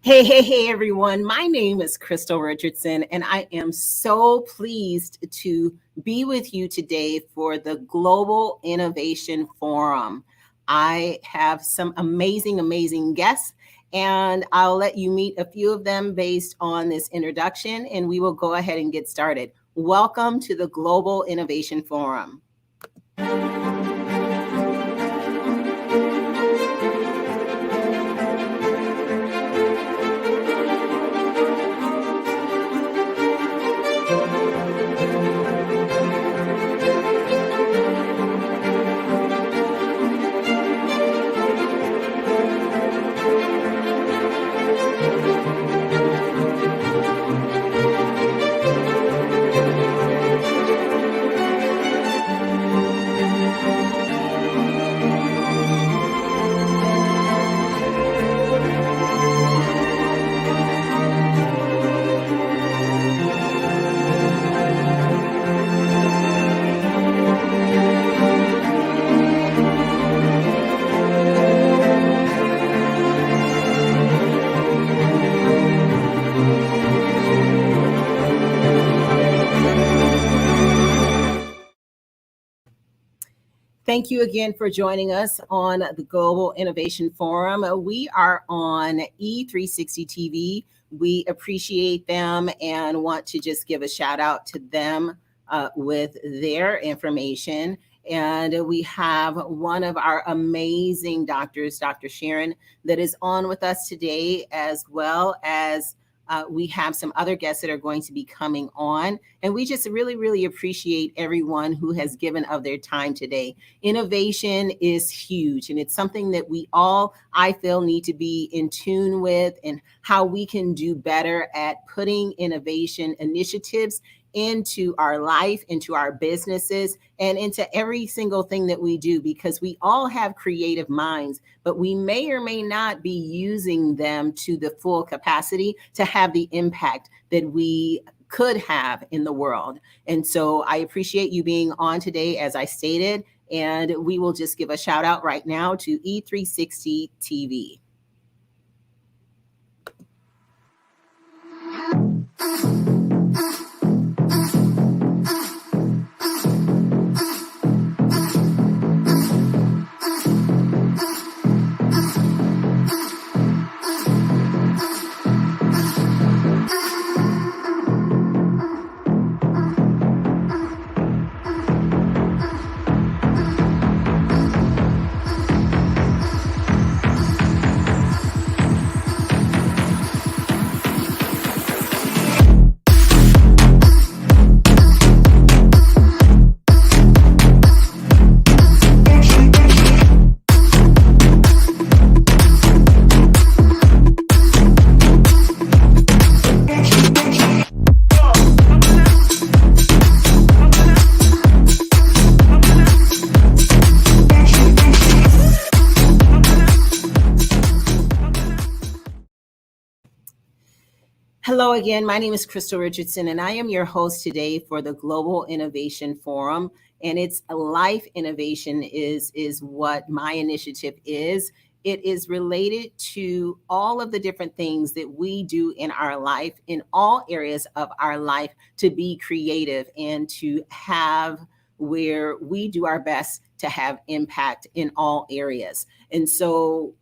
Hey, everyone. My name is Krystylle Richardson, and I am so pleased to be with you today for the Global Innovation Forum. I have some amazing guests, and I'll let you meet a few of them based on this introduction, and we will go ahead and get started. Welcome to the Global Innovation Forum. Thank you again for joining us on the Global Innovation Forum. We are on E360 TV. We appreciate them and want to just give a shout out to them with their information. And we have one of our amazing doctors, Dr. Sharon, that is on with us today, as well as we have some other guests that are going to be coming on. And we just really appreciate everyone who has given of their time today. Innovation is huge, and it's something that we all, I feel, need to be in tune with, and how we can do better at putting innovation initiatives into our life, into our businesses, and into every single thing that we do, because we all have creative minds, but we may or may not be using them to the full capacity to have the impact that we could have in the world. And so I appreciate you being on today, as I stated, and we will just give a shout out right now to E360 TV. Hello again, my name is Krystylle Richardson, and I am your host today for the Global Innovation Forum. And it's life innovation is what my initiative is. It is related to all of the different things that we do in our life, in all areas of our life, to be creative and to have where we do our best to have impact in all areas. And so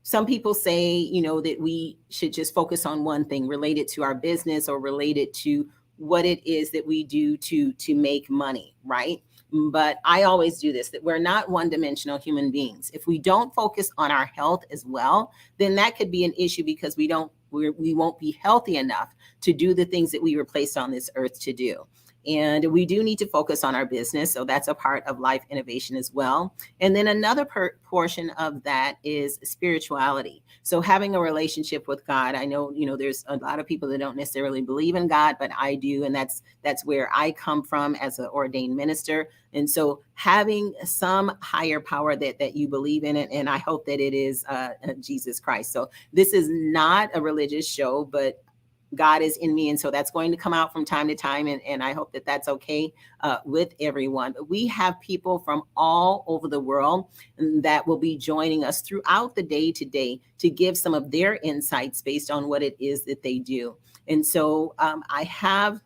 some people say, that we should just focus on one thing related to our business or related to what it is that we do to make money, right? But I always do this, that we're not one-dimensional human beings. If we don't focus on our health as well, then that could be an issue, because we won't be healthy enough to do the things that we were placed on this earth to do. And we do need to focus on our business. So that's a part of life innovation as well. And then another portion of that is spirituality. So having a relationship with God. I know, there's a lot of people that don't necessarily believe in God, but I do. And that's where I come from as an ordained minister. And so having some higher power that you believe in it. And I hope that it is Jesus Christ. So this is not a religious show, but God is in me. And so that's going to come out from time to time. And I hope that that's okay with everyone. But we have people from all over the world that will be joining us throughout the day today to give some of their insights based on what it is that they do. And so I have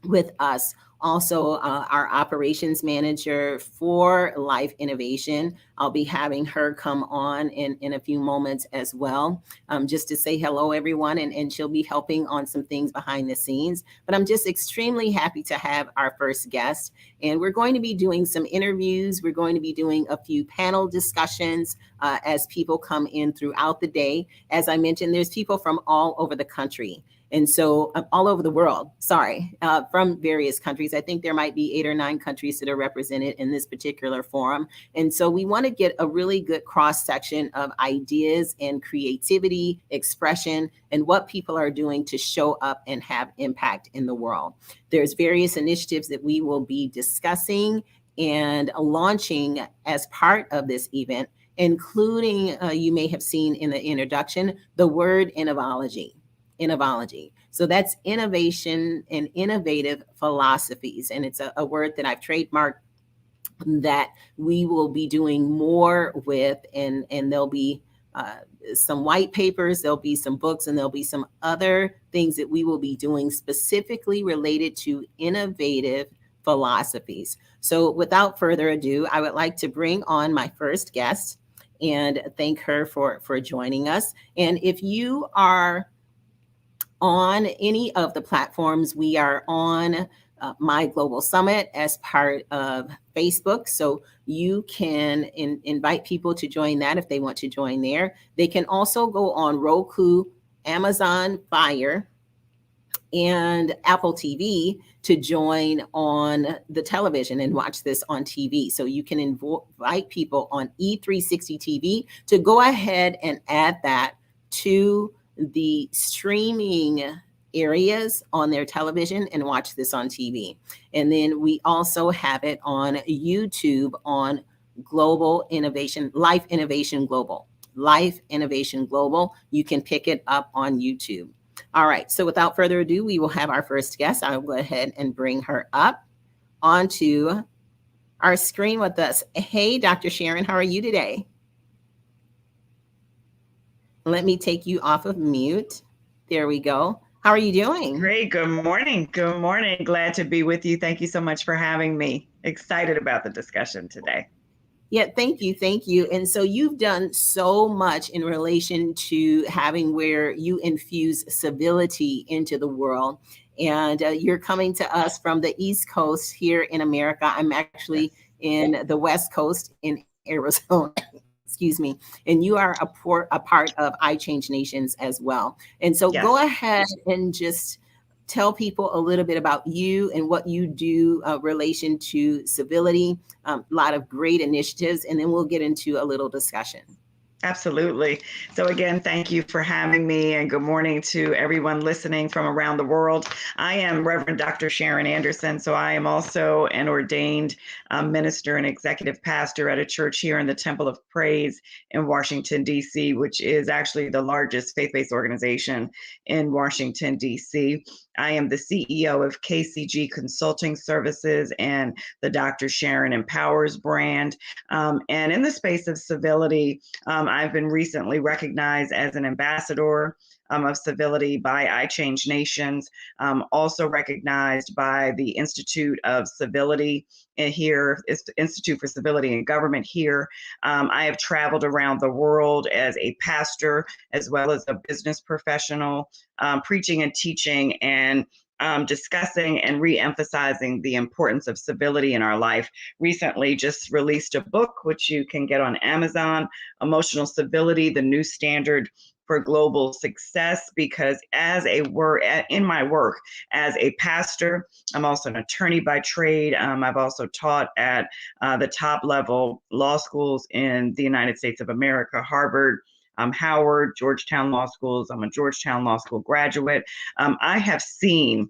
with us also our operations manager for Life Innovation. I'll be having her come on in a few moments as well, just to say hello, everyone, and she'll be helping on some things behind the scenes. But I'm just extremely happy to have our first guest, and we're going to be doing some interviews. We're going to be doing a few panel discussions as people come in throughout the day. As I mentioned, there's people from all over the country. And so all over the world, from various countries. I think there might be 8 or 9 countries that are represented in this particular forum. And so we want to get a really good cross section of ideas and creativity, expression, and what people are doing to show up and have impact in the world. There's various initiatives that we will be discussing and launching as part of this event, including, you may have seen in the introduction, the word Innovaligy. So that's innovation and innovative philosophies. And it's a word that I've trademarked that we will be doing more with, and there'll be some white papers, there'll be some books, and there'll be some other things that we will be doing specifically related to innovative philosophies. So without further ado, I would like to bring on my first guest and thank her for joining us. And if you are on any of the platforms, we are on My Global Summit as part of Facebook. So you can invite people to join that if they want to join there. They can also go on Roku, Amazon Fire, and Apple TV to join on the television and watch this on TV. So you can invite people on E360 TV to go ahead and add that to the streaming areas on their television and watch this on TV. And then we also have it on YouTube on Global Innovation, Life Innovation Global. You can pick it up on YouTube. All right, so without further ado, we will have our first guest. I'll go ahead and bring her up onto our screen with us. Hey, Dr. Sharon, how are you today? Let me take you off of mute. There we go. How are you doing? Great. Good morning. Good morning. Glad to be with you. Thank you so much for having me. Excited about the discussion today. Yeah, thank you. Thank you. And so you've done so much in relation to having where you infuse civility into the world. And you're coming to us from the East Coast here in America. I'm actually in the West Coast in Arizona. Excuse me. And you are a part of I Change Nations as well. And so Go ahead and just tell people a little bit about you and what you do relation to civility, a lot of great initiatives, and then we'll get into a little discussion. Absolutely. So again, thank you for having me, and good morning to everyone listening from around the world. I am Reverend Dr. Sharon Anderson. So I am also an ordained minister and executive pastor at a church here in the Temple of Praise in Washington, D.C., which is actually the largest faith-based organization in Washington, D.C. I am the CEO of KCG Consulting Services and the Dr. Sharon Empowers brand. And in the space of civility, I've been recently recognized as an ambassador of civility by I Change Nations, also recognized by the Institute of Civility here, Institute for Civility and Government here. I have traveled around the world as a pastor, as well as a business professional, preaching and teaching and discussing and re-emphasizing the importance of civility in our life. Recently just released a book, which you can get on Amazon, Emotional Civility, the New Standard for Global Success, because in my work as a pastor, I'm also an attorney by trade. I've also taught at the top level law schools in the United States of America, Harvard, Howard, Georgetown Law Schools. I'm a Georgetown Law School graduate. I have seen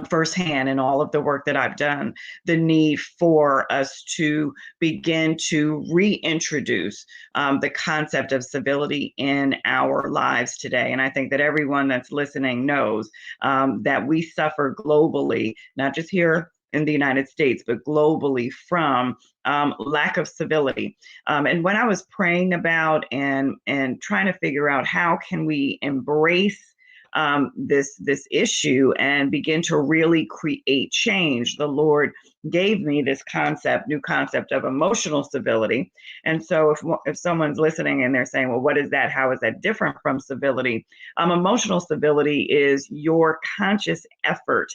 firsthand in all of the work that I've done, the need for us to begin to reintroduce the concept of civility in our lives today. And I think that everyone that's listening knows that we suffer globally, not just here in the United States, but globally from lack of civility. And when I was praying about and trying to figure out how can we embrace this issue and begin to really create change, the Lord gave me this new concept of emotional civility. And so if someone's listening and they're saying, well, what is that? How is that different from civility? Emotional civility is your conscious effort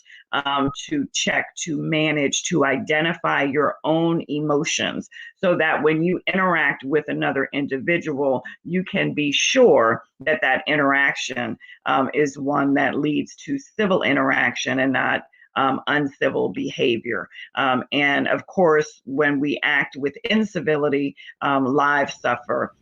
to check, to manage, to identify your own emotions so that when you interact with another individual, you can be sure that that interaction is one that leads to civil interaction and not uncivil behavior. And of course, when we act with incivility, lives suffer.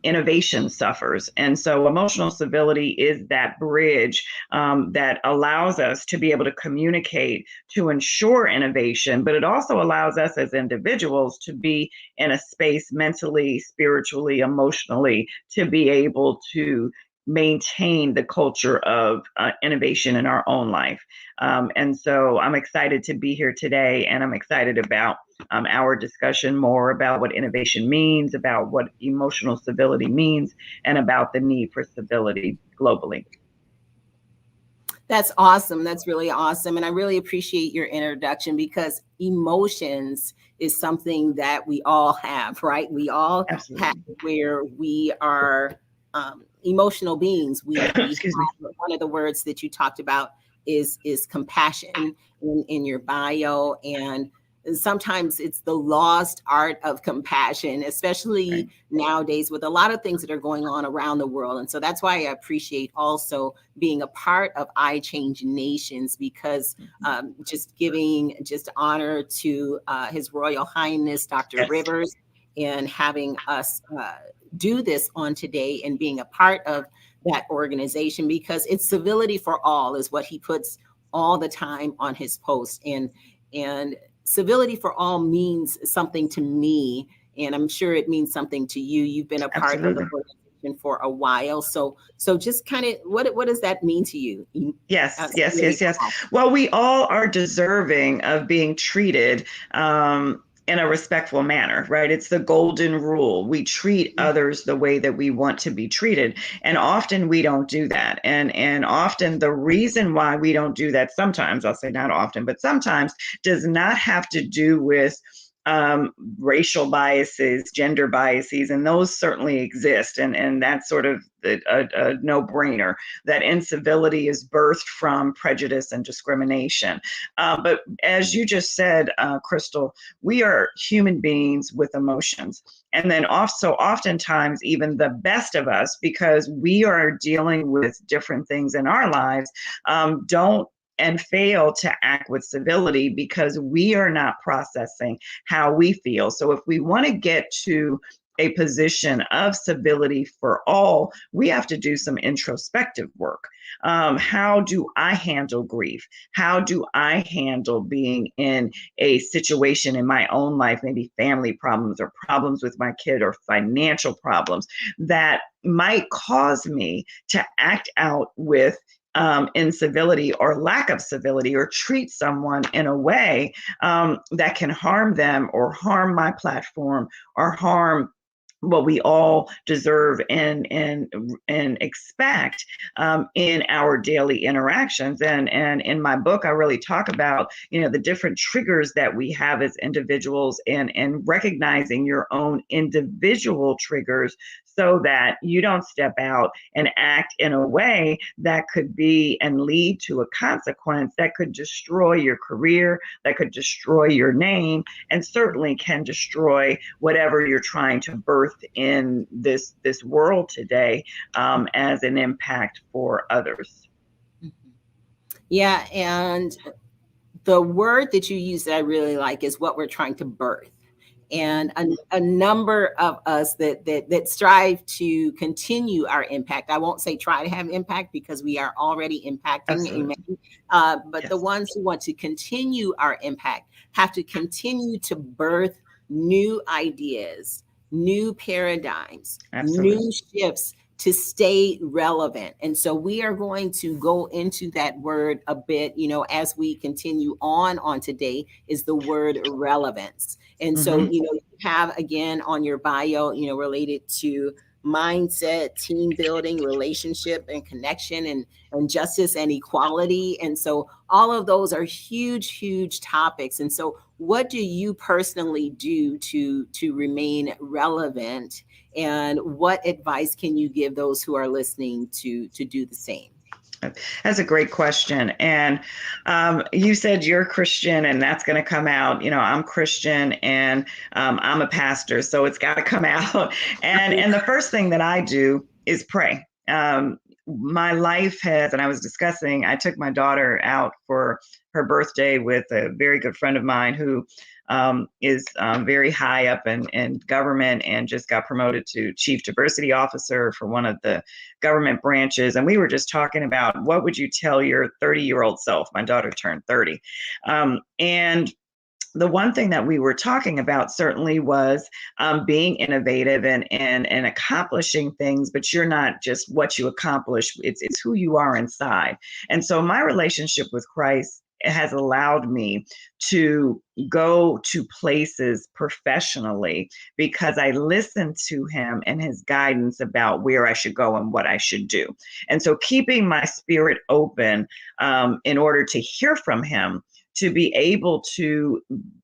Innovation suffers. And so emotional civility is that bridge that allows us to be able to communicate to ensure innovation, but it also allows us as individuals to be in a space mentally, spiritually, emotionally, to be able to maintain the culture of innovation in our own life. And so I'm excited to be here today, and I'm excited about our discussion more about what innovation means, about what emotional civility means, and about the need for civility globally. That's awesome. That's really awesome. And I really appreciate your introduction because emotions is something that we all have, right? We all Absolutely. have where we are emotional beings. We have, one of the words that you talked about is compassion in your bio, and sometimes it's the lost art of compassion, especially nowadays with a lot of things that are going on around the world. And so that's why I appreciate also being a part of I Change Nations, because just giving honor to His Royal Highness, Dr. Rivers, and having us do this on today and being a part of that organization, because it's civility for all is what he puts all the time on his post. And civility for all means something to me, and I'm sure it means something to you. You've been a part of the organization for a while. So just kind of what does that mean to you? Yes. Well, we all are deserving of being treated in a respectful manner, right? It's the golden rule. We treat others the way that we want to be treated. And often we don't do that. And often the reason why we don't do that, sometimes, I'll say not often, but sometimes, does not have to do with racial biases, gender biases, and those certainly exist. And that's sort of a no-brainer, that incivility is birthed from prejudice and discrimination. But as you just said, Crystal, we are human beings with emotions. And then also oftentimes even the best of us, because we are dealing with different things in our lives, don't and fail to act with civility because we are not processing how we feel. So if we want to get to a position of civility for all, we have to do some introspective work. How do I handle grief? How do I handle being in a situation in my own life, maybe family problems or problems with my kid or financial problems that might cause me to act out with incivility or lack of civility, or treat someone in a way that can harm them or harm my platform or harm what we all deserve and expect in our daily interactions. And in my book, I really talk about, the different triggers that we have as individuals, and recognizing your own individual triggers so that you don't step out and act in a way that could be and lead to a consequence that could destroy your career, that could destroy your name, and certainly can destroy whatever you're trying to birth in this world today as an impact for others. Yeah, and the word that you use that I really like is what we're trying to birth. and a number of us that strive to continue our impact. I won't say try to have impact because we are already impacting, Absolutely. but Yes. the ones who want to continue our impact have to continue to birth new ideas, new paradigms, Absolutely. new shifts to stay relevant. And so we are going to go into that word a bit, as we continue on today, is the word relevance. And so, Mm-hmm. you have again on your bio, related to mindset, team building, relationship and connection, and justice and equality. And so all of those are huge, huge topics. And so what do you personally do to remain relevant? And what advice can you give those who are listening to do the same? That's a great question. And you said you're Christian, and that's going to come out. I'm Christian, and I'm a pastor, so it's got to come out. And the first thing that I do is pray. My life has, and I was discussing, I took my daughter out for her birthday with a very good friend of mine who is very high up in government and just got promoted to chief diversity officer for one of the government branches. And we were just talking about what would you tell your 30-year-old self? My daughter turned 30. And the one thing that we were talking about certainly was being innovative and accomplishing things, but you're not just what you accomplish, it's who you are inside. And so my relationship with Christ has allowed me to go to places professionally because I listened to him and his guidance about where I should go and what I should do. And so keeping my spirit open in order to hear from him, to be able to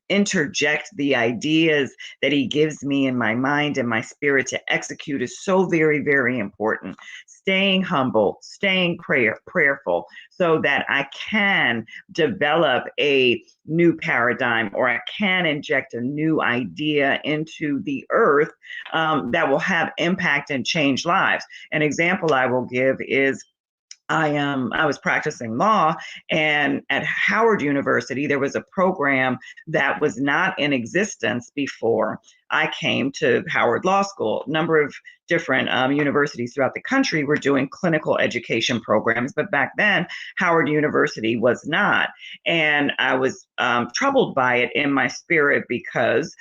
interject the ideas that he gives me in my mind and my spirit to execute is so very, very important. Staying humble, staying prayerful, so that I can develop a new paradigm, or I can inject a new idea into the earth that will have impact and change lives. An example I will give is I was practicing law, and at Howard University, there was a program that was not in existence before I came to Howard Law School. A number of different universities throughout the country were doing clinical education programs, but back then, Howard University was not. And I was troubled by it in my spirit because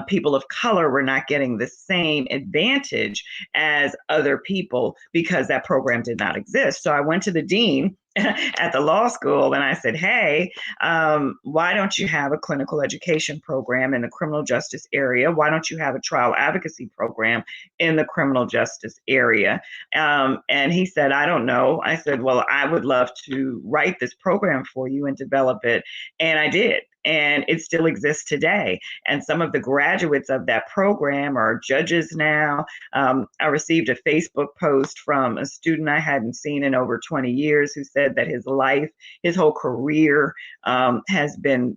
people of color were not getting the same advantage as other people because that program did not exist. So I went to the dean at the law school and I said, hey, why don't you have a clinical education program in the criminal justice area? Why don't you have a trial advocacy program in the criminal justice area? And he said, I don't know. I said, well, I would love to write this program for you and develop it. And I did. And it still exists today. And some of the graduates of that program are judges now. I received a Facebook post from a student I hadn't seen in over 20 years who said that his life, his whole career has been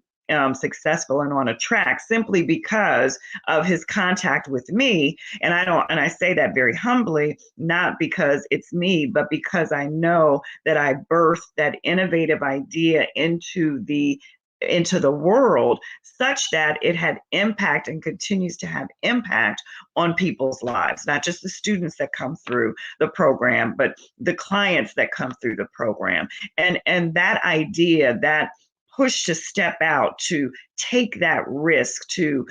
successful and on a track simply because of his contact with me. And I say that very humbly, not because it's me, but because I know that I birthed that innovative idea into the world such that it had impact and continues to have impact on people's lives, not just the students that come through the program, but the clients that come through the program. And that idea, that push to step out, to take that risk, to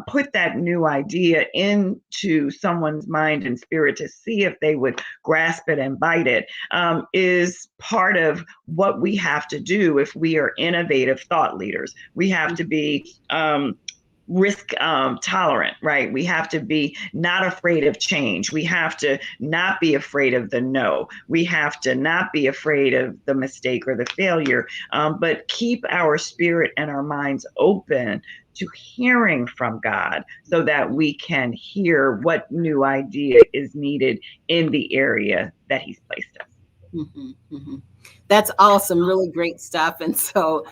put that new idea into someone's mind and spirit to see if they would grasp it and bite it, is part of what we have to do if we are innovative thought leaders. We have to be risk tolerant, right? We have to be not afraid of change. We have to not be afraid of the no. We have to not be afraid of the mistake or the failure, but keep our spirit and our minds open to hearing from God so that we can hear what new idea is needed in the area that He's placed us. Mm-hmm, mm-hmm. That's awesome. Really great stuff. And so,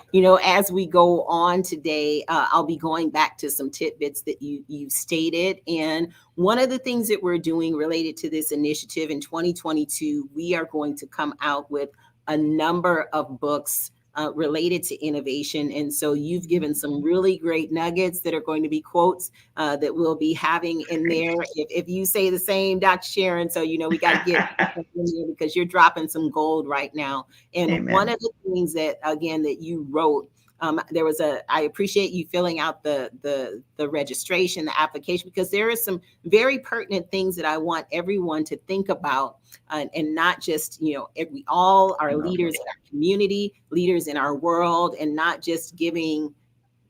as we go on today, I'll be going back to some tidbits that you stated. And one of the things that we're doing related to this initiative in 2022, we are going to come out with a number of books related to innovation. And so you've given some really great nuggets that are going to be quotes that we'll be having in there. If you say the same, Dr. Sharon, so, we got to get in there because you're dropping some gold right now. And Amen. one of the things that, again, that you wrote, I appreciate you filling out the registration, the application, because there are some very pertinent things that I want everyone to think about, and not just, we all are leaders in our community, leaders in our world, and not just giving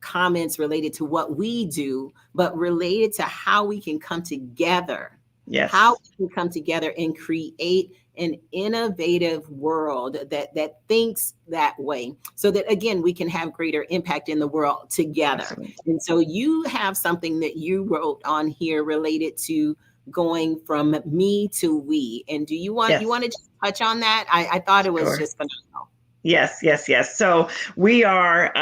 comments related to what we do, but related to how we can come together. Yes. How we can come together and create an innovative world that thinks that way, so that, again, we can have greater impact in the world together. Absolutely. And so you have something that you wrote on here related to going from me to we. And do you want to just touch on that? I thought it was just phenomenal. Yes. So we are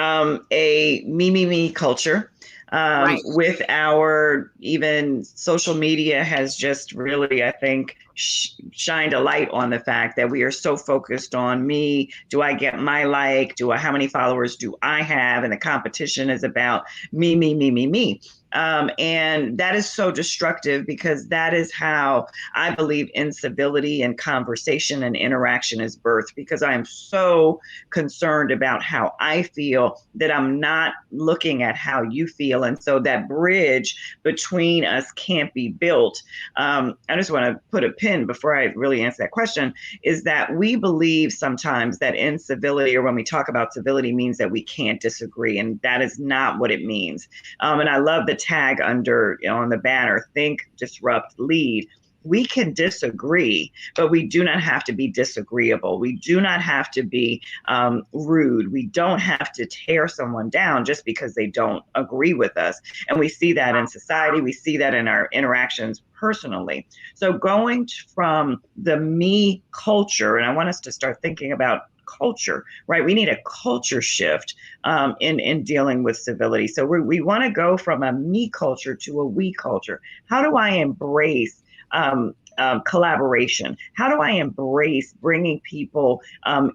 a me culture. Right. With our, even social media has just really, I think, shined a light on the fact that we are so focused on me. Do I get my like? How many followers do I have? And the competition is about me. And that is so destructive, because that is how I believe incivility and conversation and interaction is birthed, because I am so concerned about how I feel that I'm not looking at how you feel. And so that bridge between us can't be built. I just want to put a pin before I really answer that question, is that we believe sometimes that incivility, or when we talk about civility, means that we can't disagree. And that is not what it means. And I love the tag under, on the banner, think, disrupt, lead. We can disagree, but we do not have to be disagreeable. We do not have to be rude. We don't have to tear someone down just because they don't agree with us. And we see that in society. We see that in our interactions personally. So going from the me culture, and I want us to start thinking about culture, right? We need a culture shift in dealing with civility. So we want to go from a me culture to a we culture. How do I embrace collaboration? How do I embrace bringing people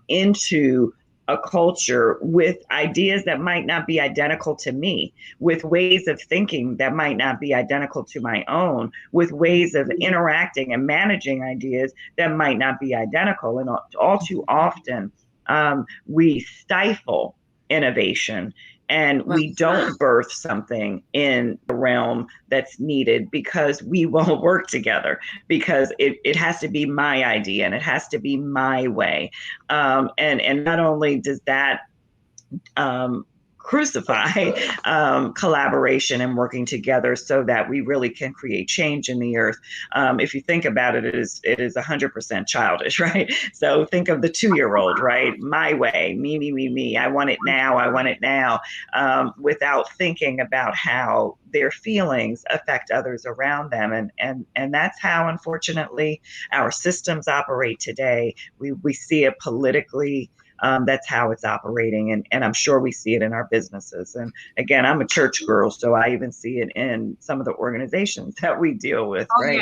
into a culture with ideas that might not be identical to me, with ways of thinking that might not be identical to my own, with ways of interacting and managing ideas that might not be identical? And all too often, we stifle innovation, and we don't birth something in the realm that's needed because we won't work together, because it has to be my idea and it has to be my way. And not only does that crucify collaboration and working together so that we really can create change in the earth. If you think about it, it is 100% childish, right? So think of the 2-year-old, right? My way, me. I want it now, without thinking about how their feelings affect others around them. And that's how, unfortunately, our systems operate today. We see it politically. That's how it's operating. And I'm sure we see it in our businesses. And again, I'm a church girl, so I even see it in some of the organizations that we deal with, right?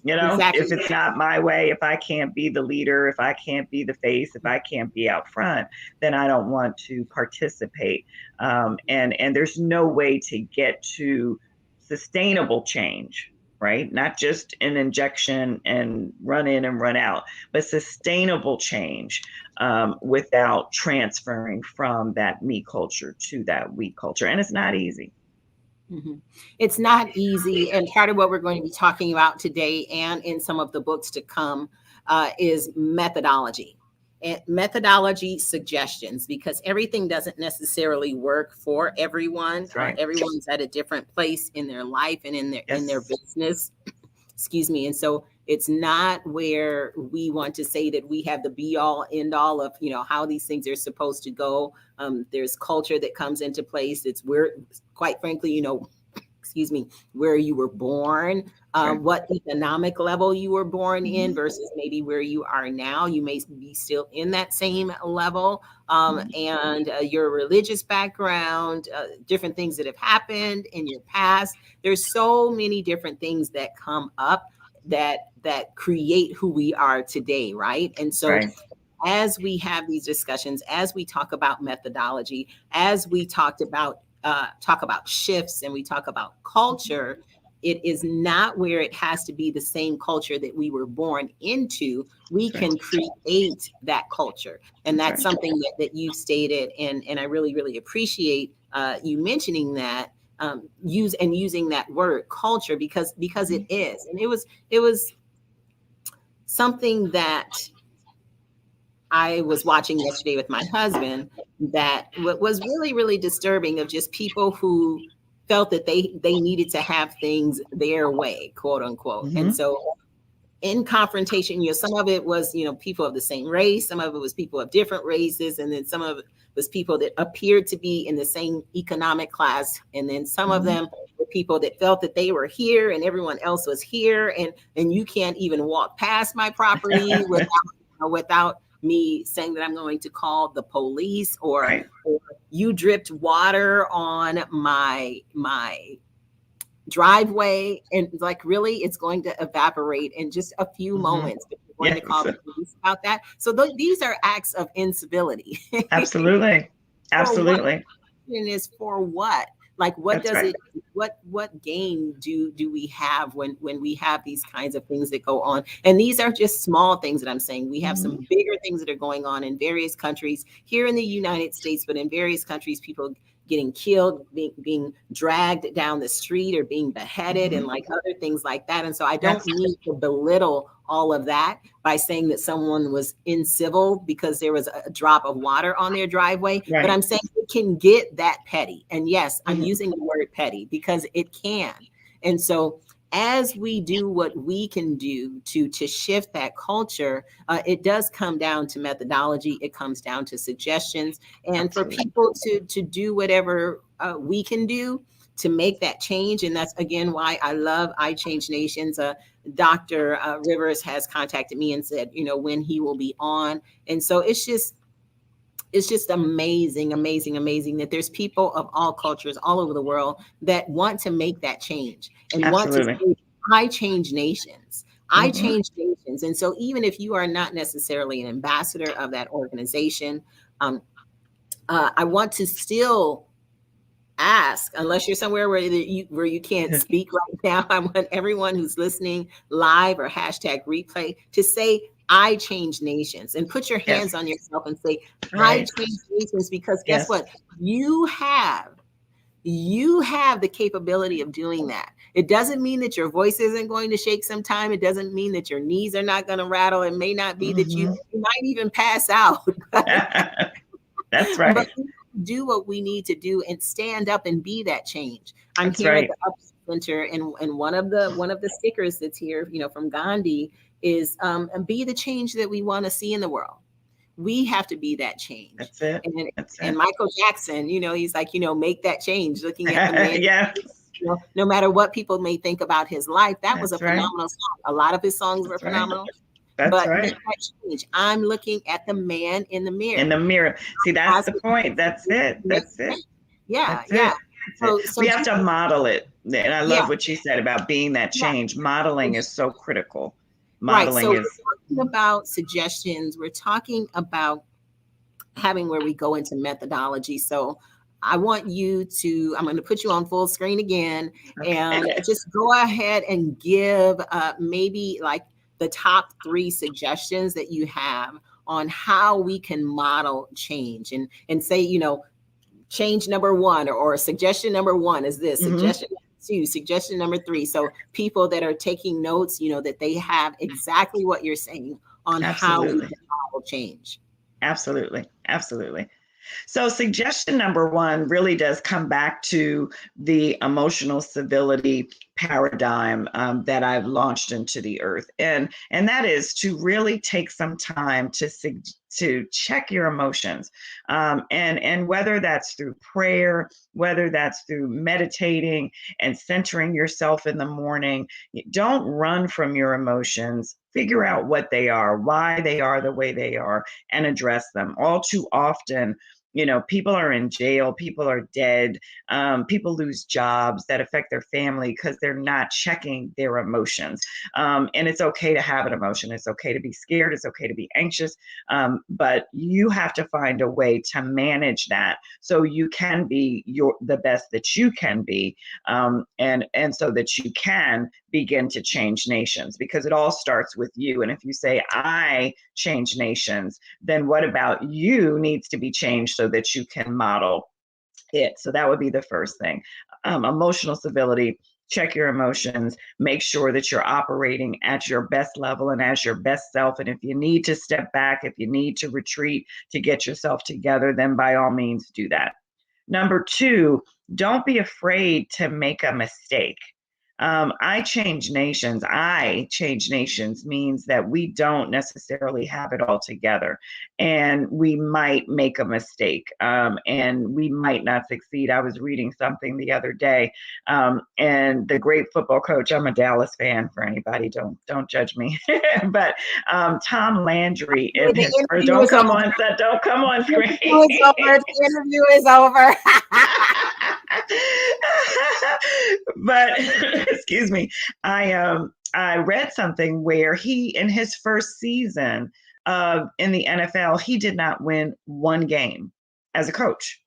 Yeah. Exactly. If it's not my way, if I can't be the leader, if I can't be the face, if I can't be out front, then I don't want to participate. And there's no way to get to sustainable change, right? Not just an injection and run in and run out, but sustainable change without transferring from that me culture to that we culture. And it's not easy. Mm-hmm. It's not easy. And part of what we're going to be talking about today and in some of the books to come is methodology. And methodology suggestions, because everything doesn't necessarily work for everyone. Right. Everyone's at a different place in their life and in their business. Excuse me. And so it's not where we want to say that we have the be all end all of, how these things are supposed to go. There's culture that comes into place. It's where, quite frankly, excuse me, where you were born, what economic level you were born in versus maybe where you are now. You may be still in that same level, and your religious background, different things that have happened in your past. There's so many different things that come up that create who we are today, right? And so as we have these discussions, as we talk about methodology, as we talk about shifts and we talk about culture, it is not where it has to be the same culture that we were born into. We That's right. can create that culture. And That's that's right. something that you stated. And I really, really appreciate you mentioning that, using that word culture, because it is. And it was something that I was watching yesterday with my husband that was really, really disturbing, of just people who felt that they needed to have things their way, quote unquote. And so in confrontation, some of it was, people of the same race, some of it was people of different races, and then some of it was people that appeared to be in the same economic class, and then some of them were people that felt that they were here and everyone else was here, and you can't even walk past my property without me saying that I'm going to call the police, or Right. or you dripped water on my driveway, and like, really, it's going to evaporate in just a few moments, but you're going to call the police about that. So these are acts of incivility. Absolutely. For what? Absolutely. Is for what? Like, what That's does right. it, what gain do we have when we have these kinds of things that go on? And these are just small things that I'm saying. We have some bigger things that are going on in various countries here in the United States, but in various countries, people getting killed, being dragged down the street, or being beheaded, and like other things like that. And so I don't need to belittle all of that by saying that someone was incivil because there was a drop of water on their driveway. Right. But I'm saying it can get that petty. And yes, I'm using the word petty because it can. And so as we do what we can do to shift that culture, it does come down to methodology. It comes down to suggestions, and for people to do whatever we can do to make that change. And that's, again, why I love I Change Nations. Dr. Rivers has contacted me and said, when he will be on. And so it's just amazing that there's people of all cultures all over the world that want to make that change and want to say, I change nations. I change nations. And so even if you are not necessarily an ambassador of that organization, I want to still ask, unless you're somewhere where you can't speak right now, I want everyone who's listening live or hashtag replay to say, I change nations, and put your hands on yourself and say, I change nations, because guess what? You have the capability of doing that. It doesn't mean that your voice isn't going to shake sometime. It doesn't mean that your knees are not going to rattle. It may not be that you might even pass out. That's right. But do what we need to do and stand up and be that change. I'm here at the Up Center, and one of the stickers that's here, from Gandhi is be the change that we want to see in the world. We have to be that change. That's it. And Michael Jackson, he's like, make that change, looking at the man. No matter what people may think about his life, that was a phenomenal song. A lot of his songs were phenomenal. That's right. Make that change. I'm looking at the man in the mirror. In the mirror. See, that's the point. That's it. That's it. Yeah. That's yeah. it. So we have to model it. And I love what you said about being that change. Modeling is so critical. Modeling so is. We're talking about suggestions. We're talking about having where we go into methodology. So I want you to, I'm going to put you on full screen again, and just go ahead and give maybe like the top 3 suggestions that you have on how we can model change, and say, change number 1 or suggestion number 1 is this, suggestion 2, suggestion number 3. So people that are taking notes, that they have exactly what you're saying on how we can model change. Absolutely. So suggestion number 1 really does come back to the emotional civility paradigm that I've launched into the earth. And that is to really take some time to check your emotions. And whether that's through prayer, whether that's through meditating and centering yourself in the morning, don't run from your emotions. Figure out what they are, why they are the way they are, and address them. All too often, People are in jail, people are dead, people lose jobs that affect their family because they're not checking their emotions. And it's okay to have an emotion. It's okay to be scared. It's okay to be anxious. But you have to find a way to manage that so you can be the best that you can be, and so that you can begin to change nations, because it all starts with you. And if you say, I change nations, then what about you needs to be changed so that you can model it? So that would be the first thing. Emotional stability. Check your emotions, make sure that you're operating at your best level and as your best self. And if you need to step back, if you need to retreat to get yourself together, then by all means do that. Number two, don't be afraid to make a mistake. I change nations. I change nations means that we don't necessarily have it all together, and we might make a mistake, and we might not succeed. I was reading something the other day, and the great football coach. I'm a Dallas fan. For anybody, don't judge me, but Tom Landry in his first. Don't come on screen. The interview is over. But excuse me, I read something where he, in his first season in the NFL, he did not win one game as a coach.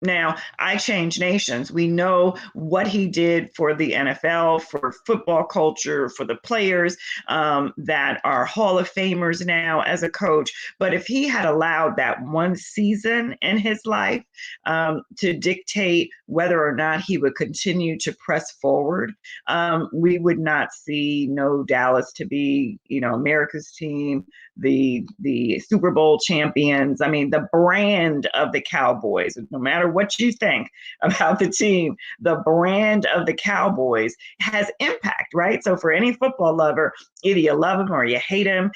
Now, I change nations. We know what he did for the NFL, for football culture, for the players that are Hall of Famers now as a coach. But if he had allowed that one season in his life to dictate whether or not he would continue to press forward, we would not see no Dallas to be, America's team, the Super Bowl champions. I mean, the brand of the Cowboys, no matter what you think about the team, the brand of the Cowboys has impact, right? So for any football lover, either you love them or you hate them,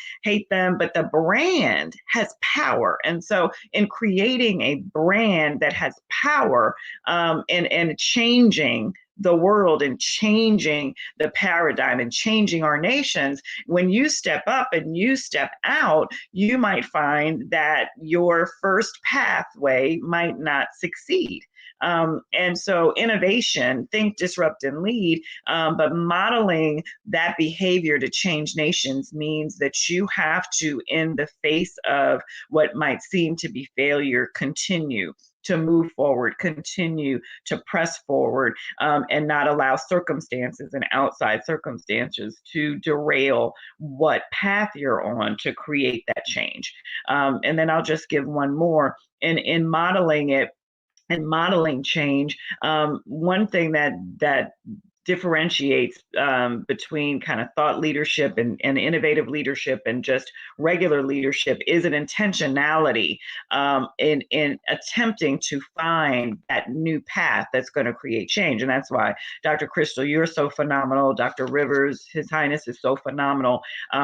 but the brand has power. And so in creating a brand that has power, and changing the world and changing the paradigm and changing our nations, when you step up and you step out, you might find that your first pathway might not succeed. And so innovation, think, disrupt, and lead, but modeling that behavior to change nations means that you have to, in the face of what might seem to be failure, continue to move forward, continue to press forward, and not allow circumstances and outside circumstances to derail what path you're on to create that change. And then I'll just give one more. In modeling it and modeling change, one thing that differentiates between kind of thought leadership and innovative leadership and just regular leadership is an intentionality in attempting to find that new path that's going to create change. And that's why, Dr. Krystylle, you're so phenomenal. Dr. Rivers, His Highness, is so phenomenal.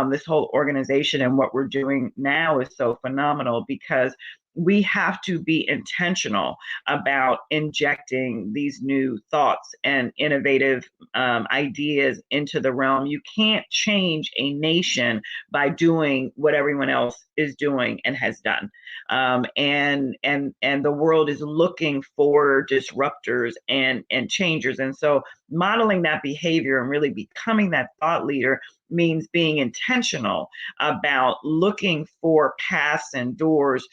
This whole organization and what we're doing now is so phenomenal, because we have to be intentional about injecting these new thoughts and innovative ideas into the realm. You can't change a nation by doing what everyone else is doing and has done. And the world is looking for disruptors and changers. And so modeling that behavior and really becoming that thought leader means being intentional about looking for paths and doors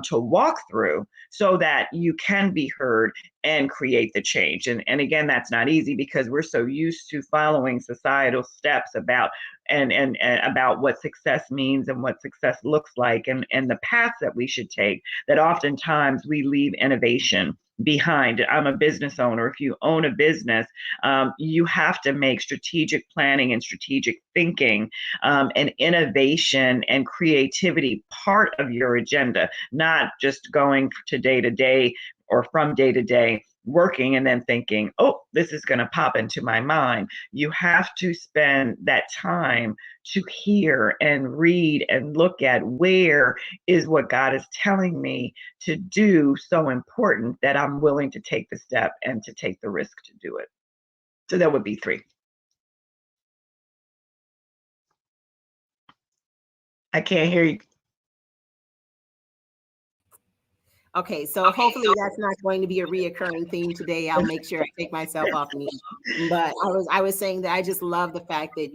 to walk through so that you can be heard and create the change. And again, that's not easy because we're so used to following societal steps about and about what success means and what success looks like and the paths that we should take, that oftentimes we leave innovation behind. I'm a business owner. If you own a business, you have to make strategic planning and strategic thinking and innovation and creativity part of your agenda, not just going to day or from day to day working and then thinking, oh, this is going to pop into my mind. You have to spend that time to hear and read and look at where is what God is telling me to do so important that I'm willing to take the step and to take the risk to do it. So that would be 3. I can't hear you. Okay, so hopefully that's not going to be a reoccurring theme today. I'll make sure I take myself off mute. But I was saying that I just love the fact that,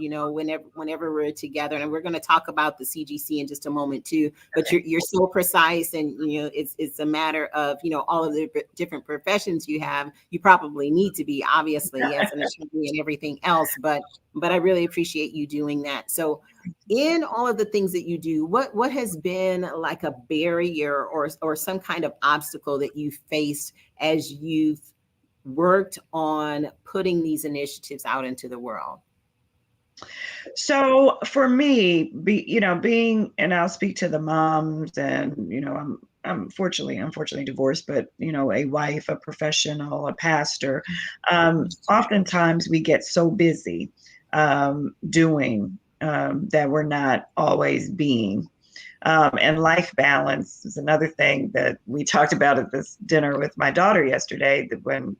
whenever we're together, and we're going to talk about the CGC in just a moment too, but you're so precise, and it's a matter of all of the different professions you have. You probably need to be, obviously, as an attorney and everything else, but I really appreciate you doing that. So in all of the things that you do, what has been like a barrier or some kind of obstacle that you faced as you've worked on putting these initiatives out into the world? So for me, being, and I'll speak to the moms, and I'm unfortunately divorced, but a wife, a professional, a pastor. Oftentimes we get so busy doing that we're not always being. And life balance is another thing that we talked about at this dinner with my daughter yesterday, that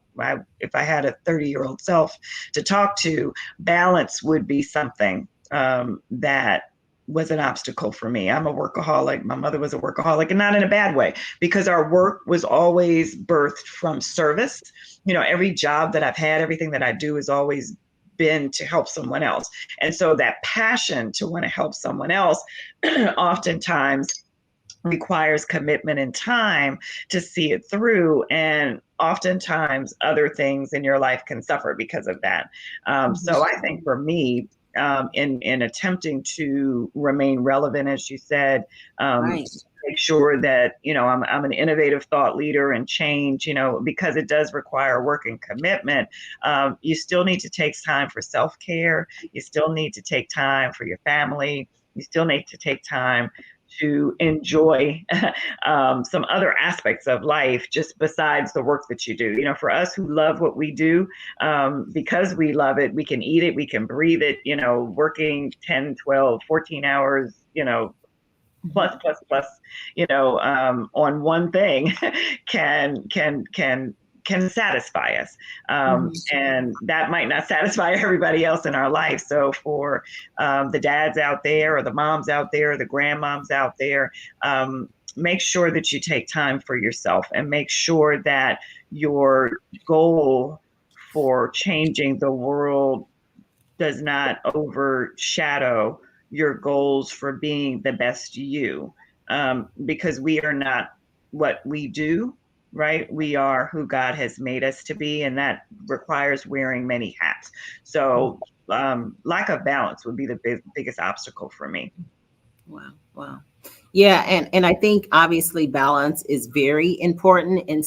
if I had a 30-year-old self to talk to, balance would be something that was an obstacle for me. I'm a workaholic. My mother was a workaholic, and not in a bad way, because our work was always birthed from service. Every job that I've had, everything that I do has always been to help someone else. And so that passion to want to help someone else oftentimes requires commitment and time to see it through. And oftentimes other things in your life can suffer because of that. So I think for me, in attempting to remain relevant, as you said, Right. make sure that I'm an innovative thought leader and change, because it does require work and commitment. You still need to take time for self-care. You still need to take time for your family. You still need to take time to enjoy some other aspects of life just besides the work that you do. For us who love what we do, because we love it, we can eat it, we can breathe it, working 10, 12, 14 hours, plus, on one thing can satisfy us. And that might not satisfy everybody else in our life. So for the dads out there, or the moms out there, or the grandmoms out there, make sure that you take time for yourself, and make sure that your goal for changing the world does not overshadow your goals for being the best you, because we are not what we do, right? We are who God has made us to be, and that requires wearing many hats. So lack of balance would be the biggest obstacle for me. Wow. Yeah, and I think obviously balance is very important, and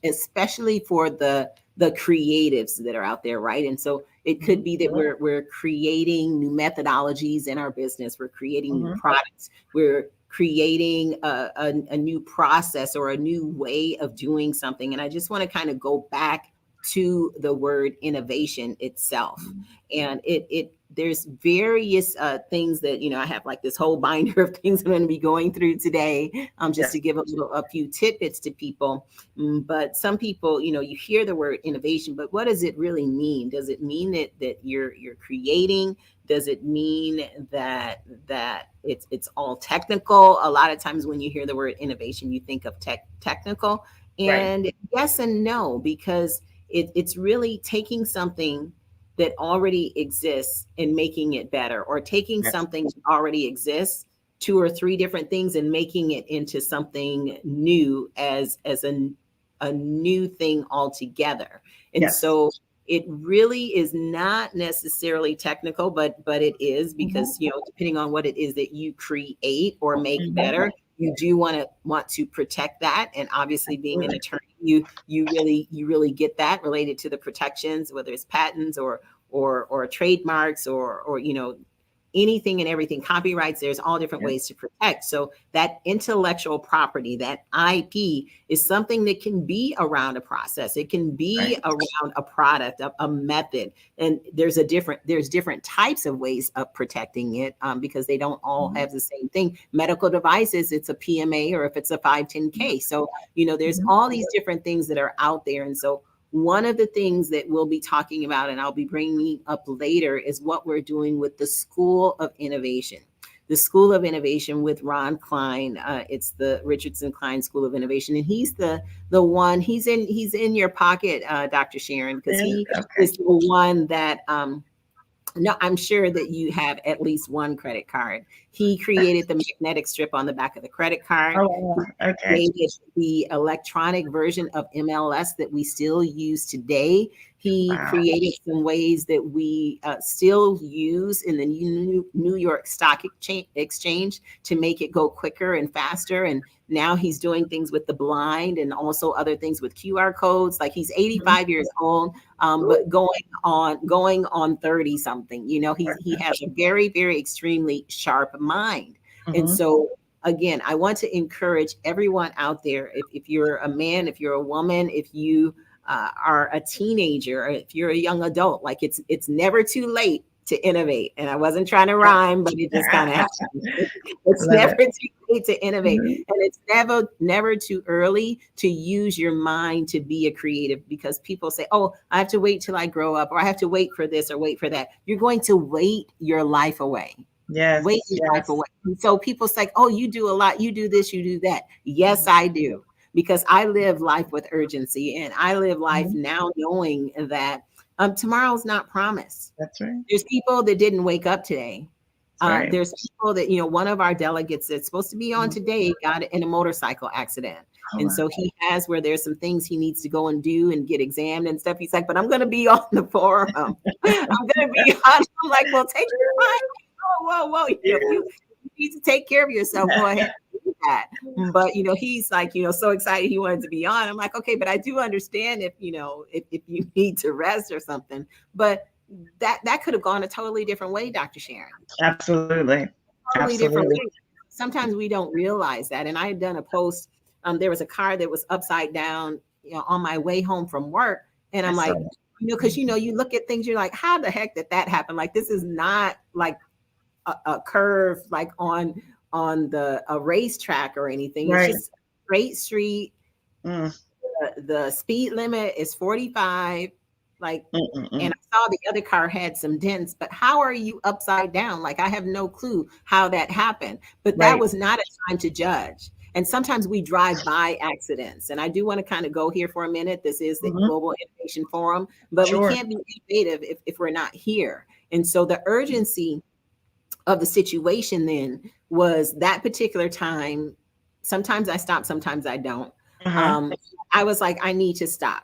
especially for the creatives that are out there, right? And so it could be that we're creating new methodologies in our business, we're creating new products, we're creating a new process or a new way of doing something. And I just want to kind of go back to the word innovation itself. And there's various things that, I have like this whole binder of things I'm going to be going through today, just to give a few tidbits to people. But some people, you hear the word innovation, but what does it really mean? Does it mean that you're creating? Does it mean that it's all technical? A lot of times when you hear the word innovation, you think of technical. And right. Yes and no, because it's really taking something that already exists and making it better, or taking something that already exists, 2 or 3 different things, and making it into something new as a new thing altogether. And so it really is not necessarily technical, but it is, because depending on what it is that you create or make better, you do want to protect that. And obviously, being an attorney, you really get that related to the protections, whether it's patents or trademarks or anything and everything, copyrights. There's all different ways to protect. So that intellectual property, that IP, is something that can be around a process. It can be around a product, a method. And there's different types of ways of protecting it, because they don't all have the same thing. Medical devices, it's a PMA, or if it's a 510K. So, there's all these different things that are out there. And so one of the things that we'll be talking about, and I'll be bringing up later, is what we're doing with the School of Innovation. the School of Innovation with Ron Klein. It's the Richardson Klein School of Innovation, and he's the one. He's in your pocket, Dr. Sharon, because he is the one that. No, I'm sure that you have at least one credit card. He created the magnetic strip on the back of the credit card. Oh, okay. He created the electronic version of MLS that we still use today. He created some ways that we still use in the New York Stock Exchange to make it go quicker and faster. And now he's doing things with the blind and also other things with QR codes. Like, he's 85 years old, but going on 30 something. You know, he has a very, very extremely sharp mind. And so, again, I want to encourage everyone out there, if you're a man, if you're a woman, if you are a teenager, or if you're a young adult, like, it's never too late to innovate. And I wasn't trying to rhyme, but it just kind of happened. It's never too late to innovate. And it's never too early to use your mind to be a creative, because people say, oh, I have to wait till I grow up, or I have to wait for this or wait for that. You're going to wait your life away. Yes. Wait your life away. And so people say, oh, you do a lot, you do this, you do that. Yes, I do, because I live life with urgency, and I live life now knowing that tomorrow's not promised. That's right. There's people that didn't wake up today. Right. There's people that, one of our delegates that's supposed to be on today got in a motorcycle accident. And so he has where there's some things he needs to go and do and get examined and stuff. He's like, but I'm going to be on the forum. I'm going to be on. I'm like, well, take your time. Whoa. You need to take care of yourself. Go ahead and do that. But, he's like, so excited he wanted to be on. I'm like, okay, but I do understand if you need to rest or something. But that could have gone a totally different way, Dr. Sharon. Absolutely. Totally different way. Sometimes we don't realize that. And I had done a post. There was a car that was upside down, on my way home from work. And I'm like, because, you look at things, you're like, how the heck did that happen? Like, this is not like a curve, like on a racetrack or anything. Right. It's just a straight street. The speed limit is 45. Like, and I saw the other car had some dents, but how are you upside down? Like, I have no clue how that happened, but that was not a time to judge. And sometimes we drive by accidents. And I do want to kind of go here for a minute. This is the Global Innovation Forum, but we can't be innovative if we're not here. And so the urgency of the situation then was that particular time. Sometimes I stop, sometimes I don't. I was like, I need to stop.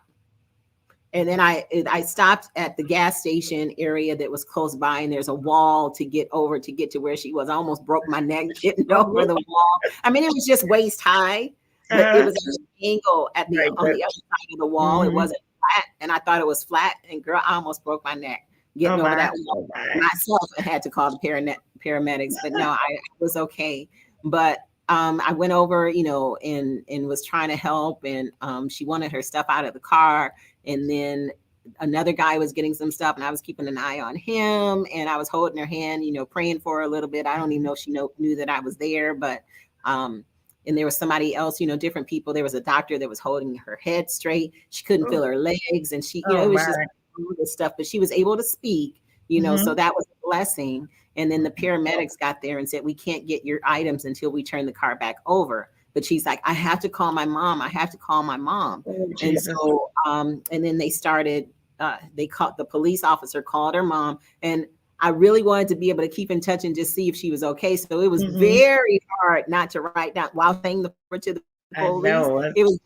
And then I stopped at the gas station area that was close by, and there's a wall to get to where she was. I almost broke my neck getting over the wall. I mean, it was just waist high, but it was an angle on the other side of the wall. It wasn't flat, and I thought it was flat. And girl, I almost broke my neck getting over that wall myself. I had to call the paramedics, but no, I was okay. But I went over, and was trying to help, and she wanted her stuff out of the car. And then another guy was getting some stuff, and I was keeping an eye on him, and I was holding her hand, praying for her a little bit. I don't even know if she knew that I was there, but and there was somebody else, different people. There was a doctor that was holding her head straight. She couldn't feel her legs, and she, it was just all this stuff, but she was able to speak, so that was a blessing. And then the paramedics got there and said, we can't get your items until we turn the car back over. But she's like, I have to call my mom. I have to call my mom. And so, and then they started, the police officer called her mom. And I really wanted to be able to keep in touch and just see if she was okay. So it was very hard not to write down while saying the number to the police. It was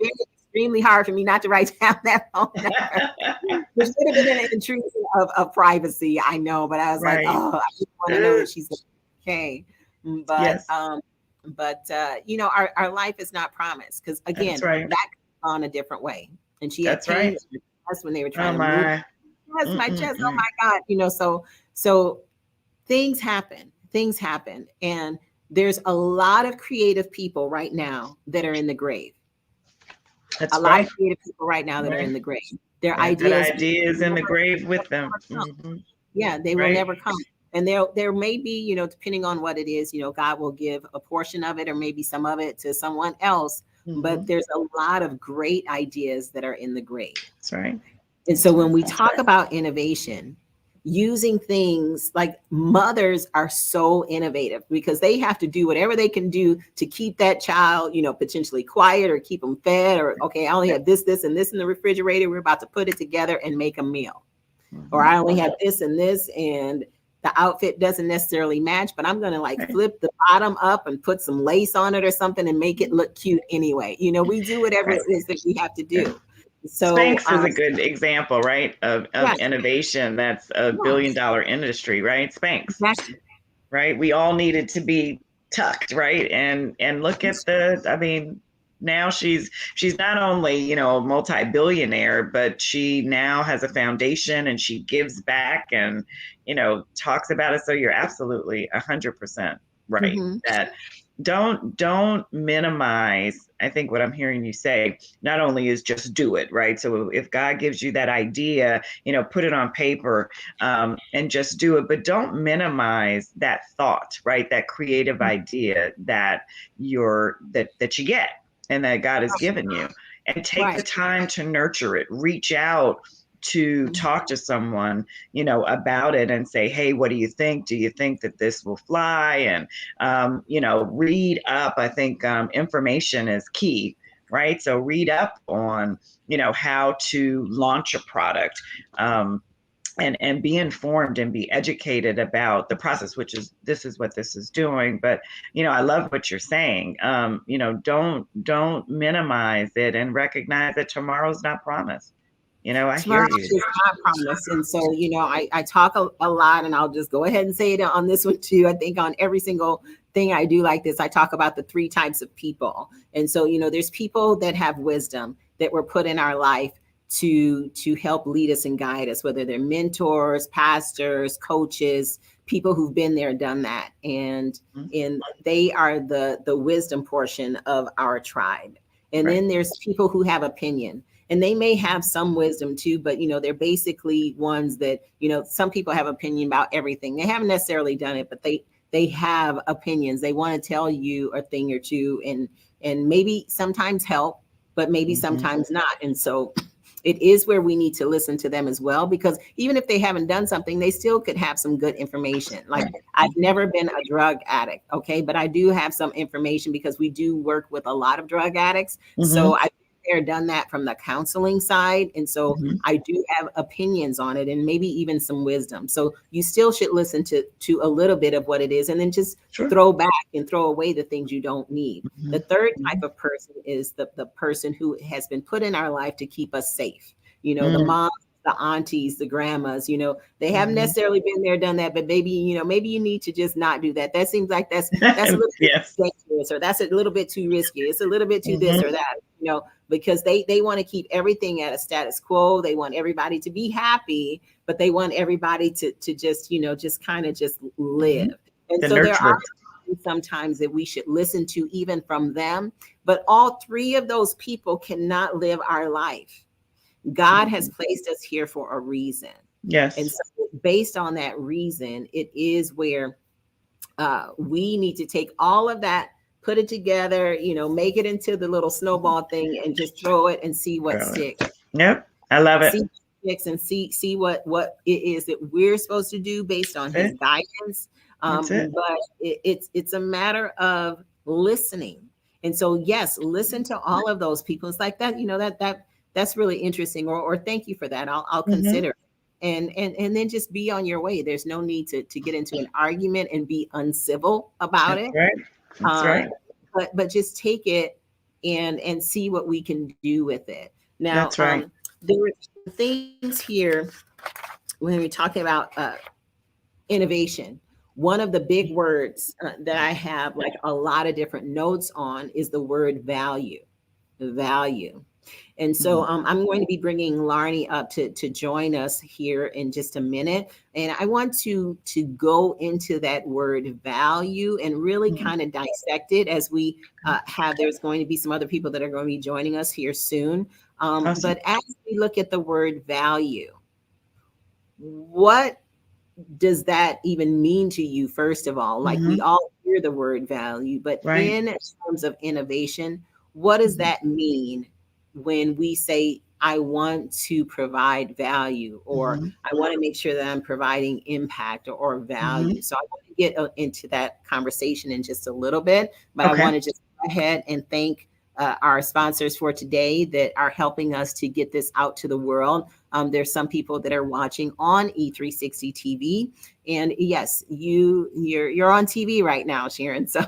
extremely hard for me not to write down that phone number, which would have been an intrusion of privacy. I know, but I was like, oh, I just want to know that she's okay. But, our life is not promised, because again, that could on a different way. And she had pain that's when they were trying to move. That's my chest. Oh my God. So things happen. And there's a lot of creative people right now that are in the grave. That's a lot of creative people right now that are in the grave. Their ideas in the grave with them. Yeah, they will never come. And there may be, depending on what it is, God will give a portion of it or maybe some of it to someone else. But there's a lot of great ideas that are in the grave. That's right. And so when we talk about innovation, using things like mothers are so innovative because they have to do whatever they can do to keep that child, potentially quiet or keep them fed, or, okay, I only have this, and this in the refrigerator. We're about to put it together and make a meal. Or I only have this and this, and the outfit doesn't necessarily match, but I'm going to like flip the bottom up and put some lace on it or something and make it look cute anyway. We do whatever it is that we have to do. So Spanx is a good example, right, of yes, innovation. That's a $1 billion industry, right? Spanx, exactly. right? We all needed to be tucked, right? And look at now she's not only, a multi-billionaire, but she now has a foundation and she gives back and, talks about it. So you're absolutely 100% right. That don't minimize. I think what I'm hearing you say not only is just do it, right? So if God gives you that idea, put it on paper, and just do it, but don't minimize that thought, right? That creative idea that you get and that God has given you, and take the time to nurture it. Reach out to talk to someone, about it and say, hey, what do you think? Do you think that this will fly? And, read up. I think information is key, right? So read up on, how to launch a product. And be informed and be educated about the process, this is what this is doing. But, I love what you're saying. Don't minimize it and recognize that tomorrow's not promised. I hear you. Is not promised. And so, I talk a lot, and I'll just go ahead and say it on this one too. I think on every single thing I do like this, I talk about the 3 types of people. And so, there's people that have wisdom that were put in our life to help lead us and guide us, whether they're mentors, pastors, coaches, people who've been there, done that. And they are the wisdom portion of our tribe. And then there's people who have opinion. And they may have some wisdom too, but, they're basically ones that, some people have opinion about everything. They haven't necessarily done it, but they have opinions. They want to tell you a thing or two and maybe sometimes help, but maybe sometimes not. And so it is where we need to listen to them as well, because even if they haven't done something, they still could have some good information. Like, I've never been a drug addict, okay, but I do have some information because we do work with a lot of drug addicts. So I've done that from the counseling side. And so I do have opinions on it and maybe even some wisdom. So you still should listen to a little bit of what it is, and then just throw back and throw away the things you don't need. The third type of person is the person who has been put in our life to keep us safe. The moms, the aunties, the grandmas, they haven't necessarily been there, done that, but maybe, maybe you need to just not do that. That seems like that's a little bit dangerous, or that's a little bit too risky. It's a little bit too this or that, because they want to keep everything at a status quo. They want everybody to be happy, but they want everybody to just, just kind of just live. And so there are sometimes that we should listen to even from them, but all 3 of those people cannot live our life. God has placed us here for a reason. Yes. And so based on that reason, it is where we need to take all of that, put it together, make it into the little snowball thing and just throw it and see what sticks. Yep. I love it. See what sticks and see what it is that we're supposed to do based on his guidance. But it's a matter of listening. And so, yes, listen to all of those people. It's like that, that's really interesting, or thank you for that. I'll consider. And then just be on your way. There's no need to get into an argument and be uncivil about it. That's right. But just take it and see what we can do with it. Now, that's right. There are things here when we're talking about innovation. One of the big words that I have like a lot of different notes on is the word value. Value. And so I'm going to be bringing Larnie up to join us here in just a minute. And I want to go into that word value and really kind of dissect it as we there's going to be some other people that are going to be joining us here soon. Awesome. But as we look at the word value, what does that even mean to you, first of all? Like we all hear the word value, but in terms of innovation, what does that mean when we say I want to provide value, or I want to make sure that I'm providing impact or value. So I want to get into that conversation in just a little bit, but I want to just go ahead and thank our sponsors for today that are helping us to get this out to the world. There's some people that are watching on E360 TV, and yes, you're on TV right now, Sharon. So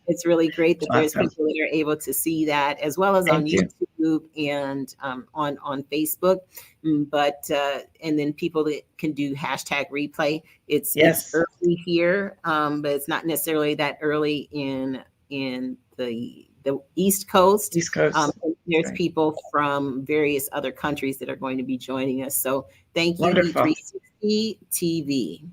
it's really great that there's people that are able to see that, as well as on YouTube and on Facebook. But and then people that can do hashtag replay. It's early here, but it's not necessarily that early in the East Coast. There's people from various other countries that are going to be joining us. So thank you, E360 TV.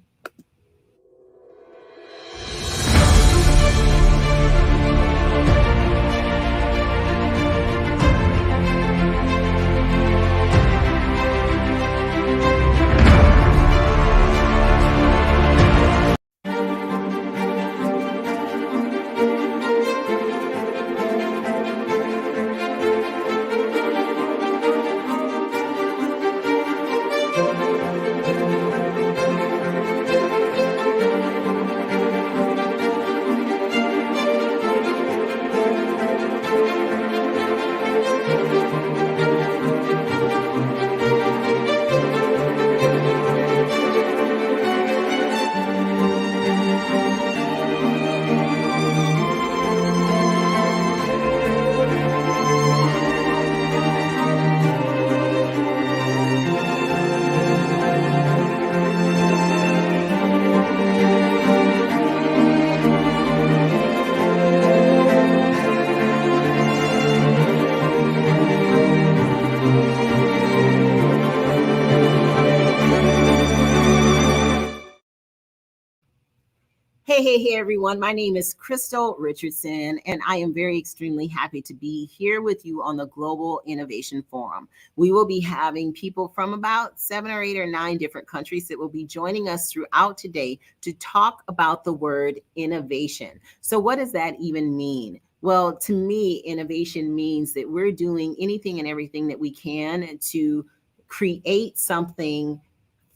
Hey, everyone. My name is Krystylle Richardson, and I am extremely happy to be here with you on the Global Innovation Forum. We will be having people from about 7 or 8 or 9 different countries that will be joining us throughout today to talk about the word innovation. So what does that even mean? Well, to me, innovation means that we're doing anything and everything that we can to create something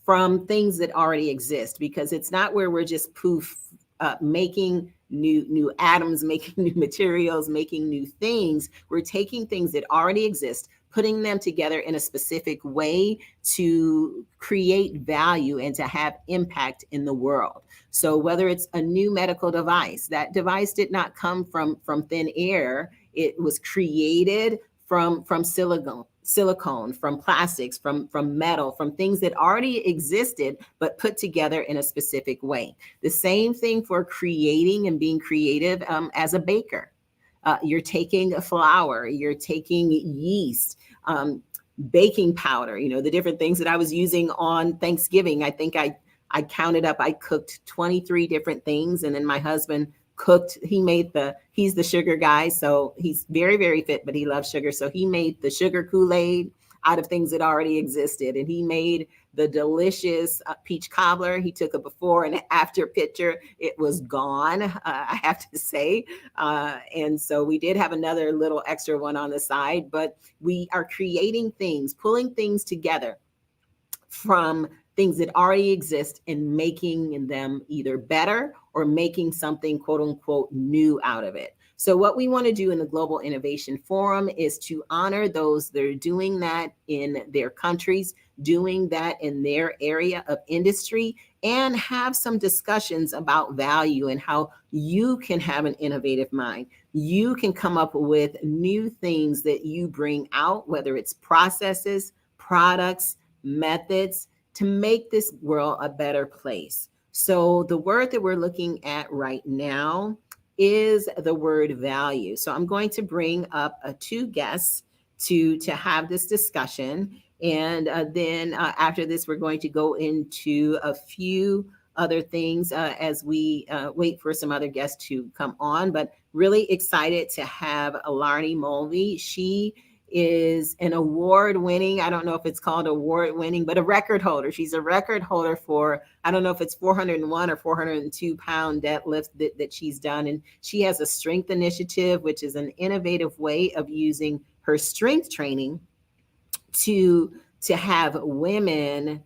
from things that already exist, because it's not where we're just making new atoms, making new materials, making new things. We're taking things that already exist, putting them together in a specific way to create value and to have impact in the world. So whether it's a new medical device, that device did not come from thin air. It was created from silicone, from plastics, from metal, from things that already existed, but put together in a specific way. The same thing for creating and being creative as a baker. You're taking a flour, you're taking yeast, baking powder, the different things that I was using on Thanksgiving. I think I counted up, I cooked 23 different things, and then my husband cooked. He's the sugar guy, so he's very fit, but he loves sugar. So he made the sugar Kool-Aid out of things that already existed, and he made the delicious peach cobbler. He took a before and after picture. It was gone, I have to say. And so we did have another little extra one on the side, but we are creating things, pulling things together from things that already exist and making them either better or making something quote unquote new out of it. So what we want to do in the Global Innovation Forum is to honor those that are doing that in their countries, doing that in their area of industry, and have some discussions about value and how you can have an innovative mind. You can come up with new things that you bring out, whether it's processes, products, methods, to make this world a better place. So the word that we're looking at right now is the word value. So I'm going to bring up 2 guests to have this discussion. And then after this, we're going to go into a few other things as we wait for some other guests to come on. But really excited to have Alarni Mulvey. She is an award-winning, I don't know if it's called award-winning, but a record holder. She's a record holder for, I don't know if it's 401 or 402 pound deadlift that she's done. And she has a strength initiative, which is an innovative way of using her strength training to have women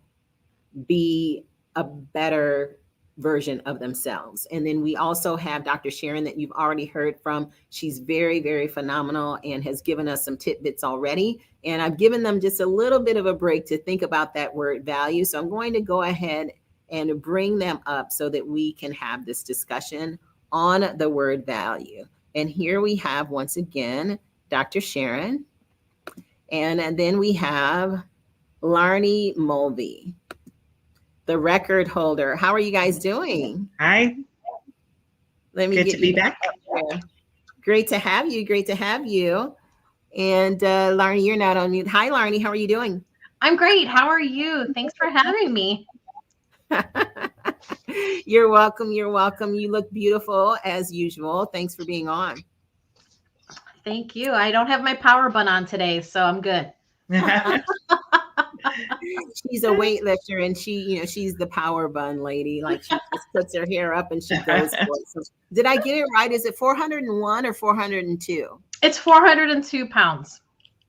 be a better version of themselves. And then we also have Dr. Sharon that you've already heard from. She's very, very phenomenal and has given us some tidbits already. And I've given them just a little bit of a break to think about that word value. So I'm going to go ahead and bring them up so that we can have this discussion on the word value. And here we have, once again, Dr. Sharon. And then we have Larnie Mulvey, the record holder. How are you guys doing? Hi. Let me Good get to be back. Great to have you. Great to have you. And Larnie, you're not on mute. Hi, Larnie. How are you doing? I'm great. How are you? Thanks for having me. You're welcome. You're welcome. You look beautiful as usual. Thanks for being on. Thank you. I don't have my power bun on today, so I'm good. She's a weightlifter, and she's the power bun lady. Like, she just puts her hair up and she goes for it. So, did I get it right? Is it 401 or 402? It's 402 pounds.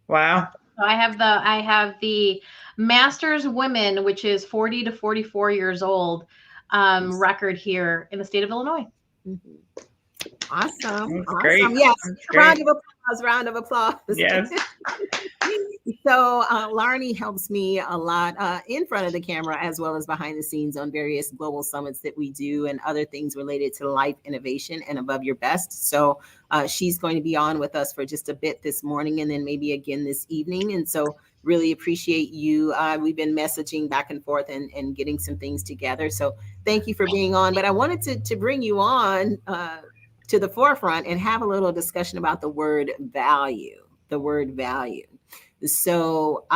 Wow. So I have the Masters Women, which is 40 to 44 years old, record here in the state of Illinois. Mm-hmm. Awesome. That's awesome. Great. Yes. That's Round great. of applause. Round of applause. Yes. So Larnie helps me a lot in front of the camera as well as behind the scenes on various global summits that we do and other things related to life innovation and above your best. So she's going to be on with us for just a bit this morning and then maybe again this evening. And so really appreciate you. We've been messaging back and forth and getting some things together. So thank you for being on. But I wanted to bring you on to the forefront and have a little discussion about the word value, So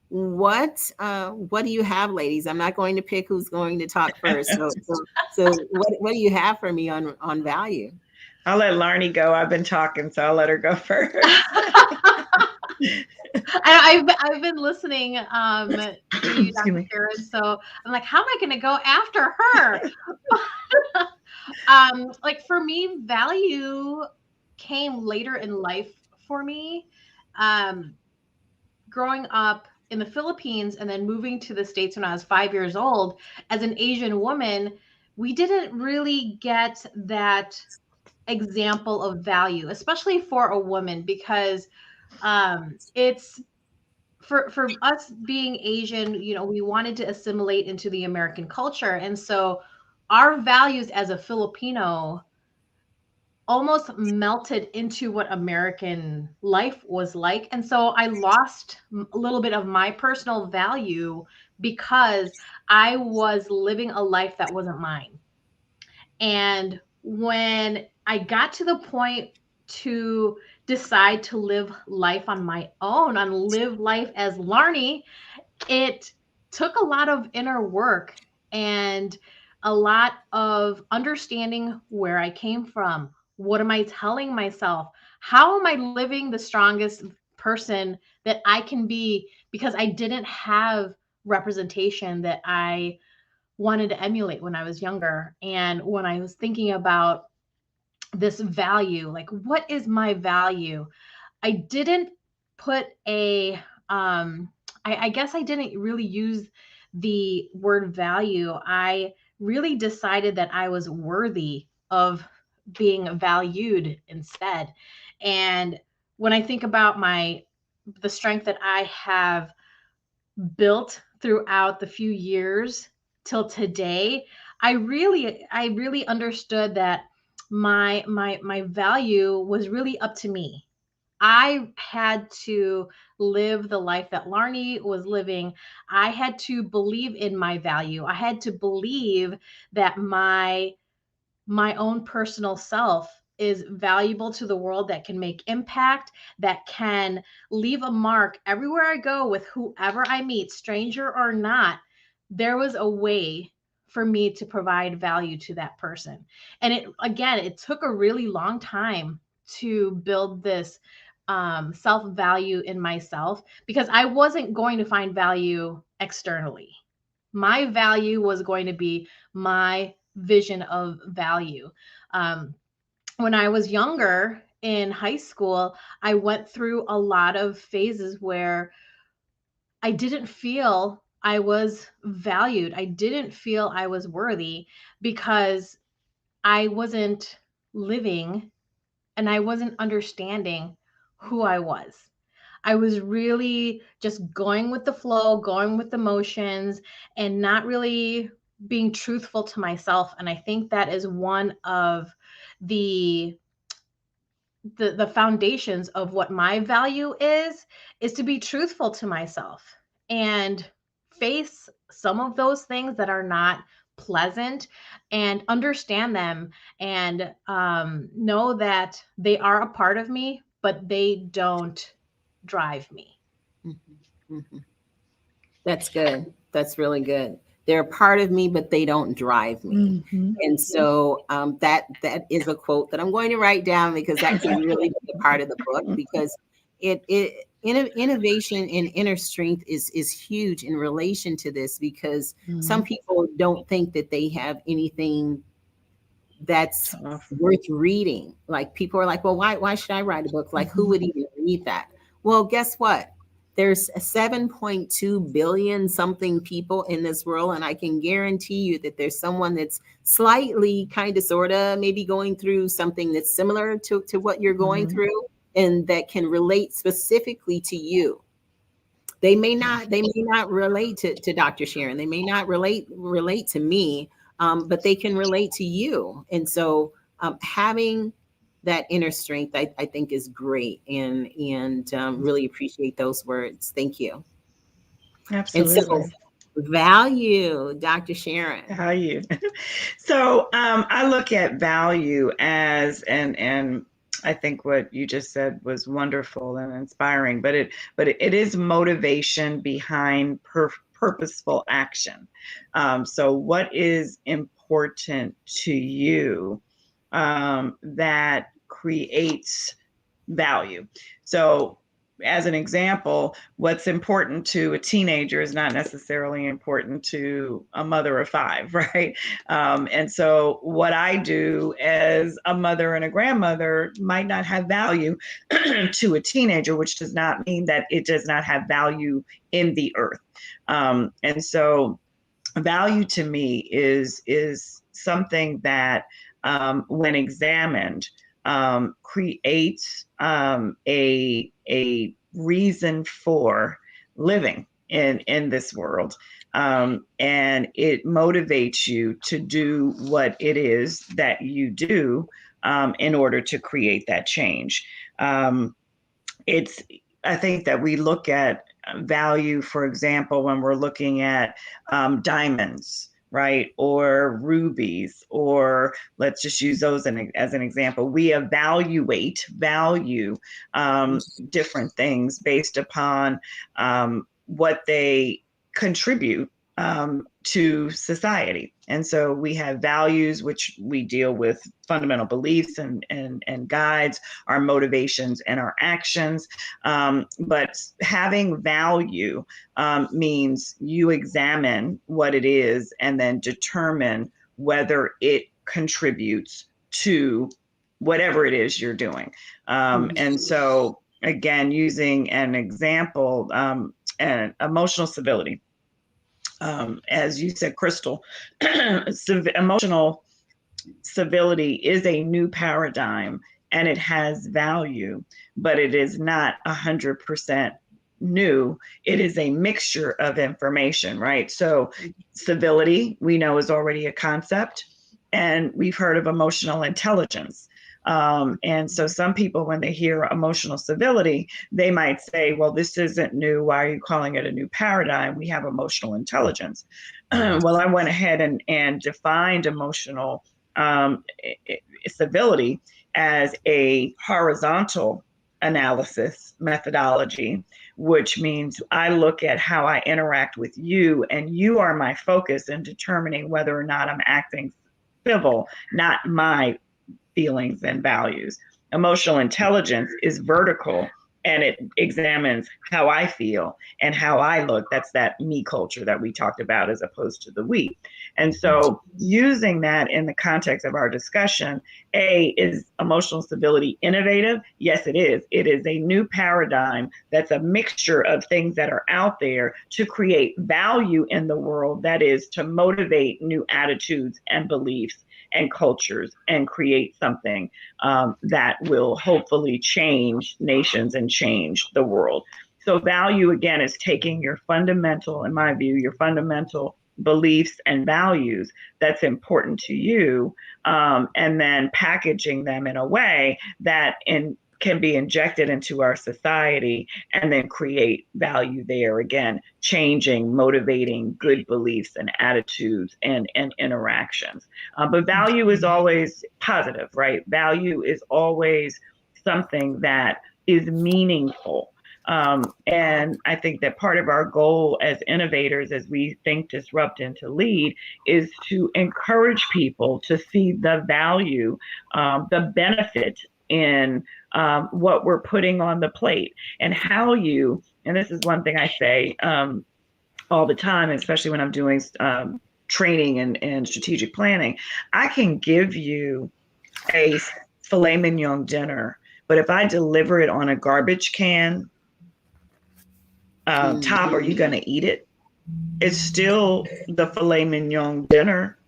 what do you have, ladies? I'm not going to pick who's going to talk first. So what do you have for me on value? I'll let Larnie go. I've been talking, so I'll let her go first. I've been listening to you, Dr. Sharon, so I'm like, how am I going to go after her? Like, for me, value came later in life for me. Growing up in the Philippines and then moving to the States when I was 5 years old, as an Asian woman, we didn't really get that example of value, especially for a woman, because it's for us being Asian, we wanted to assimilate into the American culture. And so our values as a Filipino almost melted into what American life was like. And so I lost a little bit of my personal value because I was living a life that wasn't mine. And when I got to the point to decide to live life on my own, and live life as Larnie, it took a lot of inner work and a lot of understanding where I came from. What am I telling myself? How am I living the strongest person that I can be? Because I didn't have representation that I wanted to emulate when I was younger. And when I was thinking about this value, like, what is my value? I didn't put I guess I didn't really use the word value. I really decided that I was worthy of being valued instead. And when I think about the strength that I have built throughout the few years till today, I really understood that my value was really up to me. I had to live the life that Larnie was living. I had to believe in my value. I had to believe that my own personal self is valuable to the world, that can make impact, that can leave a mark everywhere I go with whoever I meet, stranger or not. There was a way for me to provide value to that person. And it took a really long time to build this self-value in myself, because I wasn't going to find value externally. My value was going to be my vision of value. When I was younger in high school, I went through a lot of phases where I didn't feel I was valued. I didn't feel I was worthy because I wasn't living and I wasn't understanding who I was. I was really just going with the flow, going with the motions, and not really being truthful to myself. And I think that is one of the the foundations of what my value is to be truthful to myself and face some of those things that are not pleasant and understand them and know that they are a part of me, but they don't drive me. Mm-hmm. Mm-hmm. That's good. That's really good. They're a part of me, but they don't drive me. Mm-hmm. And so that is a quote that I'm going to write down, because that can really be a part of the book, because innovation and inner strength is huge in relation to this, because some people don't think that they have anything that's worth reading. Like, people are like, well, why should I write a book? Like, who would even read that? Well, guess what? There's 7.2 billion something people in this world. And I can guarantee you that there's someone that's slightly kind of, sort of, maybe going through something that's similar to what you're going through, and that can relate specifically to you. They may not relate to Dr. Sharon. They may not relate to me, but they can relate to you. And so having that inner strength, I think, is great, and really appreciate those words. Thank you. Absolutely. And so, value, Dr. Sharon. Value. So I look at value as, and I think what you just said was wonderful and inspiring, but it is motivation behind purposeful action. So what is important to you that creates value? So, as an example, what's important to a teenager is not necessarily important to a mother of five, right? And so what I do as a mother and a grandmother might not have value to a teenager, which does not mean that it does not have value in the earth. And so value to me is something that, when examined, creates a reason for living in this world, and it motivates you to do what it is that you do in order to create that change. I think that we look at value, for example, when we're looking at diamonds, right? Or rubies, or let's just use those as an example. We evaluate value different things based upon what they contribute to society. And so we have values, which we deal with fundamental beliefs and guides our motivations and our actions. But having value means you examine what it is and then determine whether it contributes to whatever it is you're doing. And so, again, using an example, and emotional civility. As you said, Crystal, emotional civility is a new paradigm, and it has value, but it is not 100% new. It is a mixture of information, right? So civility, we know, is already a concept, and we've heard of emotional intelligence. And so some people, when they hear emotional civility, they might say, well, this isn't new. Why are you calling it a new paradigm? We have emotional intelligence. Well, I went ahead and defined emotional civility as a horizontal analysis methodology, which means I look at how I interact with you, and you are my focus in determining whether or not I'm acting civil, not my feelings and values. Emotional intelligence is vertical and it examines how I feel and how I look. That's that me culture that we talked about, as opposed to the we. And so using that in the context of our discussion, is emotional stability innovative? Yes, it is. It is a new paradigm that's a mixture of things that are out there to create value in the world, that is to motivate new attitudes and beliefs and cultures and create something that will hopefully change nations and change the world. So value, again, is taking your fundamental, in my view, your fundamental beliefs and values that's important to you, and then packaging them in a way that can be injected into our society and then create value there, again, changing, motivating good beliefs and attitudes and interactions. But value is always positive, right? Value is always something that is meaningful. And I think that part of our goal as innovators, as we think, disrupt, and to lead, is to encourage people to see the value, the benefit in what we're putting on the plate, and how you, and this is one thing I say all the time, especially when I'm doing training and strategic planning. I can give you a filet mignon dinner, but if I deliver it on a garbage can top, are you going to eat it? It's still the filet mignon dinner.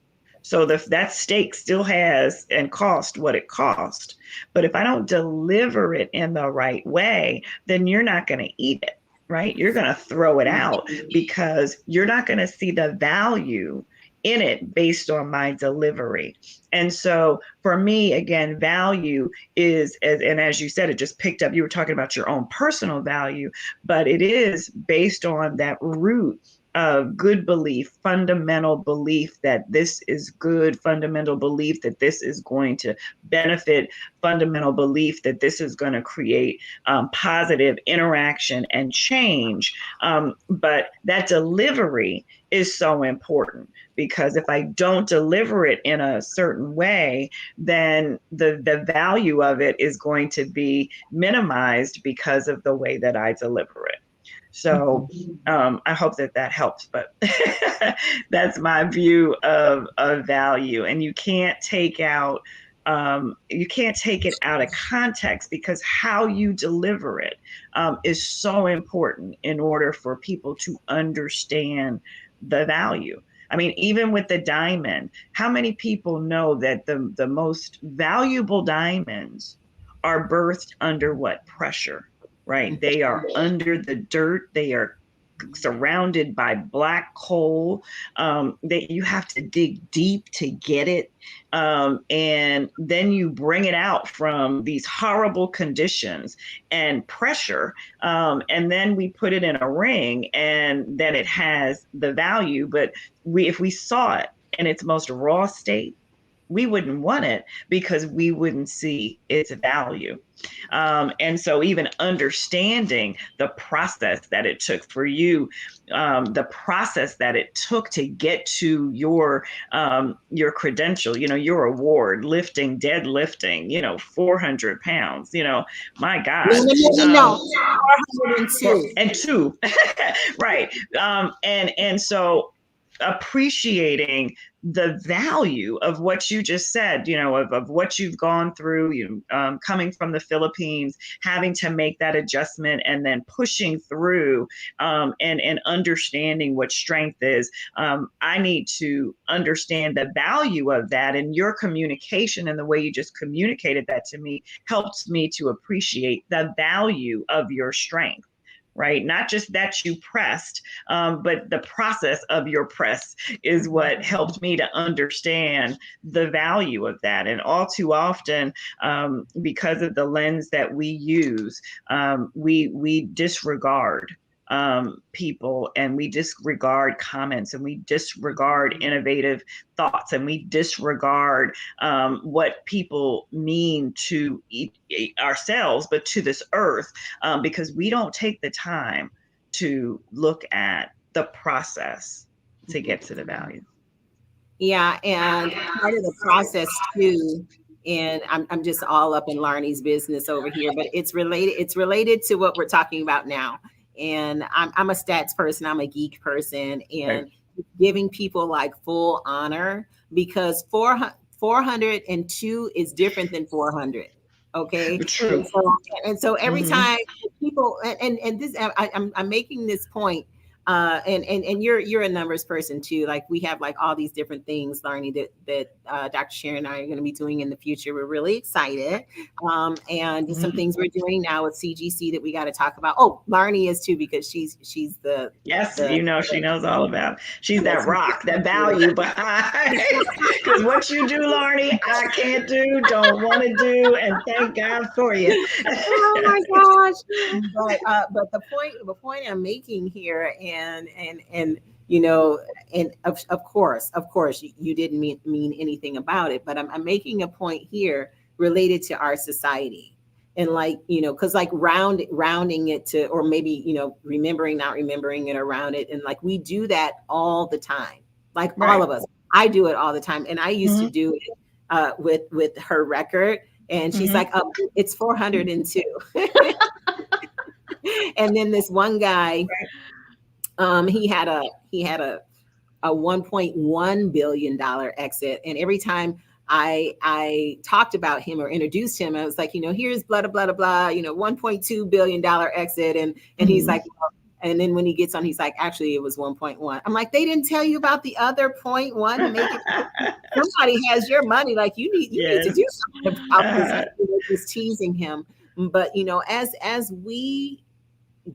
So that steak still has and cost what it cost. But if I don't deliver it in the right way, then you're not going to eat it, right? You're going to throw it out because you're not going to see the value in it based on my delivery. And so for me, again, value is, and as you said, it just picked up, you were talking about your own personal value, but it is based on that root of good belief, fundamental belief that this is good, fundamental belief that this is going to benefit, fundamental belief that this is going to create positive interaction and change. But that delivery is so important, because if I don't deliver it in a certain way, then the value of it is going to be minimized because of the way that I deliver it. So I hope that helps, but that's my view of value. And you can't take it out of context, because how you deliver it is so important in order for people to understand the value. I mean, even with the diamond, how many people know that the most valuable diamonds are birthed under what? Pressure, right? They are under the dirt. They are surrounded by black coal, that you have to dig deep to get it. And then you bring it out from these horrible conditions and pressure. And then we put it in a ring, and then it has the value. But if we saw it in its most raw state, we wouldn't want it, because we wouldn't see its value. And so even understanding the process that it took for you, the process that it took to get to your credential, your award, deadlifting, 400 pounds, my God. No, 402. And two, right. And so appreciating the value of what you just said, of what you've gone through, coming from the Philippines, having to make that adjustment, and then pushing through, and understanding what strength is. I need to understand the value of that, and your communication and the way you just communicated that to me helps me to appreciate the value of your strength. Right? Not just that you pressed, but the process of your press is what helped me to understand the value of that. And all too often, because of the lens that we use, we disregard people, and we disregard comments, and we disregard innovative thoughts, and we disregard what people mean to ourselves, but to this earth, because we don't take the time to look at the process to get to the value. Yeah, and part of the process too and I'm just all up in Larnie's business over here, but it's related to what we're talking about now. And I'm a stats person, I'm a geek person, Right. and giving people like full honor, because 402 is different than 400. Okay. True. And so every Hmm. time people, and this, I'm making this point, and you're a numbers person too. Like we have like all these different things, Larnie, that Dr. Sharon and I are going to be doing in the future. We're really excited, and some things we're doing now with CGC that we got to talk about. Oh, Larnie is too, because she's Yes, the she knows all about. She's yes, that rock, that value behind. Because what you do, Larnie, I can't do, don't want to do, and thank God for you. oh my gosh. But the point I'm making here, and you know, and of course you didn't mean anything about it, but I'm making a point here related to our society. And like, because like rounding it to, or maybe, remembering, not remembering it around it. And like we do that all the time, like Right. all of us. I do it all the time. And I used to do it with her record. And she's like, oh, it's 402. And then this one guy, he had a $1.1 billion exit. And every time I talked about him or introduced him, I was like, here's blah, blah, blah, blah, $1.2 billion exit. And he's like, well, and then when he gets on, he's like, actually, it was 1.1. I'm like, they didn't tell you about the other 0.1 to make it. Somebody has your money. Like you need to do something about this. Just teasing him. But as we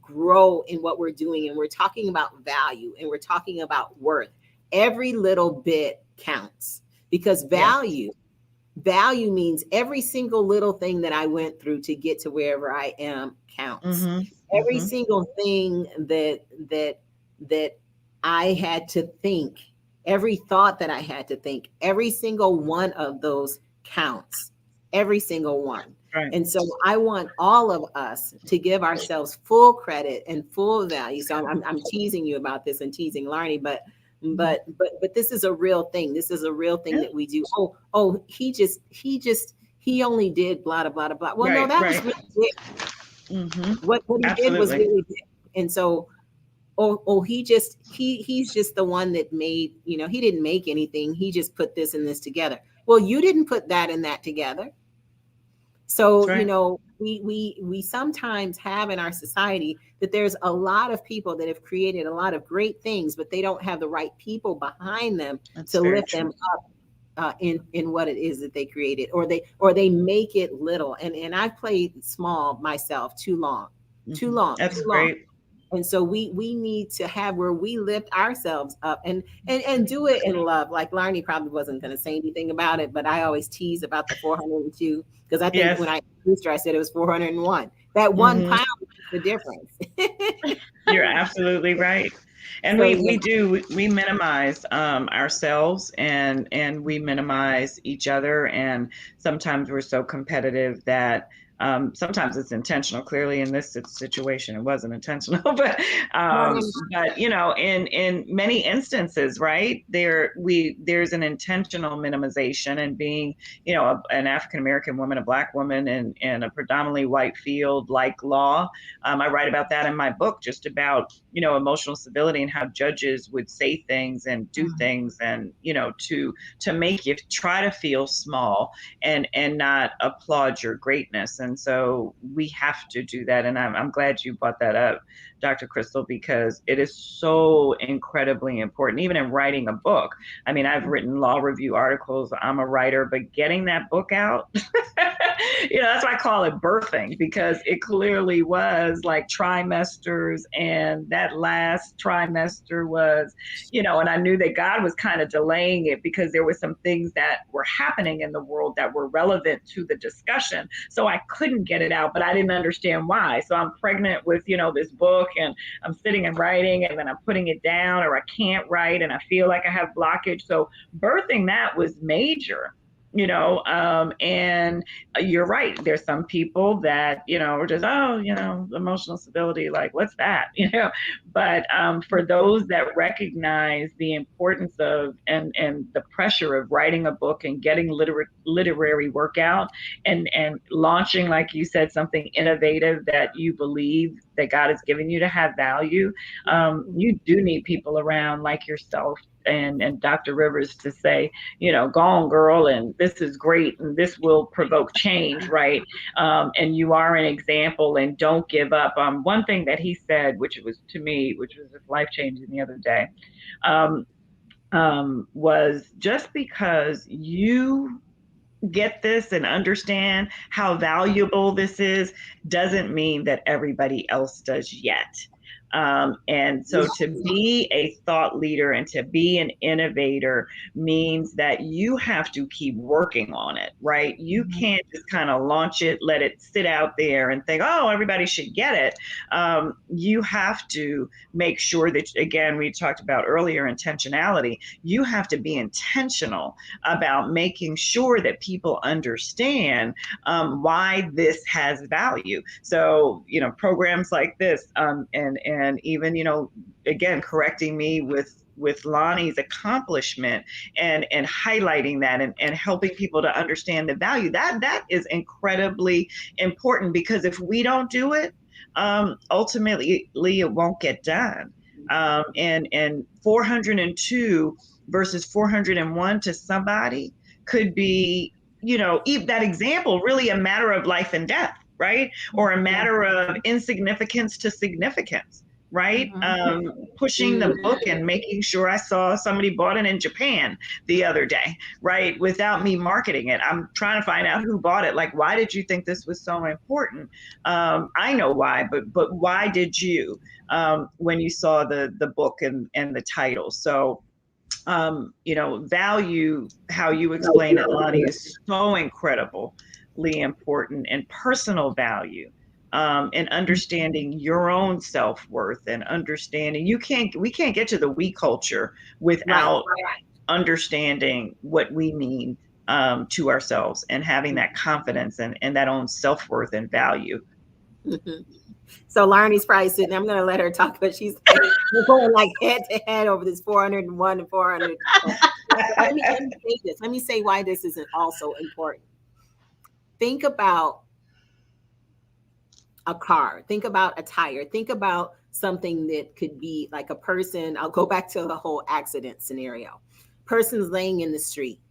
grow in what we're doing, and we're talking about value, and we're talking about worth, every little bit counts, because value means every single little thing that I went through to get to wherever I am counts. Every single thing that I had to think, every thought that I had to think, every single one of those counts, every single one. Right. And so I want all of us to give ourselves full credit and full value. So I'm teasing you about this and teasing Larnie, but this is a real thing. This is a real thing that we do. Oh, he only did blah, blah, blah, blah. Well, no, that was really big. What he did was really big. And so, he's just the one that made, he didn't make anything. He just put this and this together. Well, you didn't put that and that together. So, we sometimes have in our society that there's a lot of people that have created a lot of great things, but they don't have the right people behind them to lift them up in what it is that they created, or they make it little. And I've played small myself too long. That's great. And so we need to have where we lift ourselves up and do it in love. Like Larnie probably wasn't going to say anything about it, but I always tease about the 402, because I think when I introduced her, I said it was 401. That 1 pound makes the difference. You're absolutely right. And so, we minimize ourselves and we minimize each other. And sometimes we're so competitive that sometimes it's intentional. Clearly in this situation, it wasn't intentional, but in many instances, right, there's an intentional minimization. And being, an African-American woman, a Black woman in a predominantly white field like law, I write about that in my book, just about, emotional stability and how judges would say things and do things and, to make you try to feel small and not applaud your greatness. And so we have to do that. And I'm glad you brought that up, Dr. Krystylle, because it is so incredibly important, even in writing a book. I mean, I've written law review articles, I'm a writer, but getting that book out, that's why I call it birthing, because it clearly was like trimesters. And that last trimester was, and I knew that God was kind of delaying it because there were some things that were happening in the world that were relevant to the discussion. So I couldn't get it out, but I didn't understand why. So I'm pregnant with, this book, and I'm sitting and writing, and then I'm putting it down, or I can't write and I feel like I have blockage. So birthing that was major. And you're right. There's some people that, are just, oh, emotional stability, like, what's that? But for those that recognize the importance of and the pressure of writing a book and getting literary work out and launching, like you said, something innovative that you believe that God has given you to have value, you do need people around like yourself and Dr. Rivers to say, go on, girl, and this is great, and this will provoke change, right? And you are an example, and don't give up. One thing that he said, which was life-changing the other day, was just because you get this and understand how valuable this is doesn't mean that everybody else does yet. And so to be a thought leader and to be an innovator means that you have to keep working on it, right? You can't just kind of launch it, let it sit out there and think, oh, everybody should get it. You have to make sure that, again, we talked about earlier, intentionality. You have to be intentional about making sure that people understand why this has value. So, programs like this, and even, again, correcting me with Lonnie's accomplishment and highlighting that and helping people to understand the value, that is incredibly important, because if we don't do it, ultimately it won't get done. And 402 versus 401 to somebody could be, that example, really a matter of life and death, right? Or a matter of insignificance to significance, right? Pushing the book and making sure I saw somebody bought it in Japan the other day, right? Without me marketing it. I'm trying to find out who bought it. Like, why did you think this was so important? I know why, but why did you, when you saw the book and the title? So, value, how you explain it, Lonnie, is so incredibly important, and personal value, and understanding your own self-worth, and understanding we can't get to the we culture without understanding what we mean to ourselves, and having that confidence and that own self-worth and value. So Larnie's probably sitting, I'm going to let her talk, but we're going like head to head over this 401 and 400. Let me say this. Let me say why this is also important. Think about a car. Think about a tire. Think about something that could be like a person. I'll go back to the whole accident scenario. Person's laying in the street.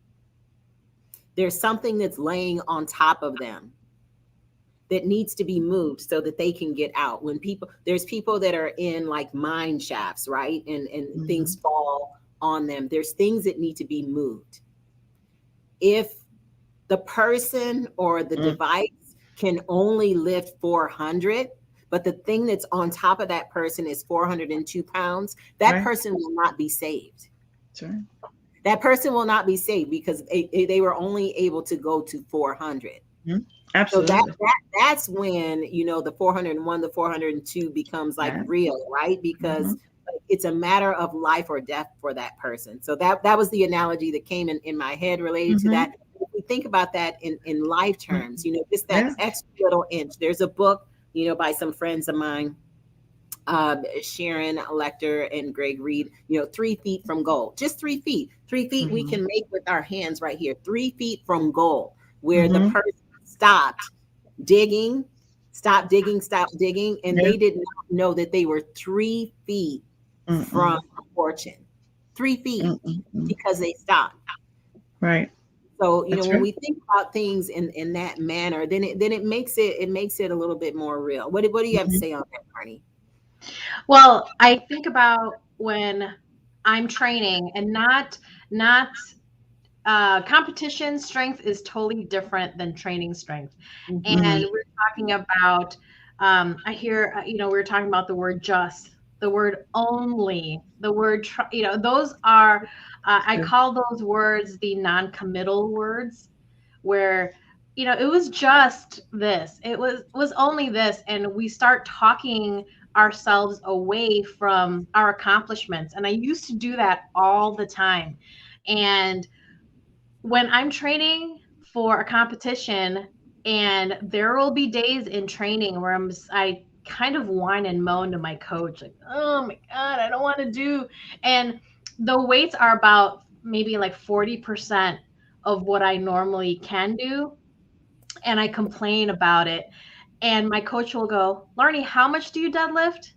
There's something that's laying on top of them that needs to be moved so that they can get out. There's people that are in like mine shafts, right? And things fall on them. There's things that need to be moved. If the person or the device can only lift 400, but the thing that's on top of that person is 402 pounds, that person will not be saved. Sure. That person will not be saved because they were only able to go to 400. Absolutely. So that's when, the 401, the 402 becomes like real, right? Because it's a matter of life or death for that person. So that was the analogy that came in my head related to that. If we think about that in life terms, just that extra little inch. There's a book, by some friends of mine, Sharon Lecter and Greg Reed, 3 feet from goal, just 3 feet. 3 feet we can make with our hands right here, 3 feet from goal, where the person stopped digging, and they did not know that they were 3 feet from fortune. 3 feet because they stopped. Right. So, when we think about things in that manner, then it makes it a little bit more real. What do you have to say on that, Marnie? Well, I think about when I'm training, and not competition strength is totally different than training strength. And we're talking about, I hear, we were talking about the word just, the word only, the word, those are, I call those words the non-committal words, where, it was just this, it was only this. And we start talking ourselves away from our accomplishments. And I used to do that all the time. And when I'm training for a competition, and there will be days in training where I kind of whine and moan to my coach, like, oh my God, I don't want to do. And the weights are about maybe like 40% of what I normally can do. And I complain about it. And my coach will go, Larnie, how much do you deadlift?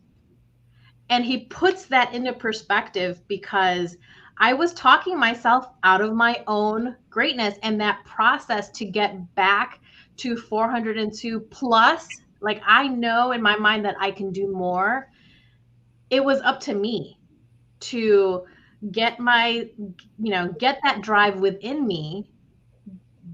And he puts that into perspective, because I was talking myself out of my own greatness, and that process to get back to 402 plus, like I know in my mind that I can do more. It was up to me to get get that drive within me,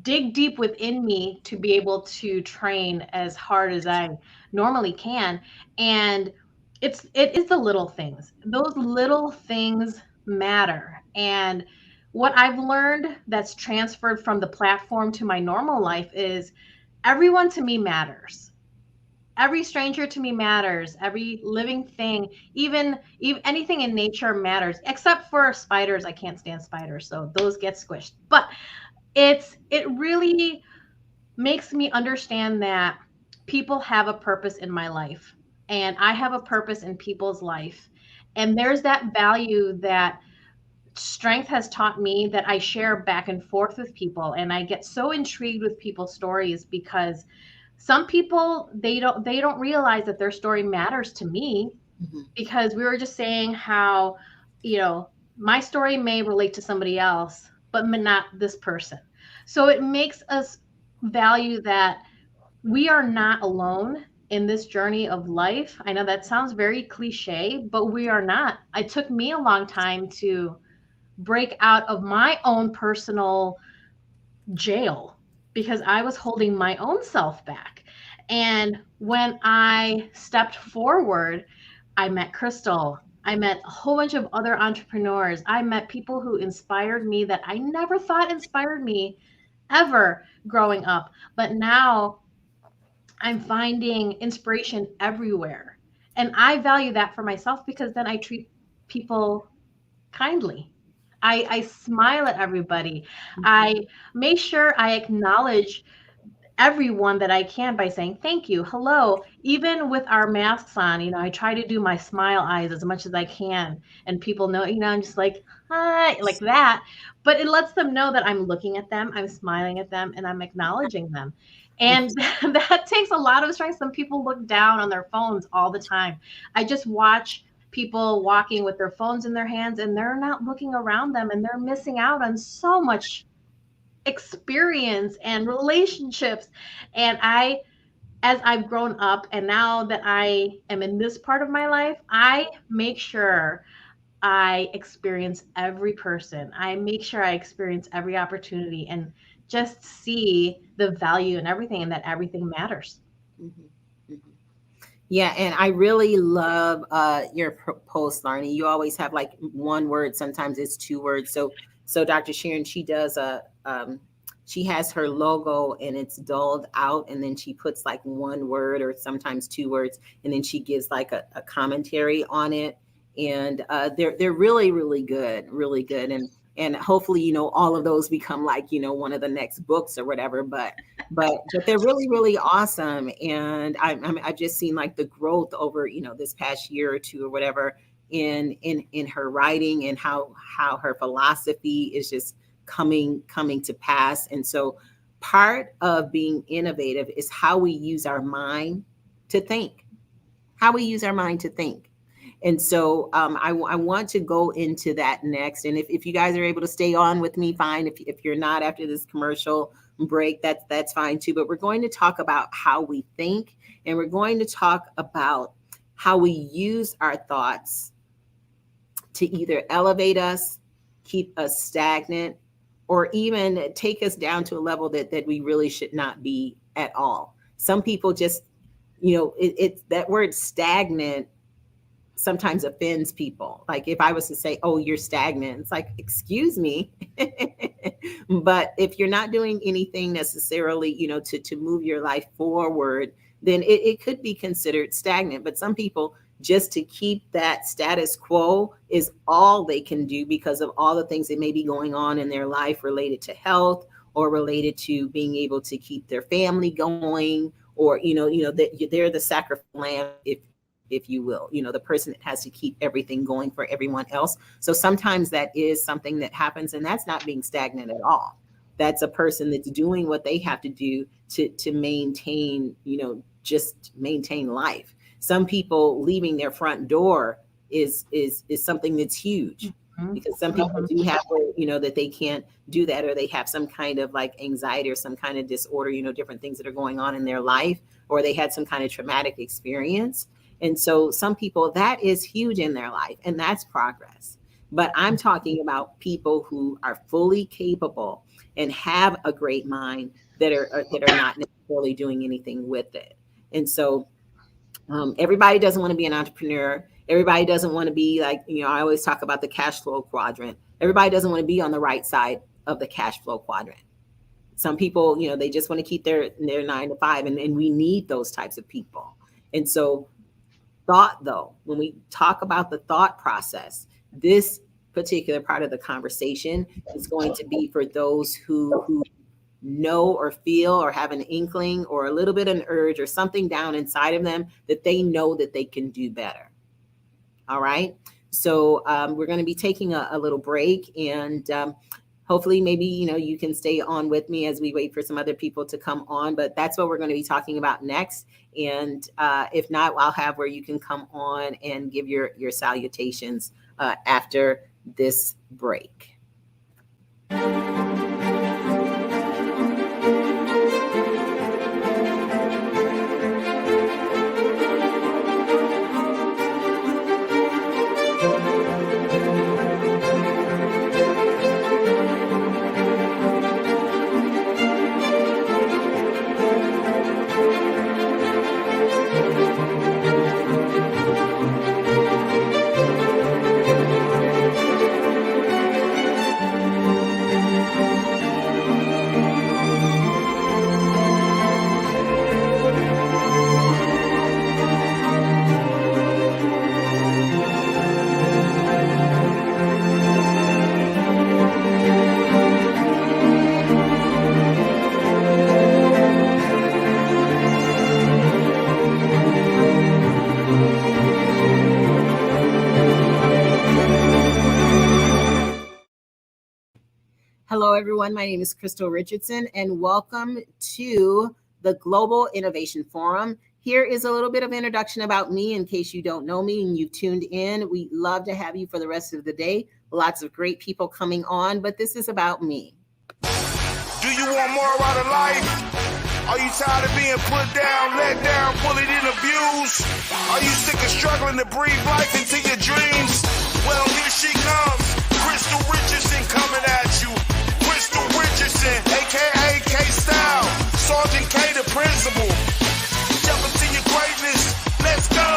dig deep within me to be able to train as hard as I normally can. And it is the little things. Those little things matter. And what I've learned that's transferred from the platform to my normal life is everyone to me matters. Every stranger to me matters. Every living thing, even anything in nature matters, except for spiders. I can't stand spiders, so those get squished. But it really makes me understand that people have a purpose in my life, and I have a purpose in people's life. And there's that value that strength has taught me that I share back and forth with people. And I get so intrigued with people's stories, because some people, they don't realize that their story matters to me. Mhm. Because we were just saying how, my story may relate to somebody else, but not this person. So it makes us value that we are not alone in this journey of life. I know that sounds very cliche, but we are not. It took me a long time to break out of my own personal jail, because I was holding my own self back. And when I stepped forward, I met Krystylle. I met a whole bunch of other entrepreneurs. I met people who inspired me that I never thought inspired me ever growing up. But now I'm finding inspiration everywhere. And I value that for myself, because then I treat people kindly. I smile at everybody. I make sure I acknowledge everyone that I can by saying thank you, hello. Even with our masks on, I try to do my smile eyes as much as I can. And people know, I'm just like, hi, like that. But it lets them know that I'm looking at them, I'm smiling at them, and I'm acknowledging them. And that takes a lot of strength. Some people look down on their phones all the time. I just watch people walking with their phones in their hands, and they're not looking around them, and they're missing out on so much experience and relationships. And as I've grown up, and now that I am in this part of my life, I make sure I experience every person. I make sure I experience every opportunity, and just see the value in everything, and that everything matters. Mhm. Mhm. Yeah, and I really love your post, Larnie. You always have like one word. Sometimes it's two words. So Dr. Sharon, she does she has her logo and it's dulled out, and then she puts like one word or sometimes two words, and then she gives like a commentary on it. And they're really really good. And hopefully all of those become like one of the next books or whatever. But they're really awesome. And I've just seen like the growth over this past year or two or whatever in her writing, and how her philosophy is just coming to pass. And so part of being innovative is how we use our mind to think. And so I want to go into that next. And if you guys are able to stay on with me, fine. If you're not after this commercial break, that's fine too. But we're going to talk about how we think, and we're going to talk about how we use our thoughts to either elevate us, keep us stagnant, or even take us down to a level that we really should not be at all. Some people just, it's that word stagnant sometimes offends people. Like if I was to say, oh, you're stagnant, it's like, excuse me. But if you're not doing anything necessarily, to move your life forward, then it could be considered stagnant. But some people just to keep that status quo is all they can do because of all the things that may be going on in their life related to health or related to being able to keep their family going, or that they're the sacrificial lamb, if you will, the person that has to keep everything going for everyone else. So sometimes that is something that happens, and that's not being stagnant at all. That's a person that's doing what they have to do to maintain, just maintain life. Some people leaving their front door is something that's huge, because some people do have, that they can't do that, or they have some kind of like anxiety or some kind of disorder, different things that are going on in their life, or they had some kind of traumatic experience. And so some people, that is huge in their life, and that's progress. But I'm talking about people who are fully capable and have a great mind that are not necessarily doing anything with it. And so everybody doesn't want to be an entrepreneur. Everybody doesn't want to be like, I always talk about the cash flow quadrant. Everybody doesn't want to be on the right side of the cash flow quadrant. Some people, they just want to keep their 9 to 5, and we need those types of people. And so thought, though, when we talk about the thought process, this particular part of the conversation is going to be for those who know or feel or have an inkling or a little bit of an urge or something down inside of them that they know that they can do better. All right. So we're going to be taking a little break, and hopefully maybe, you can stay on with me as we wait for some other people to come on, but that's what we're going to be talking about next. And if not, I'll have where you can come on and give your salutations after this break. Hello, everyone. My name is Krystylle Richardson, and welcome to the Global Innovation Forum. Here is a little bit of introduction about me in case you don't know me and you've tuned in. We'd love to have you for the rest of the day. Lots of great people coming on, but this is about me. Do you want more out of life? Are you tired of being put down, let down, bullied, and abused? Are you sick of struggling to breathe life into your dreams? Well, here she comes, Krystylle Richardson coming at you. Krystylle Richardson, aka K-Style, Sergeant K the principal. Jump into your greatness, let's go.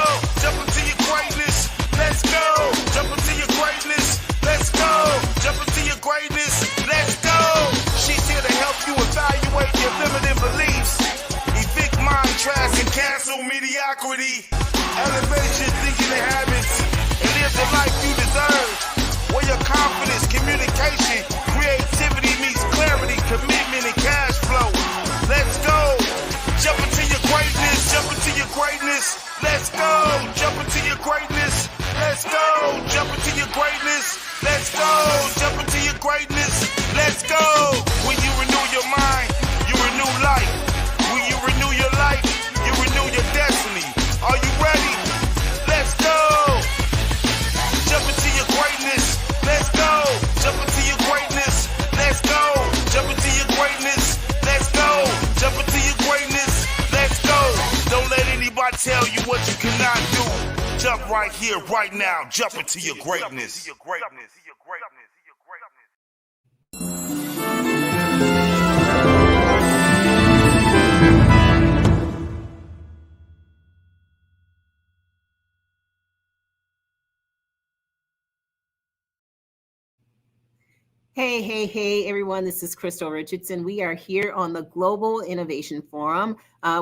Jump into your greatness, let's go. Jump into your greatness, let's go. Jump into your greatness, let's go. She's here to help you evaluate your limiting beliefs, evict mind trash and cancel mediocrity. Elevate your thinking and habits and live the life you deserve. Where your confidence, communication, creativity meets clarity, commitment, and cash flow. Let's go. Jump into your greatness. Jump into your greatness. Let's go. Jump into your greatness. Let's go. Jump into your greatness. Let's go. Jump into your greatness. Let's go. When you renew your mind, you renew life. When you renew your life, you renew your destiny. Are you ready? Let's go. Jump into your greatness. Let's go. Jump into your greatness. Let's go. Jump into your greatness. Let's go. Jump into your greatness. Let's go. Don't let anybody tell you what you cannot do. Jump right here, right now. Jump into your greatness. Hey, everyone. This is Krystylle Richardson. We are here on the Global Innovation Forum.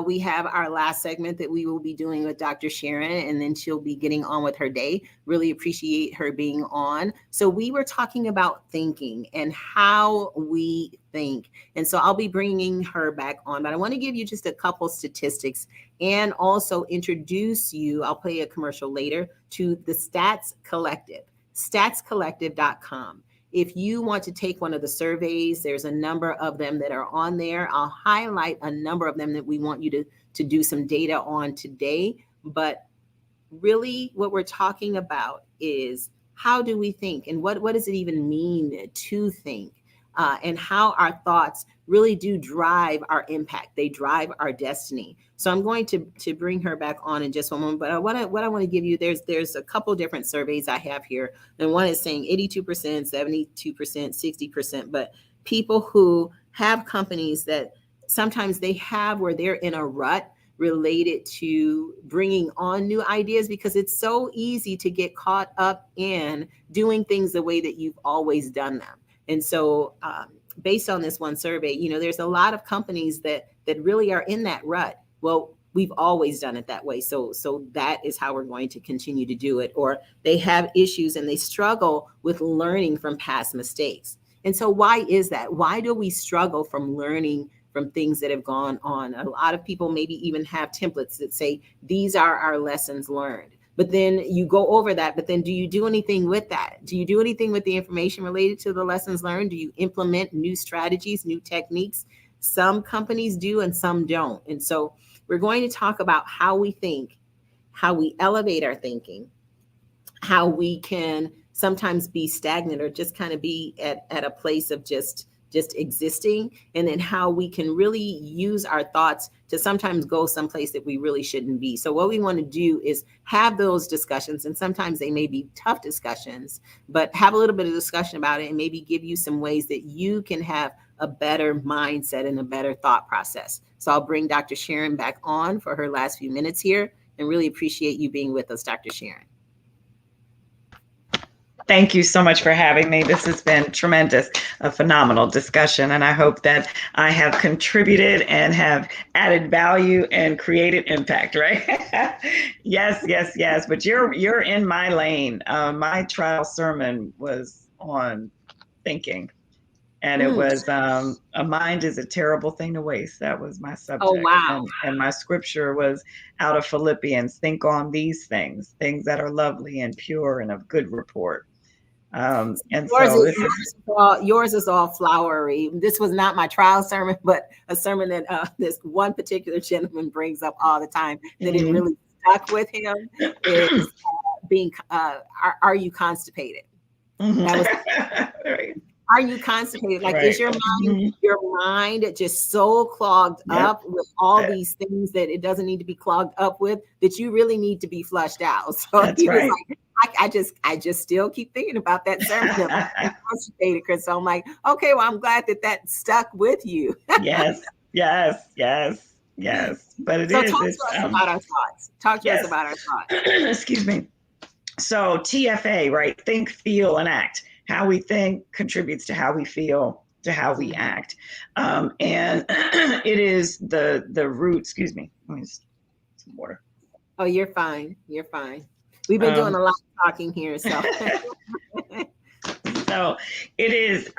We have our last segment that we will be doing with Dr. Sharon, and then she'll be getting on with her day. Really appreciate her being on. So we were talking about thinking and how we think. And so I'll be bringing her back on, but I want to give you just a couple statistics and also introduce you, I'll play a commercial later, to the Stats Collective, statscollective.com. If you want to take one of the surveys, there's a number of them that are on there. I'll highlight a number of them that we want you to do some data on today. But really what we're talking about is how do we think, and what does it even mean to think? And how our thoughts really do drive our impact. They drive our destiny. So I'm going to bring her back on in just one moment. But what I want to give you, there's a couple different surveys I have here. And one is saying 82%, 72%, 60%. But people who have companies that sometimes they have where they're in a rut related to bringing on new ideas, because it's so easy to get caught up in doing things the way that you've always done them. And so based on this one survey, there's a lot of companies that really are in that rut. Well, we've always done it that way. So that is how we're going to continue to do it. Or they have issues and they struggle with learning from past mistakes. And so why is that? Why do we struggle from learning from things that have gone on? A lot of people maybe even have templates that say, these are our lessons learned. But then you go over that, but then do you do anything with that? Do you do anything with the information related to the lessons learned? Do you implement new strategies, new techniques? Some companies do and some don't. And so we're going to talk about how we think, how we elevate our thinking, how we can sometimes be stagnant or just kind of be at a place of just existing, and then how we can really use our thoughts to sometimes go someplace that we really shouldn't be. So what we want to do is have those discussions, and sometimes they may be tough discussions, but have a little bit of discussion about it and maybe give you some ways that you can have a better mindset and a better thought process. So I'll bring Dr. Sharon back on for her last few minutes here, and really appreciate you being with us, Dr. Sharon. Thank you so much for having me. This has been tremendous, a phenomenal discussion, and I hope that I have contributed and have added value and created impact, right? Yes. But you're in my lane. My trial sermon was on thinking, and it was a mind is a terrible thing to waste. That was my subject. Oh, wow. And my scripture was out of Philippians. Think on these things that are lovely and pure and of good report. And yours is all flowery. This was not my trial sermon, but a sermon that this one particular gentleman brings up all the time that it really stuck with him is being, are you constipated? That was, right. Are you constipated? Like, is your mind just so clogged up with all these things that it doesn't need to be clogged up with, that you really need to be flushed out? So that's right. I just still keep thinking about that sermon. I'm constipated, Chris. So I'm like, okay, well, I'm glad that stuck with you. Yes. But it so is. Talk to us about our thoughts. Talk to us about our thoughts. Excuse me. So TFA, right? Think, feel, and act. How we think contributes to how we feel, to how we act. And it is the root. Excuse me. Let me just some water. Oh, you're fine. You're fine. We've been doing a lot of talking here. So, so it is,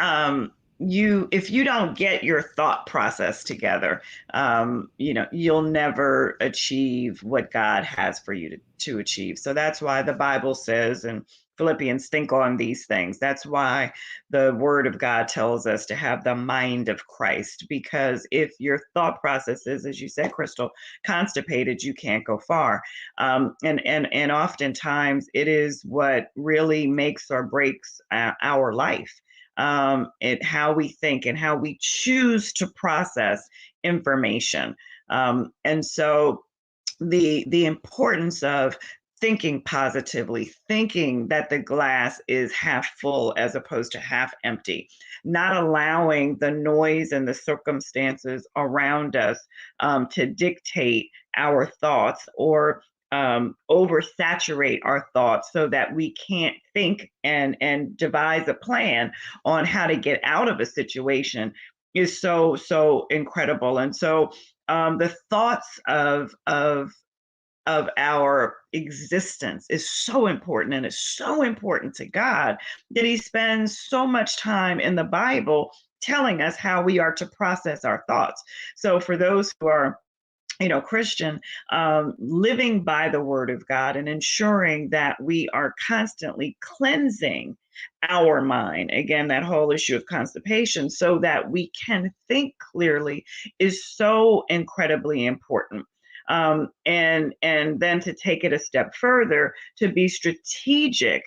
if you don't get your thought process together, you'll never achieve what God has for you to achieve. So that's why the Bible says in Philippians, think on these things. That's why the word of God tells us to have the mind of Christ, because if your thought process is, as you said, Krystylle, constipated, you can't go far. And oftentimes it is what really makes or breaks our life. How we think and how we choose to process information. And so the importance of thinking positively, thinking that the glass is half full as opposed to half empty, not allowing the noise and the circumstances around us to dictate our thoughts or oversaturate our thoughts so that we can't think and devise a plan on how to get out of a situation is so incredible. And so the thoughts of our existence is so important, and it's so important to God that he spends so much time in the Bible telling us how we are to process our thoughts. So for those who are Christian, living by the word of God and ensuring that we are constantly cleansing our mind, again, that whole issue of constipation, so that we can think clearly is so incredibly important. And then to take it a step further, to be strategic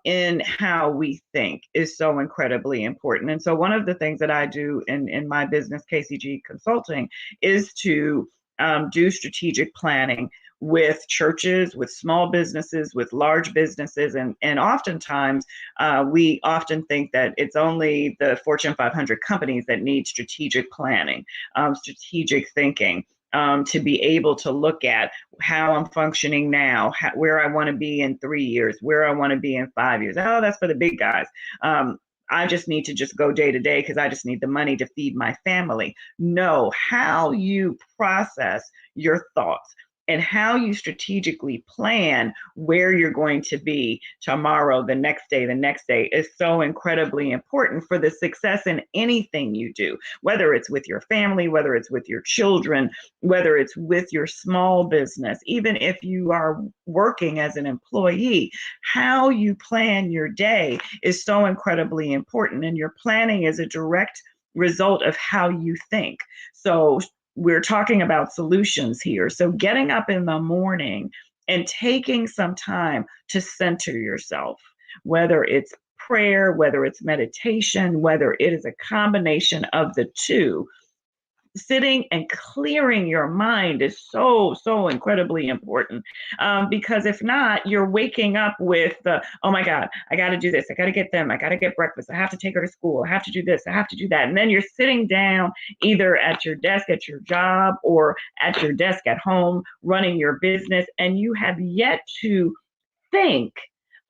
in how we think is so incredibly important. And so one of the things that I do in my business, KCG Consulting, is to do strategic planning with churches, with small businesses, with large businesses. And oftentimes we often think that it's only the Fortune 500 companies that need strategic planning, strategic thinking. To be able to look at how I'm functioning now, where I want to be in 3 years, where I want to be in 5 years. Oh, that's for the big guys. I just need to just go day to day because I just need the money to feed my family. No, how you process your thoughts and how you strategically plan where you're going to be tomorrow, the next day is so incredibly important for the success in anything you do, whether it's with your family, whether it's with your children, whether it's with your small business, even if you are working as an employee. How you plan your day is so incredibly important, and your planning is a direct result of how you think. So we're talking about solutions here. So getting up in the morning and taking some time to center yourself, whether it's prayer, whether it's meditation, whether it is a combination of the two, sitting and clearing your mind is so incredibly important, because if not, you're waking up with oh my God, I got to do this, I got to get them, I got to get breakfast, I have to take her to school, I have to do this, I have to do that. And then you're sitting down either at your desk at your job or at your desk at home running your business, and you have yet to think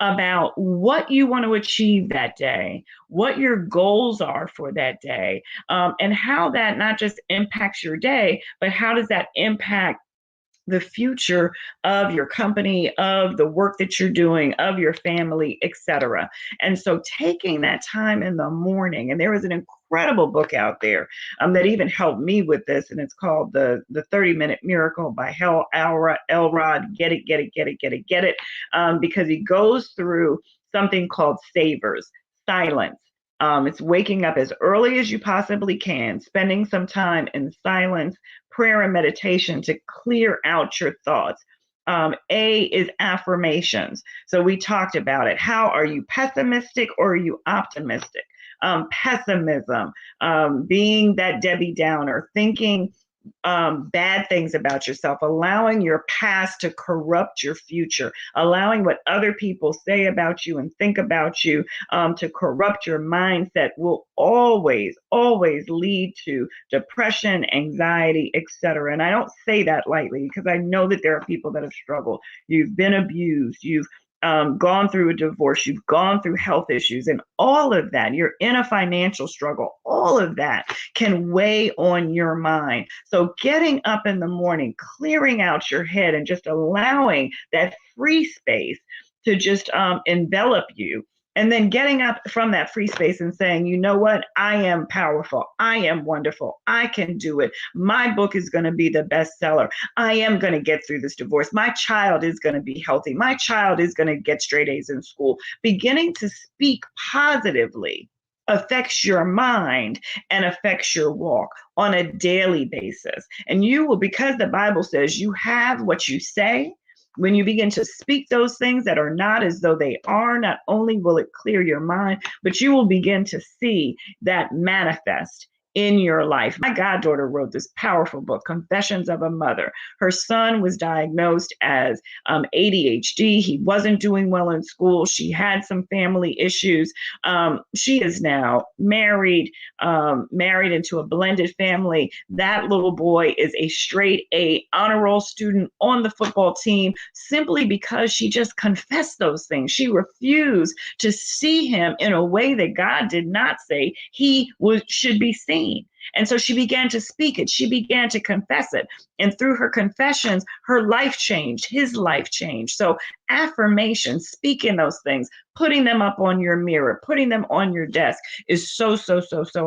about what you want to achieve that day, what your goals are for that day, and how that not just impacts your day, but how does that impact the future of your company, of the work that you're doing, of your family, etc. And so taking that time in the morning, and there is an incredible book out there that even helped me with this, and it's called the 30-Minute Miracle by Hal Elrod. Get it, because he goes through something called savers, silence. It's waking up as early as you possibly can, spending some time in silence, prayer and meditation to clear out your thoughts. A is affirmations. So we talked about it. How are you, pessimistic or are you optimistic? Pessimism, being that Debbie Downer, thinking bad things about yourself, allowing your past to corrupt your future, allowing what other people say about you and think about you to corrupt your mindset will always lead to depression, anxiety, etc. And I don't say that lightly, because I know that there are people that have struggled. You've been abused, you've gone through a divorce, you've gone through health issues, and all of that, you're in a financial struggle, all of that can weigh on your mind. So getting up in the morning, clearing out your head, and just allowing that free space to just envelop you, and then getting up from that free space and saying, you know what? I am powerful. I am wonderful. I can do it. My book is going to be the bestseller. I am going to get through this divorce. My child is going to be healthy. My child is going to get straight A's in school. Beginning to speak positively affects your mind and affects your walk on a daily basis. And you will, because the Bible says you have what you say. When you begin to speak those things that are not as though they are, not only will it clear your mind, but you will begin to see that manifest in your life. My goddaughter wrote this powerful book, Confessions of a Mother. Her son was diagnosed as ADHD. He wasn't doing well in school. She had some family issues. She is now married into a blended family. That little boy is a straight A honor roll student on the football team simply because she just confessed those things. She refused to see him in a way that God did not say he should be seen. And so she began to speak it. She began to confess it. And through her confessions, her life changed, his life changed. So affirmation, speaking those things, putting them up on your mirror, putting them on your desk is so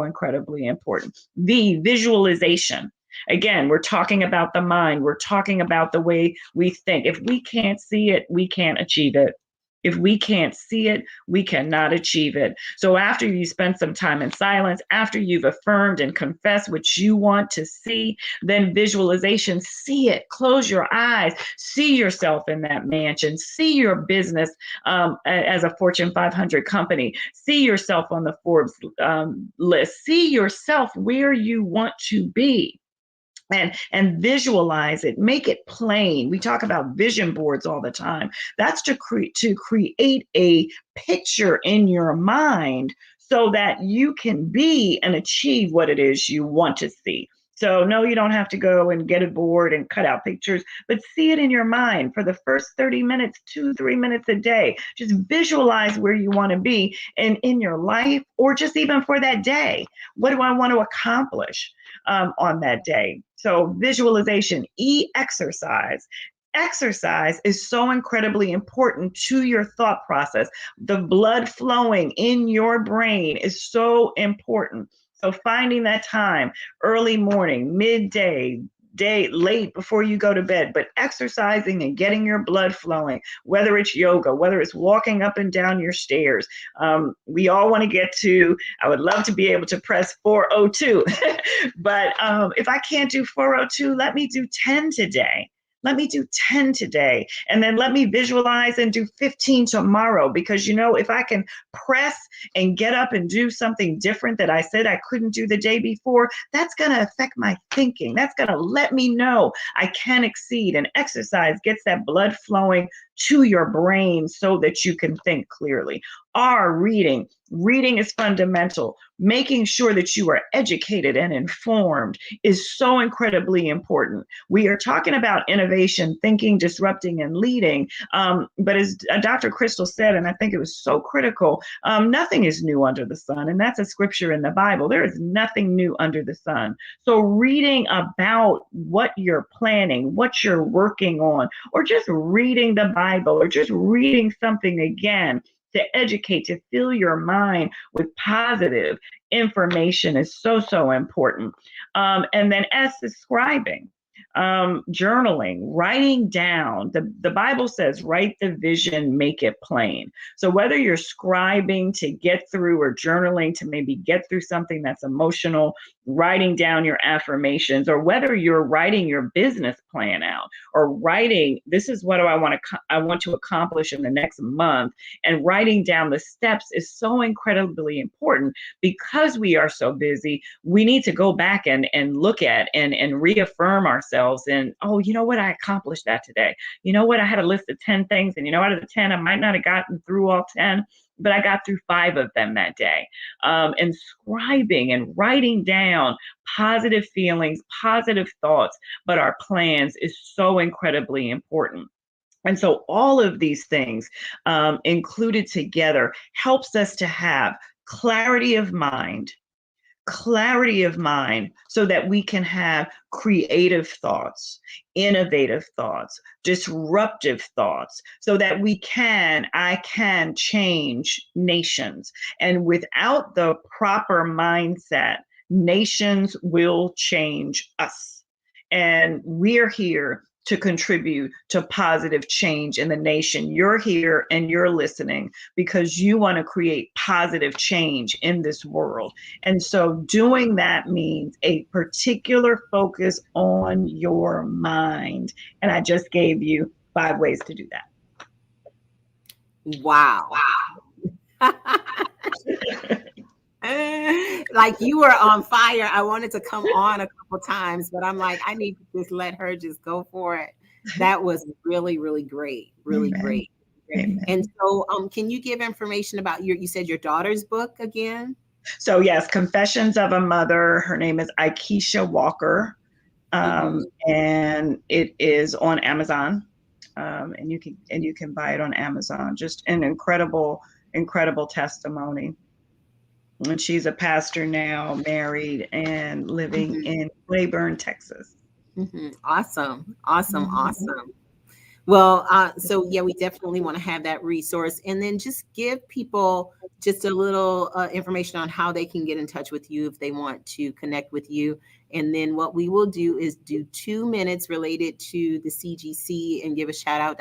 incredibly important. Visualization. Again, we're talking about the mind. We're talking about the way we think. If we can't see it, we can't achieve it. If we can't see it, we cannot achieve it. So after you spend some time in silence, after you've affirmed and confessed what you want to see, then visualization, see it, close your eyes, see yourself in that mansion, see your business as a Fortune 500 company, see yourself on the Forbes list, see yourself where you want to be. And visualize it, make it plain. We talk about vision boards all the time. That's to create a picture in your mind so that you can be and achieve what it is you want to see. So no, you don't have to go and get a board and cut out pictures, but see it in your mind for the first 30 minutes, 2-3 minutes a day. Just visualize where you want to be in your life, or just even for that day. What do I want to accomplish on that day? So visualization. Exercise. Exercise is so incredibly important to your thought process. The blood flowing in your brain is so important. So finding that time, early morning, midday, day, late before you go to bed, but exercising and getting your blood flowing, whether it's yoga, whether it's walking up and down your stairs. We all want to get to, I would love to be able to press 402, but if I can't do 402, let me do 10 today. Let me do 10 today, and then let me visualize and do 15 tomorrow, because if I can press and get up and do something different that I said I couldn't do the day before, that's going to affect my thinking. That's going to let me know I can exceed. And exercise gets that blood flowing to your brain so that you can think clearly. Reading. Reading is fundamental. Making sure that you are educated and informed is so incredibly important. We are talking about innovation, thinking, disrupting, and leading. But as Dr. Krystylle said, and I think it was so critical, nothing is new under the sun. And that's a scripture in the Bible. There is nothing new under the sun. So reading about what you're planning, what you're working on, or just reading the Bible, or just reading something again, to educate, to fill your mind with positive information is so important. And then S is scribing, journaling, writing down. The Bible says, write the vision, make it plain. So whether you're scribing to get through, or journaling to maybe get through something that's emotional, writing down your affirmations, or whether you're writing your business plan out, or writing, this is what I want to accomplish in the next month, and writing down the steps is so incredibly important, because we are so busy. We need to go back and look at and reaffirm ourselves. And, oh, you know what? I accomplished that today. You know what? I had a list of 10 things, and out of the 10, I might not have gotten through all 10, but I got through 5 of them that day. And scribing and writing down positive feelings, positive thoughts, but our plans is so incredibly important. And so all of these things included together helps us to have clarity of mind, so that we can have creative thoughts, innovative thoughts, disruptive thoughts, so that I can change nations. And without the proper mindset, nations will change us. And we're here to contribute to positive change in the nation. You're here and you're listening because you want to create positive change in this world. And so doing that means a particular focus on your mind. And I just gave you 5 ways to do that. Wow. Like you were on fire. I wanted to come on a couple times, but I'm like, I need to just let her just go for it. That was really, really great. Really Amen. great. Amen. And so, can you give information about you said your daughter's book again? So yes, Confessions of a Mother. Her name is Aikisha Walker. And it is on Amazon. And you can buy it on Amazon. Just an incredible testimony. And she's a pastor now, married and living in Clayburn, Texas. Awesome. Well, so yeah, we definitely want to have that resource, and then just give people just a little information on how they can get in touch with you if they want to connect with you. And then what we will do is do 2 minutes related to the CGC and give a shout out.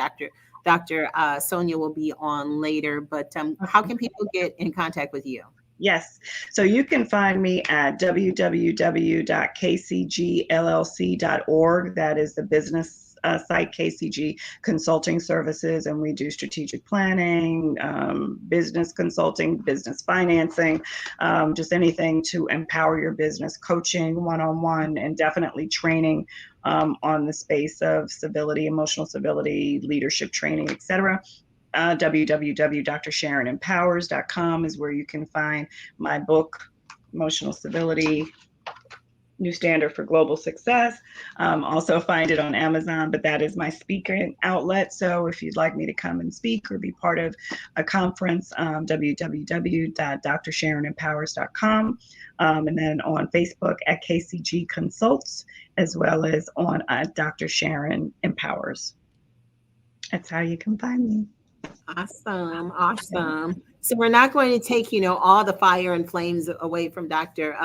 Dr. Sonia will be on later, but how can people get in contact with you? Yes. So you can find me at www.kcgllc.org. That is the business site, KCG Consulting Services, and we do strategic planning, business consulting, business financing, just anything to empower your business, coaching one-on-one, and definitely training on the space of civility, emotional civility, leadership training, etc. www.drsharonempowers.com is where you can find my book, Emotional Civility, New Standard for Global Success. Also find it on Amazon, but that is my speaker outlet. So if you'd like me to come and speak or be part of a conference, www.drsharonempowers.com. And then on Facebook at KCG Consults, as well as on Dr. Sharon Empowers. That's how you can find me. Awesome. So we're not going to take, all the fire and flames away from Dr.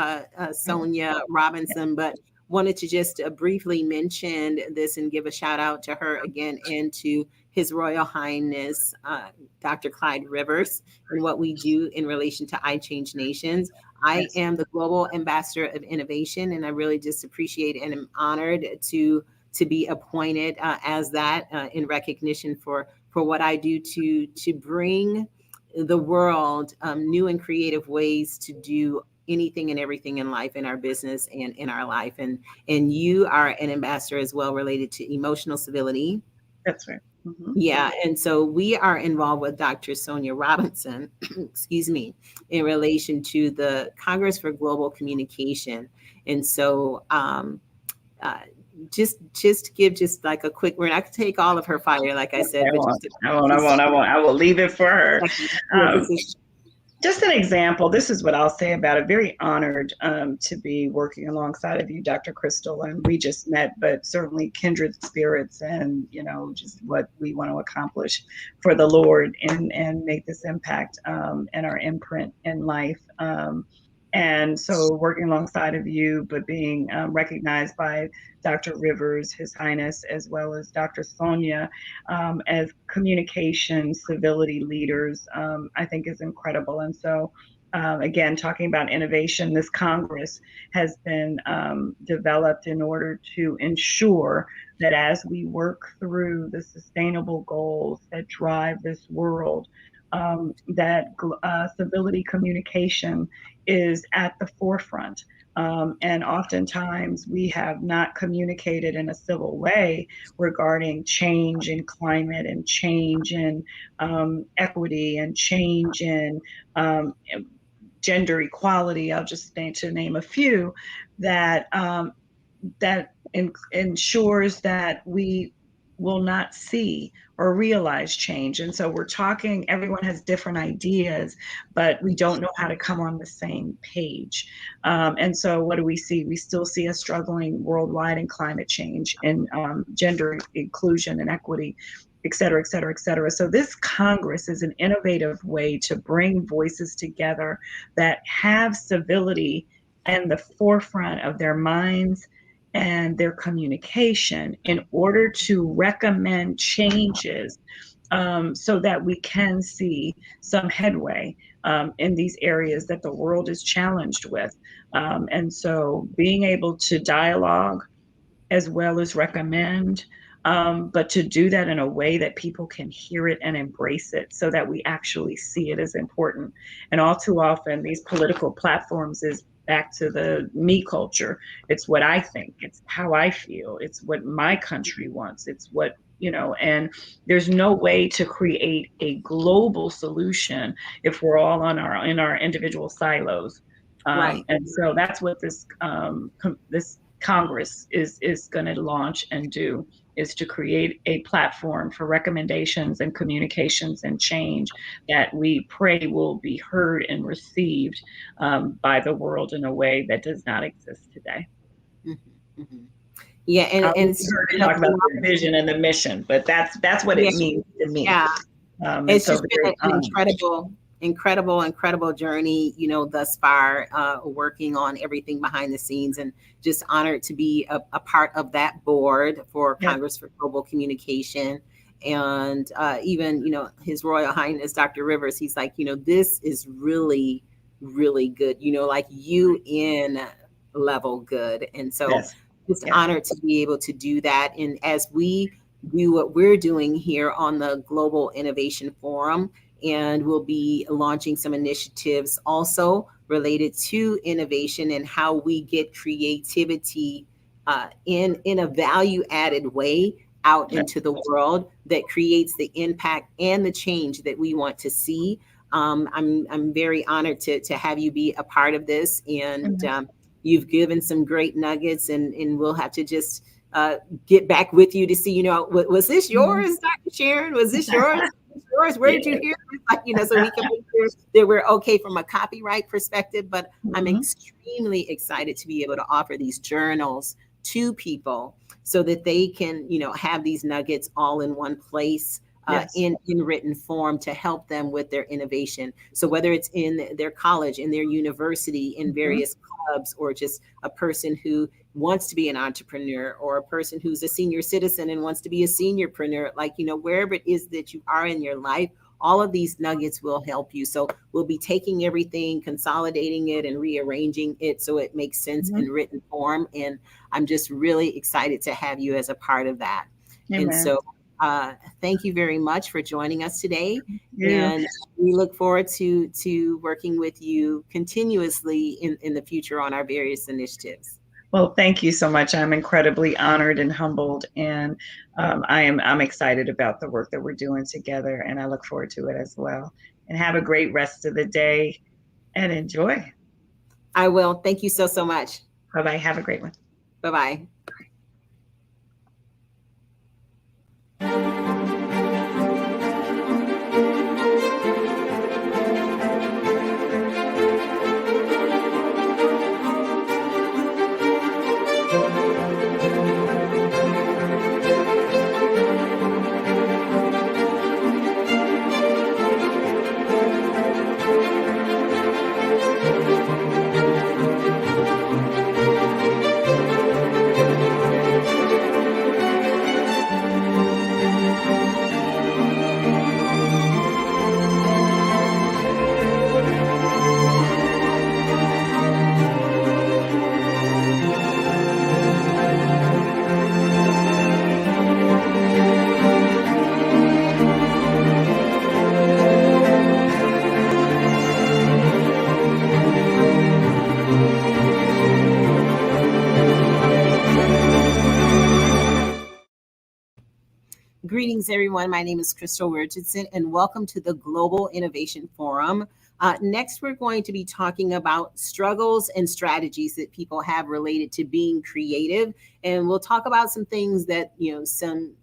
Sonia Robinson, but wanted to just briefly mention this and give a shout out to her again and to His Royal Highness, Dr. Clyde Rivers, and what we do in relation to I Change Nations. I am the Global Ambassador of Innovation, and I really just appreciate and am honored to be appointed as that in recognition for what I do to bring the world new and creative ways to do anything and everything in life, in our business and in our life. And you are an ambassador as well related to emotional civility. That's right. Mm-hmm. Yeah. And so we are involved with Dr. Sonia Robinson, excuse me, in relation to the Congress for Global Communication. And so just give just like a quick, we're not going to take all of her fire, like I said. I will leave it for her. Just an example, this is what I'll say about it. Very honored to be working alongside of you, Dr. Krystylle, and we just met, but certainly kindred spirits and, just what we want to accomplish for the Lord and make this impact and our imprint in life. And so working alongside of you, but being recognized by Dr. Rivers, His Highness, as well as Dr. Sonia, as communication, civility leaders, I think is incredible. And so, again, talking about innovation, this Congress has been developed in order to ensure that as we work through the sustainable goals that drive this world, that civility communication is at the forefront. And oftentimes we have not communicated in a civil way regarding change in climate and change in equity and change in gender equality. I'll just name a few that ensures that we will not see or realize change. And so we're talking, everyone has different ideas, but we don't know how to come on the same page. And so what do we see? We still see us struggling worldwide in climate change and gender inclusion and equity, et cetera, et cetera, et cetera. So this Congress is an innovative way to bring voices together that have civility in the forefront of their minds and their communication in order to recommend changes so that we can see some headway in these areas that the world is challenged with. And so being able to dialogue as well as recommend But to do that in a way that people can hear it and embrace it so that we actually see it as important. And all too often, these political platforms is back to the me culture. It's what I think, it's how I feel, it's what my country wants, it's what, and there's no way to create a global solution if we're all in our individual silos. Right. And so that's what this Congress is going to launch and do, is to create a platform for recommendations and communications and change that we pray will be heard and received by the world in a way that does not exist today. Mm-hmm, mm-hmm. Yeah, and it's heard to talk about the vision and the mission, but that's what it means to me. Yeah, it's just been an incredible journey, thus far, working on everything behind the scenes, and just honored to be a part of that board for Congress for Global Communication. And even, His Royal Highness, Dr. Rivers, he's like, this is really, really good, like UN level good. And so just honored to be able to do that. And as we do what we're doing here on the Global Innovation Forum, and we'll be launching some initiatives also related to innovation and how we get creativity in a value added way out into the world that creates the impact and the change that we want to see. I'm very honored to have you be a part of this, and you've given some great nuggets, and we'll have to just get back with you to see, was this yours, Dr. Sharon? Was this yours? Where did you hear this? So we can make sure that we're okay from a copyright perspective. But I'm extremely excited to be able to offer these journals to people so that they can, have these nuggets all in one place. In written form to help them with their innovation. So whether it's in their college, in their university, in various clubs, or just a person who wants to be an entrepreneur, or a person who's a senior citizen and wants to be a seniorpreneur, wherever it is that you are in your life, all of these nuggets will help you. So we'll be taking everything, consolidating it, and rearranging it so it makes sense in written form. And I'm just really excited to have you as a part of that. Amen. And so thank you very much for joining us today. And we look forward to working with you continuously in the future on our various initiatives. Well, thank you so much. I'm incredibly honored and humbled, and I'm excited about the work that we're doing together, and I look forward to it as well. And have a great rest of the day and enjoy. I will. Thank you so much. Bye-bye. Have a great one. Bye-bye. Greetings, everyone. My name is Krystylle Richardson, and welcome to the Global Innovation Forum. Next, we're going to be talking about struggles and strategies that people have related to being creative. And we'll talk about some things that, some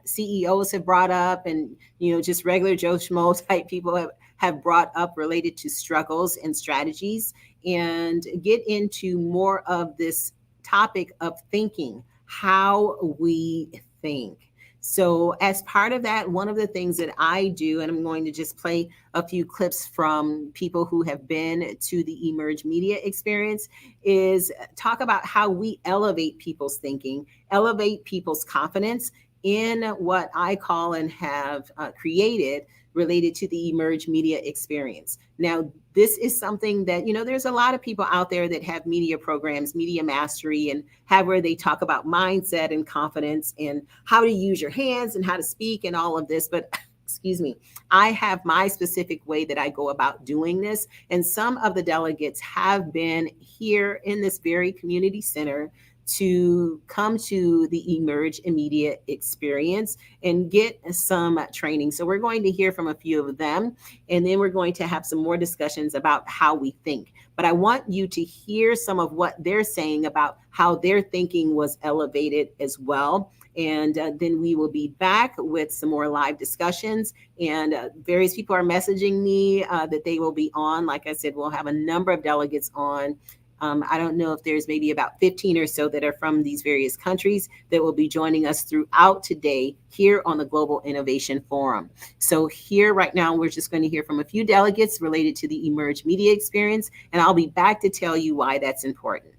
CEOs have brought up, and, just regular Joe Schmo type people have brought up related to struggles and strategies, and get into more of this topic of thinking, how we think. So as part of that, one of the things that I do, and I'm going to just play a few clips from people who have been to the Emerge Media experience, is talk about how we elevate people's thinking, elevate people's confidence, in what I call and have created related to the Emerge Media Experience. Now, this is something that, there's a lot of people out there that have media programs, media mastery, and have where they talk about mindset and confidence and how to use your hands and how to speak and all of this. But excuse me, I have my specific way that I go about doing this. And some of the delegates have been here in this very community center to come to the Emerge Media Experience and get some training. So we're going to hear from a few of them, and then we're going to have some more discussions about how we think. But I want you to hear some of what they're saying about how their thinking was elevated as well. And then we will be back with some more live discussions. And various people are messaging me that they will be on. Like I said, we'll have a number of delegates on. I don't know if there's maybe about 15 or so that are from these various countries that will be joining us throughout today here on the Global Innovation Forum. So here right now, we're just going to hear from a few delegates related to the Emerge Media Experience, and I'll be back to tell you why that's important.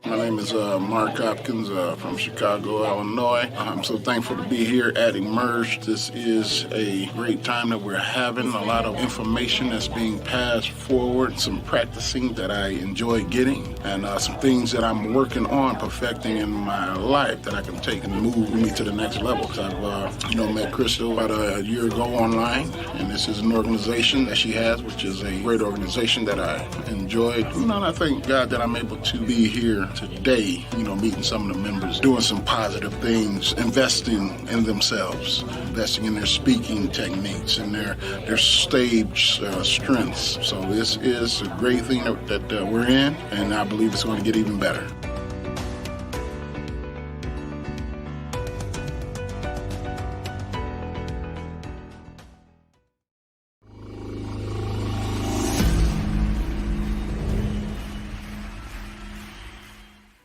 My name is Mark Hopkins from Chicago, Illinois. I'm so thankful to be here at Emerge. This is a great time that we're having. A lot of information that's being passed forward, some practicing that I enjoy getting, and some things that I'm working on perfecting in my life that I can take and move me to the next level. I've met Krystylle about a year ago online, and this is an organization that she has, which is a great organization that I enjoyed. And I thank God that I'm able to be here today, meeting some of the members, doing some positive things, investing in themselves, investing in their speaking techniques and their stage strengths. So this is a great thing that we're in, and I believe it's going to get even better.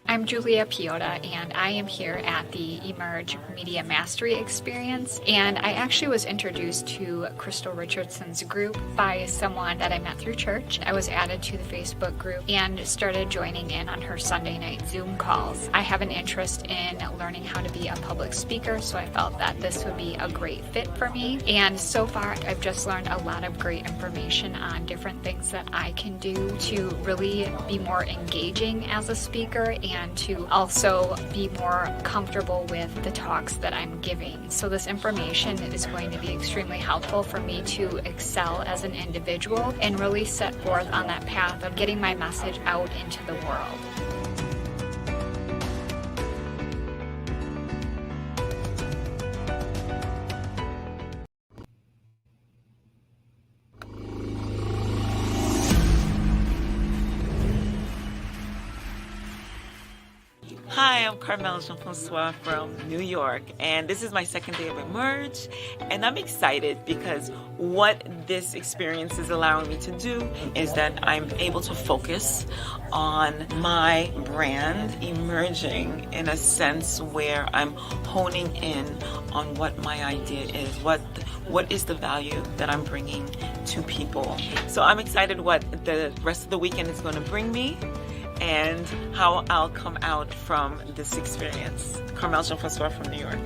I'm Julia Piota, and I am here at the Emerge Media Mastery Experience. And I actually was introduced to Krystylle Richardson's group by someone that I met through church. I was added to the Facebook group and started joining in on her Sunday night Zoom calls. I have an interest in learning how to be a public speaker, so I felt that this would be a great fit for me. And so far, I've just learned a lot of great information on different things that I can do to really be more engaging as a speaker and to also be more comfortable with the talks that I'm giving. So this information is going to be extremely helpful for me to excel as an individual and really set forth on that path of getting my message out into the world. Hi, I'm Carmel Jean-Francois from New York, and this is my second day of Emerge, and I'm excited because what this experience is allowing me to do is that I'm able to focus on my brand emerging in a sense where I'm honing in on what my idea is, what is the value that I'm bringing to people. So I'm excited what the rest of the weekend is going to bring me and how I'll come out from this experience. Carmel Jean-Francois from New York.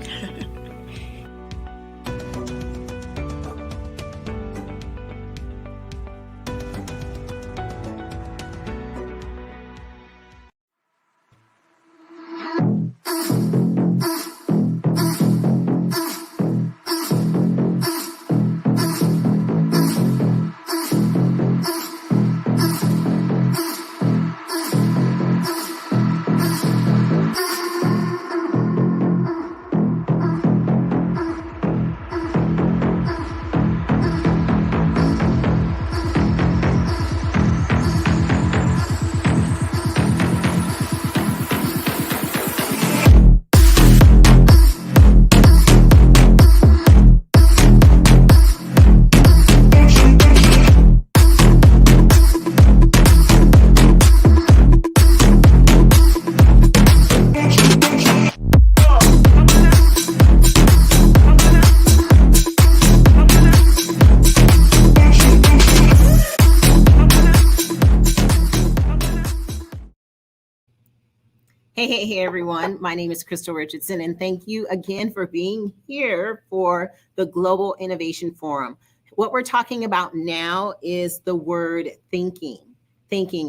Hey, everyone. My name is Krystylle Richardson, and thank you again for being here for the Global Innovation Forum. What we're talking about now is the word thinking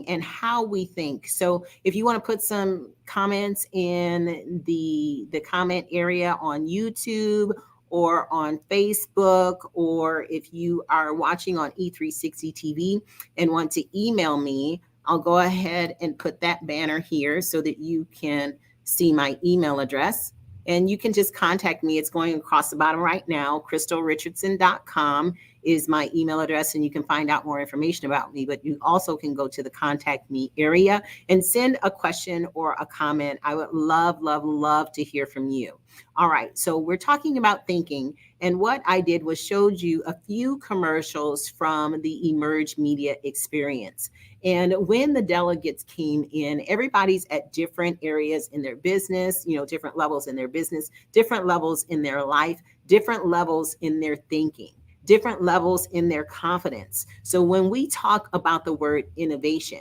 and how we think. So if you want to put some comments in the comment area on YouTube or on Facebook, or if you are watching on E360 TV and want to email me, I'll go ahead and put that banner here so that you can see my email address. And you can just contact me. It's going across the bottom right now. KrystylleRichardson.com is my email address, and you can find out more information about me. But you also can go to the contact me area and send a question or a comment. I would love to hear from you. All right, so we're talking about thinking, and what I did was showed you a few commercials from the Emerge Media experience. And when the delegates came in, everybody's at different areas in their business, different levels in their business, different levels in their life, different levels in their thinking, different levels in their confidence. So when we talk about the word innovation,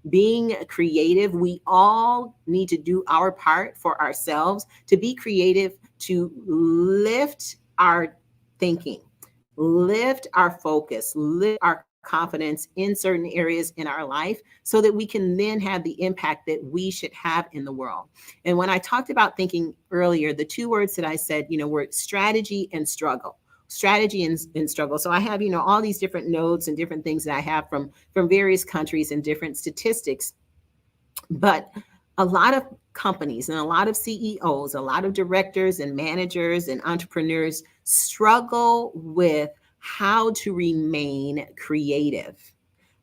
being creative, we all need to do our part for ourselves to be creative, to lift our thinking, lift our focus, lift our confidence in certain areas in our life so that we can then have the impact that we should have in the world. And when I talked about thinking earlier, the two words that I said, were strategy and struggle. Strategy and struggle. So I have, all these different notes and different things that I have from various countries and different statistics. But a lot of companies and a lot of CEOs, a lot of directors and managers and entrepreneurs struggle with how to remain creative,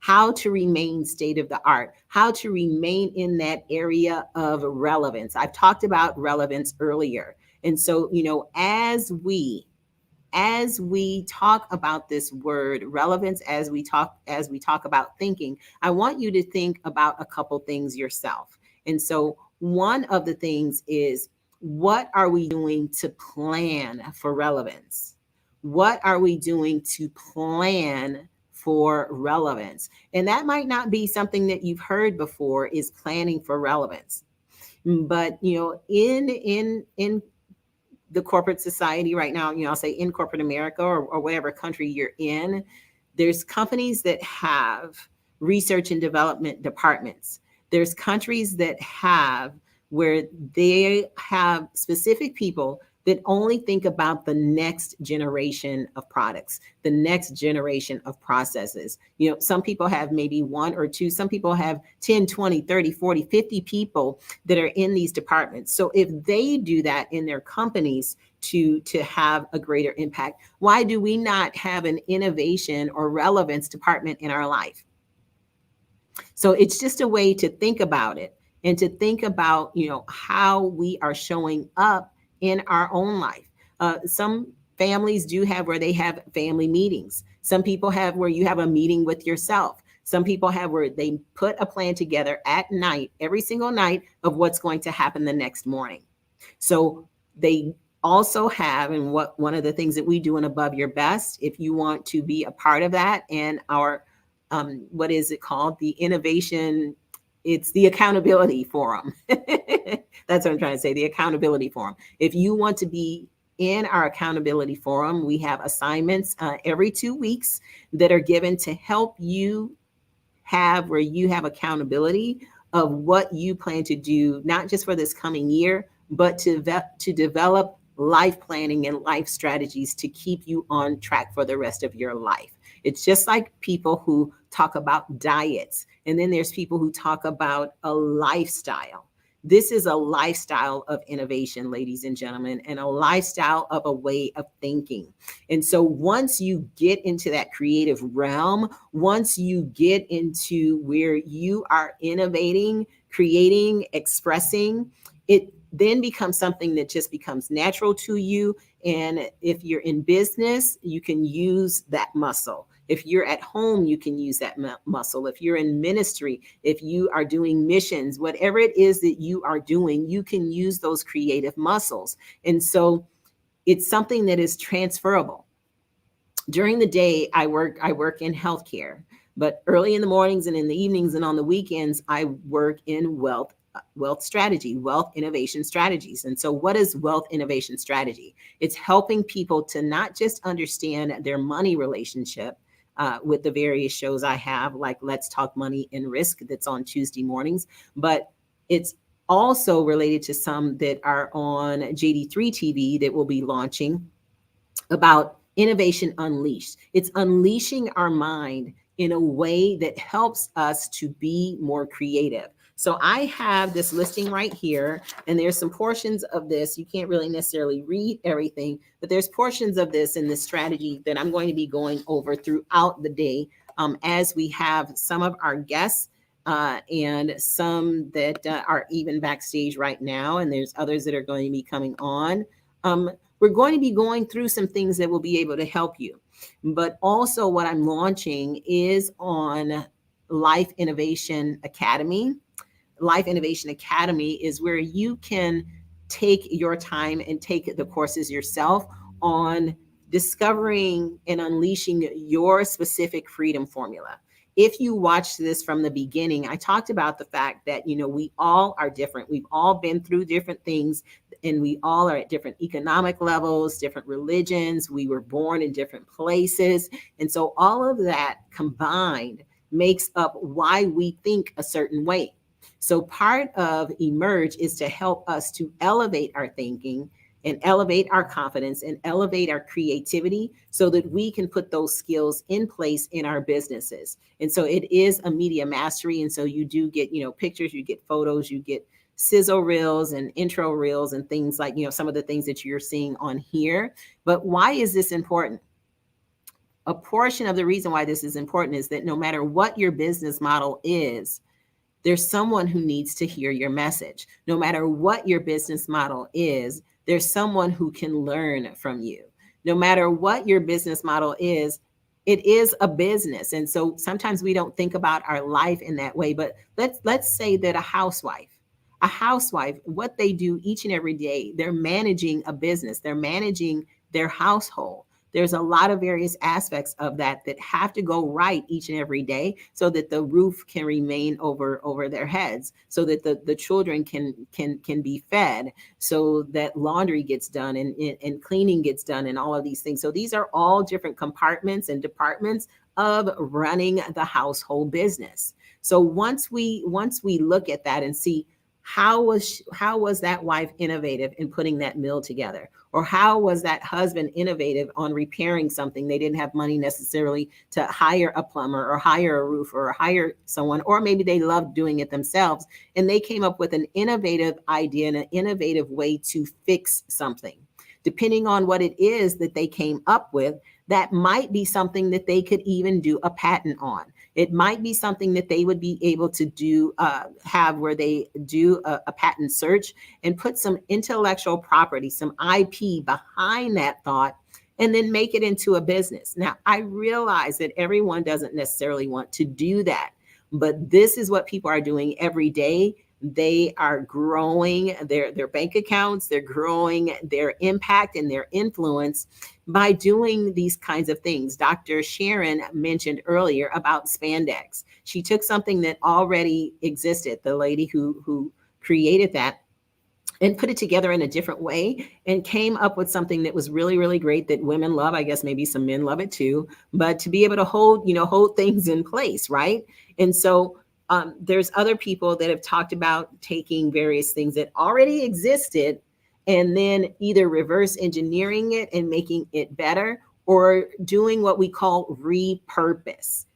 how to remain state of the art, how to remain in that area of relevance. I've talked about relevance earlier. And so, as we talk about this word relevance, as we talk about thinking, I want you to think about a couple things yourself. And so one of the things is, what are we doing to plan for relevance? What are we doing to plan for relevance? And that might not be something that you've heard before, is planning for relevance. But, in the corporate society right now, I'll say in corporate America or whatever country you're in, there's companies that have research and development departments. There's countries that have where they have specific people that only think about the next generation of products, the next generation of processes. Some people have maybe one or two, some people have 10, 20, 30, 40, 50 people that are in these departments. So if they do that in their companies to have a greater impact, why do we not have an innovation or relevance department in our life? So it's just a way to think about it and to think about, how we are showing up in our own life. Some families do have where they have family meetings. Some people have where you have a meeting with yourself. Some people have where they put a plan together at night, every single night, of what's going to happen the next morning. So they also have, and one of the things that we do in Above Your Best, if you want to be a part of that, and our, what is it called? The innovation, it's the accountability forum. That's what I'm trying to say, the accountability forum. If you want to be in our accountability forum, we have assignments every 2 weeks that are given to help you have where you have accountability of what you plan to do, not just for this coming year, but to develop life planning and life strategies to keep you on track for the rest of your life. It's just like people who talk about diets, and then there's people who talk about a lifestyle. This is a lifestyle of innovation, ladies and gentlemen, and a lifestyle of a way of thinking. And so once you get into that creative realm, once you get into where you are innovating, creating, expressing, it then becomes something that just becomes natural to you. And if you're in business, you can use that muscle. If you're at home, you can use that muscle. If you're in ministry, if you are doing missions, whatever it is that you are doing, you can use those creative muscles. And so it's something that is transferable. During the day, I work in healthcare, but early in the mornings and in the evenings and on the weekends, I work in wealth wealth strategy, wealth innovation strategies. And so what is wealth innovation strategy? It's helping people to not just understand their money relationship with the various shows I have, like Let's Talk Money and Risk, that's on Tuesday mornings, but it's also related to some that are on JD3 TV that will be launching about Innovation Unleashed. It's unleashing our mind in a way that helps us to be more creative. So I have this listing right here, and there's some portions of this. You can't really necessarily read everything, but there's portions of this in this strategy that I'm going to be going over throughout the day as we have some of our guests and some that are even backstage right now, and there's others that are going to be coming on. We're going to be going through some things that will be able to help you. But also what I'm launching is on Life Innovation Academy. Life Innovation Academy is where you can take your time and take the courses yourself on discovering and unleashing your specific freedom formula. If you watched this from the beginning, I talked about the fact that, we all are different. We've all been through different things, and we all are at different economic levels, different religions. We were born in different places. And so all of that combined makes up why we think a certain way. So part of Emerge is to help us to elevate our thinking and elevate our confidence and elevate our creativity so that we can put those skills in place in our businesses. And so it is a media mastery. And so you do get, pictures, you get photos, you get sizzle reels and intro reels and things like, some of the things that you're seeing on here. But why is this important? A portion of the reason why this is important is that no matter what your business model is, there's someone who needs to hear your message. No matter what your business model is, there's someone who can learn from you. No matter what your business model is, it is a business. And so sometimes we don't think about our life in that way, but let's say that a housewife, what they do each and every day, they're managing a business, they're managing their household. There's a lot of various aspects of that have to go right each and every day so that the roof can remain over their heads, so that the children can be fed, so that laundry gets done and cleaning gets done and all of these things. So these are all different compartments and departments of running the household business. So once we look at that and see how was that wife innovative in putting that meal together? Or how was that husband innovative on repairing something? They didn't have money necessarily to hire a plumber or hire a roofer or hire someone, or maybe they loved doing it themselves. And they came up with an innovative idea and an innovative way to fix something. Depending on what it is that they came up with, that might be something that they could even do a patent on. It might be something that they would be able to do, have where they do a patent search and put some intellectual property, some IP behind that thought, and then make it into a business. Now, I realize that everyone doesn't necessarily want to do that, but this is what people are doing every day. They are growing their bank accounts, they're growing their impact and their influence by doing these kinds of things. Dr. Sharon mentioned earlier about spandex. She took something that already existed, the lady who created that, and put it together in a different way and came up with something that was really, really great that women love. I guess maybe some men love it too, but to be able to hold things in place, right? And so there's other people that have talked about taking various things that already existed and then either reverse engineering it and making it better, or doing what we call repurpose.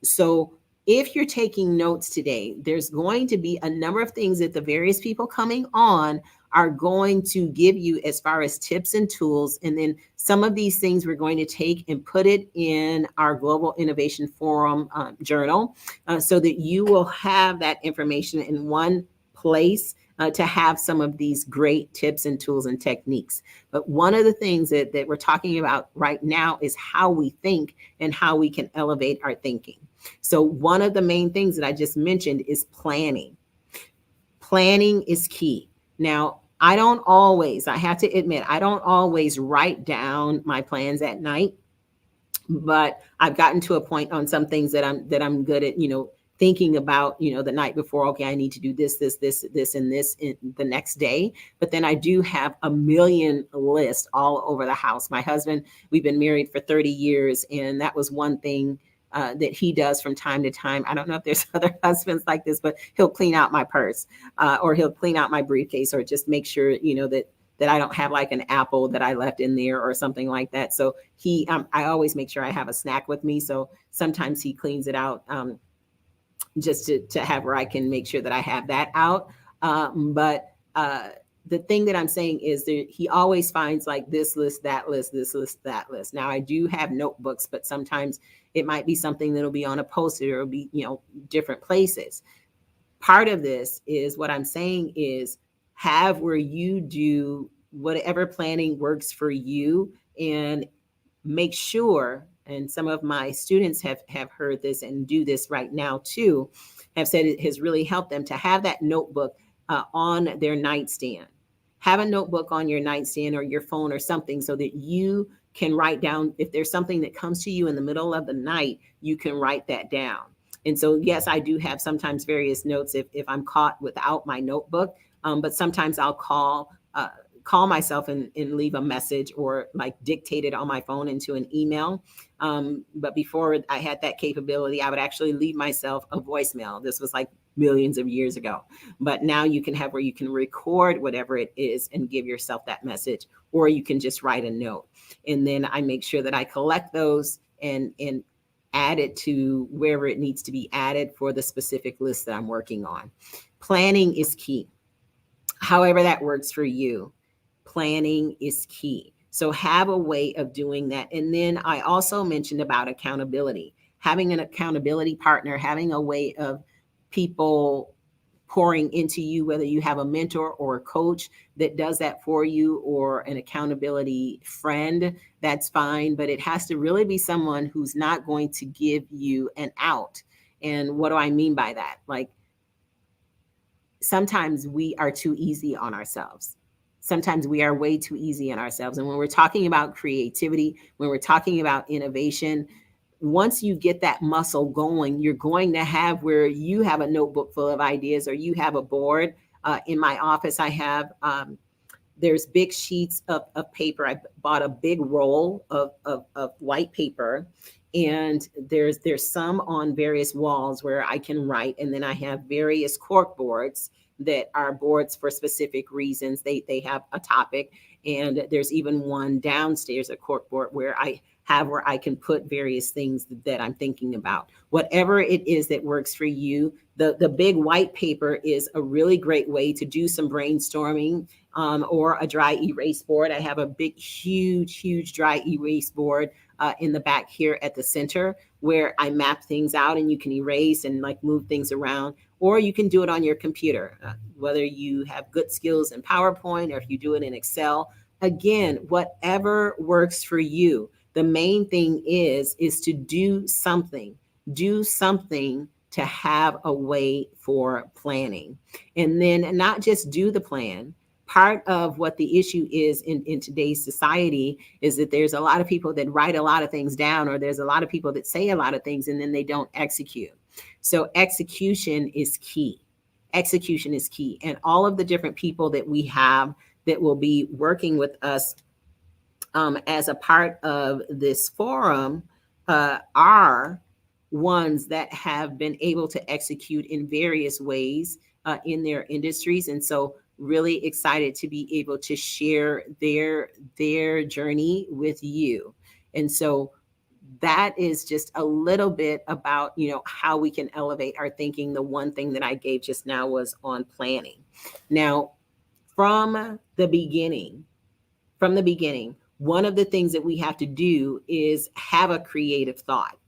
So if you're taking notes today, there's going to be a number of things that the various people coming on are going to give you as far as tips and tools. And then some of these things we're going to take and put it in our Global Innovation Forum journal so that you will have that information in one place to have some of these great tips and tools and techniques. But one of the things that we're talking about right now is how we think and how we can elevate our thinking. So one of the main things that I just mentioned is planning. Planning is key. Now, I have to admit, I don't always write down my plans at night, but I've gotten to a point on some things that I'm good at, thinking about, the night before, okay, I need to do this, and this in the next day. But then I do have a million lists all over the house. My husband, we've been married for 30 years, and that was one thing that he does from time to time. I don't know if there's other husbands like this, but he'll clean out my purse, or he'll clean out my briefcase, or just make sure, that I don't have like an apple that I left in there or something like that. So I always make sure I have a snack with me. So sometimes he cleans it out, just to have where I can make sure that I have that out. But the thing that I'm saying is that he always finds like this list, that list, this list, that list. Now I do have notebooks, but sometimes it might be something that'll be on a post-it, or it'll be, different places. Part of this is what I'm saying is have where you do whatever planning works for you, and make sure, and some of my students have heard this and do this right now too, have said it has really helped them to have that notebook on their nightstand. Have a notebook on your nightstand or your phone or something, so that you can write down, if there's something that comes to you in the middle of the night, you can write that down. And so, yes, I do have sometimes various notes if I'm caught without my notebook, but sometimes I'll call myself and leave a message, or like dictate it on my phone into an email. But before I had that capability, I would actually leave myself a voicemail. This was like millions of years ago. But now you can have where you can record whatever it is and give yourself that message, or you can just write a note. And then I make sure that I collect those and add it to wherever it needs to be added for the specific list that I'm working on. Planning is key. However that works for you, planning is key. So have a way of doing that. And then I also mentioned about accountability, having an accountability partner, having a way of people pouring into you, whether you have a mentor or a coach that does that for you, or an accountability friend, that's fine. But it has to really be someone who's not going to give you an out. And what do I mean by that? Like, sometimes we are too easy on ourselves. Sometimes we are way too easy on ourselves. And when we're talking about creativity, when we're talking about innovation, once you get that muscle going, you're going to have where you have a notebook full of ideas, or you have a board. In my office, I have, there's big sheets of paper. I bought a big roll of white paper, and there's some on various walls where I can write. And then I have various cork boards that are boards for specific reasons. They have a topic, and there's even one downstairs, a cork board, where I can put various things that I'm thinking about. Whatever it is that works for you, the big white paper is a really great way to do some brainstorming, or a dry erase board. I have a big, huge dry erase board in the back here at the center, where I map things out, and you can erase and like move things around, or you can do it on your computer, whether you have good skills in PowerPoint or if you do it in Excel. Again, whatever works for you. The main thing is to do something to have a way for planning. And then not just do the plan. Part of what the issue is in today's society is that there's a lot of people that write a lot of things down, or there's a lot of people that say a lot of things and then they don't execute. So execution is key. Execution is key. And all of the different people that we have that will be working with us as a part of this forum are ones that have been able to execute in various ways in their industries. And so really excited to be able to share their journey with you. And so that is just a little bit about, how we can elevate our thinking. The one thing that I gave just now was on planning. Now, from the beginning, one of the things that we have to do is have a creative thought.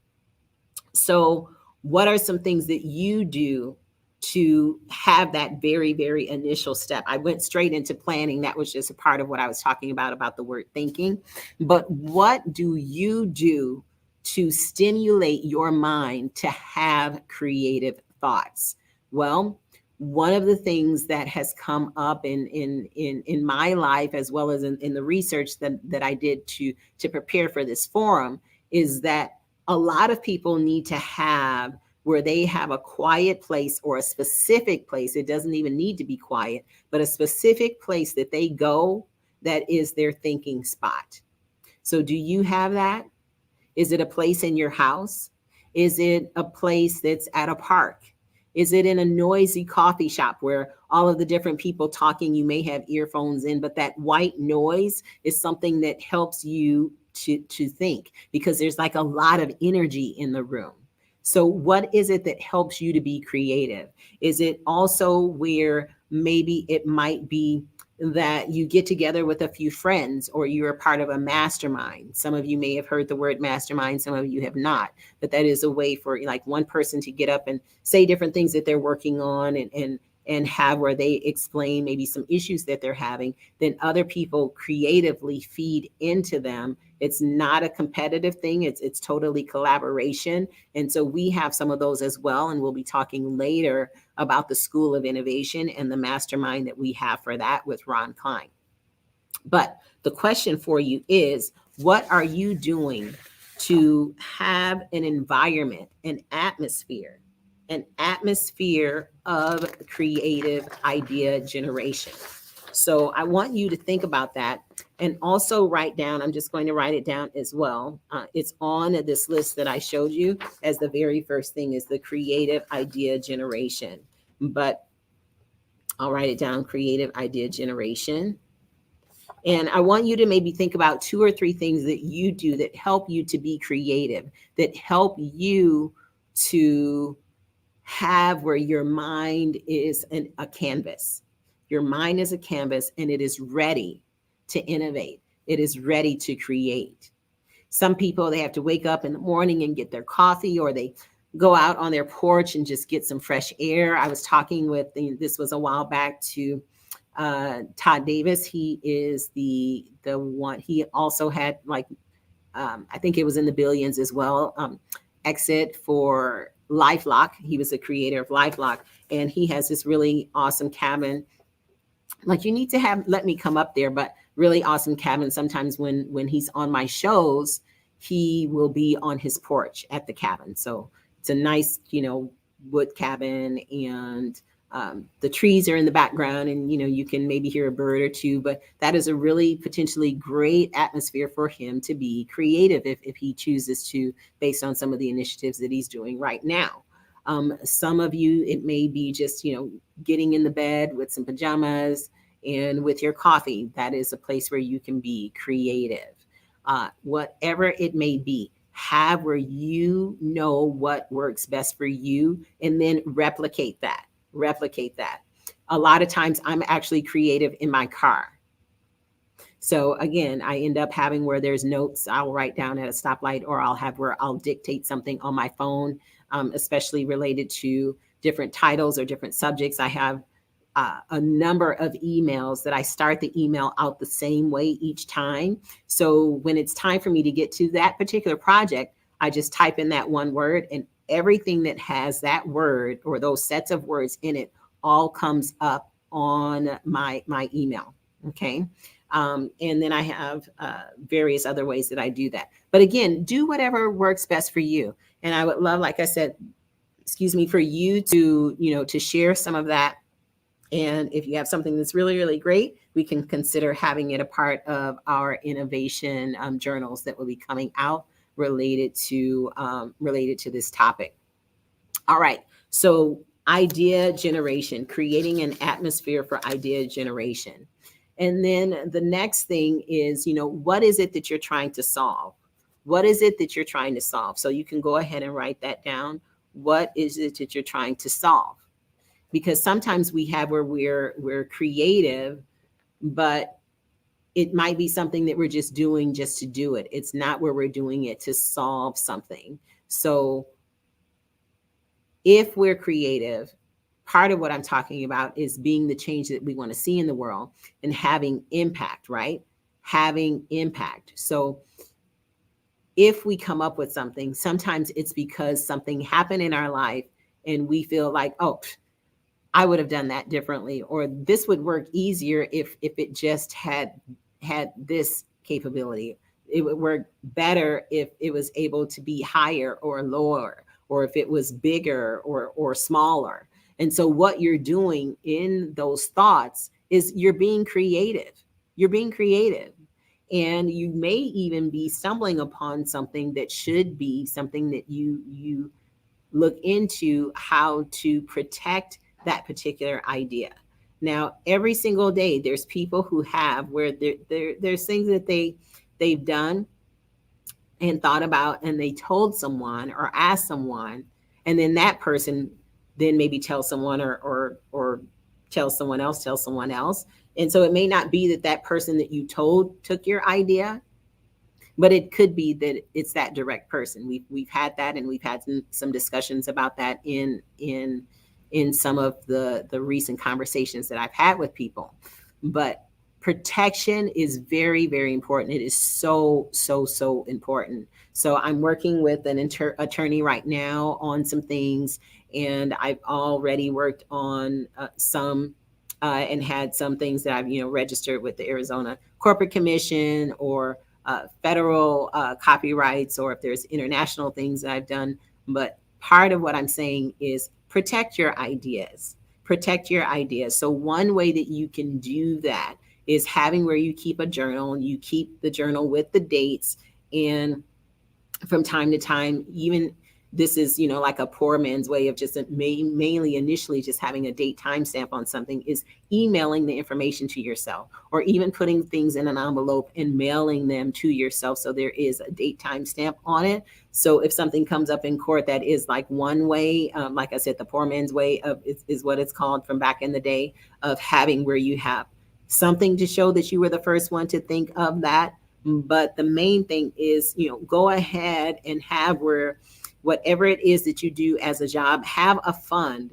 So what are some things that you do to have that very, very initial step? I went straight into planning. That was just a part of what I was talking about the word thinking. But what do you do to stimulate your mind to have creative thoughts? Well, one of the things that has come up in my life, as well as in the research that I did to prepare for this forum, is that a lot of people need to have where they have a quiet place or a specific place. It doesn't even need to be quiet, but a specific place that they go that is their thinking spot. So do you have that? Is it a place in your house? Is it a place that's at a park? Is it in a noisy coffee shop where all of the different people talking, you may have earphones in, but that white noise is something that helps you to think, because there's like a lot of energy in the room. So what is it that helps you to be creative? Is it also where maybe it might be that you get together with a few friends, or you're a part of a mastermind? Some of you may have heard the word mastermind, some of you have not, but that is a way for like one person to get up and say different things that they're working on, and have where they explain maybe some issues that they're having. Then other people creatively feed into them. It's not a competitive thing. It's totally collaboration. And so we have some of those as well. And we'll be talking later about the School of Innovation and the mastermind that we have for that with Ron Klein. But the question for you is, what are you doing to have an environment, an atmosphere of creative idea generation? So I want you to think about that, and also write down, I'm just going to write it down as well. It's on this list that I showed you as the very first thing, is the creative idea generation. But I'll write it down, creative idea generation. And I want you to maybe think about 2 or 3 things that you do that help you to be creative, that help you to have where your mind is a canvas. Your mind is a canvas, and it is ready to innovate. It is ready to create. Some people, they have to wake up in the morning and get their coffee, or they go out on their porch and just get some fresh air. I was talking with, this was a while back, to Todd Davis. He is the one, he also had like, I think it was in the billions as well, exit for LifeLock. He was a creator of LifeLock, and he has this really awesome cabin. Like, you need to let me come up there, but really awesome cabin. Sometimes when he's on my shows, he will be on his porch at the cabin. So it's a nice, wood cabin, and the trees are in the background, and, you can maybe hear a bird or two, but that is a really potentially great atmosphere for him to be creative if he chooses to, based on some of the initiatives that he's doing right now. Some of you, it may be just, getting in the bed with some pajamas and with your coffee. That is a place where you can be creative. Whatever it may be, have where you know what works best for you, and then replicate that. A lot of times I'm actually creative in my car. So again, I end up having where there's notes I'll write down at a stoplight, or I'll have where I'll dictate something on my phone, especially related to different titles or different subjects. I have a number of emails that I start the email out the same way each time. So when it's time for me to get to that particular project, I just type in that one word, and everything that has that word or those sets of words in it all comes up on my email. Okay. And then I have various other ways that I do that. But again, do whatever works best for you. And I would love, like I said, for you to, to share some of that. And if you have something that's really, really great, we can consider having it a part of our innovation journals that will be coming out related to this topic. All right. So idea generation, creating an atmosphere for idea generation. And then the next thing is, what is it that you're trying to solve? What is it that you're trying to solve? So you can go ahead and write that down. What is it that you're trying to solve? Because sometimes we have where we're creative, but it might be something that we're just doing just to do it. It's not where we're doing it to solve something. So if we're creative, part of what I'm talking about is being the change that we want to see in the world and having impact, right? Having impact. So if we come up with something, sometimes it's because something happened in our life and we feel like, oh, I would have done that differently, or this would work easier if it just had this capability. It would work better if it was able to be higher or lower, or if it was bigger or smaller. And so what you're doing in those thoughts is you're being creative. You're being creative. And you may even be stumbling upon something that should be something that you look into how to protect that particular idea. Now, every single day, there's people who have where there's things that they've done and thought about, and they told someone or asked someone, and then that person then maybe tells someone or tells someone else. And so it may not be that person that you told took your idea, but it could be that it's that direct person. We've had that, and we've had some discussions about that in some of the recent conversations that I've had with people. But protection is very, very important. It is so important. So I'm working with an attorney right now on some things, and I've already worked on some and had some things that I've registered with the Arizona Corporate Commission, or federal copyrights, or if there's international things that I've done. But part of what I'm saying is protect your ideas. Protect your ideas. So one way that you can do that is having where you keep a journal, and you keep the journal with the dates. And from time to time, even this is, like a poor man's way of just mainly initially just having a date timestamp on something, is emailing the information to yourself, or even putting things in an envelope and mailing them to yourself. So there is a date timestamp on it. So if something comes up in court, that is like one way, like I said, the poor man's way of is what it's called from back in the day, of having where you have something to show that you were the first one to think of that. But the main thing is, go ahead and have where whatever it is that you do as a job, have a fund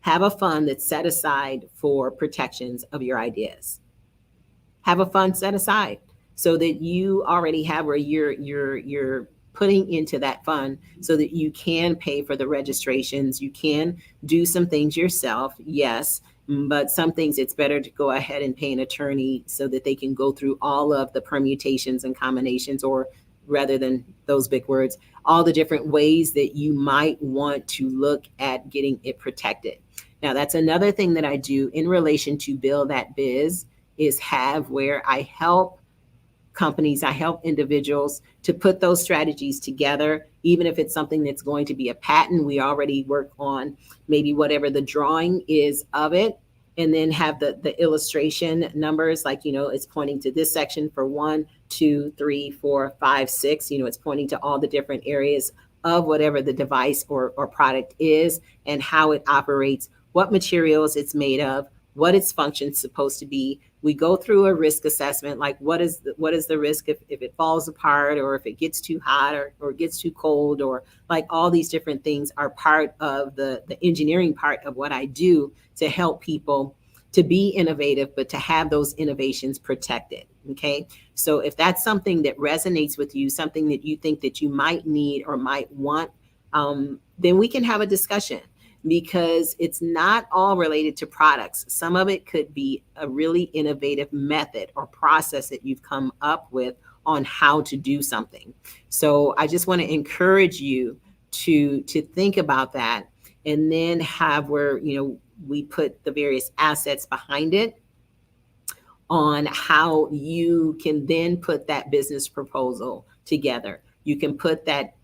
that's set aside for protections of your ideas. Have a fund set aside so that you already have where you're putting into that fund, so that you can pay for the registrations. You can do some things yourself, yes, but some things it's better to go ahead and pay an attorney so that they can go through all of the permutations and combinations, or rather than those big words, all the different ways that you might want to look at getting it protected. Now, that's another thing that I do in relation to Build That Biz, is have where I help companies, I help individuals to put those strategies together. Even if it's something that's going to be a patent, we already work on maybe whatever the drawing is of it, and then have the illustration numbers, like, it's pointing to this section for 1, 2, 3, 4, 5, 6. It's pointing to all the different areas of whatever the device or product is, and how it operates, what materials it's made of, what its function's supposed to be. We go through a risk assessment, like what is the risk if it falls apart, or if it gets too hot, or gets too cold, or like all these different things are part of the engineering part of what I do to help people to be innovative, but to have those innovations protected. Okay. So if that's something that resonates with you, something that you think that you might need or might want, then we can have a discussion, because it's not all related to products. Some of it could be a really innovative method or process that you've come up with on how to do something. So I just want to encourage you to think about that, and then have where, we put the various assets behind it, on how you can then put that business proposal together. You can put that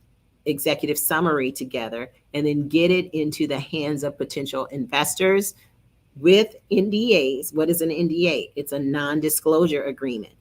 executive summary together, and then get it into the hands of potential investors with NDAs. What is an NDA? It's a non-disclosure agreement.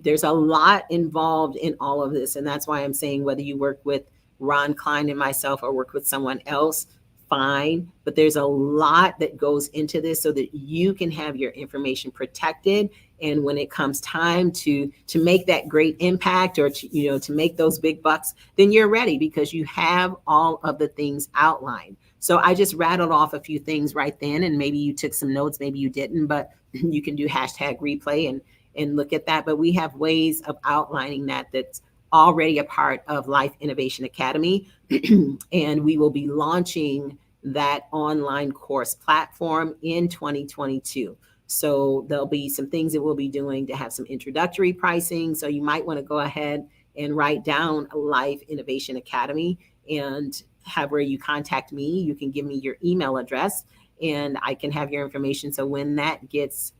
There's a lot involved in all of this. And that's why I'm saying, whether you work with Ron Klein and myself, or work with someone else, fine. But there's a lot that goes into this, so that you can have your information protected. And when it comes time to make that great impact, or to make those big bucks, then you're ready, because you have all of the things outlined. So I just rattled off a few things right then, and maybe you took some notes, maybe you didn't, but you can do #replay and look at that. But we have ways of outlining that's already a part of Life Innovation Academy. And we will be launching that online course platform in 2022. So there'll be some things that we'll be doing to have some introductory pricing. So you might want to go ahead and write down Life Innovation Academy, and have where you contact me. You can give me your email address and I can have your information. So when that gets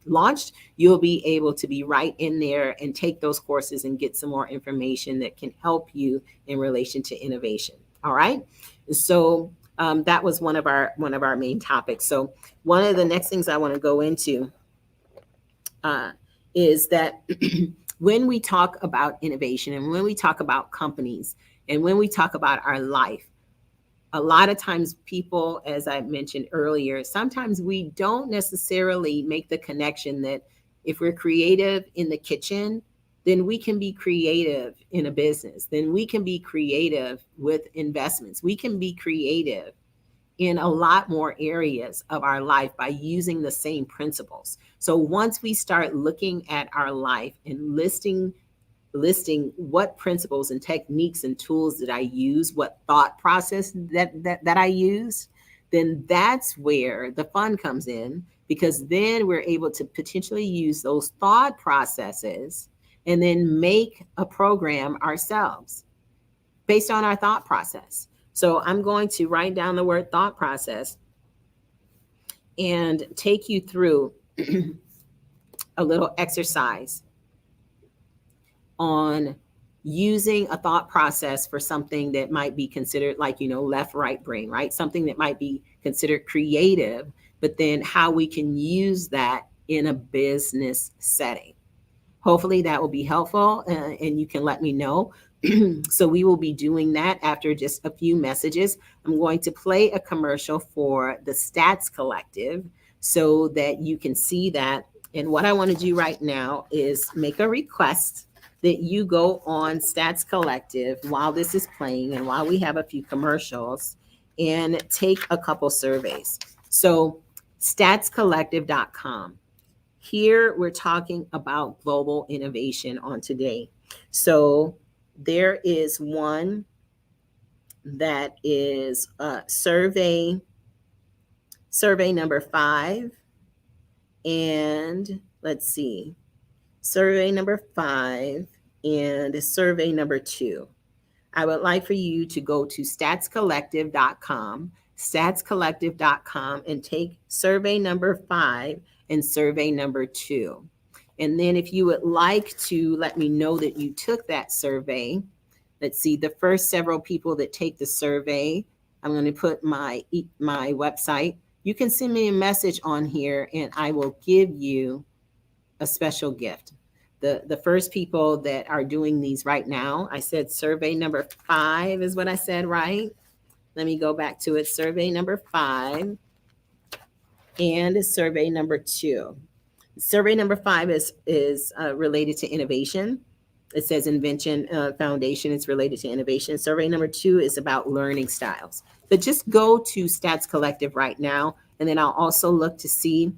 launched, you'll be able to be right in there and take those courses and get some more information that can help you in relation to innovation. All right. So that was one of our main topics. So one of the next things I want to go into is that when we talk about innovation and when we talk about companies and when we talk about our life, a lot of times people, as I mentioned earlier, sometimes we don't necessarily make the connection that if we're creative in the kitchen, then we can be creative in a business. Then we can be creative with investments. We can be creative in a lot more areas of our life by using the same principles. So once we start looking at our life and listing what principles and techniques and tools that I use, what thought process that I use, then that's where the fun comes in, because then we're able to potentially use those thought processes and then make a program ourselves based on our thought process. So I'm going to write down the word thought process and take you through a little exercise on using a thought process for something that might be considered like, left, right brain, right? Something that might be considered creative, but then how we can use that in a business setting. Hopefully that will be helpful and you can let me know. So we will be doing that after just a few messages. I'm going to play a commercial for the Stats Collective so that you can see that. And what I want to do right now is make a request that you go on Stats Collective while this is playing and while we have a few commercials and take a couple surveys. So statscollective.com. Here we're talking about global innovation on today. So there is one that is survey number 5. And let's see. Survey number 5 and survey number 2. I would like for you to go to statscollective.com, and take survey number 5 and survey number 2. And then if you would like to let me know that you took that survey, let's see, the first several people that take the survey, I'm going to put my website. You can send me a message on here and I will give you a special gift. The first people that are doing these right now, I said survey number 5 is what I said, right? Let me go back to it. Survey number 5 and survey number 2. Survey number 5 is related to innovation. It says invention foundation is related to innovation. Survey number 2 is about learning styles. But just go to Stats Collective right now, and then I'll also look to see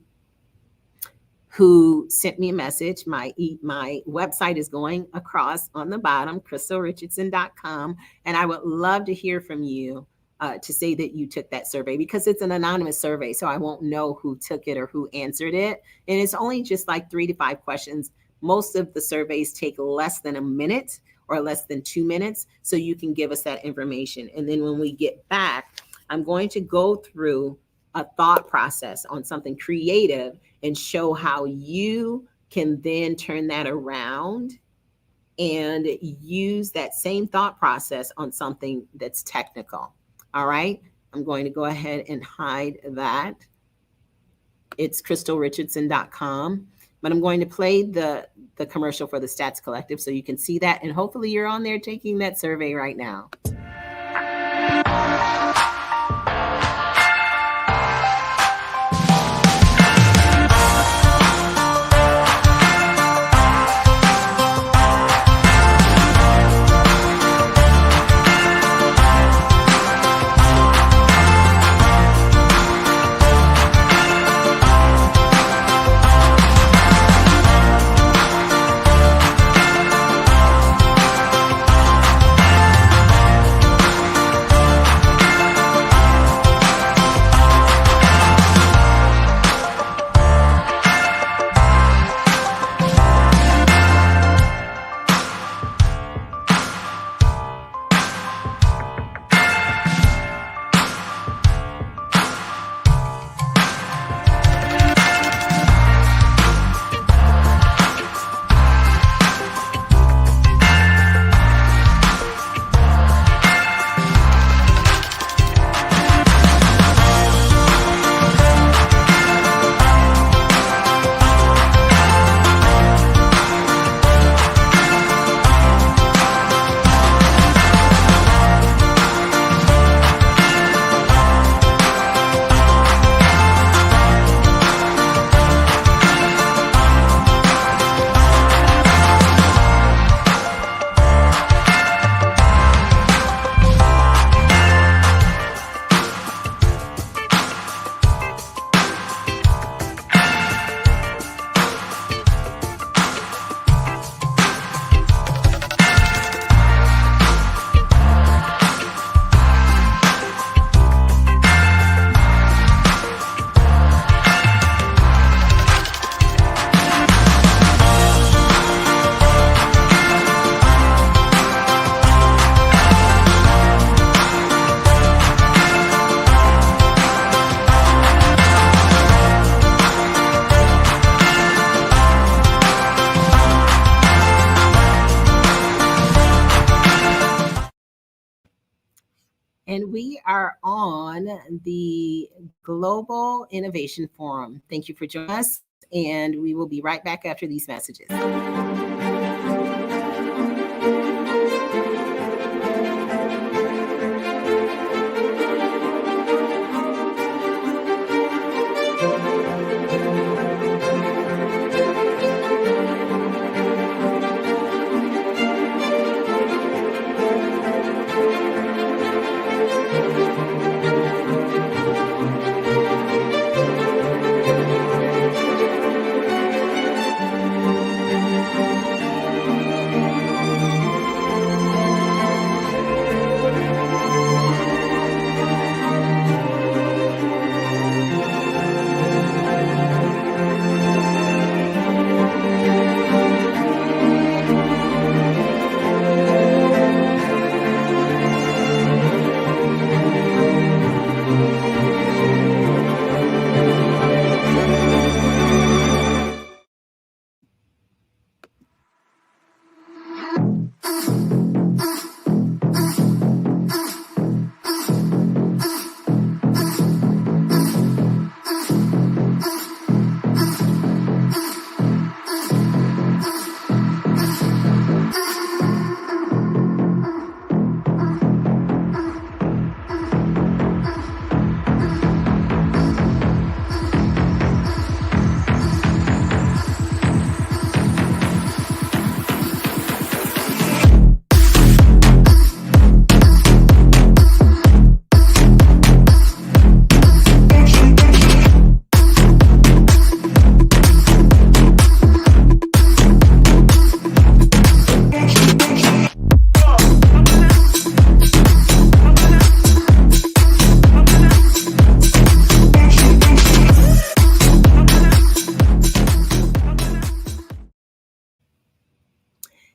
who sent me a message. My website is going across on the bottom, KrystylleRichardson.com, and I would love to hear from you to say that you took that survey, because it's an anonymous survey, so I won't know who took it or who answered it. And it's only just like 3 to 5 questions. Most of the surveys take less than a minute or less than 2 minutes, so you can give us that information. And then when we get back, I'm going to go through a thought process on something creative and show how you can then turn that around and use that same thought process on something that's technical. All right, I'm going to go ahead and hide that. It's KrystylleRichardson.com, but I'm going to play the commercial for the Stats Collective so you can see that, and hopefully you're on there taking that survey right now. are on the Global Innovation Forum. Thank you for joining us, and we will be right back after these messages.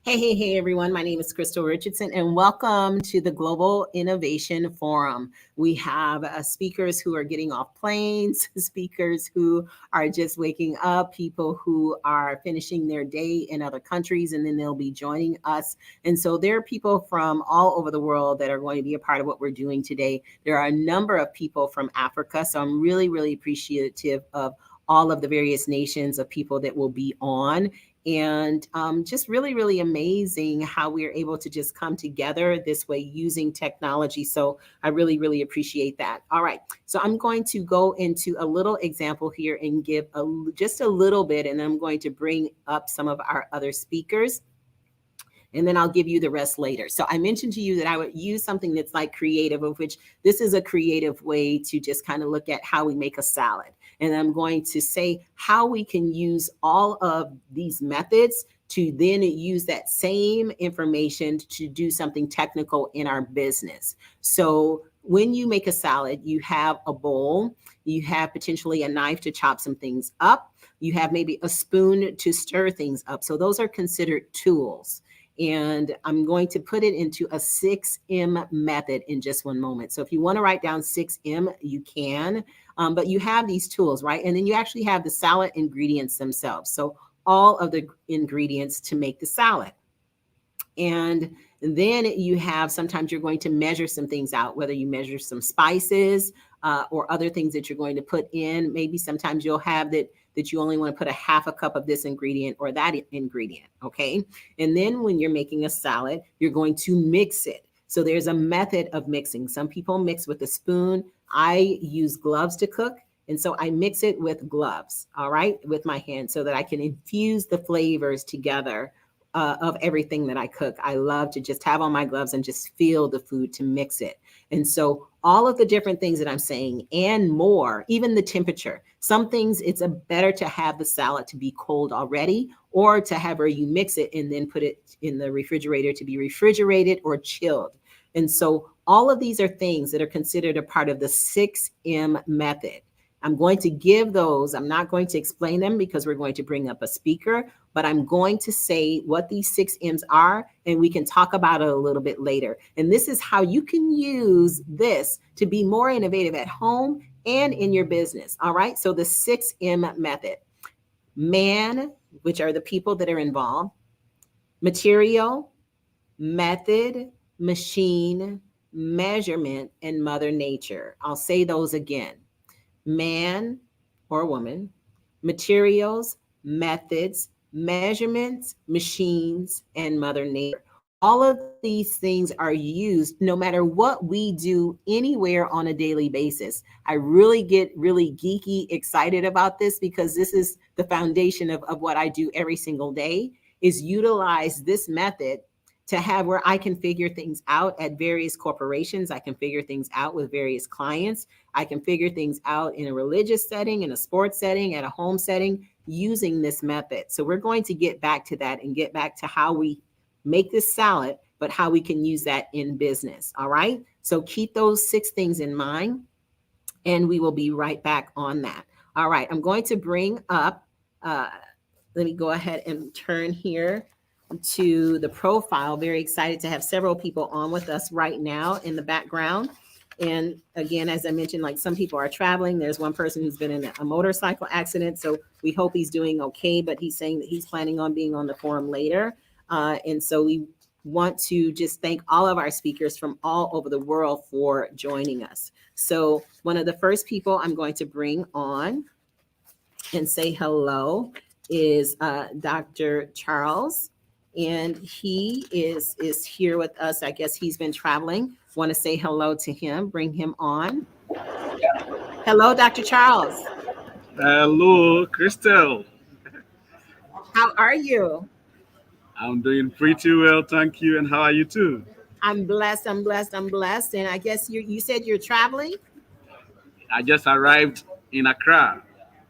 Hey, everyone. My name is Krystylle Richardson, and welcome to the Global Innovation Forum. We have speakers who are getting off planes, speakers who are just waking up, people who are finishing their day in other countries, and then they'll be joining us. And so there are people from all over the world that are going to be a part of what we're doing today. There are a number of people from Africa, so I'm really, really appreciative of all of the various nations of people that will be on. And just really, really amazing how we are able to just come together this way using technology. So I really, really appreciate that. All right. So I'm going to go into a little example here and give just a little bit, and I'm going to bring up some of our other speakers. And then I'll give you the rest later. So I mentioned to you that I would use something that's like creative, of which this is a creative way to just kind of look at how we make a salad. And I'm going to say how we can use all of these methods to then use that same information to do something technical in our business. So when you make a salad, you have a bowl, you have potentially a knife to chop some things up, you have maybe a spoon to stir things up. So those are considered tools. And I'm going to put it into a 6M method in just one moment. So if you want to write down 6M, you can, but you have these tools, right? And then you actually have the salad ingredients themselves. So all of the ingredients to make the salad. And then you have, sometimes you're going to measure some things out, whether you measure some spices or other things that you're going to put in. Maybe sometimes you'll have that you only want to put a half a cup of this ingredient or that ingredient, okay? And then when you're making a salad, you're going to mix it. So there's a method of mixing. Some people mix with a spoon. I use gloves to cook. And so I mix it with gloves, all right, with my hands so that I can infuse the flavors together of everything that I cook. I love to just have on my gloves and just feel the food to mix it. And so all of the different things that I'm saying and more, even the temperature, some things it's better to have the salad to be cold already, or to have where you mix it and then put it in the refrigerator to be refrigerated or chilled. And so all of these are things that are considered a part of the 6M method. I'm going to give those. I'm not going to explain them because we're going to bring up a speaker, but I'm going to say what these 6 M's are, and we can talk about it a little bit later. And this is how you can use this to be more innovative at home and in your business. All right. So the 6M method: man, which are the people that are involved; material, method, machine, measurement, and Mother Nature. I'll say those again: man or woman, materials, methods, measurements, machines, and Mother Nature. All of these things are used no matter what we do anywhere on a daily basis. I really get really geeky excited about this because this is the foundation of what I do every single day, is utilize this method to have where I can figure things out at various corporations. I can figure things out with various clients. I can figure things out in a religious setting, in a sports setting, at a home setting, using this method. So we're going to get back to that and get back to how we make this salad, but how we can use that in business. All right. So keep those 6 things in mind, and we will be right back on that. All right. I'm going to bring up, let me go ahead and turn here to the profile. Very excited to have several people on with us right now in the background. And again, as I mentioned, like some people are traveling. There's one person who's been in a motorcycle accident, so we hope he's doing okay, but he's saying that he's planning on being on the forum later. And so we want to just thank all of our speakers from all over the world for joining us. So one of the first people I'm going to bring on and say hello is Dr. Charles. And he is here with us. I guess he's been traveling. Want to say hello to him, bring him on. Hello, Dr. Charles. Hello, Krystylle. How are you? I'm doing pretty well, thank you. And how are you too? I'm blessed. I'm blessed. I'm blessed. And I guess you said you're traveling? I just arrived in Accra.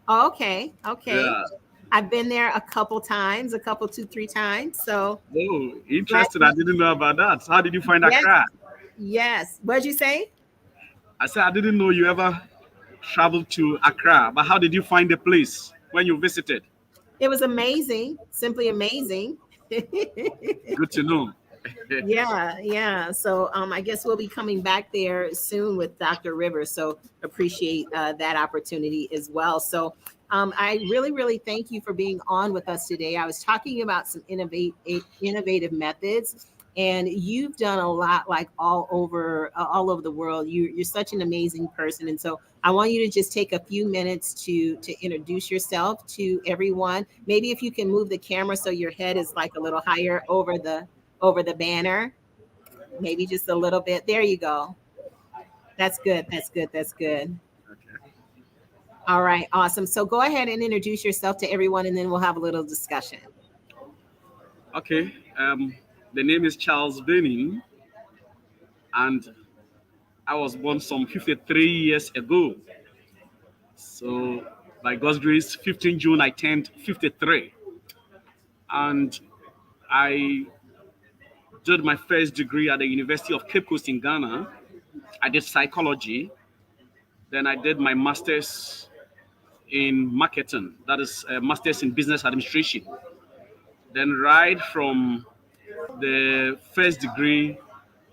Oh, okay. Okay. Yeah. I've been there a couple times, 2, 3 times. So. Oh, interesting. I didn't know about that. How did you find Accra? Yes. What did you say? I said I didn't know you ever traveled to Accra, but how did you find the place when you visited? It was amazing. Simply amazing. Good to know. Yeah. So I guess we'll be coming back there soon with Dr. Rivers. So appreciate that opportunity as well. So I really thank you for being on with us today. I was talking about some innovative methods, and you've done a lot, like all over the world. You're such an amazing person, and so I want you to just take a few minutes to introduce yourself to everyone. Maybe if you can move the camera so your head is like a little higher over the banner, maybe just a little bit. There you go. That's good. Okay. All right, awesome. So go ahead and introduce yourself to everyone, and then we'll have a little discussion. Okay. The name is Charles Benin, and I was born some 53 years ago. So by God's grace, 15 June, I turned 53. And I did my first degree at the University of Cape Coast in Ghana. I did psychology. Then I did my master's in marketing, that is a master's in business administration. Then right from the first degree,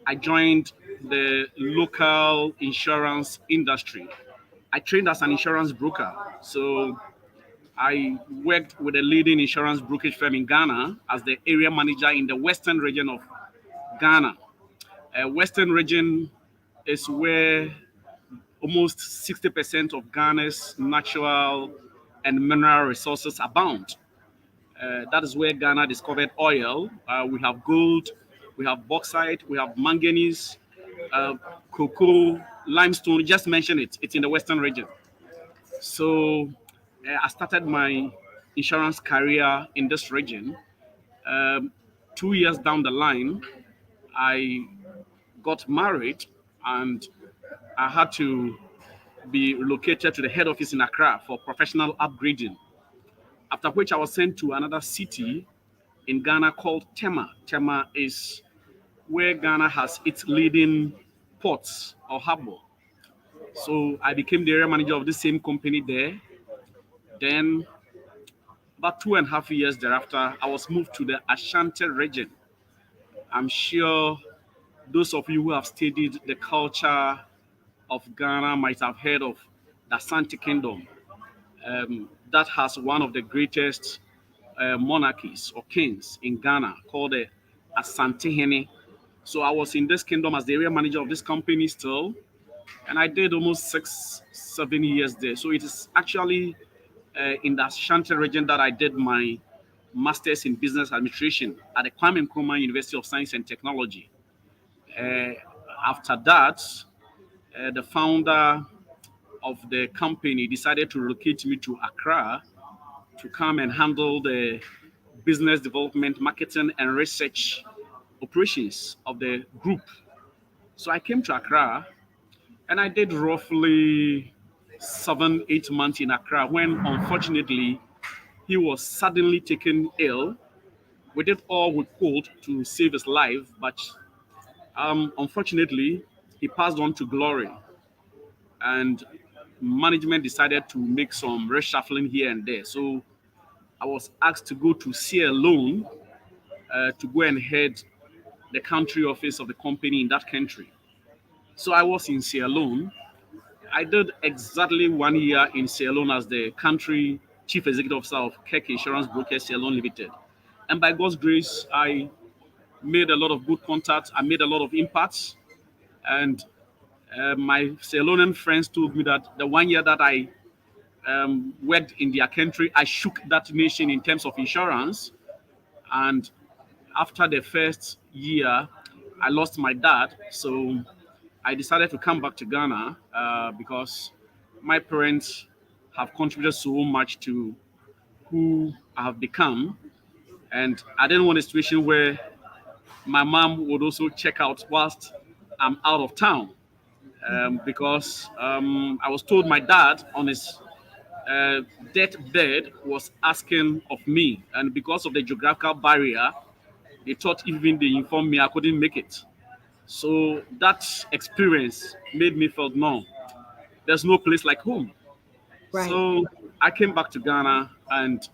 I joined the local insurance industry. I trained as an insurance broker. So I worked with a leading insurance brokerage firm in Ghana as the area manager in the western region of Ghana. Western region is where almost 60% of Ghana's natural and mineral resources abound. That is where Ghana discovered oil. We have gold, we have bauxite, we have manganese, cocoa, limestone. Just mention it. It's in the western region. So I started my insurance career in this region. 2 years down the line, I got married and I had to be relocated to the head office in Accra for professional upgrading. After which I was sent to another city in Ghana called Tema. Tema is where Ghana has its leading ports or harbor. So I became the area manager of the same company there. Then about 2.5 years thereafter, I was moved to the Ashanti region. I'm sure those of you who have studied the culture of Ghana might have heard of the Asante Kingdom. That has one of the greatest monarchies or kings in Ghana called the Asante Hene. So I was in this kingdom as the area manager of this company still, and I did almost 7 years there. So it is actually in the Ashanti region that I did my master's in business administration at the Kwame Nkrumah University of Science and Technology. Uh, After that, the founder of the company decided to relocate me to Accra to come and handle the business development, marketing, and research operations of the group. So I came to Accra and I did roughly 7, 8 months in Accra when unfortunately he was suddenly taken ill. We did all we could to save his life, but unfortunately he passed on to glory. And management decided to make some reshuffling here and there. So I was asked to go to Sierra Leone to go and head the country office of the company in that country. So I was in Sierra Leone. I did exactly 1 year in Sierra Leone as the country chief executive officer of Keck Insurance Brokers Sierra Leone Limited. And by God's grace, I made a lot of good contacts. I made a lot of impacts. And my Sierra Leonean friends told me that the 1 year that I worked in their country, I shook that nation in terms of insurance. And after the first year, I lost my dad. So I decided to come back to Ghana because my parents have contributed so much to who I have become. And I didn't want a situation where my mom would also check out whilst I'm out of town. Because I was told my dad on his deathbed was asking of me. And because of the geographical barrier, they thought even they informed me I couldn't make it. So that experience made me feel no, there's no place like home. Right. So I came back to Ghana, and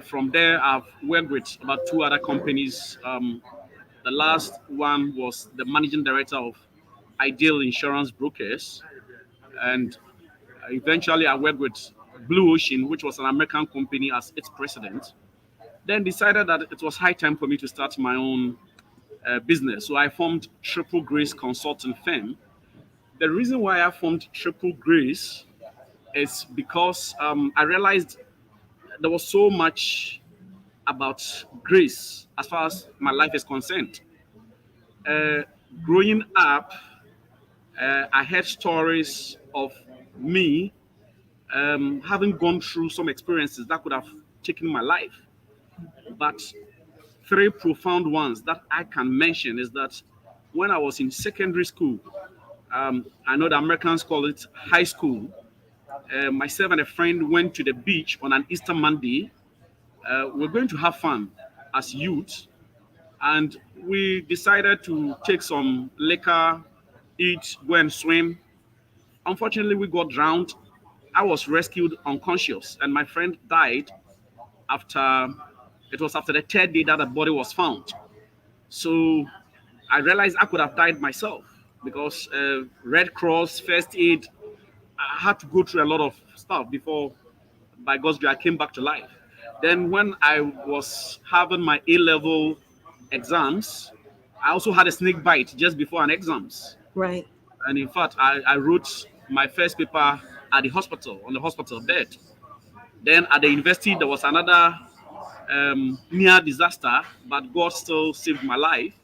from there I've worked with about 2 other companies. The last one was the managing director of Ideal Insurance Brokers, and eventually I worked with Blue Ocean, which was an American company, as its president. Then decided that it was high time for me to start my own business. So I formed Triple Grace Consulting Firm. The reason why I formed Triple Grace is because I realized there was so much about grace as far as my life is concerned. Growing up, I heard stories of me having gone through some experiences that could have taken my life. But 3 profound ones that I can mention is that when I was in secondary school, I know the Americans call it high school. Myself and a friend went to the beach on an Easter Monday. We're going to have fun as youth, and we decided to take some liquor, eat, go and swim. Unfortunately, we got drowned. I was rescued unconscious, and my friend died after after the third day that the body was found. So I realized I could have died myself because Red Cross, first aid, I had to go through a lot of stuff before, by God's grace, I came back to life. Then when I was having my A-level exams, I also had a snake bite just before an exams. Right. And in fact, I wrote my first paper at the hospital, on the hospital bed. Then at the university, there was another near disaster, but God still saved my life.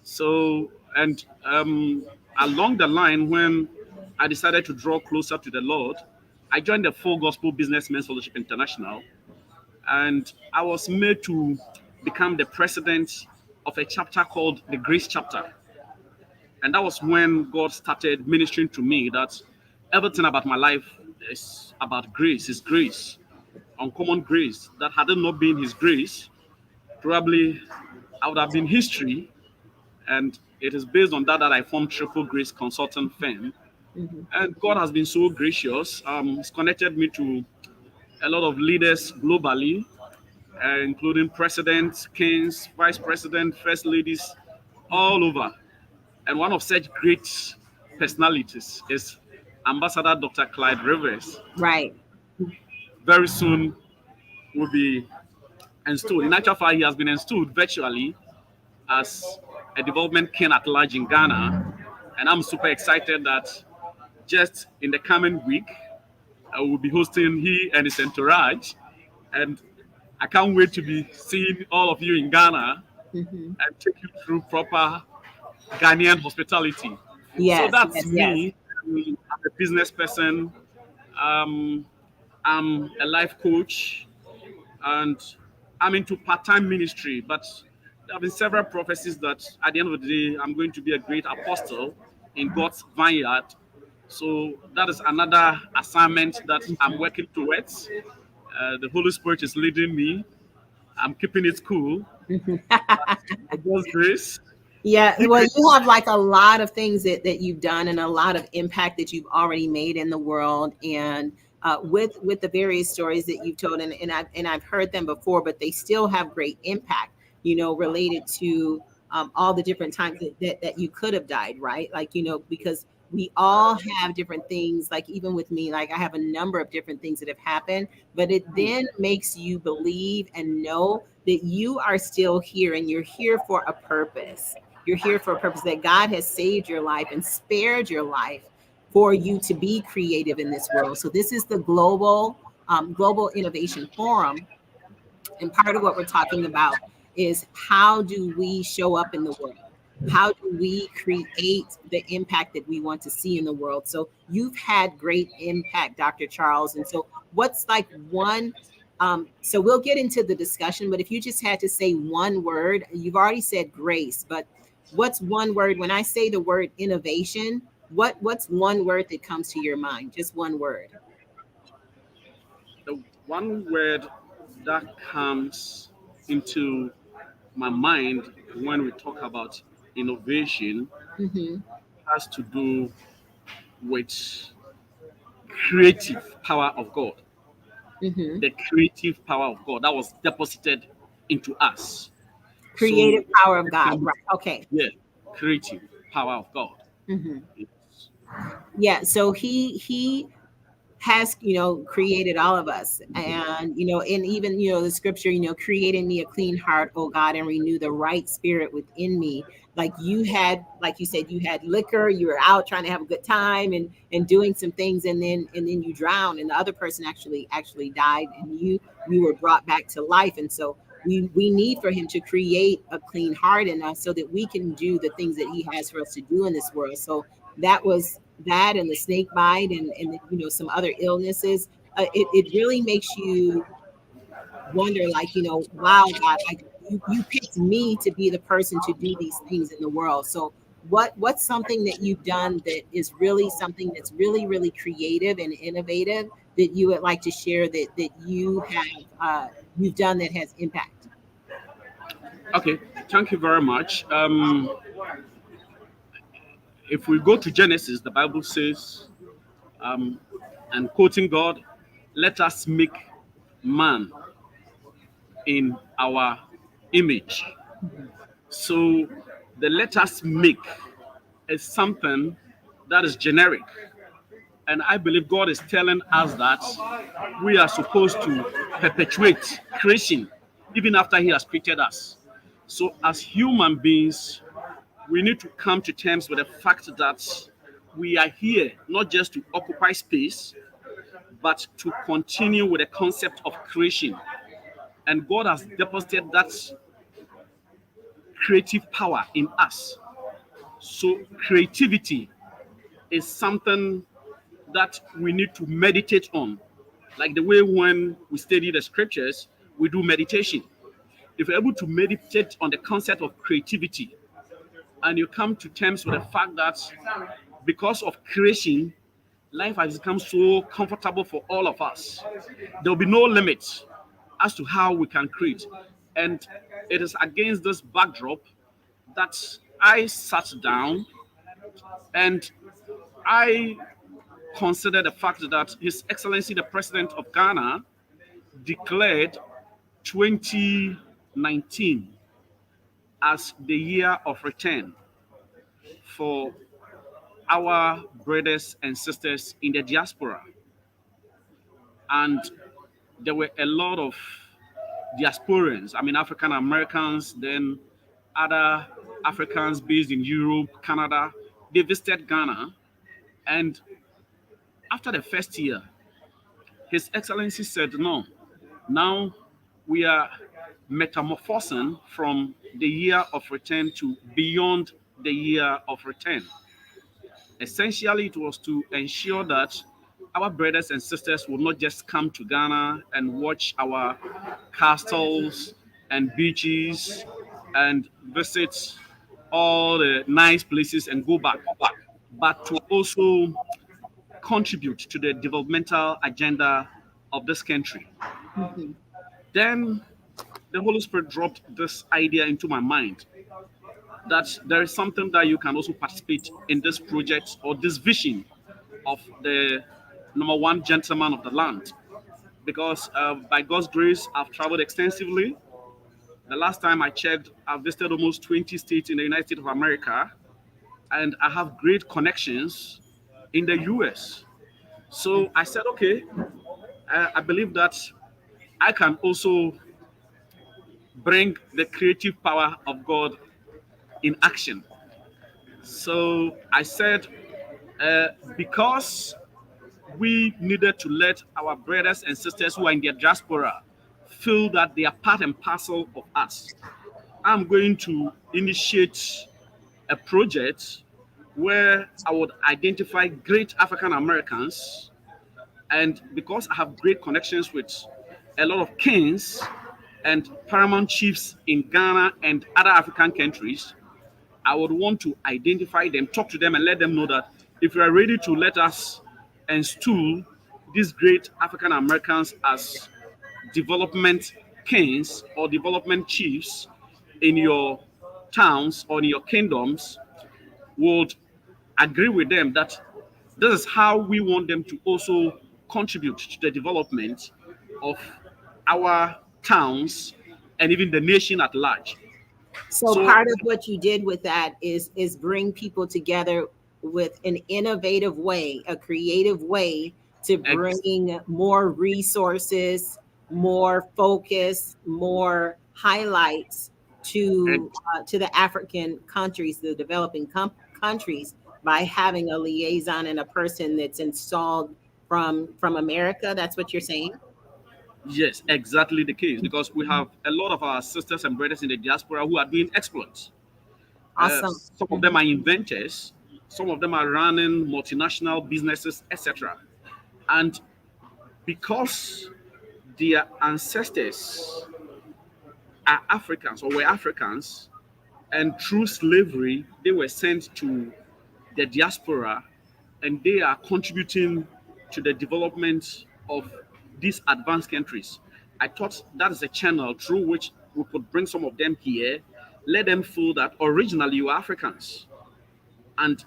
So, and along the line, when I decided to draw closer to the Lord, I joined the Full Gospel Businessmen's Fellowship International, and I was made to become the president of a chapter called the Grace Chapter. And that was when God started ministering to me that everything about my life is about grace, is grace, uncommon grace. That had it not been His grace, probably I would have been history. And it is based on that I formed Triple Grace Consulting Firm. Mm-hmm. And God has been so gracious. He's connected me to a lot of leaders globally, including presidents, kings, vice president, first ladies, all over. And one of such great personalities is Ambassador Dr. Clyde Rivers. Right. Very soon will be installed. In actual fact, he has been installed virtually as a development king at large in Ghana, and I'm super excited that just in the coming week, I will be hosting he and his entourage, and I can't wait to be seeing all of you in Ghana Mm-hmm. and take you through proper Ghanaian hospitality. So Yes, that's yes, yes. me. I'm a business person. Um, I'm a life coach, and I'm into part-time ministry. But there have been several prophecies that at the end of the day, I'm going to be a great apostle in God's vineyard. So that is another assignment that I'm working towards. The Holy Spirit is leading me. I'm keeping it cool. By God's grace. Yeah, He well, created. you have like a lot of things that you've done and a lot of impact that you've already made in the world. And with the various stories that you've told, and I've heard them before, but they still have great impact, related to all the different times that you could have died, right? Like, because we all have different things, like even with me, like I have a number of different things that have happened, but it then makes you believe and know that you are still here and you're here for a purpose. You're here for a purpose, that God has saved your life and spared your life for you to be creative in this world. So this is the Global Innovation Forum. And part of what we're talking about is, how do we show up in the world? How do we create the impact that we want to see in the world? So you've had great impact, Dr. Charles. And so what's like one, so we'll get into the discussion, but if you just had to say one word, you've already said grace, but what's one word? When I say the word innovation, what's one word that comes to your mind? Just one word. The one word that comes into my mind when we talk about innovation Mm-hmm. has to do with creative power of God. Mm-hmm. The creative power of God that was deposited into us. Creative So, power of God. Right. Okay. yeah, creative power of God. Mm-hmm. Yes. Yeah. So he has, created all of us. And, and even, the scripture, create in me a clean heart, oh God, and renew the right spirit within me. Like you had, like you said, you had liquor, you were out trying to have a good time and doing some things, and then you drowned, and the other person actually died, and you were brought back to life. And so we need for him to create a clean heart in us so that we can do the things that he has for us to do in this world. So that was that, and the snake bite, and some other illnesses. It really makes you wonder, like, wow, God, like you picked me to be the person to do these things in the world. So what's something that you've done that is really something that's really, really creative and innovative that you would like to share, that you have you've done that has impact? Okay, thank you very much. If we go to Genesis, the Bible says, um, and quoting God, let us make man in our image. So the let us make is something that is generic. And I believe God is telling us that we are supposed to perpetuate creation even after He has created us. So, as human beings, we need to come to terms with the fact that we are here not just to occupy space, but to continue with the concept of creation. And God has deposited that creative power in us. So, creativity is something that we need to meditate on. Like the way when we study the scriptures, we do meditation. If you're able to meditate on the concept of creativity, and you come to terms with the fact that because of creation, life has become so comfortable for all of us, there will be no limit as to how we can create. And it is against this backdrop that I sat down and I consider the fact that His Excellency the President of Ghana declared 2019 as the year of return for our brothers and sisters in the diaspora. And there were a lot of diasporans, I mean African Americans, then other Africans based in Europe, Canada. They visited Ghana, and after the first year, His Excellency said, "No, now we are metamorphosing from the year of return to beyond the year of return." Essentially, it was to ensure that our brothers and sisters would not just come to Ghana and watch our castles and beaches and visit all the nice places and go back, but to also contribute to the developmental agenda of this country. Mhm. Then the Holy Spirit dropped this idea into my mind that there is something that you can also participate in this project or this vision of the number one gentleman of the land. Because by God's grace, I've traveled extensively. The last time I checked, I've visited almost 20 states in the United States of America, and I have great connections in the US. So I said, okay, I believe that I can also bring the creative power of God in action. So I said, because we needed to let our brothers and sisters who are in the diaspora feel that they are part and parcel of us, I'm going to initiate a project where I would identify great African Americans. And because I have great connections with a lot of kings and paramount chiefs in Ghana and other African countries, I would want to identify them, talk to them, and let them know that if you are ready to let us install these great African Americans as development kings or development chiefs in your towns or in your kingdoms, would agree with them that this is how we want them to also contribute to the development of our towns and even the nation at large. So So part of what you did with that is bring people together with an innovative way, a creative way to bring more resources, more focus, more highlights to the African countries, the developing countries, by having a liaison and a person that's installed from America. That's what you're saying? yes, exactly the case, because we have a lot of our sisters and brothers in the diaspora who are doing exploits. Awesome. Some of them are inventors, some of them are running multinational businesses, etc. And because their ancestors are Africans or were Africans, and through slavery, they were sent to the diaspora and they are contributing to the development of these advanced countries. I thought that is a channel through which we could bring some of them here, let them feel that originally you are Africans and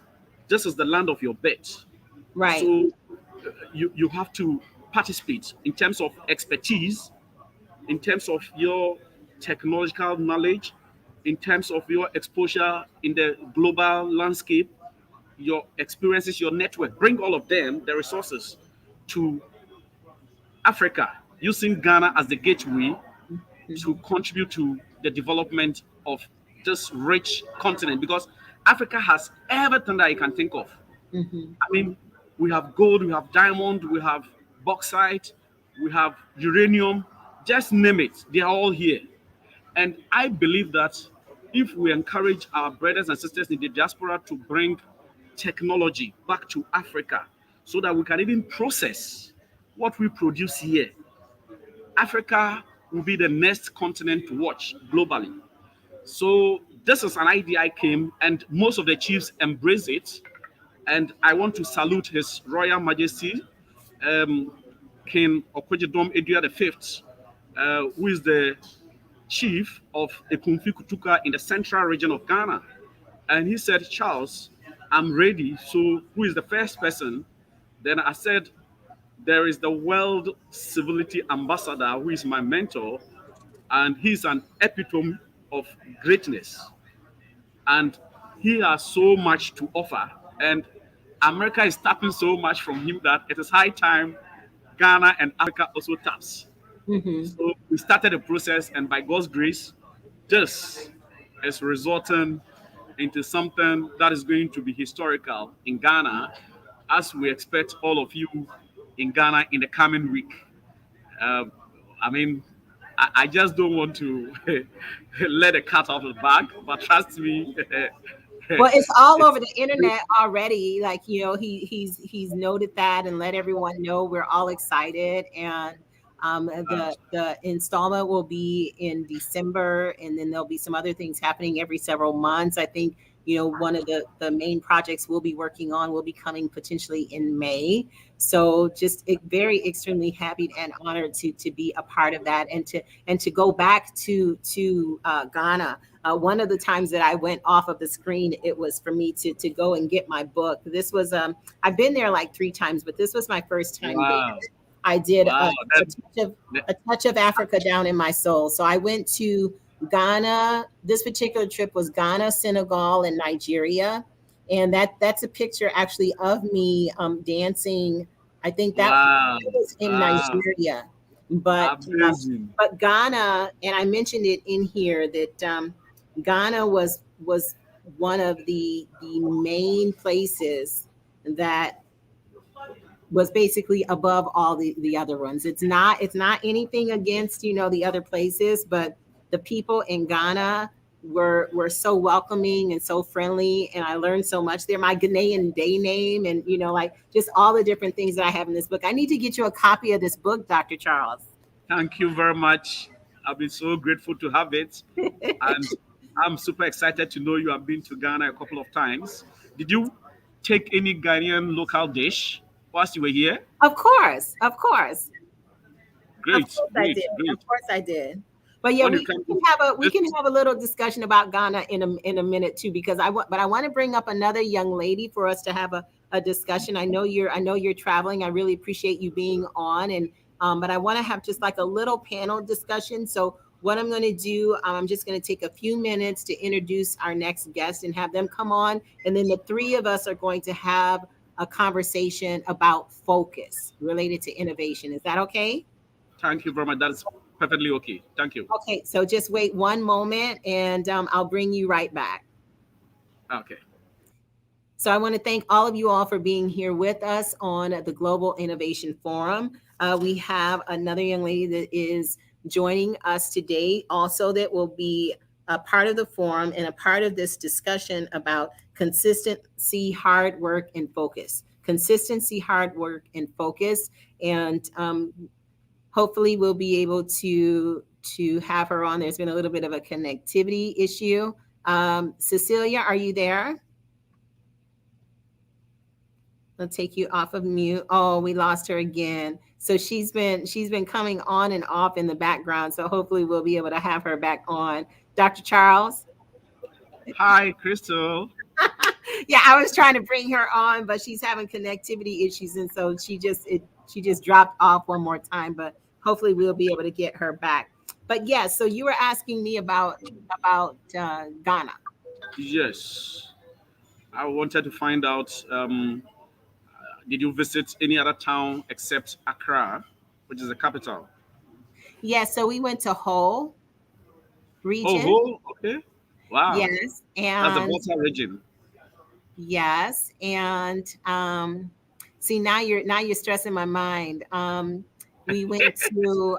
this is the land of your birth. Right. So you have to participate in terms of expertise, in terms of your technological knowledge, in terms of your exposure in the global landscape, your experiences, your network. Bring all of them, the resources, to Africa, using Ghana as the gateway to contribute to the development of this rich continent, because Africa has everything that you can think of. Mhm. I mean, we have gold, we have diamond, we have bauxite, we have uranium, just name it, they are all here. And I believe that if we encourage our brothers and sisters in the diaspora to bring technology back to Africa so that we can even process what we produce here, Africa will be the next continent to watch globally. So this is an idea I came, and most of the chiefs embrace it. And I want to salute His Royal Majesty, um, King Okwejedom Edua V, who is the chief of Ekumfi Kutuka in the central region of Ghana. And he said, Charles, I'm ready. So who is the first person? Then I said, there is the World Civility Ambassador, who is my mentor, and he's an epitome of greatness. And he has so much to offer. And America is tapping so much from him that it is high time Ghana and Africa also taps. Mhm. So we started the process, and by God's grace, this is resulting into something that is going to be historical in Ghana, as we expect all of you in Ghana in the coming week. Uh, I mean, I just don't want to let the cat out of the bag, but trust me. Well, it's all over the internet already. Like, you know, he's noted that and let everyone know we're all excited. And the installment will be in December, and then there'll be some other things happening every several months. I think, you know, one of the main projects we'll be working on will be coming potentially in May. So just very extremely happy and honored to be a part of that, and to go back to Ghana. One of the times that I went off of the screen, it was for me to go and get my book. This was I've been there like 3 times, but this was my first time there. I did a touch of Africa down in my soul. So I went to Ghana. This particular trip was Ghana, Senegal, and Nigeria. And that's a picture actually of me dancing. I think that was in Nigeria. But Ghana, and I mentioned it in here, that Ghana was one of the main places that was basically above all the other ones. It's not anything against, you know, the other places, but the people in Ghana were so welcoming and so friendly, and I learned so much there. My Ghanaian day name, and, you know, like just all the different things that I have in this book. I need to get you a copy of this book, Dr. Charles. Thank you very much. I've been so grateful to have it. And I'm super excited to know you have been to Ghana a couple of times. Did you take any Ghanaian local dish whilst you were here? Of course. Great. Of course I did. But yeah, we can have a little discussion about Ghana in a minute too, because I want to bring up another young lady for us to have a discussion. I know you're traveling. I really appreciate you being on, and but I want to have just like a little panel discussion. So what I'm going to do, I'm just going to take a few minutes to introduce our next guest and have them come on, and then the 3 of us are going to have a conversation about focus related to innovation. Is that okay? Thank you very much. That's perfectly okay. Thank you. Okay, so just wait one moment, and I'll bring you right back. Okay. So I want to thank all of you all for being here with us on the Global Innovation Forum. We have another young lady that is joining us today also, that will be a part of the forum and a part of this discussion about consistency, hard work, and focus. Consistency, hard work, and focus. And hopefully we'll be able to have her on. There's been a little bit of a connectivity issue. Cecilia, are you there? I'll take you off of mute. Oh, we lost her again. So she's been coming on and off in the background. So hopefully we'll be able to have her back on. Dr. Charles. Hi, Crystal. Yeah, I was trying to bring her on, but she's having connectivity issues, and so she just dropped off one more time. But hopefully we'll be able to get her back. But yes, yeah, so you were asking me about Ghana. Yes, I wanted to find out. Did you visit any other town except Accra, which is the capital? Yeah, so we went to Ho region. Oh, okay. Wow. Yes, and that's the Volta region. Yes, and see, now you're stressing my mind. We went to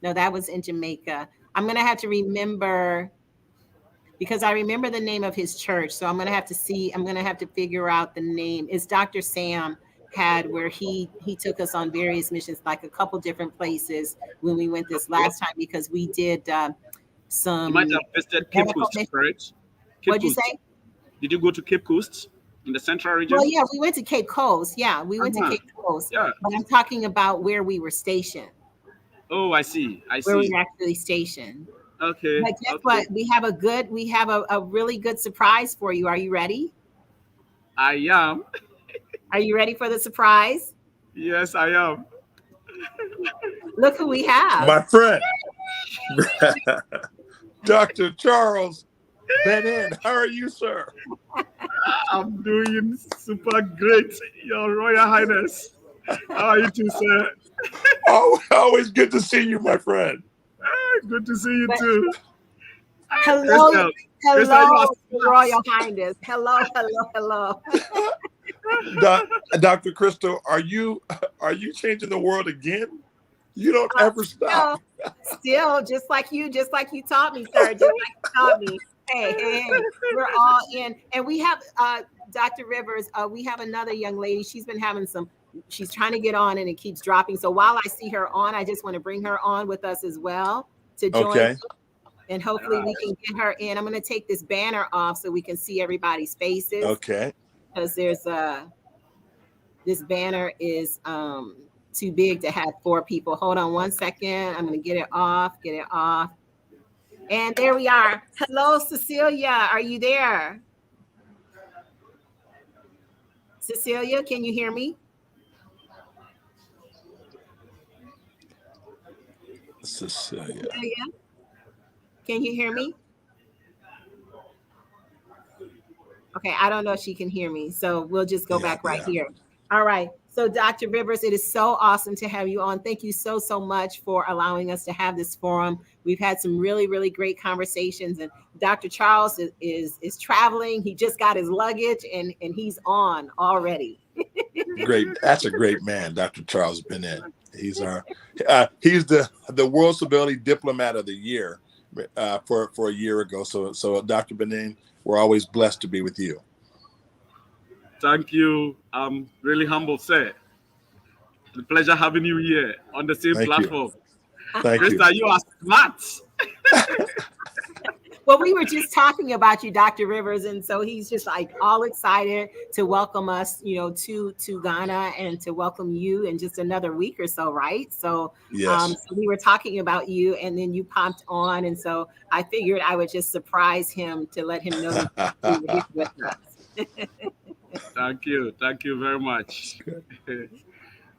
no, that was in Jamaica. I'm gonna have to remember, because I remember the name of his church. So I'm going to have to figure out the name. It's Dr. Sam had, where he took us on various missions, like a couple different places when we went this last time, because we did some. You might have visited Cape Coast, correct? What'd you say? Did you go to Cape Coast in the central region? Well, yeah, we went to Cape Coast. Yeah, we went to Cape Coast. Yeah. But I'm talking about where we were stationed. Oh, I see. Where we were actually stationed. Okay. But guess what? We have a really good surprise for you. Are you ready? I am. Are you ready for the surprise? Yes, I am. Look who we have. My friend, Dr. Charles Benin. How are you, sir? I'm doing super great, Your Royal Highness. How are you too, sir? Oh, always good to see you, my friend. Good to see you too. Hello, Crystal, you hello, are Royal Highness. Hello, hello, hello. Dr. Crystal, are you changing the world again? You don't ever stop. Still, just like you taught me, sir. Just like you taught me. Hey, we're all in, and we have Dr. Rivers. We have another young lady. She's been having some. She's trying to get on, and it keeps dropping. So while I see her on, I just want to bring her on with us as well to join. Okay. And hopefully we can get her in. I'm going to take this banner off so we can see everybody's faces. Okay. Because there's this banner is too big to have 4 people. Hold on one second. I'm going to get it off. And there we are. Hello, Cecilia. Are you there? Cecilia, can you hear me? Cecilia. Can you hear me? Okay, I don't know if she can hear me, so we'll just go back right here. All right. So Dr. Rivers, it is so awesome to have you on. Thank you so much for allowing us to have this forum. We've had some really, really great conversations, and Dr. Charles is traveling. He just got his luggage and he's on already. Great. That's a great man, Dr. Charles Benin. He's the World Civility Diplomat of the Year for a year ago. So Dr. Benin, we're always blessed to be with you. Thank you. I'm really humbled, sir. It's a pleasure having you here on the same platform. Thank you. Krista, you are smart. Well, we were just talking about you, Dr. Rivers, and so he's just like all excited to welcome us, to Ghana and to welcome you in just another week or so, right? So, yes. So we were talking about you, and then you popped on, and so I figured I would just surprise him to let him know that you were here with us. Thank you very much.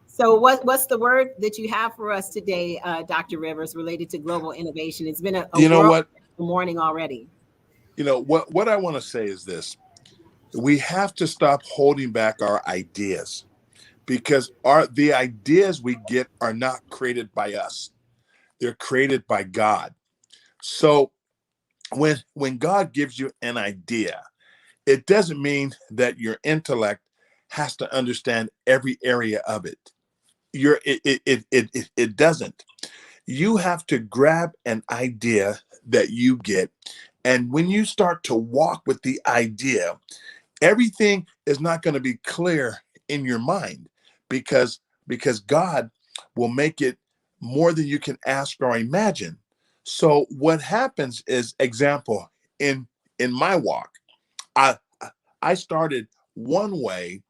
So what's the word that you have for us today, Dr. Rivers, related to global innovation? It's been a morning already. What I want to say is this: we have to stop holding back our ideas, because the ideas we get are not created by us; they're created by God. So when God gives you an idea, it doesn't mean that your intellect has to understand every area of it. It doesn't. You have to grab an idea that you get, and when you start to walk with the idea, everything is not going to be clear in your mind, because God will make it more than you can ask or imagine. So what happens is, example, in my walk, I started one way,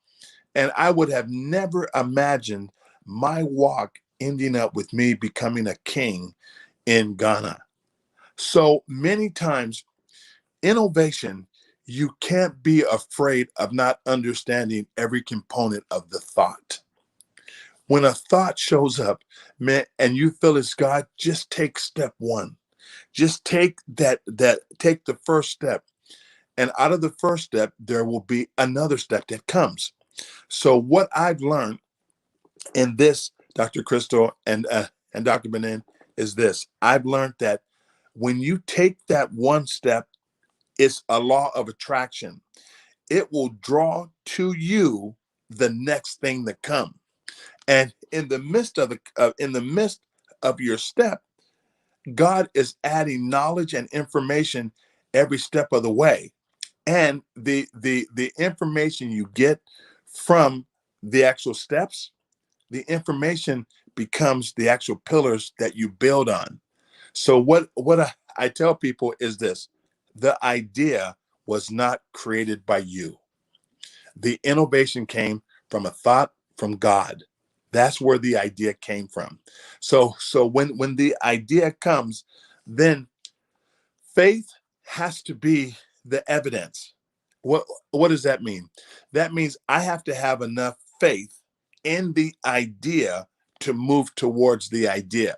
and I would have never imagined my walk ending up with me becoming a king in Ghana. So many times, innovation, you can't be afraid of not understanding every component of the thought. When a thought shows up, man, and you feel it's God, just take step one. Just take take the first step. And out of the first step, there will be another step that comes. So what I've learned in this, Dr. Crystal and Dr. Benin, is this: I've learned that when you take that one step, it's a law of attraction. It will draw to you the next thing that comes. And in the midst of your step, God is adding knowledge and information every step of the way. And the information you get from the actual steps, the information becomes the actual pillars that you build on. So what I tell people is this: the idea was not created by you. The innovation came from a thought from God. That's where the idea came from. So when the idea comes, then faith has to be the evidence. What does that mean? That means I have to have enough faith in the idea to move towards the idea.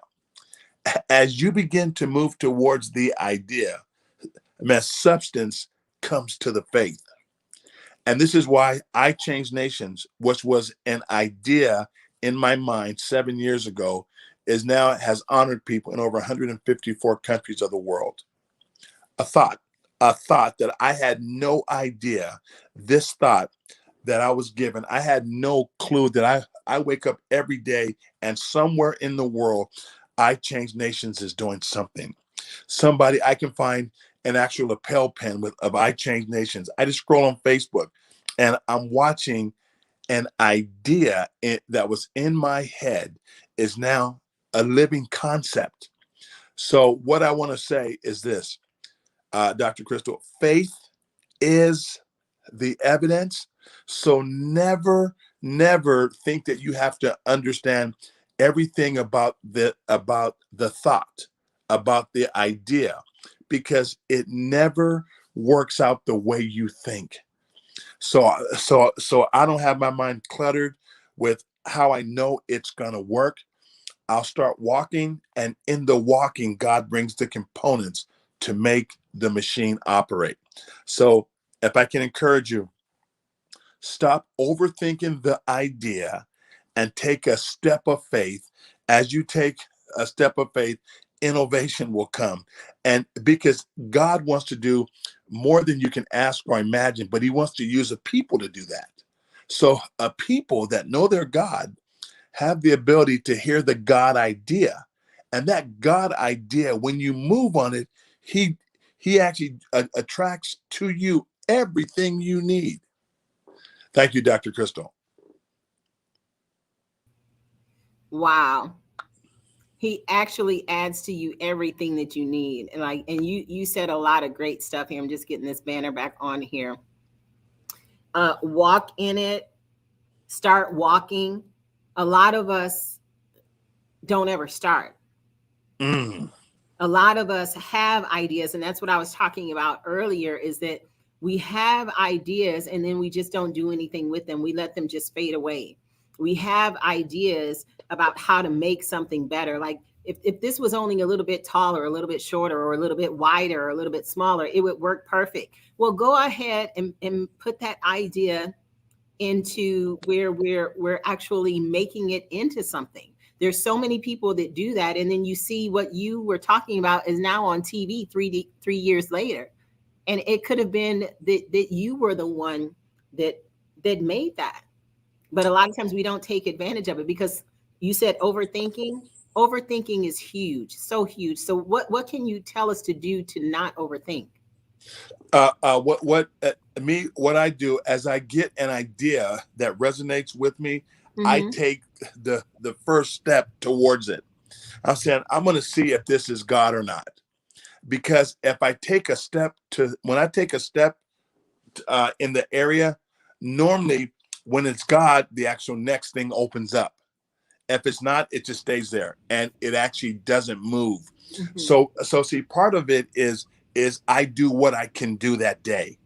As you begin to move towards the idea, substance comes to the faith. And this is why I Changed Nations, which was an idea in my mind 7 years ago, has honored people in over 154 countries of the world. a thought that I had no idea. This thought that I was given, I had no clue that I wake up every day and somewhere in the world, I Change Nations is doing something. Somebody, I can find an actual lapel pin of I Change Nations. I just scroll on Facebook and I'm watching an idea that was in my head is now a living concept. So what I want to say is this, Dr. Crystal, faith is the evidence. So never think that you have to understand everything about the thought, about the idea, because it never works out the way you think. So I don't have my mind cluttered with how I know it's gonna work. I'll start walking, and in the walking, God brings the components to make the machine operate. So if I can encourage you, stop overthinking the idea and take a step of faith. As you take a step of faith, innovation will come. And because God wants to do more than you can ask or imagine, but he wants to use a people to do that. So a people that know their God have the ability to hear the God idea. And that God idea, when you move on it, he actually attracts to you everything you need. Thank you, Dr. Crystal. Wow. He actually adds to you everything that you need. And you said a lot of great stuff here. I'm just getting this banner back on here. Walk in it, start walking. A lot of us don't ever start. A lot of us have ideas, and that's what I was talking about earlier, is that we have ideas and then we just don't do anything with them. We let them just fade away. We have ideas about how to make something better. Like if this was only a little bit taller, a little bit shorter, or a little bit wider, or a little bit smaller, it would work perfect. Well, go ahead and put that idea into where we're actually making it into something. There's so many people that do that. And then you see what you were talking about is now on TV 3 years later. And it could have been that you were the one that made that. But a lot of times we don't take advantage of it, because you said overthinking. Overthinking is huge, so huge. So what can you tell us to do to not overthink? What I do as I get an idea that resonates with me, I take the first step towards it. I'm saying, I'm going to see if this is God or not. Because if I take a step when I take a step in the area, normally when it's God, the actual next thing opens up. If it's not, it just stays there and it actually doesn't move. So see, part of it is I do what I can do that day.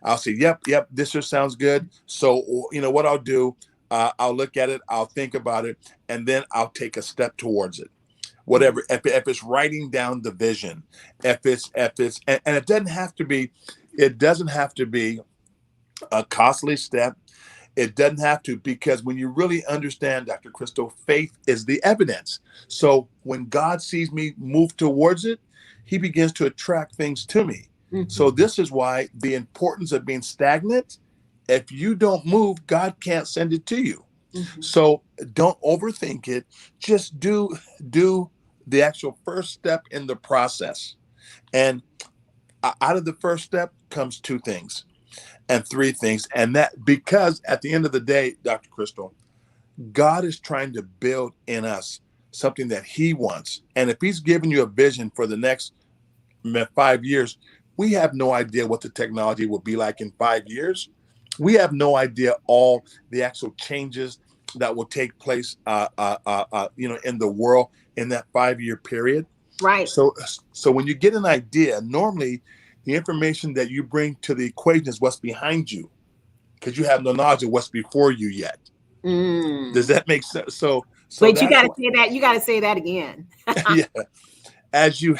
I'll say, yep, this just sounds good. So, you know what I'll do, I'll look at it, I'll think about it, and then I'll take a step towards it. Whatever, if it's writing down the vision, if it's, and it doesn't have to be a costly step. It doesn't have to, because when you really understand, Dr. Crystal, faith is the evidence. So when God sees me move towards it, he begins to attract things to me. So this is why the importance of being stagnant. If you don't move, God can't send it to you. So don't overthink it. Just do the actual first step in the process. And out of the first step comes 2 things and 3 things. And that, because at the end of the day, Dr. Crystal, God is trying to build in us something that he wants. And if he's giving you a vision for the next 5 years, we have no idea what the technology will be like in 5 years. We have no idea all the actual changes that will take place, in the world in that 5-year period. Right. So when you get an idea, normally the information that you bring to the equation is what's behind you, because you have no knowledge of what's before you yet. Does that make sense? So wait, you got to say that. You got to say that again. Yeah. As you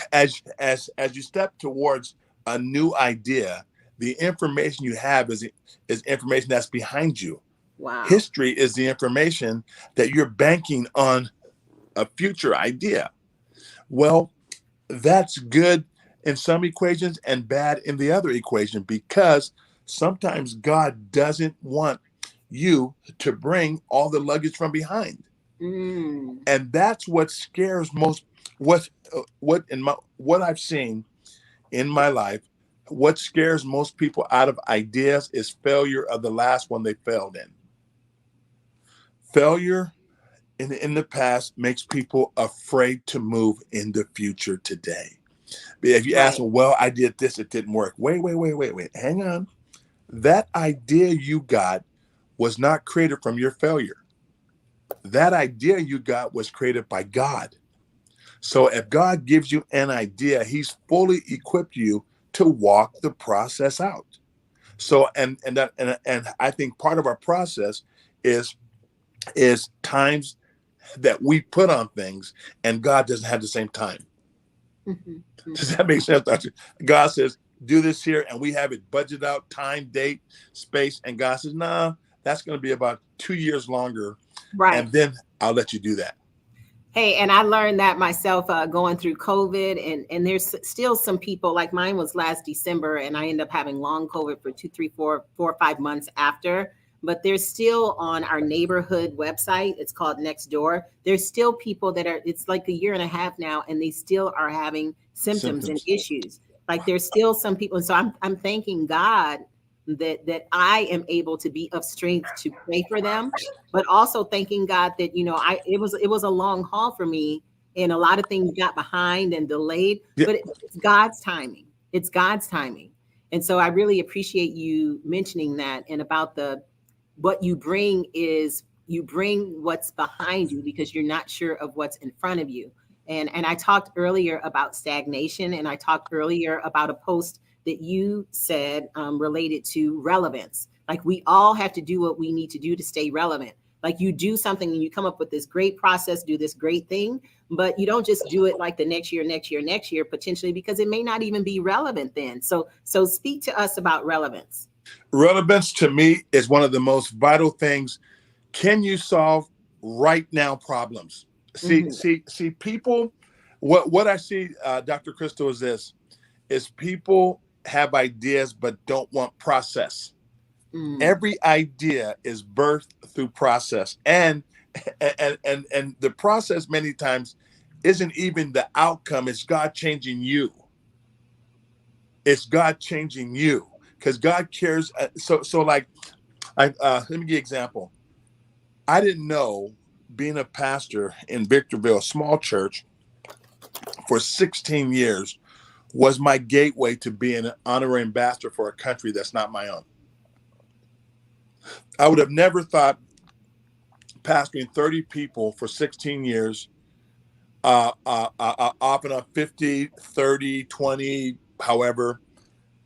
step towards a new idea, the information you have is information that's behind you. Wow. History is the information that you're banking on a future idea. Well, that's good in some equations and bad in the other equation, because sometimes God doesn't want you to bring all the luggage from behind. And that's what scares most, what I've seen in my life, what scares most people out of ideas is failure of the last one they failed in. Failure in the past makes people afraid to move in the future today. If you ask them, well, I did this, it didn't work. Wait. Hang on. That idea you got was not created from your failure. That idea you got was created by God. So if God gives you an idea, he's fully equipped you to walk the process out. So, and I think part of our process is times that we put on things and God doesn't have the same time. Does that make sense, Doctor? God says, do this here, and we have it budgeted out, time, date, space, and God says, nah, that's going to be about 2 years longer. Right. And then I'll let you do that. Hey, and I learned that myself going through COVID, and there's still some people, like mine was last December, and I ended up having long COVID for 2, 3, 4 or 5 months after. But there's still on our neighborhood website, it's called Next Door. There's still people that are, it's like a year and a half now, and they still are having symptoms and issues. Like there's still some people. And so I'm thanking God that I am able to be of strength to pray for them, but also thanking God that, you know, it was a long haul for me, and a lot of things got behind and delayed, but it's God's timing. It's God's timing. And so I really appreciate you mentioning that. And about what you bring is you bring what's behind you because you're not sure of what's in front of you. And I talked earlier about stagnation, and I talked earlier about a post that you said related to relevance. Like we all have to do what we need to do to stay relevant. Like you do something and you come up with this great process, do this great thing, but you don't just do it like the next year, potentially, because it may not even be relevant then. So speak to us about relevance. Relevance to me is one of the most vital things. Can you solve right now problems? See people, what I see, Dr. Krystylle, is this, is people have ideas but don't want process. Every idea is birthed through process, and the process many times isn't even the outcome. It's God changing you. It's God changing you because God cares. So like, let me give you an example. I didn't know, being a pastor in Victorville, a small church, for 16 years was my gateway to being an honorary ambassador for a country that's not my own. I would have never thought pastoring 30 people for 16 years, often on 50, 30, 20, however,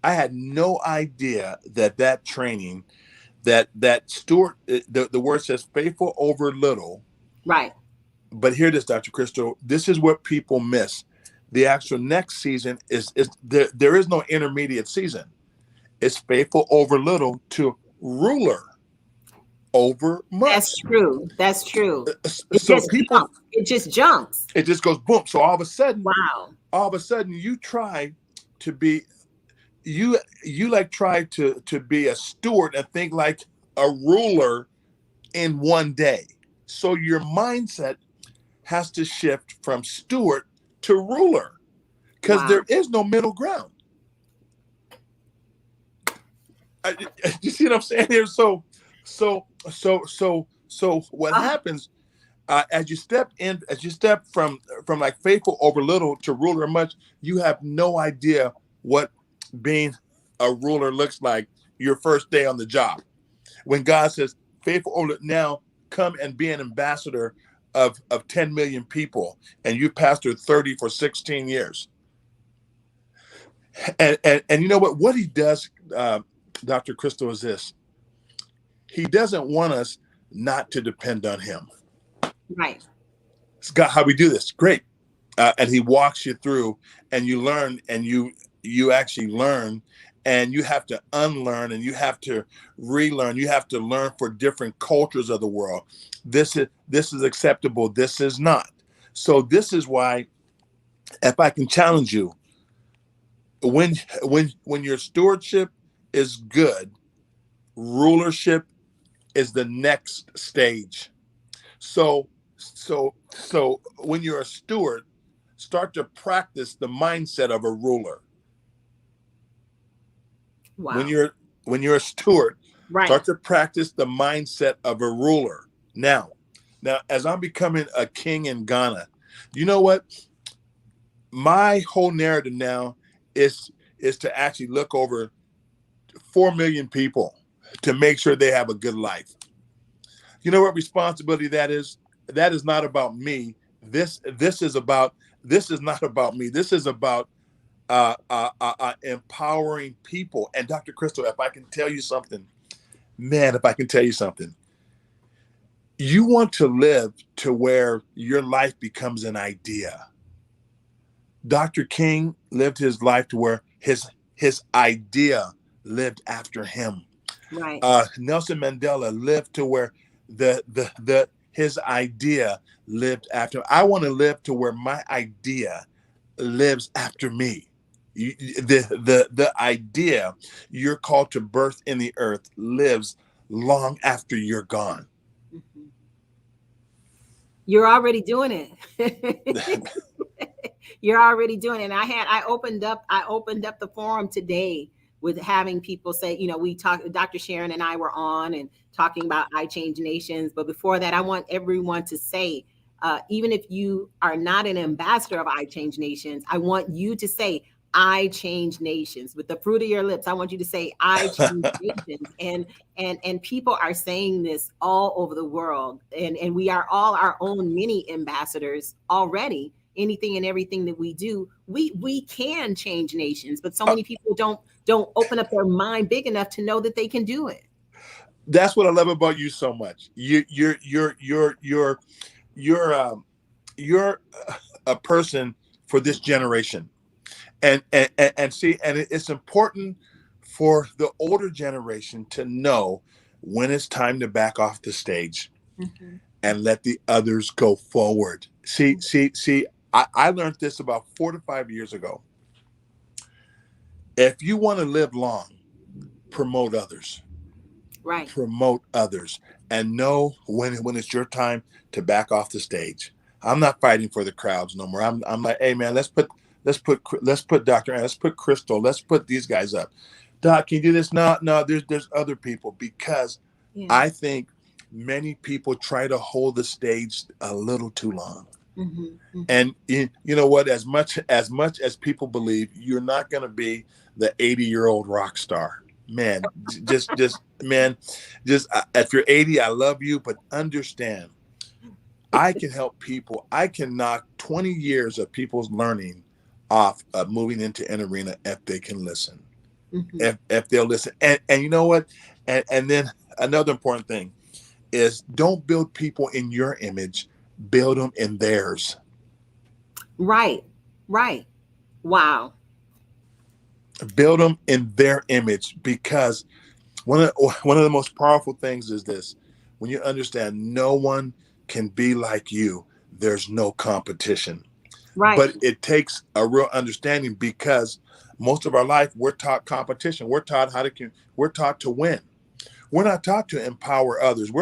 I had no idea that training, that steward, the word says faithful over little. Right. But here it is, Dr. Krystylle, this is what people miss. The actual next season is there is no intermediate season. It's faithful over little to ruler over much. That's true. It just jumps. It just goes boom. So all of a sudden, you try to be, you try to be a steward and think like a ruler in one day. So your mindset has to shift from steward to ruler, because there is no middle ground. You see what I'm saying here? So what happens as you step from like faithful over little to ruler much, you have no idea what being a ruler looks like your first day on the job. When God says faithful over, now come and be an ambassador of 10 million people, and you pastored 30 for 16 years. And you know what he does, Dr. Krystylle, is this. He doesn't want us not to depend on him. Right. It's God, how we do this. Great. And he walks you through, and you learn, and you actually learn, and you have to unlearn, and you have to relearn. You have to learn for different cultures of the world. This is acceptable. This is not. So this is why, if I can challenge you, when your stewardship is good, rulership is the next stage. So when you're a steward, start to practice the mindset of a ruler. Wow. When you're a steward, Right. start to practice the mindset of a ruler. Now, as I'm becoming a king in Ghana, you know what? My whole narrative now is to actually look over 4 million people to make sure they have a good life. You know what responsibility that is? That is not about me. This is not about me. This is about empowering people. And Dr. Krystylle, if I can tell you something, you want to live to where your life becomes an idea. Dr. King lived his life to where his idea lived after him. Right. Nelson Mandela lived to where his idea lived after him. I want to live to where my idea lives after me. The idea you're called to birth in the earth lives long after you're gone. Mm-hmm. You're already doing it. You're already doing it. And I opened up the forum today with having people say, we talked, Dr. Sharon and I were on and talking about I Change Nations. But before that, I want everyone to say, even if you are not an ambassador of I Change Nations, I want you to say, I change nations with the fruit of your lips. I want you to say, I change nations. And people are saying this all over the world. And we are all our own mini ambassadors already. Anything and everything that we do, we can change nations, but so many people don't open up their mind big enough to know that they can do it. That's what I love about you so much. You're a person for this generation, and see, and it's important for the older generation to know when it's time to back off the stage and let the others go forward. See. I learned this about 4 to 5 years ago. If you want to live long, promote others. Right. Promote others and know when it's your time to back off the stage. I'm not fighting for the crowds no more. I'm like, hey man, let's put Dr. Ann, let's put Krystylle, let's put these guys up. Doc, can you do this? No, there's other people, because I think many people try to hold the stage a little too long. And you know what? As much as people believe you're not going to be the 80-year-old rock star, man, just if you're 80, I love you, but understand, I can help people. I can knock 20 years of people's learning off of moving into an arena if they can listen, if they'll listen. And you know what? And then another important thing is, don't build people in your image, build them in theirs. Right. Wow. Build them in their image, because one of the most powerful things is this: when you understand no one can be like you, there's no competition. Right. But it takes a real understanding, because most of our life we're taught competition. We're taught to win. We're not taught to empower others. We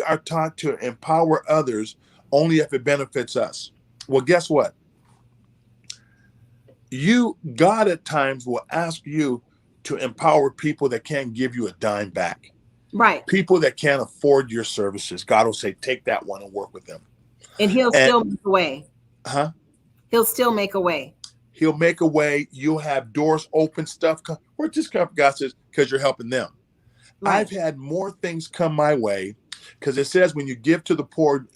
are taught to empower others only if it benefits us. Well, guess what? God at times will ask you to empower people that can't give you a dime back. Right. People that can't afford your services. God will say, take that one and work with them. And he'll still make a way. Huh? He'll still make a way. He'll make a way. You'll have doors open, stuff come. We're just God says, because you're helping them. Right. I've had more things come my way, because it says when you give to the poor,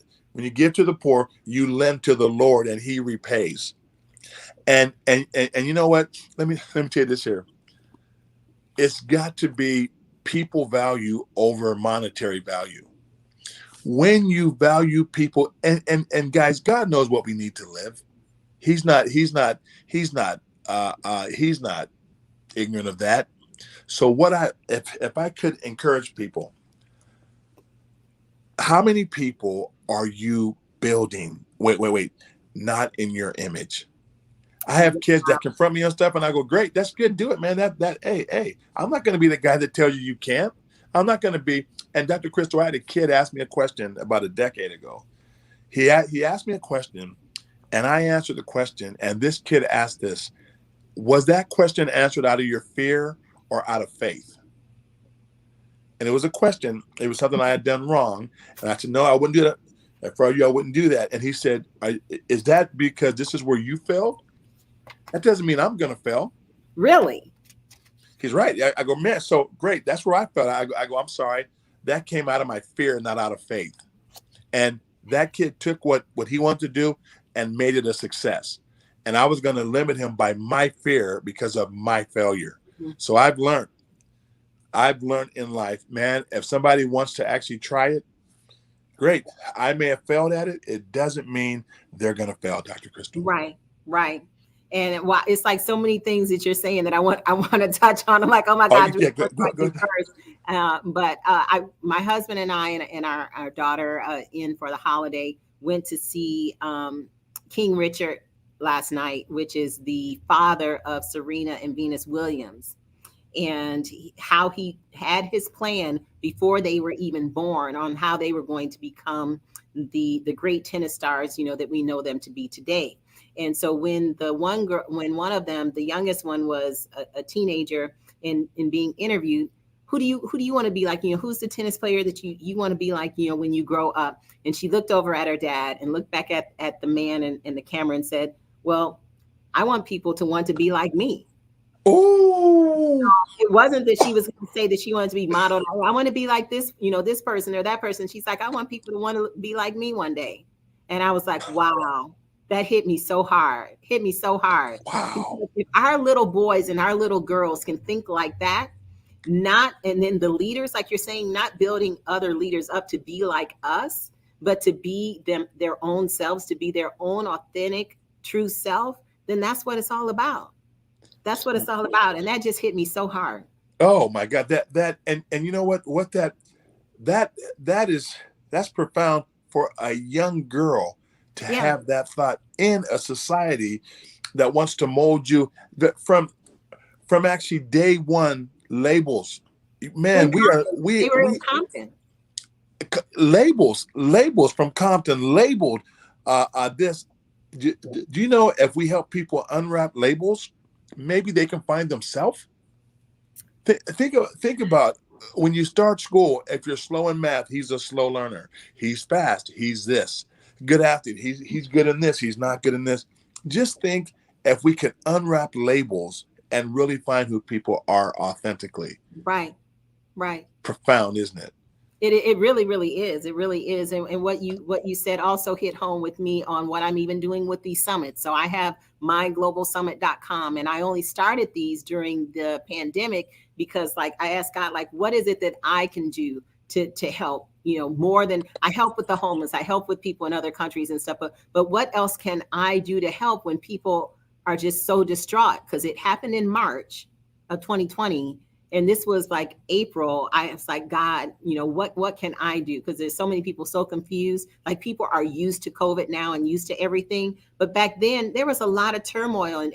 you lend to the Lord and he repays. And you know what? Let me tell you this here. It's got to be people value over monetary value. When you value people, and guys, God knows what we need to live. He's not ignorant of that. So if I could encourage people, how many people are you building? Wait, not in your image. I have kids that confront me on stuff, and I go, great, that's good, do it, man. Hey, I'm not going to be the guy that tells you can't. I'm not going to be. And Dr. Krystylle, I had a kid ask me a question about a decade ago. He asked me a question, and I answered the question. And this kid asked this: was that question answered out of your fear or out of faith? And it was a question. It was something I had done wrong, and I said, no, I wouldn't do that. And for you, I wouldn't do that. And he said, is that because this is where you failed? That doesn't mean I'm going to fail. Really? He's right. I go, man, so great. That's where I felt. I go, I'm sorry. That came out of my fear, not out of faith. And that kid took what he wanted to do and made it a success. And I was going to limit him by my fear because of my failure. Mm-hmm. So I've learned in life, man, if somebody wants to actually try it, great. I may have failed at it. It doesn't mean they're going to fail, Dr. Krystylle. Right. And it's like so many things that you're saying that I want to touch on. I'm like, oh my God. Yeah, go first. But my husband and I and our daughter in for the holiday went to see King Richard last night, which is the father of Serena and Venus Williams. And how he had his plan before they were even born on how they were going to become the great tennis stars, that we know them to be today. And so when one of them, the youngest one, was a teenager and being interviewed, who do you want to be like? Who's the tennis player that you want to be like, when you grow up? And she looked over at her dad and looked back at the man and the camera and said, well, I want people to want to be like me. Oh, it wasn't that she was going to say that she wanted to be modeled. I want to be like this, this person or that person. She's like, I want people to want to be like me one day. And I was like, wow, that hit me so hard. Wow. If our little boys and our little girls can think like that, and then the leaders, like you're saying, not building other leaders up to be like us, but to be their own selves, to be their own authentic, true self, then that's what it's all about. That's what it's all about. And that just hit me so hard. Oh my God. And you know what that's profound for a young girl to have that thought in a society that wants to mold you from actually day one. Labels, man, we were in Compton. Labels from Compton labeled this. Do you know if we help people unwrap labels, maybe they can find themselves? Think about when you start school. If you're slow in math, he's a slow learner. He's fast. He's this good athlete. He's good in this. He's not good in this. Just think if we could unwrap labels and really find who people are authentically. Right. Profound, isn't it? It really, really is. It really is. And what you said also hit home with me on what I'm even doing with these summits. So I have myglobalsummit.com, and I only started these during the pandemic because I asked God, what is it that I can do to help, more than I help with the homeless, I help with people in other countries and stuff, but what else can I do to help when people are just so distraught? Because it happened in March of 2020. And this was April. I was like, God, what can I do? Because there's so many people so confused. People are used to COVID now and used to everything. But back then there was a lot of turmoil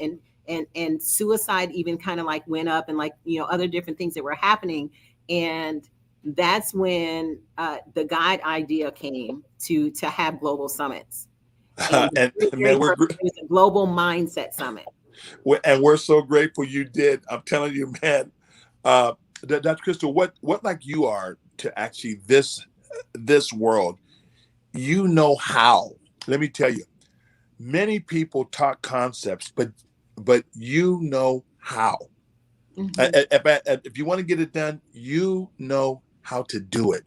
and suicide even kind of went up and other different things that were happening. And that's when the guide idea came to have global summits. And man, it was a global mindset summit. And we're so grateful you did. I'm telling you, man. Dr. Krystylle, what you are to actually this world, how. Let me tell you, many people talk concepts, but you know how. Mm-hmm. If you want to get it done, you know how to do it.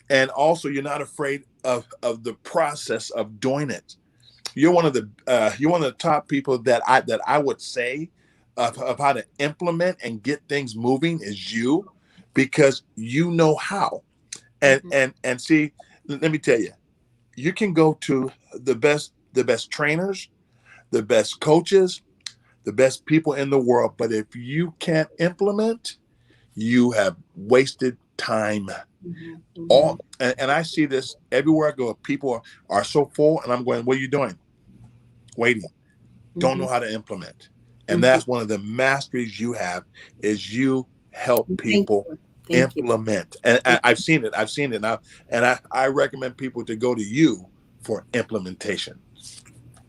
And also, you're not afraid of the process of doing it. You're one of the top people that I would say of how to implement and get things moving is you, because you know how. And see, let me tell you, you can go to the best trainers, the best coaches, the best people in the world, but if you can't implement, you have wasted time. Mm-hmm. And I see this everywhere I go. People are so full, and I'm going, what are you doing? Waiting. don't know how to implement. And that's one of the masteries you have, is you help people Thank you. implement. And I've seen it now. And I recommend people to go to you for implementation.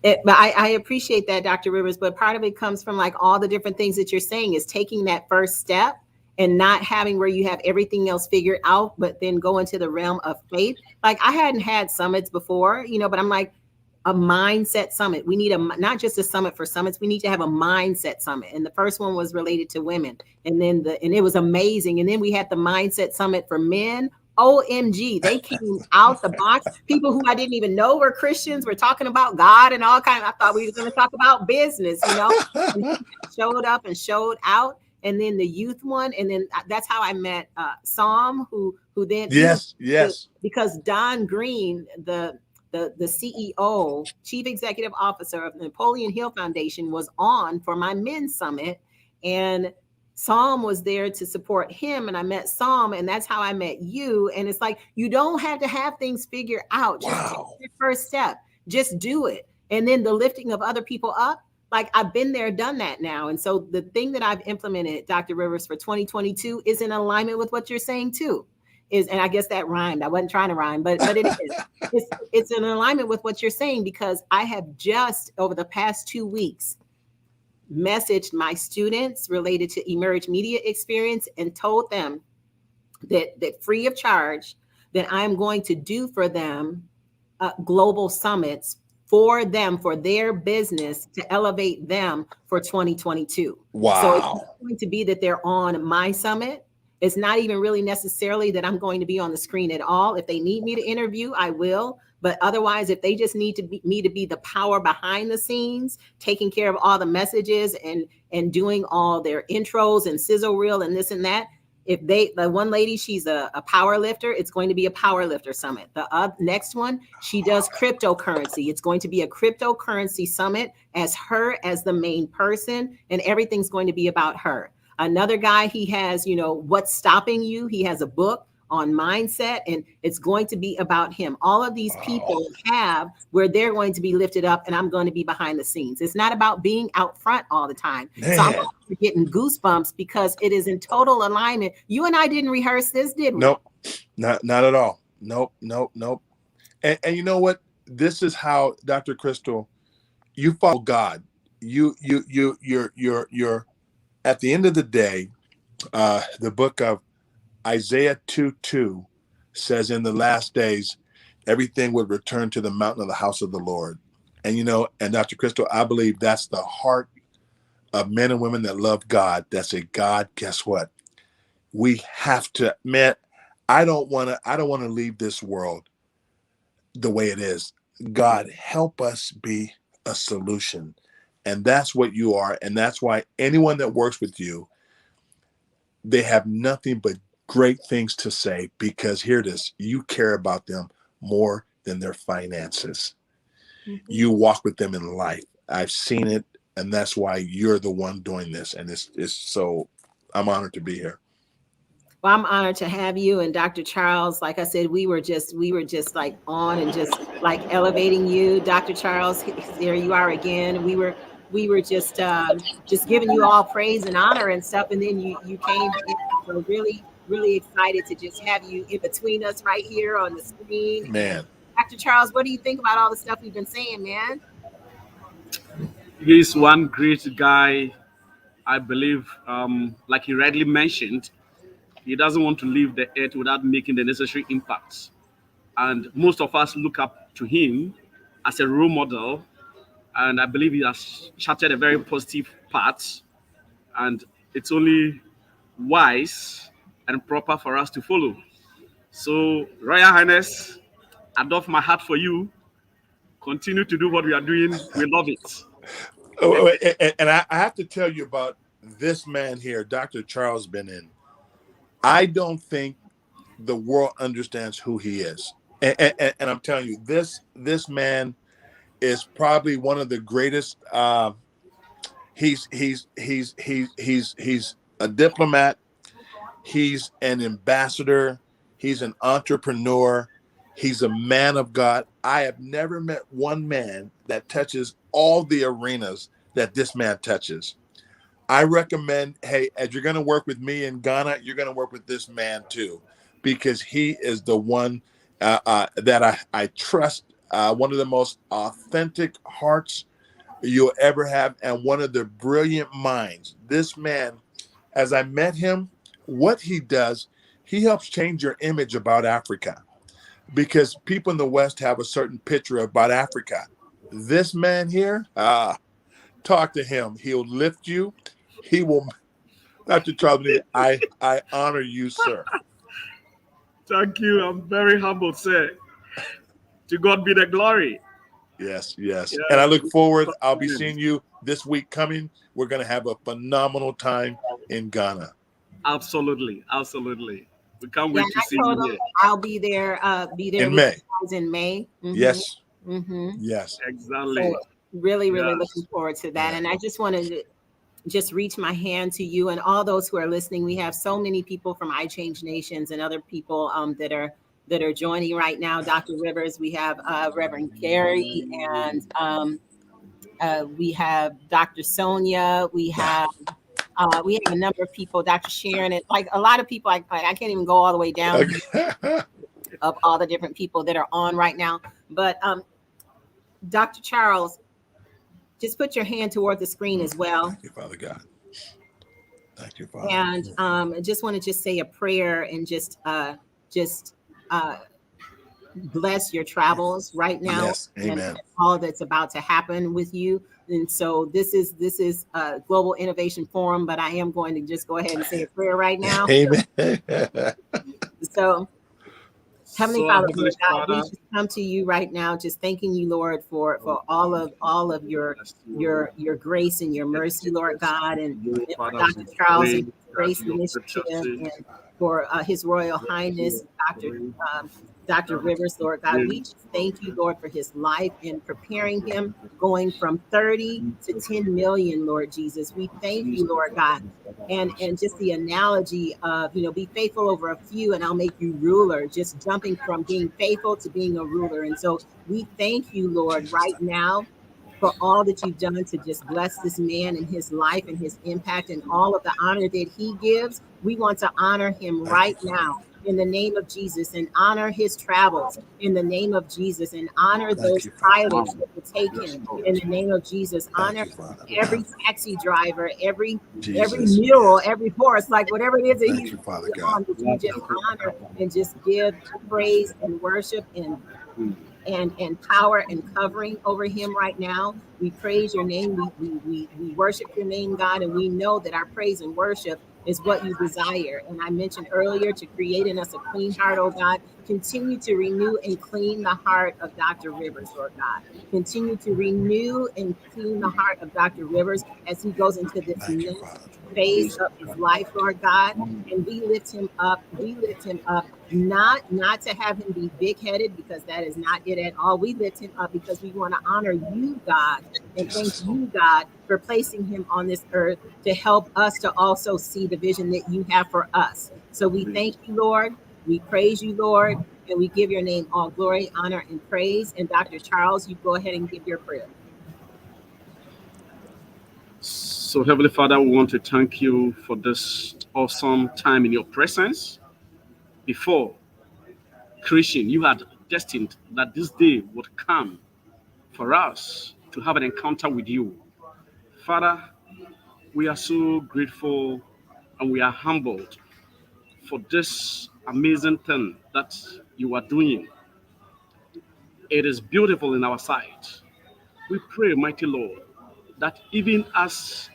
But I appreciate that, Dr. Rivers, but part of it comes from like all the different things that you're saying, is taking that first step and not having where you have everything else figured out, but then go into the realm of faith. Like, I hadn't had summits before, but I'm like, a mindset summit. We need not just a summit for summits. We need to have a mindset summit. And the first one was related to women. And then and it was amazing. And then we had the mindset summit for men. OMG, they came out the box. People who I didn't even know were Christians were talking about God and all kinds. I thought we were going to talk about business, and showed up and showed out. And then the youth one, and then that's how I met Psalm, who then yes, because Don Green, the CEO, Chief Executive Officer of the Napoleon Hill Foundation, was on for my men's summit, and Psalm was there to support him, and I met Psalm, and that's how I met you. And it's like, you don't have to have things figured out. Just take your first step. Just do it. And then the lifting of other people up, like, I've been there, done that now. And so the thing that I've implemented, Dr. Rivers, for 2022 is in alignment with what you're saying too. And I guess that rhymed. I wasn't trying to rhyme, but it is. It's in alignment with what you're saying, because I have just, over the past 2 weeks, messaged my students related to Emerge Media Experience and told them that free of charge, that I'm going to do for them global summits for them, for their business, to elevate them for 2022. Wow. So it's not going to be that they're on my summit. It's not even really necessarily that I'm going to be on the screen at all. If they need me to interview, I will. But otherwise, if they just need me to be the power behind the scenes, taking care of all the messages and doing all their intros and sizzle reel and this and that, the one lady, she's a power lifter, it's going to be a power lifter summit. The next one, she does cryptocurrency. It's going to be a cryptocurrency summit, as the main person, and everything's going to be about her. Another guy, he has, What's Stopping You? He has a book on mindset, and it's going to be about him. All of these people have where they're going to be lifted up, and I'm going to be behind the scenes. It's not about being out front all the time. Man. So I'm getting goosebumps because it is in total alignment. You and I didn't rehearse this, did we? Nope, not at all. Nope. And you know what? This is how, Dr. Krystylle, you follow God. You're at the end of the day, the book of Isaiah 2:2 says, in the last days, everything would return to the mountain of the house of the Lord. And, and Dr. Krystylle, I believe that's the heart of men and women that love God, that say, God, guess what? We have to, man, I don't want to leave this world the way it is. God, help us be a solution. And that's what you are. And that's why anyone that works with you, they have nothing but great things to say, because here it is, you care about them more than their finances. Mm-hmm. You walk with them in life. I've seen it, and that's why you're the one doing this. And it's so, I'm honored to be here. Well, I'm honored to have you. And Dr. Charles, like I said, we were just like on and just like elevating you. Dr. Charles, there you are again. We were just giving you all praise and honor and stuff. And then you came in. So really excited to just have you in between us right here on the screen. Man. Dr. Charles, what do you think about all the stuff we've been saying, man? He's one great guy. I believe, like he rightly mentioned, he doesn't want to leave the earth without making the necessary impacts. And most of us look up to him as a role model. And I believe he has charted a very positive path. And it's only wise and proper for us to follow. So, Royal Highness, I doff my hat for you. Continue to do what we are doing. We love it. And I have to tell you about this man here, Dr. Charles Benin. I don't think the world understands who he is. And I'm telling you, this man is probably one of the greatest. He's a diplomat. He's an ambassador. He's an entrepreneur. He's a man of God. I have never met one man that touches all the arenas that this man touches. I recommend, hey, as you're going to work with me in Ghana, you're going to work with this man too, because he is the one that I trust, one of the most authentic hearts you'll ever have, and one of the brilliant minds. This man, as I met him, what he does, he helps change your image about Africa, because people in the West have a certain picture about Africa. This man here, talk to him. He'll lift you. He will. Dr. Charles, I honor you, sir. Thank you. I'm very humbled, sir. To God be the glory. Yes, yes. Yeah. And I look forward. I'll be seeing you this week coming. We're going to have a phenomenal time in Ghana. Absolutely. Absolutely. We can't wait to see you here. I'll be there. In May. In May. Mm-hmm. Yes. Mm-hmm. Yes. Exactly. So really looking forward to that. Yeah. And I just wanted to just reach my hand to you and all those who are listening. We have so many people from I Change Nations and other people that are joining right now. Dr. Rivers, we have Reverend Gary, and we have Dr. Sonia. We have a number of people, Dr. Sharon, and like a lot of people. I can't even go all the way down of all the different people that are on right now. But Dr. Charles, just put your hand toward the screen as well. Thank you, Father God. Thank you, Father. And I just want to say a prayer and just bless your travels right now. Yes, amen. And all that's about to happen with you. And so this is a Global Innovation Forum, but I am going to just go ahead and say a prayer right now. Amen. So, Heavenly Father, Heavenly God, we Father, just come to you right now, just thanking you, Lord, for all of your grace and your mercy, Lord God, and for Dr. Charles and Grace Initiative, and for His Royal Highness, Dr. Rivers, Lord God. We just thank you, Lord, for his life and preparing him going from 30 to 10 million, Lord Jesus. We thank you, Lord God. And just the analogy of, be faithful over a few and I'll make you ruler, just jumping from being faithful to being a ruler. And so we thank you, Lord, right now for all that you've done to just bless this man and his life and his impact and all of the honor that he gives. We want to honor him right now in the name of Jesus, and honor his travels in the name of Jesus, and honor those pilots that will take him in the name of Jesus. Honor every taxi driver, every mule, every horse, like whatever it is that he's on, that you just honor and just give praise and worship and power and covering over him right now. We praise your name. We worship your name, God, and we know that our praise and worship is what you desire. And I mentioned earlier to create in us a clean heart, oh God. Continue to renew and clean the heart of Dr. Rivers, Lord God. Continue to renew and clean the heart of Dr. Rivers as he goes into this next phase of his life, Lord God. And we lift him up. We lift him up, not to have him be big-headed, because that is not it at all. We lift him up because we want to honor you, God, and thank you, God, for placing him on this earth to help us to also see the vision that you have for us. So we thank you, Lord. We praise you, Lord, and we give your name all glory, honor, and praise. And Dr. Charles, you go ahead and give your prayer. So, Heavenly Father, we want to thank you for this awesome time in your presence. Before creation, you had destined that this day would come for us to have an encounter with you. Father, we are so grateful and we are humbled for this amazing thing that you are doing. It is beautiful in our sight. We pray, mighty Lord, that even as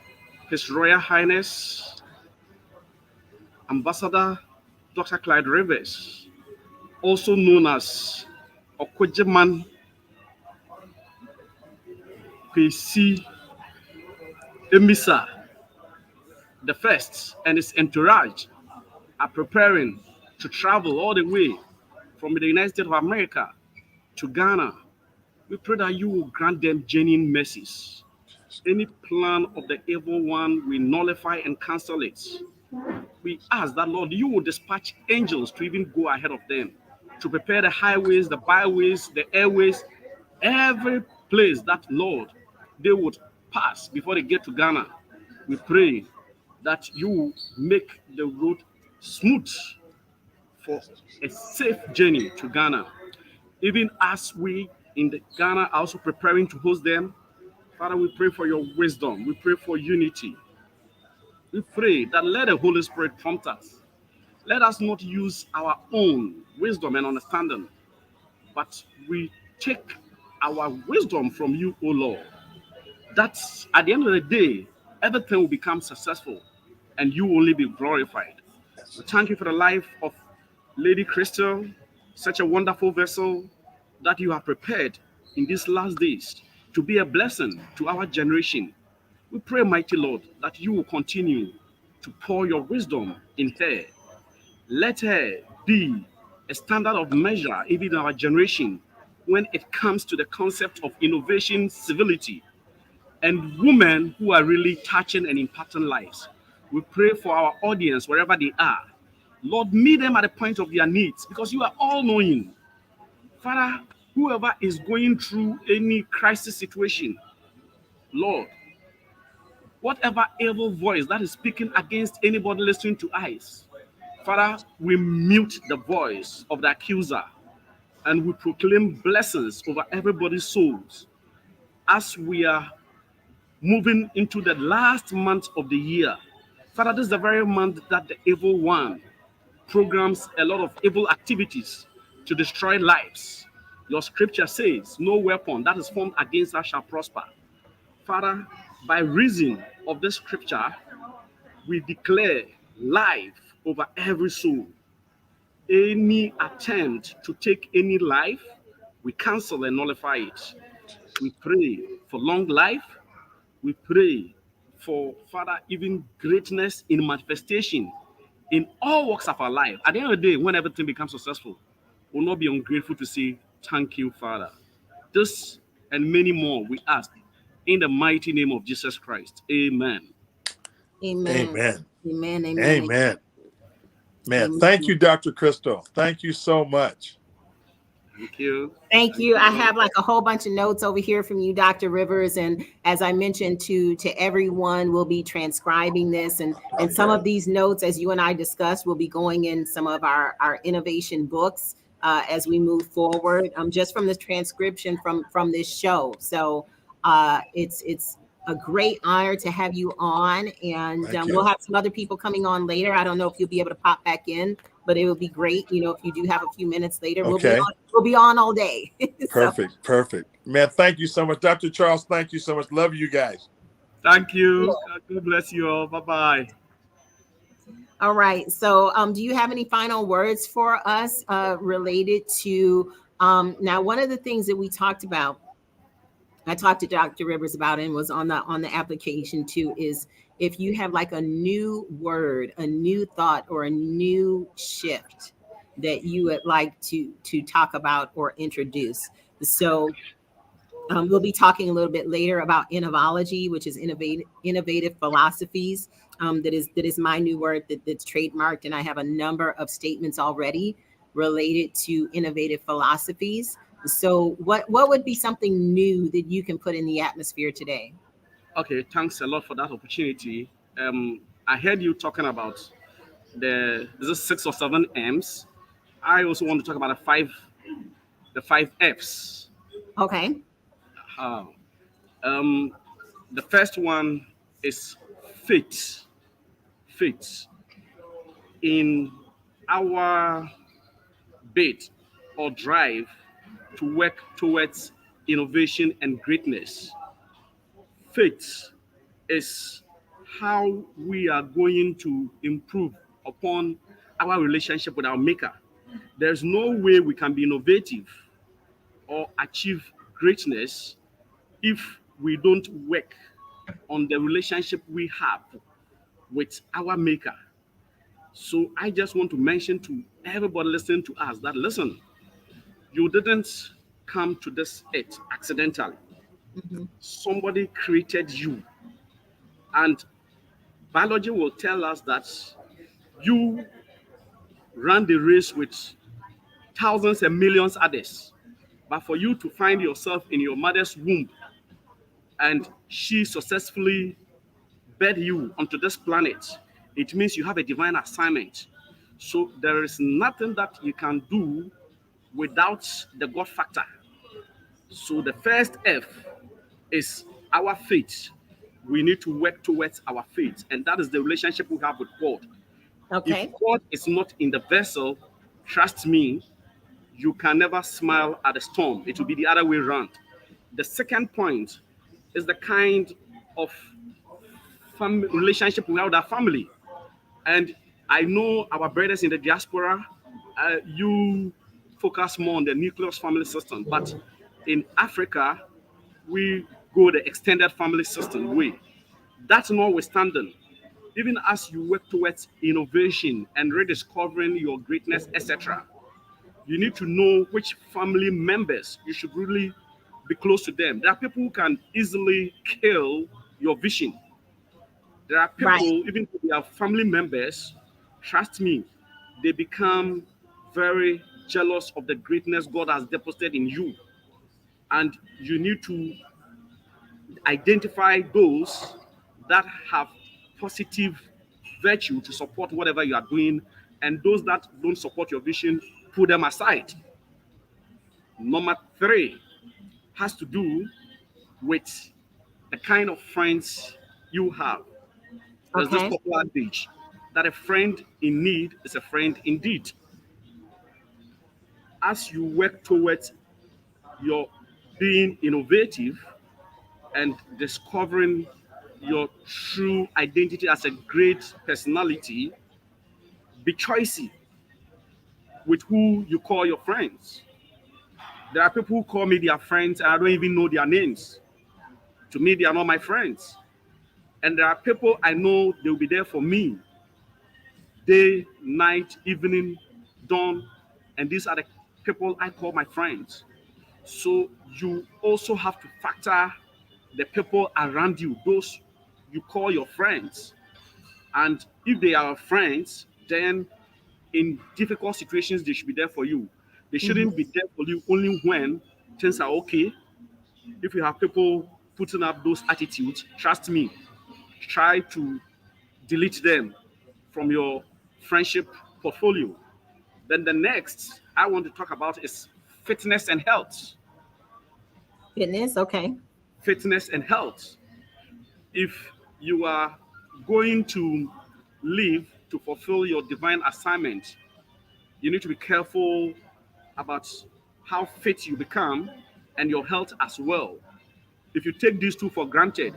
His Royal Highness Ambassador Dr. Clyde Rivers, also known as Okwejiman Kwesi Emisa the First, and his entourage are preparing to travel all the way from the United States of America to Ghana. We pray that you will grant them genuine mercies. Any plan of the evil one, we nullify and cancel it. We ask that, Lord, you will dispatch angels to even go ahead of them, to prepare the highways, the byways, the airways, every place that, Lord, they would pass before they get to Ghana. We pray that you make the road smooth for a safe journey to Ghana. Even as we in the Ghana are also preparing to host them, Father, we pray for your wisdom. We pray for unity. We pray that let the Holy Spirit prompt us. Let us not use our own wisdom and understanding, but we take our wisdom from you, O Lord. That's at the end of the day, everything will become successful and you will only be glorified. We thank you for the life of Lady Krystylle, such a wonderful vessel that you have prepared in these last days to be a blessing to our generation. We pray, mighty Lord, that you will continue to pour your wisdom in her. Let her be a standard of measure, even in our generation, when it comes to the concept of innovation, civility, and women who are really touching and impacting lives. We pray for our audience wherever they are. Lord, meet them at the point of their needs because you are all knowing. Father, whoever is going through any crisis situation, Lord, whatever evil voice that is speaking against anybody listening to us, Father, we mute the voice of the accuser and we proclaim blessings over everybody's souls as we are moving into the last month of the year. Father, this is the very month that the evil one programs a lot of evil activities to destroy lives. Your scripture says, no weapon that is formed against us shall prosper. Father, by reason of this scripture, we declare life over every soul. Any attempt to take any life, we cancel and nullify it. We pray for long life. We pray for, Father, even greatness in manifestation in all walks of our life. At the end of the day, when everything becomes successful, we'll not be ungrateful to say, thank you, Father. This and many more we ask in the mighty name of Jesus Christ. Amen. Amen. Amen. Amen. Amen. Amen. Man, Amen. thank you, Dr. Krystylle. Thank you so much. Thank you. Thank you. I have like a whole bunch of notes over here from you, Dr. Rivers. And as I mentioned to everyone, we'll be transcribing this. And some of these notes, as you and I discussed, will be going in some of our innovation books as we move forward, just from the transcription from this show. So it's a great honor to have you on. And we'll have some other people coming on later. I don't know if you'll be able to pop back in, but it would be great, if you do have a few minutes later. Okay. We'll be on all day. Perfect. Perfect. Man, thank you so much. Dr. Charles, thank you so much. Love you guys. Thank you. God bless you all. Bye-bye. All right. So do you have any final words for us related to now, one of the things that we talked about, I talked to Dr. Rivers about and was on the application too, is if you have like a new word, a new thought, or a new shift that you would like to talk about or introduce. So we'll be talking a little bit later about Innovaligy, which is innovative philosophies. That is my new word that's trademarked, and I have a number of statements already related to innovative philosophies. So what would be something new that you can put in the atmosphere today? Okay, thanks a lot for that opportunity. I heard you talking about the 6 or 7 M's. I also want to talk about the five F's. Okay. The first one is faith. Faith in our bid or drive to work towards innovation and greatness. Faith is how we are going to improve upon our relationship with our maker. There's no way we can be innovative or achieve greatness if we don't work on the relationship we have with our maker. So I just want to mention to everybody listening to us that, listen, you didn't come to this earth accidentally. Mm-hmm. Somebody created you. And biology will tell us that you ran the race with thousands and millions others. But for you to find yourself in your mother's womb and she successfully birthed you onto this planet, it means you have a divine assignment. So there is nothing that you can do without the God factor. So the first F is our faith. We need to work towards our faith, and that is the relationship we have with God. Okay. If God is not in the vessel, trust me, you can never smile at a storm. It will be the other way around. The second point is the kind of relationship we have with our family. And I know our brothers in the diaspora, you focus more on the nucleus family system, but in Africa, we go the extended family system way. That's notwithstanding, even as you work towards innovation and rediscovering your greatness, etc., you need to know which family members you should really be close to them. There are people who can easily kill your vision. There are people, Right. even if they are family members, trust me, they become very jealous of the greatness God has deposited in you. And you need to identify those that have positive virtue to support whatever you are doing, and those that don't support your vision, put them aside. Number three has to do with the kind of friends you have. There's this Okay. popular adage that a friend in need is a friend indeed. As you work towards your being innovative and discovering your true identity as a great personality, be choosy with who you call your friends. There are people who call me their friends and I don't even know their names. To me, they are not my friends. And there are people I know they'll be there for me day, night, evening, dawn. And these are the people I call my friends. So you also have to factor the people around you, those you call your friends. And if they are friends, then in difficult situations, they should be there for you. They shouldn't be there for you only when things are okay. If you have people putting up those attitudes, trust me, try to delete them from your friendship portfolio. Then the next I want to talk about is fitness and health. Fitness. Okay. Fitness and health. If you are going to live to fulfill your divine assignment, you need to be careful about how fit you become and your health as well. If you take these two for granted,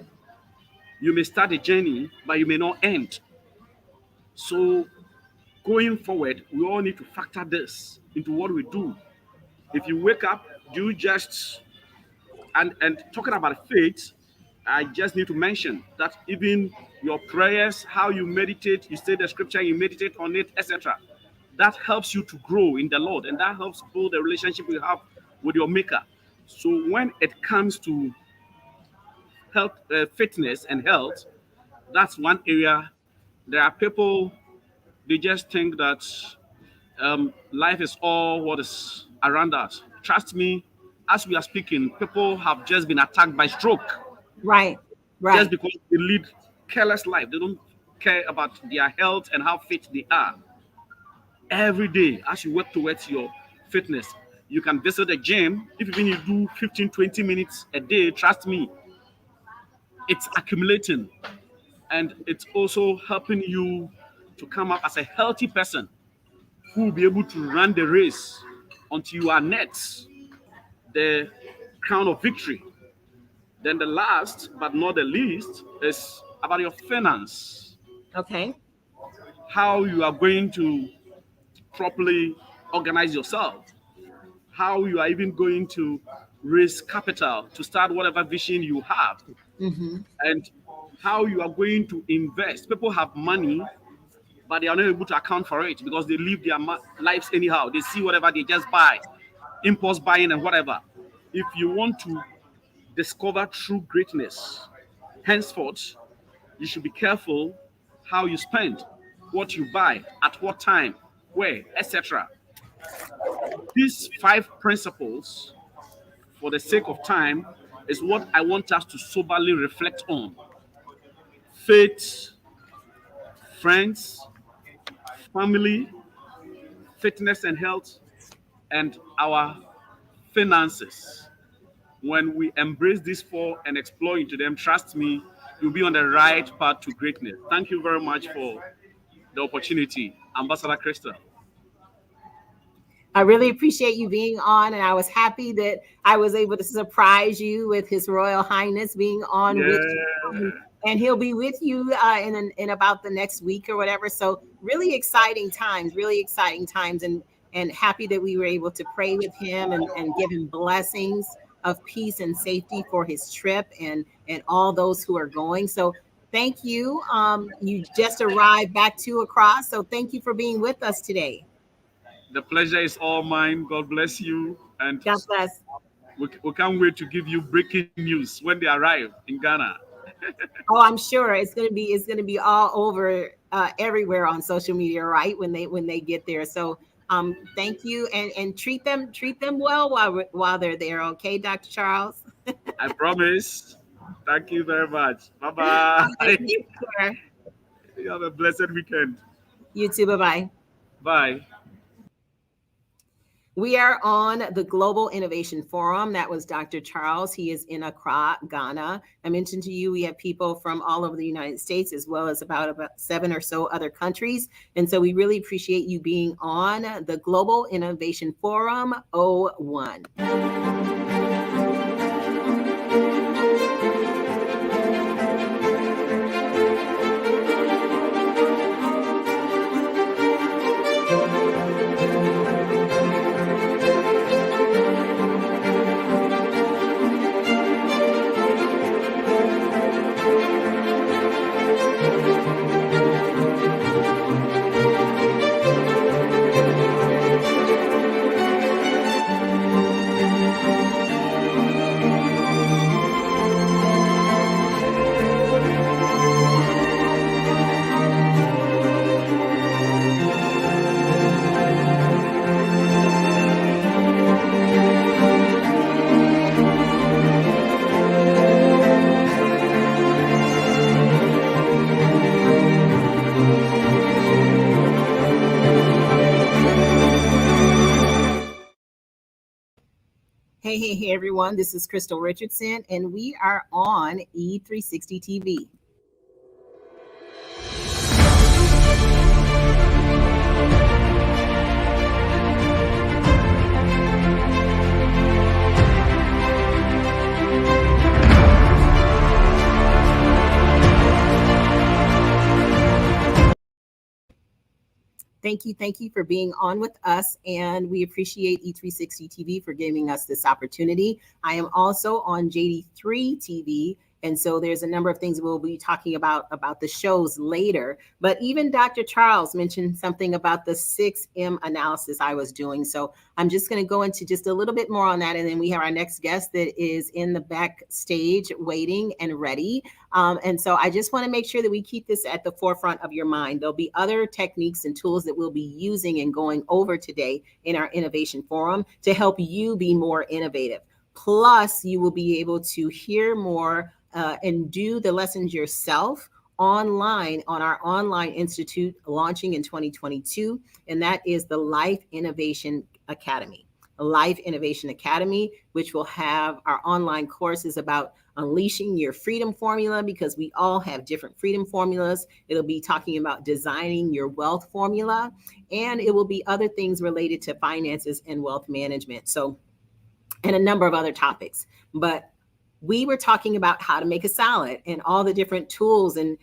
you may start a journey, but you may not end. So, going forward, we all need to factor this into what we do. If you wake up, do you just and talking about faith, I just need to mention that even your prayers, how you meditate, you say the scripture, you meditate on it, etc. That helps you to grow in the Lord, and that helps build the relationship you have with your Maker. So when it comes to health, fitness, and health, that's one area. There are people they just think that life is all what is around us. Trust me, as we are speaking, people have just been attacked by stroke Right. just Right. because they lead careless life. They don't care about their health and how fit they are. Every day, as you work towards your fitness, you can visit a gym. If even you do 15, 20 minutes a day, trust me, it's accumulating and it's also helping you to come up as a healthy person who will be able to run the race until you are next the crown of victory. Then the last but not the least is about your finance, Okay. how you are going to properly organize yourself, how you are even going to raise capital to start whatever vision you have, and how you are going to invest. People have money, but they are not able to account for it because they live their lives anyhow. They see whatever they just buy, impulse buying and whatever. If you want to discover true greatness, henceforth, you should be careful how you spend, what you buy, at what time, where, etc. These five principles, for the sake of time, is what I want us to soberly reflect on. Faith, friends, family, fitness and health, and our finances. When we embrace these four and explore into them, trust me, you'll be on the right path to greatness. Thank you very much for the opportunity, Ambassador Krista. I really appreciate you being on, and I was happy that I was able to surprise you with His Royal Highness being on with you. And he'll be with you in about the next week or whatever. So really exciting times, and happy that we were able to pray with him and give him blessings of peace and safety for his trip and all those who are going. So thank you. You just arrived back to Accra. So thank you for being with us today. The pleasure is all mine. God bless you. And God bless. We can't wait to give you breaking news when they arrive in Ghana. Oh, I'm sure it's gonna be all over everywhere on social media, right? When they get there. So thank you and treat them well while they're there. Okay, Dr. Charles. I promise. Thank you very much. Bye-bye. You have a blessed weekend. You too. Bye-bye. Bye. We are on the Global Innovation Forum. That was Dr. Charles. He is in Accra, Ghana. I mentioned to you, we have people from all over the United States, as well as about 7 or so other countries. And so we really appreciate you being on the Global Innovation Forum 01. Hey, everyone. This is Krystylle Richardson, and we are on E360 TV. Thank you for being on with us, and we appreciate E360 TV for giving us this opportunity. I am also on JD3 TV, and so there's a number of things we'll be talking about the shows later. But even Dr. Charles mentioned something about the 6M analysis I was doing. So I'm just going to go into just a little bit more on that, and then we have our next guest that is in the backstage waiting and ready. And so I just want to make sure that we keep this at the forefront of your mind. There'll be other techniques and tools that we'll be using and going over today in our innovation forum to help you be more innovative. Plus, you will be able to hear more and do the lessons yourself online on our online institute launching in 2022. And that is the Life Innovation Academy. Life Innovation Academy, which will have our online courses about unleashing your freedom formula, because we all have different freedom formulas. It'll be talking about designing your wealth formula, and it will be other things related to finances and wealth management. So, and a number of other topics. But we were talking about how to make a salad and all the different tools and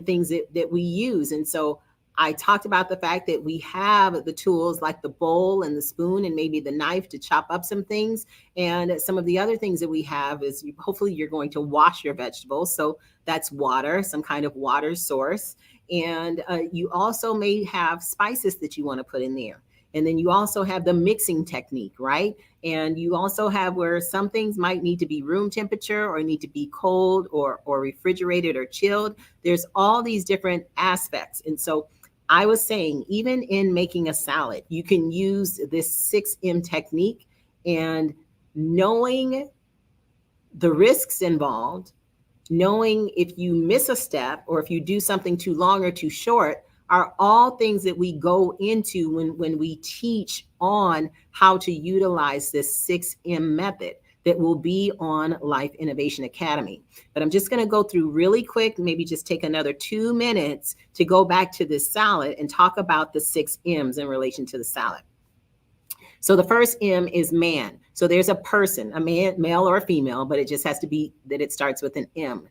things that we use. And so I talked about the fact that we have the tools like the bowl and the spoon and maybe the knife to chop up some things. And some of the other things that we have is hopefully you're going to wash your vegetables. So that's water, some kind of water source. And you also may have spices that you want to put in there. And then you also have the mixing technique, right? And you also have where some things might need to be room temperature or need to be cold or refrigerated or chilled. There's all these different aspects. And so I was saying, even in making a salad, you can use this 6M technique, and knowing the risks involved, knowing if you miss a step or if you do something too long or too short, are all things that we go into when we teach on how to utilize this 6M method that will be on Life Innovation Academy. But I'm just going to go through really quick, maybe just take another 2 minutes to go back to this salad and talk about the 6 M's in relation to the salad. So the first M is man. So there's a person, a man, male or female, but it just has to be that it starts with an M.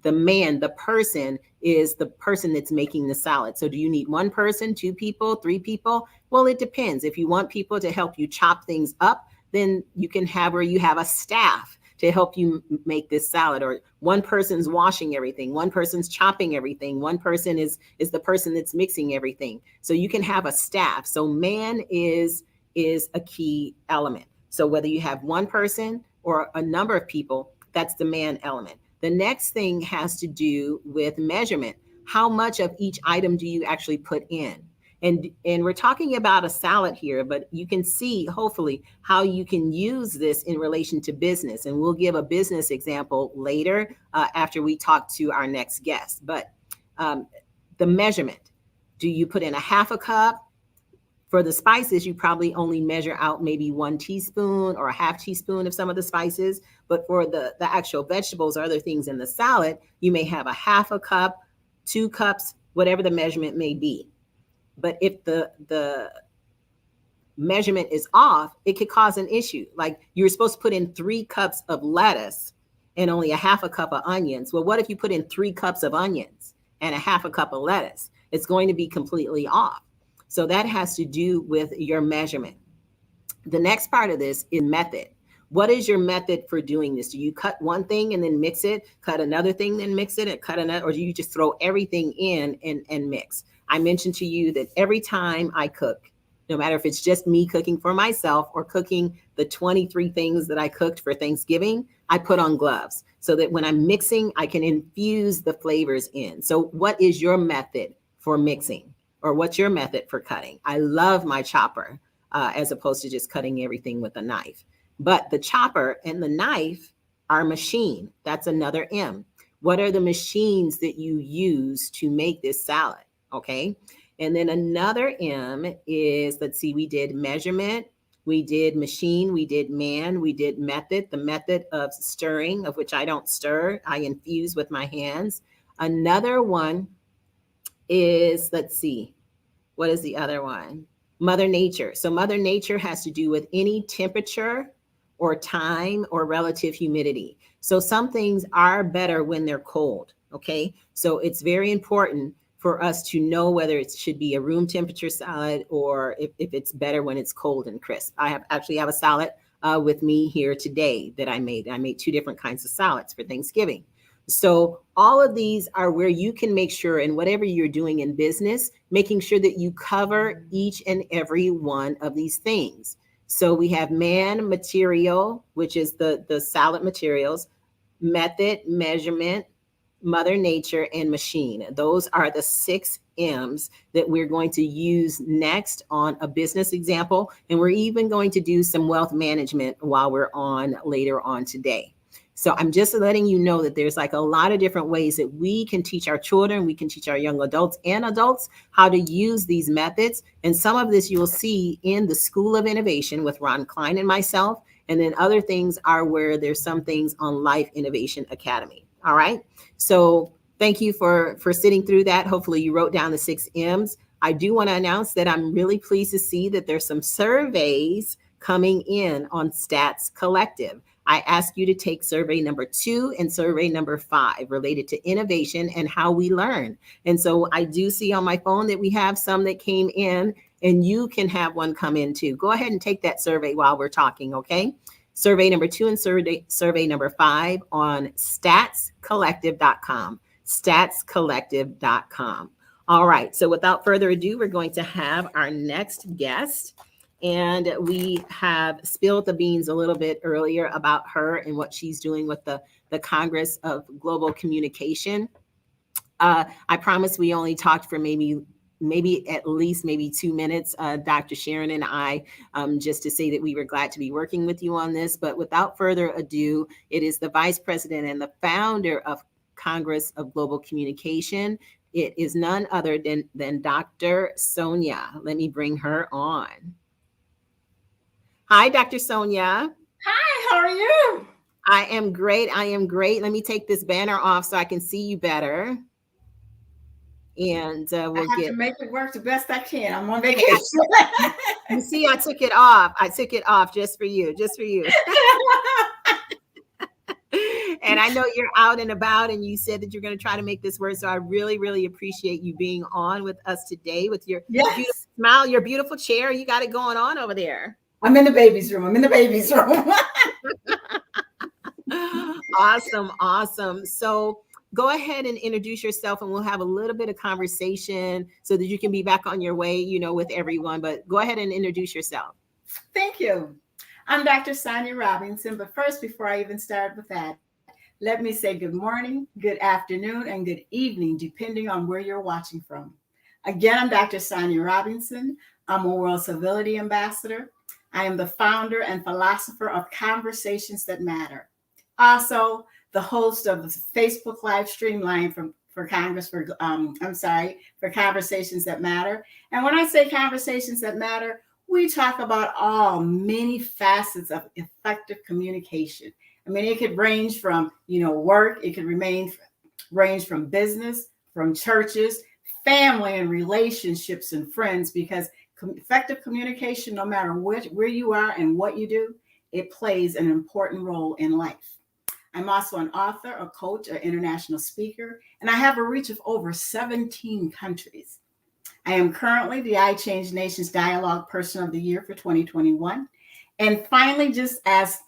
The man, the person, is the person that's making the salad. So do you need one person, 2 people, 3 people? Well, it depends. If you want people to help you chop things up, then you can have where you have a staff to help you make this salad, or one person's washing everything, one person's chopping everything, one person is the person that's mixing everything. So you can have a staff. So man is a key element. So whether you have one person or a number of people, that's the man element. The next thing has to do with measurement. How much of each item do you actually put in? And we're talking about a salad here, but you can see hopefully how you can use this in relation to business. And we'll give a business example later after we talk to our next guest. But the measurement, do you put in a half a cup? For the spices, you probably only measure out maybe 1 teaspoon or a half teaspoon of some of the spices. But for the actual vegetables or other things in the salad, you may have a half a cup, 2 cups, whatever the measurement may be. But if the measurement is off, it could cause an issue. Like you're supposed to put in 3 cups of lettuce and only a half a cup of onions. Well, what if you put in 3 cups of onions and a half a cup of lettuce? It's going to be completely off. So that has to do with your measurement. The next part of this is method. What is your method for doing this? Do you cut one thing and then mix it, cut another thing, then mix it, and cut another, or do you just throw everything in and mix? I mentioned to you that every time I cook, no matter if it's just me cooking for myself or cooking the 23 things that I cooked for Thanksgiving, I put on gloves so that when I'm mixing, I can infuse the flavors in. So what is your method for mixing? Or what's your method for cutting? I love my chopper as opposed to just cutting everything with a knife. But the chopper and the knife are machine. That's another M. What are the machines that you use to make this salad? Okay. And then another M is, let's see, we did measurement, we did machine, we did man, we did method, the method of stirring, of which I don't stir, I infuse with my hands. Another one is, let's see, what is the other one? Mother Nature. So Mother Nature has to do with any temperature or time or relative humidity. So some things are better when they're cold, okay? So it's very important for us to know whether it should be a room temperature salad or if it's better when it's cold and crisp. I actually have a salad with me here today that I made. I made 2 different kinds of salads for Thanksgiving. So all of these are where you can make sure, in whatever you're doing in business, making sure that you cover each and every one of these things. So we have man, material, which is the salad materials, method, measurement, Mother Nature, and machine. Those are the 6 M's that we're going to use next on a business example. And we're even going to do some wealth management while we're on later on today. So I'm just letting you know that there's like a lot of different ways that we can teach our children, we can teach our young adults and adults how to use these methods. And some of this you'll see in the School of Innovation with Ron Klein and myself. And then other things are where there's some things on Life Innovation Academy. All right. So thank you for sitting through that. Hopefully you wrote down the 6 M's. I do want to announce that I'm really pleased to see that there's some surveys coming in on Stats Collective. I ask you to take survey number 2 and survey number 5 related to innovation and how we learn. And so I do see on my phone that we have some that came in, and you can have one come in too. Go ahead and take that survey while we're talking, okay? Survey number 2 and survey number 5 on statscollective.com, statscollective.com. All right, so without further ado, we're going to have our next guest. And we have spilled the beans a little bit earlier about her and what she's doing with the Congress of Global Communication. I promise we only talked for maybe maybe at least maybe 2 minutes, Dr. Sharon and I, just to say that we were glad to be working with you on this. But without further ado, it is the Vice President and the founder of Congress of Global Communication. It is none other than Dr. Sonia. Let me bring her on. Hi, Dr. Sonia. Hi, how are you? I am great. I am great. Let me take this banner off so I can see you better. And we'll I have to make it work the best I can. I'm on vacation. You see, I took it off. I took it off just for you, just for you. And I know you're out and about, and you said that you're going to try to make this work. So I really, really appreciate you being on with us today with your beautiful smile, your beautiful chair. You got it going on over there. I'm in the baby's room. I'm in the baby's room. Awesome. Awesome. So go ahead and introduce yourself, and we'll have a little bit of conversation so that you can be back on your way, you know, with everyone. But go ahead and introduce yourself. Thank you. I'm Dr. Sonia Robinson. But first, before I even start with that, let me say good morning, good afternoon, and good evening, depending on where you're watching from. Again, I'm Dr. Sonia Robinson. I'm a World Civility Ambassador. I am the founder and philosopher of Conversations That Matter. Also, the host of the Facebook live stream line for Conversations That Matter. And when I say Conversations That Matter, we talk about many facets of effective communication. I mean, it could range from, work, it could range from business, from churches, family and relationships and friends, because effective communication, no matter where you are and what you do, it plays an important role in life. I'm also an author, a coach, an international speaker, and I have a reach of over 17 countries. I am currently the I Change Nations Dialogue Person of the Year for 2021. And finally, just as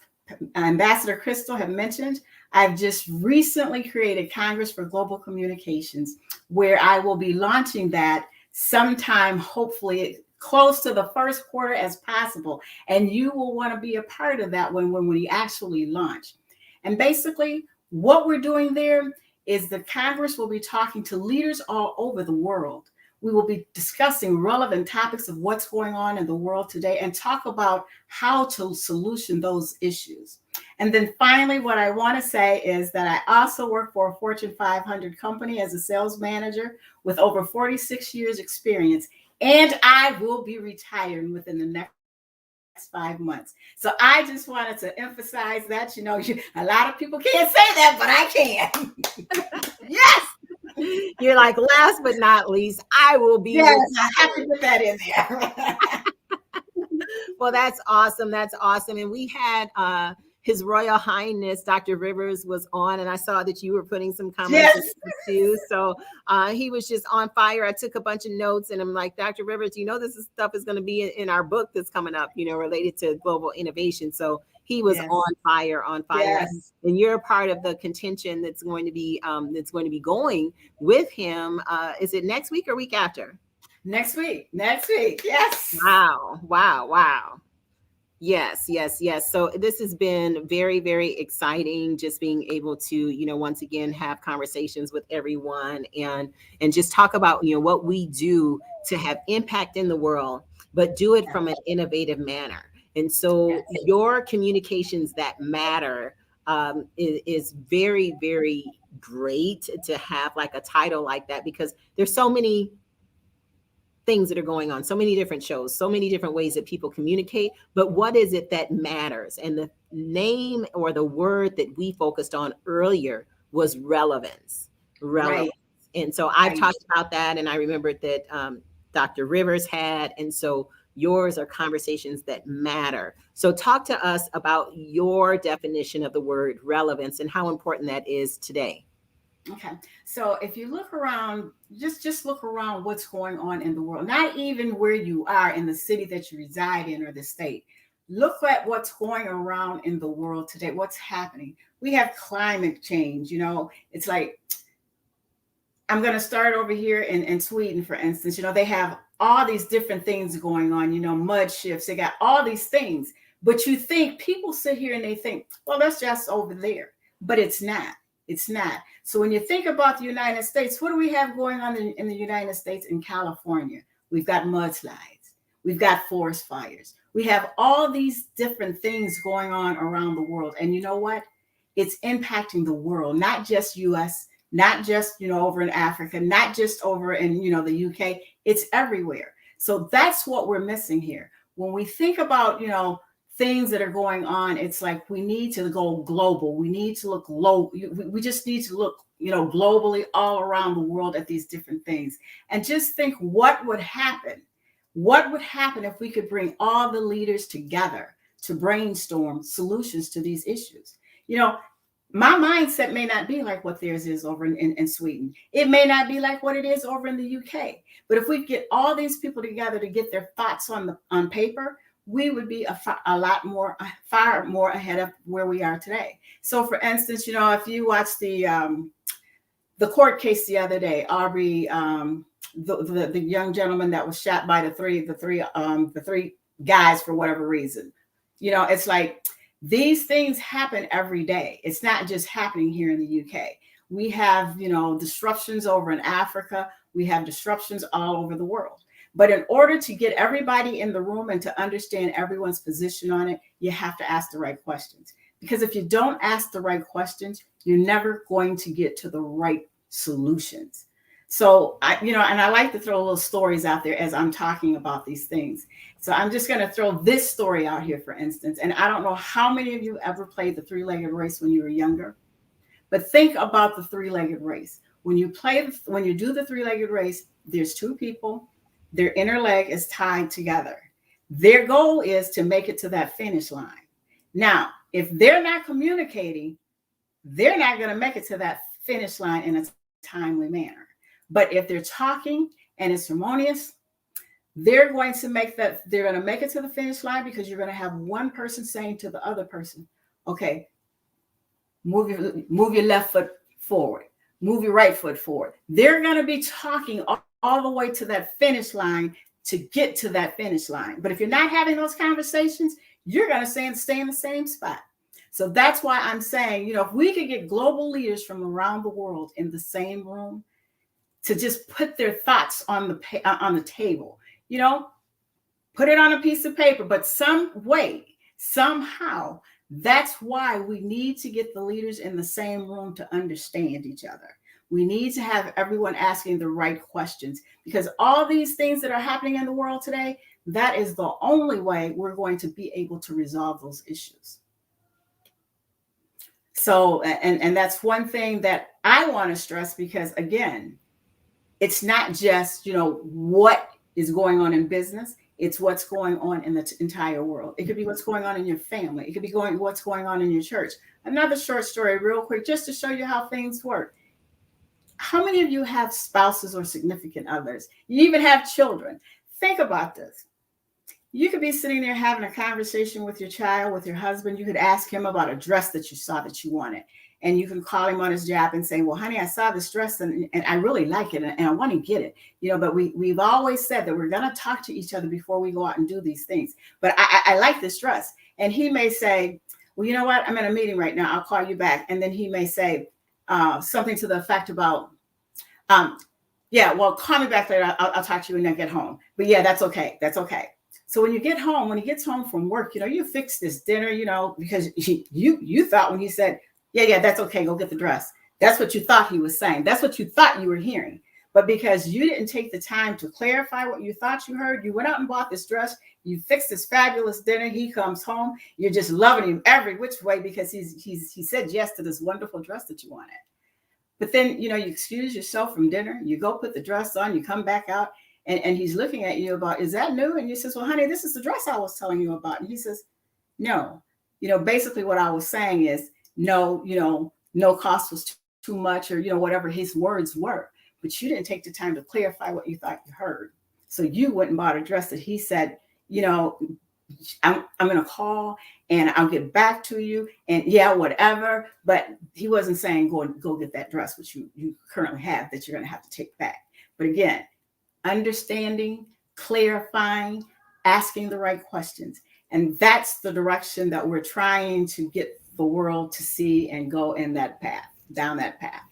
Ambassador Krystylle had mentioned, I've just recently created Congress for Global Communications, where I will be launching that sometime, hopefully close to the first quarter as possible. And you will want to be a part of that when we actually launch. And basically, what we're doing there is the Congress will be talking to leaders all over the world. We will be discussing relevant topics of what's going on in the world today and talk about how to solution those issues. And then finally, what I want to say is that I also work for a Fortune 500 company as a sales manager with over 46 years experience, and I will be retiring within the next 5 months. So I just wanted to emphasize that, a lot of people can't say that, but I can. Yes. You're like, last but not least, I will be. Yes, I have to put that in there. Well, that's awesome. That's awesome. And we had His Royal Highness, Dr. Rivers, was on, and I saw that you were putting some comments too. So he was just on fire. I took a bunch of notes, and I'm like, Dr. Rivers, this stuff is going to be in our book that's coming up, related to global innovation. So he was on fire. Yes. And you're a part of the contention that's going to be going with him. Is it next week or week after? Next week. Yes. Wow. Yes. So this has been very, very exciting, just being able to, once again, have conversations with everyone and just talk about, what we do to have impact in the world, but do it from an innovative manner. And so your Communications That Matter is very, very great to have like a title like that, because there's so many things that are going on, so many different shows, so many different ways that people communicate, but what is it that matters? And the name or the word that we focused on earlier was relevance. Right. And so I've talked about that, and I remembered that Dr. Rivers had, and so yours are Conversations That Matter. So talk to us about your definition of the word relevance and how important that is today. Okay, so if you look around, just look around what's going on in the world, not even where you are in the city that you reside in or the state. Look at what's going around in the world today, what's happening. We have climate change, it's like, I'm going to start over here in Sweden, for instance. They have all these different things going on, mud shifts, they got all these things. But people sit here and they think, well, that's just over there. But it's not. It's not. So when you think about the United States, what do we have going on in the United States? In California, we've got mudslides, we've got forest fires, we have all these different things going on around the world. And you know what? It's impacting the world, not just US, not just, over in Africa, not just over in, the UK. It's everywhere. So that's what we're missing here. When we think about, things that are going on, it's like we need to go global. We need to look low. We just need to look, globally all around the world at these different things, and just think what would happen. What would happen if we could bring all the leaders together to brainstorm solutions to these issues? My mindset may not be like what theirs is over in Sweden. It may not be like what it is over in the UK. But if we get all these people together to get their thoughts on paper, we would be far more ahead of where we are today. So, for instance, if you watch the court case the other day, Aubrey, the young gentleman that was shot by the three guys for whatever reason, it's like these things happen every day. It's not just happening here in the UK. We have, disruptions over in Africa. We have disruptions all over the world. But in order to get everybody in the room and to understand everyone's position on it, you have to ask the right questions. Because if you don't ask the right questions, you're never going to get to the right solutions. So, and I like to throw little stories out there as I'm talking about these things. So I'm just going to throw this story out here, for instance. And I don't know how many of you ever played the three-legged race when you were younger, but think about the three-legged race. When you do the three-legged race, there's two people. Their inner leg is tied together. Their goal is to make it to that finish line. Now, if they're not communicating, they're not going to make it to that finish line in a timely manner. But if they're talking and it's harmonious, they're going to make it to the finish line, because you're going to have one person saying to the other person, okay, move your left foot forward, move your right foot forward. They're going to be talking all the way to that finish line to get to that finish line. But if you're not having those conversations, you're going to stay in the same spot. So that's why I'm saying, if we could get global leaders from around the world in the same room to just put their thoughts on the table, put it on a piece of paper, but some way, somehow, that's why we need to get the leaders in the same room to understand each other. We need to have everyone asking the right questions, because all these things that are happening in the world today, that is the only way we're going to be able to resolve those issues. So, and that's one thing that I want to stress, because again, it's not just, what is going on in business. It's what's going on in the entire world. It could be what's going on in your family. It could be what's going on in your church. Another short story real quick, just to show you how things work. How many of you have spouses or significant others? You even have children. Think about this. You could be sitting there having a conversation with your child, with your husband. You could ask him about a dress that you saw that you wanted. And you can call him on his job and say, well, honey, I saw this dress and I really like it and I want to get it. But we've always said that we're going to talk to each other before we go out and do these things. But I like this dress. And he may say, well, you know what? I'm in a meeting right now. I'll call you back. And then he may say something to the effect about, yeah, well, call me back later. I'll talk to you when I get home. But yeah, that's okay. That's okay. So when he gets home from work, you fix this dinner, because you thought when he said, yeah, that's okay, go get the dress, that's what you thought he was saying. That's what you thought you were hearing. But because you didn't take the time to clarify what you thought you heard, you went out and bought this dress, you fixed this fabulous dinner, he comes home, you're just loving him every which way because he said yes to this wonderful dress that you wanted. But then, you excuse yourself from dinner, you go put the dress on, you come back out, and he's looking at you about, is that new? And you says, well, honey, this is the dress I was telling you about. And he says, no. Basically what I was saying is, no, no cost was too much, or, whatever his words were. But you didn't take the time to clarify what you thought you heard. So you went and bought a dress that he said, I'm going to call and I'll get back to you. And yeah, whatever. But he wasn't saying go get that dress, which you currently have, that you're going to have to take back. But again, understanding, clarifying, asking the right questions. And that's the direction that we're trying to get the world to see and go in that path. down that path.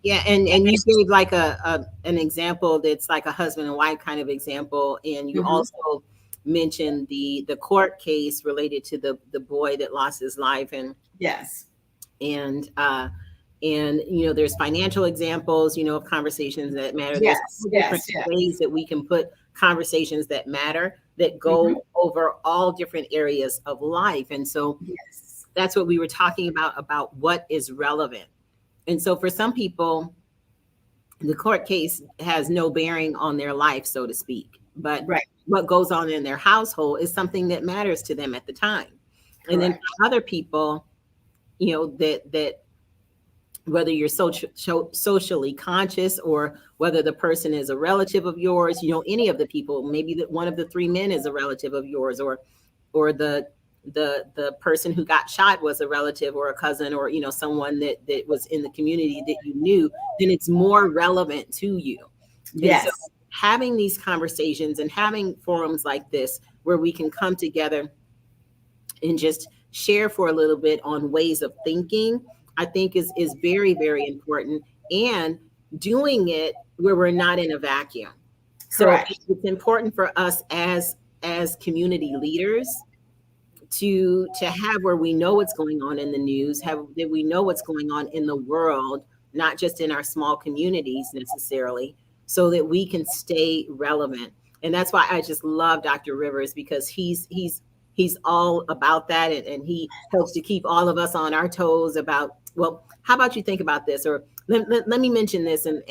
Yeah, and you gave like an example that's like a husband and wife kind of example, and you also mentioned the court case related to the boy that lost his life, and yes, and you know, there's financial examples, you know, of conversations that matter. yes, There's different ways that we can put conversations that matter that go over all different areas of life, and so that's what we were talking about what is relevant. And so for some people, the court case has no bearing on their life, so to speak. But what goes on in their household is something that matters to them at the time. Correct. And then for other people, you know, that whether you're socially conscious or whether the person is a relative of yours, you know, any of the people, maybe that one of the three men is a relative of yours, or the person who got shot was a relative or a cousin, or, you know, someone that was in the community that you knew, then it's more relevant to you. Yes. And so having these conversations and having forums like this where we can come together and just share for a little bit on ways of thinking, I think is very, very important, and doing it where we're not in a vacuum. Correct. So it's important for us as community leaders to have where we know what's going on in the news, that we know what's going on in the world, not just in our small communities necessarily, so that we can stay relevant. And that's why I just love Dr. Rivers, because he's all about that, and he helps to keep all of us on our toes about, well, how about you think about this, or let me mention this, and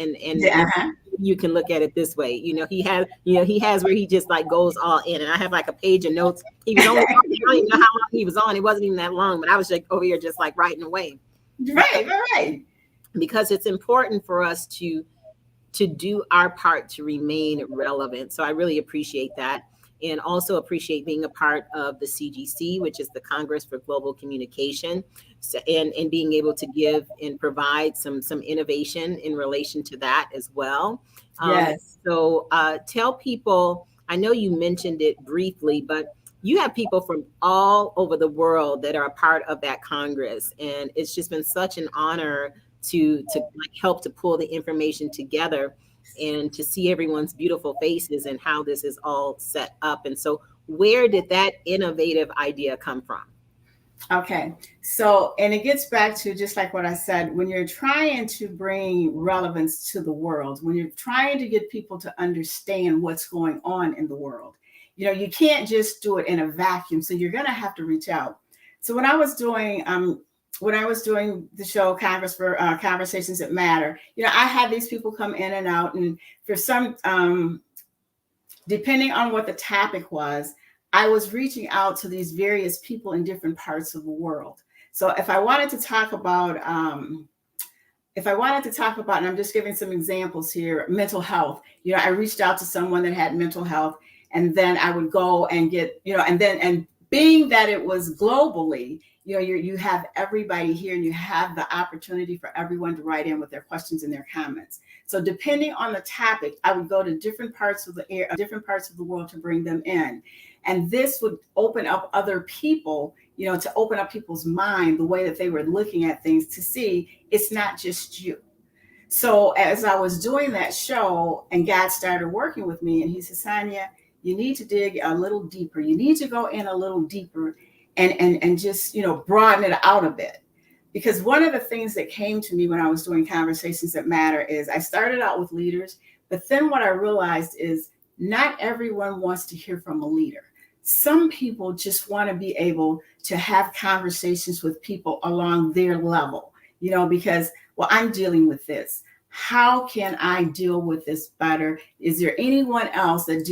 you can look at it this way. You know, he has where he just like goes all in, and I have like a page of notes. He was only, I don't even know how long he was on. It wasn't even that long, but I was like over here just like writing away. Right. Because it's important for us to do our part to remain relevant. So I really appreciate that. And also appreciate being a part of the CGC, which is the Congress for Global Communication, and being able to give and provide some innovation in relation to that as well. Yes. So tell people, I know you mentioned it briefly, but you have people from all over the world that are a part of that Congress. And it's just been such an honor to like help to pull the information together and to see everyone's beautiful faces and how this is all set up. And so where did that innovative idea come from? Okay, so, and it gets back to just like what I said, when you're trying to bring relevance to the world, when you're trying to get people to understand what's going on in the world, you know, you can't just do it in a vacuum. So you're going to have to reach out. So when I was doing the show Congress for Conversations That Matter, you know, I had these people come in and out, and for some, depending on what the topic was, I was reaching out to these various people in different parts of the world. So if I wanted to talk about, and I'm just giving some examples here, mental health, you know, I reached out to someone that had mental health, and then I would go and get, you know, and being that it was globally, you know, you have everybody here, and you have the opportunity for everyone to write in with their questions and their comments. So depending on the topic, I would go to different parts of the world to bring them in. And this would open up other people, you know, to open up people's mind, the way that they were looking at things, to see it's not just you. So as I was doing that show, and God started working with me, and he said, Sonia, you need to dig a little deeper. You need to go in a little deeper and just, you know, broaden it out a bit. Because one of the things that came to me when I was doing Conversations That Matter is I started out with leaders, but then what I realized is not everyone wants to hear from a leader. Some people just want to be able to have conversations with people along their level, you know, because, well, I'm dealing with this. How can I deal with this better? Is there anyone else that's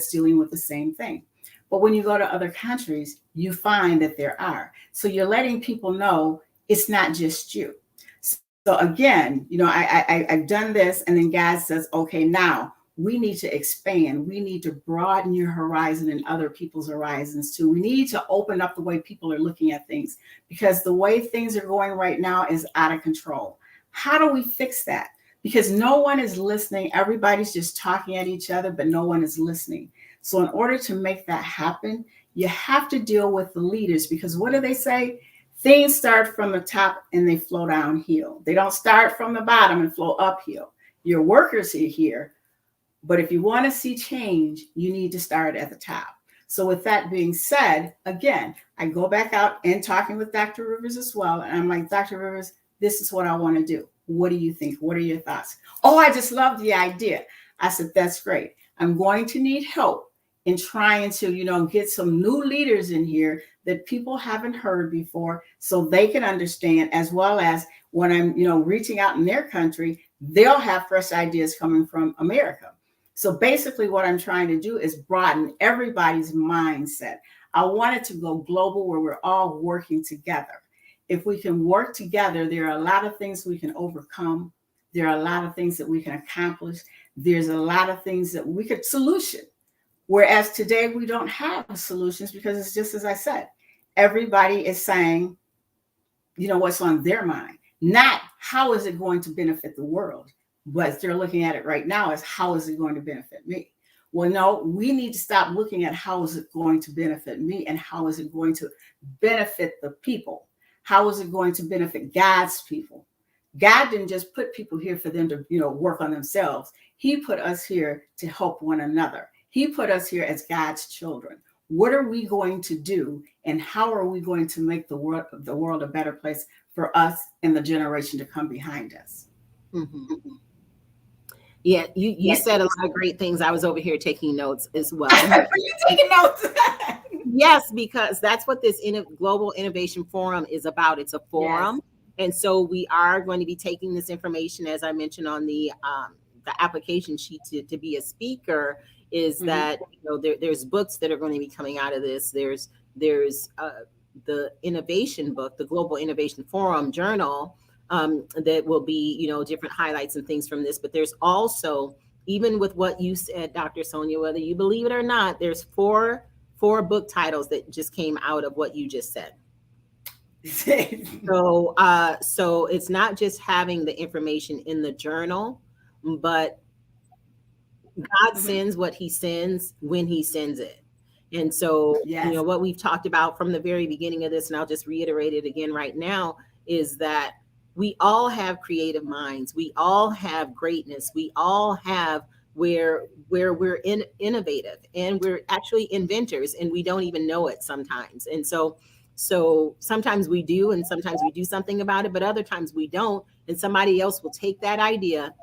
dealing with the same thing? But when you go to other countries, you find that there are. So you're letting people know it's not just you. So again, you know, I've done this, and then God says, okay, now we need to expand. We need to broaden your horizon and other people's horizons too. We need to open up the way people are looking at things, because the way things are going right now is out of control. How do we fix that? Because no one is listening. Everybody's just talking at each other, but no one is listening. So in order to make that happen, you have to deal with the leaders, because what do they say? Things start from the top and they flow downhill. They don't start from the bottom and flow uphill. Your workers are here, but if you want to see change, you need to start at the top. So with that being said, again, I go back out and talking with Dr. Rivers as well. And I'm like, Dr. Rivers, this is what I want to do. What do you think? What are your thoughts? Oh, I just love the idea. I said, that's great. I'm going to need help in trying to, get some new leaders in here that people haven't heard before so they can understand, as well as when I'm, reaching out in their country, they'll have fresh ideas coming from America. So basically what I'm trying to do is broaden everybody's mindset. I want it to go global where we're all working together. If we can work together, there are a lot of things we can overcome. There are a lot of things that we can accomplish. There's a lot of things that we could solution. Whereas today we don't have solutions because it's just as I said, everybody is saying, what's on their mind, not how is it going to benefit the world, but they're looking at it right now as how is it going to benefit me? Well, no, we need to stop looking at how is it going to benefit me and how is it going to benefit the people? How is it going to benefit God's people? God didn't just put people here for them to, work on themselves. He put us here to help one another. He put us here as God's children. What are we going to do, and how are we going to make the world a better place for us and the generation to come behind us? Mm-hmm. Yeah, you said a lot of great things. I was over here taking notes as well. Are you taking notes? Yes, because that's what this Global Innovation Forum is about. It's a forum. Yes. And so we are going to be taking this information, as I mentioned on the application sheet to be a speaker, is that there's books that are going to be coming out of this. There's the innovation book, the Global Innovation Forum journal, that will be, different highlights and things from this. But there's also, even with what you said, Dr. Sonia, whether you believe it or not, there's four book titles that just came out of what you just said. So it's not just having the information in the journal, but God sends what he sends when he sends it. And so, what we've talked about from the very beginning of this, and I'll just reiterate it again right now, is that we all have creative minds. We all have greatness. We all have where we're innovative, and we're actually inventors, and we don't even know it sometimes. And so sometimes we do, and sometimes we do something about it, but other times we don't. And somebody else will take that idea,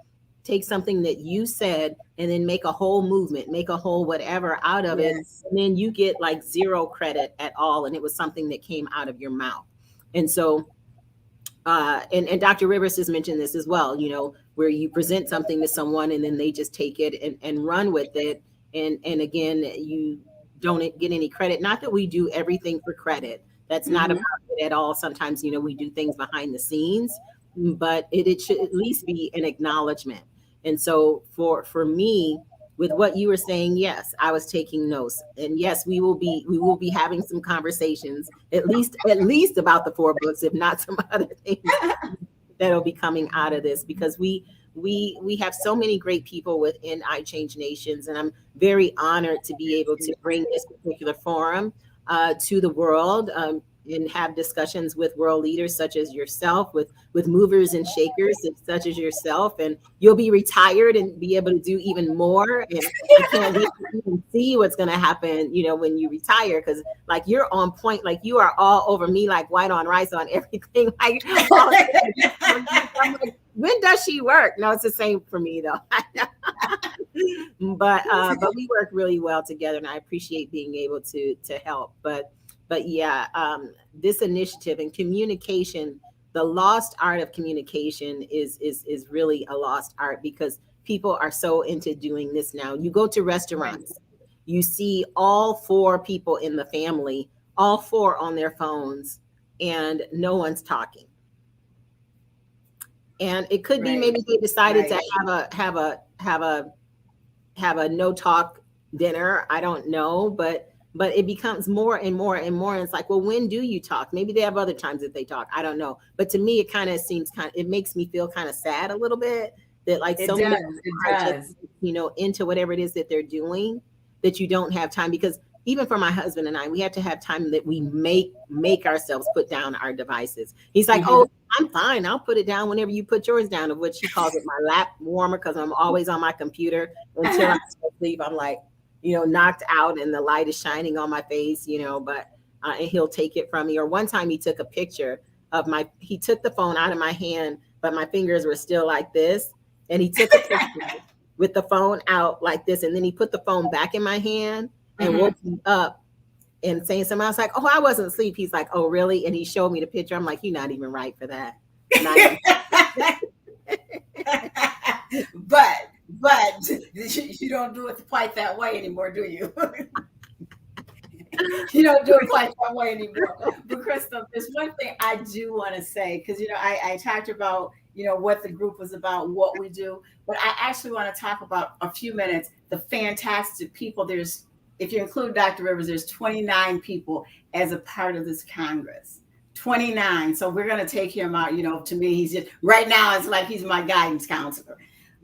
take something that you said, and then make a whole movement, make a whole whatever out of it. And then you get like zero credit at all. And it was something that came out of your mouth. And so, and Dr. Rivers has mentioned this as well, where you present something to someone and then they just take it and run with it. And again, you don't get any credit. Not that we do everything for credit. That's not about it at all. Sometimes, we do things behind the scenes, but it should at least be an acknowledgement. And so for me, with what you were saying, yes, I was taking notes, and yes, we will be having some conversations, at least about the 4 books, if not some other things that'll be coming out of this, because we have so many great people within I Change Nations, and I'm very honored to be able to bring this particular forum to the world, and have discussions with world leaders such as yourself, with movers and shakers such as yourself, and you'll be retired and be able to do even more. And I can't wait to even see what's going to happen, when you retire, because like you're on point, like you are all over me, like white on rice on everything. Like, I'm like, when does she work? No, it's the same for me though. But we work really well together, and I appreciate being able to help. But yeah, this initiative and communication, the lost art of communication is really a lost art, because people are so into doing this now. You go to restaurants, you see all 4 people in the family, all 4 on their phones, and no one's talking. And it could be maybe they decided to have a no talk dinner. I don't know, but it becomes more and more and more. And it's like, well, when do you talk? Maybe they have other times that they talk. I don't know. But to me, it kind of seems it makes me feel kind of sad a little bit that like so many people are just, into whatever it is that they're doing, that you don't have time, because even for my husband and I, we have to have time that we make ourselves put down our devices. He's like, oh, I'm fine. I'll put it down whenever you put yours down, of which he calls it my lap warmer, because I'm always on my computer until I sleep. I'm like, knocked out and the light is shining on my face, but and he'll take it from me. Or one time he took a picture of he took the phone out of my hand, but my fingers were still like this. And he took a picture with the phone out like this. And then he put the phone back in my hand and woke me up and saying something. I was like, oh, I wasn't asleep. He's like, oh, really? And he showed me the picture. I'm like, you're not even right for that. But you don't do it quite that way anymore, do you? You don't do it quite that way anymore. But Krystylle, there's one thing I do want to say, because I talked about what the group was about, what we do, but I actually want to talk about a few minutes the fantastic people. If you include Dr. Rivers, there's 29 people as a part of this Congress. 29. So we're going to take him out. To me, he's just right now, it's like he's my guidance counselor.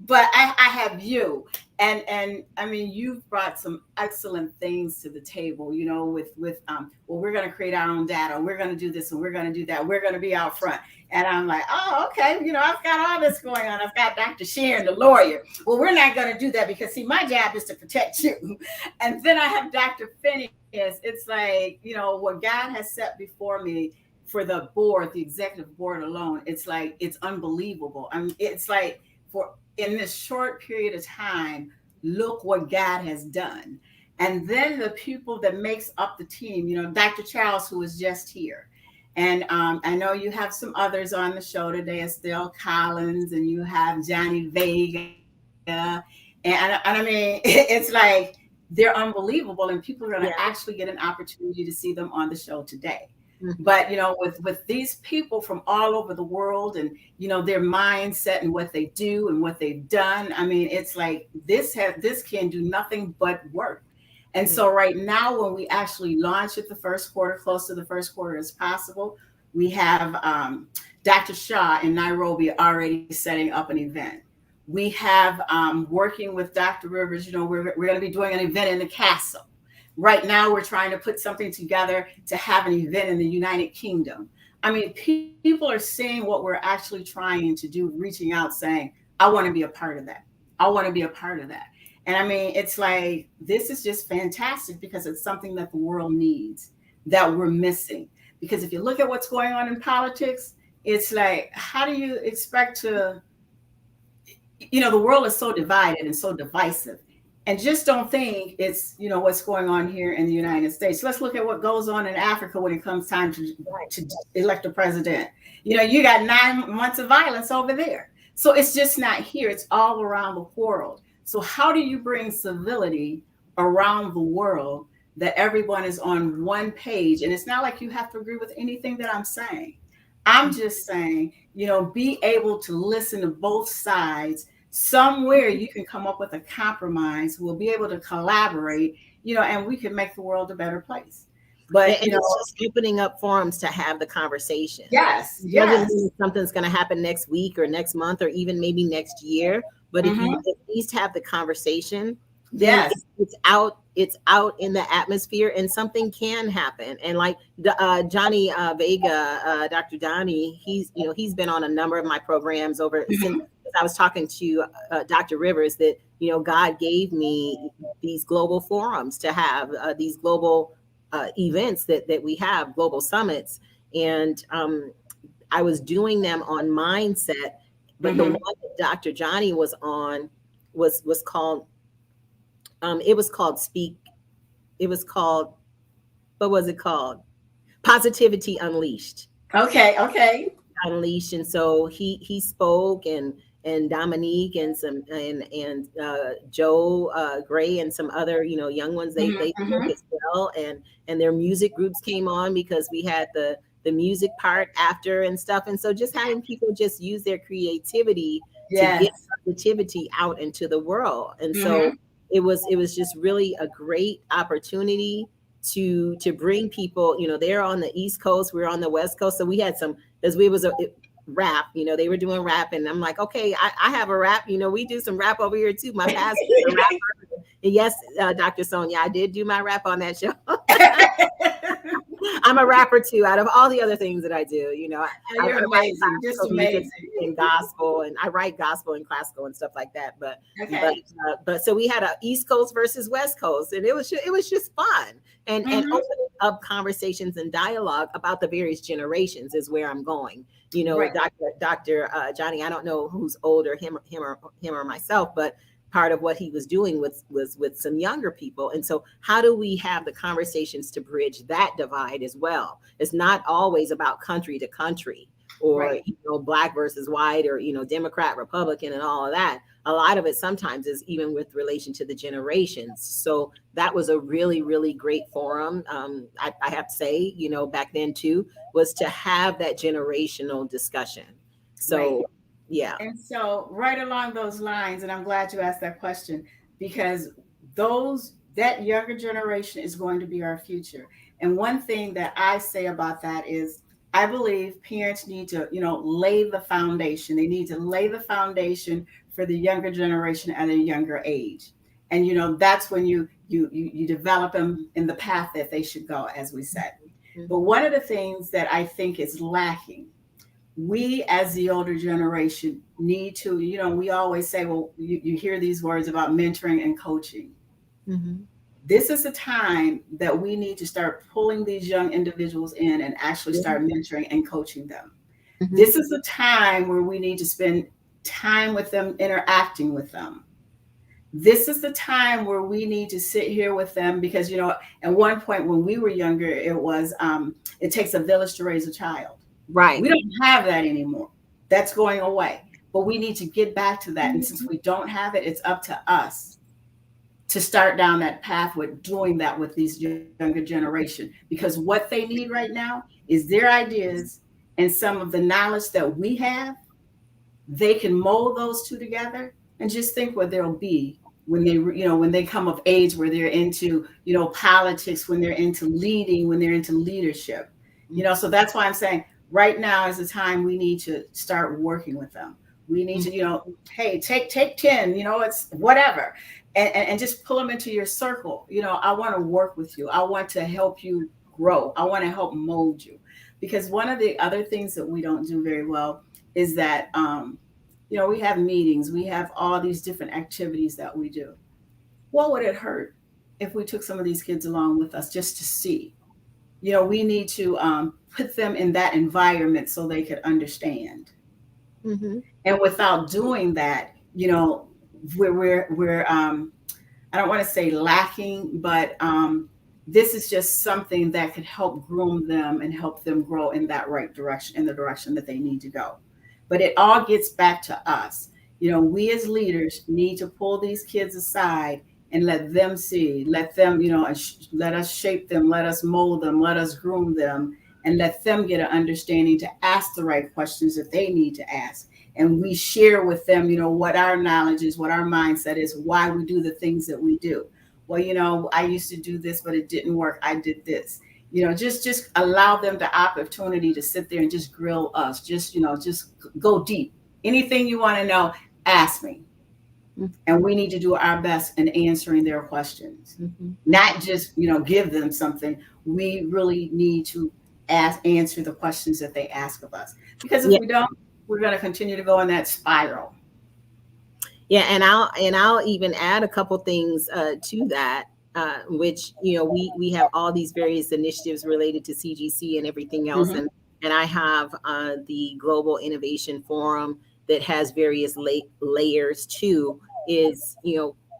But I have you, and I mean, you've brought some excellent things to the table, with well, we're going to create our own data, we're going to do this, and we're going to do that, we're going to be out front. And I'm like, oh, okay, I've got all this going on. I've got Dr. Sharon, the lawyer. Well, we're not going to do that, because see, my job is to protect you. And then I have Dr. Phineas. It's like, what God has set before me for the board, the executive board alone, it's like, it's unbelievable. It's like, in this short period of time, look what God has done. And then the people that makes up the team, Dr. Charles, who was just here. And I know you have some others on the show today, Estelle Collins, and you have Johnny Vega. And I mean, it's like, they're unbelievable, and people are going to actually get an opportunity to see them on the show today. But with these people from all over the world, and their mindset and what they do and what they've done, I mean, it's like this can do nothing but work. And so right now, when we actually launch at the first quarter, close to the first quarter as possible, we have Dr. Shah in Nairobi already setting up an event. We have working with Dr. Rivers, we're going to be doing an event in the castle. Right now, we're trying to put something together to have an event in the United Kingdom. I mean, people are seeing what we're actually trying to do, reaching out, saying, I want to be a part of that. I want to be a part of that. And I mean, it's like, this is just fantastic, because it's something that the world needs, that we're missing. Because if you look at what's going on in politics, it's like, how do you expect to, the world is so divided and so divisive. And just don't think it's, what's going on here in the United States. Let's look at what goes on in Africa when it comes time to elect a president. You got 9 months of violence over there. So it's just not here. It's all around the world. So how do you bring civility around the world that everyone is on one page? And it's not like you have to agree with anything that I'm saying. I'm just saying, be able to listen to both sides. Somewhere you can come up with a compromise. We'll be able to collaborate, and we can make the world a better place. But it's just opening up forums to have the conversation. Yes. Doesn't mean something's going to happen next week or next month or even maybe next year. But if you at least have the conversation, then it's out in the atmosphere, and something can happen. And like Johnny Vega, Dr. Donnie, he's been on a number of my programs over since I was talking to Dr. Rivers, that God gave me these global forums to have, these global events that we have, global summits, and I was doing them on mindset. But the one that Dr. Johnny was on was called what was it called? Positivity Unleashed. Okay. Unleashed. And so he spoke, and Dominique and some and Joe Gray and some other young ones, they spoke as well, and their music groups came on, because we had the music part after and stuff. And so just having people just use their creativity to get positivity out into the world. And so it was just really a great opportunity to bring people, they're on the East Coast, we're on the West Coast. So we had rap, they were doing rap, and I'm like, okay, I have a rap, we do some rap over here too. My pastor is a rapper. Yes, Dr. Sonia, I did do my rap on that show. I'm a rapper too. Out of all the other things that I do, You're amazing, just amazing. And gospel, and I write gospel and classical and stuff like that. But so we had a East Coast versus West Coast, and it was just fun and opening up conversations and dialogue about the various generations is where I'm going. Right. Dr. Johnny, I don't know who's older, him or myself, but part of what he was doing was with some younger people. And so how do we have the conversations to bridge that divide as well? It's not always about country to country or, black versus white or, Democrat, Republican and all of that. A lot of it sometimes is even with relation to the generations. So that was a really, really great forum. I have to say, back then too, was to have that generational discussion. So right. Yeah. And so right along those lines, and I'm glad you asked that question, because that younger generation is going to be our future. And one thing that I say about that is I believe parents need to, lay the foundation. They need to lay the foundation for the younger generation at a younger age. And, that's when you develop them in the path that they should go, as we said. Mm-hmm. But one of the things that I think is lacking, we as the older generation need to, we always say, well, you hear these words about mentoring and coaching. Mm-hmm. This is a time that we need to start pulling these young individuals in and actually start mentoring and coaching them. Mm-hmm. This is a time where we need to spend time with them, interacting with them. This is the time where we need to sit here with them because, at one point when we were younger, it was, it takes a village to raise a child. Right. We don't have that anymore. That's going away. But we need to get back to that. And since we don't have it, it's up to us to start down that path with doing that with these younger generation. Because what they need right now is their ideas and some of the knowledge that we have. They can mold those two together and just think what they'll be when they, when they come of age, where they're into, politics, when they're into leading, when they're into leadership. So that's why I'm saying, right now is the time we need to start working with them. We need to, hey, take 10, it's whatever. And just pull them into your circle. I want to work with you. I want to help you grow. I want to help mold you. Because one of the other things that we don't do very well is that, we have meetings. We have all these different activities that we do. What would it hurt if we took some of these kids along with us just to see? We need to put them in that environment so they could understand. Mm-hmm. And without doing that, we're I don't want to say lacking, but this is just something that could help groom them and help them grow in that right direction, in the direction that they need to go. But it all gets back to us. We as leaders need to pull these kids aside and let them see, let them, let us shape them, let us mold them, let us groom them, and let them get an understanding to ask the right questions that they need to ask. And we share with them, what our knowledge is, what our mindset is, why we do the things that we do. Well, I used to do this, but it didn't work. I did this. Just allow them the opportunity to sit there and just grill us. Just go deep. Anything you want to know, ask me. And we need to do our best in answering their questions, not just, give them something. We really need to answer the questions that they ask of us, because if we don't, we're going to continue to go in that spiral. Yeah. And I'll even add a couple things to that, which, we have all these various initiatives related to CGC and everything else. And I have the Global Innovation Forum that has various layers too. Is,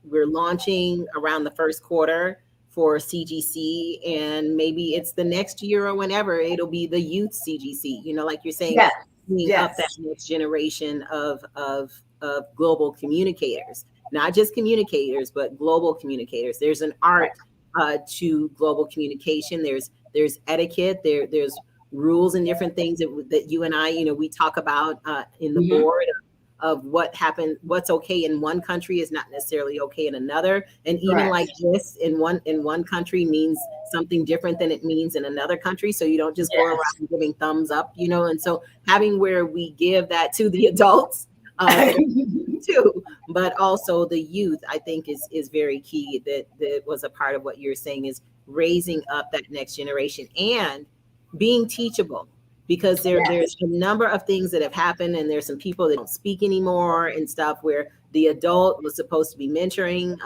we're launching around the first quarter for CGC, and maybe it's the next year or whenever it'll be the youth CGC, like you're saying, up that next generation of global communicators, not just communicators, but global communicators. There's an art to global communication. There's etiquette, there's rules and different things that you and I, we talk about in the board of what's okay in one country is not necessarily okay in another. And even like this in one country means something different than it means in another country. So you don't just go around giving thumbs up, and so having where we give that to the adults too, but also the youth, I think is very key. That was a part of what you're saying, is raising up that next generation and being teachable, because there's a number of things that have happened, and there's some people that don't speak anymore and stuff, where the adult was supposed to be mentoring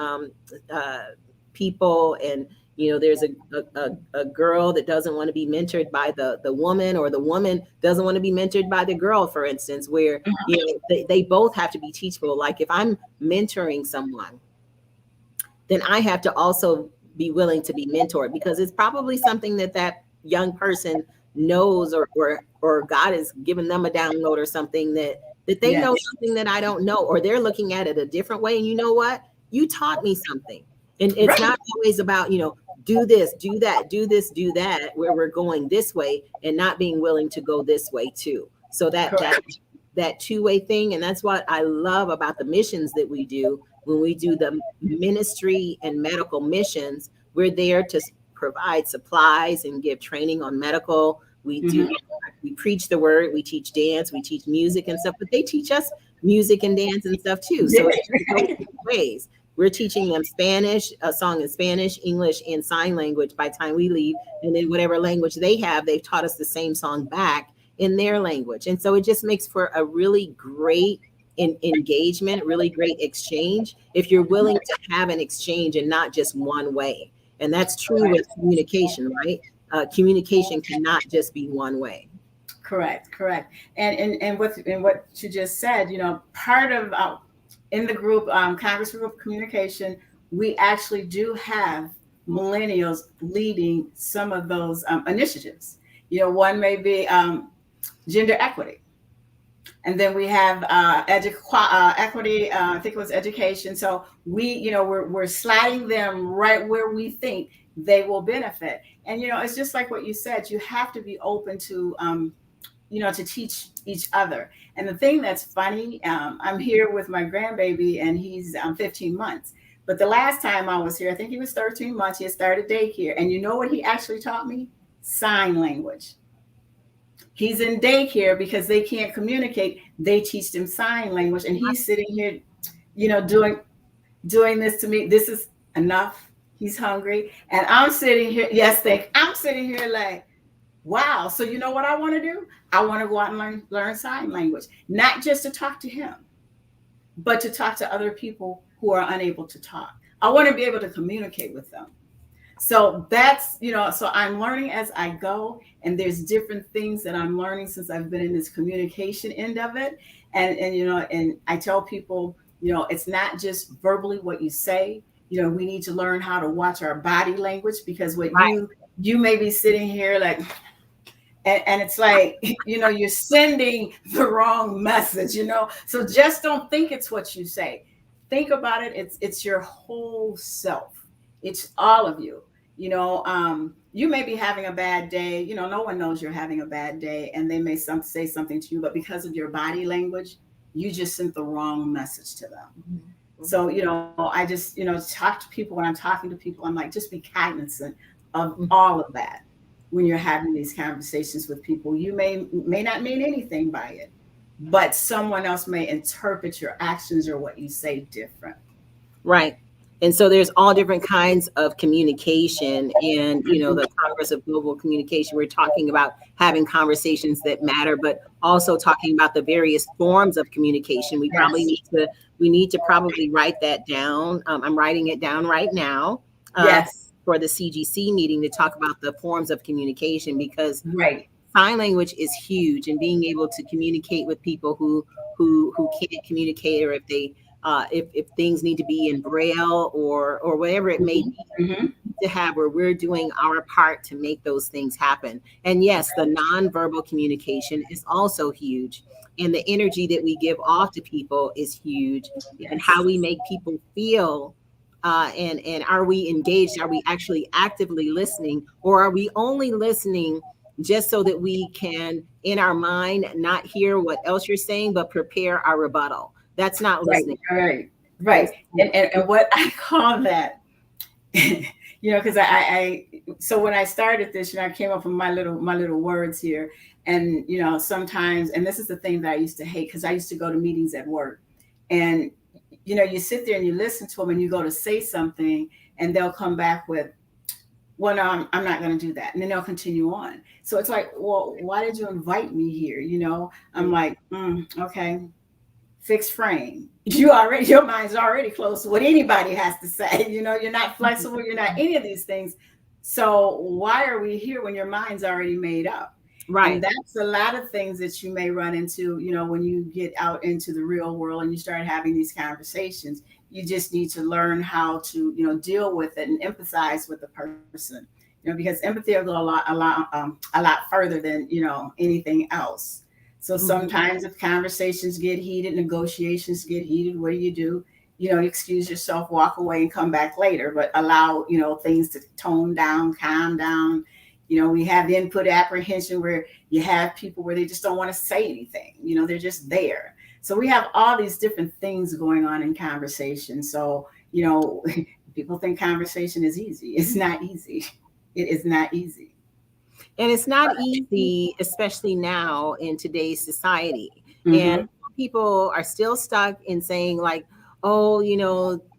people, and there's a girl that doesn't want to be mentored by the woman, or the woman doesn't want to be mentored by the girl, for instance, where they both have to be teachable. Like if I'm mentoring someone, then I have to also be willing to be mentored, because it's probably something that young person knows, or God has given them a download or something that they know something that I don't know, or they're looking at it a different way. And you know what? You taught me something. And it's not always about, do this, do that, do this, do that, where we're going this way and not being willing to go this way too. So that two-way thing. And that's what I love about the missions that we do. When we do the ministry and medical missions, we're there to provide supplies and give training on medical. We preach the word, we teach dance, we teach music and stuff, but they teach us music and dance and stuff too. So it's ways. We're teaching them Spanish, a song in Spanish, English, and sign language by the time we leave. And then whatever language they have, they've taught us the same song back in their language. And so it just makes for a really great engagement, really great exchange, if you're willing to have an exchange and not just one way. And that's true with communication, right? Communication cannot just be one way. Correct. And what you just said, part of in the group, Congress Group of Communication, we actually do have millennials leading some of those initiatives. One may be gender equity. And then we have equity, I think it was education. So we're sliding them right where we think they will benefit. And, it's just like what you said, you have to be open to, to teach each other. And the thing that's funny, I'm here with my grandbaby and he's 15 months. But the last time I was here, I think he was 13 months, he had started daycare. And you know what he actually taught me? Sign language. He's in daycare because they can't communicate. They teach him sign language. And he's sitting here, doing this to me. This is enough. He's hungry. And I'm sitting here. I'm sitting here like, wow. So you know what I want to do? I want to go out and learn sign language, not just to talk to him, but to talk to other people who are unable to talk. I want to be able to communicate with them. So that's, so I'm learning as I go, and there's different things that I'm learning since I've been in this communication end of it. And I tell people, it's not just verbally what you say. We need to learn how to watch our body language, because what you may be sitting here like, and it's like, you're sending the wrong message, so just don't think it's what you say. Think about it. It's your whole self. It's all of you. You may be having a bad day. No one knows you're having a bad day, and they may say something to you, but because of your body language, you just sent the wrong message to them. Mm-hmm. So, I just, talk to people. When I'm talking to people, I'm like, just be cognizant of all of that. When you're having these conversations with people, you may not mean anything by it, but someone else may interpret your actions or what you say different. Right. And so there's all different kinds of communication, and, the Congress of Global Communication, we're talking about having conversations that matter, but also talking about the various forms of communication. We probably need to probably write that down. I'm writing it down right now. For the CGC meeting, to talk about the forms of communication, because sign language is huge, and being able to communicate with people who can't communicate, or if they if things need to be in Braille or whatever it may be, to have where we're doing our part to make those things happen. And yes, the nonverbal communication is also huge, and the energy that we give off to people is huge, and how we make people feel. And are we engaged? Are we actually actively listening, or are we only listening just so that we can, in our mind, not hear what else you're saying, but prepare our rebuttal? That's not listening. Right. And what I call that, because so when I started this, I came up with my little words here, and sometimes, and this is the thing that I used to hate, because I used to go to meetings at work. And, you sit there and you listen to them and you go to say something and they'll come back with, well, no, I'm not going to do that. And then they'll continue on. So it's like, well, why did you invite me here? I'm like, okay, fixed frame. Your mind's already closed to what anybody has to say. You're not flexible. You're not any of these things. So why are we here when your mind's already made up? Right. And that's a lot of things that you may run into, when you get out into the real world and you start having these conversations. You just need to learn how to, deal with it and empathize with the person, because empathy will go a lot further than, anything else. So sometimes if conversations get heated, negotiations get heated, what do? Excuse yourself, walk away and come back later, but allow, things to tone down, calm down. We have input apprehension where you have people where they just don't want to say anything, they're just there. So we have all these different things going on in conversation. So, people think conversation is easy. It's not easy. It is not easy. And it's not easy, especially now in today's society. And people are still stuck in saying like, oh,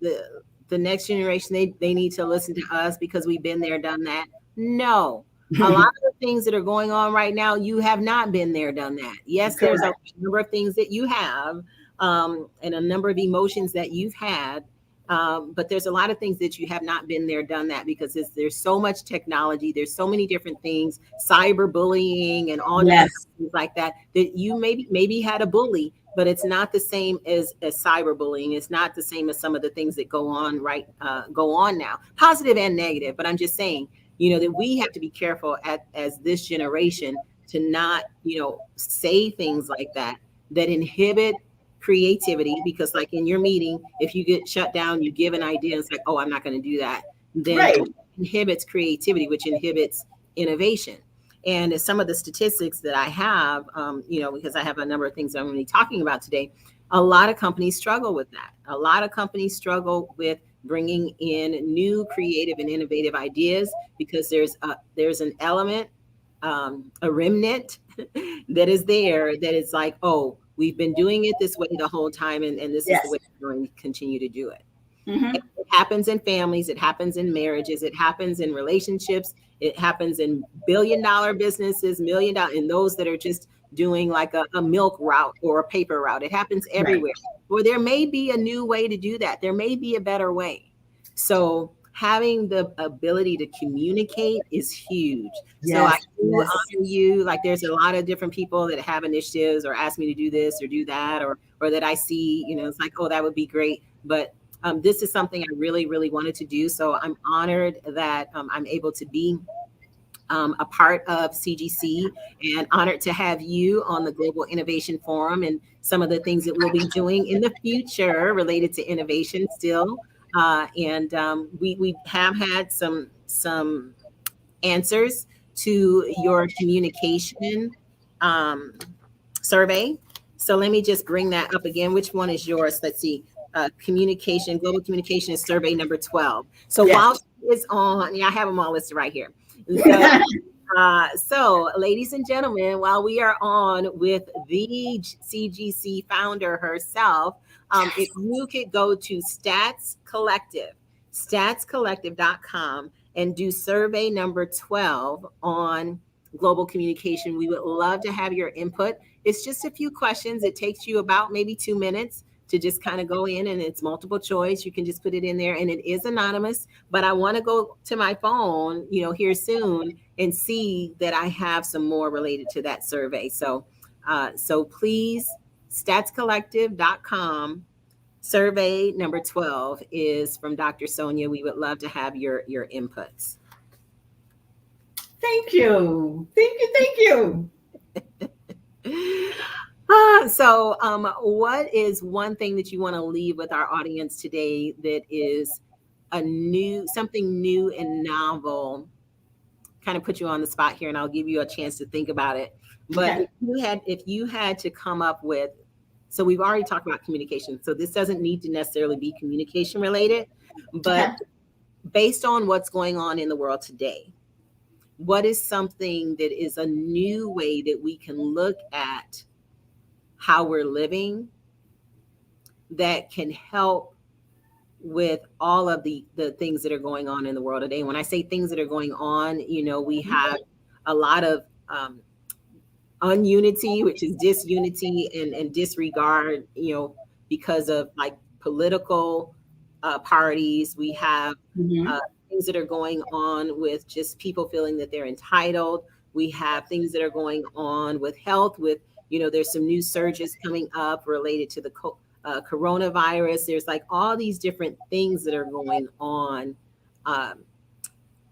the next generation, they need to listen to us because we've been there, done that. No. A lot of the things that are going on right now, you have not been there, done that. Yes, there's a number of things that you have and a number of emotions that you've had. But there's a lot of things that you have not been there, done that, because there's so much technology. There's so many different things, cyberbullying and all things like that you maybe had a bully, but it's not the same as cyberbullying. It's not the same as some of the things that go on now, positive and negative. But I'm just saying, that we have to be careful as this generation to not, say things like that inhibit creativity. Because like in your meeting, if you get shut down, you give an idea, it's like, oh, I'm not going to do that. Then it inhibits creativity, which inhibits innovation. And as some of the statistics that I have, because I have a number of things I'm going to be talking about today, a lot of companies struggle with that. A lot of companies struggle with bringing in new creative and innovative ideas because there's an element, a remnant that is there that is like, oh, we've been doing it this way the whole time, and this is the way we're going to continue to do it. It happens in families, it happens in marriages, it happens in relationships, it happens in billion-dollar businesses, and those that are just doing like a milk route or a paper route. It happens everywhere. Or there may be a new way to do that. There may be a better way. So having the ability to communicate is huge. So I do honor you. Like there's a lot of different people that have initiatives or ask me to do this or do that, or that I see, it's like, oh, that would be great. But this is something I really, really wanted to do. So I'm honored that I'm able to be a part of CGC, and honored to have you on the Global Innovation Forum and some of the things that we'll be doing in the future related to innovation still. We have had some answers to your communication survey. So let me just bring that up again. Which one is yours? Let's see. Global communication survey number 12. So while it's on, I have them all listed right here. So, ladies and gentlemen, while we are on with the CGC founder herself, if you could go to statscollective.com and do survey number 12 on global communication, we would love to have your input. It's just a few questions. It takes you about maybe 2 minutes to just kind of go in, and it's multiple choice. You can just put it in there, and it is anonymous, but I want to go to my phone, here soon and see that I have some more related to that survey. So please, statscollective.com, survey number 12 is from Dr. Sonia. We would love to have your inputs. Thank you. Thank you. So what is one thing that you want to leave with our audience today that is something new and novel? Kind of put you on the spot here, and I'll give you a chance to think about it. But if you had to come up with, so we've already talked about communication, so this doesn't need to necessarily be communication related, but based on what's going on in the world today, what is something that is a new way that we can look at how we're living that can help with all of the things that are going on in the world today. When I say things that are going on, we have a lot of ununity, which is disunity and disregard, because of like political parties. We have things that are going on with just people feeling that they're entitled. We have things that are going on with health, with, there's some new surges coming up related to the coronavirus. There's like all these different things that are going on.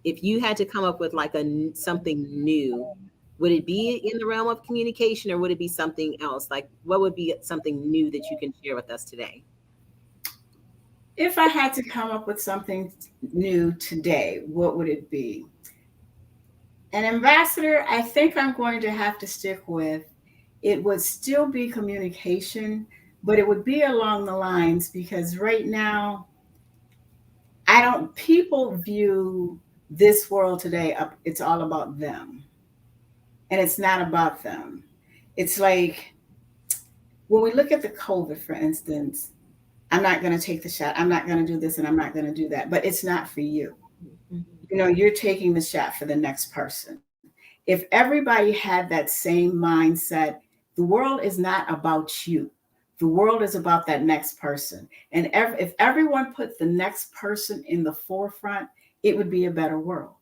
If you had to come up with like something new, would it be in the realm of communication, or would it be something else? Like, what would be something new that you can share with us today? If I had to come up with something new today, what would it be? An ambassador, I think I'm going to have to stick with, it would still be communication, but it would be along the lines, because right now, people view this world today, it's all about them. And it's not about them. It's like, when we look at the COVID, for instance, I'm not going to take the shot. I'm not going to do this and I'm not going to do that. But it's not for you. You're taking the shot for the next person. If everybody had that same mindset, the world is not about you. The world is about that next person. And if everyone put the next person in the forefront, it would be a better world.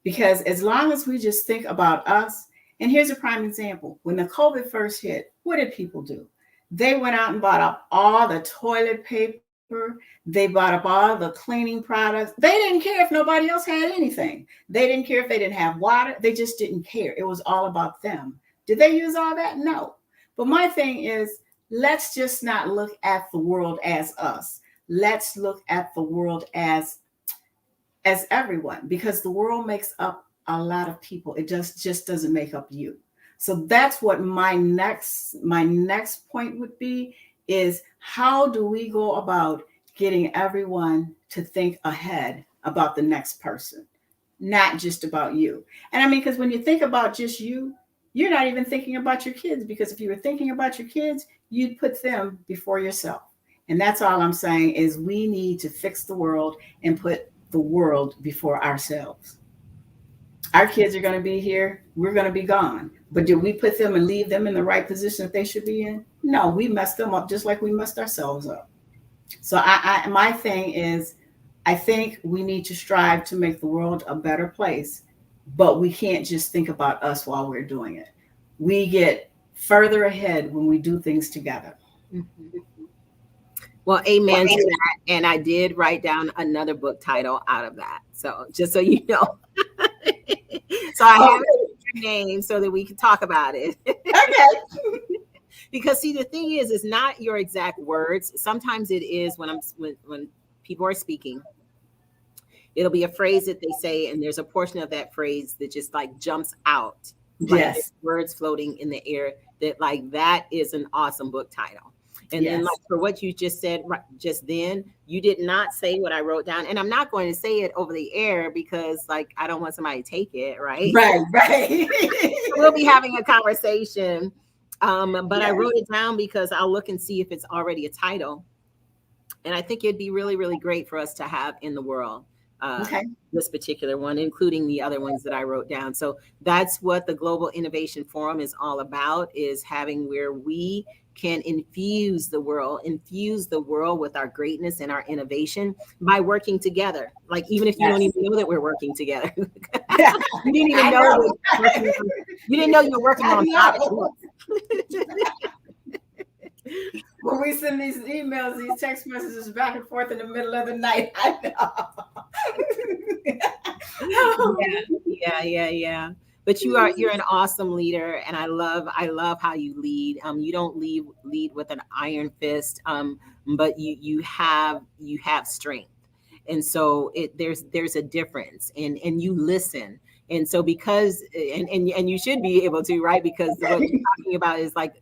Because as long as we just think about us, and here's a prime example. When the COVID first hit, what did people do? They went out and bought up all the toilet paper. They bought up all the cleaning products. They didn't care if nobody else had anything. They didn't care if they didn't have water. They just didn't care. It was all about them. Did they use all that? No. But my thing is, let's just not look at the world as us. Let's look at the world as everyone, because the world makes up a lot of people. It just doesn't make up you. So that's what my next point would be, is how do we go about getting everyone to think ahead about the next person, not just about you. And I mean, because when you think about just you, you're not even thinking about your kids, because if you were thinking about your kids, you'd put them before yourself. And that's all I'm saying, is we need to fix the world and put the world before ourselves. Our kids are going to be here. We're going to be gone. But did we put them and leave them in the right position that they should be in? No, we messed them up just like we messed ourselves up. So my thing is, I think we need to strive to make the world a better place, but we can't just think about us while we're doing it. We get further ahead when we do things together. Mm-hmm. Well, amen to that. And I did write down another book title out of that. So just so you know. So I have your name so that we can talk about it. Okay. Because see, the thing is, it's not your exact words. Sometimes it is when people are speaking. It'll be a phrase that they say, and there's a portion of that phrase that just like jumps out. Like Yes. Words floating in the air, that is an awesome book title. And then like for what you just said just then, you did not say what I wrote down. And I'm not going to say it over the air because like I don't want somebody to take it, right? Right. We'll be having a conversation. But I wrote it down because I'll look and see if it's already a title. And I think it'd be really, really great for us to have in the world. This particular one, including the other ones that I wrote down. So that's what the Global Innovation Forum is all about, is having where we can infuse the world with our greatness and our innovation by working together. Like, even if you don't even know that we're working together. You didn't even know. You didn't know you were working on top. When we send these emails, these text messages back and forth in the middle of the night, I know. Yeah. But you're an awesome leader, and I love how you lead. You don't lead with an iron fist, but you have strength, and so there's a difference, and you listen. And so because and you should be able to, right? Because what you're talking about is like,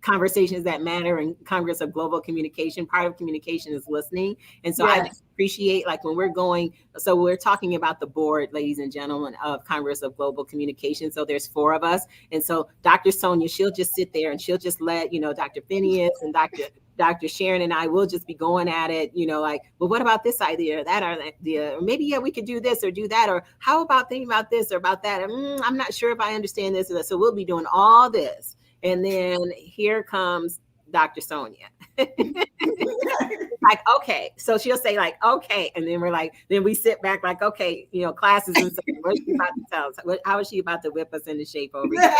Conversations That Matter and Congress of Global Communication. Part of communication is listening. And so I just appreciate, like, when we're going, so we're talking about the board, ladies and gentlemen, of Congress of Global Communication. So there's 4 of us. And so Dr. Sonia, she'll just sit there and she'll just let, Dr. Phineas and Dr. Sharon and I will just be going at it, like, well, what about this idea or that idea? Or maybe, we could do this or do that. Or how about thinking about this or about that? I'm not sure if I understand this or that. So we'll be doing all this. And then here comes Dr. Sonia. Like, okay. So she'll say like, okay. And then we're like, then we sit back like, okay, classes and stuff. What is she about to tell us? How is she about to whip us into shape over here?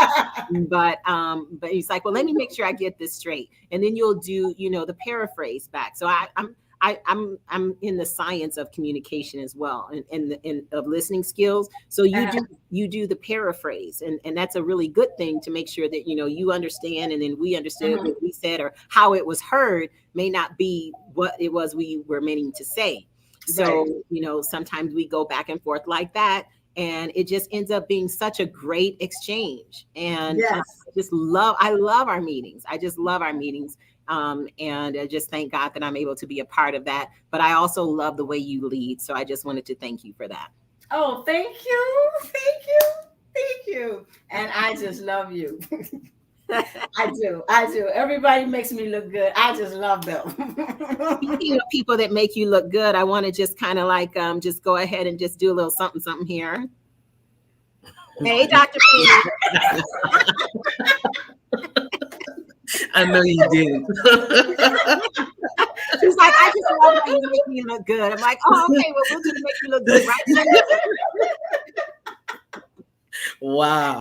But he's like, well, let me make sure I get this straight. And then you'll do, the paraphrase back. So I'm in the science of communication as well, and of listening skills. So you do the paraphrase, and that's a really good thing to make sure that you understand, and then we understood what we said, or how it was heard may not be what it was we were meaning to say. So sometimes we go back and forth like that, and it just ends up being such a great exchange. And I love our meetings. I just love our meetings. And I just thank God that I'm able to be a part of that. But I also love the way you lead. So I just wanted to thank you for that. Oh, thank you. Thank you. Thank you. And I just love you. I do. Everybody makes me look good. I just love them. Speaking of people that make you look good, I want to just kind of like just go ahead and just do a little something here. Hey, Dr. P. I know you did. She's like, I just love how you make me look good. I'm like, oh, okay, well, we'll just make you look good right now. Wow.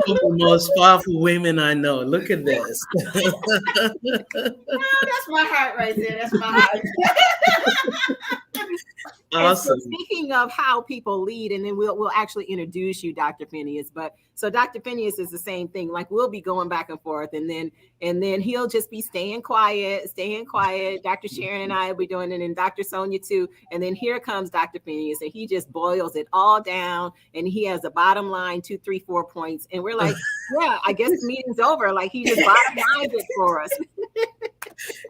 Two of the most powerful women I know. Look at this. Oh, that's my heart right there. That's my heart. Awesome. So speaking of how people lead, and then we'll actually introduce you, Dr. Phineas. But so Dr. Phineas is the same thing. Like, we'll be going back and forth, and then he'll just be staying quiet. Dr. Sharon and I will be doing it, and Dr. Sonia too. And then here comes Dr. Phineas, and he just boils it all down, and he has a bottom line, 2, 3, 4 points, and we're like, yeah, I guess the meeting's over. Like, he just bottom lined it for us.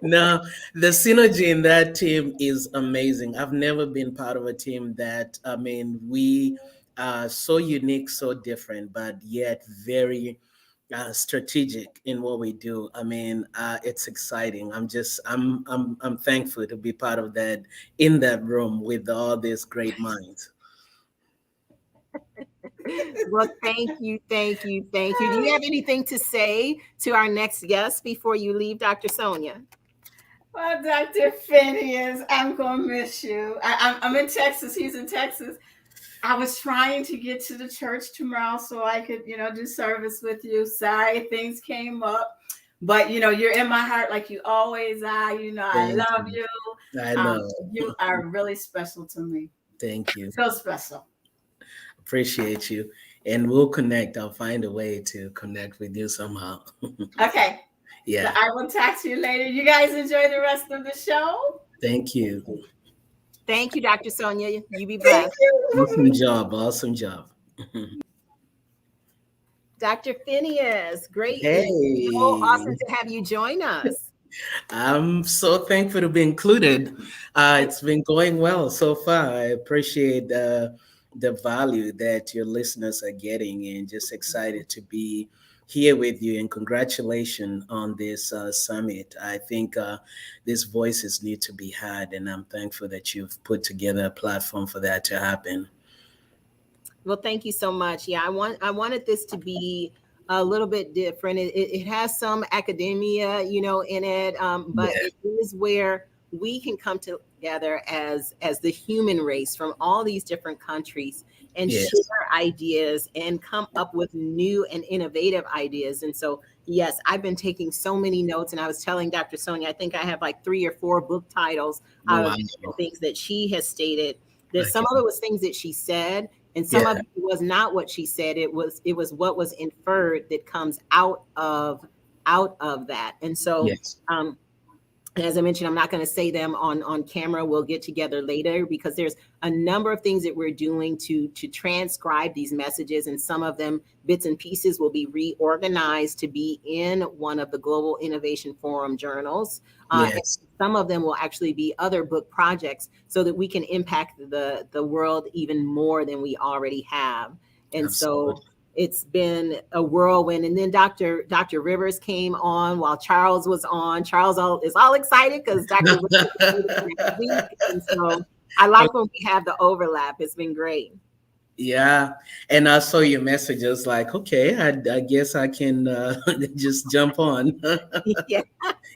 No, the synergy in that team is amazing. I've never been part of a team that, we are so unique, so different, but yet very strategic in what we do. It's exciting. I'm thankful to be part of that, in that room with all these great minds. Well, thank you. Do you have anything to say to our next guest before you leave, Dr. Sonia? Well, Dr. Phineas, I'm going to miss you. I'm in Texas. He's in Texas. I was trying to get to the church tomorrow so I could, do service with you. Sorry, things came up. But, you're in my heart like you always are. I love you. I know. You are really special to me. Thank you. So special. Appreciate you. And we'll connect. I'll find a way to connect with you somehow. Okay. Yeah. So I will talk to you later. You guys enjoy the rest of the show. Thank you. Thank you, Dr. Sonia. You be blessed. Awesome job. Dr. Phineas, great. Hey. So awesome to have you join us. I'm so thankful to be included. It's been going well so far. I appreciate the value that your listeners are getting, and just excited to be here with you, and congratulations on this summit. I think these voices need to be heard, and I'm thankful that you've put together a platform for that to happen. Well, thank you so much. Yeah, I wanted this to be a little bit different. It has some academia, in it, but it is where we can come together as the human race from all these different countries and share ideas and come up with new and innovative ideas. And so, yes, I've been taking so many notes, and I was telling Dr. Sonia, I think I have like 3 or 4 book titles of things that she has stated. That some of it was things that she said, and some of it was not what she said. It was what was inferred that comes out of that. And so, as I mentioned, I'm not going to say them on camera. We'll get together later because there's a number of things that we're doing to transcribe these messages, and some of them, bits and pieces, will be reorganized to be in one of the Global Innovation Forum journals. Yes. Some of them will actually be other book projects so that we can impact the world even more than we already have. And Absolutely. so it's been a whirlwind. And then Dr. Rivers came on while Charles was on. Charles is all excited because Dr. Rivers is next week. And so I like when we have the overlap. It's been great. Yeah. And I saw your messages like, okay, I guess I can just jump on. Yeah.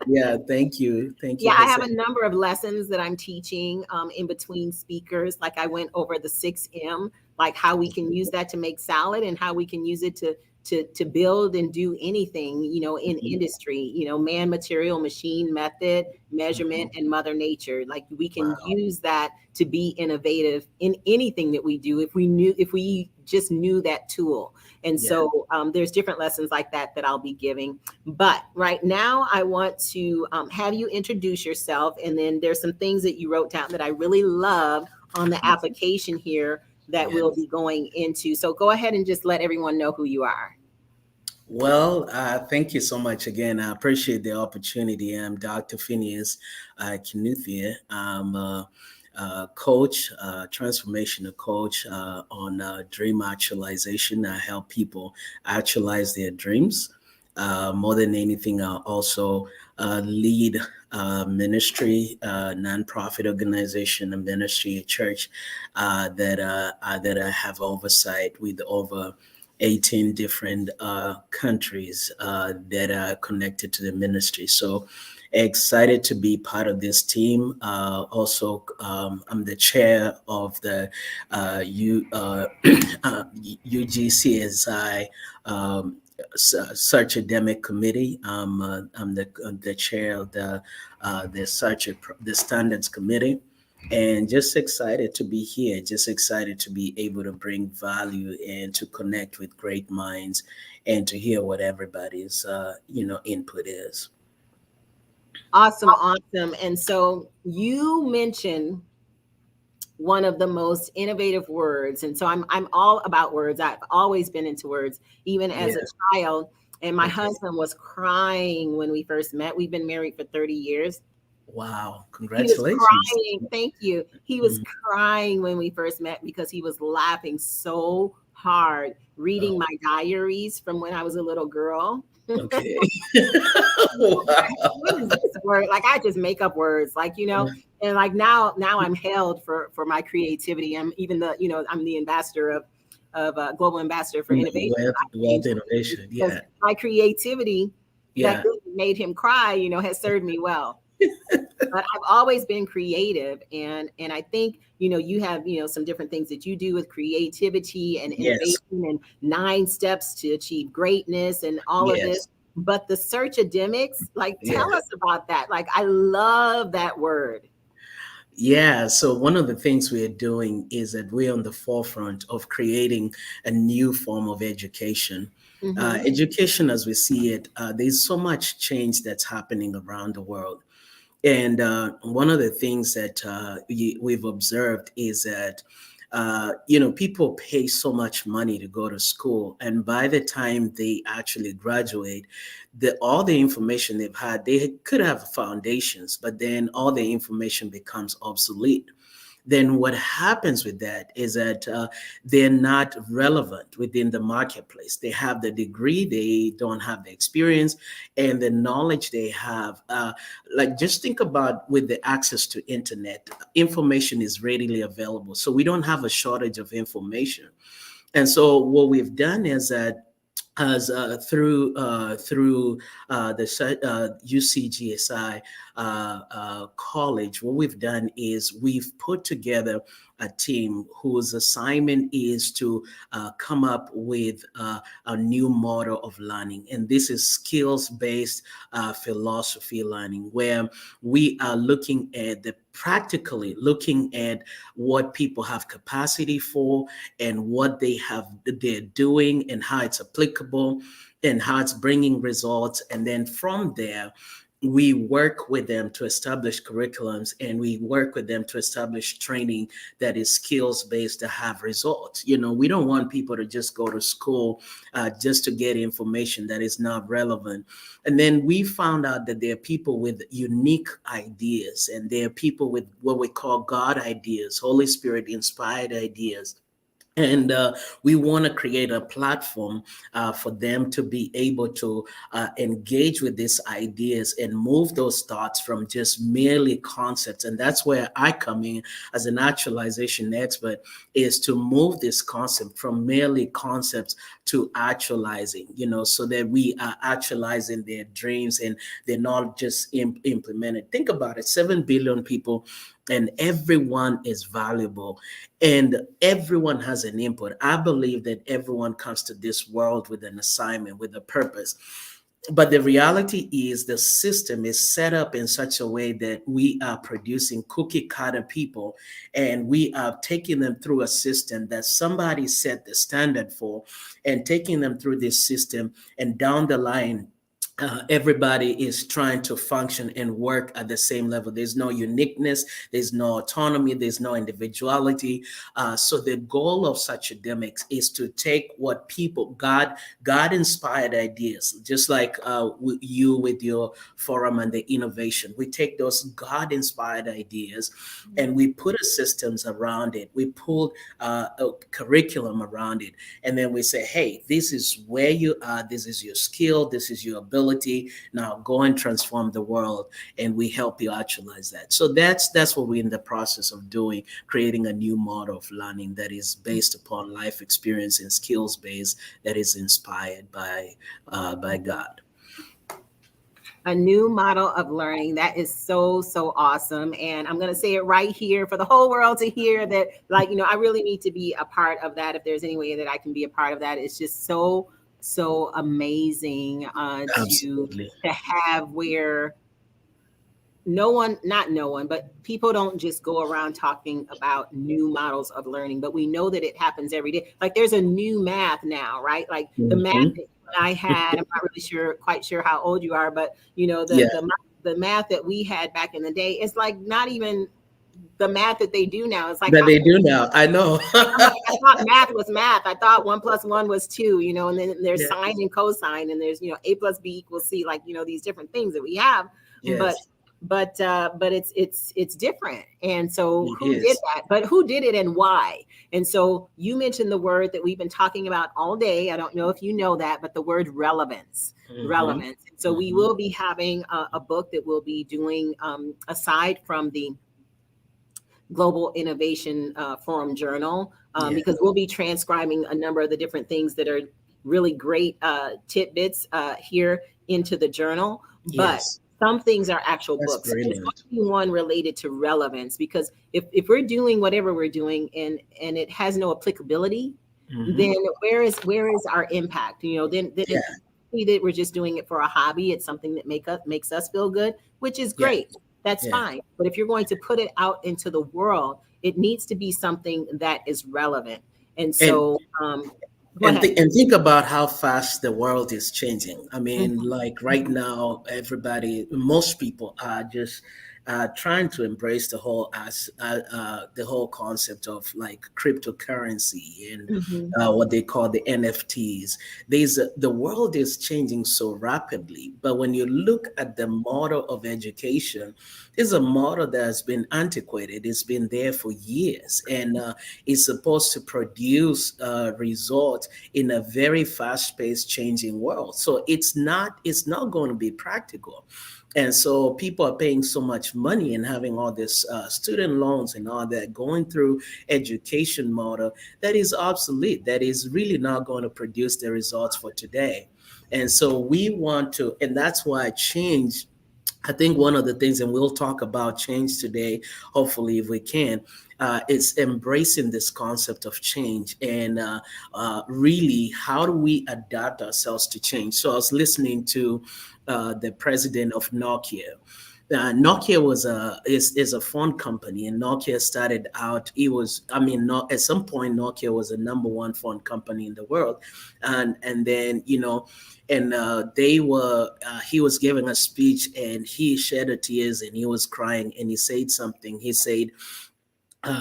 Yeah. Thank you. Thank you. Yeah, I have a number of lessons that I'm teaching in between speakers. Like I went over the 6M, like how we can use that to make salad and how we can use it to build and do anything, you know, in industry, you know, man, material, machine, method, measurement, and Mother Nature. Like we can use that to be innovative in anything that we do if we just knew that tool. And so there's different lessons like that I'll be giving. But right now I want to have you introduce yourself. And then there's some things that you wrote down that I really love on the application here that we'll be going into. So go ahead and just let everyone know who you are. Well, thank you so much again. I appreciate the opportunity. I'm Dr. Phineas Kinuthia. I'm a coach, transformational coach on dream actualization. I help people actualize their dreams. More than anything, I also lead ministry, nonprofit organization, a ministry, a church that I have oversight with over 18 different countries that are connected to the ministry. So excited to be part of this team. Also, I'm the chair of the UGCSI Search Academic Committee. I'm the chair of the Standards Committee. And just excited to be here, just excited to be able to bring value and to connect with great minds and to hear what everybody's, input is. Awesome. And so you mentioned one of the most innovative words. And so I'm all about words. I've always been into words, even as a child. And my husband was crying when we first met. We've been married for 30 years. Wow, congratulations. He was crying. Thank you. He was crying when we first met because he was laughing so hard reading my diaries from when I was a little girl. Okay. Wow. What is this word? Like I just make up words, like, you know, and like now I'm held for my creativity. I'm the ambassador of global ambassador for innovation. Wealth innovation. Yeah. My creativity that made him cry, you know, has served me well. But I've always been creative, and I think, you know, you have, you know, some different things that you do with creativity and innovation and 9 steps to achieve greatness and all of this. But the search academics, like, tell us about that. Like, I love that word. Yeah, so one of the things we are doing is that we're on the forefront of creating a new form of education. Education, as we see it, there's so much change that's happening around the world. And one of the things that we've observed is that, people pay so much money to go to school. And by the time they actually graduate, all the information they've had, they could have foundations, but then all the information becomes obsolete. Then what happens with that is that they're not relevant within the marketplace. They have the degree, they don't have the experience, and the knowledge they have. Like, just think about with the access to internet, information is readily available. So we don't have a shortage of information. And so what we've done is that through the UCGSI college, what we've done is we've put together a team whose assignment is to come up with a new model of learning. And this is skills-based philosophy learning, where we are looking at practically looking at what people have capacity for and what they're doing and how it's applicable and how it's bringing results. And then from there, we work with them to establish curriculums, and we work with them to establish training that is skills based to have results. We don't want people to just go to school just to get information that is not relevant. And then we found out that there are people with unique ideas, and there are people with what we call God ideas, Holy Spirit inspired ideas. And we want to create a platform for them to be able to engage with these ideas and move those thoughts from just merely concepts. And that's where I come in as an actualization expert, is to move this concept from merely concepts to actualizing, so that we are actualizing their dreams and they're not just implemented. Think about it, 7 billion people, and everyone is valuable and everyone has an input. I believe that everyone comes to this world with an assignment, with a purpose. But the reality is the system is set up in such a way that we are producing cookie cutter people, and we are taking them through a system that somebody set the standard for, and taking them through this system, and down the line, everybody is trying to function and work at the same level. There's no uniqueness, there's no autonomy, there's no individuality. So the goal of such academics is to take what people, God inspired ideas, just like you with your forum and the innovation. We take those God inspired ideas and we put a systems around it. We pull a curriculum around it. And then we say, hey, this is where you are. This is your skill. This is your ability. Now go and transform the world, and we help you actualize that. So that's what we're in the process of doing, creating a new model of learning that is based upon life experience and skills based, that is inspired by God. A new model of learning. That is so awesome. And I'm going to say it right here for the whole world to hear that, I really need to be a part of that. If there's any way that I can be a part of that, it's just so amazing to have, where not no one, but people don't just go around talking about new models of learning, but we know that it happens every day. Like there's a new math now, right? Like the math that I had, I'm not really quite sure how old you are, but the math that we had back in the day, it's like not even the math that they do now. It's like that they do now. I know. I thought math was math. I thought 1 + 1 was 2, and then there's sine and cosine, and there's, A + B = C, these different things that we have. Yes. But it's different. And so who did that? But who did it and why? And so you mentioned the word that we've been talking about all day. I don't know if you know that, but the word relevance. Relevance. And so we will be having a book that we'll be doing aside from the Global Innovation Forum Journal, because we'll be transcribing a number of the different things that are really great tidbits here into the journal. But some things are actual books. There's going to be one related to relevance, because if we're doing whatever we're doing and it has no applicability, then where is our impact? Then that we're just doing it for a hobby. It's something that makes us feel good, which is great. That's fine. But if you're going to put it out into the world, it needs to be something that is relevant. And so, and think about how fast the world is changing. I mean, like right now, most people are just trying to embrace the whole concept of like cryptocurrency and what they call the NFTs. The world is changing so rapidly, but when you look at the model of education, it's a model that has been antiquated. It's been there for years, and it's supposed to produce results in a very fast-paced, changing world. So it's not going to be practical. And so people are paying so much money and having all this student loans and all that, going through education model that is obsolete, that is really not going to produce the results for today. And so we want to, and that's why change, I think one of the things, and we'll talk about change today, hopefully if we can, is embracing this concept of change and really how do we adapt ourselves to change. So I was listening to the president of Nokia, Nokia is a phone company, and Nokia started out. At some point Nokia was the number one phone company in the world, and then they were. He was giving a speech, and he shed tears, and he was crying, and he said something. He said,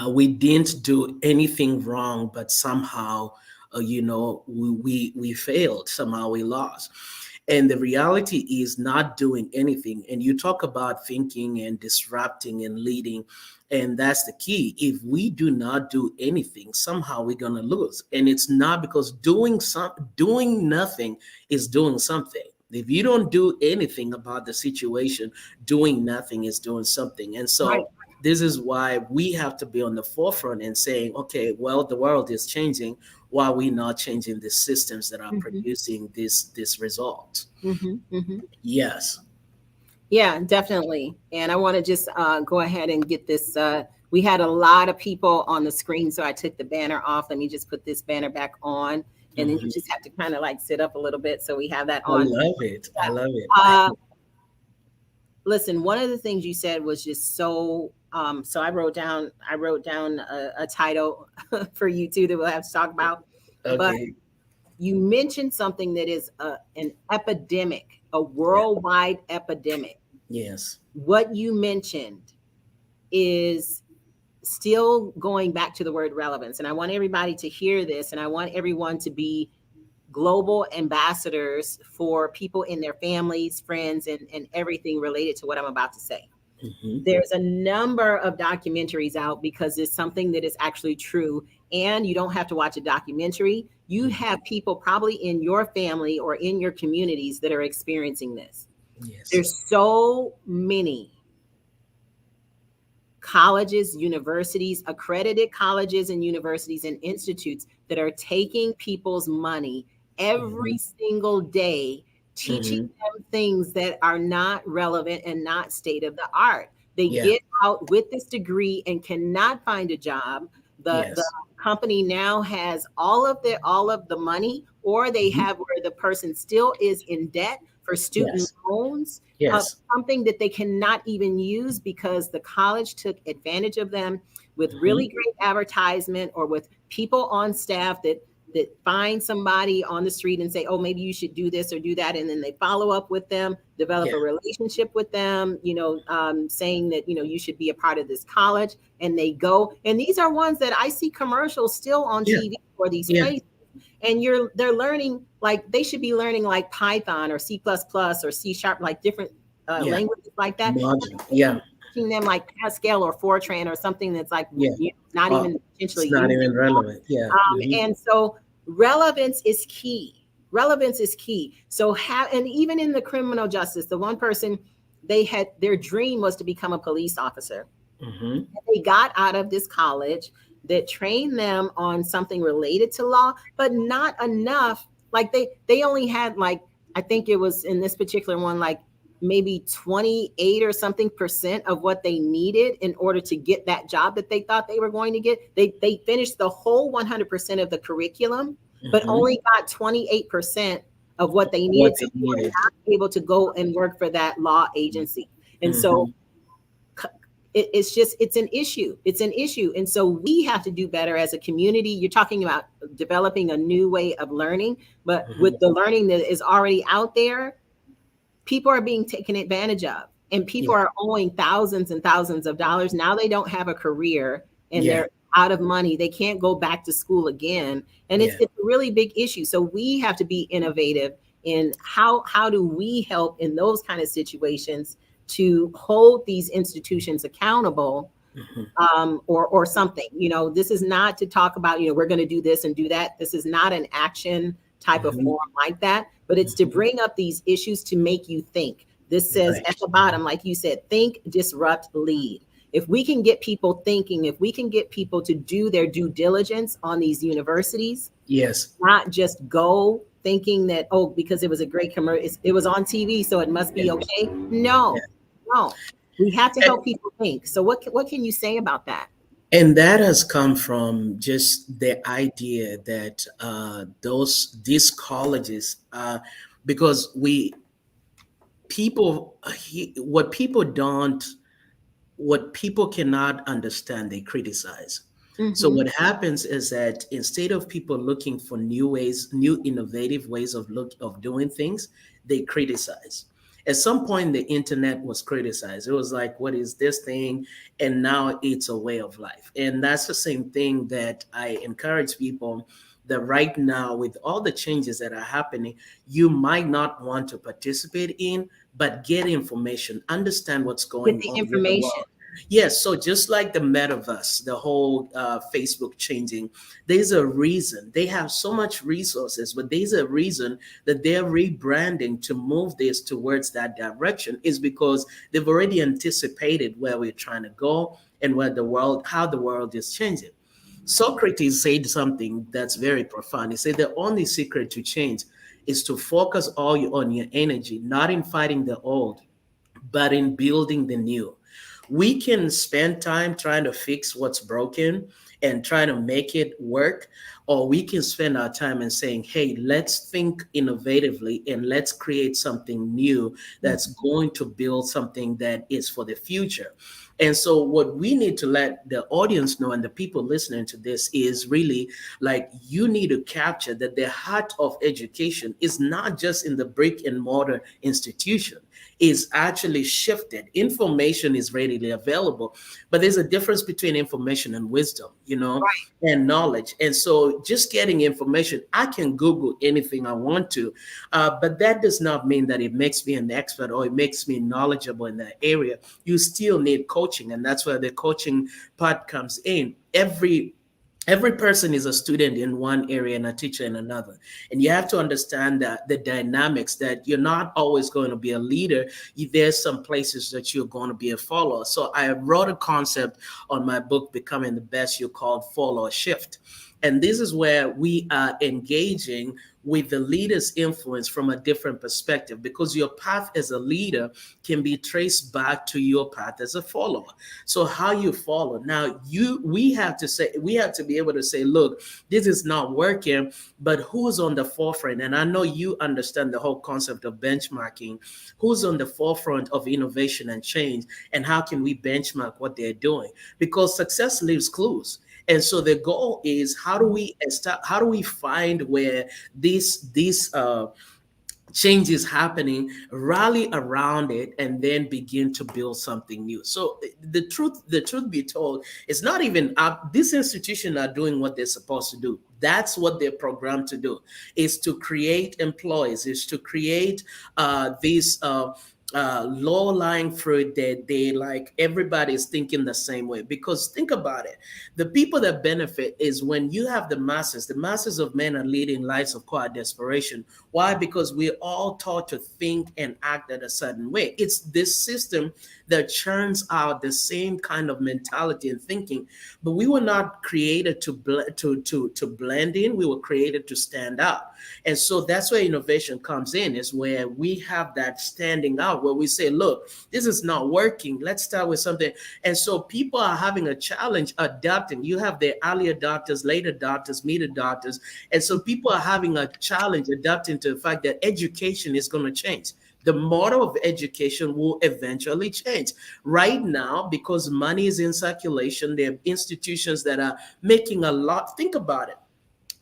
"We didn't do anything wrong, but somehow, we failed. Somehow we lost." And the reality is not doing anything. And you talk about thinking and disrupting and leading. And that's the key. If we do not do anything, somehow we're going to lose. And it's not because doing nothing is doing something. If you don't do anything about the situation, doing nothing is doing something. And so Right. this is why we have to be on the forefront and saying, okay, well, the world is changing. Why are we not changing the systems that are producing this result? Yes. Yeah, definitely. And I want to just go ahead and get this. We had a lot of people on the screen, so I took the banner off. Let me just put this banner back on. And then you just have to kind of like sit up a little bit so we have that on. I love it. I love it. Listen, one of the things you said was just so I wrote down a title for you too that we'll have to talk about. Okay. But you mentioned something that is an epidemic, a worldwide epidemic. Yes. What you mentioned is still going back to the word relevance. And I want everybody to hear this, and I want everyone to be global ambassadors for people in their families, friends, and everything related to what I'm about to say. There's a number of documentaries out because it's something that is actually true. And you don't have to watch a documentary. You have people probably in your family or in your communities that are experiencing this. Yes. There's so many colleges, universities, accredited colleges and universities and institutes that are taking people's money every single day, teaching them things that are not relevant and not state of the art. They get out with this degree and cannot find a job. The company now has all of the money, or they have where the person still is in debt for student loans, something that they cannot even use because the college took advantage of them with really great advertisement or with people on staff that find somebody on the street and say, oh, maybe you should do this or do that. And then they follow up with them, develop a relationship with them, saying that, you should be a part of this college, and they go. And these are ones that I see commercials still on TV for these places. And they're learning, like they should be learning like Python or C++ or C#, like different languages like that. Teaching them like Pascal or Fortran or something that's like not even potentially even relevant. And so relevance is key. Relevance is key. So and even in the criminal justice, the one person, their dream was to become a police officer. They got out of this college that trained them on something related to law, but not enough. Like they only had like, I think it was in this particular one, like maybe 28 or something % of what they needed in order to get that job that they thought they were going to get. They finished the whole 100% of the curriculum, but only got 28% of what they needed to be able to go and work for that law agency. And so it's an issue. It's an issue. And so we have to do better as a community. You're talking about developing a new way of learning, but with the learning that is already out there, people are being taken advantage of, and people are owing thousands and thousands of dollars. Now they don't have a career and they're out of money. They can't go back to school again. And it's a really big issue. So we have to be innovative in how do we help in those kind of situations to hold these institutions accountable, or something. This is not to talk about, we're going to do this and do that. This is not an action type of forum like that, but it's to bring up these issues to make you think. This says at the bottom, like you said, think, disrupt, lead. If we can get people thinking, if we can get people to do their due diligence on these universities, not just go thinking that, oh, because it was a great commercial, it was on TV, so it must be okay. No, we have to help people think. So what can you say about that? And that has come from just the idea that these colleges, because people, what people cannot understand, they criticize. So Mm-hmm. what happens is that instead of people looking for new ways, new innovative ways of doing things, they criticize. At some point, the internet was criticized. It was like, "What is this thing?" And now it's a way of life. And that's the same thing that I encourage people, that right now, with all the changes that are happening, you might not want to participate in, but get information, understand what's Get going the on with the information. world. Yes, so just like the metaverse, the whole Facebook changing, there's a reason. They have so much resources, but there's a reason that they're rebranding to move this towards that direction, is because they've already anticipated where we're trying to go and how the world is changing. Socrates said something that's very profound. He said the only secret to change is to focus on your energy, not in fighting the old, but in building the new. We can spend time trying to fix what's broken and try to make it work, or we can spend our time and saying, "Hey, let's think innovatively and let's create something new that's going to build something that is for the future." And so, what we need to let the audience know and the people listening to this is really like, you need to capture that the heart of education is not just in the brick and mortar institution, is actually shifted. Information is readily available, but there's a difference between information and wisdom, and knowledge. And so just getting information, I can Google anything I want to, but that does not mean that it makes me an expert or it makes me knowledgeable in that area. You still need coaching, and that's where the coaching part comes in. Every person is a student in one area and a teacher in another. And you have to understand that the dynamics, that you're not always going to be a leader. There's some places that you're going to be a follower. So I wrote a concept on my book, Becoming the Best You, called Follow or Shift. And this is where we are engaging with the leader's influence from a different perspective, because your path as a leader can be traced back to your path as a follower. So how you follow. Now, we have to be able to say, look, this is not working, but who's on the forefront? And I know you understand the whole concept of benchmarking. Who's on the forefront of innovation and change, and how can we benchmark what they're doing? Because success leaves clues. And so the goal is, how do we find where these change is happening, rally around it, and then begin to build something new. So the truth be told, it's not even these institutions are doing what they're supposed to do. That's what they're programmed to do, is to create employees, is to create these low-lying fruit that they like. Everybody's thinking the same way. Because think about it, the people that benefit is when you have the masses of men are leading lives of quiet desperation. Why? Because we're all taught to think and act in a certain way. It's this system that churns out the same kind of mentality and thinking. But we were not created to blend in. We were created to stand out. And so that's where innovation comes in, is where we have that standing out, where we say, look, this is not working. Let's start with something. And so people are having a challenge adapting. You have the early adopters, late adopters, mid adopters. And so people are having a challenge adapting to the fact that education is going to change. The model of education will eventually change. Right now, because money is in circulation, there are institutions that are making a lot. Think about it.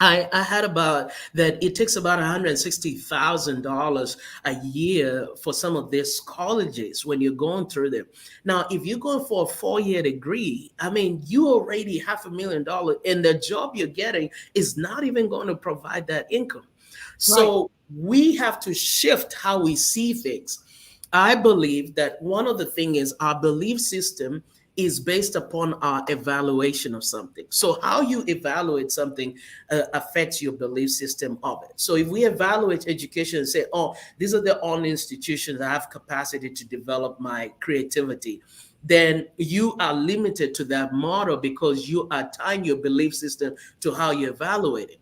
I had about that. It takes about $160,000 a year for some of these colleges when you're going through them. Now, if you're going for a 4-year degree, I mean, you already $500,000, and the job you're getting is not even going to provide that income. So we have to shift how we see things. I believe that one of the things is our belief system is based upon our evaluation of something. So how you evaluate something affects your belief system of it. So if we evaluate education and say, oh, these are the only institutions that have capacity to develop my creativity, then you are limited to that model, because you are tying your belief system to how you evaluate it.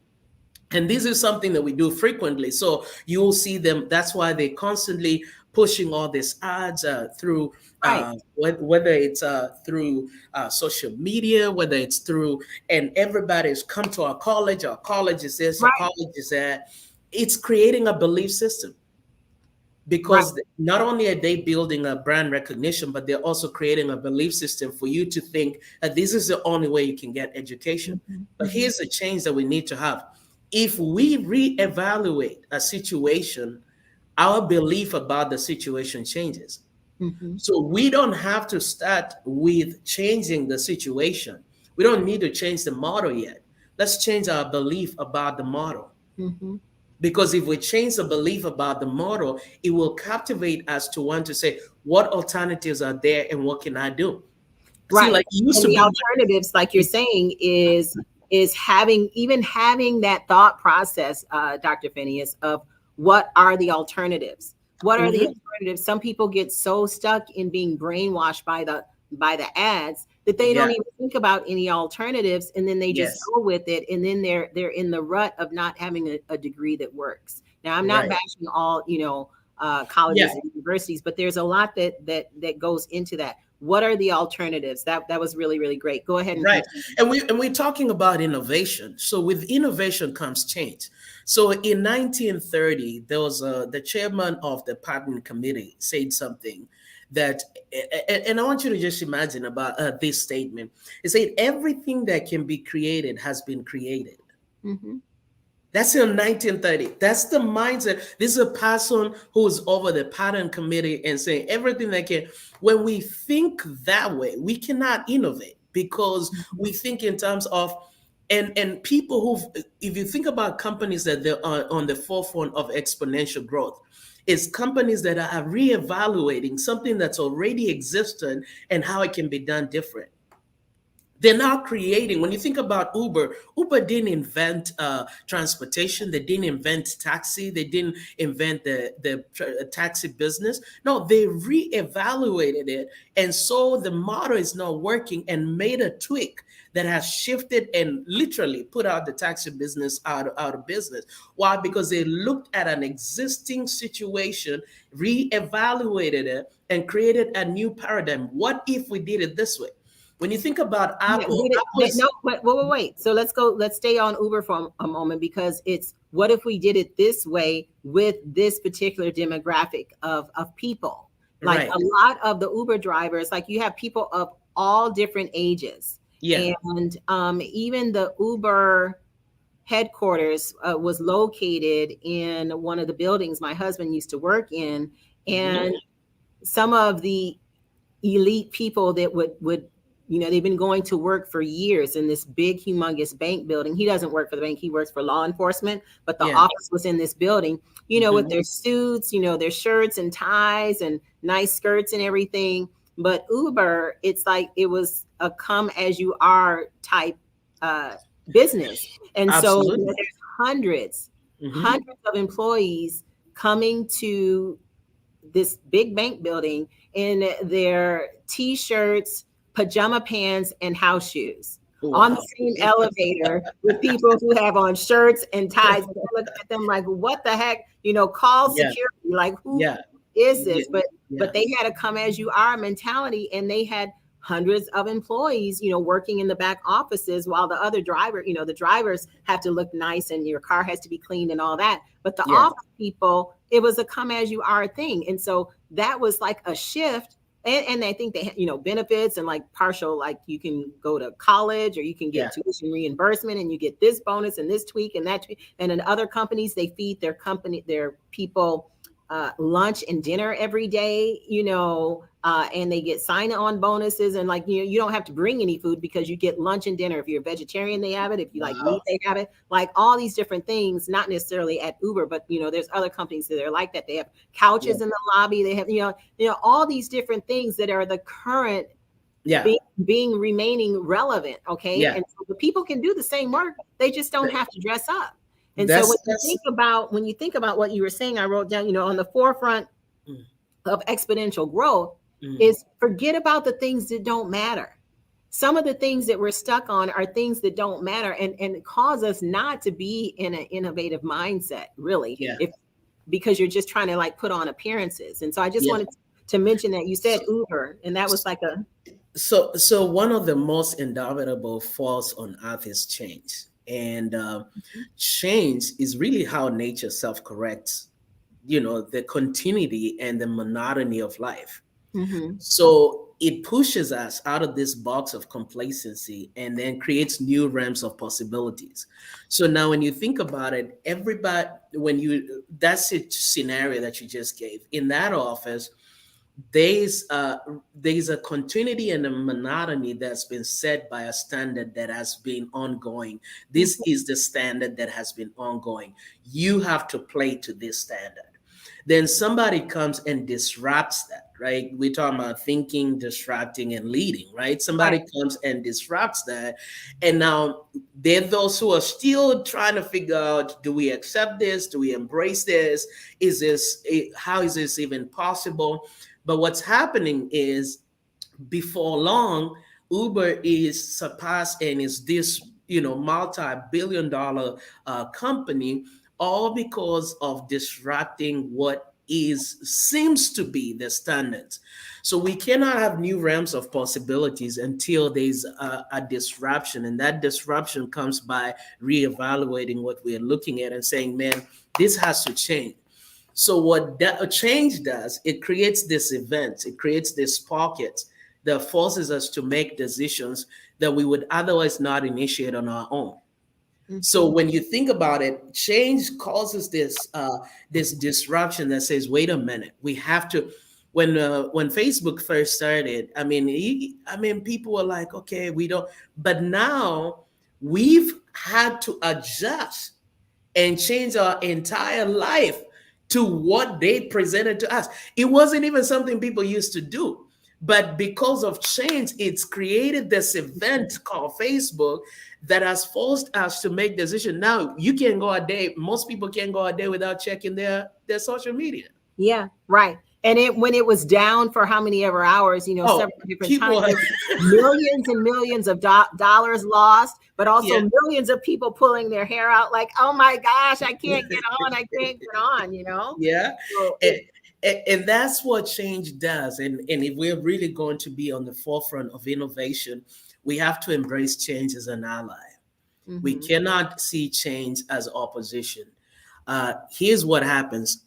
And this is something that we do frequently. So you'll see them. That's why they're constantly pushing all these ads through, whether it's through social media, whether it's through, and everybody's come to our college is this, our college is that. It's creating a belief system. because not only are they building a brand recognition, but they're also creating a belief system for you to think that this is the only way you can get education. But here's the change that we need to have. If we reevaluate a situation, our belief about the situation changes. So we don't have to start with changing the situation. We don't need to change the model yet. Let's change our belief about the model. Because if we change the belief about the model, it will captivate us to want to say, what alternatives are there and what can I do? Right. See, like used and to the be alternatives, like you're saying, is having that thought process, Dr. Phineas, of what are the alternatives? What are the alternatives? Some people get so stuck in being brainwashed by the ads that they don't even think about any alternatives, and then they just go with it, and then they're in the rut of not having a degree that works. Now, I'm not bashing all colleges and universities, but there's a lot that goes into that. What are the alternatives? That was really, really great. Go ahead. And we're talking about innovation. So with innovation comes change. So in 1930, there was the chairman of the patent committee said something that, and I want you to just imagine about this statement. It said, everything that can be created has been created. That's in 1930. That's the mindset. This is a person who's over the patent committee and saying everything that can. When we think that way, we cannot innovate because we think in terms of, and people who, if you think about companies that they're on the forefront of exponential growth, it's companies that are reevaluating something that's already existed and how it can be done different. They're now creating, when you think about Uber didn't invent transportation. They didn't invent taxi. They didn't invent the taxi business. No, they reevaluated it and saw the model is not working and made a tweak that has shifted and literally put out the taxi business out of business. Why? Because they looked at an existing situation, reevaluated it, and created a new paradigm. What if we did it this way? When you think about Apple, wait. So let's stay on Uber for a moment, because it's what if we did it this way with this particular demographic of people? Like a lot of the Uber drivers, like you have people of all different ages. And even the Uber headquarters was located in one of the buildings my husband used to work in. And some of the elite people that would they've been going to work for years in this big, humongous bank building. He doesn't work for the bank. He works for law enforcement, but the office was in this building, with their suits, their shirts and ties and nice skirts and everything. But Uber, it's like it was a come as you are type business. And so there's hundreds of employees coming to this big bank building in their T-shirts, pajama pants, and house shoes on the same elevator with people who have on shirts and ties. And I look at them like, what the heck? Call security. Like, who is this? But they had a come as you are mentality, and they had hundreds of employees, working in the back offices, while the other driver, the drivers have to look nice and your car has to be cleaned and all that. But the office people, it was a come as you are thing. And so that was like a shift. And I think they, benefits and like partial, like you can go to college or you can get tuition reimbursement and you get this bonus and this tweak and that tweak. And in other companies, they feed their people lunch and dinner every day, and they get sign-on bonuses, and like, you don't have to bring any food because you get lunch and dinner. If you're a vegetarian, they have it. If you like meat, they have it. Like all these different things, not necessarily at Uber, but there's other companies that are like that. They have couches in the lobby. They have, all these different things that are the current being remaining relevant. Okay. And so the people can do the same work. They just don't have to dress up. And so when you think about what you were saying, I wrote down, on the forefront of exponential growth is forget about the things that don't matter. Some of the things that we're stuck on are things that don't matter and cause us not to be in an innovative mindset, really, because you're just trying to like put on appearances. And so I just wanted to mention that you said Uber, and that was like a. So one of the most indomitable force on earth is change. And change is really how nature self-corrects. the continuity and the monotony of life. Mm-hmm. So it pushes us out of this box of complacency and then creates new realms of possibilities. So now when you think about it, everybody, that's a scenario that you just gave. In that office, there's a continuity and a monotony that's been set by a standard that has been ongoing. This is the standard that has been ongoing. You have to play to this standard. Then somebody comes and disrupts that, right? We're talking about thinking, disrupting, and leading, right? Somebody comes and disrupts that. And now there are those who are still trying to figure out, do we accept this? Do we embrace this? How is this even possible? But what's happening is, before long, Uber is surpassed and is this, multi-billion-dollar company, all because of disrupting what seems to be the standards. So we cannot have new realms of possibilities until there's a disruption, and that disruption comes by reevaluating what we're looking at and saying, man, this has to change. So what that change does, it creates this event, it creates this pocket that forces us to make decisions that we would otherwise not initiate on our own. Mm-hmm. So when you think about it, change causes this disruption that says, wait a minute, we have to. When Facebook first started, people were like, okay, we don't. But now we've had to adjust and change our entire life to what they presented to us. It wasn't even something people used to do. But because of change, it's created this event called Facebook that has forced us to make decisions. Now, you can't go a day, most people can't go a day without checking their social media. Yeah, right. And when it was down for how many ever hours, several different times, millions and millions of dollars lost, but also millions of people pulling their hair out like, oh my gosh, I can't get on, Yeah. So and that's what change does. And if we're really going to be on the forefront of innovation, we have to embrace change as an ally. Mm-hmm. We cannot see change as opposition. Here's what happens.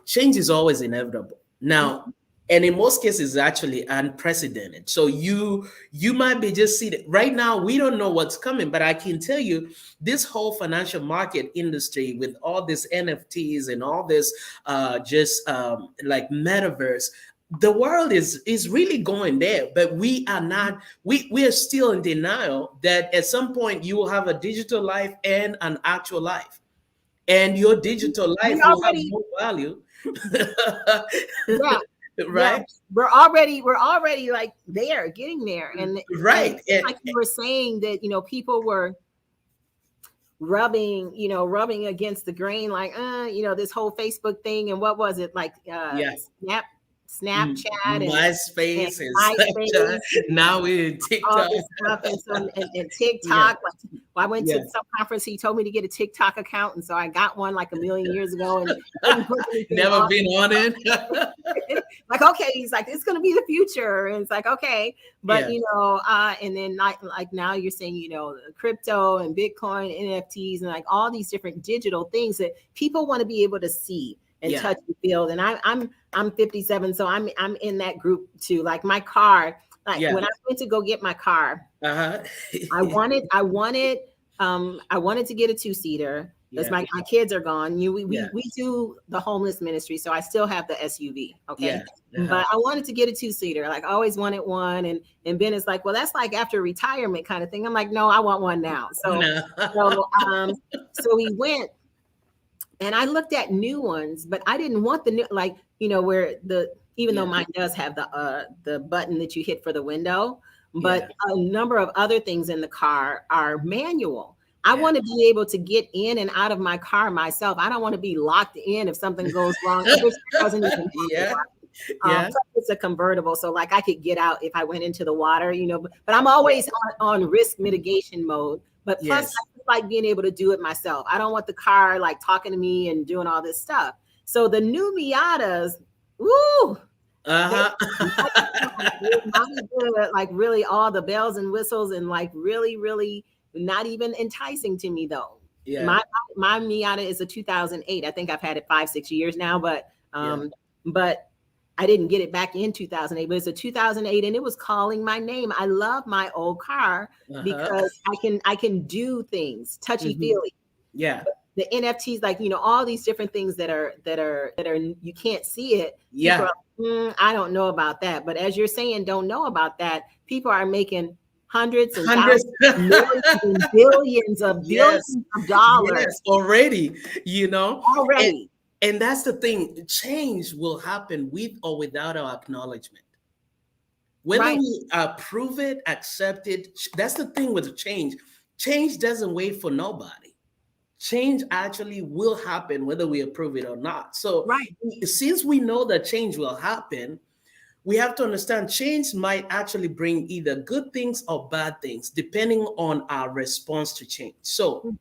Change is always inevitable. Now, and in most cases, actually unprecedented. So you might be just seeing it. Right now, we don't know what's coming, but I can tell you this whole financial market industry with all this NFTs and all this like metaverse, the world is really going there, but we are not, we are still in denial that at some point you will have a digital life and an actual life. And your digital life will have more value. Yeah. Right. Yeah, we're already like there, getting there. And right. And like you were saying that, people were rubbing against the grain, like, this whole Facebook thing. And what was it like? Snapchat and MySpace and Snapchat. Now we're in TikTok. And TikTok. Yeah. I went to some conference. He told me to get a TikTok account, and so I got one like a million years ago. And never been on it. Like, okay, he's like, it's gonna be the future, and it's like, okay, but and then like now you're saying, crypto and Bitcoin, NFTs, and like all these different digital things that people want to be able to see and touch and feel. And I'm 57, so I'm in that group too. Like my car, when I went to go get my car, I wanted to get a 2-seater because my kids are gone. We do the homeless ministry, so I still have the SUV. Okay. But I wanted to get a 2-seater. Like I always wanted one. And Ben is like, well, that's like after retirement kind of thing. I'm like, no, I want one now. So we went. And I looked at new ones, but I didn't want the new, like, where even though mine does have the button that you hit for the window, but a number of other things in the car are manual. I want to be able to get in and out of my car myself. I don't want to be locked in if something goes wrong. It doesn't even so it's a convertible. So like I could get out if I went into the water, but I'm always on risk mitigation mode. But plus I like being able to do it myself. I don't want the car like talking to me and doing all this stuff. So the new Miatas, woo! Like really all the bells and whistles and like really, really not even enticing to me though. My Miata is a 2008. I think I've had it 5-6 years now, but I didn't get it back in 2008, but it's a 2008 and it was calling my name. I love my old car because I can do things touchy-feely. Yeah. The NFTs, like, all these different things that are you can't see it. Yeah. People are, I don't know about that. But as you're saying, don't know about that. People are making hundreds and thousands, millions and billions of dollars. Yes, already, Already. And that's the thing. Change will happen with or without our acknowledgement. Whether we approve it, accept it, that's the thing with change. Change doesn't wait for nobody. Change actually will happen whether we approve it or not. So since we know that change will happen, we have to understand change might actually bring either good things or bad things, depending on our response to change. So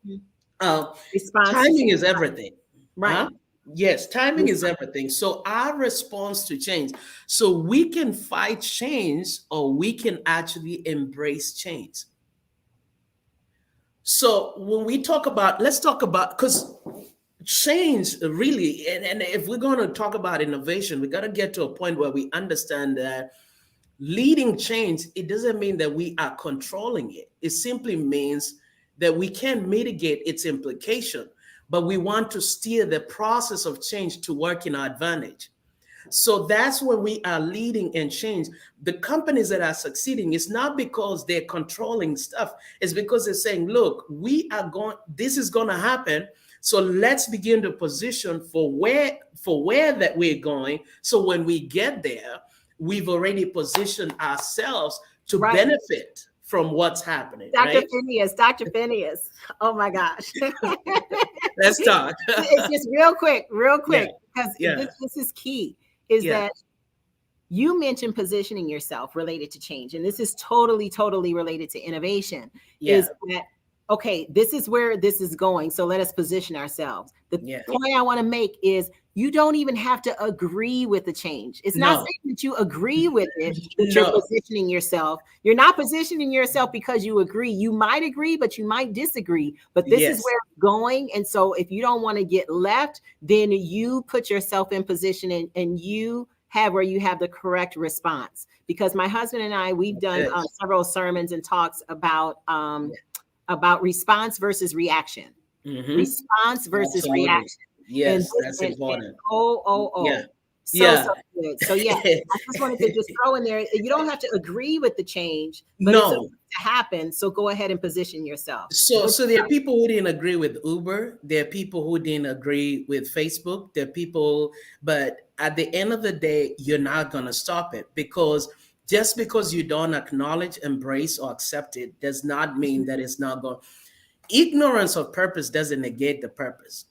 timing is everything. Right. Huh? Yes, timing is everything. So our response to change. So we can fight change or we can actually embrace change. So when we talk about, let's talk about, because change really, and if we're going to talk about innovation, we got to get to a point where we understand that leading change, it doesn't mean that we are controlling it. It simply means that we can mitigate its implication, but we want to steer the process of change to work in our advantage. So that's when we are leading and change. The companies that are succeeding, it's not because they're controlling stuff. It's because they're saying, look, this is going to happen. So let's begin to position for where that we're going. So when we get there, we've already positioned ourselves to benefit from what's happening. Dr. Phineas. Oh my gosh. Let's talk. It's just real quick, because this is key, is that you mentioned positioning yourself related to change. And this is totally, totally related to innovation. Is that, okay, this is where this is going. So let us position ourselves. The point I want to make is you don't even have to agree with the change. It's not saying that you agree with it, that you're positioning yourself. You're not positioning yourself because you agree. You might agree, but you might disagree. But this is where it's going. And so if you don't want to get left, then you put yourself in position and you have where you have the correct response. Because my husband and I, we've done several sermons and talks about response versus reaction. Response versus reaction. Yes, that's important. So good. So I just wanted to just throw in there. You don't have to agree with the change, but it's to happen. So go ahead and position yourself. So there are people who didn't agree with Uber. There are people who didn't agree with Facebook. There are people, but at the end of the day, you're not going to stop it, because just because you don't acknowledge, embrace, or accept it does not mean that it's not going. Ignorance of purpose doesn't negate the purpose.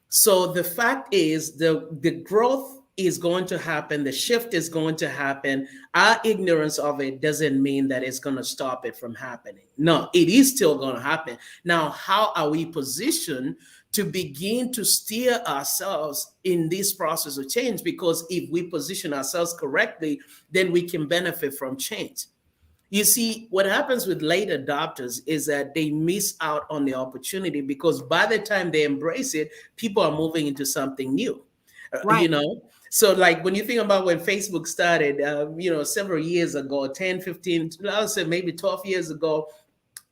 So the fact is the growth is going to happen. The shift is going to happen. Our ignorance of it doesn't mean that it's going to stop it from happening. No, it is still going to happen. Now, how are we positioned to begin to steer ourselves in this process of change? Because if we position ourselves correctly, then we can benefit from change. You see, what happens with late adopters is that they miss out on the opportunity, because by the time they embrace it, people are moving into something new, So like when you think about when Facebook started, several years ago, 10, 15, I would say maybe 12 years ago,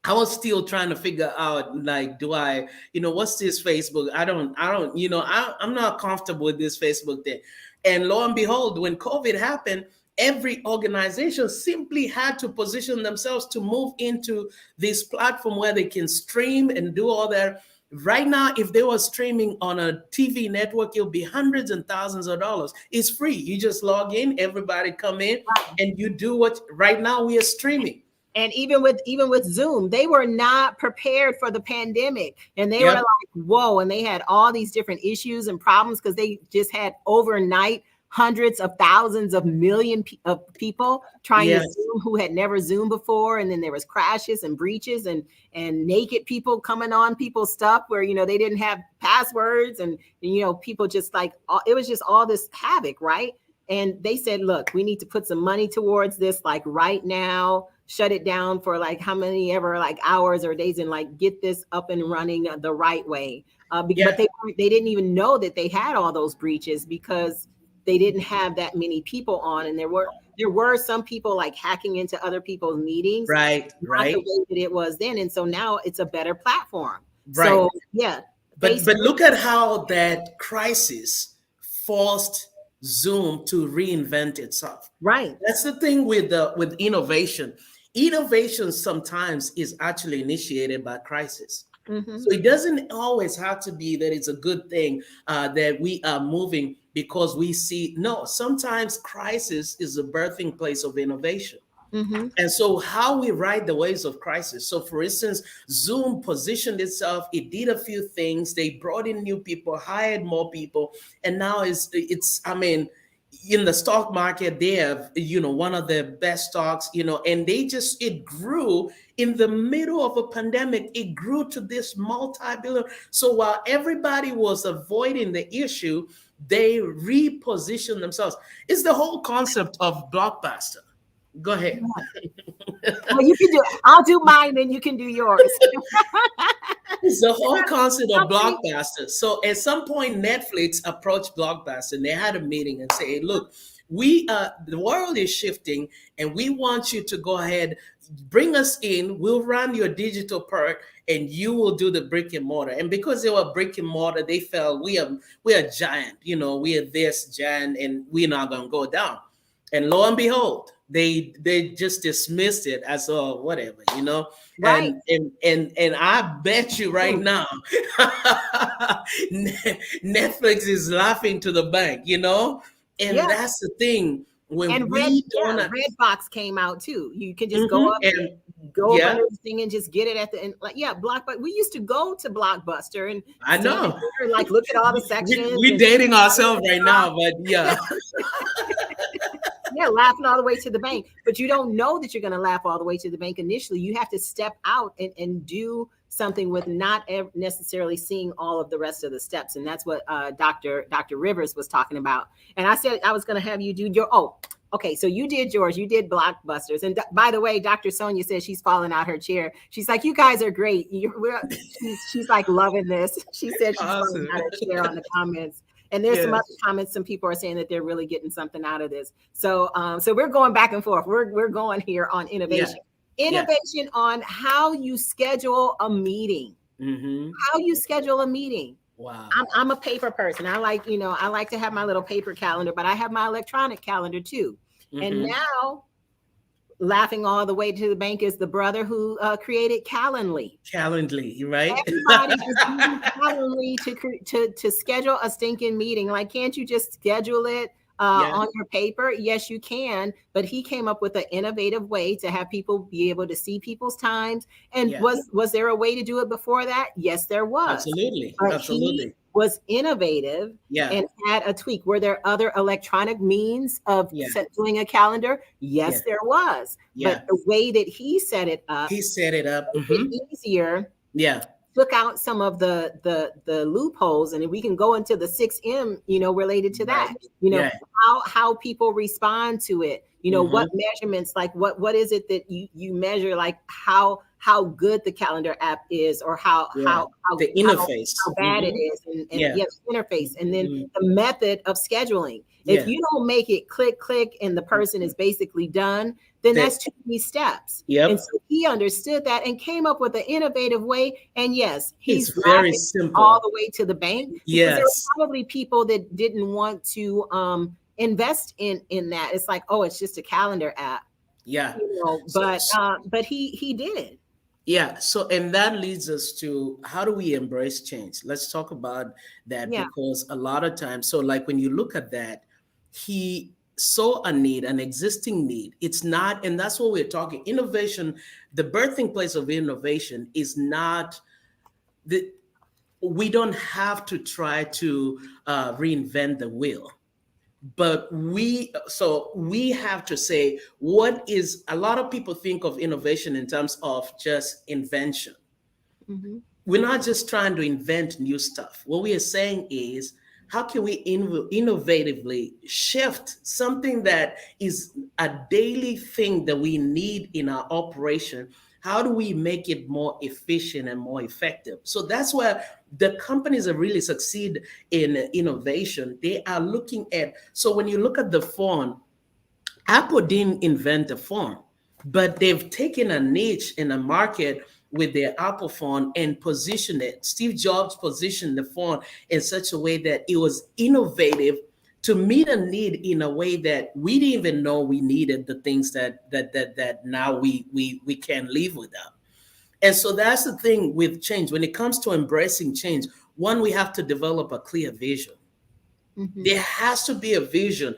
I was still trying to figure out, like, do I, what's this Facebook? I'm not comfortable with this Facebook thing. And lo and behold, when COVID happened, every organization simply had to position themselves to move into this platform where they can stream and do all that. Right now, if they were streaming on a TV network, it'll be hundreds and thousands of dollars. It's free. You just log in, everybody come in, and you do what. Right now, we are streaming. And even with Zoom, they were not prepared for the pandemic, and they were like, whoa, and they had all these different issues and problems because they just had overnight hundreds of thousands of million of people trying to Zoom who had never Zoomed before. And then there was crashes and breaches and naked people coming on people's stuff where, they didn't have passwords and people just like, it was just all this havoc, right? And they said, look, we need to put some money towards this, like right now, shut it down for like how many ever like hours or days and like get this up and running the right way. But they didn't even know that they had all those breaches because they didn't have that many people on, and there were some people like hacking into other people's meetings, right, not right, the way that it was then. And so now it's a better platform. right. So yeah, but look at how that crisis forced Zoom to reinvent itself. Right. That's the thing with innovation. Innovation sometimes is actually initiated by crisis. Mm-hmm. So it doesn't always have to be that it's a good thing that we are moving because we see. No, sometimes crisis is the birthing place of innovation. Mm-hmm. And so how we ride the waves of crisis. So for instance, Zoom positioned itself, it did a few things, they brought in new people, hired more people, and now it's I mean, in the stock market, they have, one of the best stocks, and it grew in the middle of a pandemic. It grew to this multi-billion. So while everybody was avoiding the issue, they repositioned themselves. It's the whole concept of blockbuster. Go ahead. Well, you can do. I'll do mine, and you can do yours. It's the whole concept of Blockbuster. So at some point, Netflix approached Blockbuster, and they had a meeting and say, hey, "Look, the world is shifting, and we want you to go ahead, bring us in. We'll run your digital perk, and you will do the brick and mortar." And because they were brick and mortar, they felt we are giant. We are this giant, and we're not going to go down. And lo and behold, they just dismissed it as whatever, Right. And I bet you right now Netflix is laughing to the bank, and that's the thing. When and Redbox came out too. You can just go up and go up under the thing and just get it at the end. Like, Blockbuster. We used to go to Blockbuster and I know, like look at all the sections. We're dating ourselves right now, but yeah. Yeah, laughing all the way to the bank. But you don't know that you're going to laugh all the way to the bank initially. You have to step out and do something with not necessarily seeing all of the rest of the steps. And that's what Dr. Rivers was talking about. And I said I was going to have you do okay, so you did yours. You did Blockbusters. And by the way, Dr. Sonia says she's falling out her chair. She's like, you guys are great. She's like loving this. She said she's falling out her chair on the comments. And there's some other comments. Some people are saying that they're really getting something out of this. So we're going back and forth. We're going here on innovation. Innovation on how you schedule a meeting. Mm-hmm. How you schedule a meeting. Wow. I'm a paper person. I like to have my little paper calendar, but I have my electronic calendar too. Mm-hmm. And now, laughing all the way to the bank is the brother who created Calendly. Calendly, right? Everybody is using Calendly to schedule a stinking meeting. Like, can't you just schedule it on your paper? Yes, you can. But he came up with an innovative way to have people be able to see people's times. And was there a way to do it before that? Yes, there was. Absolutely. But Absolutely. He was innovative and had a tweak. Were there other electronic means of doing a calendar? Yes, there was. But the way that he set it up, easier. Yeah. Took out some of the loopholes, and we can go into the 6M, related to that. How people respond to it. What measurements, like what is it that you measure, like how good the calendar app is, or how the interface, how bad it is, and interface, and then the method of scheduling. If you don't make it click, and the person is basically done, then that's too many steps. Yep. And so he understood that and came up with an innovative way. And yes, he's very simple all the way to the bank. Yes. There were probably people that didn't want to invest in that. It's like, it's just a calendar app. Yeah. But he did. Yeah. So, and that leads us to, how do we embrace change? Let's talk about that, because a lot of times, so like when you look at that, he saw a need, an existing need. It's not, and that's what we're talking. Innovation, the birthing place of innovation is not we don't have to try to reinvent the wheel. But we have to say, what is, a lot of people think of innovation in terms of just invention. Mm-hmm. We're not just trying to invent new stuff. What we are saying is, how can we innovatively shift something that is a daily thing that we need in our operation? How do we make it more efficient and more effective? So that's where the companies that really succeed in innovation, they are looking at, so when you look at the phone, Apple didn't invent the phone, but they've taken a niche in a market with their Apple phone and positioned it. Steve Jobs positioned the phone in such a way that it was innovative to meet a need in a way that we didn't even know we needed, the things that now we can live without. And so that's the thing with change. When it comes to embracing change, one, we have to develop a clear vision. Mhm. There has to be a vision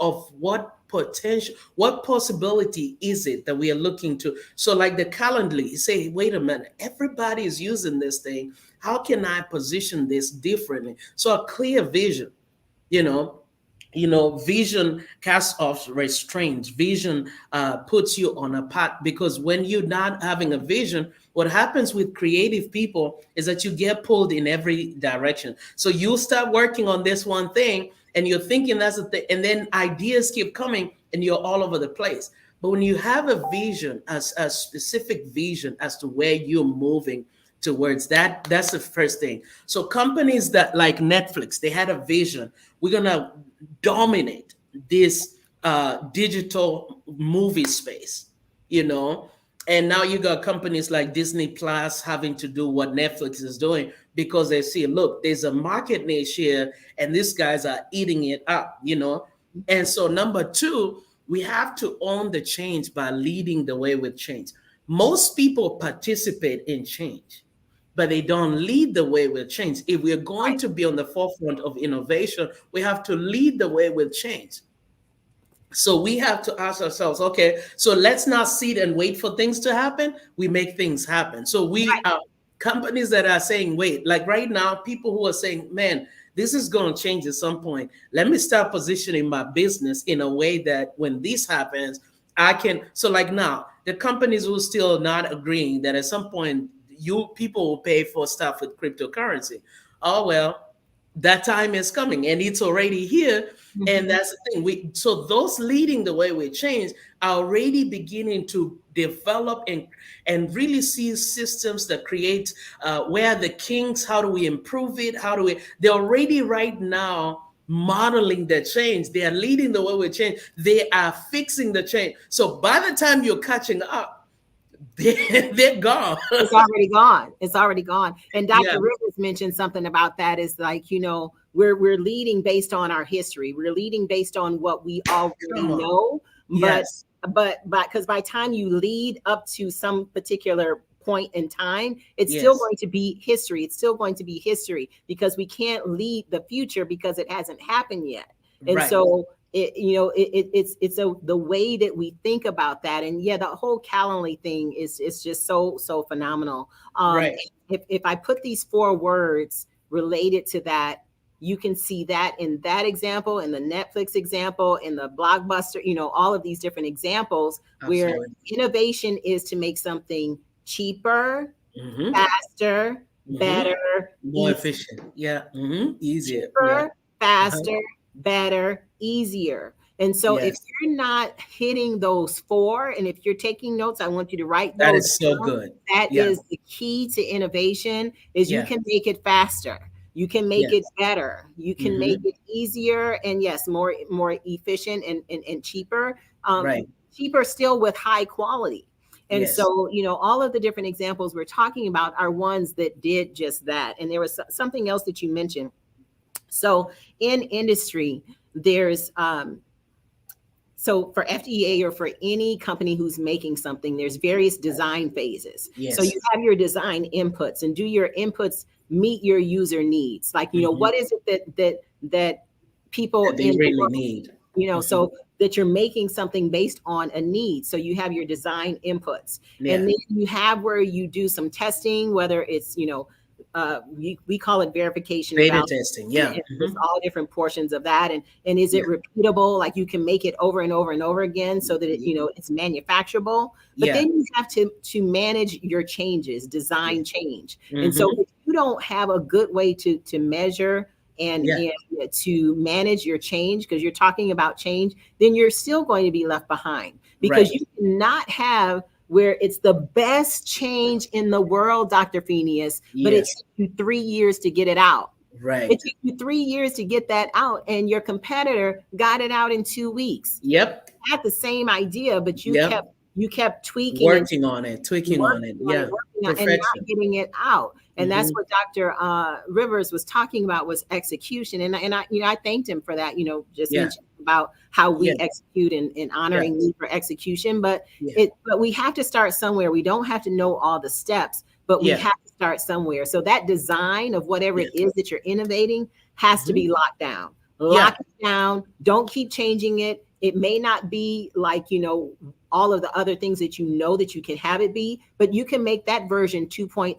of what potential, what possibility is it that we are looking to. So like the Calendly, you say, wait a minute, everybody is using this thing. How can I position this differently? So a clear vision, you know, vision casts off restraints. Vision puts you on a path, because when you're not having a vision, what happens with creative people is that you get pulled in every direction. So you start working on this one thing and you're thinking that's the thing, and then ideas keep coming and you're all over the place. But when you have a vision, a specific vision as to where you're moving towards, that's the first thing. So companies that like Netflix, they had a vision. We're gonna dominate this digital movie space, and now you got companies like Disney Plus having to do what Netflix is doing, because they see, look, there's a market niche here and these guys are eating it up. And so number two, we have to own the change by leading the way with change. Most people participate in change, but they don't lead the way with change. If we're going to be on the forefront of innovation, we have to lead the way with change. So we have to ask ourselves, okay, so let's not sit and wait for things to happen. We make things happen. So we are companies that are saying, wait, like right now, people who are saying, man, this is going to change at some point. Let me start positioning my business in a way that when this happens, I can. So like now, the companies who are still not agreeing that at some point, people will pay for stuff with cryptocurrency. Oh, well, that time is coming and it's already here. Mm-hmm. And that's the thing. So those leading the way with change are already beginning to develop and really see systems that create where the kinks, how do we improve it? They're already right now modeling the change. They are leading the way with change. They are fixing the change. So by the time you're catching up, they're gone. It's already gone. It's already gone. And Dr. Rivers mentioned something about that, is like, we're leading based on our history. We're leading based on what we already know. Yes. But because by the time you lead up to some particular point in time, it's still going to be history. It's still going to be history, because we can't lead the future because it hasn't happened yet. And so it's the way that we think about that. And the whole Calendly thing is just so phenomenal. If I put these 4 words related to that, you can see that in that example, in the Netflix example, in the Blockbuster, all of these different examples. Absolutely. Where innovation is to make something cheaper, faster, better, more efficient. Easier. Cheaper, faster, better, easier. And so if you're not hitting those 4, and if you're taking notes, I want you to write those. That is so good. That is the key to innovation, is you can make it faster. You can make it better. You can make it easier, and more efficient and cheaper. Cheaper still with high quality. And so, all of the different examples we're talking about are ones that did just that. And there was something else that you mentioned. So in industry, there's so for FDA or for any company who's making something, there's various design phases. So you have your design inputs, and do your inputs meet your user needs? Like, what is it that people really need? So that you're making something based on a need. So you have your design inputs, and then you have where you do some testing, whether it's, we call it verification. Beta testing, There's all different portions of that. And is it repeatable? Like, you can make it over and over and over again so that it, it's manufacturable. But then you have to manage your changes, design change. And so if you don't have a good way to measure and to manage your change, because you're talking about change, then you're still going to be left behind, because you cannot have where it's the best change in the world, Dr. Phineas, but it took you 3 years to get it out. Right. It took you 3 years to get that out, and your competitor got it out in 2 weeks. Yep. You had the same idea, but you kept tweaking, working on it, tweaking on it, and not getting it out. And that's what Dr. Rivers was talking about, was execution. And I thanked him for that, just mentioning about how we execute and honoring me for execution. But we have to start somewhere. We don't have to know all the steps, but we have to start somewhere. So that design of whatever it is that you're innovating has to be locked down. Lock it down. Don't keep changing it. It may not be like, all of the other things that that you can have it be, but you can make that version 2.0,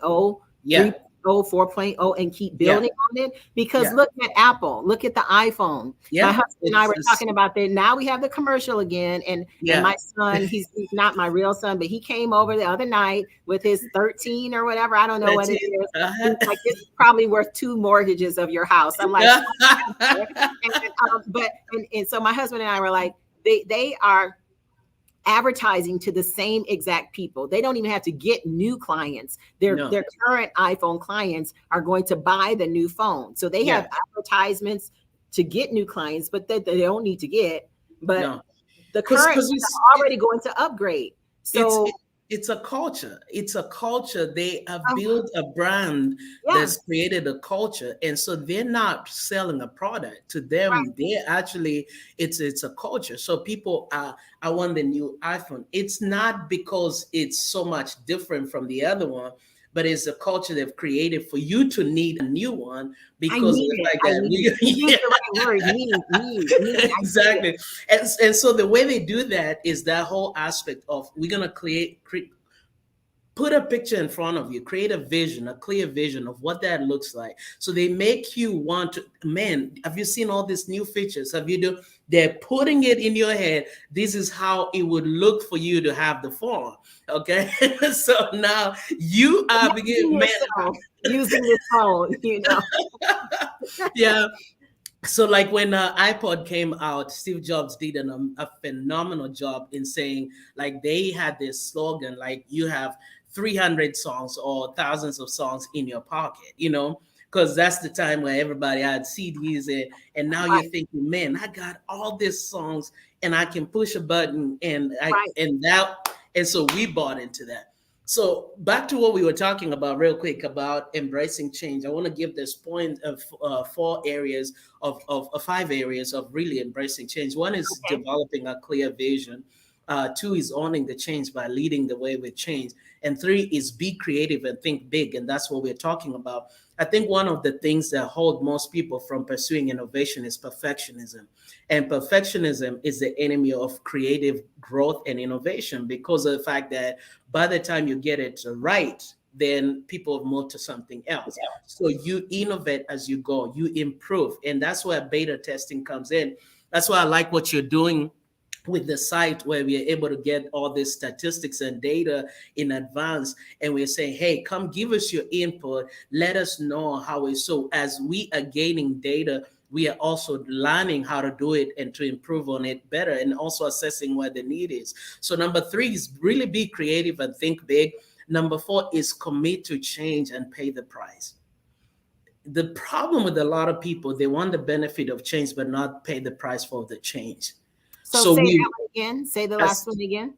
3.0, 4.0 and keep building on it. Because look at Apple, look at the iPhone. My husband and I were talking about that. Now we have the commercial again. And my son, he's not my real son, but he came over the other night with his 13 or whatever. I don't know what it is. He's like, it's probably worth 2 mortgages of your house. I'm like, and so my husband and I were like, they are advertising to the same exact people. They don't even have to get new clients. Their current iPhone clients are going to buy the new phone. So they have advertisements to get new clients, but that they don't need to get. But the current are already going to upgrade. So it's a culture. It's a culture. They have built a brand that's created a culture. And so they're not selling a product to them. They're actually, it's a culture. So people I want the new iPhone. It's not because it's so much different from the other one, but it's a culture they've created for you to need a new one, because the right word, need. Exactly. And so the way they do that is that whole aspect of, we're going to put a picture in front of you, create a vision, a clear vision of what that looks like. So they make you want to, man, have you seen all these new features? They're putting it in your head. This is how it would look for you to have the phone. Okay. So now you are beginning, using this phone, Yeah. So like when iPod came out, Steve Jobs did a phenomenal job in saying, like, they had this slogan, like, you have 300 songs or thousands of songs in your pocket, because that's the time where everybody had CDs and now you're thinking, man, I got all these songs and I can push a button and so we bought into that. So back to what we were talking about real quick about embracing change. I want to give this point of 5 areas of really embracing change. One is developing a clear vision. 2 is owning the change by leading the way with change. And 3 is be creative and think big. And that's what we're talking about. I think one of the things that hold most people from pursuing innovation is perfectionism. And perfectionism is the enemy of creative growth and innovation, because of the fact that by the time you get it right, then people move to something else. So you innovate as you go, you improve. And that's where beta testing comes in. That's why I like what you're doing with the site, where we are able to get all this statistics and data in advance. And we're saying, hey, come give us your input. Let us know how it's. So as we are gaining data, we are also learning how to do it and to improve on it better, and also assessing where the need is. So number 3 is really be creative and think big. Number 4 is commit to change and pay the price. The problem with a lot of people, they want the benefit of change, but not pay the price for the change. So say that one again. Say the last one again.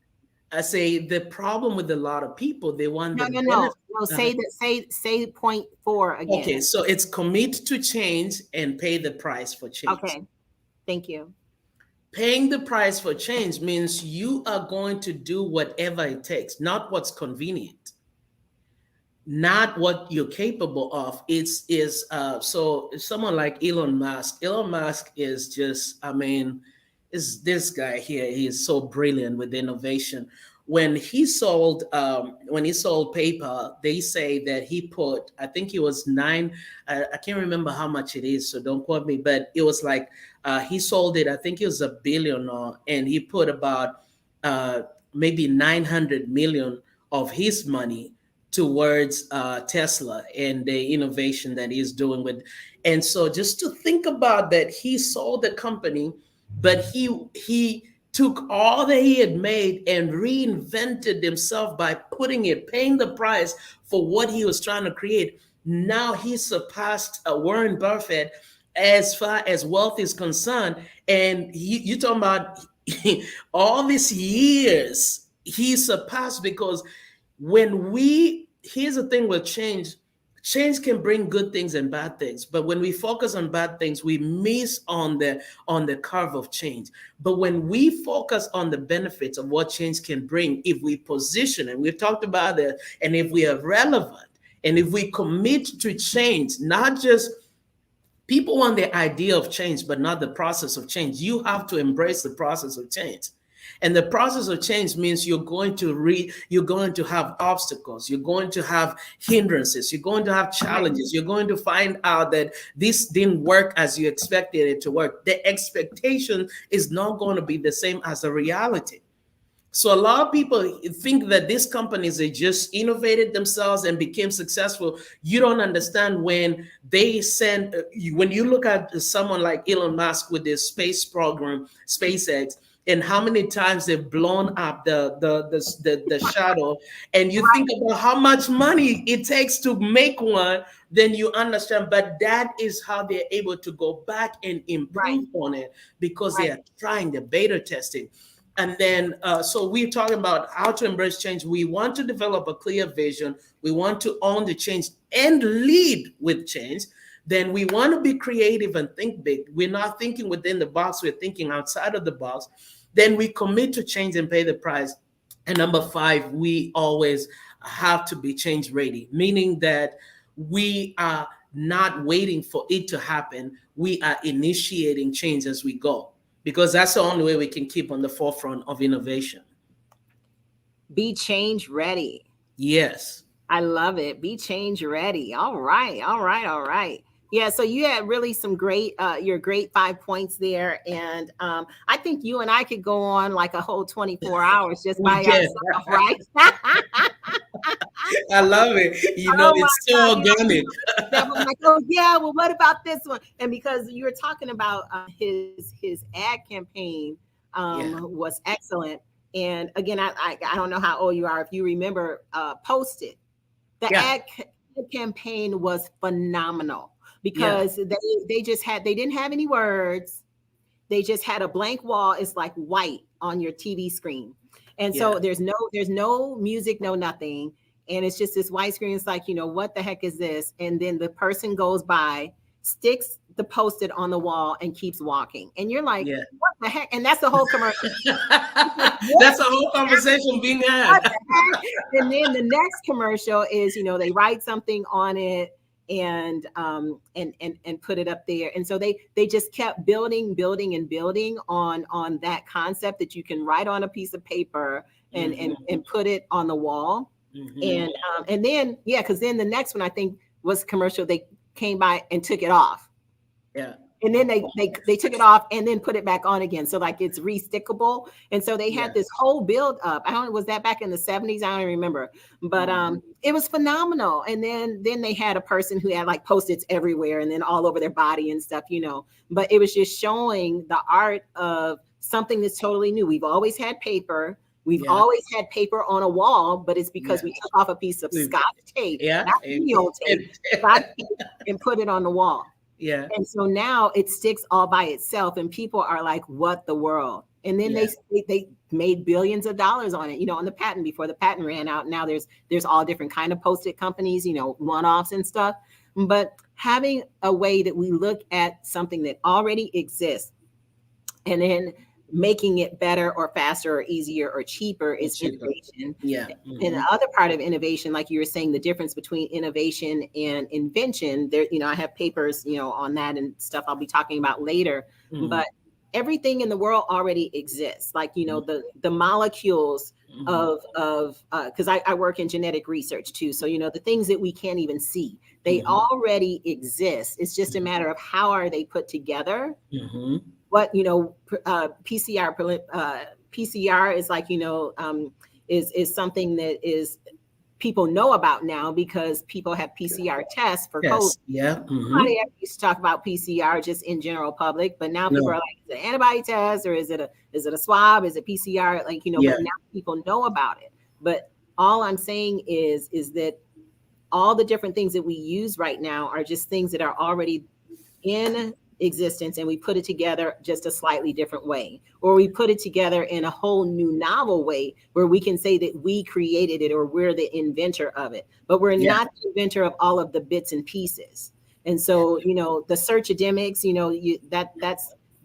I say the problem with a lot of people, they want no. Say that. Say point 4 again. Okay, so it's commit to change and pay the price for change. Okay, thank you. Paying the price for change means you are going to do whatever it takes, not what's convenient, not what you're capable of. So someone like Elon Musk. Elon Musk is just, is this guy here. He is so brilliant with innovation. When he sold PayPal, they say that he put, I think it was I can't remember how much it is, so don't quote me, but it was like he sold it, I think it was $1 billion, and he put about maybe 900 million of his money towards Tesla and the innovation that he's doing with. And so just to think about that, he sold the company, but he took all that he had made and reinvented himself by paying the price for what he was trying to create. Now he surpassed Warren Buffett as far as wealth is concerned. And you talking about all these years he surpassed, because here's the thing with change can bring good things and bad things, but when we focus on bad things, we miss on the curve of change. But when we focus on the benefits of what change can bring, if we position, and we've talked about it, and if we are relevant, and if we commit to change, not just people want the idea of change, but not the process of change. You have to embrace the process of change. And the process of change means you're going to have obstacles, you're going to have hindrances, you're going to have challenges, you're going to find out that this didn't work as you expected it to work. The expectation is not going to be the same as the reality. So a lot of people think that these companies, they just innovated themselves and became successful. You don't understand when when you look at someone like Elon Musk with his space program, SpaceX, and how many times they've blown up the shuttle, and you think about how much money it takes to make one, then you understand. But that is how they're able to go back and improve on it, because they are trying the beta testing. And then, so we're talking about how to embrace change. We want to develop a clear vision. We want to own the change and lead with change. Then we want to be creative and think big. We're not thinking within the box. We're thinking outside of the box. Then we commit to change and pay the price. And number 5, we always have to be change ready, meaning that we are not waiting for it to happen. We are initiating change as we go, because that's the only way we can keep on the forefront of innovation. Be change ready. Yes. I love it. Be change ready. All right. Yeah, so you had really some great, your great 5 points there. And I think you and I could go on like a whole 24 hours just by ourselves, right? I love it. It's so organic. I'm like, oh yeah, well, what about this one? And because you were talking about his ad campaign was excellent. And again, I don't know how old you are. If you remember, Post It. The ad campaign was phenomenal, because they didn't have any words. They just had a blank wall. It's like white on your TV screen. And so there's no music, no nothing. And it's just this white screen. It's like, what the heck is this? And then the person goes by, sticks the Post-it on the wall, and keeps walking. And you're like, what the heck? And that's the whole commercial. That's a whole conversation being had. And then the next commercial is, they write something on it and put it up there. And so they just kept building on that concept that you can write on a piece of paper and put it on the wall. Mm-hmm. And then, because then the next one I think was commercial. They came by and took it off. Yeah. And then they took it off and then put it back on again. So like it's re-stickable. And so they had this whole build up. I don't know, was that back in the 70s? I don't remember. But it was phenomenal. And then they had a person who had like Post-its everywhere and then all over their body and stuff, But it was just showing the art of something that's totally new. We've always had paper. We've always had paper on a wall, but it's because we took off a piece of Scotch tape, not video tape, and put it on the wall. Yeah. And so now it sticks all by itself, and people are like, what the world? And then they made billions of dollars on it, on the patent before the patent ran out. Now there's all different kind of Post-it companies, one-offs and stuff. But having a way that we look at something that already exists and then making it better or faster or easier or cheaper is innovation. Yeah. Mm-hmm. And the other part of innovation, like you were saying, the difference between innovation and invention, there, I have papers, on that and stuff I'll be talking about later. Mm-hmm. But everything in the world already exists. Like, the molecules of because I work in genetic research too. So, the things that we can't even see, they already exist. It's just a matter of how are they put together. Mm-hmm. What PCR is like, is something that is people know about now because people have PCR tests for COVID. Yeah. Nobody ever used to talk about PCR just in general public, but now people are like, is it an antibody test or is it a swab? Is it PCR? Like, you know, but now people know about it. But all I'm saying is that all the different things that we use right now are just things that are already in existence, and we put it together just a slightly different way, or we put it together in a whole new novel way where we can say that we created it or we're the inventor of it, but we're not the inventor of all of the bits and pieces. And so, you know, the searchademics, you know,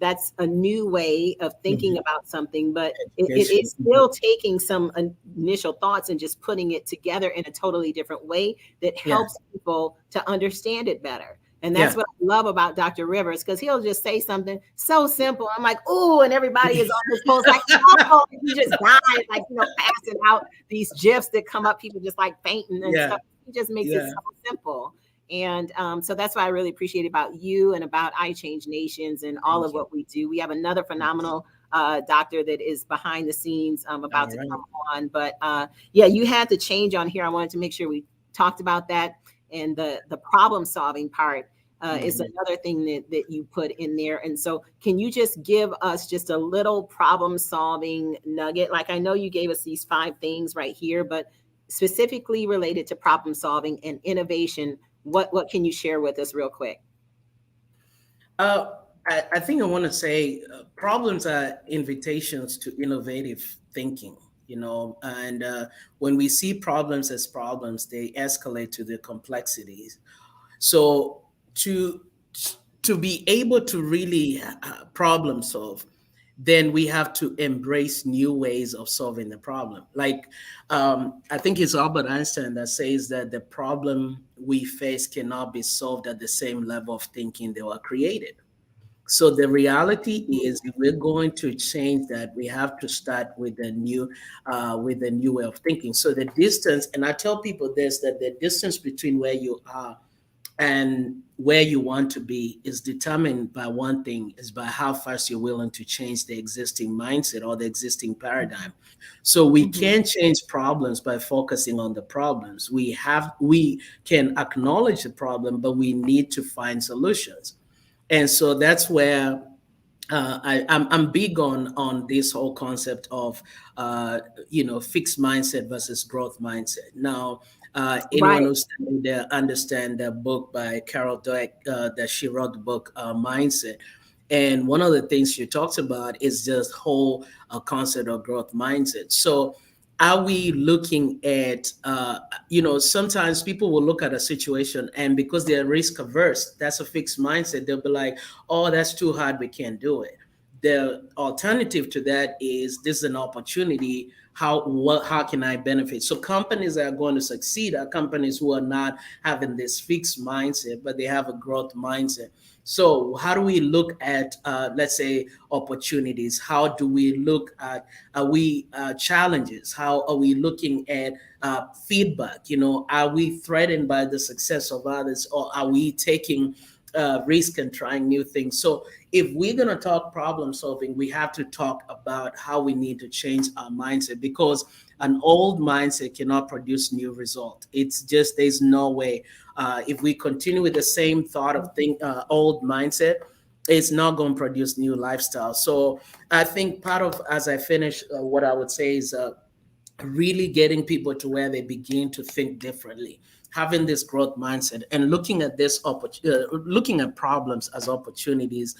that's a new way of thinking about something, but it's still taking some initial thoughts and just putting it together in a totally different way that helps people to understand it better. And that's what I love about Dr. Rivers, because he'll just say something so simple. I'm like, oh, and everybody is on his post like, oh, he just died, like, you know, passing out these GIFs that come up, people just like fainting and stuff. He just makes it so simple. And so that's what I really appreciate about you and about I Change Nations and all of what we do. We have another phenomenal doctor that is behind the scenes about to come on. But yeah, you had the change on here. I wanted to make sure we talked about that. And the problem solving part is another thing that you put in there. And so can you just give us just a little problem solving nugget? Like, I know you gave us these 5 things right here, but specifically related to problem solving and innovation, what can you share with us real quick? I think I want to say problems are invitations to innovative thinking, you know, and when we see problems as problems, they escalate to the complexities. So to be able to really problem solve, then we have to embrace new ways of solving the problem. Like, I think it's Albert Einstein that says that the problem we face cannot be solved at the same level of thinking they were created. So the reality is, if we're going to change that, we have to start with a new way of thinking. So the distance, and I tell people this, that the distance between where you are and where you want to be is determined by one thing, is by how fast you're willing to change the existing mindset or the existing paradigm. So we can't change problems by focusing on the problems. We can acknowledge the problem, but we need to find solutions. And so that's where I'm big on this whole concept of fixed mindset versus growth mindset. Now, anyone who studied understand the book by Carol Dweck, that she wrote the book Mindset. And one of the things she talks about is just whole concept of growth mindset. So are we looking at, sometimes people will look at a situation and because they're risk averse, that's a fixed mindset. They'll be like, oh, that's too hard, we can't do it. The alternative to that is, this is an opportunity. How can I benefit? So companies that are going to succeed are companies who are not having this fixed mindset, but they have a growth mindset. So how do we look at, let's say, opportunities? How do we look at challenges? How are we looking at feedback? You know, are we threatened by the success of others, or are we taking risk and trying new things? So if we're going to talk problem solving, we have to talk about how we need to change our mindset, because an old mindset cannot produce new result. It's just, there's no way. If we continue with the same thought of old mindset, it's not going to produce new lifestyle. So I think part of, as I finish, what I would say is really getting people to where they begin to think differently, having this growth mindset and looking at looking at problems as opportunities,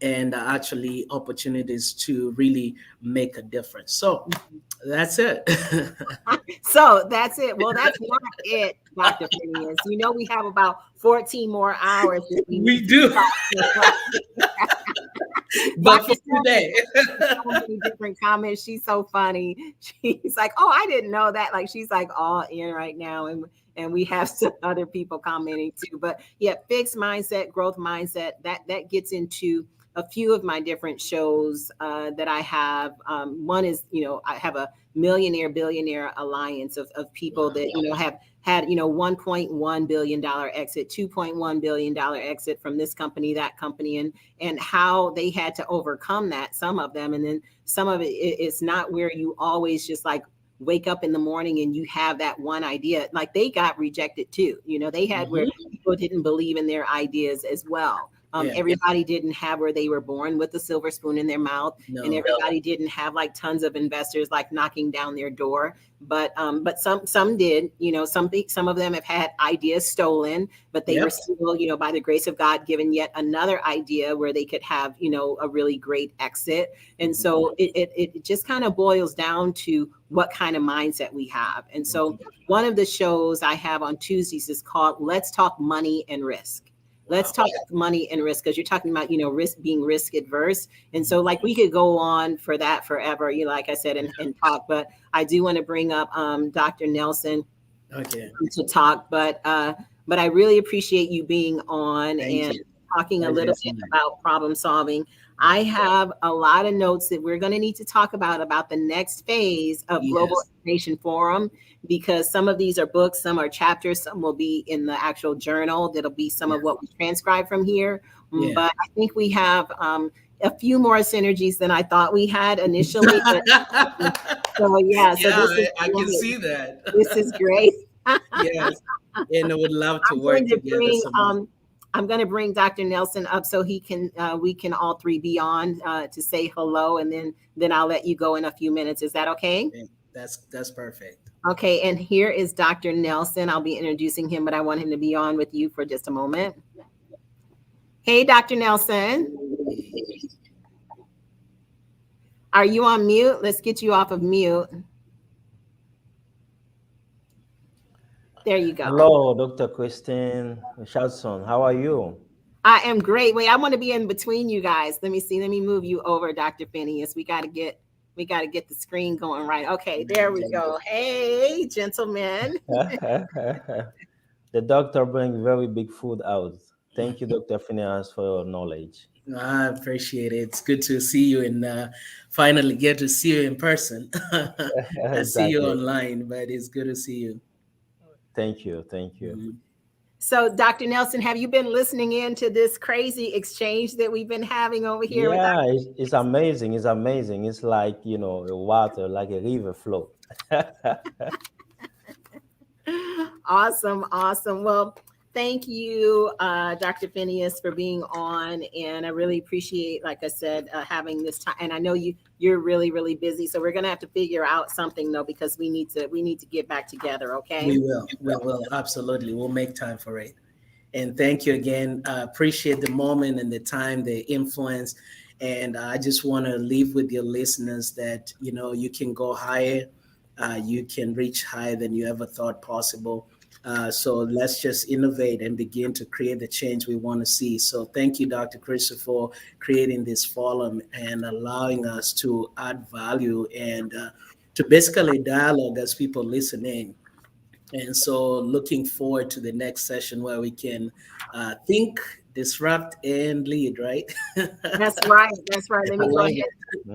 and actually opportunities to really make a difference. So that's it. So that's it. Well, that's not it, Dr. Phineas. You know, we have about 14 more hours. We do. But for today, so many different comments. She's so funny. She's like, oh, I didn't know that. Like, she's like all in right now. And we have some other people commenting too. But yeah, fixed mindset, growth mindset, that gets into a few of my different shows that I have. One is, I have a millionaire billionaire alliance of people that, have had, $1.1 billion exit, $2.1 billion exit from this company, that company, and how they had to overcome that, some of them. And then some of it's not where you always just like wake up in the morning and you have that one idea, like they got rejected too. They had where people didn't believe in their ideas as well. Everybody didn't have where they were born with a silver spoon in their mouth, and everybody didn't have like tons of investors like knocking down their door. But some did. Some of them have had ideas stolen, but they were still, by the grace of God, given yet another idea where they could have, a really great exit. And so it just kind of boils down to what kind of mindset we have. And so one of the shows I have on Tuesdays is called Let's Talk Money and Risk. Let's talk money and risk, because you're talking about, risk, being risk adverse. And so like we could go on for that forever, like I said, and talk, but I do want to bring up Dr. Nelson to talk, but I really appreciate you being on talking a little bit about problem solving. I have a lot of notes that we're going to need to talk about the next phase of Global Innovation Forum, because some of these are books, some are chapters, some will be in the actual journal. That'll be some of what we transcribe from here. But I think we have a few more synergies than I thought we had initially. I can see that. This is great. Yes, and I would love to work together. I'm going to bring Dr. Nelson up so we can all three be on to say hello, and then I'll let you go in a few minutes. Is that okay? That's perfect. Okay, and here is Dr. Nelson. I'll be introducing him, but I want him to be on with you for just a moment. Hey, Dr. Nelson. Are you on mute? Let's get you off of mute. There you go. Hello, Dr. Krystylle Richardson. How are you? I am great. Wait, I want to be in between you guys. Let me see. Let me move you over, Dr. Phineas. We got to get the screen going right. Okay, there we go. Hey, gentlemen. The doctor brings very big food out. Thank you, Dr. Phineas, for your knowledge. I appreciate it. It's good to see you and finally get to see you in person. I see you online, but it's good to see you. Thank you. Mm-hmm. So, Dr. Nelson, have you been listening in to this crazy exchange that we've been having over here? Yeah, it's amazing. It's amazing. It's like, a water, like a river flow. Awesome. Well, thank you, Dr. Phineas, for being on. And I really appreciate, like I said, having this time. And I know you're really, really busy. So we're going to have to figure out something, though, because we need to get back together. OK, we will. Absolutely. We'll make time for it. And thank you again. I appreciate the moment and the time, the influence. And I just want to leave with your listeners that, you can go higher. You can reach higher than you ever thought possible. So let's just innovate and begin to create the change we want to see. So thank you, Dr. Krystylle, for creating this forum and allowing us to add value and to basically dialogue as people listen in. And so looking forward to the next session where we can think, disrupt, and lead, right? That's right. Let me go ahead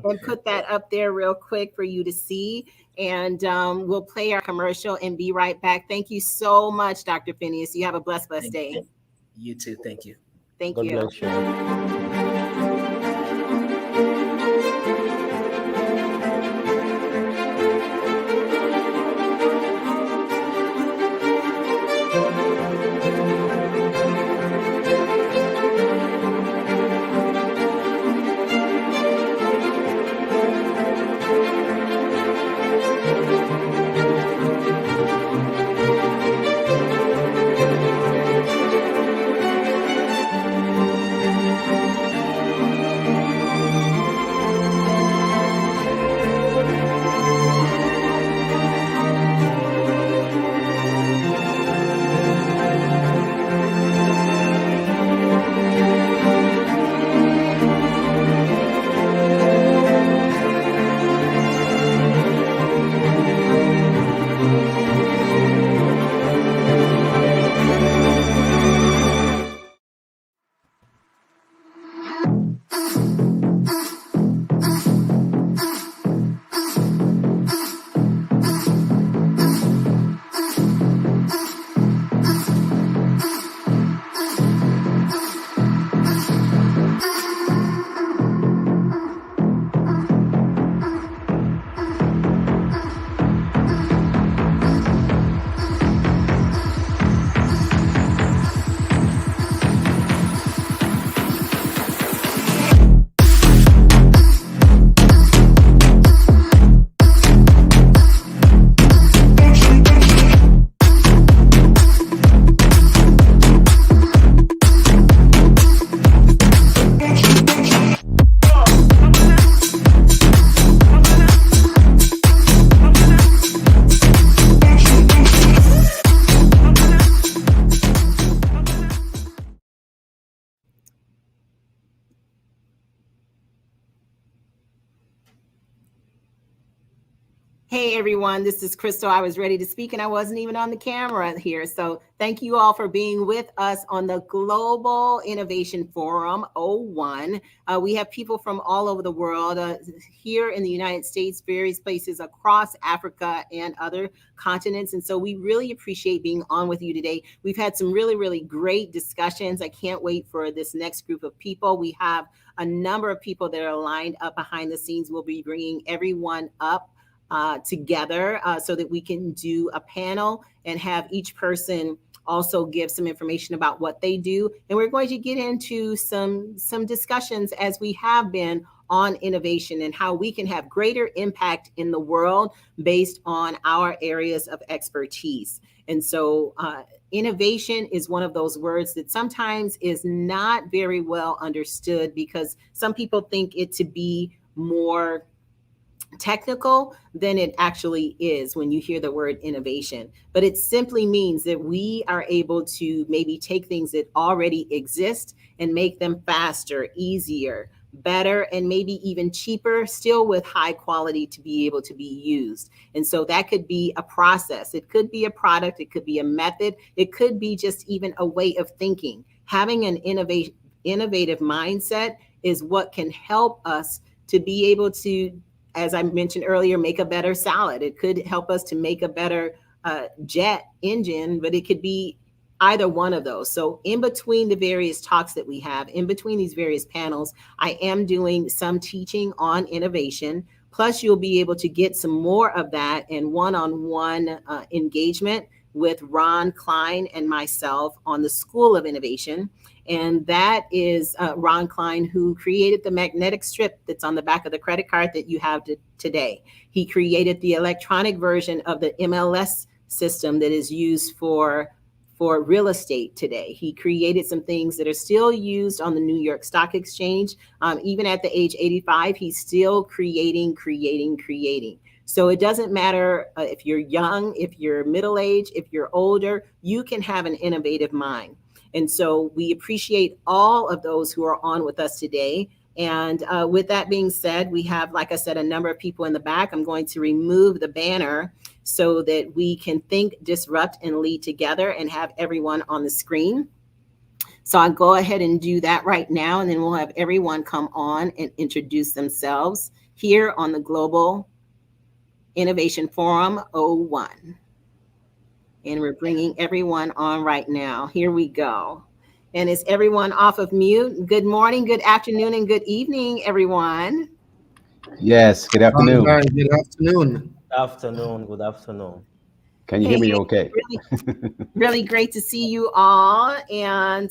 and put that up there real quick for you to see. And we'll play our commercial and be right back. Thank you so much, Dr. Phineas. You have a blessed day. You too. Thank you. Thank God you. Bless you. Hey everyone, this is Crystal. I was ready to speak and I wasn't even on the camera here. So thank you all for being with us on the Global Innovation Forum 01. We have people from all over the world here in the United States, various places across Africa and other continents. And so we really appreciate being on with you today. We've had some really, really great discussions. I can't wait for this next group of people. We have a number of people that are lined up behind the scenes. We'll be bringing everyone up together so that we can do a panel and have each person also give some information about what they do. And we're going to get into some discussions, as we have been, on innovation and how we can have greater impact in the world based on our areas of expertise. And so innovation is one of those words that sometimes is not very well understood, because some people think it to be more technical than it actually is when you hear the word innovation. But it simply means that we are able to maybe take things that already exist and make them faster, easier, better, and maybe even cheaper, still with high quality to be able to be used. And so that could be a process. It could be a product. It could be a method. It could be just even a way of thinking. Having an innovative mindset is what can help us to be able to, as I mentioned earlier, make a better salad. It could help us to make a better jet engine, but it could be either one of those. So in between the various talks that we have, in between these various panels, I am doing some teaching on innovation. Plus, you'll be able to get some more of that in one-on-one engagement with Ron Klein and myself on the School of Innovation. And that is Ron Klein, who created the magnetic strip that's on the back of the credit card that you have today. He created the electronic version of the MLS system that is used for real estate today. He created some things that are still used on the New York Stock Exchange. Even at the age 85, he's still creating. So it doesn't matter if you're young, if you're middle-aged, if you're older, you can have an innovative mind. And so we appreciate all of those who are on with us today. And with that being said, we have, like I said, a number of people in the back. I'm going to remove the banner so that we can think, disrupt, and lead together and have everyone on the screen. So I'll go ahead and do that right now, and then we'll have everyone come on and introduce themselves here on the Global Innovation Forum 01. And we're bringing everyone on right now. Here we go. And is everyone off of mute? Good morning, good afternoon, and good evening, everyone. Yes, good afternoon. All right, good afternoon. Good afternoon. Can you hear me okay? Really great to see you all. And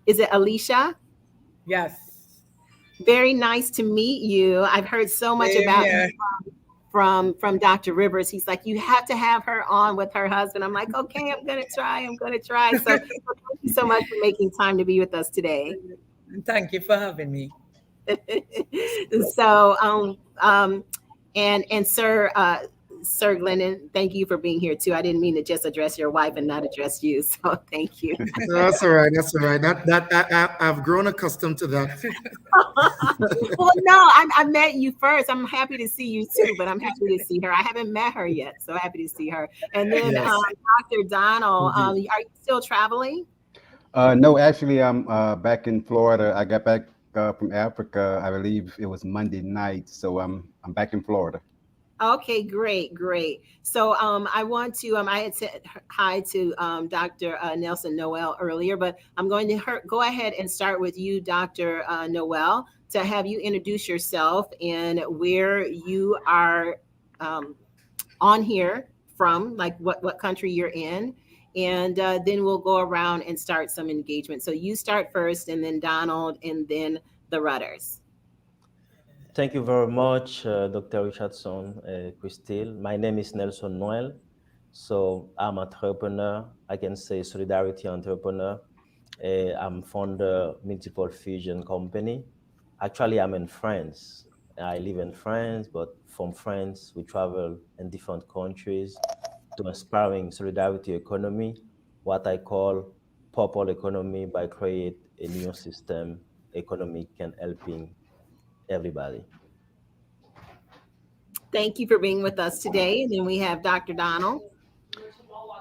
is it Alicia? Yes. Very nice to meet you. I've heard so much about you from Dr. Rivers. He's like, you have to have her on with her husband. I'm like, okay, I'm gonna try. So thank you so much for making time to be with us today. Thank you for having me. So and Sir Glennon, thank you for being here too. I didn't mean to just address your wife and not address you, so thank you. That's all right. I've grown accustomed to that. Well, no, I met you first. I'm happy to see you too, but I'm happy to see her. I haven't met her yet, so happy to see her. And then Yes. Dr. Donald, are you still traveling? No, actually, I'm back in Florida. I got back from Africa. I believe it was Monday night, so I'm back in Florida. Okay, great. So I want to, I had said hi to Dr. Nelson Noel earlier, but I'm going to go ahead and start with you, Dr. Noel, to have you introduce yourself and where you are on here from, like what country you're in. And then we'll go around and start some engagement. So you start first, and then Donald, and then the Rudders. Thank you very much, Dr. Richardson, Krystylle. My name is Nelson Noel. So I'm an entrepreneur. I can say solidarity entrepreneur. I'm founder multiple fusion company. Actually, I'm in France. I live in France, but from France, we travel in different countries to inspiring solidarity economy, what I call purple economy, by create a new system economic and helping everybody. Thank you for being with us today. And then we have Dr. Donald.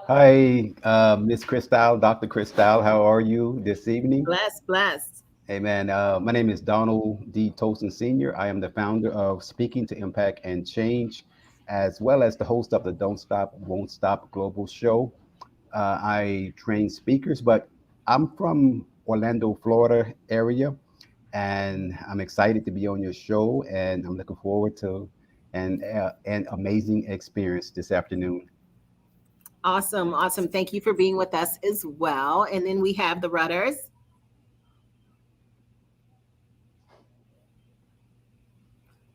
Hi, Miss Krystylle, Dr. Krystylle. How are you this evening? Blessed. Hey, man. My name is Donald D. Tolson Sr. I am the founder of Speaking to Impact and Change, as well as the host of the Don't Stop, Won't Stop Global Show. I train speakers, but I'm from Orlando, Florida area, and I'm excited to be on your show, and I'm looking forward to an amazing experience this afternoon. Awesome. Thank you for being with us as well. And then we have the Rudders.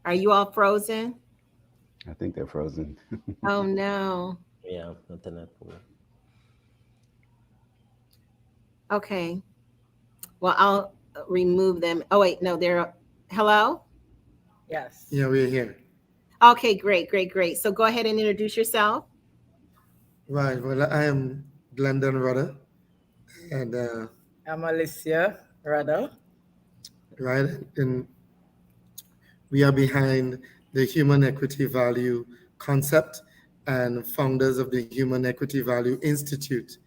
Are you all frozen? I think they're frozen. Oh no. Yeah, internet. Okay. Well, I'll remove them. Oh wait, no, they're hello? Yes. Yeah, we're here. Okay, great. So go ahead and introduce yourself. Right. Well, I am Glendon Rudder, and I'm Alicia Rudder. right, and we are behind the Human Equity Value concept and founders of the Human Equity Value Institute,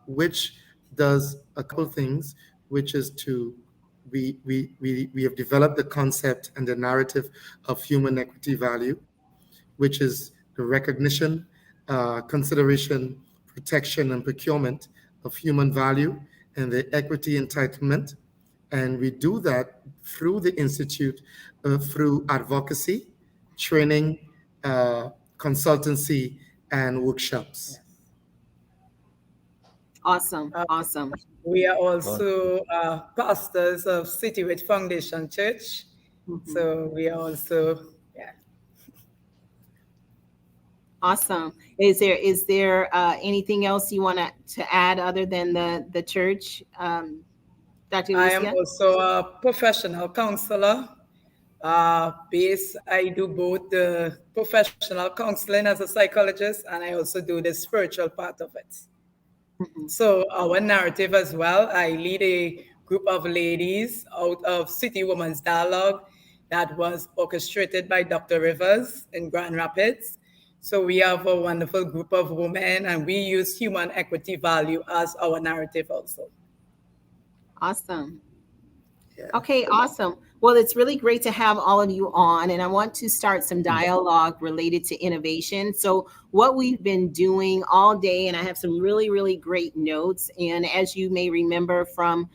which does a couple things, which is to we have developed the concept and the narrative of human equity value, which is the recognition, consideration, protection, and procurement of human value and the equity entitlement. And we do that through the Institute, through advocacy, training, consultancy, and workshops. Awesome. We are also pastors of City With Foundation Church. Mm-hmm. So we are also, Awesome. Is there anything else you want to add other than the church, Dr. Lucia? I am also a professional counselor. I do both the professional counseling as a psychologist, and I also do the spiritual part of it. Mm-hmm. So our narrative as well, I lead a group of ladies out of City Women's Dialogue that was orchestrated by Dr. Rivers in Grand Rapids. So we have a wonderful group of women, and we use human equity value as our narrative also. Awesome. Yeah. Okay, awesome. Well, it's really great to have all of you on, and I want to start some dialogue related to innovation. So what we've been doing all day, and I have some really, really great notes. And as you may remember from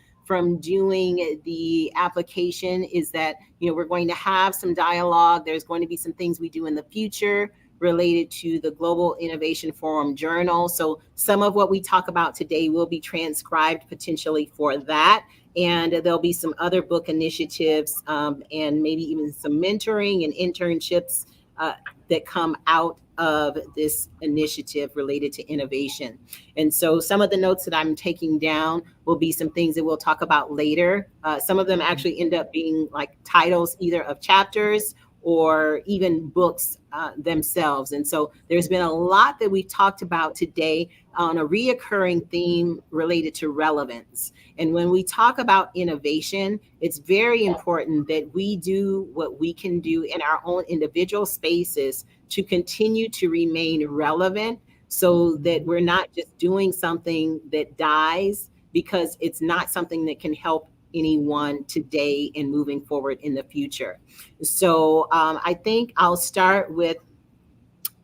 doing the application is that, we're going to have some dialogue. There's going to be some things we do in the future related to the Global Innovation Forum Journal. So some of what we talk about today will be transcribed potentially for that. And there'll be some other book initiatives and maybe even some mentoring and internships that come out of this initiative related to innovation. And so some of the notes that I'm taking down will be some things that we'll talk about later. Some of them actually end up being like titles either of chapters or even books themselves. And so there's been a lot that we've talked about today on a reoccurring theme related to relevance. And when we talk about innovation, it's very important that we do what we can do in our own individual spaces to continue to remain relevant so that we're not just doing something that dies because it's not something that can help anyone today and moving forward in the future. So I think I'll start with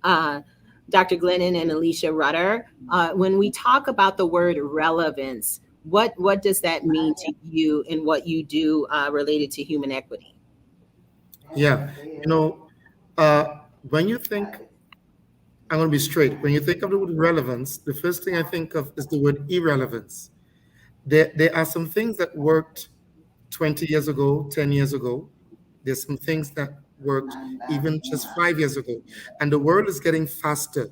Dr. Glennon and Alicia Rudder. When we talk about the word relevance, what does that mean to you and what you do related to human equity? Yeah, when you think, I'm going to be straight, when you think of the word relevance, the first thing I think of is the word irrelevance. There are some things that worked 20 years ago, 10 years ago. There's some things that worked even just 5 years ago. And the world is getting faster.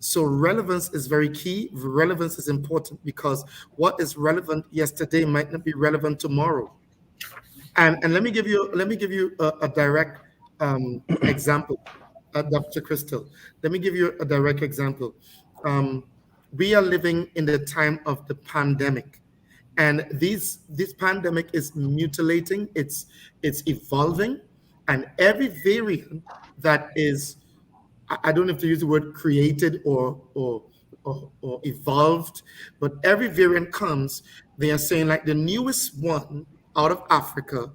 So relevance is very key. Relevance is important because what is relevant yesterday might not be relevant tomorrow. And let me give you a direct example, Dr. Krystylle. Let me give you a direct example. We are living in the time of the pandemic. And this pandemic is mutilating, it's evolving, And every variant that is, I don't have to use the word created or evolved, but every variant comes, they are saying like the newest one out of Africa,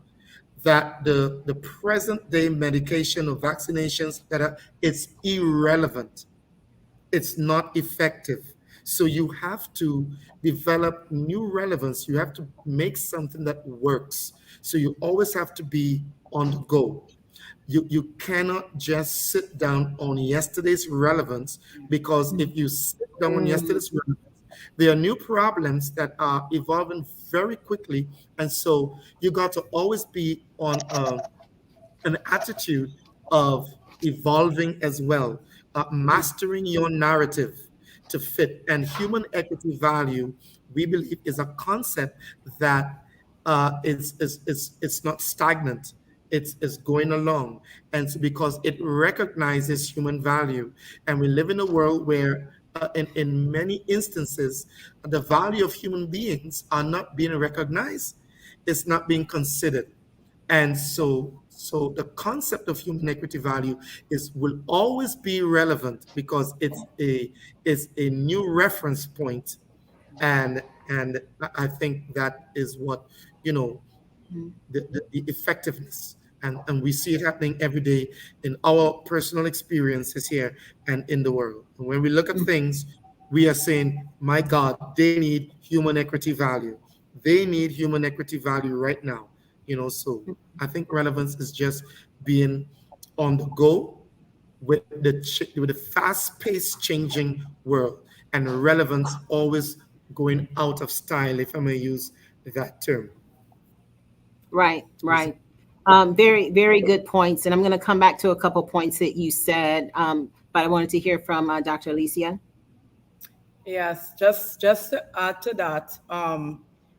that the present day medication or vaccinations that are, it's irrelevant. It's not effective. So you have to develop new relevance. You have to make something that works. So you always have to be on the go. You cannot just sit down on yesterday's relevance, because if you sit down on yesterday's relevance, there are new problems that are evolving very quickly. And so you got to always be on an attitude of evolving as well, mastering your narrative to fit. And human equity value, we believe, is a concept that it's not stagnant. It's going along. And so because it recognizes human value. And we live in a world where in many instances, the value of human beings are not being recognized. It's not being considered. And so the concept of human equity value is will always be relevant, because it's a new reference point. And I think that is what, you know, the effectiveness. And we see it happening every day in our personal experiences here and in the world. And when we look at things, we are saying, my God, they need human equity value. They need human equity value right now. You know, so I think relevance is just being on the go with the fast-paced changing world, and relevance always going out of style, if I may use that term. Right, right. Very, very good points. And I'm going to come back to a couple points that you said, but I wanted to hear from Dr. Alicia. Yes, just to add to that,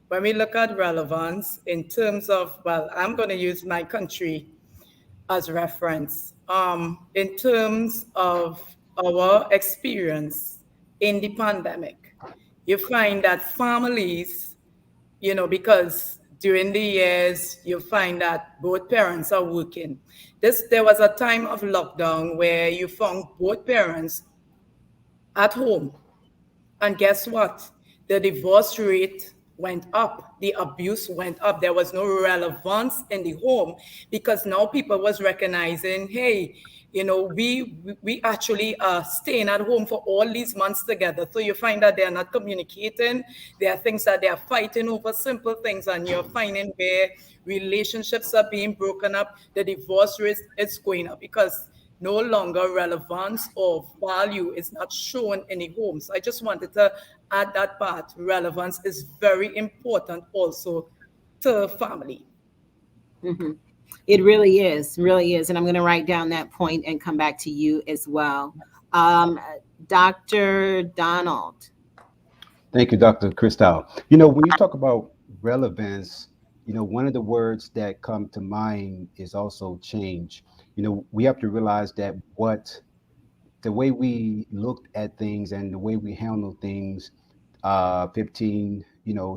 when we look at relevance in terms of, well, I'm going to use my country as reference. In terms of our experience in the pandemic, you find that families, you know, because during the years you find that both parents are working. There was a time of lockdown where you found both parents at home. And guess what? The divorce rate went up. The abuse went up. There was no relevance in the home, because now people was recognizing, hey, you know, we actually are staying at home for all these months together. So you find that they're not communicating. There are things that they are fighting over, simple things, and you're finding where relationships are being broken up. The divorce rate is going up because no longer relevance or value is not shown in the home. So I just wanted to add that part. Relevance is very important also to family. Mm-hmm. It really is, really is. And I'm going to write down that point and come back to you as well. Dr. Donald. Thank you, Dr. Krystylle. You know, when you talk about relevance, you know, one of the words that come to mind is also change. You know, we have to realize that the way we looked at things and the way we handle things 15,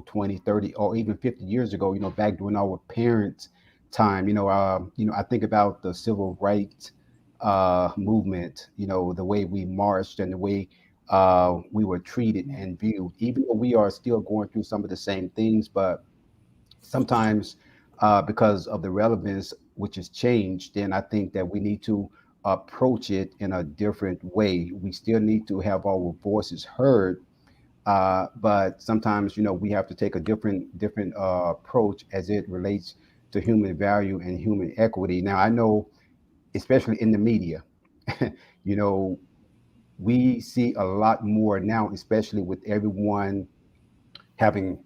20, 30, or even 50 years ago, back during our parents' time, I think about the civil rights movement, the way we marched and the way we were treated and viewed, even though we are still going through some of the same things, but sometimes because of the relevance which has changed, then I think that we need to approach it in a different way. We still need to have our voices heard, but sometimes we have to take a different approach as it relates to human value and human equity. Now I know, especially in the media, you know, we see a lot more now, especially with everyone having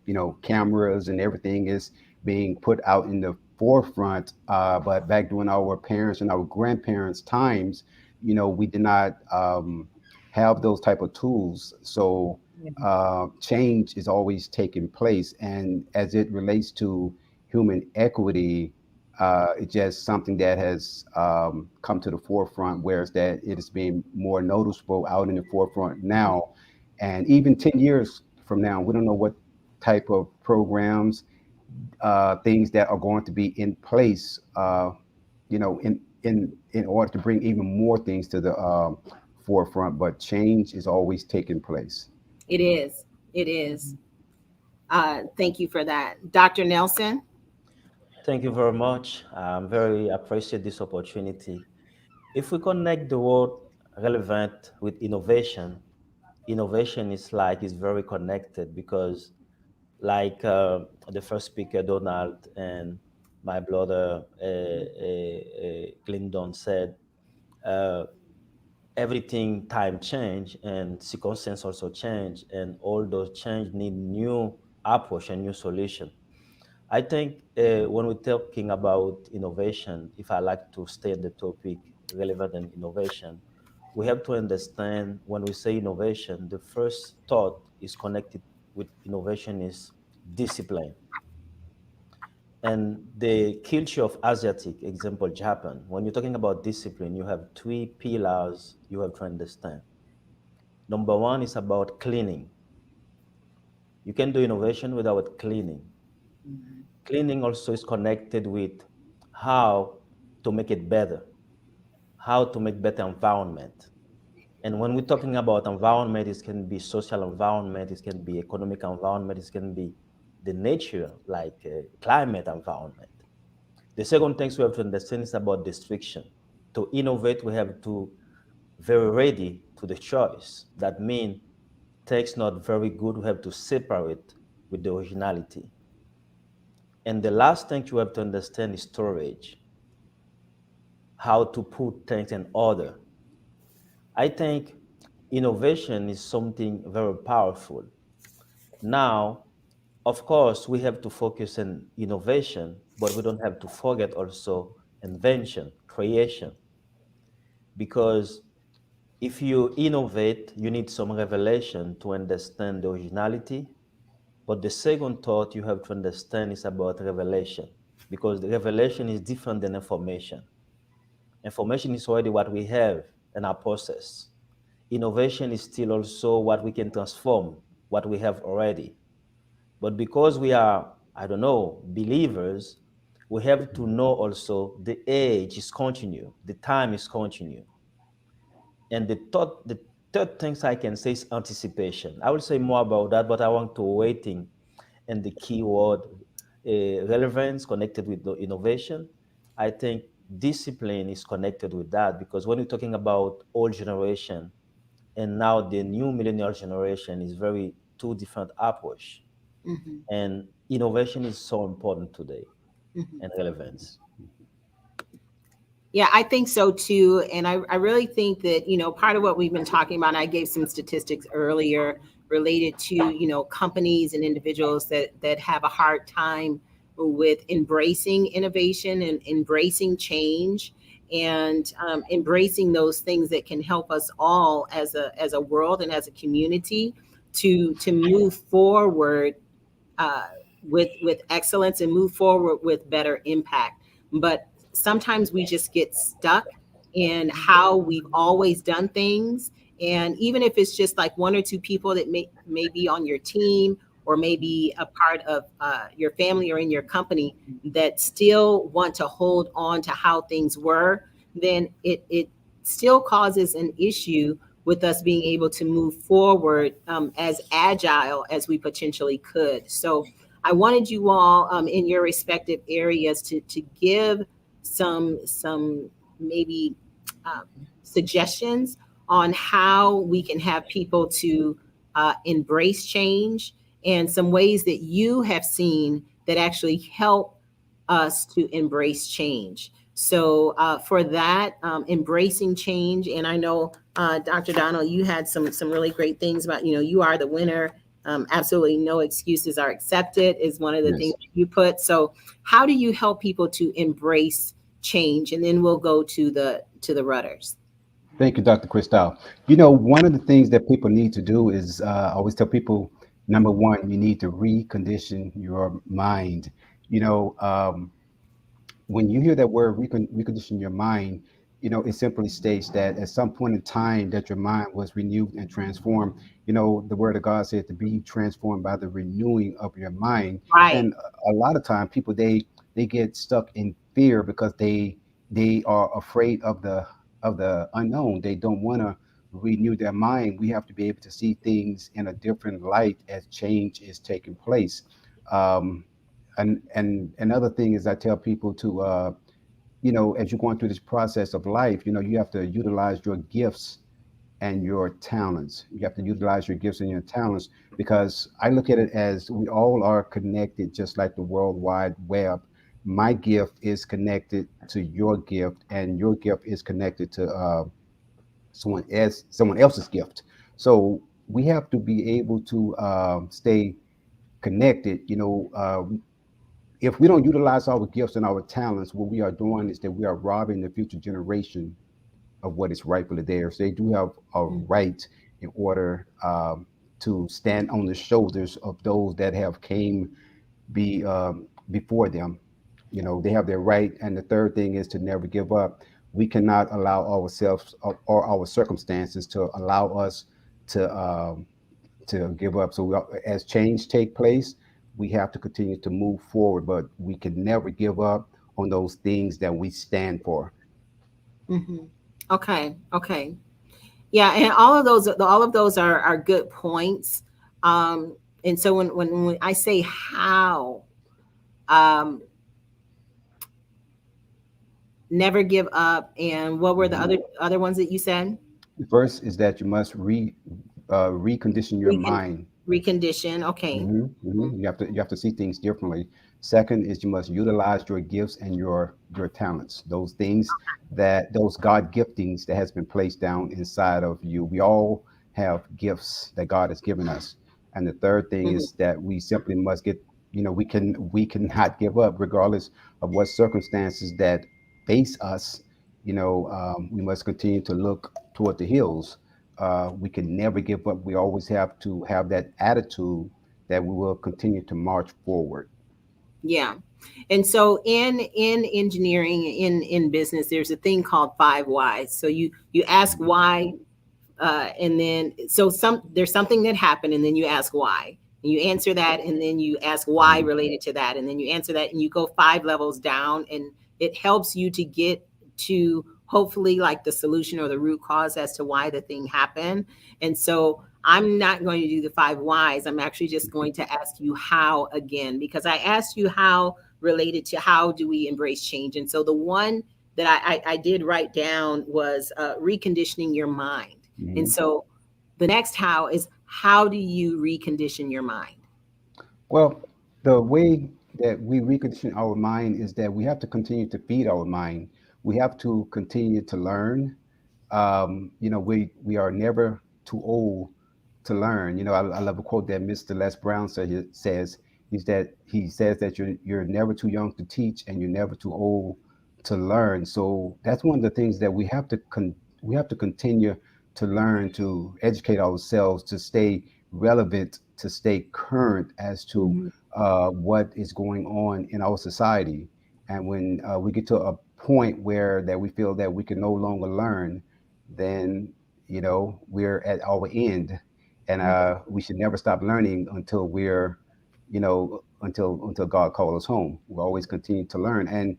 cameras and everything is being put out in the forefront. But back during our parents and our grandparents' times, we did not have those type of tools. So change is always taking place, and as it relates to human equity, it's just something that has come to the forefront, whereas that it is being more noticeable out in the forefront now. And even 10 years from now, we don't know what type of programs, things that are going to be in place in order to bring even more things to the forefront. But change is always taking place. It is. It is. Thank you for that. Dr. Nelson? Thank you very much. I'm very appreciate this opportunity. If we connect the word relevant with innovation, innovation is very connected because like the first speaker, Donald, and my brother, Clinton said, uh, everything time change and circumstance also change, and all those change need new approach and new solution. I think when we're talking about innovation, if I like to stay on the topic relevant and innovation, we have to understand when we say innovation, the first thought is connected with innovation is discipline. And the culture of Asiatic, example, Japan, when you're talking about discipline, you have three pillars you have to understand. Number one is about cleaning. You can do innovation without cleaning. Cleaning also is connected with how to make it better, how to make better environment. And when we're talking about environment, it can be social environment, it can be economic environment, it can be the nature, like climate environment. The second thing we have to understand is about distraction. To innovate, we have to very ready to the choice. That means things not very good, we have to separate with the originality. And the last thing you have to understand is storage, how to put things in order. I think innovation is something very powerful. Now, of course, we have to focus on innovation, but we don't have to forget also invention, creation. Because if you innovate, you need some revelation to understand the originality. But the second thought you have to understand is about revelation, because the revelation is different than information. Information is already what we have in our process. Innovation is still also what we can transform, what we have already. But because we are, I don't know, believers, we have to know also the age is continue, the time is continue. And the third things I can say is anticipation. I will say more about that, but I want to waiting and the keyword relevance connected with the innovation. I think discipline is connected with that because when you're talking about old generation and now the new millennial generation is very two different approach. Mhm. And innovation is so important today Mhm. and relevance. Yeah, I think so too. And I really think that, part of what we've been talking about, and I gave some statistics earlier related to, companies and individuals that have a hard time with embracing innovation and embracing change and embracing those things that can help us all as a world and as a community to move forward with excellence and move forward with better impact. But sometimes we just get stuck in how we've always done things. And even if it's just like one or two people that may be on your team or maybe a part of your family or in your company that still want to hold on to how things were, then it still causes an issue with us being able to move forward as agile as we potentially could. So I wanted you all in your respective areas to give some maybe suggestions on how we can have people to embrace change and some ways that you have seen that actually help us to embrace change. So for that, embracing change, and I know Dr. Donald, you had some really great things about, you are the winner. Absolutely no excuses are accepted is one of the things you put. So how do you help people to embrace change? And then we'll go to the rudders. Thank you, Dr. Krystylle. One of the things that people need to do is I always tell people, number one, you need to recondition your mind. You know, when you hear that word recondition your mind, it simply states that at some point in time that your mind was renewed and transformed. The word of God said to be transformed by the renewing of your mind. Right. And a lot of time people they get stuck in fear because they they are afraid of the unknown. They don't want to renew their mind. We have to be able to see things in a different light as change is taking place. Um, and another thing is I tell people to as you're going through this process of life, you have to utilize your gifts and your talents. You have to utilize your gifts and your talents, because I look at it as we all are connected, just like the World Wide Web. My gift is connected to your gift, and your gift is connected to someone else's gift. So we have to be able to stay connected. If we don't utilize our gifts and our talents, what we are doing is that we are robbing the future generation of what is rightfully theirs. They do have a right in order to stand on the shoulders of those that have came before them. They have their right. And the third thing is to never give up. We cannot allow ourselves or our circumstances to allow us to give up. So as change take place, we have to continue to move forward, but we can never give up on those things that we stand for. Mm-hmm. Okay. Yeah, and all of those are good points. And so when I say how, um, never give up, and what were the other ones that you said? The first is that you must recondition your mind. Recondition. Okay. You have to see things differently. Second is you must utilize your gifts and your talents. Those things those God giftings that has been placed down inside of you. We all have gifts that God has given us. And the third thing is that we simply must we cannot give up regardless of what circumstances that face us. We must continue to look toward the hills. We can never give up. We always have to have that attitude that we will continue to march forward. Yeah. And so in engineering, in business, there's a thing called 5 whys. So you ask why, and then there's something that happened, and then you ask why. And you answer that, and then you ask why related to that, and then you answer that, and you go 5 levels down, and it helps you to get to hopefully like the solution or the root cause as to why the thing happened. And so I'm not going to do the 5 whys. I'm actually just going to ask you how again, because I asked you how related to how do we embrace change. And so the one that I did write down was reconditioning your mind. And so the next how is, how do you recondition your mind? Well, the way that we recondition our mind is that we have to continue to feed our mind. We have to continue to learn. We are never too old to learn. I love a quote that Mr. Les Brown says he says that you're never too young to teach, and you're never too old to learn. So that's one of the things that we have to continue to learn, to educate ourselves, to stay relevant, to stay current as to what is going on in our society. And when we get to a point where that we feel that we can no longer learn, then we're at our end, and we should never stop learning until until God calls us home. We'll always continue to learn, and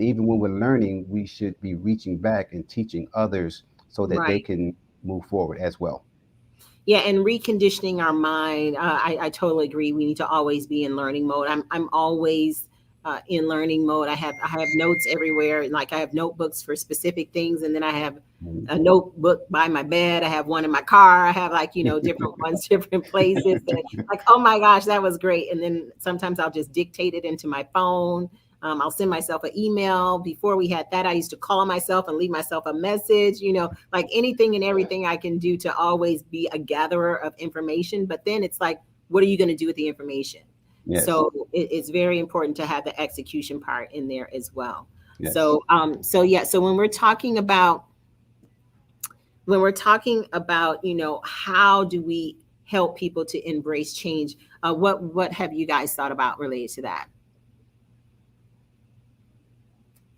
even when we're learning, we should be reaching back and teaching others so that they can move forward as well. Yeah, and reconditioning our mind. I totally agree. We need to always be in learning mode. I'm always in learning mode. I have notes everywhere. Like I have notebooks for specific things, and then I have a notebook by my bed. I have one in my car. I have different ones, different places. That, like, oh my gosh, that was great. And then sometimes I'll just dictate it into my phone. I'll send myself an email. Before we had that, I used to call myself and leave myself a message, like anything and everything I can do to always be a gatherer of information. But then it's like, what are you going to do with the information? Yes. So it's very important to have the execution part in there as well. Yes. So when we're talking about, how do we help people to embrace change? What have you guys thought about related to that?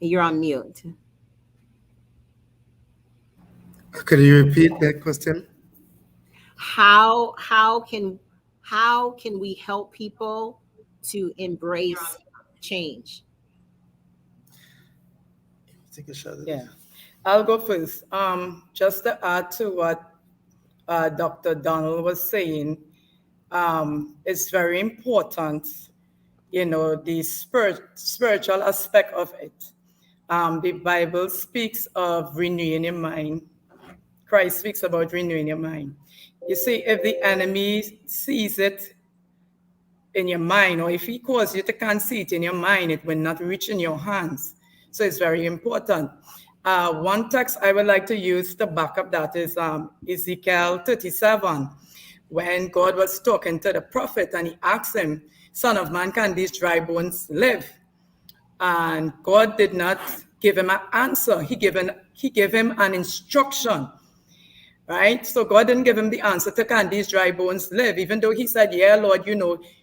You're on mute. Could you repeat that question? How can we help people to embrace change? take a shot at Yeah, I'll go first. Just to add to what Dr. Donald was saying, it's very important, the spiritual aspect of it. The Bible speaks of renewing your mind. Christ speaks about renewing your mind. You see, if the enemy sees it in your mind, or if he causes you to can't see it in your mind, it will not reach in your hands. So it's very important. One text I would like to use to back up that is Ezekiel 37, when God was talking to the prophet and he asked him, "Son of man, can these dry bones live?" And God did not give him an answer. He gave him an instruction, right? So God didn't give him the answer to can these dry bones live, even though he said, "Yeah, Lord,"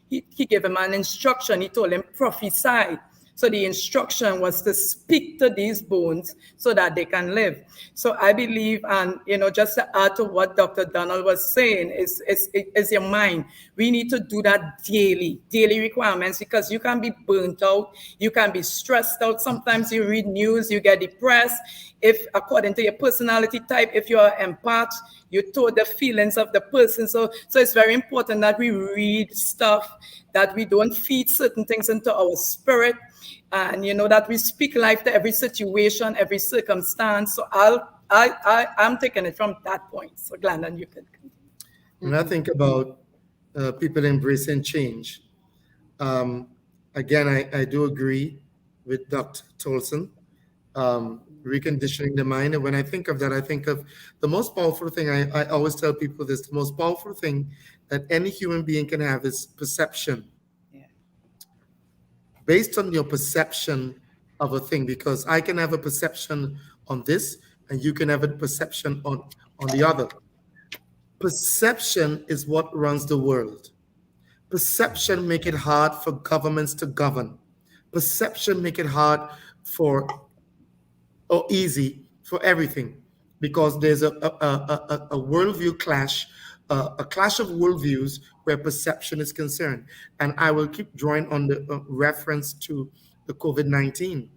he gave him an instruction. He told him, prophesy. So the instruction was to speak to these bones so that they can live. So I believe, and just to add to what Dr. Donald was saying, is your mind. We need to do that daily requirements, because you can be burnt out, you can be stressed out. Sometimes you read news, you get depressed. If according to your personality type, if you're an empath, you told the feelings of the person. So it's very important that we read stuff, that we don't feed certain things into our spirit, and that we speak life to every situation, every circumstance. So I'm taking it from that point. So Glendon, you can. When I think about people embracing change, again, I do agree with Dr. Tolson, reconditioning the mind. And when I think of that, I think of the most powerful thing. I always tell people this: the most powerful thing that any human being can have is perception. Based on your perception of a thing, because I can have a perception on this and you can have a perception on the other. Perception is what runs the world. Perception make it hard for governments to govern. Perception make it hard or easy for everything, because there's a worldview clash, a clash of worldviews where perception is concerned. And I will keep drawing on the reference to the COVID-19.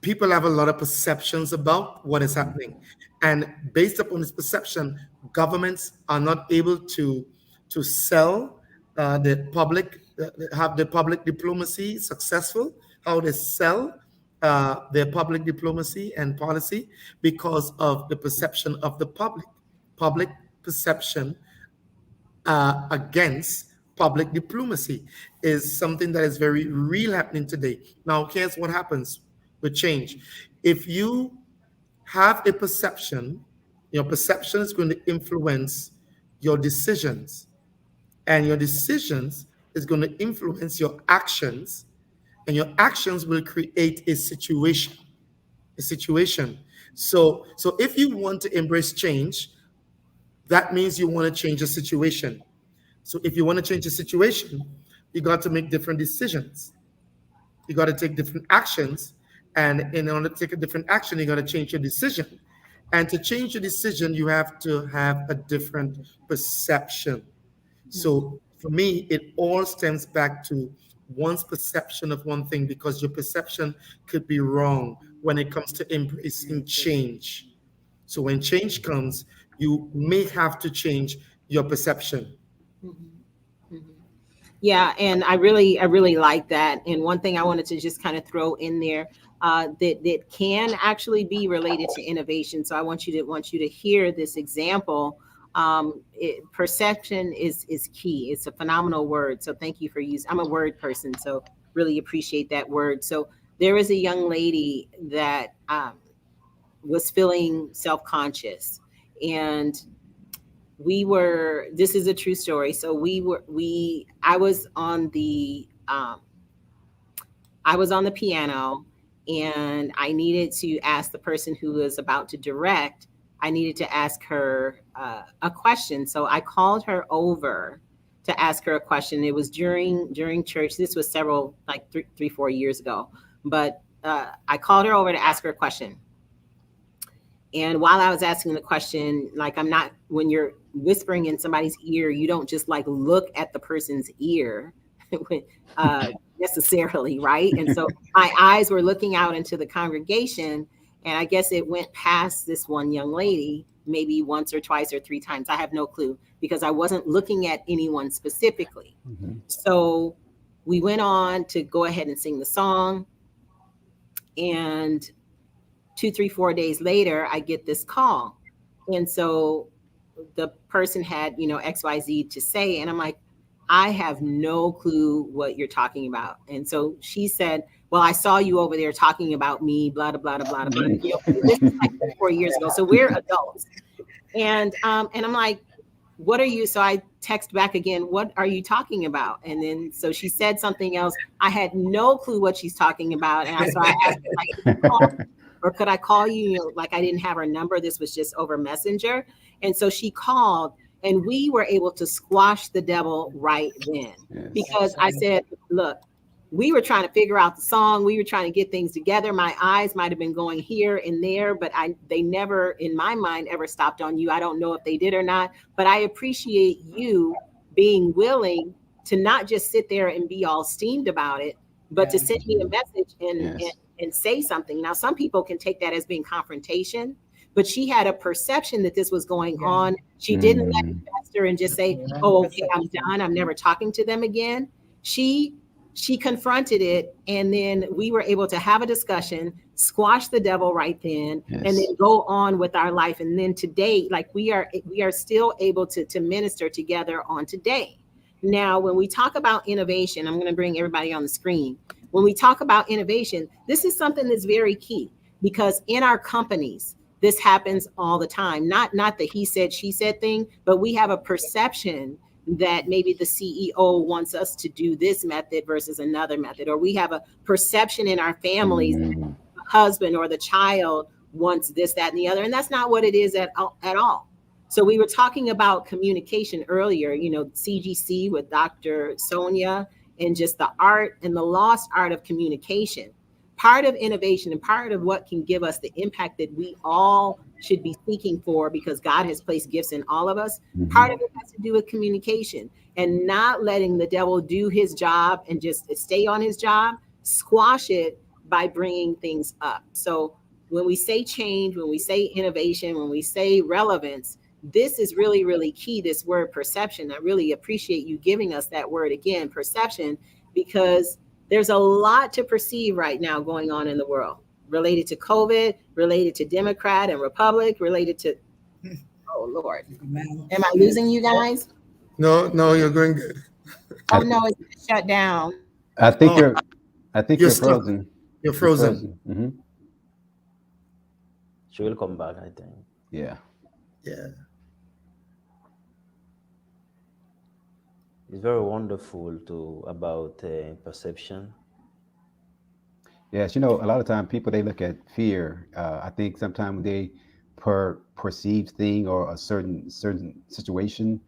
People have a lot of perceptions about what is happening. And based upon this perception, governments are not able to sell the public, have the public diplomacy successful, how they sell their public diplomacy and policy, because of the perception of the public perception against public diplomacy is something that is very real happening today. Now, here's what happens with change. If you have a perception, your perception is going to influence your decisions, and your decisions is going to influence your actions, and your actions will create a situation. So if you want to embrace change, that means you want to change a situation. So if you want to change a situation, you got to make different decisions. You got to take different actions. And in order to take a different action, you got to change your decision. And to change your decision, you have to have a different perception. So for me, it all stems back to one's perception of one thing, because your perception could be wrong when it comes to embracing change. So when change comes, you may have to change your perception. Yeah, and I really like that. And one thing I wanted to just kind of throw in there that can actually be related to innovation. So I want you to hear this example. Perception is key. It's a phenomenal word. So thank you for using. I'm a word person, so really appreciate that word. So there is a young lady that was feeling self-conscious, and this is a true story. So I was on the piano, and I needed to ask the person who was about to direct, I needed to ask her a question. So I called her over to ask her a question. It was during church. This was several, like 4 years ago, but I called her over to ask her a question. And while I was asking the question, when you're whispering in somebody's ear, you don't just look at the person's ear. necessarily, right? And so my eyes were looking out into the congregation, and I guess it went past this one young lady, maybe once or twice or three times. I have no clue, because I wasn't looking at anyone specifically. So we went on to go ahead and sing the song. And 2, 3, 4 days later, I get this call. And so the person had, XYZ to say, and I'm like, I have no clue what you're talking about. And so she said, well, I saw you over there talking about me, blah, blah, blah, blah, blah. This is like 4 years ago. So we're adults. And I'm like, what are you? So I text back again, what are you talking about? And then, so she said something else. I had no clue what she's talking about. And so I asked her, like, or could I call you? Like, I didn't have her number. This was just over Messenger. And so she called, and we were able to squash the devil right then. Because I said, look, we were trying to figure out the song. We were trying to get things together. My eyes might have been going here and there, but they never, in my mind, ever stopped on you. I don't know if they did or not, but I appreciate you being willing to not just sit there and be all steamed about it, but to send me a message and say something. Now, some people can take that as being confrontation, but she had a perception that this was going on. She didn't let it fester and just say, oh, okay, I'm done. I'm never talking to them again. She confronted it, and then we were able to have a discussion, squash the devil right then, and then go on with our life. And then today, like we are still able to minister together on today. Now, when we talk about innovation, I'm going to bring everybody on the screen. When we talk about innovation, this is something that's very key, because in our companies, this happens all the time. Not the he said, she said thing, but we have a perception that maybe the CEO wants us to do this method versus another method, or we have a perception in our families that the husband or the child wants this, that, and the other, and that's not what it is at all. So we were talking about communication earlier, CGC with Dr. Sonia, and just the art and the lost art of communication. Part of innovation and part of what can give us the impact that we all should be seeking for, because God has placed gifts in all of us. Part of it has to do with communication and not letting the devil do his job and just stay on his job, squash it by bringing things up. So when we say change, when we say innovation, when we say relevance, this is really, really key, this word perception. I really appreciate you giving us that word again, perception, because there's a lot to perceive right now going on in the world, related to COVID, related to Democrat and Republic, related to, oh Lord, am I losing you guys? No, you're going good. Oh no, it's shut down. I think you're frozen. You're frozen. She will come back, I think. Yeah. It's very wonderful about perception. Yes, a lot of times people, they look at fear. I think sometimes they perceive thing or a certain situation,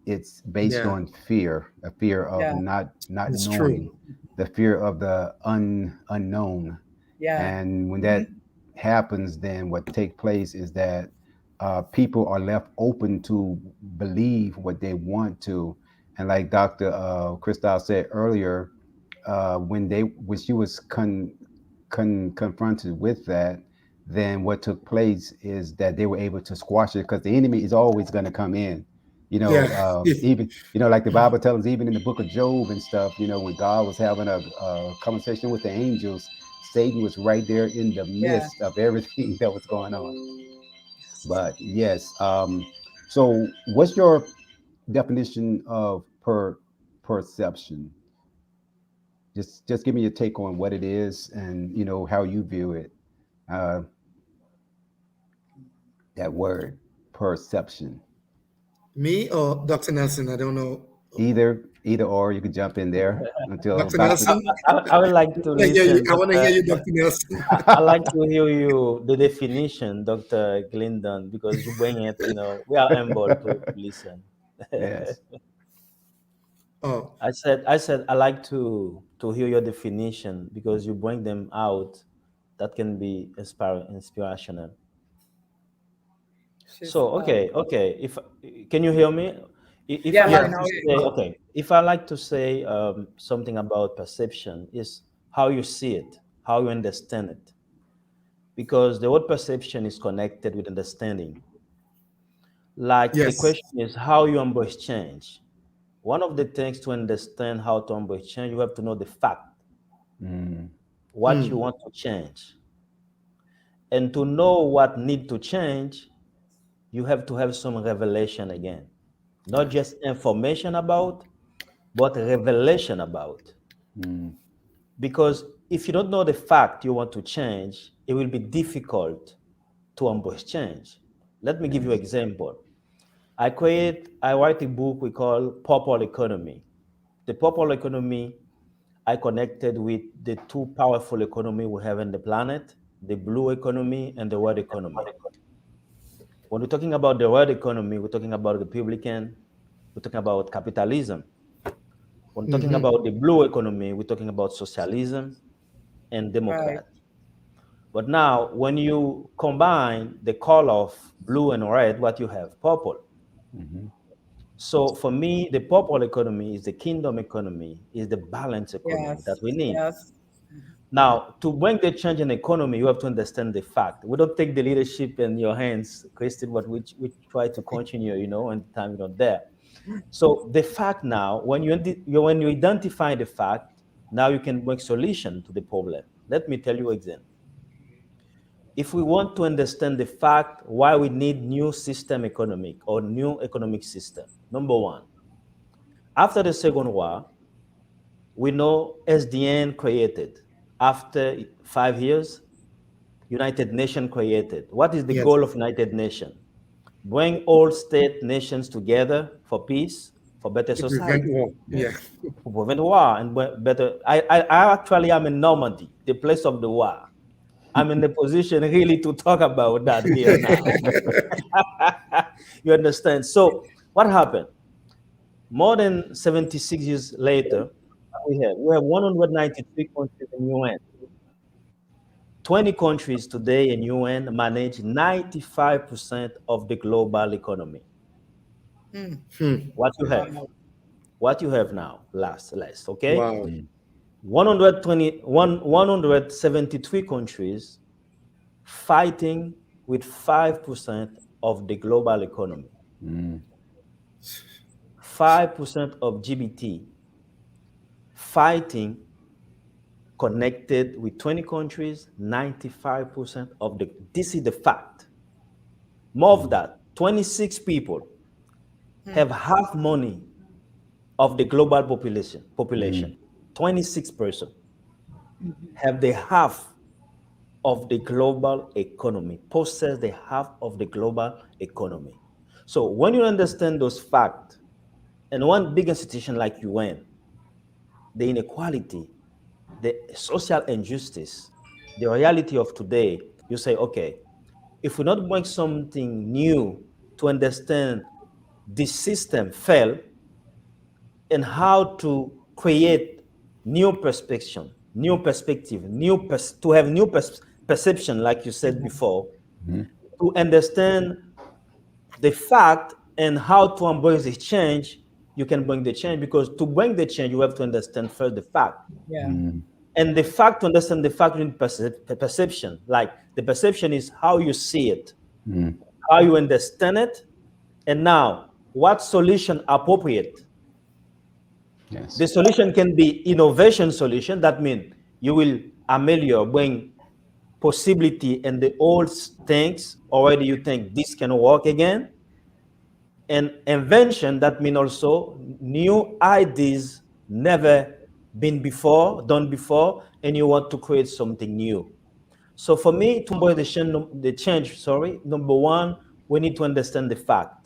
it's based on fear, a fear of not It's knowing, true. the fear of the unknown. And when that happens, then what takes place is that people are left open to believe what they want to. And like Dr. Krystylle said earlier, when she was confronted with that, then what took place is that they were able to squash it, because the enemy is always going to come in. Even like the Bible tells us, even in the book of Job and stuff, when God was having a conversation with the angels, Satan was right there in the midst of everything that was going on. But yes, so what's your definition of perception? Just give me your take on what it is and how you view it. That word, perception. Me or Dr. Nelson? I don't know. Either or, you could jump in there until Dr. Nelson. I would like to listen. I want to hear you, Dr. Nelson. I like to hear you the definition, Dr. Glendon, because you bring it. We are able to listen. Yes. Oh, I said I like to hear your definition, because you bring them out. That can be inspirational. So okay. If can you hear me? If Yeah, I like now to it say, is. okay, if I like to say something about perception, is how you see it, how you understand it, because the word perception is connected with understanding. Like the Yes. question is how you embrace change. One of the things to understand how to embrace change, you have to know the fact, what you want to change. And to know what need to change, you have to have some revelation again. Not just information about, but revelation about. Because if you don't know the fact you want to change, it will be difficult to embrace change. Let me give you an example. I write a book we call Purple Economy. The purple economy, I connected with the two powerful economy we have in the planet, the blue economy and the red economy. When we're talking about the red economy, we're talking about Republican, we're talking about capitalism. When talking about the blue economy, we're talking about socialism and Right. Democrat. But now, when you combine the color of blue and red, what you have? Purple. So for me, the purple economy is the kingdom economy, is the balanced economy that Yes. we need. Yes. Now, to bring the change in economy, you have to understand the fact. We don't take the leadership in your hands, Christine, but we try to continue, and the time you're not there. So the fact now, when you identify the fact, now you can bring solution to the problem. Let me tell you again. If we want to understand the fact why we need new system economic or new economic system, number one, after the Second War, we know SDN created. After 5 years, United Nations created. What is the Yes. goal of United Nations? Bring all state nations together for peace, for better To prevent society, war. Yeah. to prevent war and better. I actually am in Normandy, the place of the war. I'm in the position really to talk about that here now. You understand? So what happened? More than 76 years later, we have 193 countries in UN. 20 countries today in UN manage 95% of the global economy. What you have? Wow. What you have now? Last, okay? Wow. 173 countries fighting with 5% of the global economy. 5% of GBT fighting connected with 20 countries, 95% of this is the fact. More of that, 26 people have half money of the global population. 26% have the half of the global economy, possess the half of the global economy. So when you understand those facts, and one big institution like UN, the inequality, the social injustice, the reality of today, you say, okay, if we not bring something new to understand this system fail and how to create new perspective, to have new perception, like you said before, to understand the fact and how to embrace the change, you can bring the change, because to bring the change, you have to understand first the fact. Yeah. And the fact, to understand the fact, you need perception. Like the perception is how you see it, how you understand it, and now what solution appropriate. Yes. The solution can be innovation solution. That means you will ameliorate, bring possibility and the old things already you think this can work again. And invention, that means also new ideas never been before, done before, and you want to create something new. So for me, to embrace the change, number one, we need to understand the fact.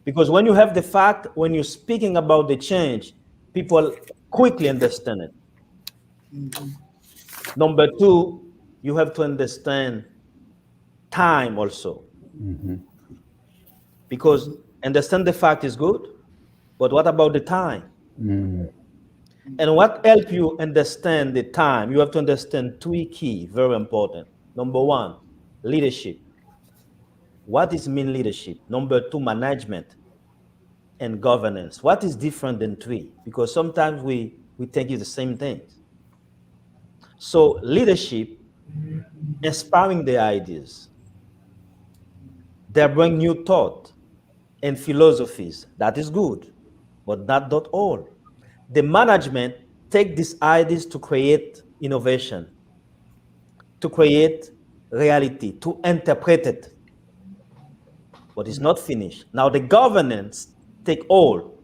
Because when you have the fact, when you're speaking about the change, people quickly understand it. Number two, you have to understand time also. Because understand the fact is good, but what about the time? And what help you understand the time? You have to understand three key, very important. Number one, leadership. What is mean leadership? Number two, management. and governance. What is different than three? Because sometimes we think it's the same things. So leadership, inspiring the ideas, they bring new thought and philosophies. That is good, but not all. The management take these ideas to create innovation, to create reality, to interpret it, but it's not finished. Now the governance take all,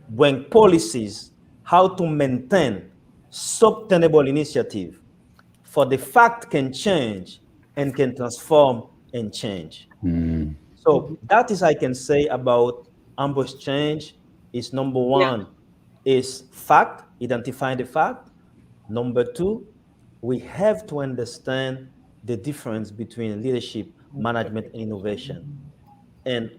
bring policies, how to maintain sustainable initiative, for the fact can change and can transform and change. So that is I can say about ambush change is number one is fact, identifying the fact. Number two, we have to understand the difference between leadership, management, and innovation. And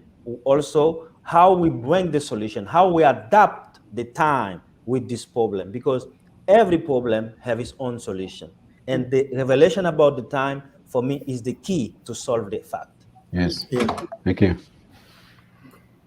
also how we bring the solution, how we adapt the time with this problem, because every problem have its own solution. And the revelation about the time, for me, is the key to solve the fact. Yes. Thank you.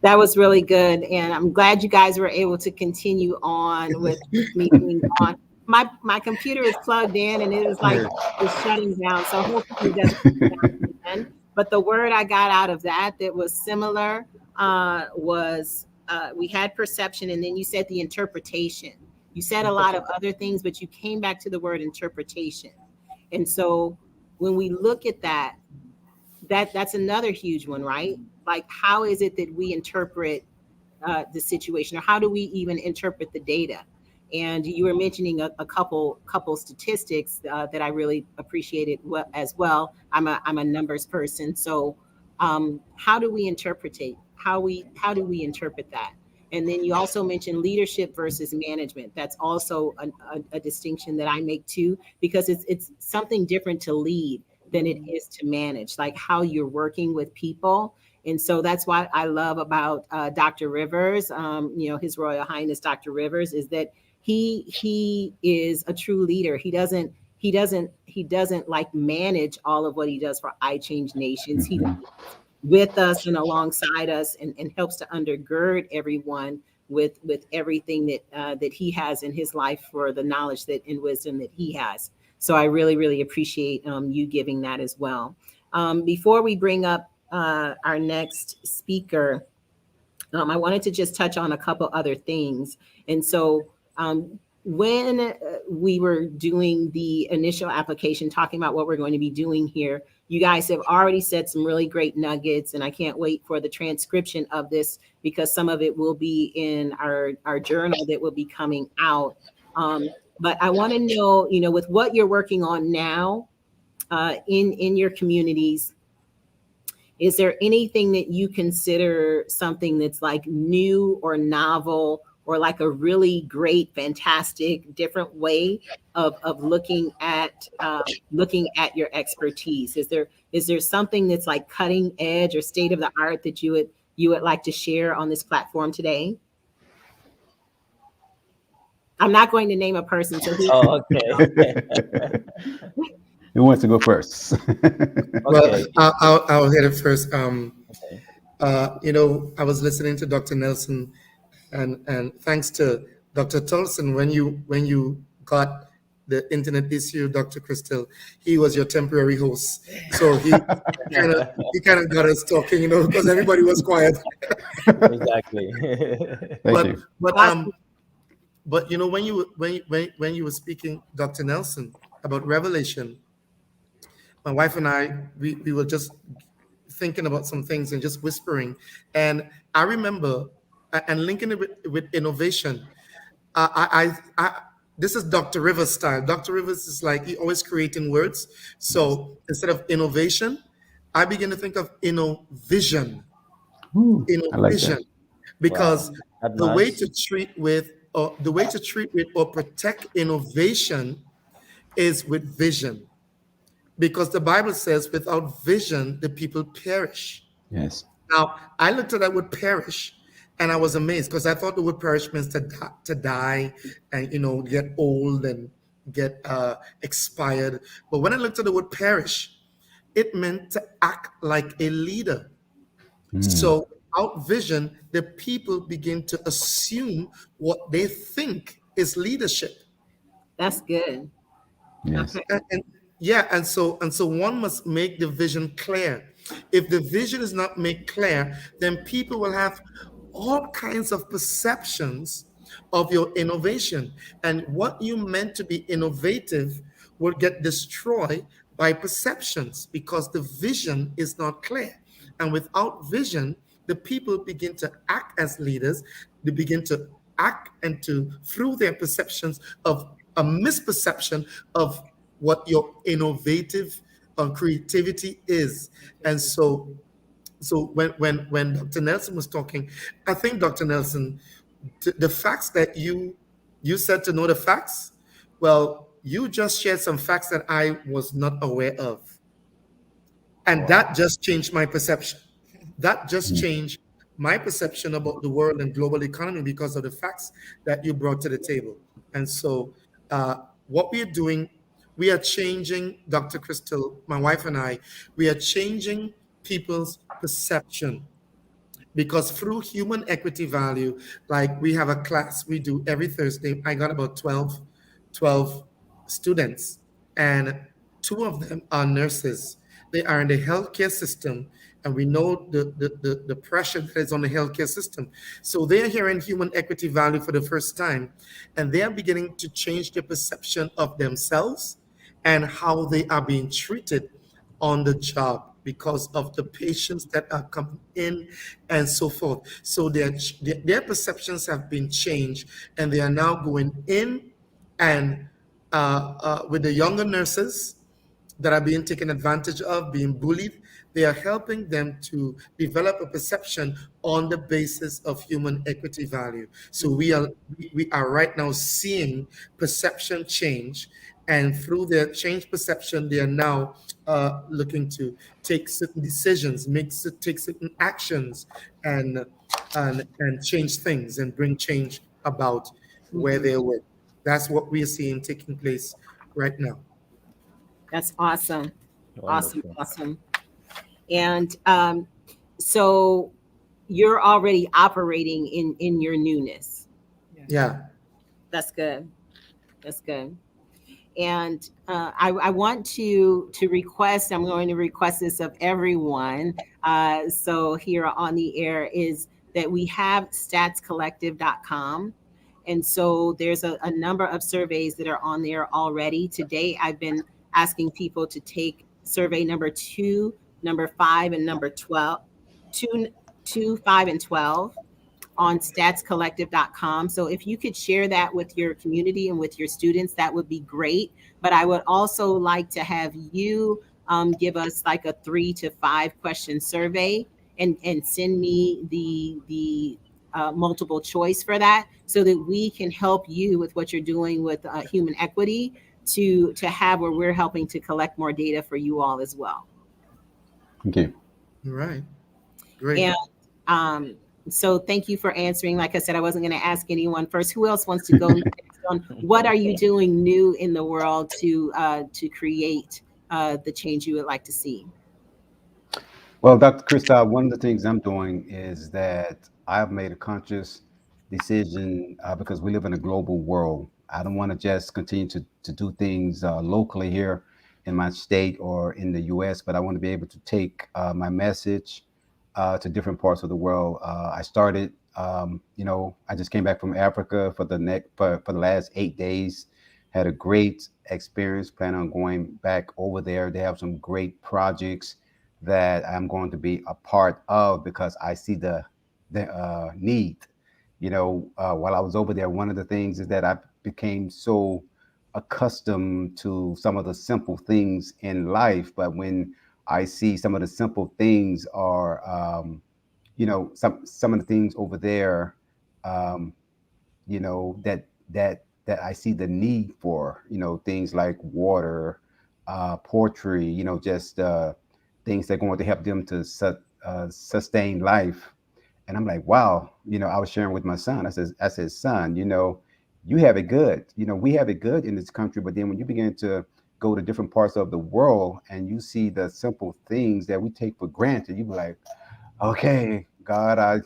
That was really good. And I'm glad you guys were able to continue on with me being on. My computer is plugged in and it is like it's shutting down. So hopefully it doesn't shut down again. But the word I got out of that was similar was we had perception, and then you said the interpretation. You said a lot of other things, but you came back to the word interpretation. And so when we look at that's another huge one, right? Like, how is it that we interpret the situation, or how do we even interpret the data? And you were mentioning a couple statistics that I really appreciated as well. I'm a numbers person, so how do we interpret? How do we interpret that? And then you also mentioned leadership versus management. That's also a distinction that I make too, because it's something different to lead than it is to manage, like how you're working with people. And so that's what I love about Dr. Rivers, His Royal Highness Dr. Rivers, is that he is a true leader. He doesn't like manage all of what he does for I Change Nations. He does with us and alongside us, and helps to undergird everyone with everything that he has in his life, for the knowledge that and wisdom that he has. So I really, really appreciate you giving that as well. Before we bring up our next speaker, I wanted to just touch on a couple other things. And so when we were doing the initial application, talking about what we're going to be doing here, you guys have already said some really great nuggets, and I can't wait for the transcription of this, because some of it will be in our journal that will be coming out. But I want to know, with what you're working on now in your communities, is there anything that you consider something that's like new or novel, or like a really great, fantastic, different way of looking at your expertise? Is there something that's like cutting edge or state of the art that you would like to share on this platform today? I'm not going to name a person. So okay. Who wants to go first? Well, I'll hit it first. I was listening to Dr. Nelson, and thanks to Dr. Tolson, when you got the internet issue, Dr. Krystylle, he was your temporary host. So he kind of got us talking, because everybody was quiet. Exactly. Thank you. But when you were speaking, Dr. Nelson, about revelation, my wife and I, we were just thinking about some things and just whispering. And I remember, and linking it with innovation, this is Dr. Rivers style. Dr. Rivers is like, he always creating words. So instead of innovation, I begin to think of innovision. Innovision. Like that. Because Wow. the way to treat with or protect innovation is with vision. Because the Bible says, without vision, the people perish. Yes. Now, I looked at that word perish, and I was amazed, because I thought the word perish means to die and, get old and get expired. But when I looked at the word perish, it meant to act like a leader. So without vision, the people begin to assume what they think is leadership. That's good. Yes. Okay. And yeah, and so one must make the vision clear. If the vision is not made clear, then people will have all kinds of perceptions of your innovation, and what you meant to be innovative will get destroyed by perceptions because the vision is not clear. And without vision, the people begin to act as leaders. They begin to act and to through their perceptions of a misperception of what your innovative creativity is. And so when Dr. Nelson was talking, I think Dr. Nelson, the facts that you said to know the facts, well, you just shared some facts that I was not aware of. And that just changed my perception. That just changed my perception about the world and global economy because of the facts that you brought to the table. And so, what we are doing, we are changing, Dr. Krystylle, my wife and I, we are changing people's perception because through human equity value, like we have a class we do every Thursday. I got about 12 students, and two of them are nurses. They are in the healthcare system, and we know the pressure that is on the healthcare system. So they're hearing human equity value for the first time, and they are beginning to change their perception of themselves and how they are being treated on the job because of the patients that are coming in and so forth. So their perceptions have been changed, and they are now going in and with the younger nurses that are being taken advantage of, being bullied, they are helping them to develop a perception on the basis of human equity value. So we are right now seeing perception change, and through their changed perception, they are now looking to take certain decisions, take certain actions, and change things and bring change about where they work. That's what we are seeing taking place right now. That's awesome. Awesome. Wonderful. Awesome. And so you're already operating in your newness. Yeah. That's good. That's good. And I want to request, I'm going to request this of everyone. So here on the air is that we have statscollective.com. And so there's a number of surveys that are on there already. Today, I've been asking people to take survey number 2, number 5, and number 12, 2, 5, and 12 on statscollective.com. So if you could share that with your community and with your students, that would be great. But I would also like to have you give us like a 3 to 5 question survey and send me the multiple choice for that so that we can help you with what you're doing with human equity to have where we're helping to collect more data for you all as well. Okay. All right. Great. And so thank you for answering. Like I said, I wasn't going to ask anyone first. Who else wants to go next on what are you doing new in the world to create the change you would like to see? Well, Dr. Krista, one of the things I'm doing is that I've made a conscious decision because we live in a global world. I don't want to just continue to do things locally here in my state or in the U.S., but I want to be able to take my message to different parts of the world. I started, I just came back from Africa for the last 8 days. Had a great experience. Plan on going back over there. They have some great projects that I'm going to be a part of because I see the need. While I was over there, one of the things is that I became so accustomed to some of the simple things in life, but when I see some of the simple things are, some of the things over there, that I see the need for, things like water, poultry, just things that are going to help them to sustain life. And I'm like, wow, I was sharing with my son. I said, son, you have it good. We have it good in this country, but then when you begin to go to different parts of the world and you see the simple things that we take for granted, you be like, okay, God, I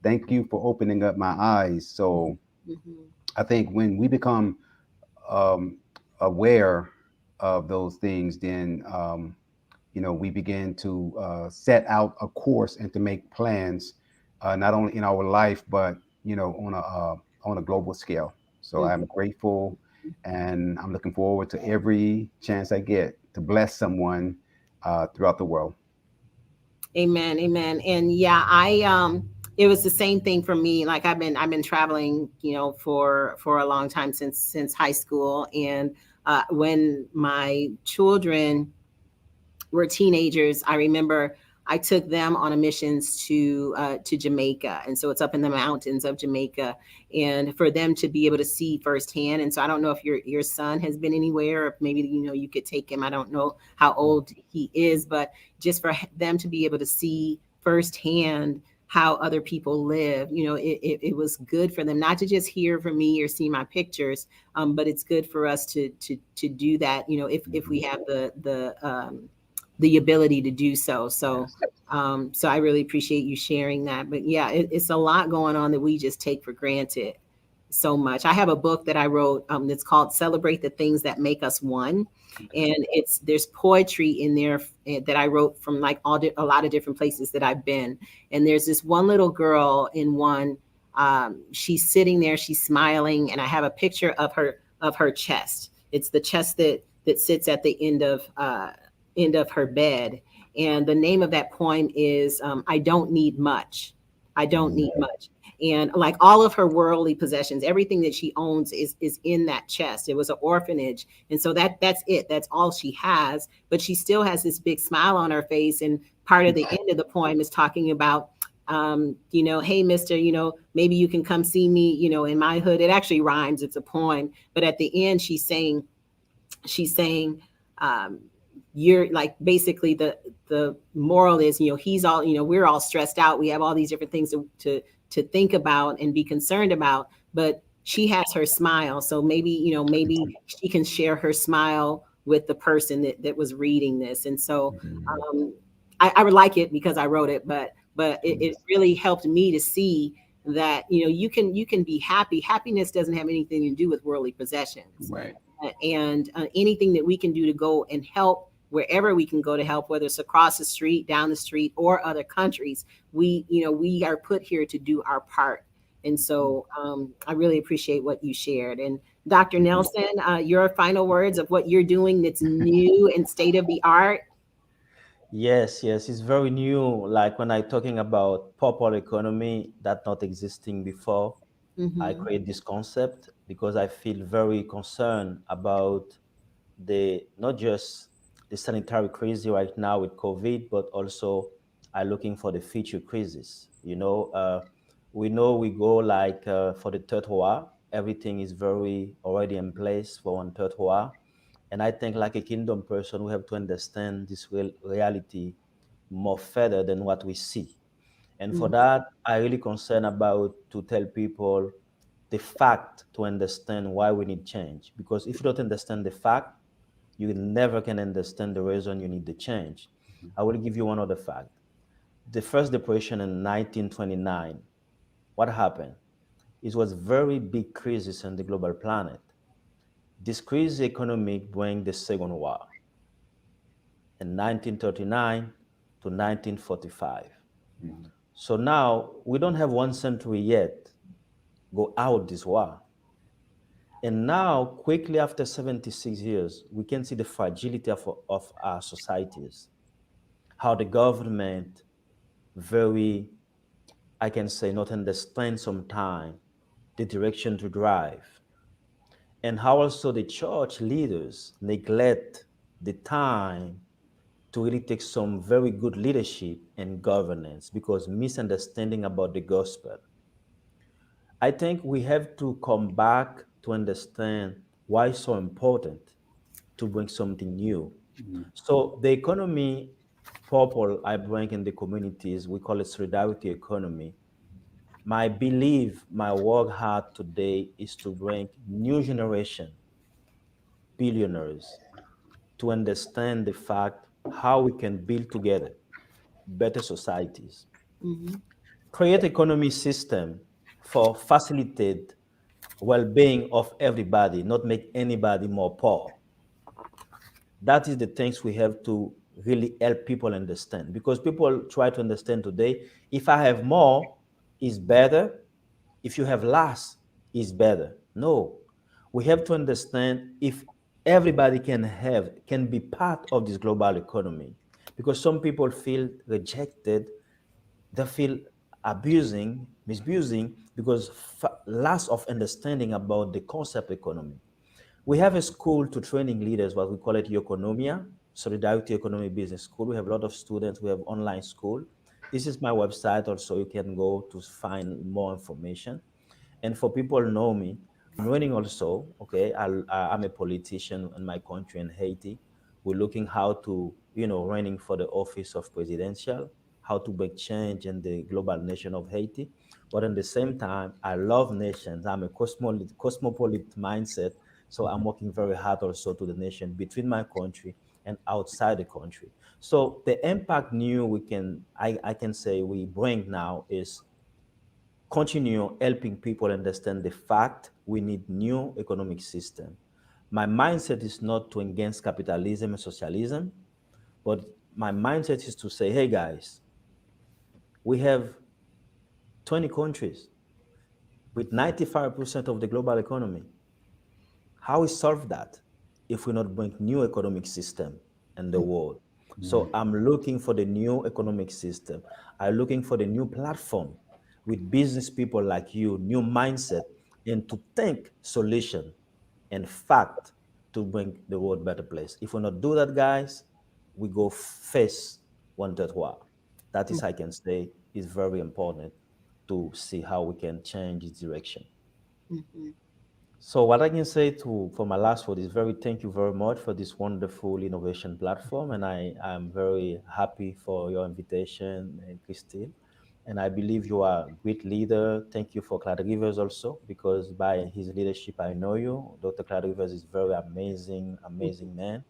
thank you for opening up my eyes. So Mhm. I think when we become um, aware of those things, then we begin to set out a course and to make plans, not only in our life, but on a global scale. So Mhm. I'm grateful, and I'm looking forward to every chance I get to bless someone throughout the world. Amen, amen. And yeah, I it was the same thing for me. Like I've been traveling, for a long time since high school. And when my children were teenagers, I remember I took them on a missions to Jamaica, and so it's up in the mountains of Jamaica, and for them to be able to see firsthand. And so I don't know if your son has been anywhere, or if maybe you could take him. I don't know how old he is, but just for them to be able to see firsthand how other people live, it was good for them not to just hear from me or see my pictures, but it's good for us to do that, if we have the ability to do so. So, Yes. so I really appreciate you sharing that. But yeah, it's a lot going on that we just take for granted so much. I have a book that I wrote that's called "Celebrate the Things That Make Us One," and there's poetry in there that I wrote from like a lot of different places that I've been. And there's this one little girl in one. She's sitting there, she's smiling, and I have a picture of her chest. It's the chest that sits at the end of her bed. And the name of that poem is I Don't Need Much. I don't need much. And like all of her worldly possessions, everything that she owns is in that chest. It was an orphanage. And so that's it. That's all she has. But she still has this big smile on her face. And part of the end of the poem is talking about hey, mister, maybe you can come see me, in my hood. It actually rhymes. It's a poem. But at the end, she's saying, um, you're like, basically the moral is, he's all, we're all stressed out. We have all these different things to think about and be concerned about, but she has her smile. So maybe she can share her smile with the person that was reading this. And so I would like it because I wrote it, but it really helped me to see that you can be happy. Happiness doesn't have anything to do with worldly possessions. Right. And anything that we can do to go and help wherever we can go to help, whether it's across the street, down the street, or other countries, we are put here to do our part. And so I really appreciate what you shared. And Dr. Nelson, your final words of what you're doing that's new and state of the art. Yes, yes, it's very new. Like when I talking about purple economy that not existing before, I Mm-hmm. create this concept because I feel very concerned about the not just the sanitary crisis right now with COVID, but also I looking for the future crisis. We know we go like for the third war, everything is very already in place for one third war, and I think like a kingdom person, we have to understand this reality more further than what we see. And for Mm-hmm. that, I really concerned about to tell people the fact to understand why we need change. Because if you don't understand the fact, you never can understand the reason you need the change. I will give you one other fact. The first depression in 1929, what happened? It was very big crisis in the global planet. This crisis economic bring the second war in 1939 to 1945. Mhm. So now we don't have 1 century yet go out this war. And now, quickly after 76 years, we can see the fragility of our societies, how the government very, I can say, not understand sometime the direction to drive, and how also the church leaders neglect the time to really take some very good leadership and governance because misunderstanding about the gospel. I think we have to come back to understand why it's so important to bring something new. Mhm. So the economy purple I bring in the communities, we call it solidarity economy. My belief, my work hard today is to bring new generation billionaires to understand the fact how we can build together better societies. Mm-hmm. create economy system for facilitate well-being of everybody, not make anybody more poor. That is the things we have to really help people understand, because people try to understand today, if I have more is better, if you have less is better. No, we have to understand if everybody can be part of this global economy, because some people feel rejected, they feel misusing, because loss of understanding about the concept economy. We have a school to training leaders, what we call it Economia, Solidarity Economy Business School. We have a lot of students. We have online school. This is my website also. You can go to find more information. And for people who know me, I'm running also, okay, I'm a politician in my country in Haiti. We're looking how to, running for the office of presidential, how to make change in the global nation of Haiti. But at the same time, I love nations. I'm a cosmopolitan mindset. So I'm working very hard also to the nation between my country and outside the country. So the impact I can say we bring now is continue helping people understand the fact we need new economic system. My mindset is not to against capitalism and socialism, but my mindset is to say, hey guys, we have 20 countries with 95% of the global economy. How we solve that if we not bring new economic system in the world? So I'm looking for the new economic system. I'm looking for the new platform with business people like you, new mindset, and to think solution and fact to bring the world better place. If we not do that, guys, we go face one terroir. That is, I can say, is very important to see how we can change its direction. Mhm. So what I can say for my last word is thank you very much for this wonderful innovation platform, and I am very happy for your invitation, Krystylle. And I believe you are a great leader. Thank you for Claude Rivers also, because by his leadership I know you. Dr. Claude Rivers is very amazing, amazing man.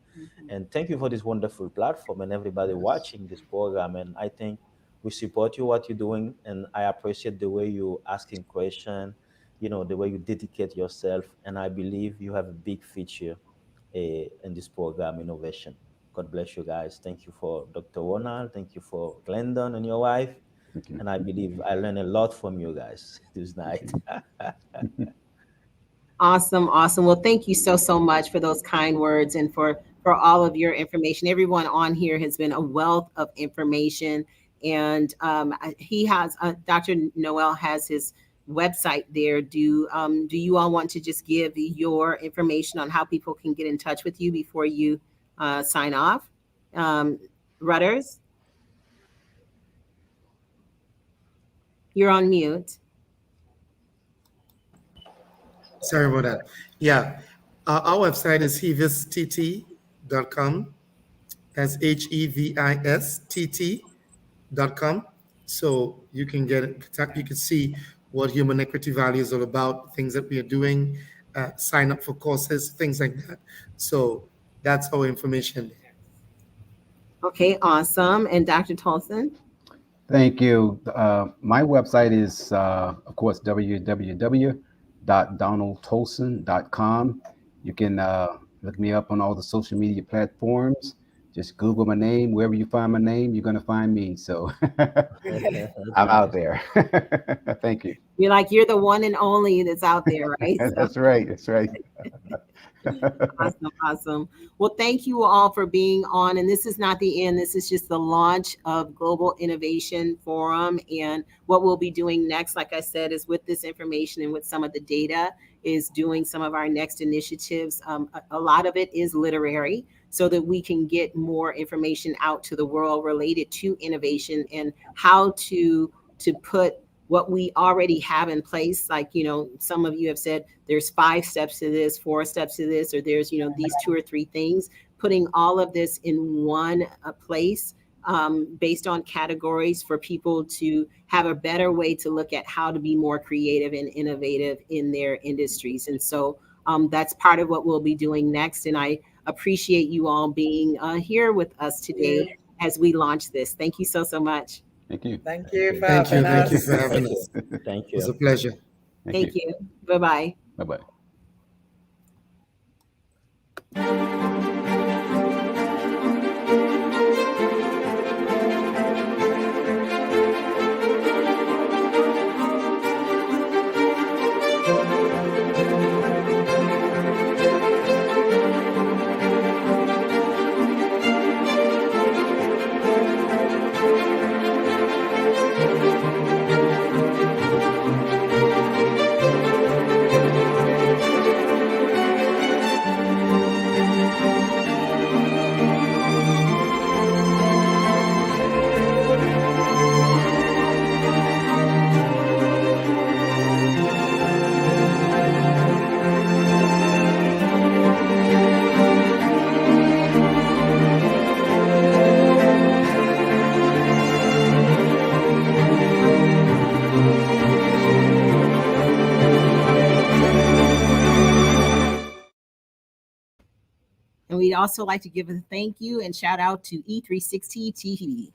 And thank you for this wonderful platform and everybody watching this program. And I think we support you what you're doing, and I appreciate the way you asking question, the way you dedicate yourself, and I believe you have a big future in this program, innovation. God bless you guys. Thank you for Dr. Ronald. Thank you for Glendon and your wife. And I believe I learned a lot from you guys this night. Awesome, awesome. Well, thank you so much for those kind words and for all of your information. Everyone on here has been a wealth of information, and he has Dr. Noel has his website there. Do you all want to just give your information on how people can get in touch with you before you sign off? Rudders, you're on mute. Sorry about that. Yeah. Our website is hevistt.com. That's HEVISTT.com. So you can you can see what human equity value is all about, things that we are doing, sign up for courses, things like that. So that's our information. Okay, awesome. And Dr. Tolson? Thank you. My website is, of course, www.donaldtolson.com. You can look me up on all the social media platforms. Just Google my name. Wherever you find my name, you're going to find me. So I'm out there. Thank you. You're the one and only that's out there, right? That's right. That's right. Awesome. Well, thank you all for being on. And this is not the end. This is just the launch of Global Innovation Forum. And what we'll be doing next, like I said, is with this information and with some of the data, is doing some of our next initiatives. A lot of it is literary, so that we can get more information out to the world related to innovation and how to put what we already have in place. Like, some of you have said there's 5 steps to this, 4 steps to this, or there's, these 2 or 3 things, putting all of this in one place based on categories for people to have a better way to look at how to be more creative and innovative in their industries. And so that's part of what we'll be doing next. And I appreciate you all being here with us today as we launch this. Thank you so much. Thank you. Thank you for Thank you. having Thank you us. for having Thank us. you. Thank It was you. a pleasure. Thank you. Bye-bye. Bye-bye. And we'd also like to give a thank you and shout out to E360 TV.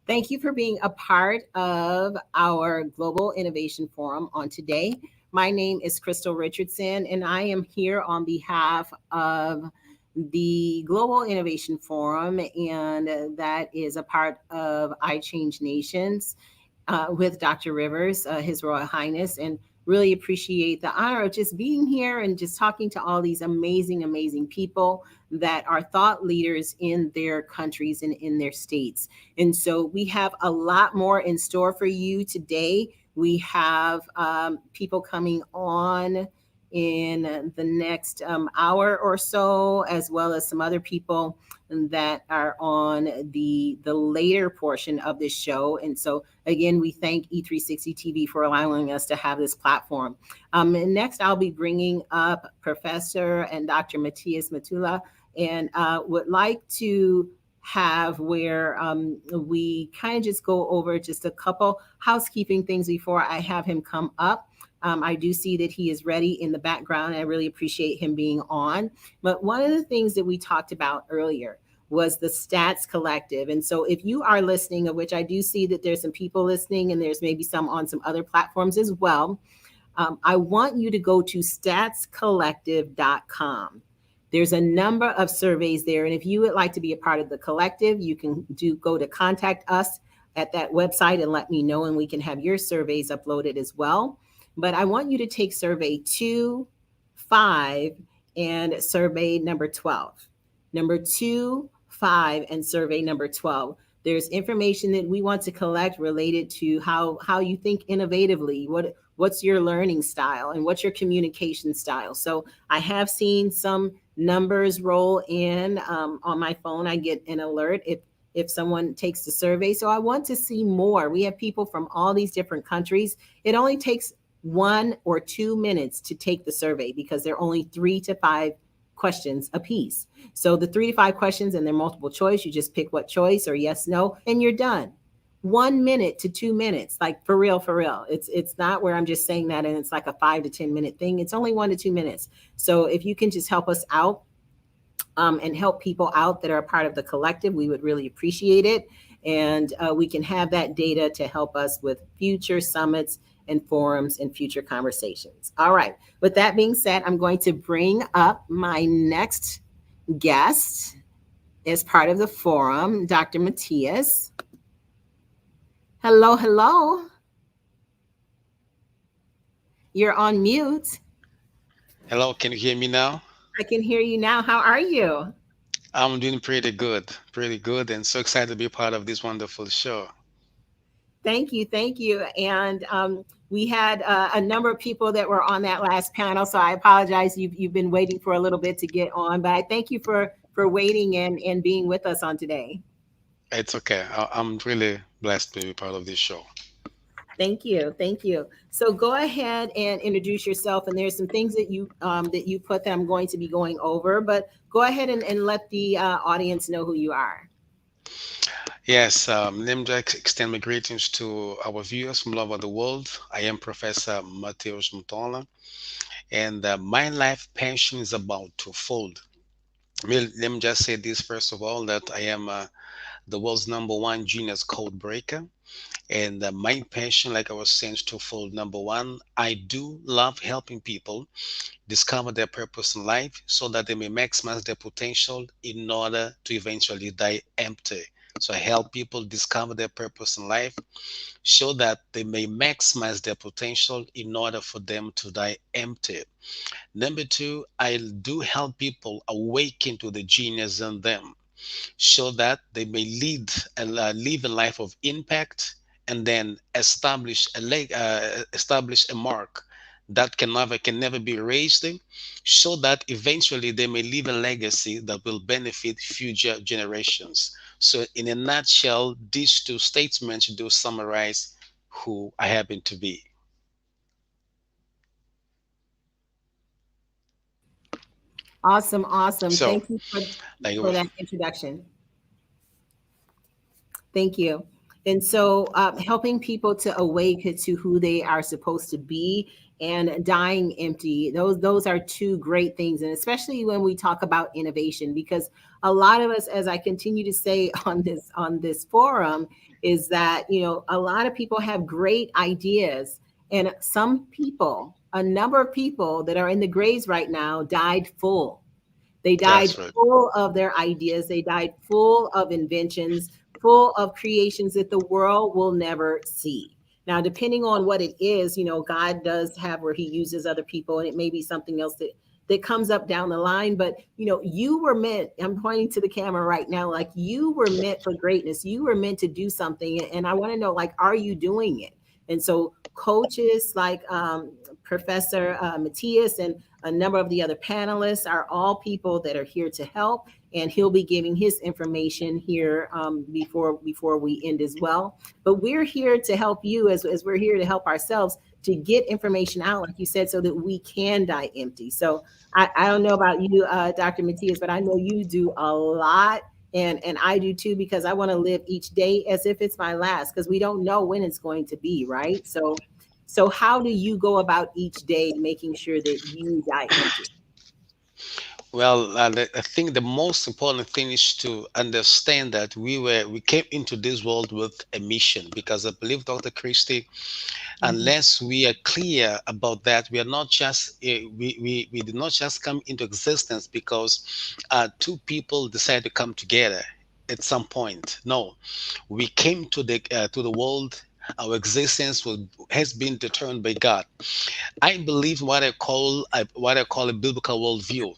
Thank you for being a part of our Global Innovation Forum on today. My name is Krystylle Richardson, and I am here on behalf of the Global Innovation Forum, and that is a part of I Change Nations with Dr. Rivers, His Royal Highness, and really appreciate the honor of just being here and just talking to all these amazing, amazing people that are thought leaders in their countries and in their states. And so we have a lot more in store for you today. We have people coming on in the next hour or so, as well as some other people that are on the later portion of this show. And so again, we thank E360 TV for allowing us to have this platform. And next, I'll be bringing up Professor and Dr. Matthias Matula, and would like to have where we kind of just go over just a couple housekeeping things before I have him come up. I do see that he is ready in the background. I really appreciate him being on. But one of the things that we talked about earlier was the Stats Collective. And so if you are listening, of which I do see that there's some people listening and there's maybe some on some other platforms as well, I want you to go to statscollective.com. There's a number of surveys there. And if you would like to be a part of the collective, you can go to contact us at that website and let me know, and we can have your surveys uploaded as well. But I want you to take survey 2, 5, and survey number 12. Number 2, 5, and survey number 12. There's information that we want to collect related to how you think innovatively, what's your learning style, and what's your communication style. So I have seen some numbers roll in on my phone. I get an alert if someone takes the survey. So I want to see more. We have people from all these different countries. It only takes 1 or 2 minutes to take the survey because there are only 3 to 5 questions a piece. So the 3 to 5 questions, and they're multiple choice. You just pick what choice or yes, no, and you're done. 1 minute to 2 minutes, like for real, for real. It's not where I'm just saying that and it's like a 5 to 10 minute thing. It's only 1 to 2 minutes. So if you can just help us out and help people out that are a part of the collective, we would really appreciate it. And we can have that data to help us with future summits and forums and future conversations. All right. With that being said, I'm going to bring up my next guest as part of the forum, Dr. Matthias. Hello, hello. You're on mute. Hello, can you hear me now? I can hear you now. How are you? I'm doing pretty good, and so excited to be part of this wonderful show. Thank you, thank you. And we had a number of people that were on that last panel, so I apologize. You've been waiting for a little bit to get on, but I thank you for waiting and being with us on today. It's okay. I'm really blessed to be part of this show. Thank you, thank you. So go ahead and introduce yourself. And there's some things that you put that I'm going to be going over, but go ahead and let the audience know who you are. Yes, let me just extend my greetings to our viewers from all over the world. I am Professor Mateus Mutola, and my life passion is about twofold. Let me just say this first of all, that I am the world's #1 genius code breaker. And my passion, like I was saying, is twofold. Number one, I do love helping people discover their purpose in life so that they may maximize their potential in order to eventually die empty. So I help people discover their purpose in life so that they may maximize their potential in order for them to die empty. Number two, I do help people awaken to the genius in them so that they may live a life of impact and then establish a mark that can never be erased, so that eventually they may leave a legacy that will benefit future generations. So in a nutshell, these two statements do summarize who I happen to be. Awesome, awesome. So, Thank you for that introduction. Thank you. And so helping people to awake to who they are supposed to be and dying empty, those are two great things. And especially when we talk about innovation, because a lot of us, as I continue to say on this forum, is that, a lot of people have great ideas, and a number of people that are in the graves right now died full. They died full of their ideas. They died full of inventions, full of creations that the world will never see. Now, depending on what it is, God does have where he uses other people, and it may be something else that comes up down the line. But, you were meant, I'm pointing to the camera right now, like you were meant for greatness. You were meant to do something. And I want to know, like, are you doing it? And so coaches like Professor Matthias and a number of the other panelists are all people that are here to help. And he'll be giving his information here before we end as well. But we're here to help you as we're here to help ourselves to get information out, like you said, so that we can die empty. So I don't know about you, Dr. Matthias, but I know you do a lot. And I do too, because I want to live each day as if it's my last, because we don't know when it's going to be, right? So how do you go about each day making sure that you die empty? Well, I think the most important thing is to understand that we came into this world with a mission, because I believe, Dr. Christie, unless we are clear about that, we are not just we did not just come into existence because two people decided to come together at some point. No, we came to the world. Our existence has been determined by God. I believe what I call a biblical worldview,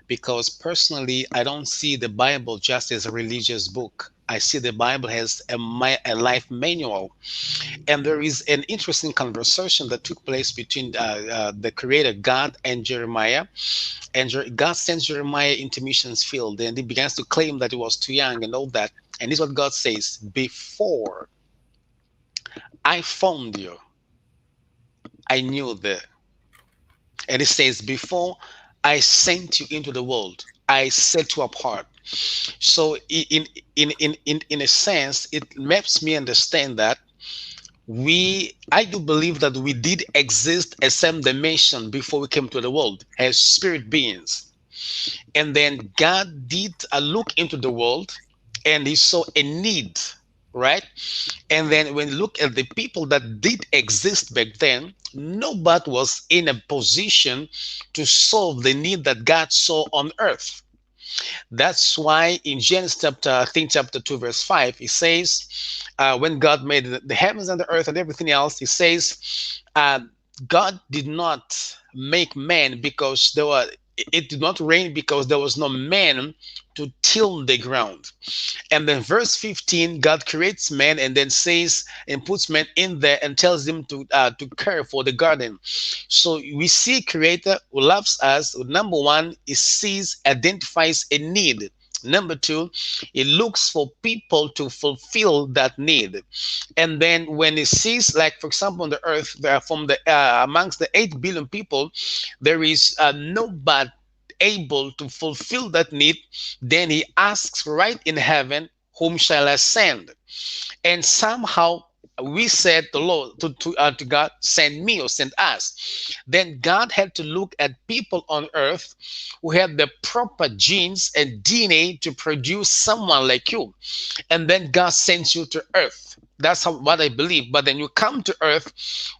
because personally, I don't see the Bible just as a religious book. I see the Bible as a life manual. And there is an interesting conversation that took place between the Creator, God, and Jeremiah. And God sends Jeremiah into missions field, and he begins to claim that he was too young and all that. And this is what God says: before I formed you, I knew that. And it says, before I sent you into the world, I set you apart. So in a sense, it makes me understand that I do believe that we did exist as same dimension before we came to the world as spirit beings. And then God did a look into the world and he saw a need, right? And then when you look at the people that did exist back then, nobody was in a position to solve the need that God saw on earth. That's why in Genesis chapter 2, verse 5, it says, when God made the heavens and the earth and everything else, it says, God did not make man because it did not rain because there was no man to till the ground. And then verse 15, God creates man and then says and puts man in there and tells him to care for the garden. So we see Creator who loves us. Number one, he sees, identifies a need. Number two, he looks for people to fulfill that need. And then when he sees, like for example, on the earth, there are from the amongst the 8 billion people, there is nobody able to fulfill that need. Then he asks right in heaven, whom shall I send? And somehow we said the Lord to God, send me or send us. Then God had to look at people on earth who had the proper genes and DNA to produce someone like you. And then God sends you to earth. That's what I believe. But then you come to earth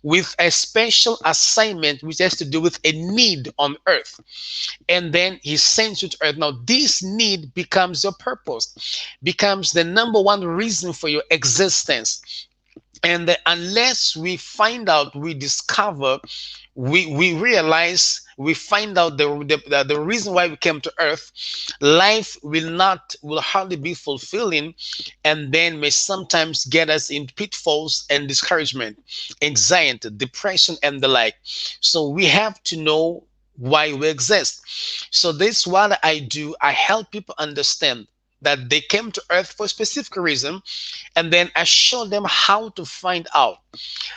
with a special assignment which has to do with a need on earth. And then he sends you to earth. Now, this need becomes your purpose, becomes the number one reason for your existence. And unless we find out, we discover, we realize, we find out the reason why we came to earth, life will hardly be fulfilling, and then may sometimes get us in pitfalls and discouragement, anxiety, depression, and the like. So we have to know why we exist. So this is what I do. I help people understand that they came to earth for a specific reason, and then I show them how to find out.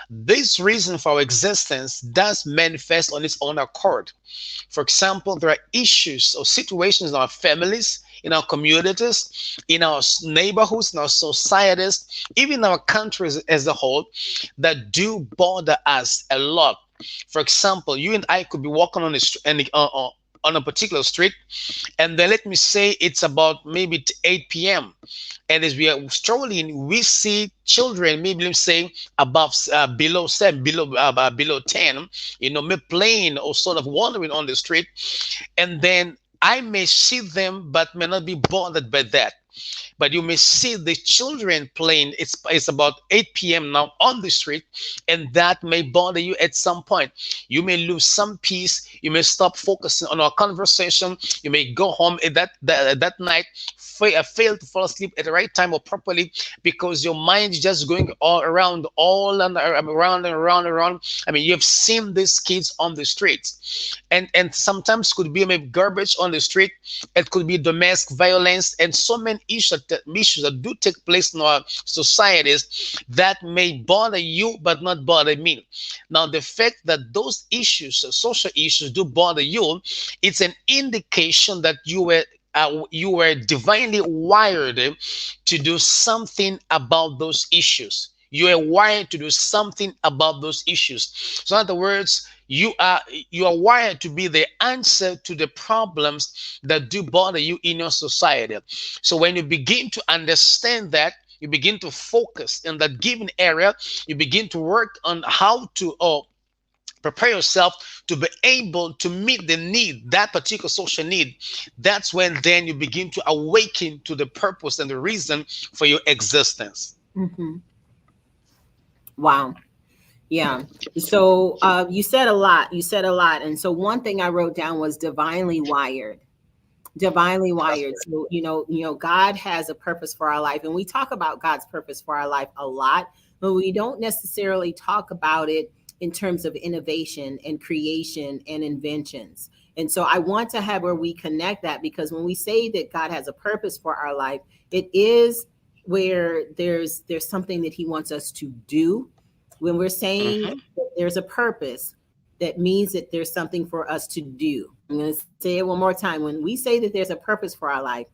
This reason for our existence does manifest on its own accord. For example, there are issues or situations in our families, in our communities, in our neighborhoods, in our societies, even our countries as a whole, that do bother us a lot. For example, you and I could be walking on a particular street, and then let me say it's about maybe 8 p.m. And as we are strolling, we see children, maybe let's say below 7, below 10, me playing or sort of wandering on the street. And then I may see them, but may not be bothered by that. But you may see the children playing. It's about 8 p.m. now on the street, and that may bother you at some point. You may lose some peace. You may stop focusing on our conversation. You may go home at that night, fail to fall asleep at the right time or properly, because your mind is just going around and around. I mean, you've seen these kids on the streets, and sometimes could be maybe garbage on the street. It could be domestic violence and so many issues that do take place in our societies that may bother you but not bother me. Now, the fact that those issues, social issues, do bother you, it's an indication that you were divinely wired to do something about those issues. You are wired to do something about those issues. So in other words, you are wired to be the answer to the problems that do bother you in your society. So when you begin to understand that, you begin to focus in that given area, you begin to work on how to prepare yourself to be able to meet the need, that particular social need. That's when then you begin to awaken to the purpose and the reason for your existence. Mm-hmm. Wow. Yeah. So you said a lot. And so one thing I wrote down was divinely wired. Divinely wired. So, God has a purpose for our life. And we talk about God's purpose for our life a lot, but we don't necessarily talk about it in terms of innovation and creation and inventions. And so I want to have where we connect that, because when we say that God has a purpose for our life, it is where there's something that he wants us to do. When we're saying that there's a purpose, that means that there's something for us to do. I'm going to say it one more time. When we say that there's a purpose for our life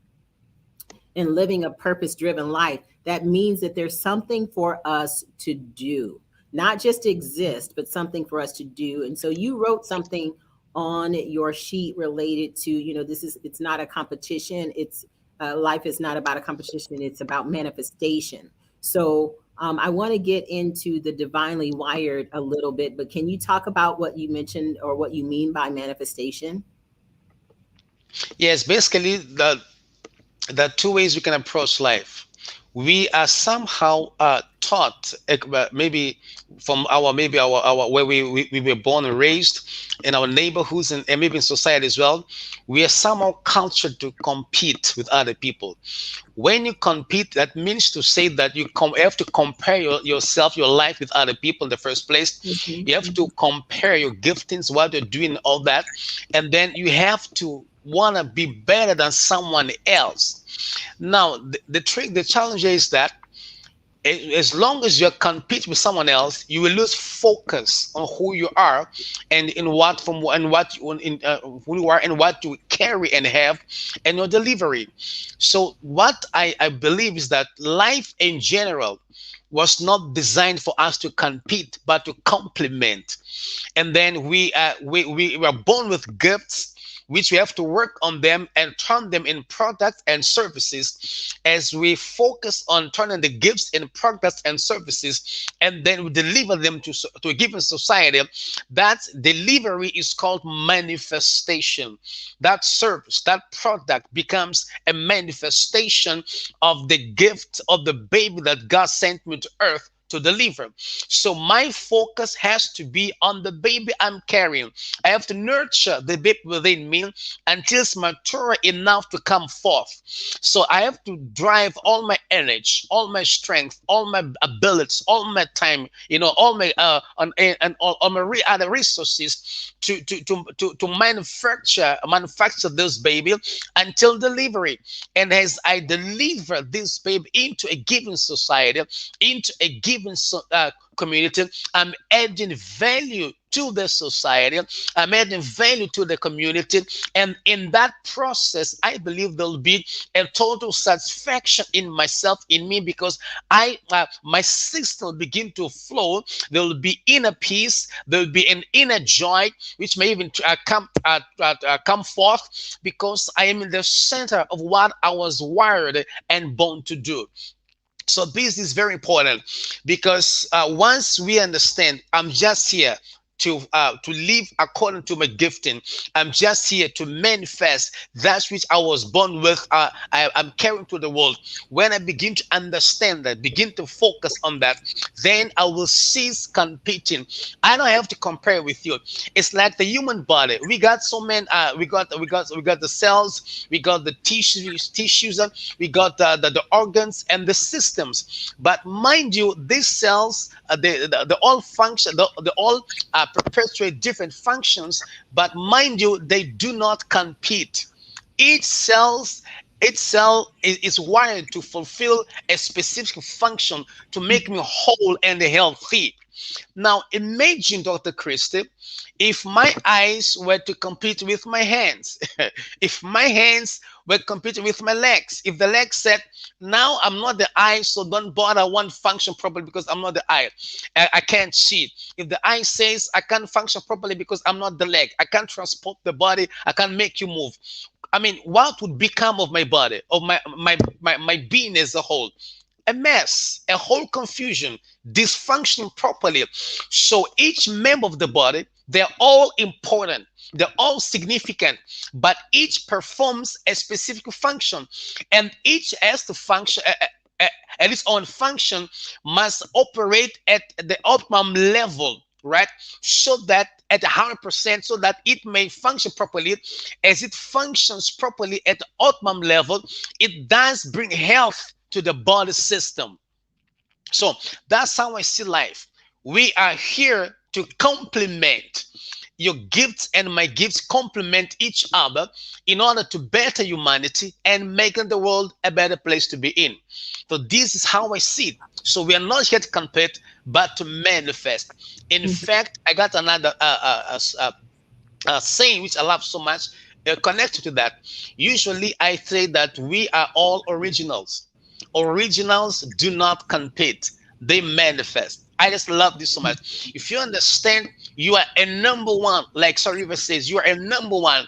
and living a purpose-driven life, that means that there's something for us to do, not just exist, but something for us to do. And so you wrote something on your sheet related to, it's not a competition. It's life is not about a competition. It's about manifestation. So I want to get into the divinely wired a little bit, but can you talk about what you mentioned or what you mean by manifestation? Yes, basically the two ways we can approach life. We are somehow taught, maybe from our where we were born and raised, in our neighborhoods, and maybe in society as well. We are somehow cultured to compete with other people. When you compete, that means to say that you have to compare yourself, your life, with other people in the first place. You have to compare your giftings, what you're doing, all that, and then you have to want to be better than someone else. Now, the challenge is that as long as you compete with someone else, you will lose focus on who you are, and in what from and what you, in who you are and what you carry and have, and your delivery. So what I believe is that life in general was not designed for us to compete, but to complement. And then we were born with gifts, which we have to work on them and turn them in products and services. As we focus on turning the gifts in products and services, and then we deliver them to a given society, that delivery is called manifestation. That service, that product becomes a manifestation of the gift of the baby that God sent me to earth to deliver. So my focus has to be on the baby I'm carrying. I have to nurture the baby within me until it's mature enough to come forth. So I have to drive all my energy, all my strength, all my abilities, all my time, all my and all my other resources to manufacture this baby until delivery. And as I deliver this baby into a given society, into a given community, I'm adding value to the society, I'm adding value to the community, and in that process I believe there'll be a total satisfaction in myself, in me, because my system will begin to flow. There will be inner peace, there will be an inner joy, which may even come forth, because I am in the center of what I was wired and born to do. So this is very important, because once we understand I'm just here to live according to my gifting, I'm just here to manifest that which I was born with, I'm carrying to the world. When I begin to understand that, begin to focus on that, then I will cease competing. I don't have to compare with you. It's like the human body. We got so many. We got the cells. We got the tissues. We got the organs and the systems. But mind you, these cells, the all function, the all perpetuate different functions. But mind you, they do not compete. Each cell is wired to fulfill a specific function to make me whole and healthy. Now, imagine, Dr. Christy, if my eyes were to compete with my hands, if my hands were competing with my legs, if the legs said, now I'm not the eye, so don't bother, I won't function properly because I'm not the eye. I can't see. If the eye says I can't function properly because I'm not the leg, I can't transport the body, I can't make you move. I mean, what would become of my body, of my being as a whole? A mess, a whole confusion, dysfunctioning properly. So each member of the body, they're all important, they're all significant, but each performs a specific function, and each has to function at its own function, must operate at the optimum level, right? So that at 100%, so that it may function properly. As it functions properly at the optimum level, it does bring health to the body system. So that's how I see life. We are here to complement. Your gifts and my gifts complement each other in order to better humanity and making the world a better place to be in. So this is how I see it. So we are not here to compete, but to manifest. In fact, I got another saying which I love so much, connected to that. Usually I say that we are all originals. Originals do not compete, they manifest. I just love this so much. If you understand you are a number one, like Sariva says, you are a number one,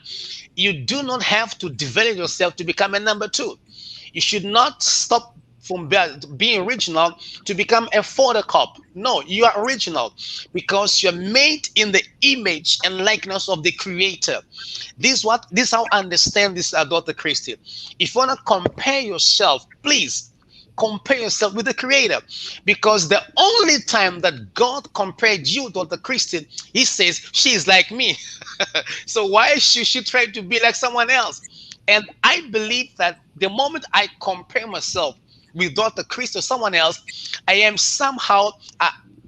you do not have to develop yourself to become a number two. You should not stop from being original to become a photocopy. No, you are original because you're made in the image and likeness of the Creator. This how I understand this, Dr. Christie. If you want to compare yourself, please compare yourself with the Creator, because the only time that God compared you, Dr. Christie, He says she is like me. So why should she try to be like someone else? And I believe that the moment I compare myself with Dr. Christie or someone else, I am somehow,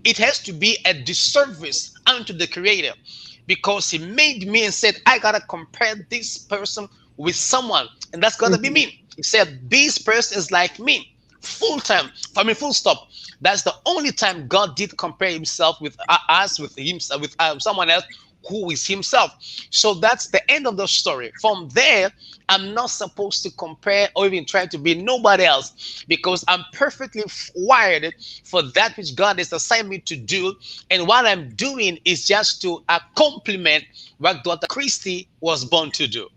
it has to be a disservice unto the Creator, because He made me and said, I gotta compare this person with someone, and that's gotta be me. He said, this person is like me. Full time, full stop. That's the only time God did compare Himself with us, with Himself, with someone else who is Himself. So that's the end of the story. From there, I'm not supposed to compare or even try to be nobody else, because I'm perfectly wired for that which God has assigned me to do. And what I'm doing is just to complement what Dr. Christie was born to do.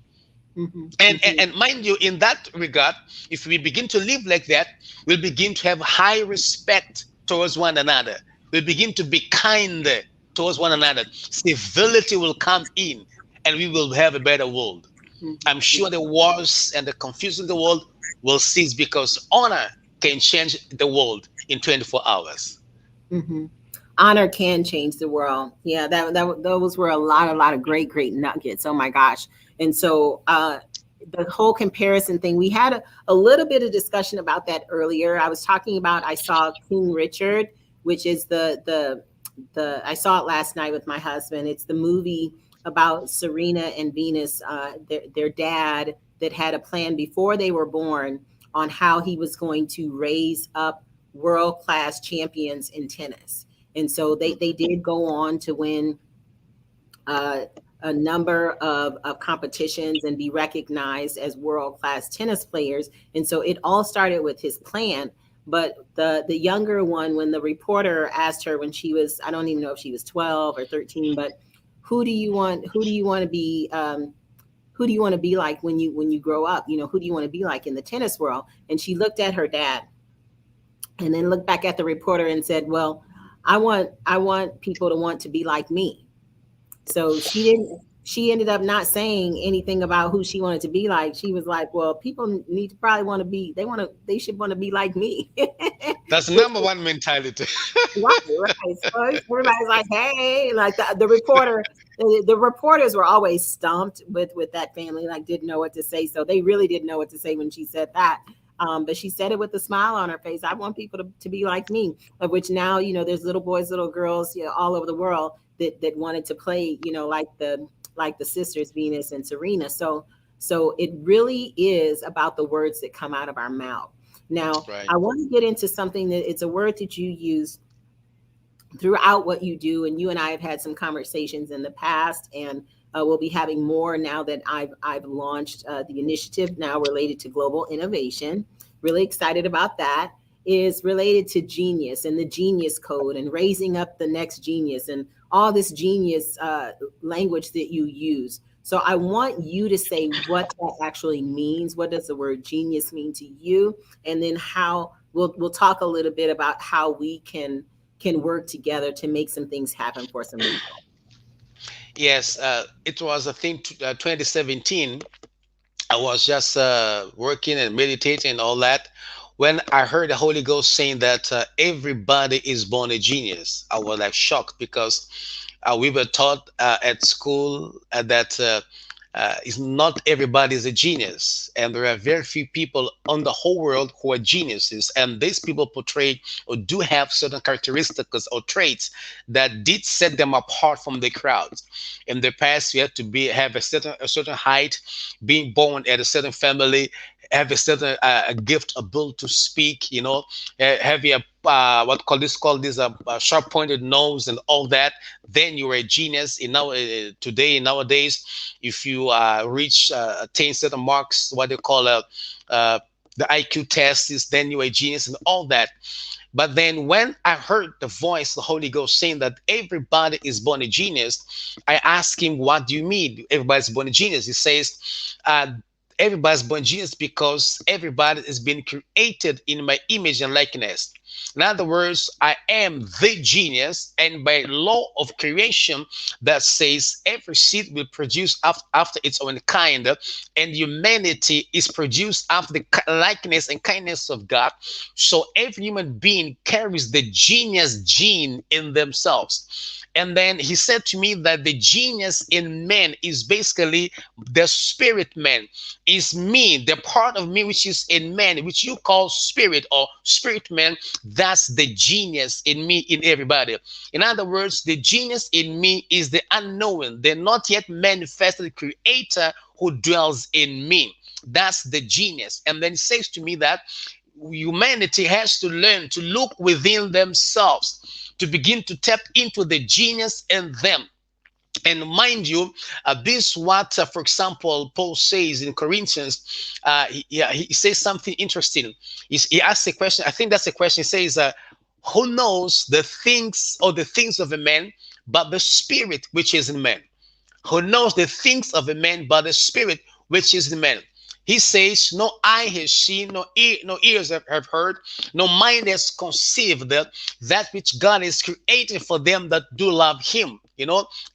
And mind you, in that regard, if we begin to live like that, we'll begin to have high respect towards one another. We'll begin to be kinder towards one another. Civility will come in, and we will have a better world. I'm sure the wars and the confusion in the world will cease, because honor can change the world in 24 hours. Honor can change the world. Yeah, those were a lot of great nuggets. Oh my gosh. And so the whole comparison thing, we had a little bit of discussion about that earlier. I was talking about, I saw King Richard, which is the I saw it last night with my husband. It's the movie about Serena and Venus, their dad, that had a plan before they were born on how he was going to raise up world-class champions in tennis. And so they did go on to win a number of competitions and be recognized as world-class tennis players. And so it all started with his plan. But the younger one, when the reporter asked her when she was, I don't even know if she was 12 or 13, but who do you want to be, who do you want to be like when you grow up? You know, who do you want to be like in the tennis world? And she looked at her dad and then looked back at the reporter and said, well, I want people to want to be like me. So she ended up not saying anything about who she wanted to be like. She was like, well, people need to probably want to be, they should want to be like me. That's the number one mentality. Right. So everybody's like, hey, like the reporter, the reporters were always stumped with that family, like didn't know what to say. So they really didn't know what to say when she said that. But she said it with a smile on her face. I want people to be like me, of which now, you know, there's little boys, little girls, you know, all over the world that wanted to play, you know, like the sisters, Venus and Serena. So it really is about the words that come out of our mouth. Now, right. I want to get into something that it's a word that you use throughout what you do. And you and I have had some conversations in the past, and we'll be having more now that I've launched the initiative now related to global innovation. Really excited about that. Is related to genius and the genius code and raising up the next genius and all this genius language that you use. So I want you to say what that actually means. What does the word genius mean to you? And then how we'll talk a little bit about how we can work together to make some things happen for some people. Yes, it was, I think, 2017. I was just working and meditating and all that, when I heard the Holy Ghost saying that everybody is born a genius. I was like shocked, because we were taught at school that is not everybody is a genius, and there are very few people on the whole world who are geniuses, and these people portray or do have certain characteristics or traits that did set them apart from the crowd. In the past, you had to have a certain height, being born at a certain family, have a certain gift, ability to speak, you know, have a sharp pointed nose and all that, then you're a genius. Nowadays, if you attain certain marks, what they call the IQ test, is then you're a genius and all that. But then when I heard the voice, the Holy Ghost, saying that everybody is born a genius, I asked him, what do you mean everybody's born a genius? He says, Everybody's born genius because everybody is being created in my image and likeness. In other words, I am the genius, and by law of creation that says every seed will produce after its own kind, and humanity is produced after the likeness and kindness of God. So every human being carries the genius gene in themselves. And then he said to me that the genius in man is basically the spirit man, is me, the part of me which is in man, which you call spirit or spirit man. That's the genius in me, in everybody. In other words, the genius in me is the unknown, the not yet manifested creator who dwells in me. That's the genius. And then he says to me that humanity has to learn to look within themselves, to begin to tap into the genius in them. And mind you, this what, for example, Paul says in Corinthians. He says something interesting. He asks a question. I think that's a question. He says, "Who knows the things or the things of a man, but the spirit which is in man? Who knows the things of a man, but the spirit which is in man?" He says, "No eye has seen, no ears have heard, no mind has conceived that which God is created for them that do love Him."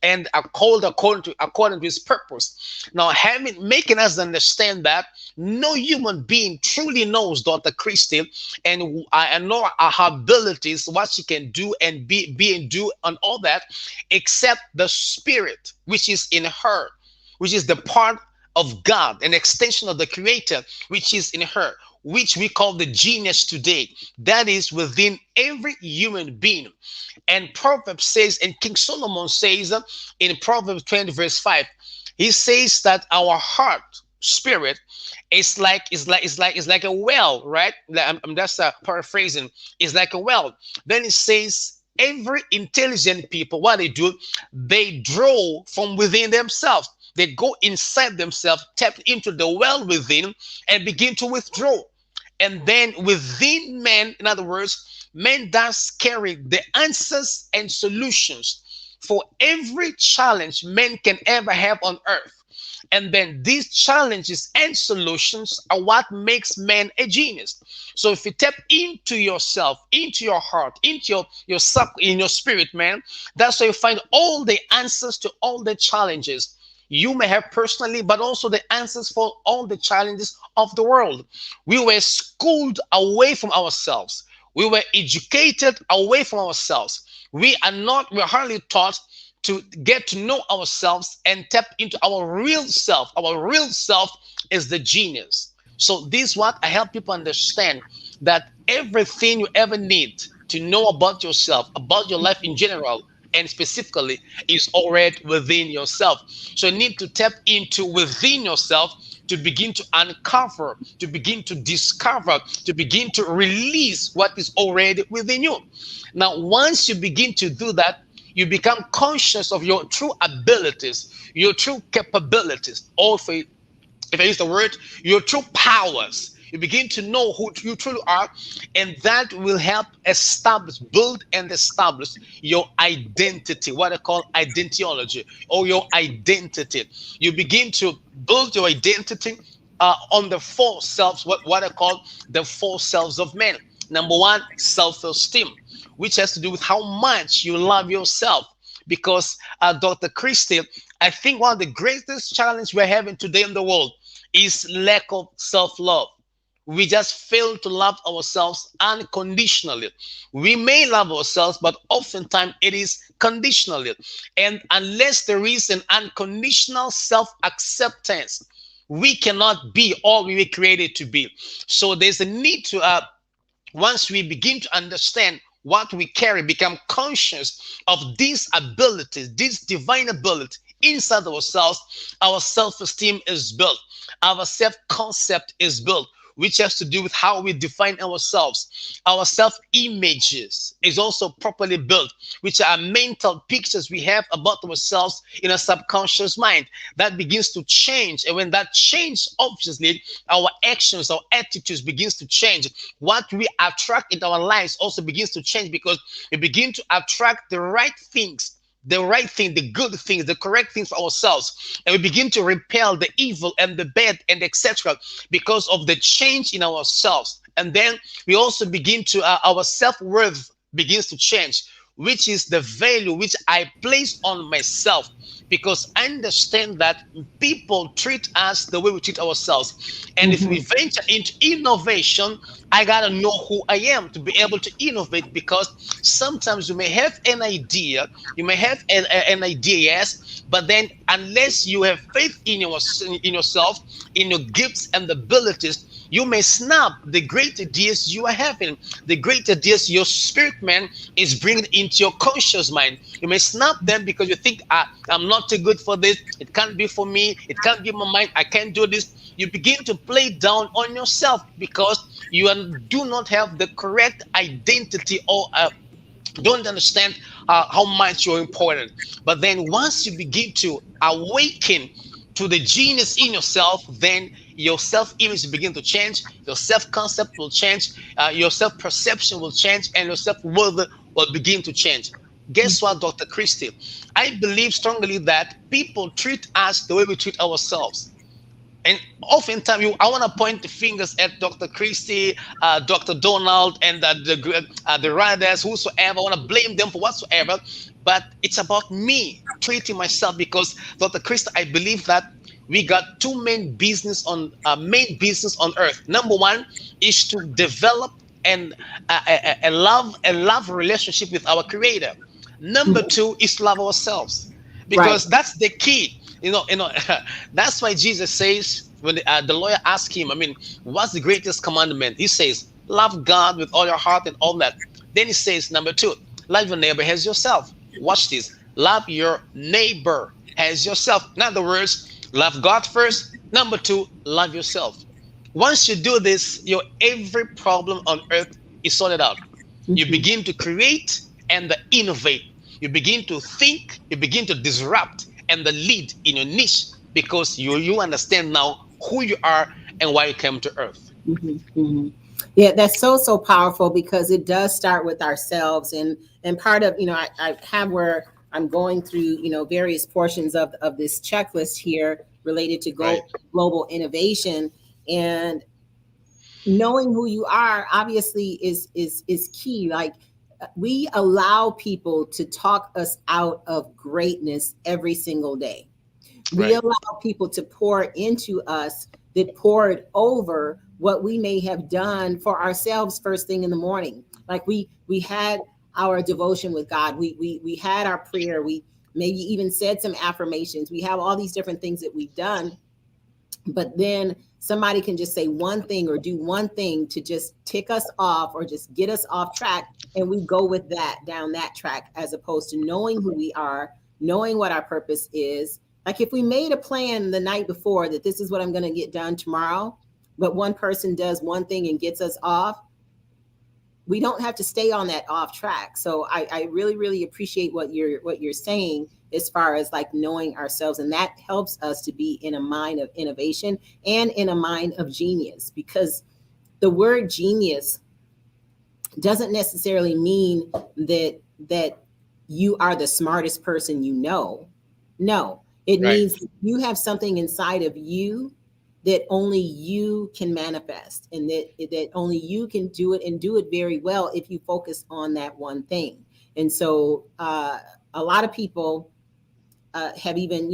And are called according to His purpose. Now, making us understand that no human being truly knows Dr. Christy, and I know her abilities, what she can do and be and do, and all that, except the spirit which is in her, which is the part of God, an extension of the Creator, which is in her, which we call the genius today, that is within every human being. And Proverbs says, and King Solomon says in Proverbs 20 verse 5, he says that our heart spirit is like a well, right? I'm just paraphrasing. It's like a well. Then it says every intelligent people, what they do, they draw from within themselves. They go inside themselves, tap into the well within, and begin to withdraw. And then within man, in other words, man does carry the answers and solutions for every challenge man can ever have on earth. And then these challenges and solutions are what makes man a genius. So if you tap into yourself, into your heart, into in your spirit, man, that's where you find all the answers to all the challenges you may have personally, but also the answers for all the challenges of the world. We were schooled away from ourselves. We were educated away from ourselves. We're hardly taught to get to know ourselves and tap into our real self. Our real self is the genius. So this is what I help people understand, that everything you ever need to know about yourself, about your life in general, and specifically, is already within yourself. So you need to tap into within yourself to begin to uncover, to begin to discover, to begin to release what is already within you. Now, once you begin to do that, you become conscious of your true abilities, your true capabilities, also, if I use the word, your true powers. You begin to know who you truly are, and that will help build and establish your identity, what I call identiology, or your identity. You begin to build your identity on the four selves, what I call the four selves of men. Number one, self-esteem, which has to do with how much you love yourself. Because Dr. Christy, I think one of the greatest challenges we're having today in the world is lack of self-love. We just fail to love ourselves unconditionally. We may love ourselves, but oftentimes it is conditionally. And unless there is an unconditional self-acceptance, we cannot be all we were created to be. So there's a need to, once we begin to understand what we carry, become conscious of these abilities, this divine ability inside ourselves, our self-esteem is built, our self-concept is built, which has to do with how we define ourselves. Our self-images is also properly built, which are mental pictures we have about ourselves in a subconscious mind. That begins to change. And when that changes, obviously, our actions, our attitudes begins to change. What we attract in our lives also begins to change, because we begin to attract the right things the right thing, the good things, the correct things for ourselves, and we begin to repel the evil and the bad and etc. because of the change in ourselves. And then we also begin to our self-worth begins to change, which is the value which I place on myself, because I understand that people treat us the way we treat ourselves. And if we venture into innovation, I gotta know who I am to be able to innovate, because sometimes you may have an idea, you may have an idea, yes, but then unless you have faith in yourself, in your gifts and abilities, you may snap the great ideas you are having, the great ideas your spirit man is bringing into your conscious mind. You may snap them because you think, I'm not too good for this. It can't be for me. It can't be my mind. I can't do this. You begin to play down on yourself because you do not have the correct identity, or don't understand how much you're important. But then once you begin to awaken to the genius in yourself, then your self-image will begin to change, your self-concept will change, your self-perception will change, and your self-worth will begin to change. Guess what, Dr. Christy? I believe strongly that people treat us the way we treat ourselves. And oftentimes, I want to point the fingers at Dr. Christy, Dr. Donald, and the riders, whosoever. I want to blame them for whatsoever. But it's about me treating myself, because Dr. Christy, I believe that we got two main business on earth. Number one is to develop and a love relationship with our Creator. Number two is to love ourselves, because that's the key. That's why Jesus says, when the lawyer asked him, what's the greatest commandment? He says, love God with all your heart and all that. Then he says, number two, love your neighbor as yourself. Watch this. Love your neighbor as yourself. In other words, love God first. Number two, love yourself. Once you do this, your every problem on earth is sorted out. You begin to create and innovate. You begin to think, you begin to disrupt and the lead in your niche, because you understand now who you are and why you came to earth. Yeah, that's so powerful, because it does start with ourselves. And part of, I have where I'm going through, various portions of this checklist here related to global innovation, and knowing who you are obviously is key. Like, we allow people to talk us out of greatness every single day. We allow people to pour into us that poured over what we may have done for ourselves first thing in the morning. Like, we had our devotion with God. We had our prayer. We maybe even said some affirmations. We have all these different things that we've done. But then somebody can just say one thing or do one thing to just tick us off or just get us off track, and we go with that down that track, as opposed to knowing who we are, knowing what our purpose is. Like, if we made a plan the night before that this is what I'm going to get done tomorrow, but one person does one thing and gets us off, we don't have to stay on that off track. So I really appreciate what you're saying as far as like knowing ourselves, and that helps us to be in a mind of innovation and in a mind of genius, because the word genius doesn't necessarily mean that you are the smartest person you know. No, it means you have something inside of you that only you can manifest, and that only you can do it, and do it very well if you focus on that one thing. And so a lot of people have even,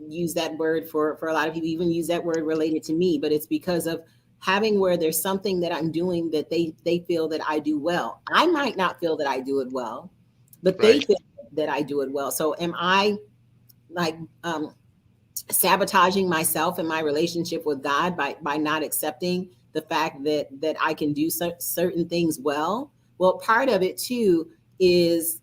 used that word for a lot of people, even use that word related to me, but it's because of having where there's something that I'm doing that they feel that I do well. I might not feel that I do it well, but they feel that I do it well. So am I like sabotaging myself and my relationship with God by not accepting the fact that I can do certain things well? Well, part of it too is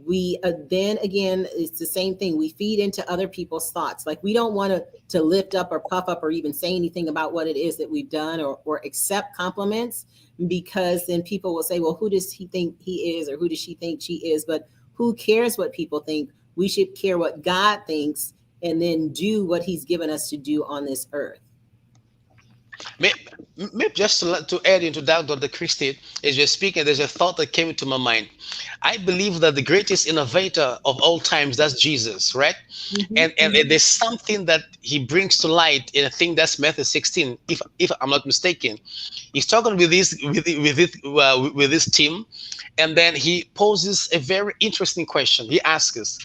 we then again, it's the same thing. We feed into other people's thoughts. Like, we don't want to lift up or puff up or even say anything about what it is that we've done, or accept compliments, because then people will say, well, who does he think he is, or who does she think she is? But who cares what people think? We should care what God thinks, and then do what he's given us to do on this earth. Maybe just to add into that, Dr. Christie, as you're speaking, there's a thought that came into my mind. I believe that the greatest innovator of all times, that's Jesus, right? And there's something that he brings to light in, I think that's Matthew 16, if I'm not mistaken. He's talking with this team, and then he poses a very interesting question. He asks us,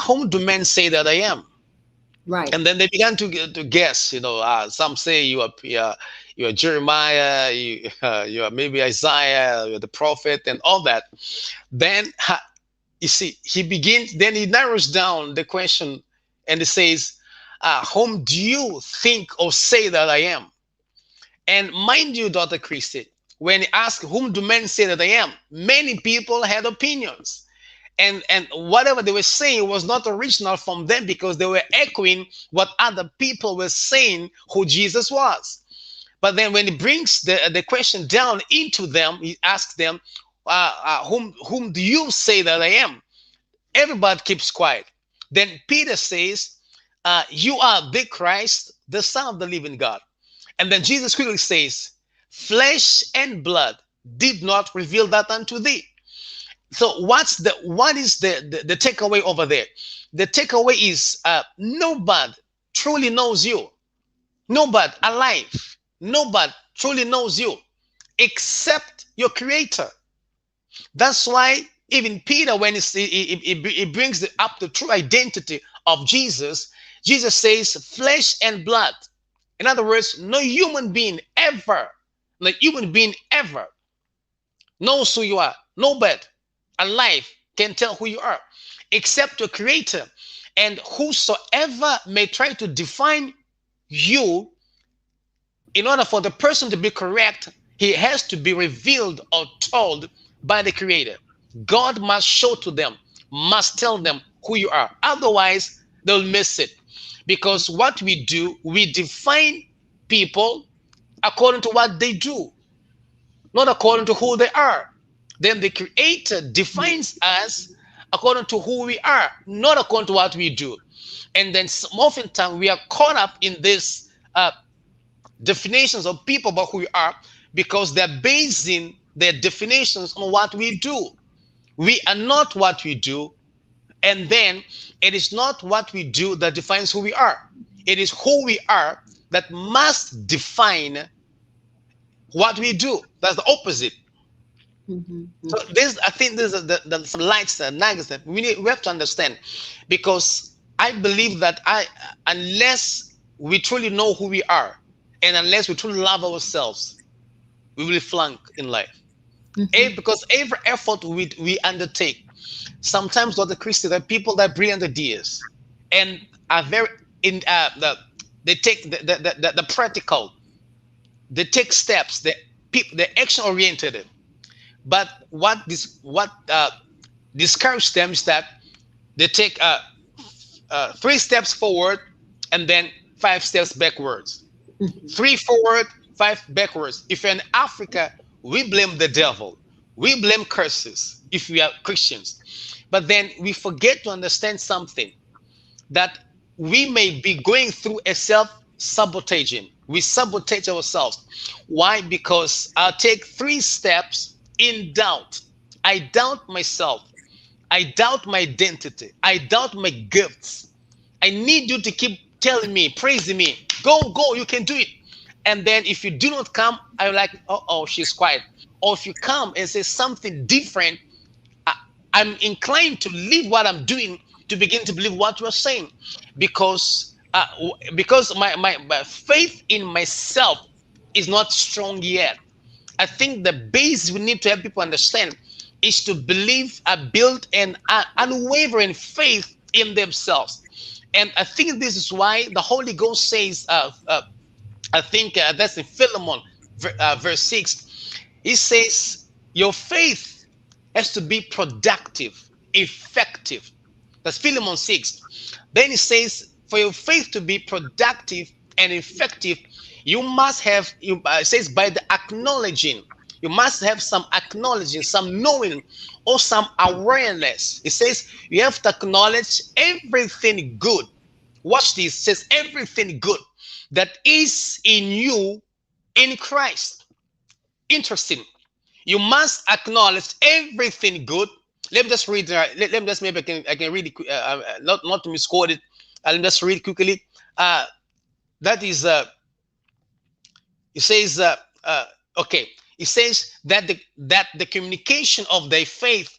whom do men say that I am? Right. And then they began to guess. Some say you are Jeremiah, you are maybe Isaiah, you're the prophet, and all that. Then you see, then he narrows down the question, and he says, whom do you think or say that I am? And mind you, Dr. Christie, when he asked, whom do men say that I am? Many people had opinions. And whatever they were saying was not original from them, because they were echoing what other people were saying who Jesus was. But then when he brings the question down into them, he asks them, whom do you say that I am? Everybody keeps quiet. Then Peter says, you are the Christ, the Son of the living God. And then Jesus quickly says, flesh and blood did not reveal that unto thee. So what is the takeaway over there? The takeaway is nobody truly knows you. Nobody alive. Nobody truly knows you except your creator. That's why even Peter, when he brings up the true identity of Jesus, Jesus says flesh and blood. In other words, no human being ever knows who you are. Nobody alive can tell who you are except your creator. And whosoever may try to define you, in order for the person to be correct, he has to be revealed or told by the creator. God must show to them, must tell them who you are. Otherwise, they'll miss it. Because what we do, we define people according to what they do, not according to who they are. Then the creator defines us according to who we are, not according to what we do. And then oftentimes we are caught up in this definitions of people about who we are, because they're basing their definitions on what we do. We are not what we do. And then it is not what we do that defines who we are. It is who we are that must define what we do. That's the opposite. So I think these are the some lights and nuggets that we have to understand, because I believe that unless we truly know who we are, and unless we truly love ourselves, we will flunk in life. Because every effort we undertake, sometimes, Dr. Christie, there are people that have brilliant ideas and are very they take the practical, they take steps, they're action oriented. But what discourages them is that they take 3 steps forward and then 5 steps backwards. 3 forward, 5 backwards. If you're in Africa, we blame the devil. We blame curses if we are Christians. But then we forget to understand something, that we may be going through a self-sabotaging. We sabotage ourselves. Why? Because I'll take 3 steps in doubt. I doubt myself. I doubt my identity. I doubt my gifts. I need you to keep telling me, praising me, go, you can do it. And then if you do not come, I'm like, oh, she's quiet. Or if you come and say something different, I'm inclined to leave what I'm doing to begin to believe what you're saying, because my faith in myself is not strong yet. I think the base we need to help people understand is to build an unwavering faith in themselves. And I think this is why the Holy Ghost says, I think that's in Philemon verse 6. He says, your faith has to be productive, effective. That's Philemon 6. Then he says, for your faith to be productive and effective, you must have, it says, by the acknowledging. You must have some acknowledging, some knowing, or some awareness. It says you have to acknowledge everything good. Watch this. It says everything good that is in you in Christ. Interesting. You must acknowledge everything good. Let me just read. Let me just maybe I can read it. Not to misquote it. Let me just read quickly. That is. It says. Okay. It says that the communication of their faith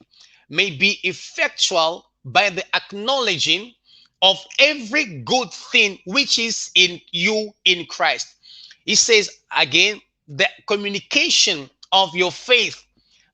may be effectual by the acknowledging of every good thing which is in you in Christ. It says again, the communication of your faith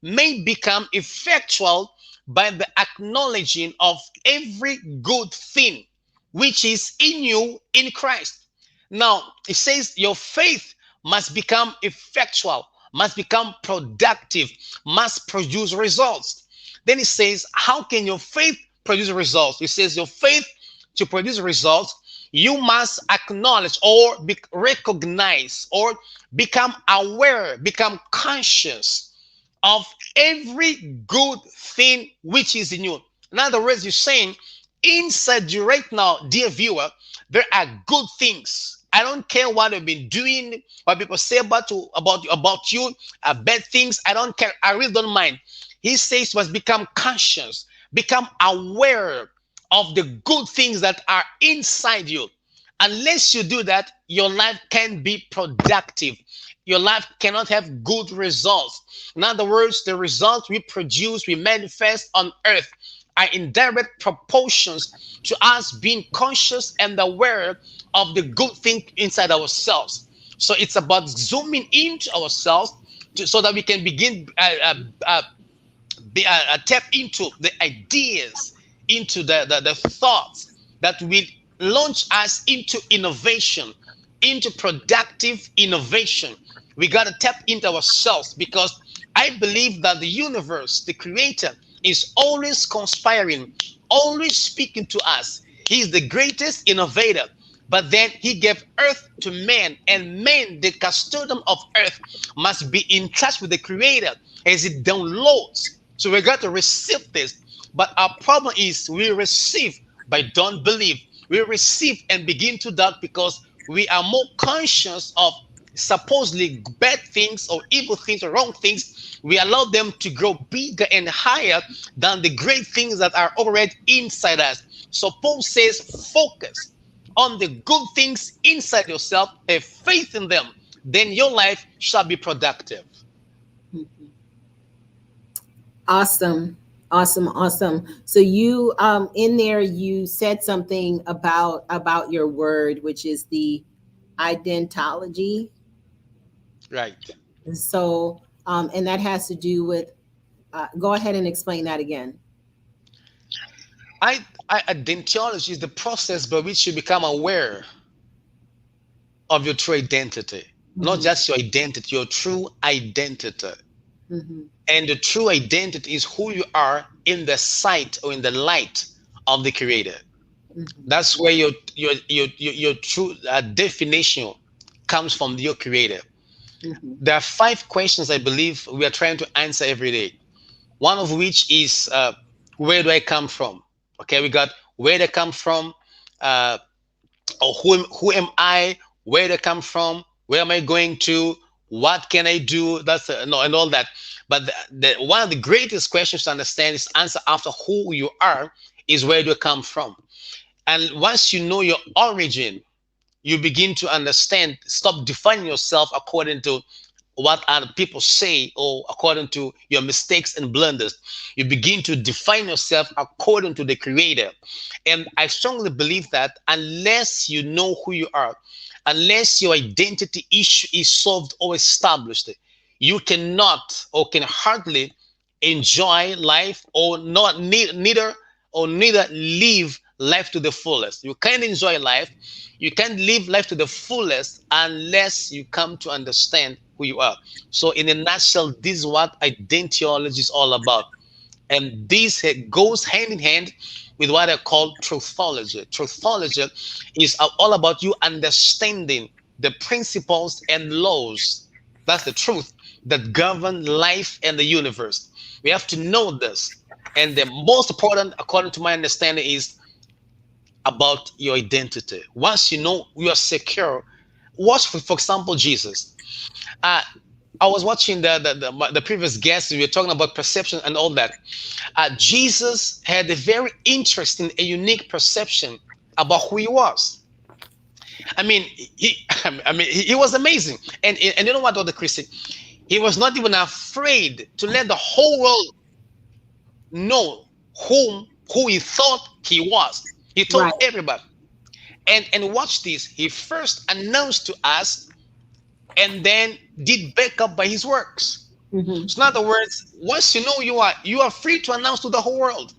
may become effectual by the acknowledging of every good thing which is in you in Christ. Now, it says your faith must become effectual, must become productive, must produce results. Then it says, how can your faith produce results? It says your faith to produce results, you must acknowledge or recognize or become aware, become conscious of every good thing which is in you. In other words, you're saying inside you right now, dear viewer, there are good things. I don't care what you've been doing, what people say about you, bad things. I don't care. I really don't mind. He says you must become conscious, become aware of the good things that are inside you. Unless you do that, your life can't be productive. Your life cannot have good results. In other words, the results we produce, we manifest on earth are in direct proportions to us being conscious and aware of the good thing inside ourselves. So it's about zooming into ourselves so that we can begin tap into the ideas, into the thoughts that will launch us into innovation, into productive innovation. We got to tap into ourselves, because I believe that the universe, the creator, is always conspiring, always speaking to us. He is the greatest innovator. But then he gave earth to man, and man, the custodian of earth, must be in touch with the creator as it downloads. So we got to receive this. But our problem is we receive but don't believe. We receive and begin to doubt because we are more conscious of supposedly bad things or evil things or wrong things. We allow them to grow bigger and higher than the great things that are already inside us. So Paul says, focus on the good things inside yourself, have faith in them, then your life shall be productive. Awesome. So you in there you said something about your word, which is the identiology. Right. So and that has to do with go ahead and explain that again. Identiology is the process by which you become aware of your true identity. Mm-hmm. Not just your identity, your true identity. Mm-hmm. And the true identity is who you are in the sight or in the light of the Creator. Mm-hmm. That's where your true definition comes from your Creator. Mm-hmm. There are 5 questions I believe we are trying to answer every day. One of which is, where do I come from? Okay, we got where they come from, or who am I, where they come from, where am I going to, what can I do, that's no, and all that. But one of the greatest questions to understand is answer after who you are is where do you come from. And once you know your origin, you begin to understand, stop defining yourself according to what other people say or according to your mistakes and blunders. You begin to define yourself according to the Creator. And I strongly believe that unless you know who you are, unless your identity issue is solved or established, you cannot or can hardly enjoy life or neither live life to the fullest. You can't enjoy life. You can't live life to the fullest unless you come to understand who you are. So in a nutshell, this is what identiology is all about. And this goes hand in hand with what I call truthology. Truthology is all about you understanding the principles and laws, that's the truth, that govern life and the universe. We have to know this. And the most important, according to my understanding, is about your identity. Once you know you are secure, watch for example, Jesus. I was watching the previous guests. We were talking about perception and all that. Jesus had a very interesting, a unique perception about who he was. I mean, he was amazing. And you know what, Dr. Christy? He was not even afraid to let the whole world know who he thought he was. He told Right. everybody. And watch this. He first announced to us and then did back up by his works. Mhm. So in other words, once you know you are free to announce to the whole world.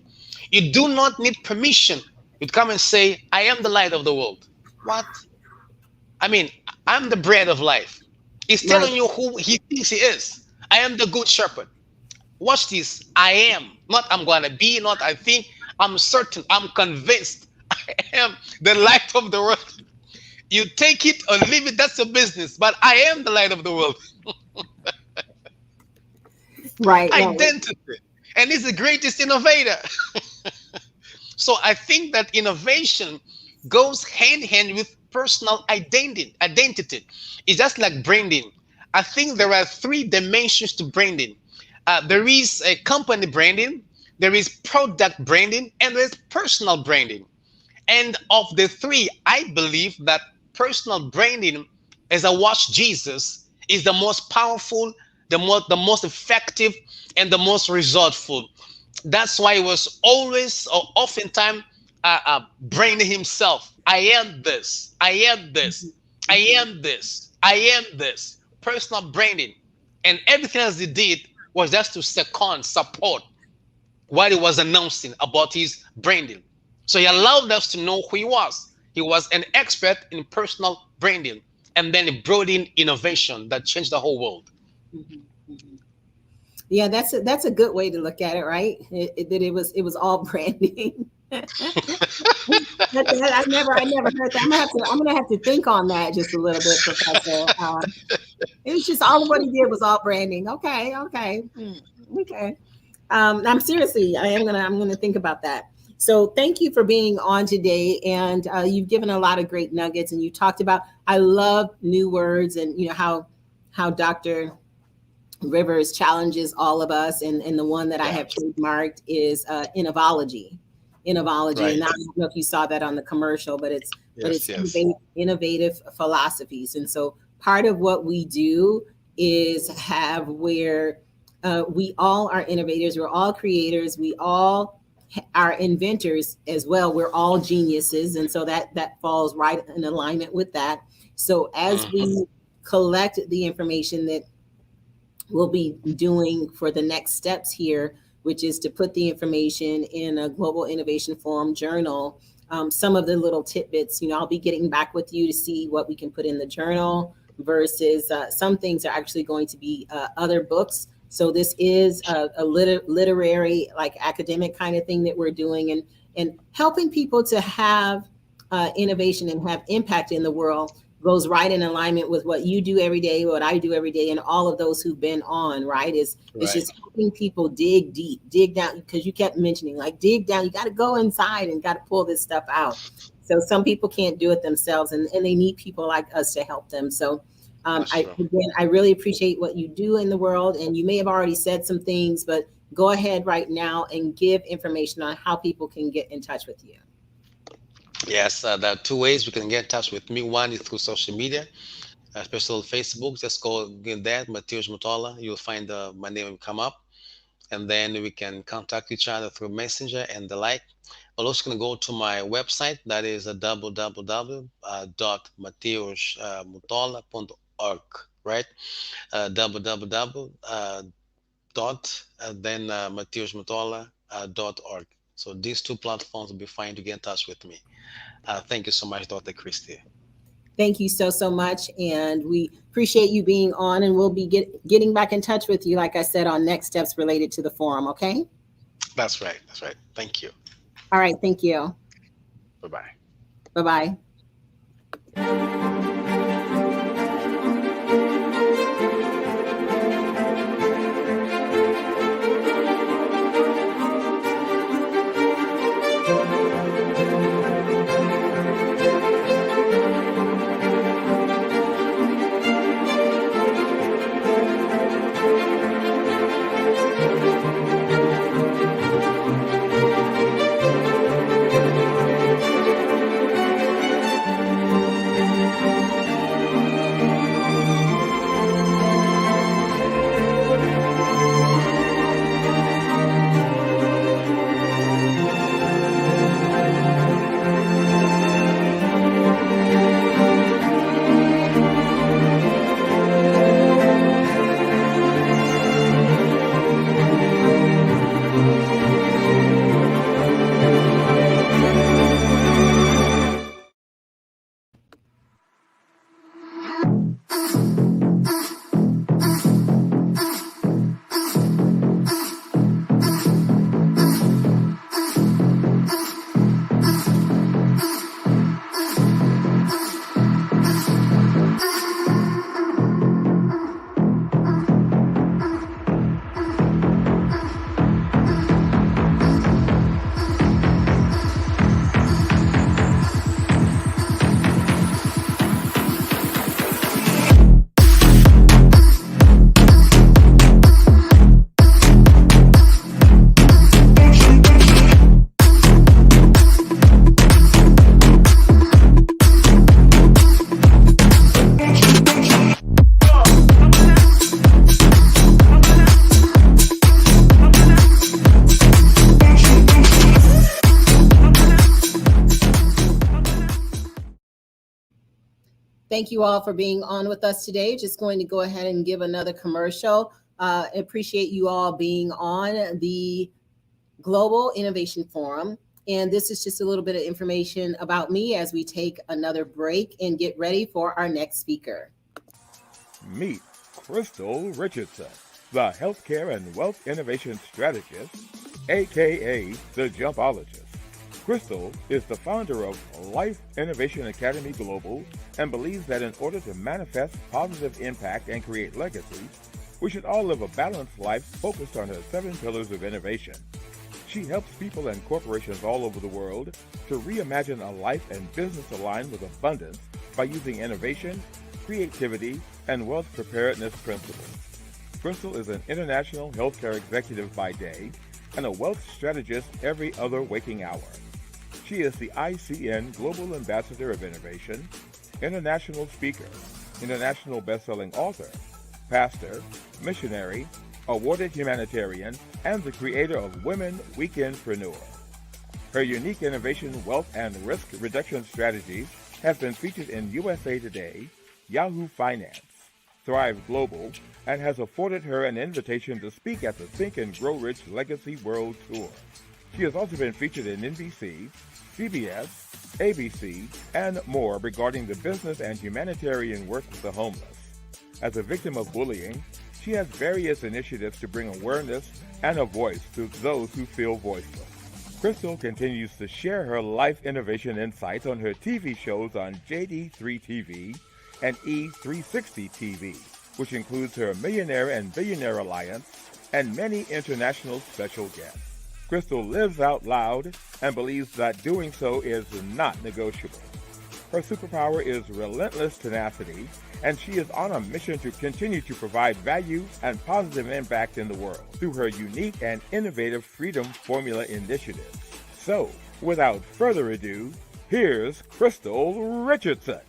You do not need permission. You'd come and say, I am the light of the world. What? I mean, I'm the bread of life. He's telling you who he thinks he is. I am the good shepherd. Watch this. I am. Not I'm going to be, not I think. I'm certain. I'm convinced. I am the light of the world. You take it or leave it, that's your business. But I am the light of the world. Right. Identity. And he's the greatest innovator. So I think that innovation goes hand in hand with personal identity. It's just like branding. I think there are 3 dimensions to branding. There is a company branding, there is product branding, and there's personal branding. And of the 3, I believe that personal branding, as I watch Jesus, is the most powerful, the most effective, and the most resultful. That's why he was always or oftentimes branding himself. I am this. I am this. I am this. I am this. Personal branding. And everything else he did was just to support what he was announcing about his branding. So he allowed us to know who he was. He was an expert in personal branding. And then he brought in innovation that changed the whole world. Yeah, that's a good way to look at it, right? That it was all branding. I never heard that. I'm gonna have to think on that just a little bit, Professor. It was just all of what he did was all branding. Okay. I'm seriously, I'm gonna think about that. So thank you for being on today, and you've given a lot of great nuggets, and you talked about. I love new words, and you know how Dr. Rivers challenges all of us, and the one that I have trademarked is Innovaligy. Right. And I don't know if you saw that on the commercial, but it's innovative philosophies. And so part of what we do is have where we all are innovators, we're all creators, we all are inventors as well. We're all geniuses, and so that falls right in alignment with that. So as we collect the information that we'll be doing for the next steps here, which is to put the information in a Global Innovation Forum journal. Some of the little tidbits, I'll be getting back with you to see what we can put in the journal versus some things are actually going to be other books. So this is a literary, like academic kind of thing that we're doing, and helping people to have innovation and have impact in the world goes right in alignment with what you do every day, what I do every day, and all of those who've been on, right? It's just helping people dig deep, dig down, because you kept mentioning, like, dig down, you got to go inside and got to pull this stuff out. So some people can't do it themselves, and they need people like us to help them. So I really appreciate what you do in the world, and you may have already said some things, but go ahead right now and give information on how people can get in touch with you. Yes, there are 2 ways we can get in touch with me. One is through social media, especially Facebook. Just go get that, Mateus Mutola. You'll find my name will come up. And then we can contact each other through Messenger and the like. But also going to go to my website. That is www.mateusmutola.org, right? www.mateusmutola.org. So these 2 platforms will be fine to get in touch with me. Thank you so much, Dr. Christy. Thank you so much. And we appreciate you being on, and we'll be getting back in touch with you, like I said, on next steps related to the forum. Okay. That's right. Thank you. All right. Thank you. Bye-bye. Bye-bye. Thank you all for being on with us today. Just going to go ahead and give another commercial. Appreciate you all being on the Global Innovation Forum. And this is just a little bit of information about me as we take another break and get ready for our next speaker. Meet Krystylle Richardson, the Healthcare and Wealth Innovation Strategist, aka the Jumpologist. Krystylle is the founder of Life Innovation Academy Global and believes that in order to manifest positive impact and create legacy, we should all live a balanced life focused on her 7 pillars of innovation. She helps people and corporations all over the world to reimagine a life and business aligned with abundance by using innovation, creativity, and wealth preparedness principles. Krystylle is an international healthcare executive by day and a wealth strategist every other waking hour. She is the ICN Global Ambassador of Innovation, international speaker, international best-selling author, pastor, missionary, awarded humanitarian, and the creator of Women Weekendpreneur. Her unique innovation, wealth, and risk reduction strategies have been featured in USA Today, Yahoo Finance, Thrive Global, and has afforded her an invitation to speak at the Think and Grow Rich Legacy World Tour. She has also been featured in NBC, CBS, ABC, and more regarding the business and humanitarian work with the homeless. As a victim of bullying, she has various initiatives to bring awareness and a voice to those who feel voiceless. Krystylle continues to share her life innovation insights on her TV shows on JD3 TV and E360 TV, which includes her Millionaire and Billionaire Alliance and many international special guests. Krystylle lives out loud and believes that doing so is not negotiable. Her superpower is relentless tenacity, and she is on a mission to continue to provide value and positive impact in the world through her unique and innovative Freedom Formula initiative. So, without further ado, here's Krystylle Richardson.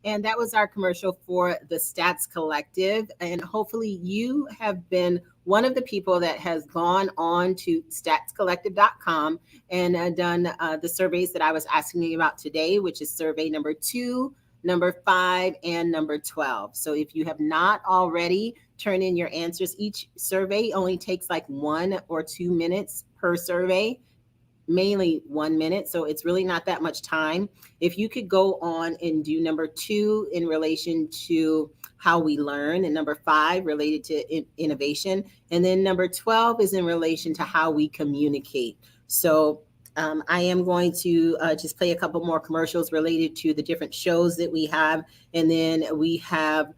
And that was our commercial for the Stats Collective. And hopefully you have been one of the people that has gone on to statscollective.com and done the surveys that I was asking you about today, which is survey number 2, number 5, and number 12. So if you have not already turned in your answers, each survey only takes like 1 or 2 minutes per survey. mainly 1 minute, so it's really not that much time. If you could go on and do number 2 in relation to how we learn, and number 5 related to innovation, and then number 12 is in relation to how we communicate. So I am going to just play a couple more commercials related to the different shows that we have, and then we have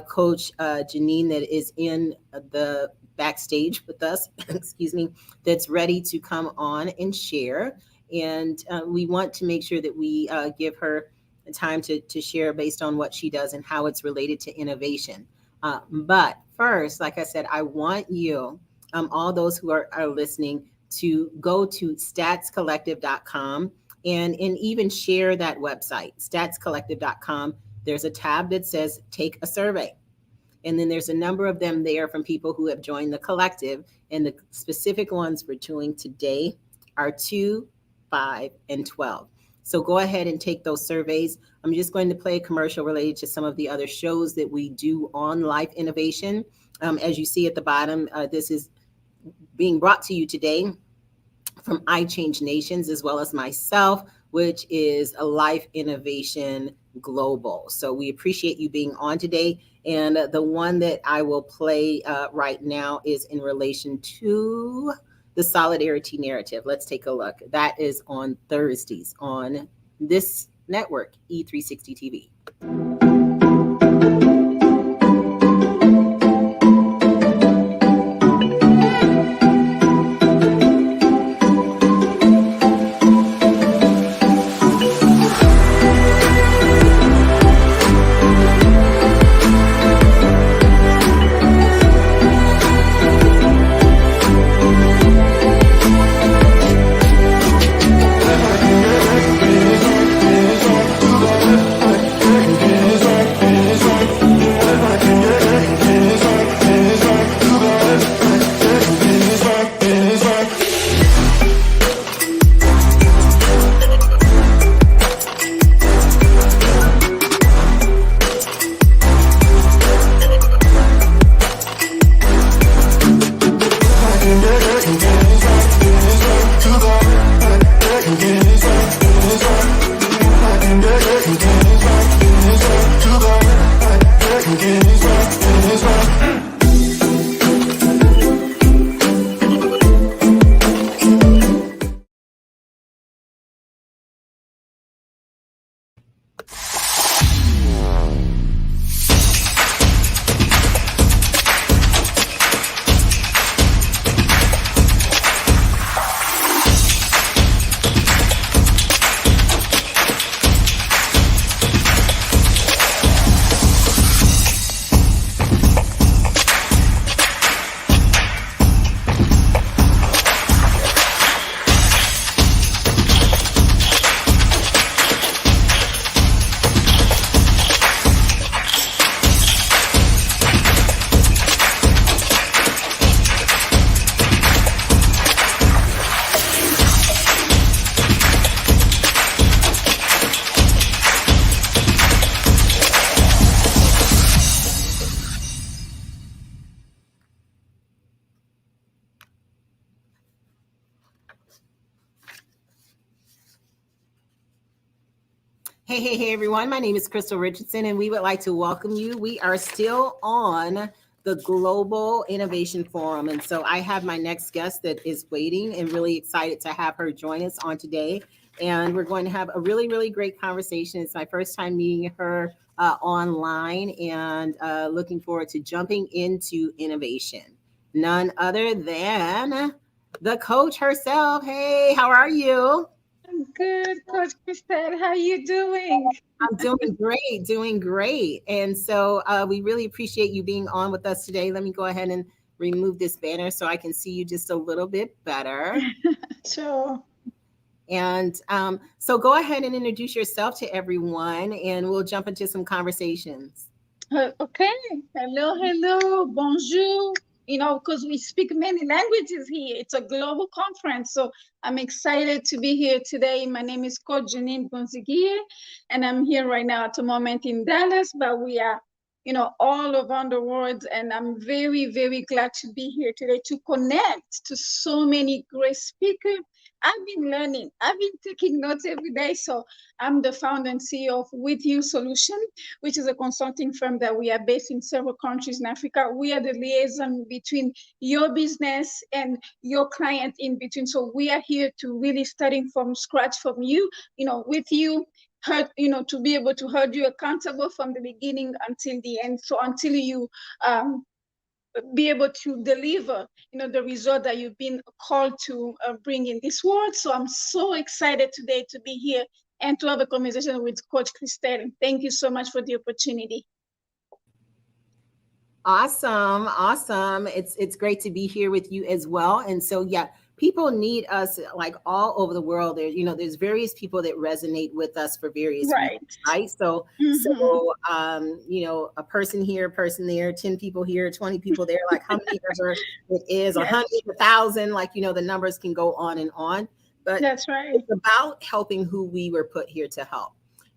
Coach Janine that is in the backstage with us, excuse me, that's ready to come on and share. And we want to make sure that we give her time to share based on what she does and how it's related to innovation. But first, like I said, I want you, all those who are listening, to go to statscollective.com and even share that website, statscollective.com. There's a tab that says take a survey. And then there's a number of them there from people who have joined the collective. And the specific ones we're doing today are 2, 5, and 12. So go ahead and take those surveys. I'm just going to play a commercial related to some of the other shows that we do on Life Innovation. As you see at the bottom, this is being brought to you today from I Change Nations, as well as myself, which is a Life Innovation Global. So we appreciate you being on today. And the one that I will play right now is in relation to the solidarity narrative. Let's take a look. That is on Thursdays on this network, E360 TV. Hey, everyone. My name is Krystylle Richardson, and we would like to welcome you. We are still on the Global Innovation Forum. And so I have my next guest that is waiting and really excited to have her join us on today. And we're going to have a really, really great conversation. It's my first time meeting her online, and looking forward to jumping into innovation. None other than the coach herself. Hey, how are you? I'm good, Coach Krystylle. How are you doing? I'm doing great. And so we really appreciate you being on with us today. Let me go ahead and remove this banner so I can see you just a little bit better. Sure. And so go ahead and introduce yourself to everyone, and we'll jump into some conversations. Okay. Hello. Bonjour. You know, because we speak many languages here. It's a global conference. So I'm excited to be here today. My name is Coach Janine Gonziguier, and I'm here right now at the moment in Dallas, but we are all around the world. And I'm very, very glad to be here today to connect to so many great speakers. I've been learning. I've been taking notes every day. So I'm the founder and CEO of With You Solution, which is a consulting firm that we are based in several countries in Africa. We are the liaison between your business and your client in between. So we are here to really starting from scratch from you, with you, to be able to hold you accountable from the beginning until the end. So until you be able to deliver, the result that you've been called to bring in this world. So I'm so excited today to be here and to have a conversation with Coach Krystylle. Thank you so much for the opportunity. Awesome. It's great to be here with you as well. And so, yeah, people need us like all over the world. There's various people that resonate with us for various reasons, right? So, a person here, a person there, 10 people here, 20 people there, like how many ever it is, 100, 1,000, the numbers can go on and on. But that's right. It's about helping who we were put here to help.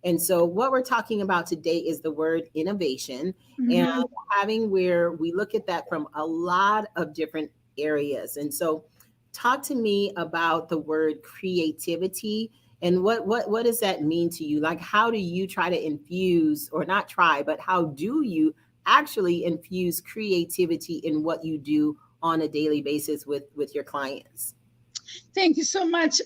And so what we're talking about today is the word innovation, and having where we look at that from a lot of different areas. And so talk to me about the word creativity and what does that mean to you? Like, how do you try to infuse, or not try, but how do you actually infuse creativity in what you do on a daily basis with your clients? Thank you so much,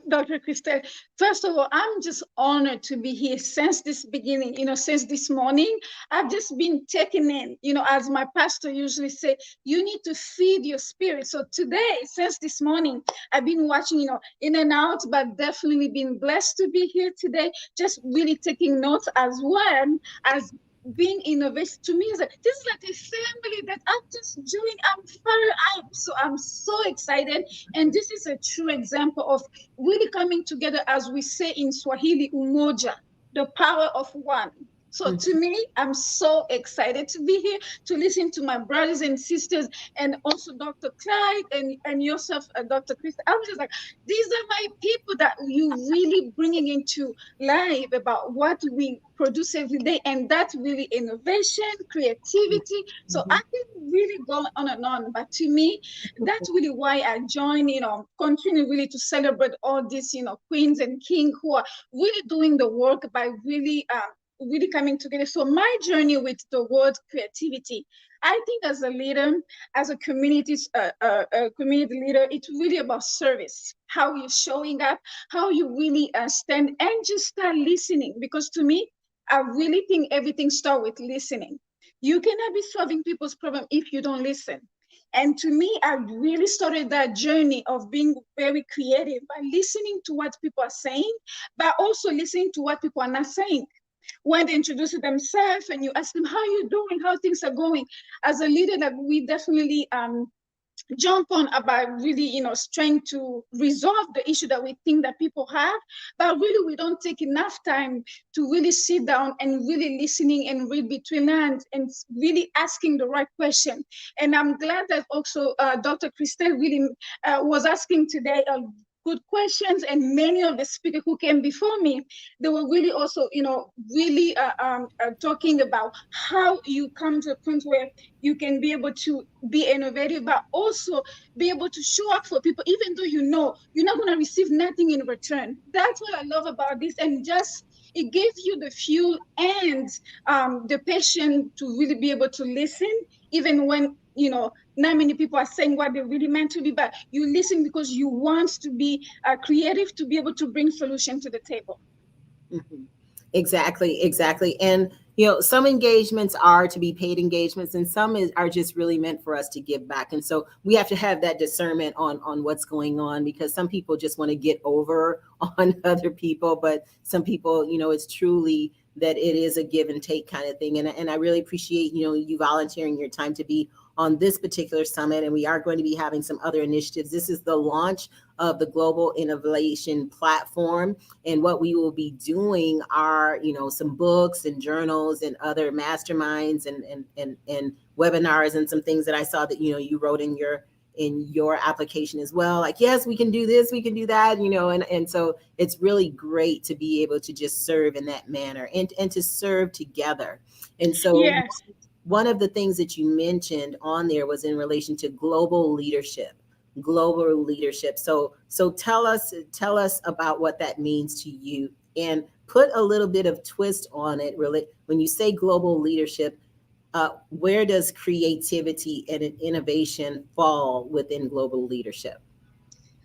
Dr. Krystylle. First of all, I'm just honored to be here since this beginning, since this morning. I've just been taken in, as my pastor usually say, you need to feed your spirit. So today, since this morning, I've been watching, in and out, but definitely been blessed to be here today, just really taking notes as well as being innovative. To me, this is like a family that I'm just doing. I'm so excited, and this is a true example of really coming together, as we say in Swahili, umoja, the power of one. So to me, I'm so excited to be here to listen to my brothers and sisters, and also Dr. Clyde and yourself, Dr. Krystylle. I was just like, these are my people that you really bringing into life about what we produce every day, and that's really innovation, creativity. So I can really go on and on, but to me, that's really why I join, continue really to celebrate all these, queens and kings who are really doing the work by really coming together. So my journey with the word creativity, I think as a leader, as a community leader, it's really about service, how you're showing up, how you really stand and just start listening. Because to me, I really think everything starts with listening. You cannot be solving people's problem if you don't listen. And to me, I really started that journey of being very creative by listening to what people are saying, but also listening to what people are not saying. When they introduce themselves and you ask them, how are you doing, how things are going? As a leader, that we definitely jump on about really, trying to resolve the issue that we think that people have, but really we don't take enough time to really sit down and really listening and read between lines and really asking the right question. And I'm glad that also Dr. Krystylle really was asking today good questions, and many of the speakers who came before me, they were really also, really talking about how you come to a point where you can be able to be innovative, but also be able to show up for people, even though you're not going to receive nothing in return. That's what I love about this, and just it gives you the fuel and the patience to really be able to listen, even when not many people are saying what they really meant to be, but you listen because you want to be creative, to be able to bring solution to the table. Exactly. And, some engagements are to be paid engagements, and some are just really meant for us to give back. And so we have to have that discernment on what's going on, because some people just want to get over on other people, but some people, it's truly that it is a give and take kind of thing. And I really appreciate, you volunteering your time to be on this particular summit, and we are going to be having some other initiatives. This is the launch of the Global Innovation Platform, and what we will be doing are, some books and journals and other masterminds and webinars and some things that I saw that you wrote in in your application as well. Like, yes, we can do this, we can do that, you know, and so it's really great to be able to just serve in that manner and to serve together. And so Yes. one of the things that you mentioned on there was in relation to global leadership. So tell us about what that means to you, and put a little bit of twist on it. Really, when you say global leadership, where does creativity and innovation fall within global leadership?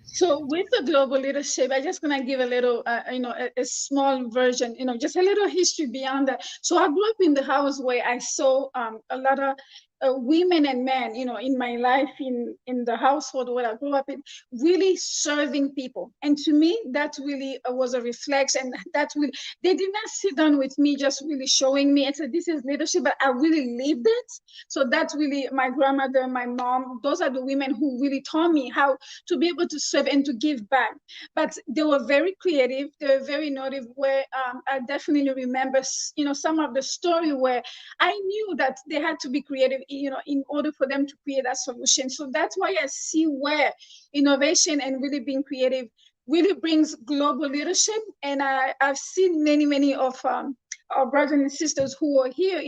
So with the global leadership, I just gonna give a little, a small version, just a little history beyond that. So I grew up in the house where I saw a lot of women and men, in my life, in the household where I grew up in, really serving people. And to me, that really was a reflection. That really, they did not sit down with me, just really showing me and said, this is leadership, but I really lived it. So that's really my grandmother, my mom, those are the women who really taught me how to be able to serve and to give back. But they were very creative, they were very innovative, where I definitely remember, some of the story where I knew that they had to be creative, in order for them to create that solution. So that's why I see where innovation and really being creative really brings global leadership. And I've seen many of our brothers and sisters who are here,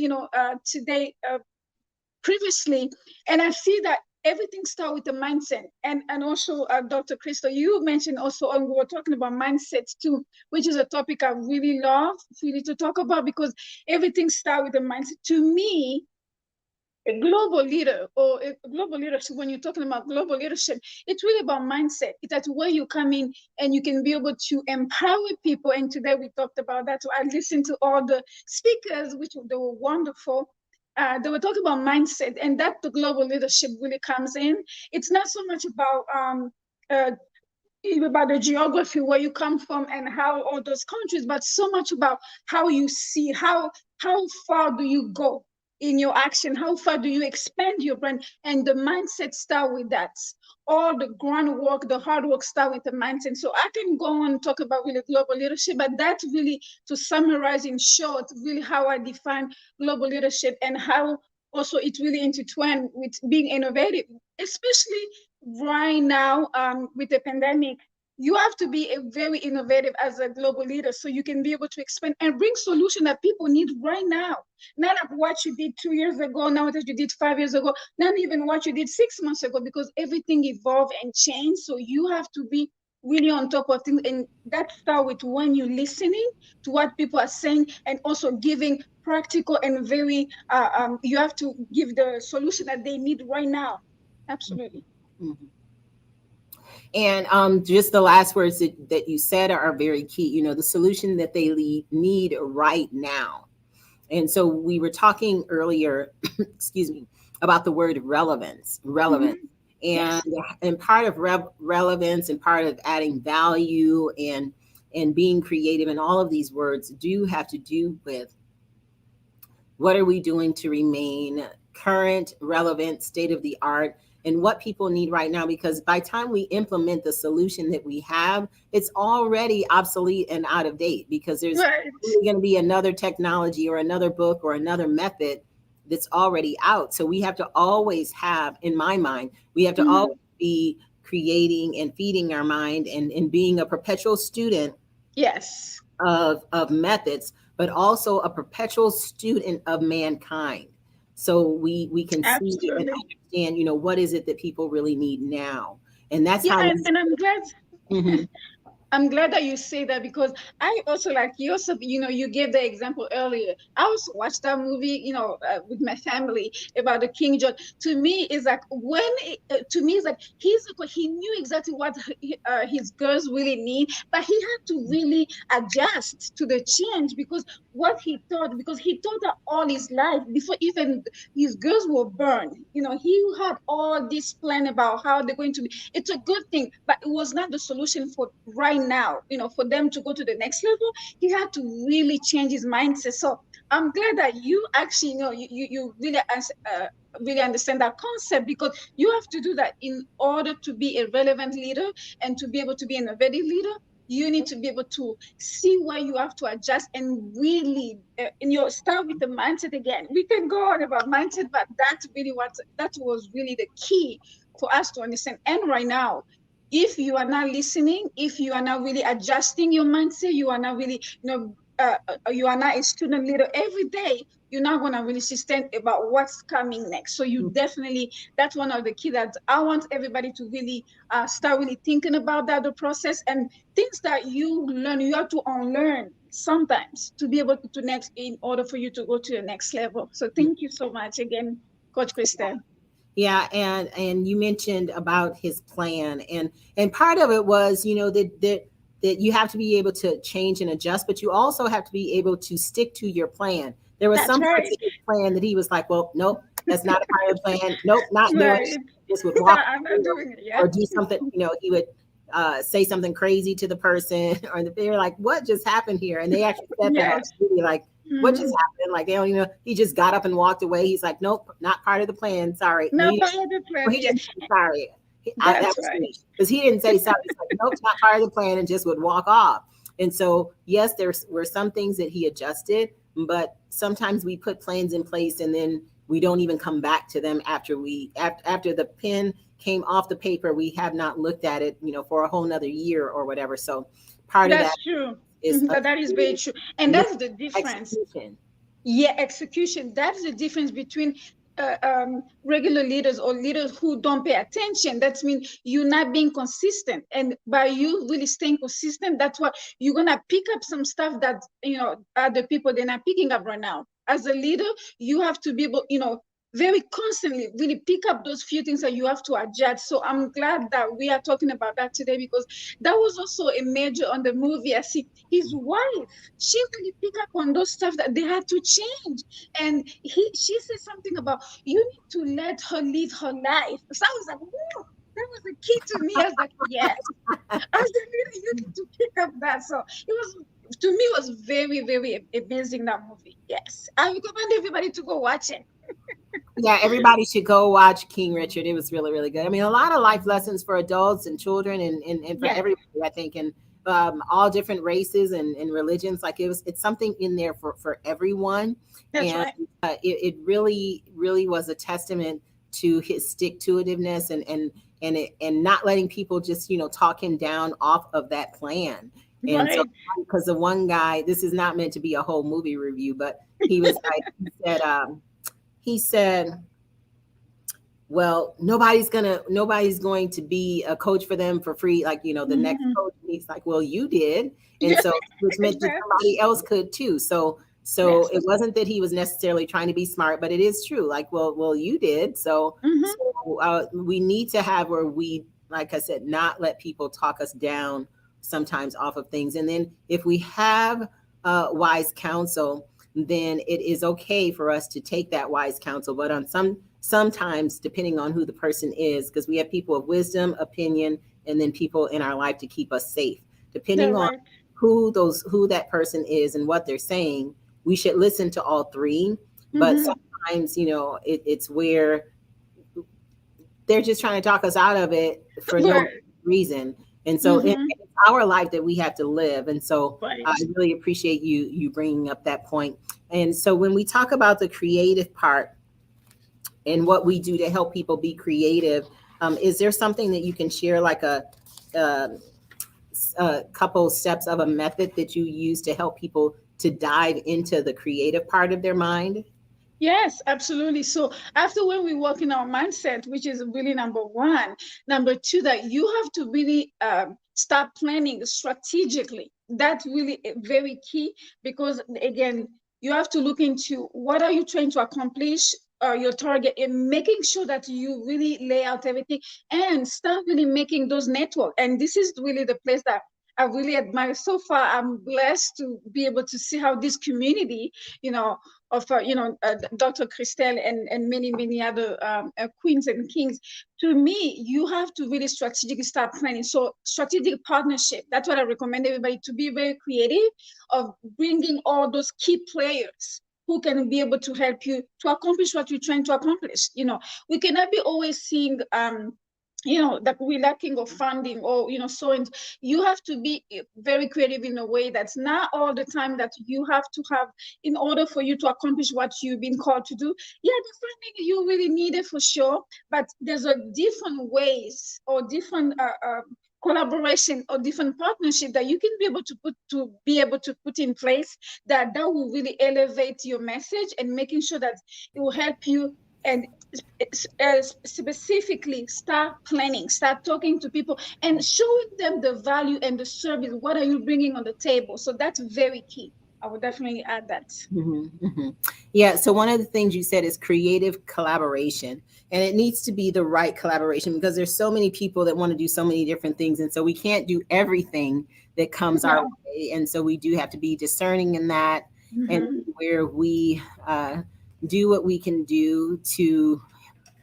today, previously, and I see that everything starts with the mindset. And also, Dr. Krystylle, you mentioned also, and we were talking about mindsets too, which is a topic I really love really to talk about, because everything starts with the mindset. To me, a global leader or a global leadership, when you're talking about global leadership, it's really about mindset. It's that where you come in and you can be able to empower people. And today we talked about that. So I listened to all the speakers, which they were wonderful. They were talking about mindset, and that the global leadership really comes in. It's not so much about the geography where you come from and how all those countries, but so much about how you see, how far do you go in your action, how far do you expand your brand, and the mindset start with that. All the groundwork, the hard work start with the mindset. So I can go on and talk about really global leadership, but that's really, to summarize in short, really how I define global leadership, and how also it really intertwined with being innovative, especially right now with the pandemic. You have to be a very innovative as a global leader, so you can be able to expand and bring solutions that people need right now. Not what you did 2 years ago, not what you did 5 years ago, not even what you did 6 months ago, because everything evolved and changed. So you have to be really on top of things. And that starts with when you're listening to what people are saying, and also giving practical and very, you have to give the solution that they need right now. Absolutely. Mm-hmm. And just the last words that you said are very key, the solution that they need right now. And so we were talking earlier, excuse me, about the word relevance. And Yes. and part of relevance and part of adding value and being creative, and all of these words do have to do with what are we doing to remain current, relevant, state of the art, and what people need right now. Because by the time we implement the solution that we have, it's already obsolete and out of date, because there's going to be another technology or another book or another method that's already out. So we have to always have, in my mind, we have to always be creating and feeding our mind and being a perpetual student Yes. of methods, but also a perpetual student of mankind. So we can see and understand, what is it that people really need now, and that's how. And I'm glad. Mm-hmm. I'm glad that you say that, because I also, like you also, you gave the example earlier. I also watched that movie, with my family about the King George. To me, it's like he knew exactly what his girls really need, but he had to really adjust to the change, because he thought that all his life, before even his girls were born, he had all this plan about how they're going to be. It's a good thing, but it was not the solution for right now, for them to go to the next level. He had to really change his mindset. So I'm glad that you actually you really understand that concept, because you have to do that in order to be a relevant leader and to be able to be an innovative leader. You need to be able to see where you have to adjust, and really start with the mindset again. We can go on about mindset, but that was really the key for us to understand. And right now, if you are not listening, if you are not really adjusting your mindset, you are not really, you are not a student leader every day, you're not going to really sustain about what's coming next. So you definitely, that's one of the key that I want everybody to really start really thinking about that, the process, and things that you learn, you have to unlearn sometimes to be able to next, in order for you to go to the next level. So thank you so much again, Coach Krystylle. Yeah, and you mentioned about his plan, and part of it was, that you have to be able to change and adjust, but you also have to be able to stick to your plan. There was some parts of his plan that he was like, well, nope, that's not a part of the plan. Nope, not doing it. Just would walk I'm not doing it, yeah. or do something. He would say something crazy to the person, or they're like, what just happened here? And they actually said that, really like, what just happened? Like, they don't even know. He just got up and walked away. He's like, nope, not part of the plan. Sorry. Not part of the plan. He didn't say sorry. That's right. Because he didn't say sorry. He's like, nope, not part of the plan, and just would walk off. And so, yes, there were some things that he adjusted, but sometimes we put plans in place and then we don't even come back to them after the pen came off the paper. We have not looked at it, for a whole nother year or whatever. So part of that true. is That is very true. And that's the difference. Execution. Yeah, execution. That's the difference between regular leaders or leaders who don't pay attention. That means you're not being consistent. And by you really staying consistent, that's what you're going to pick up some stuff that, other people, they're not picking up right now. As a leader, you have to be able, very constantly really pick up those few things that you have to adjust. So I'm glad that we are talking about that today, because that was also a major on the movie. I see his wife, she really picked up on those stuff that they had to change. And she said something about, you need to let her live her life. So I was like, whoa, that was the key to me. I was like, yes, as a leader, you need to pick up that. So it was, to me, it was very, very amazing, that movie. Yes, I recommend everybody to go watch it. Yeah, everybody should go watch King Richard. It was really, really good. I mean, a lot of life lessons for adults and children and for everybody, I think, and all different races and religions. Like it's something in there for everyone. That's and right. It really, really was a testament to his stick-to-itiveness and not letting people just, talk him down off of that plan. And so, because the one guy, this is not meant to be a whole movie review, but he was like, he said, well, nobody's going to be a coach for them for free. Like, the next coach. He's like, well, you did. And so it was meant that somebody else could too. So it wasn't that he was necessarily trying to be smart, but it is true. Like, well, you did. So we need to have where we, like I said, not let people talk us down sometimes off of things. And then if we have wise counsel, then it is okay for us to take that wise counsel. But on sometimes, depending on who the person is, because we have people of wisdom, opinion, and then people in our life to keep us safe. Depending on who that person is and what they're saying, we should listen to all three. But sometimes, it's where they're just trying to talk us out of it for no reason. And so it's our life that we have to live. And so I really appreciate you bringing up that point. And so when we talk about the creative part and what we do to help people be creative, is there something that you can share, like a couple steps of a method that you use to help people to dive into the creative part of their mind? Yes, absolutely. So after when we work in our mindset, which is really number one, number two, that you have to really start planning strategically. That's really very key, because again, you have to look into what are you trying to accomplish, your target, and making sure that you really lay out everything and start really making those networks. And this is really the place that I really admire. So far, I'm blessed to be able to see how this community, of Dr. Krystylle and many other queens and kings. To me, you have to really strategically start planning. So strategic partnership, that's what I recommend everybody, to be very creative of bringing all those key players who can be able to help you to accomplish what you're trying to accomplish. We cannot be always seeing that we're lacking of funding, or so, and you have to be very creative in a way that's not all the time that you have to have in order for you to accomplish what you've been called to do. Yeah, the funding you really need it for sure, but there's a different ways or different collaboration or different partnership that you can be able to put in place that will really elevate your message and making sure that it will help you. And specifically start planning, start talking to people and showing them the value and the service. What are you bringing on the table? So that's very key. I would definitely add that. Yeah. So one of the things you said is creative collaboration, and it needs to be the right collaboration because there's so many people that want to do so many different things. And so we can't do everything that comes our way. And so we do have to be discerning in that and where we do what we can do to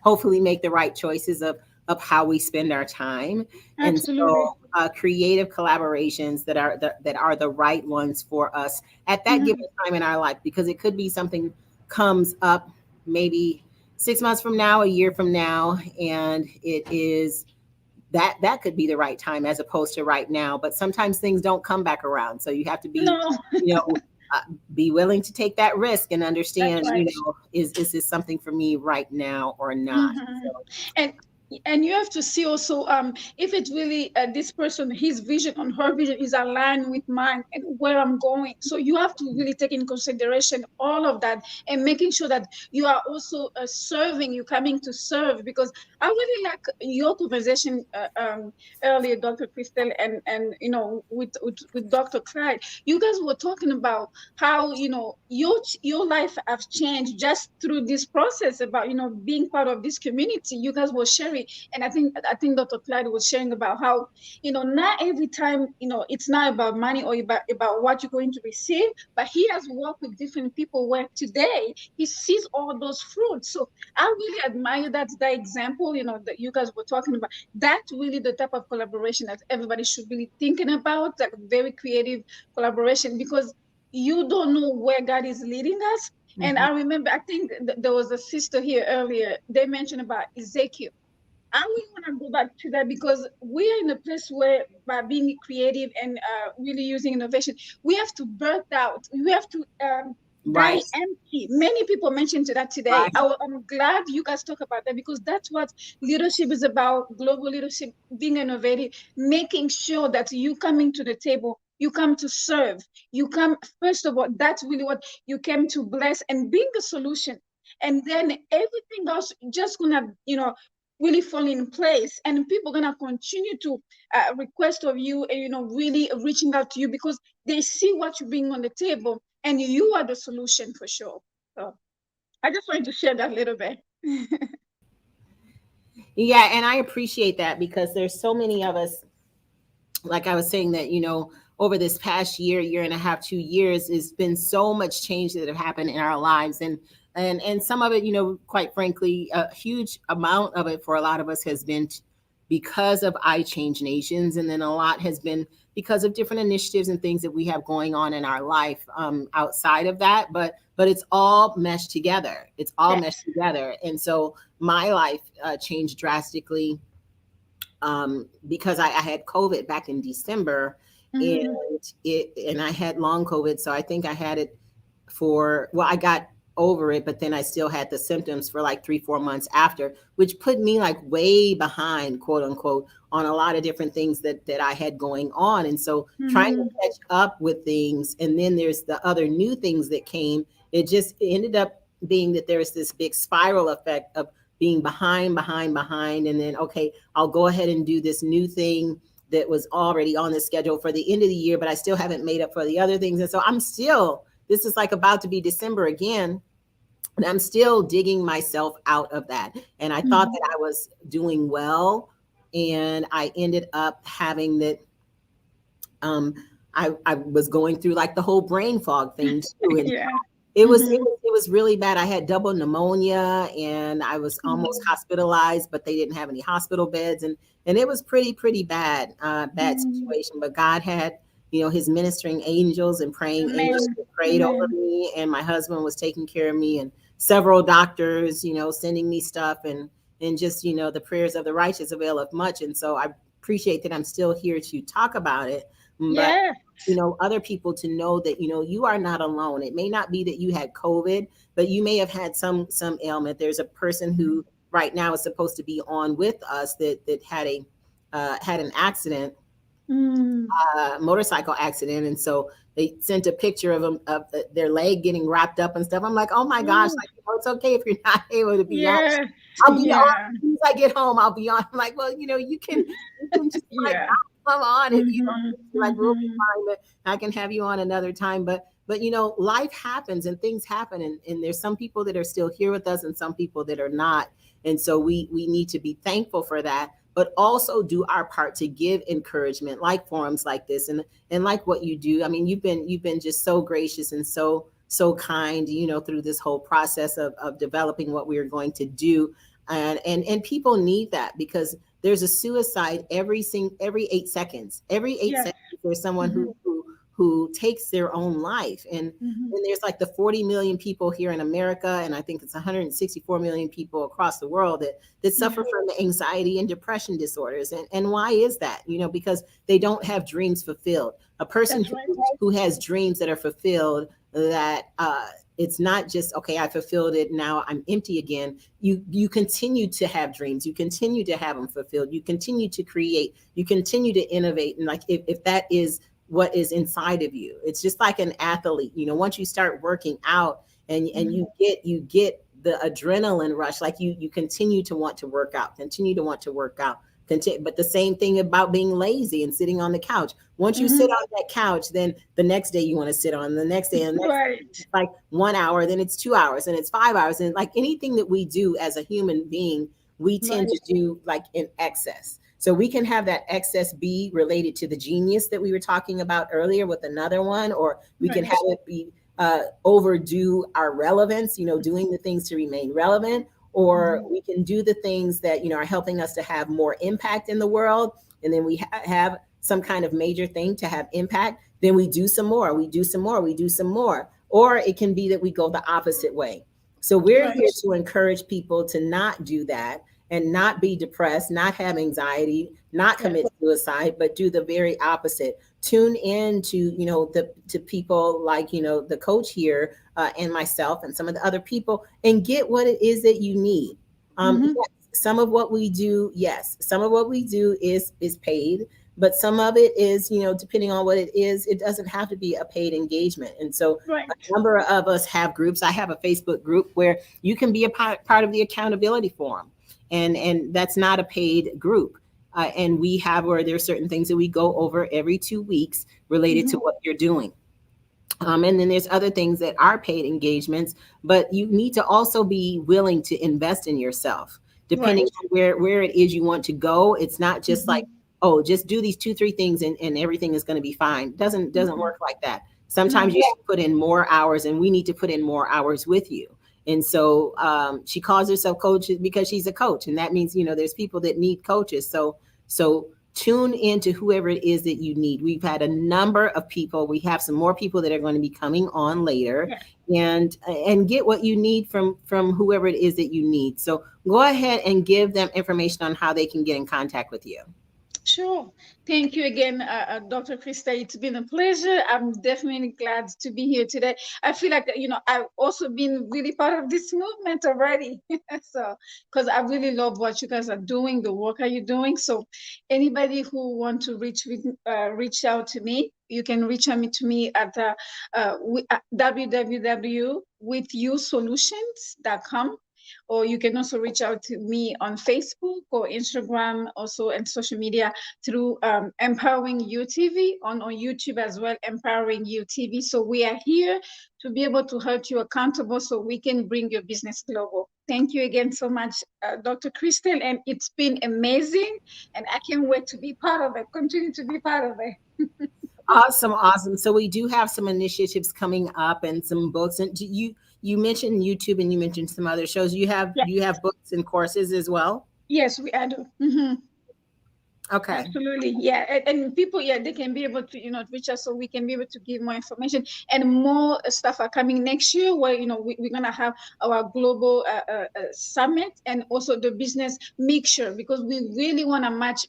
hopefully make the right choices of how we spend our time. Absolutely. And so creative collaborations that are the right ones for us at that given time in our life, because it could be something comes up maybe 6 months from now, a year from now, and it is that could be the right time as opposed to right now. But sometimes things don't come back around. So you have to be, be willing to take that risk and understand, right. Is this something for me right now or not? So. And you have to see also if it's really this person, his vision and her vision is aligned with mine and where I'm going. So you have to really take in consideration all of that and making sure that you are also serving, you coming to serve. Because I really like your conversation earlier, Dr. Krystylle, and with Dr. Clyde. You guys were talking about how your life have changed just through this process about being part of this community. You guys were sharing. And I think Dr. Clyde was sharing about how, not every time, it's not about money or about what you're going to receive, but he has worked with different people where today he sees all those fruits. So I really admire that example, that you guys were talking about. That's really the type of collaboration that everybody should be thinking about, like very creative collaboration, because you don't know where God is leading us. And I remember, I think there was a sister here earlier, they mentioned about Ezekiel. I really want to go back to that because we are in a place where by being creative and really using innovation, we have to birth out. We have to die empty. Many people mentioned that today. Right. I'm glad you guys talk about that because that's what leadership is about, global leadership, being innovative, making sure that you coming to the table, you come to serve. You come, first of all, that's really what you came to bless and bring a solution. And then everything else just gonna, really fall in place, and people are gonna continue to request of you and really reaching out to you because they see what you bring on the table and you are the solution for sure. So I just wanted to share that a little bit. Yeah, and I appreciate that because there's so many of us, like I was saying, that over this past year and a half, 2 years, it's been so much change that have happened in our lives. And some of it, quite frankly, a huge amount of it for a lot of us has been because of I Change Nations. And then a lot has been because of different initiatives and things that we have going on in our life outside of that. But it's all meshed together. It's all meshed together. And so my life changed drastically because I had COVID back in December and I had long COVID. So I think I had it I got over it, but then I still had the symptoms for like 3-4 months after, which put me like way behind, quote unquote, on a lot of different things that I had going on. And so trying to catch up with things. And then there's the other new things that came. It ended up being that there's this big spiral effect of being behind. And then, okay, I'll go ahead and do this new thing that was already on the schedule for the end of the year, but I still haven't made up for the other things. And so this is like about to be December again. And I'm still digging myself out of that. And I thought that I was doing well. And I ended up having that. I was going through like the whole brain fog thing too. And it was really bad. I had double pneumonia and I was almost hospitalized, but they didn't have any hospital beds. And it was pretty bad situation. But God had, his ministering angels and praying angels that prayed over me. And my husband was taking care of me and several doctors, sending me stuff. And and just, the prayers of the righteous availeth much. And so I appreciate that I'm still here to talk about it. But, Yeah. other people to know that, you are not alone. It may not be that you had COVID, but you may have had some ailment. There's a person who right now is supposed to be on with us that had an accident, motorcycle accident. And so they sent a picture of them, of their leg getting wrapped up and stuff. I'm like, oh my gosh, like, it's okay if you're not able to be on. I'll be on as soon as I get home. I'll be on. I'm like, well, you can just like come on if you don't like, we'll be fine, but I can have you on another time. But life happens and things happen, and there's some people that are still here with us and some people that are not. And so we need to be thankful for that, but also do our part to give encouragement, like forums like this and like what you do. I mean, you've been just so gracious and so kind, through this whole process of developing what we are going to do. And people need that, because there's a suicide every 8 seconds. Every 8 seconds, there's someone who takes their own life. And there's like the 40 million people here in America, and I think it's 164 million people across the world that suffer from the anxiety and depression disorders. And why is that? Because they don't have dreams fulfilled. A person who has dreams that are fulfilled, that it's not just, okay, I fulfilled it, now I'm empty again. You continue to have dreams. You continue to have them fulfilled. You continue to create. You continue to innovate. And like, if that is what is inside of you, it's just like an athlete. Once you start working out and you get the adrenaline rush, like you continue to want to work out, but the same thing about being lazy and sitting on the couch. Once you sit on that couch, then the next day you want to sit on, the next day, and the next day, it's like 1 hour, then it's 2 hours, and it's 5 hours. And like anything that we do as a human being, we tend to do like in excess. So we can have that excess be related to the genius that we were talking about earlier with another one, or we can have it be overdo our relevance, doing the things to remain relevant, or we can do the things that, are helping us to have more impact in the world. And then we have some kind of major thing to have impact. Then we do some more, we do some more, we do some more. Or it can be that we go the opposite way. So we're here to encourage people to not do that, and not be depressed, not have anxiety, not commit suicide, but do the very opposite. Tune in to, to people like, the coach here and myself and some of the other people, and get what it is that you need. Yes, some of what we do, some of what we do is paid, but some of it is, depending on what it is, it doesn't have to be a paid engagement. And so a number of us have groups. I have a Facebook group where you can be a part of the accountability forum. And that's not a paid group. And we have where there are certain things that we go over every 2 weeks related to what you're doing. And then there's other things that are paid engagements, but you need to also be willing to invest in yourself, depending on where it is you want to go. It's not just like, oh, just do these 2-3 things and everything is going to be fine. Doesn't work like that. Sometimes you have to put in more hours, and we need to put in more hours with you. And so she calls herself coach because she's a coach. And that means, there's people that need coaches. So tune into whoever it is that you need. We've had a number of people. We have some more people that are going to be coming on later, and get what you need from whoever it is that you need. So go ahead and give them information on how they can get in contact with you. Sure. Thank you again, Dr. Krystylle. It's been a pleasure. I'm definitely glad to be here today. I feel like, I've also been really part of this movement already. So, because I really love what you guys are doing, the work are you doing. So anybody who want to reach out to me, you can reach out to me at www.withyousolutions.com. Or you can also reach out to me on Facebook or Instagram, also and social media through Empowering You TV, on YouTube as well, Empowering You TV. So we are here to be able to hold you accountable so we can bring your business global. Thank you again so much, Dr. Krystylle, and it's been amazing. And I can't wait to be part of it, continue to be part of it. Awesome. So we do have some initiatives coming up and some books. And you mentioned YouTube and you mentioned some other shows. You have books and courses as well? Yes, I do. Okay. Absolutely. Yeah. And people, yeah, they can be able to, reach us so we can be able to give more information, and more stuff are coming next year where, we're going to have our global summit, and also the business mixture, because we really want to match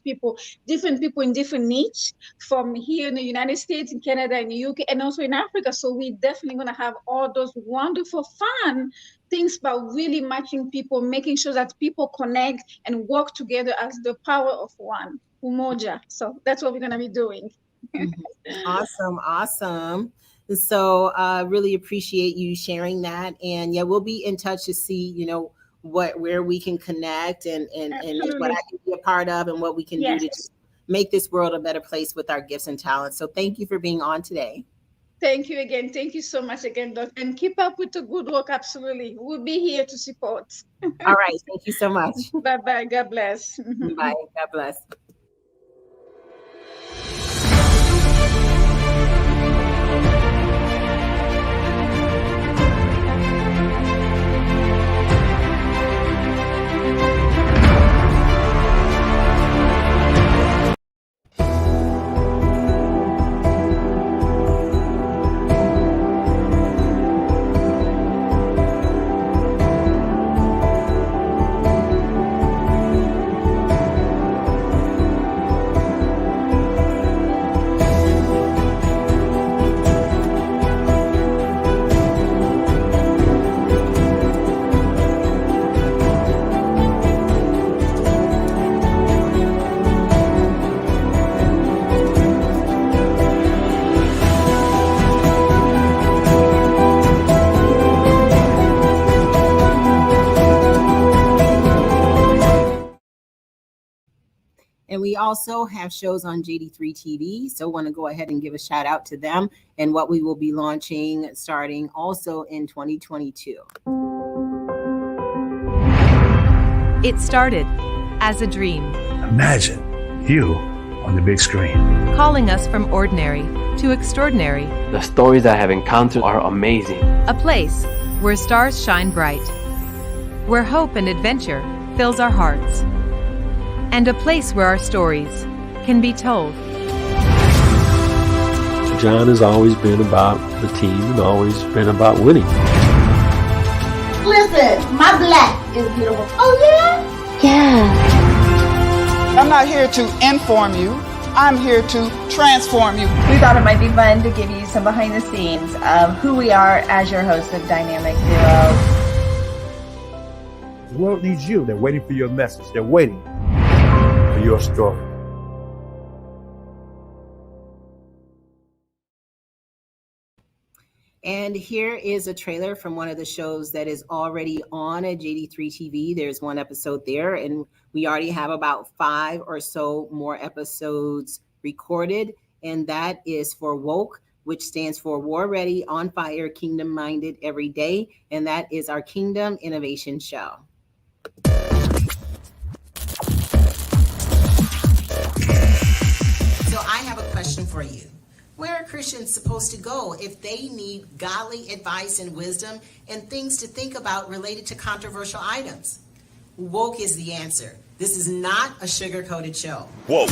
different people in different niche, from here in the United States, in Canada, in the UK, and also in Africa. So we definitely going to have all those wonderful fun things about really matching people, making sure that people connect and work together as the power of one. Umoja. So that's what we're going to be doing. Awesome. So really appreciate you sharing that. And yeah, we'll be in touch to see, where we can connect and what I can be a part of, and what we can do to just make this world a better place with our gifts and talents. So thank you for being on today. Thank you again. Thank you so much again, Doc. And keep up with the good work. Absolutely. We'll be here to support. All right. Thank you so much. Bye-bye. God bless. Bye. God bless. And we also have shows on JD3 TV. So want to go ahead and give a shout out to them and what we will be launching starting also in 2022. It started as a dream. Imagine you on the big screen. Calling us from ordinary to extraordinary. The stories I have encountered are amazing. A place where stars shine bright. Where hope and adventure fills our hearts. And a place where our stories can be told. John has always been about the team and always been about winning. Listen, my black is beautiful. Oh, yeah? Yeah. I'm not here to inform you. I'm here to transform you. We thought it might be fun to give you some behind the scenes of who we are as your host of Dynamic Duo. The world needs you. They're waiting for your message. They're waiting for your story. And here is a trailer from one of the shows that is already on at JD3 TV. There's one episode there, and we already have about 5 or so more episodes recorded. And that is for Woke, which stands for War Ready, On Fire, Kingdom Minded Every Day. And that is our Kingdom Innovation Show. So I have a question for you. Where are Christians supposed to go if they need godly advice and wisdom and things to think about related to controversial items? Woke is the answer. This is not a sugar-coated show. Woke.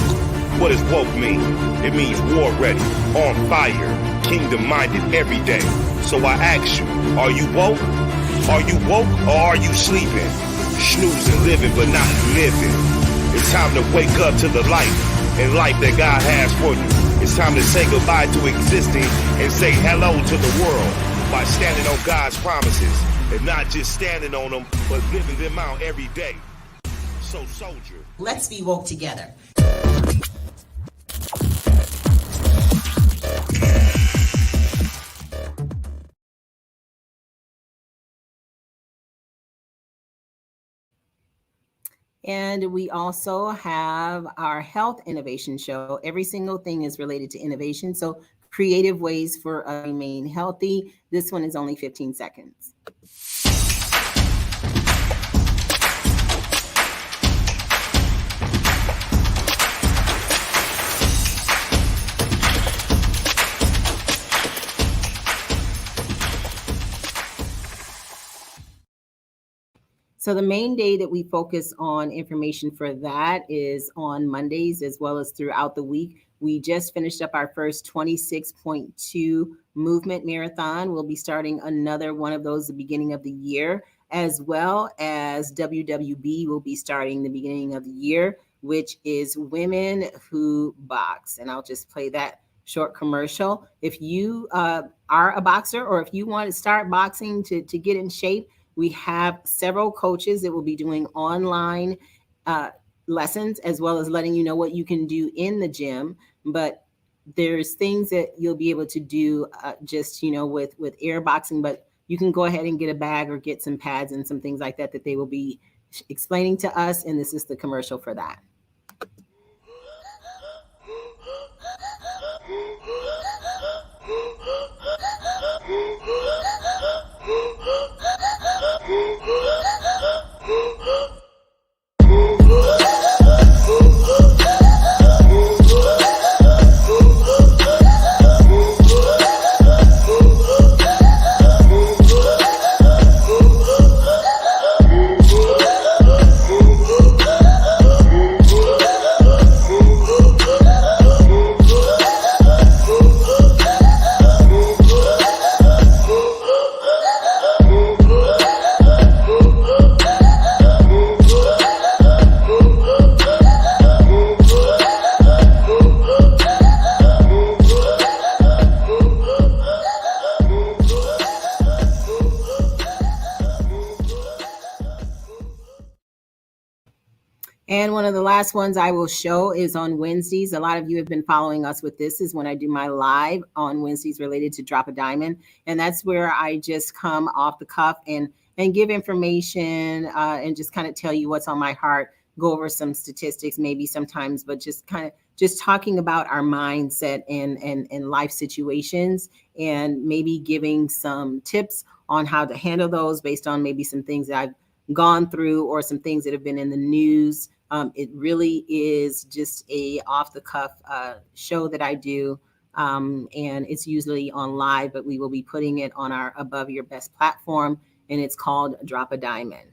What does woke mean? It means war ready, on fire, kingdom-minded every day. So I ask you, are you woke? Are you woke or are you sleeping? Snoozing, living, but not living. It's time to wake up to the life and life that God has for you. It's time to say goodbye to existing and say hello to the world by standing on God's promises and not just standing on them, but living them out every day. So, soldier, let's be woke together. And we also have our health innovation show. Every single thing is related to innovation. So creative ways for us to remain healthy. This one is only 15 seconds. So the main day that we focus on information for that is on Mondays as well as throughout the week. We just finished up our first 26.2 movement marathon. We'll be starting another one of those at the beginning of the year, as well as WWB will be starting the beginning of the year, which is Women Who Box. And I'll just play that short commercial. If you are a boxer, or if you want to start boxing to get in shape, we have several coaches that will be doing online lessons, as well as letting you know what you can do in the gym. But there's things that you'll be able to do just, with air boxing, but you can go ahead and get a bag or get some pads and some things like that they will be explaining to us. And this is the commercial for that. And one of the last ones I will show is on Wednesdays. A lot of you have been following us with this, is when I do my live on Wednesdays related to Drop a Diamond. And that's where I just come off the cuff and give information and just kind of tell you what's on my heart, go over some statistics maybe sometimes, but just talking about our mindset and life situations, and maybe giving some tips on how to handle those based on maybe some things that I've gone through or some things that have been in the news. It really is just a off the cuff show that I do. And it's usually on live, but we will be putting it on our Above Your Best platform, and it's called Drop a Diamond.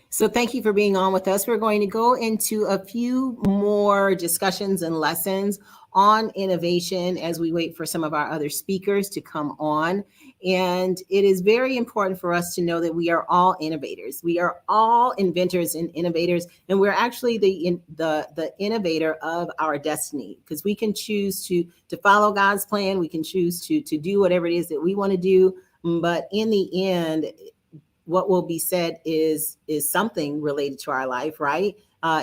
So thank you for being on with us. We're going to go into a few more discussions and lessons on innovation as we wait for some of our other speakers to come on. And it is very important for us to know that we are all innovators. We are all inventors and innovators, and we're actually the innovator of our destiny, because we can choose to follow God's plan. We can choose to do whatever it is that we want to do. But in the end, what will be said is something related to our life, right?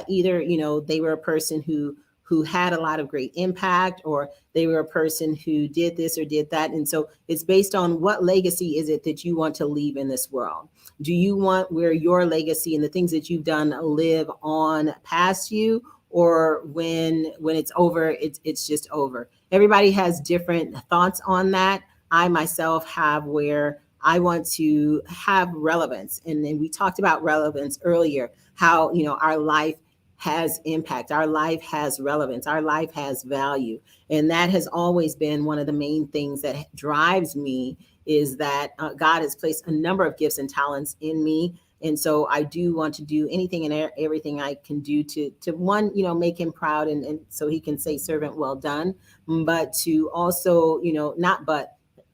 Either, they were a person who had a lot of great impact, or they were a person who did this or did that. And so it's based on what legacy is it that you want to leave in this world? Do you want where your legacy and the things that you've done live on past you, or when it's over, it's just over? Everybody has different thoughts on that. I myself have where I want to have relevance. And then we talked about relevance earlier, how, our life has impact, our life has relevance, our life has value. And that has always been one of the main things that drives me, is that God has placed a number of gifts and talents in me. And so I do want to do anything and everything I can do to one, make him proud, and so he can say, servant, well done. But to also,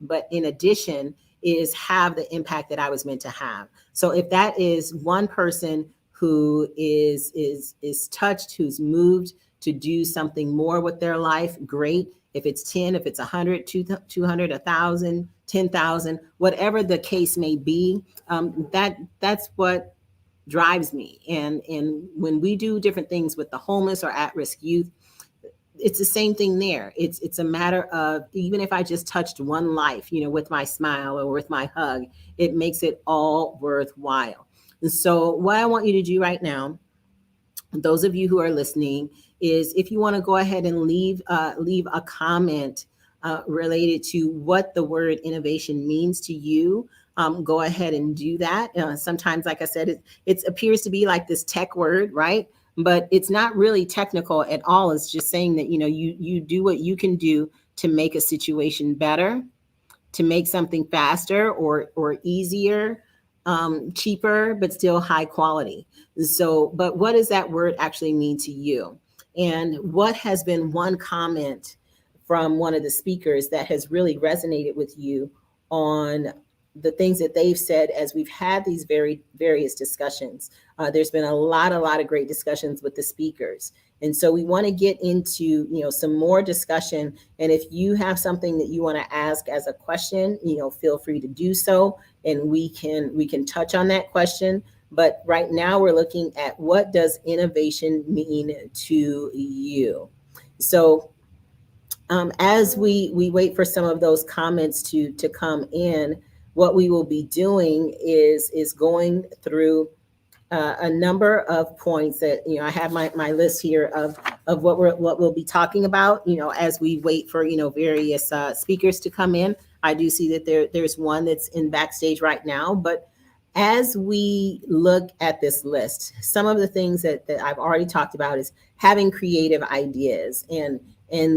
but in addition, is have the impact that I was meant to have. So if that is one person who is touched, who's moved to do something more with their life, great. If it's 10, if it's 100, 200, 1,000, 10,000, whatever the case may be, that's what drives me. And when we do different things with the homeless or at-risk youth, it's the same thing there. It's a matter of, even if I just touched one life, with my smile or with my hug, it makes it all worthwhile. And so what I want you to do right now, those of you who are listening, is if you want to go ahead and leave a comment related to what the word innovation means to you. Go ahead and do that. Sometimes, like I said, it appears to be like this tech word, right? But it's not really technical at all. It's just saying that, you do what you can do to make a situation better, to make something faster or easier, cheaper, but still high quality. So, but what does that word actually mean to you? And what has been one comment from one of the speakers that has really resonated with you on the things that they've said as we've had these various discussions? There's been a lot of great discussions with the speakers. And so we want to get into, some more discussion. And if you have something that you want to ask as a question, feel free to do so. And we can touch on that question. But right now we're looking at, what does innovation mean to you? So as we wait for some of those comments to come in, what we will be doing is going through a number of points that, I have my list here of what we'll be talking about, as we wait for, various speakers to come in. I do see that there's one that's in backstage right now, but as we look at this list, some of the things that I've already talked about is having creative ideas and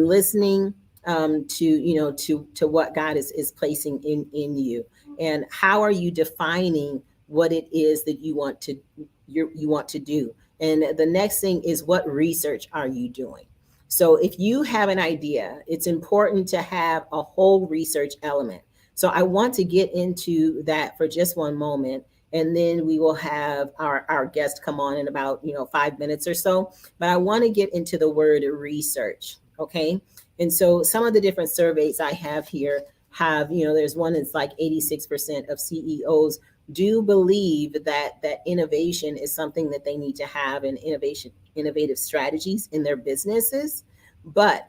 listening to what God is placing in you, and how are you defining what it is that you want to do. And the next thing is, what research are you doing? So if you have an idea, it's important to have a whole research element. So I want to get into that for just one moment, and then we will have our guest come on in about 5 minutes or so. But I want to get into the word research, okay? And so some of the different surveys I have here have, there's one that's like 86% of CEOs do believe that innovation is something that they need to have, and innovative strategies in their businesses. But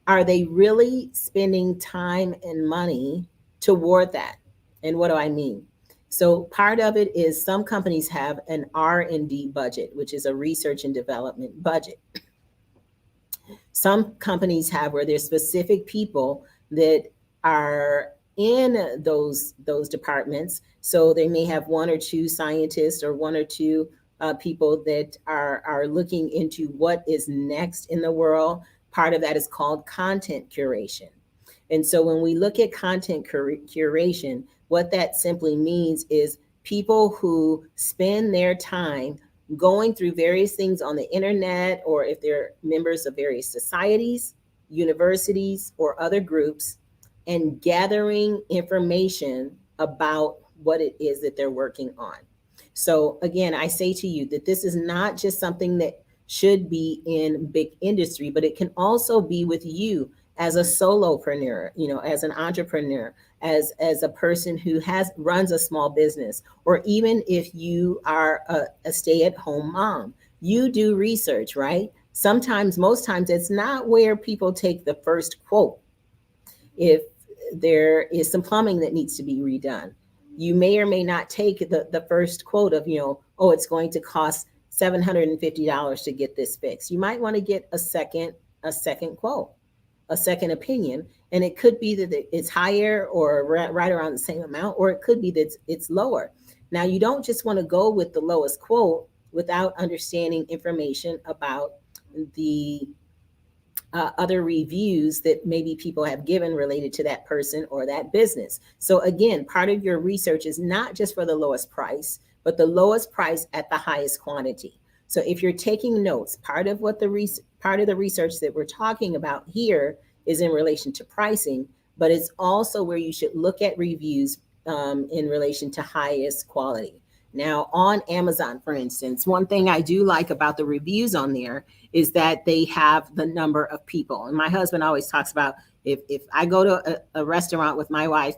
are they really spending time and money toward that? And what do I mean? So part of it is, some companies have an R&D budget, which is a research and development budget. Some companies have where there's specific people that are in those departments. So they may have one or two scientists or one or two people that are looking into what is next in the world. Part of that is called content curation. And so when we look at content curation, what that simply means is people who spend their time going through various things on the internet, or if they're members of various societies, universities, or other groups, and gathering information about what it is that they're working on. So again, I say to you that this is not just something that should be in big industry, but it can also be with you as a solopreneur, as an entrepreneur, as a person who runs a small business, or even if you are a stay-at-home mom, you do research, right? Sometimes, most times, it's not where people take the first quote. If there is some plumbing that needs to be redone, you may or may not take the first quote of, it's going to cost $750 to get this fixed. You might want to get a second quote, a second opinion. And it could be that it's higher or right around the same amount, or it could be that it's lower. Now, you don't just want to go with the lowest quote without understanding information about the other reviews that maybe people have given related to that person or that business. So again, part of your research is not just for the lowest price, but the lowest price at the highest quantity. So if you're taking notes, part of the research that we're talking about here is in relation to pricing, but it's also where you should look at reviews in relation to highest quality. Now, on Amazon, for instance, one thing I do like about the reviews on there is that they have the number of people. And my husband always talks about if I go to a restaurant with my wife,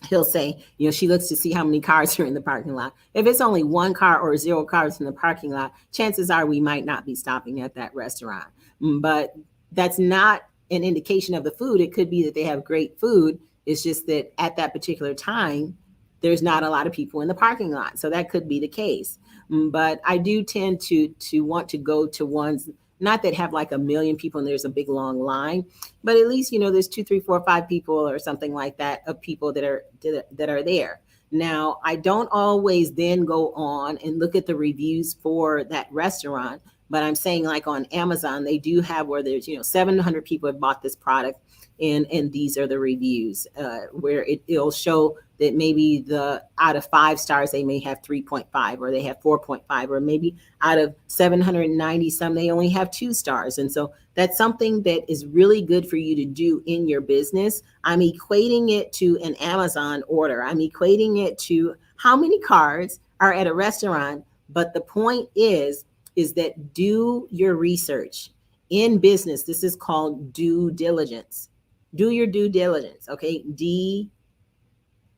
he'll say, she looks to see how many cars are in the parking lot. If it's only one car or 0 cars in the parking lot, chances are we might not be stopping at that restaurant. But that's not an indication of the food. It could be that they have great food. It's just that at that particular time, there's not a lot of people in the parking lot. So that could be the case. But I do tend to want to go to ones, not that have like 1 million people and there's a big long line, but at least, there's 2, 3, 4, 5 people or something like that of people that are there. Now, I don't always then go on and look at the reviews for that restaurant, but I'm saying like on Amazon, they do have where there's, 700 people have bought this product and these are the reviews where it'll show that maybe out of 5 stars, they may have 3.5 or they have 4.5, or maybe out of 790 some, they only have 2 stars. And so that's something that is really good for you to do in your business. I'm equating it to an Amazon order. I'm equating it to how many cars are at a restaurant. But the point is that do your research. In business, this is called due diligence. Do your due diligence, okay? DUE,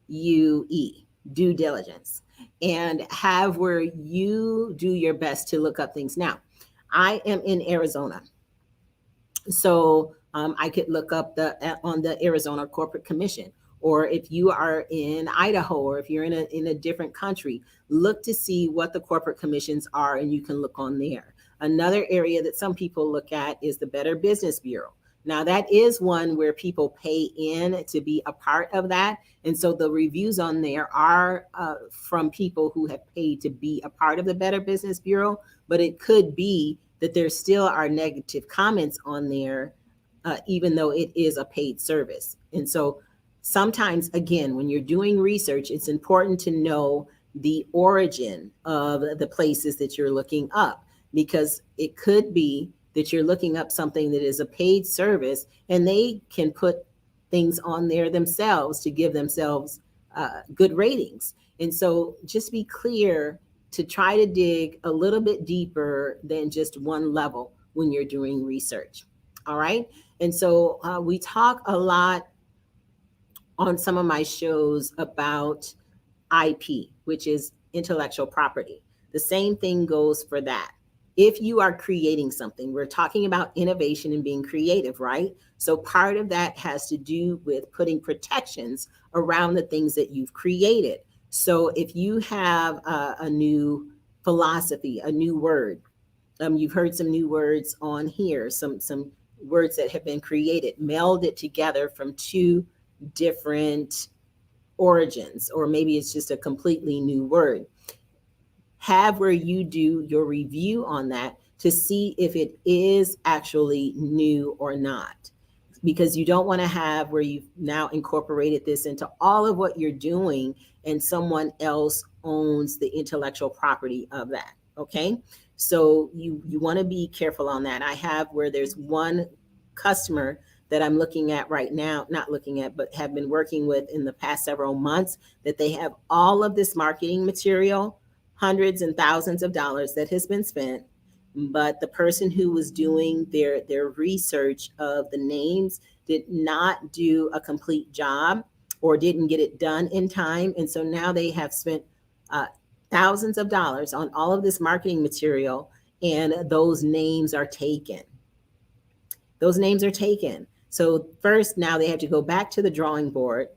due diligence, and have where you do your best to look up things. Now, I am in Arizona, so I could look up on the Arizona Corporate Commission, or if you are in Idaho, or if you're in a different country, look to see what the corporate commissions are, and you can look on there. Another area that some people look at is the Better Business Bureau. Now, that is one where people pay in to be a part of that. And so the reviews on there are from people who have paid to be a part of the Better Business Bureau, but it could be that there still are negative comments on there, even though it is a paid service. And so sometimes, again, when you're doing research, it's important to know the origin of the places that you're looking up, because it could be that you're looking up something that is a paid service and they can put things on there themselves to give themselves good ratings. And so just be clear to try to dig a little bit deeper than just one level when you're doing research. All right. And so we talk a lot on some of my shows about IP, which is intellectual property. The same thing goes for that. If you are creating something, we're talking about innovation and being creative, right? So part of that has to do with putting protections around the things that you've created. So if you have a new philosophy, a new word, you've heard some new words on here, some words that have been created, melded together from 2 different origins, or maybe it's just a completely new word. Have where you do your review on that to see if it is actually new or not, because you don't want to have where you've now incorporated this into all of what you're doing and someone else owns the intellectual property of that. Okay, so you want to be careful on that. I have where there's one customer that I'm looking at right now, not looking at, but have been working with in the past several months, that they have all of this marketing material, hundreds and thousands of dollars that has been spent, but the person who was doing their research of the names did not do a complete job or didn't get it done in time. And so now they have spent thousands of dollars on all of this marketing material, and those names are taken. Those names are taken. So first, now they have to go back to the drawing board,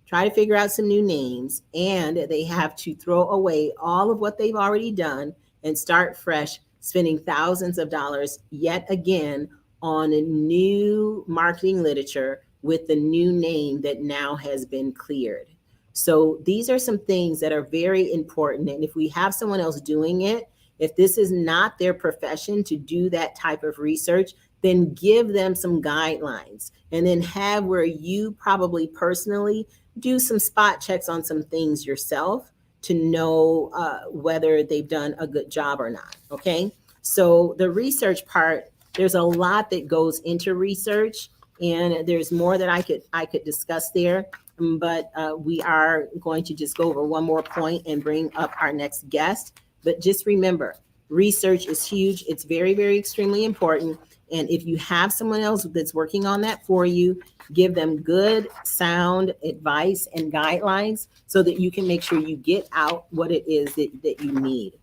try to figure out some new names, and they have to throw away all of what they've already done and start fresh, spending thousands of dollars yet again on a new marketing literature with the new name that now has been cleared. So these are some things that are very important. And if we have someone else doing it, if this is not their profession to do that type of research, then give them some guidelines, and then have where you probably personally do some spot checks on some things yourself to know whether they've done a good job or not. Okay, so the research part, there's a lot that goes into research, And there's more that I could discuss there, but we are going to just go over one more point and bring up our next guest. But just remember, research is huge. It's very, very extremely important. And if you have someone else that's working on that for you, give them good, sound advice and guidelines so that you can make sure you get out what it is that you need.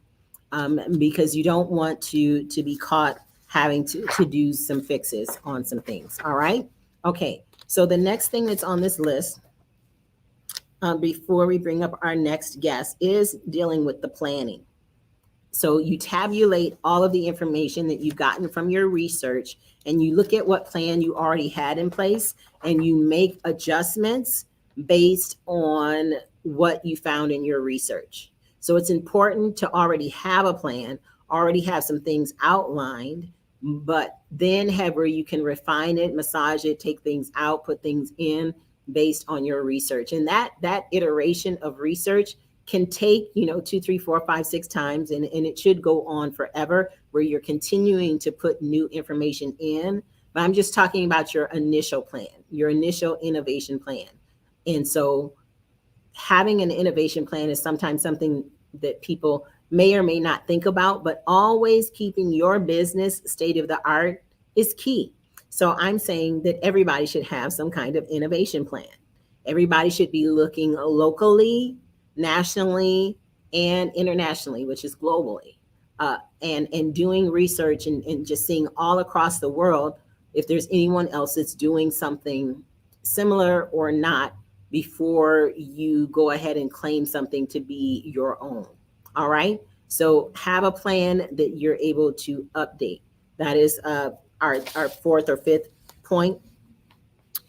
Because you don't want to be caught having to do some fixes on some things. All right. Okay. So the next thing that's on this list, before we bring up our next guest, is dealing with the planning. So you tabulate all of the information that you've gotten from your research, and you look at what plan you already had in place, and you make adjustments based on what you found in your research. So it's important to already have a plan, already have some things outlined, but then have where you can refine it, massage it, take things out, put things in based on your research. And that iteration of research can take, 2, 3, 4, 5, 6 times, and it should go on forever, where you're continuing to put new information in. But I'm just talking about your initial plan, your initial innovation plan. And so having an innovation plan is sometimes something that people may or may not think about, but always keeping your business state of the art is key. So I'm saying that everybody should have some kind of innovation plan. Everybody should be looking locally, nationally, and internationally, which is globally, and doing research and just seeing all across the world if there's anyone else that's doing something similar or not before you go ahead and claim something to be your own. All right. So have a plan that you're able to update. That is our fourth or fifth point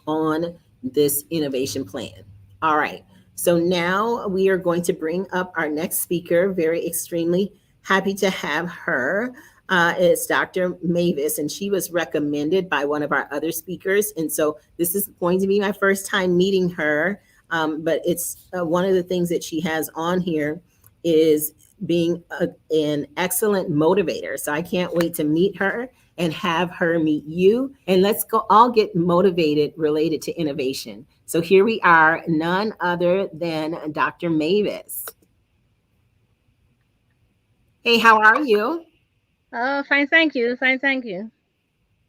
on this innovation plan. All right. So now we are going to bring up our next speaker. Very extremely happy to have her. It's Dr. Mavis, and she was recommended by one of our other speakers. And so this is going to be my first time meeting her. But it's one of the things that she has on here is being an excellent motivator. So I can't wait to meet her and have her meet you. And let's go all get motivated related to innovation. So here we are, none other than Dr. Mavis. Hey, how are you? Oh, fine, thank you. Fine, thank you.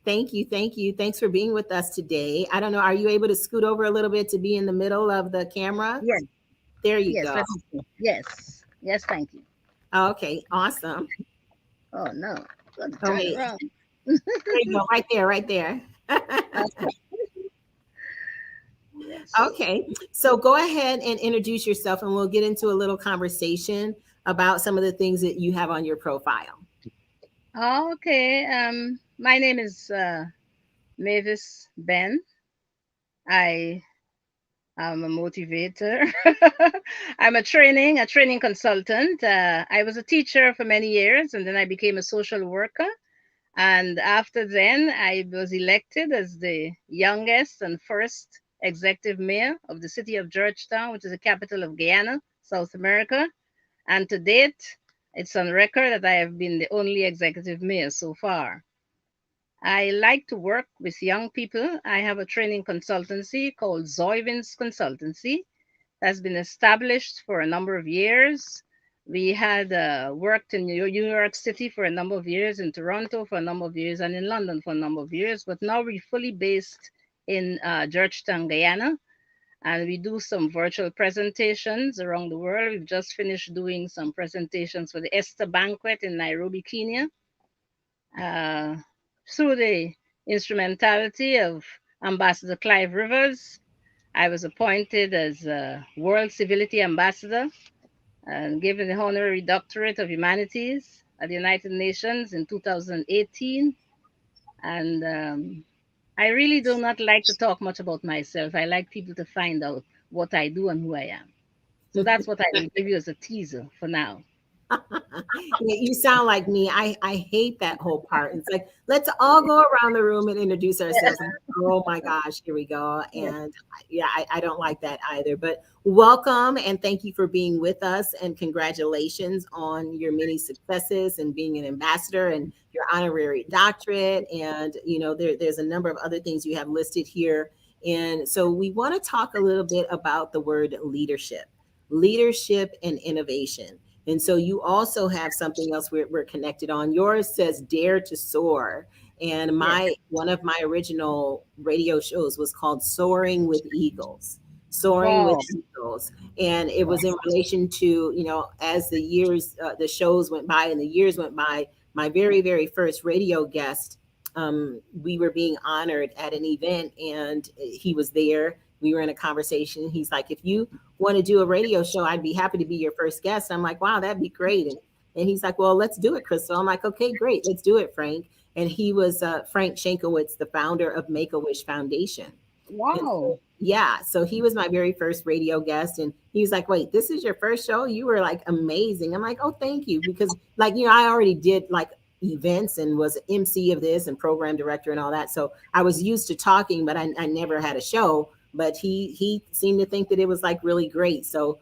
Thank you. Thank you. Thanks for being with us today. I don't know, are you able to scoot over a little bit to be in the middle of the camera? Yes. There you go. Yes. Yes, thank you. Okay, awesome. Oh, no. Okay. There you go, right there, right there. Yes. Okay, so go ahead and introduce yourself, and we'll get into a little conversation about some of the things that you have on your profile. Okay. My name is Mavis Ben. I am a motivator. I'm a training consultant. I was a teacher for many years, and then I became a social worker. And after then, I was elected as the youngest and first executive mayor of the city of Georgetown, which is the capital of Guyana, South America. And to date, it's on record that I have been the only executive mayor so far. I like to work with young people. I have a training consultancy called Zoivins Consultancy that's been established for a number of years. We had worked in New York City for a number of years, in Toronto for a number of years, and in London for a number of years. But now we're fully based in Georgetown, Guyana, and we do some virtual presentations around the world. We've just finished doing some presentations for the Esther Banquet in Nairobi, Kenya. Through the instrumentality of Ambassador Clive Rivers, I was appointed as a World Civility Ambassador and given the Honorary Doctorate of Humanities at the United Nations in 2018. And I really do not like to talk much about myself. I like people to find out what I do and who I am. So that's what I will give you as a teaser for now. You sound like me. I hate that whole part. It's like, let's all go around the room and introduce ourselves. And, oh my gosh, here we go. And yeah, I don't like that either. But welcome and thank you for being with us. And congratulations on your many successes and being an ambassador and your honorary doctorate. And, you know, there's a number of other things you have listed here. And so we want to talk a little bit about the word leadership and innovation. And so you also have something else we're connected on. Yours says Dare to Soar. And one of my original radio shows was called Soaring with Eagles. Soaring with Eagles. And it was in relation to, you know, as the years, the shows went by and the years went by, my very, very first radio guest, we were being honored at an event and he was there. We were in a conversation. He's like, if you want to do a radio show, I'd be happy to be your first guest. I'm like, wow, that'd be great. And he's like, well, let's do it, Crystal. I'm like, okay, great. Let's do it, Frank. And he was Frank Shankowitz, the founder of Make-A-Wish Foundation. Wow. So he was my very first radio guest. And he was like, wait, this is your first show? You were like amazing. I'm like, oh, thank you. Because like, you know, I already did like events and was MC of this and program director and all that. So I was used to talking, but I never had a show. But he seemed to think that it was like really great. So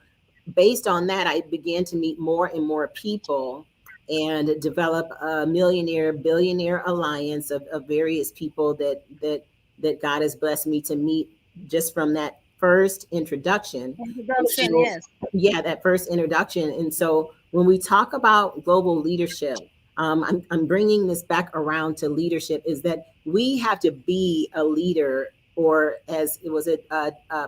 based on that, I began to meet more and more people and develop a millionaire-billionaire alliance of various people that God has blessed me to meet just from that first introduction. Yes. Yeah, that first introduction. And so when we talk about global leadership, I'm bringing this back around to leadership, is that we have to be a leader, or as it was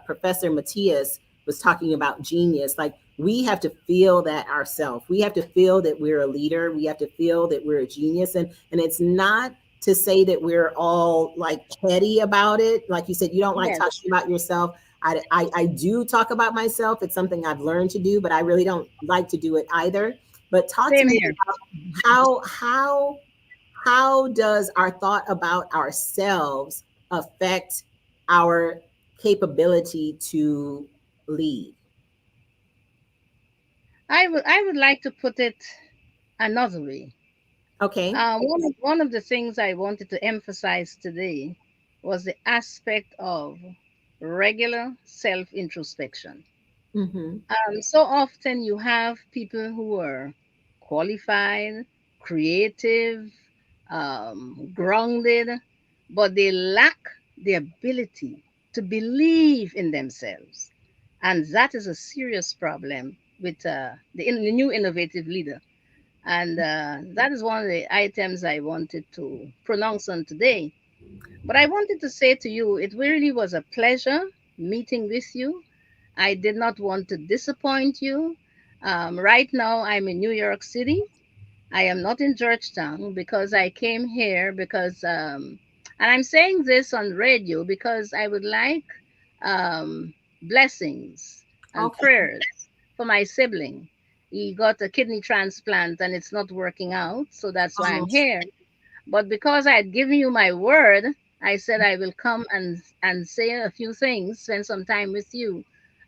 Professor Matthias was talking about genius, like we have to feel that ourselves. We have to feel that we're a leader. We have to feel that we're a genius. And it's not to say that we're all like petty about it. Like you said, you don't like talking about yourself. I do talk about myself. It's something I've learned to do, but I really don't like to do it either. But talk to me about how does our thought about ourselves affect our capability to lead? I would like to put it another way. Okay. One of the things I wanted to emphasize today was the aspect of regular self-introspection. Mm-hmm. So often you have people who are qualified, creative, grounded, but they lack the ability to believe in themselves. And that is a serious problem with the new innovative leader. And that is one of the items I wanted to pronounce on today. But I wanted to say to you, it really was a pleasure meeting with you. I did not want to disappoint you. Right now, I'm in New York City. I am not in Georgetown because I came here because, and I'm saying this on radio because I would like blessings and prayers for my sibling. He got a kidney transplant and it's not working out. So that's why I'm here. But because I had given you my word, I said I will come and say a few things, spend some time with you.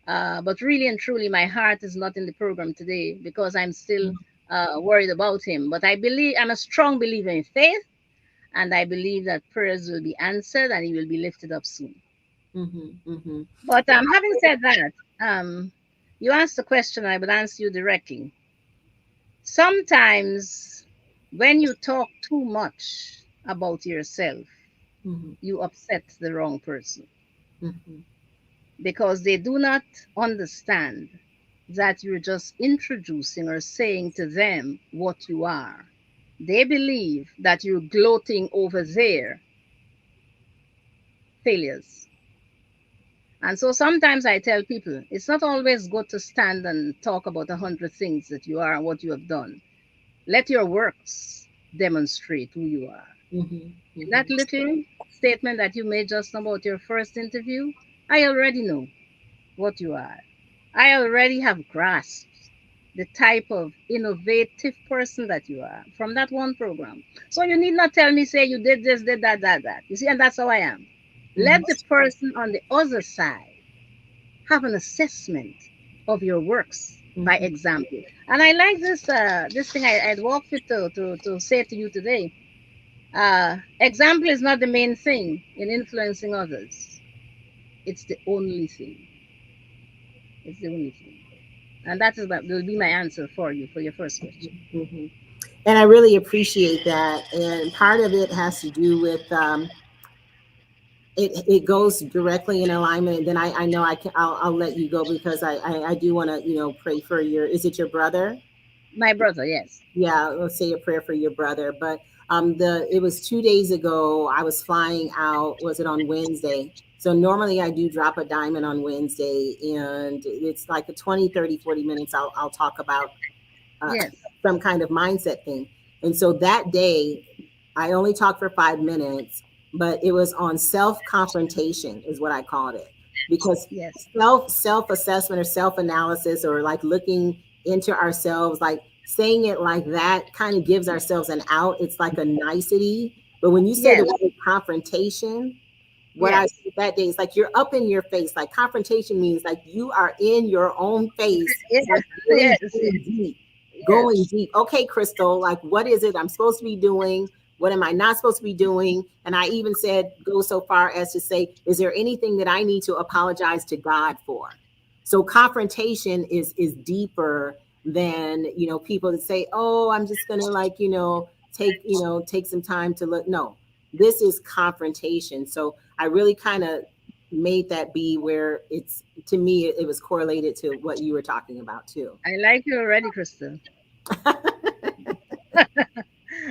But really and truly, my heart is not in the program today because I'm still worried about him. But I'm a strong believer in faith, and I believe that prayers will be answered and he will be lifted up soon. Mm-hmm, mm-hmm. But having said that, you asked a question, I would answer you directly. Sometimes when you talk too much about yourself, you upset the wrong person. Mm-hmm. Because they do not understand that you're just introducing or saying to them what you are. They believe that you're gloating over their failures. And so sometimes I tell people, it's not always good to stand and talk about 100 things that you are and what you have done. Let your works demonstrate who you are. Mm-hmm. That little statement that you made just about your first interview, I already know what you are. I already have grasped the type of innovative person that you are from that one program. So you need not tell me, say you did this, did that. You see, and that's how I am. Let the person on the other side have an assessment of your works by example. And I like this thing I'd walk with to say to you today. Example is not the main thing in influencing others. It's the only thing. It's the only thing. And that will be my answer for you for your first question. Mm-hmm. And I really appreciate that. And part of it has to do with it goes directly in alignment. And then I know I'll let you go because I do want to pray for is it your brother? My brother, yes. Yeah, let's say a prayer for your brother. But it was 2 days ago. I was flying out. Was it on Wednesday? So normally I do drop a diamond on Wednesday, and it's like a 20, 30, 40 minutes. I'll talk about yes. some kind of mindset thing. And so that day, I only talked for 5 minutes, but it was on self-confrontation is what I called it. Because yes. self-assessment or self-analysis or like looking into ourselves, like saying it like that kind of gives ourselves an out. It's like a nicety. But when you say the word confrontation, what I did that day is like you're up in your face. Like confrontation means like you are in your own face. Like going deep. Okay, Crystal, like what is it I'm supposed to be doing? What am I not supposed to be doing? And I even said, go so far as to say, is there anything that I need to apologize to God for? So confrontation is deeper than, people that say, oh, I'm just going to take some time to look. No, this is confrontation. So I really kind of made that be where it's, to me, it was correlated to what you were talking about too. I like you already, Crystal.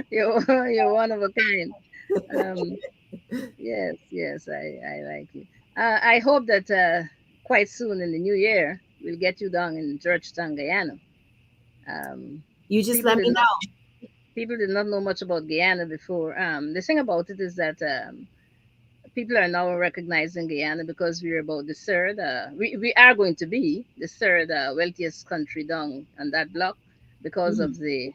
You're one of a kind. Yes, I like you. I hope that quite soon in the new year we'll get you down in Georgetown, Guyana. You just let me know. People did not know much about Guyana before. The thing about it is that people are now recognizing Guyana because we're about the third. We are going to be the third wealthiest country down on that block because of the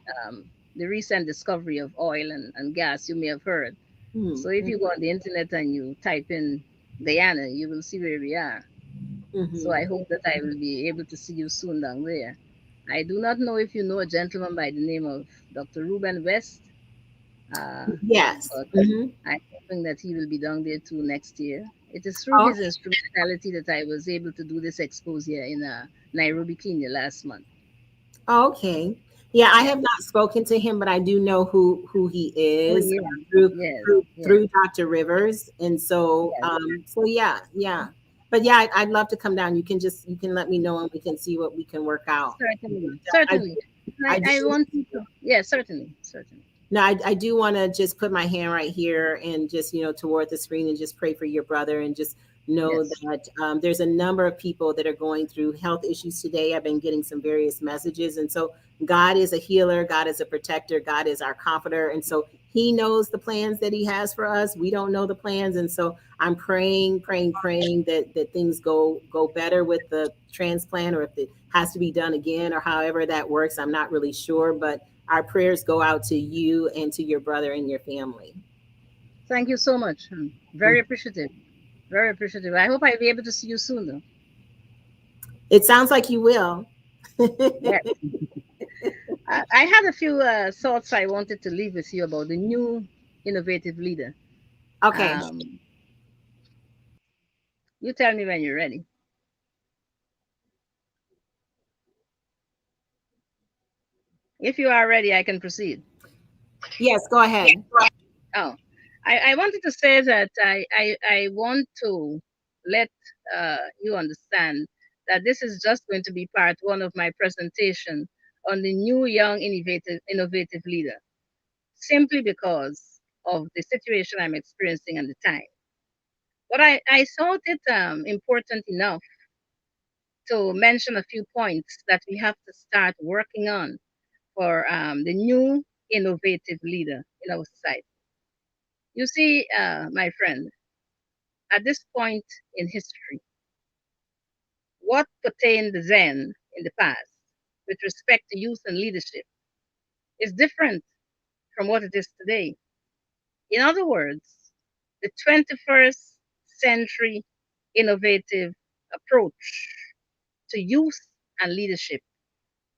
recent discovery of oil and gas. You may have heard. So if you go on the internet and you type in Guyana, you will see where we are. So I hope that I will be able to see you soon down there. I do not know if you know a gentleman by the name of Dr. Ruben West. Yes. I'm hoping that he will be down there too next year. It is through his instrumentality that I was able to do this exposure in Nairobi, Kenya last month. Okay. Yeah, I have not spoken to him, but I do know who he is through Dr. Rivers. And so, yeah. But yeah, I'd love to come down. You can let me know and we can see what we can work out. Certainly. I want you to. Yeah, certainly. No, I do want to just put my hand right here and just, toward the screen and just pray for your brother and just know that there's a number of people that are going through health issues today. I've been getting some various messages. And so God is a healer. God is a protector. God is our comforter. And so he knows the plans that he has for us. We don't know the plans. And so I'm praying that things go better with the transplant, or if it has to be done again, or however that works. I'm not really sure, but our prayers go out to you and to your brother and your family. Thank you so much. I'm very appreciative. Very appreciative. I hope I'll be able to see you soon, though. It sounds like you will. Yes. I had a few thoughts I wanted to leave with you about the new innovative leader. Okay. You tell me when you're ready. If you are ready, I can proceed. Yes, go ahead. Oh, I wanted to say that I want to let you understand that this is just going to be part one of my presentation on the new young innovative leader, simply because of the situation I'm experiencing at the time. But I thought it important enough to mention a few points that we have to start working on for the new innovative leader in our society. You see, my friend, at this point in history, what pertained then in the past with respect to youth and leadership is different from what it is today. In other words, the 21st century innovative approach to youth and leadership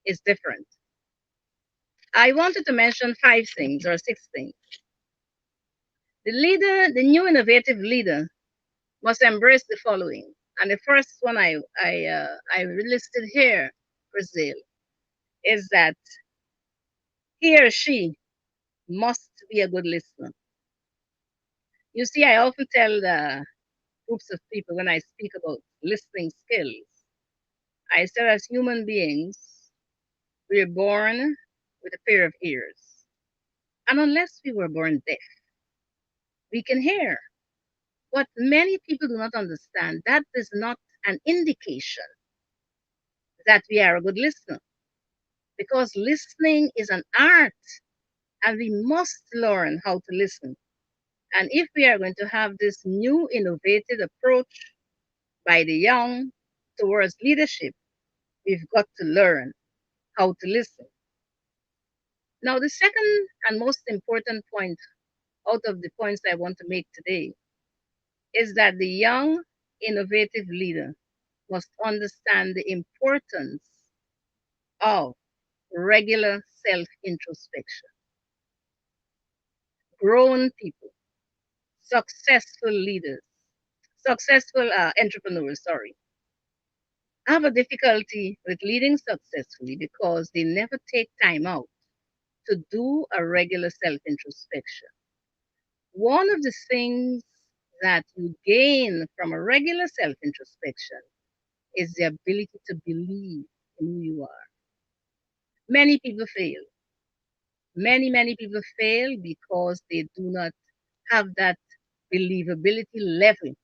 is different. I wanted to mention 5 things or 6 things. The leader, the new innovative leader, must embrace the following. And the first one I listed here, Brazil, is that he or she must be a good listener. You see, I often tell the groups of people when I speak about listening skills, I said as human beings, we are born with a pair of ears. And unless we were born deaf, we can hear. What many people do not understand, that is not an indication that we are a good listener. Because listening is an art, and we must learn how to listen. And if we are going to have this new innovative approach by the young towards leadership, we've got to learn how to listen. Now, the second and most important point out of the points I want to make today is that the young innovative leader must understand the importance of regular self introspection. Grown people, successful leaders, successful entrepreneurs, sorry, have a difficulty with leading successfully because they never take time out to do a regular self introspection. One of the things that you gain from a regular self introspection is the ability to believe in who you are. Many people fail. Many people fail because they do not have that believability level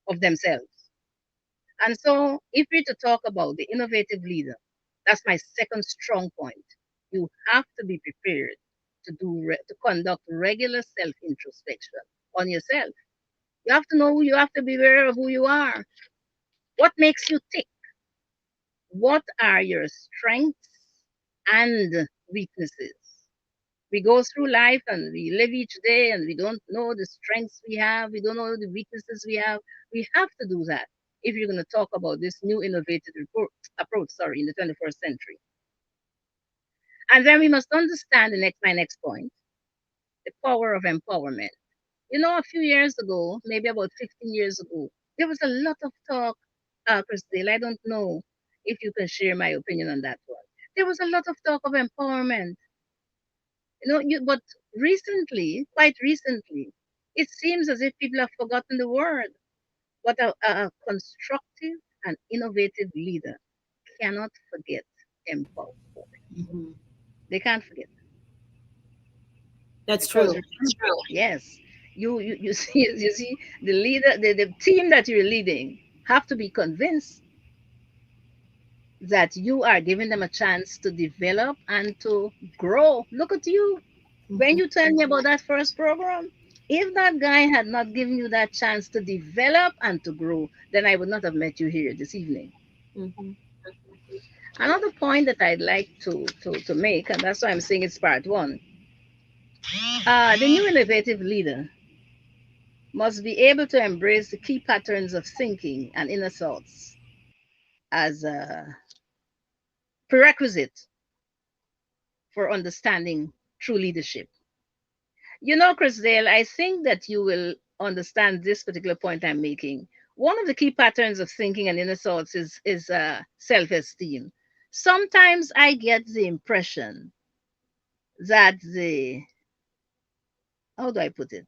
of themselves. And so, if we're to talk about the innovative leader, that's my second strong point. You have to be prepared to conduct regular self introspection on yourself. You have to know who you have to be aware of who you are. What makes you tick? What are your strengths and weaknesses? We go through life and we live each day and we don't know the strengths we have, we don't know the weaknesses we have. We have to do that if you're going to talk about this new innovative approach, in the 21st century. And then we must understand my next point, the power of empowerment. You know, a few years ago, maybe about 15 years ago, there was a lot of talk, Krystylle, I don't know if you can share my opinion on that one. There was a lot of talk of empowerment. But recently, quite recently, it seems as if people have forgotten the word. But a constructive and innovative leader cannot forget empowerment. Mm-hmm. They can't forget. That's true. Yes, you see the leader, the team that you're leading have to be convinced that you are giving them a chance to develop and to grow. Look at you. When you tell me about that first program, if that guy had not given you that chance to develop and to grow, then I would not have met you here this evening. Mm-hmm. Another point that I'd like to make, and that's why I'm saying it's part one, the new innovative leader must be able to embrace the key patterns of thinking and inner thoughts as a prerequisite for understanding true leadership. You know, Krystylle, I think that you will understand this particular point I'm making. One of the key patterns of thinking and inner thoughts is self-esteem. Sometimes I get the impression that how do I put it?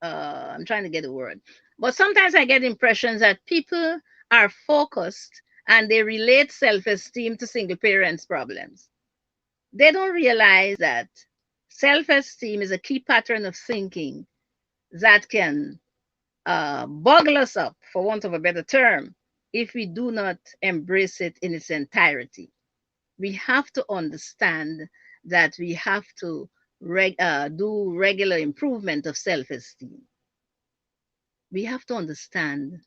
I'm trying to get a word. But sometimes I get impressions that people are focused and they relate self-esteem to single parents' problems. They don't realize that self-esteem is a key pattern of thinking that can boggle us up, for want of a better term, if we do not embrace it in its entirety. We have to understand that we have to do regular improvement of self-esteem. We have to understand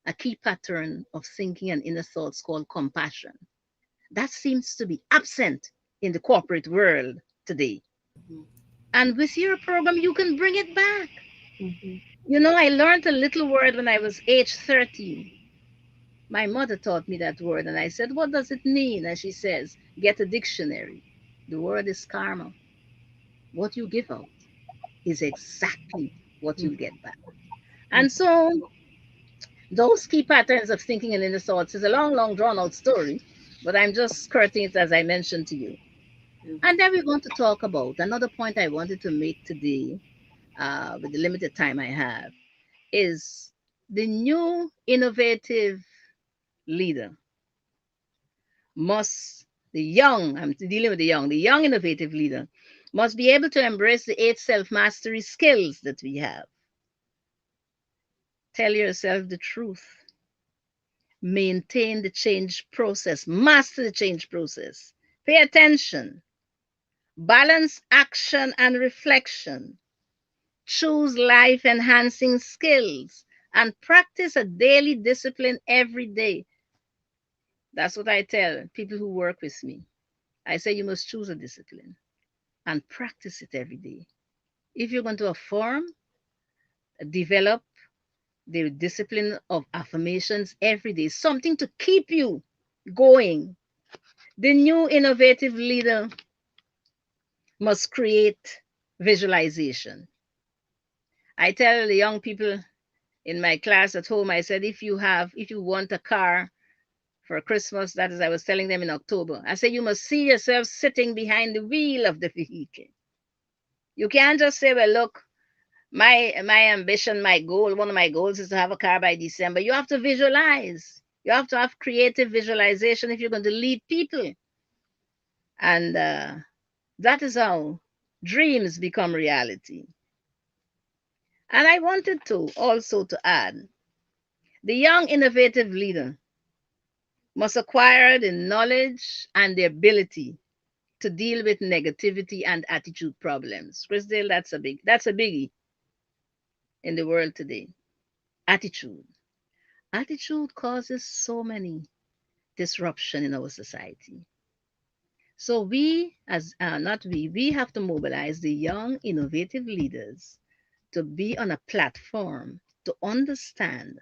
a key pattern of thinking and inner thoughts called compassion. That seems to be absent in the corporate world today. Mm-hmm. And with your program, you can bring it back. Mm-hmm. You know, I learned a little word when I was age 13. My mother taught me that word, and I said, "What does it mean?" And she says, "Get a dictionary. The word is karma. What you give out is exactly what you'll get back." And so, those key patterns of thinking and inner thoughts is a long, long, drawn out story, but I'm just skirting it as I mentioned to you. And then we're going to talk about another point I wanted to make today, with the limited time I have, is the new innovative leader must, the young, I'm dealing with the young innovative leader must be able to embrace the 8 self mastery skills that we have. Tell yourself the truth, maintain the change process, master the change process, pay attention, balance action and reflection, choose life enhancing skills, and practice a daily discipline every day. That's what I tell people who work with me. I say you must choose a discipline and practice it every day. If you're going to affirm, develop the discipline of affirmations every day, something to keep you going. The new innovative leader must create visualization. I tell the young people in my class at home, I said, if you want a car for Christmas, that is, I was telling them in October, I said, you must see yourself sitting behind the wheel of the vehicle. You can't just say, well, look, my ambition, my goal, one of my goals is to have a car by December. You have to visualize. You have to have creative visualization if you're going to lead people. And that is how dreams become reality. And I wanted to also to add, the young innovative leader must acquire the knowledge and the ability to deal with negativity and attitude problems. Chrisdale, that's a biggie in the world today. Attitude. Attitude causes so many disruption in our society. So we, as not we have to mobilize the young innovative leaders to be on a platform to understand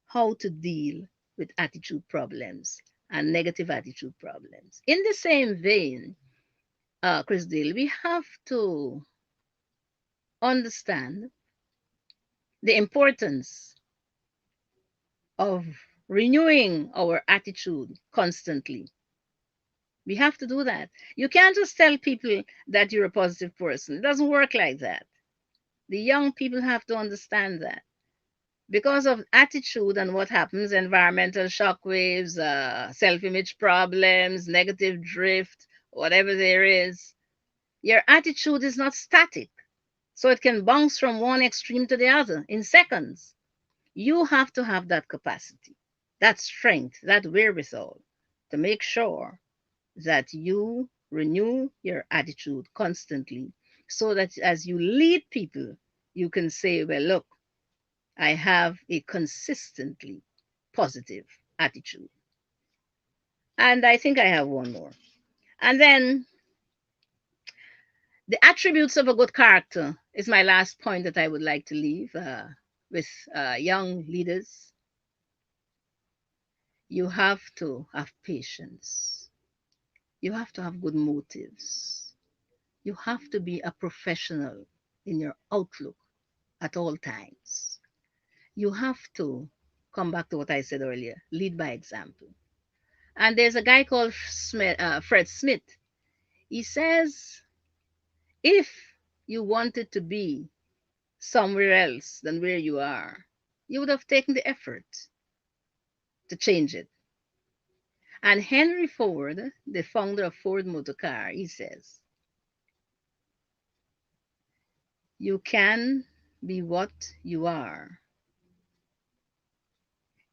how to deal with attitude problems and negative attitude problems. In the same vein, Chris Dale, we have to understand the importance of renewing our attitude constantly. We have to do that. You can't just tell people that you're a positive person. It doesn't work like that. The young people have to understand that. Because of attitude and what happens, environmental shock waves, self-image problems, negative drift, whatever there is, your attitude is not static. So it can bounce from one extreme to the other in seconds. You have to have that capacity, that strength, that wherewithal to make sure that you renew your attitude constantly so that as you lead people, you can say, well, look, I have a consistently positive attitude. And I think I have one more. And then the attributes of a good character is my last point that I would like to leave with young leaders. You have to have patience. You have to have good motives. You have to be a professional in your outlook at all times. You have to come back to what I said earlier, lead by example. And there's a guy called Fred Smith. He says, if you wanted to be somewhere else than where you are, you would have taken the effort to change it. And Henry Ford, the founder of Ford Motor Car, he says, you can be what you are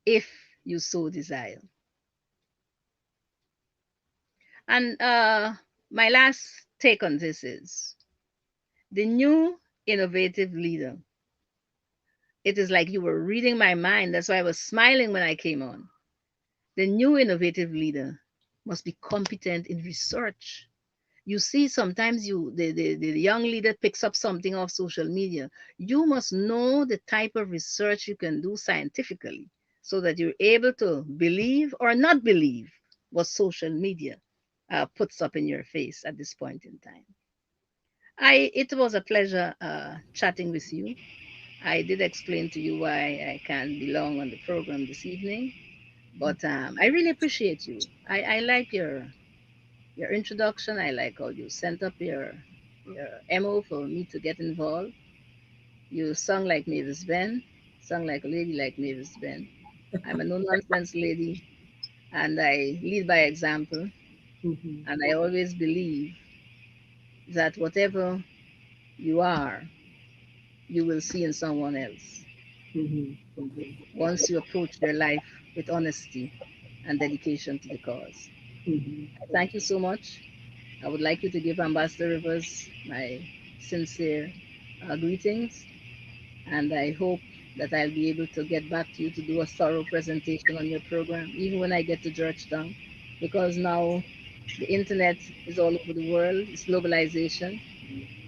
if you so desire. And my last take on this is the new innovative leader. It is like you were reading my mind. That's why I was smiling when I came on. The new innovative leader must be competent in research. You see, sometimes the young leader picks up something off social media. You must know the type of research you can do scientifically so that you're able to believe or not believe what social media puts up in your face at this point in time. It was a pleasure chatting with you. I did explain to you why I can't belong on the program this evening, but I really appreciate you. I like your introduction. I like how you sent up your MO for me to get involved. You sung like Mavis Ben, sung like a lady like Mavis Ben. I'm a no nonsense lady, and I lead by example. And I always believe that whatever you are, you will see in someone else once you approach their life with honesty and dedication to the cause. I thank you so much. I would like you to give Ambassador Rivers my sincere greetings, and I hope that I'll be able to get back to you to do a thorough presentation on your program, even when I get to Georgetown, because now the internet is all over the world, it's globalization,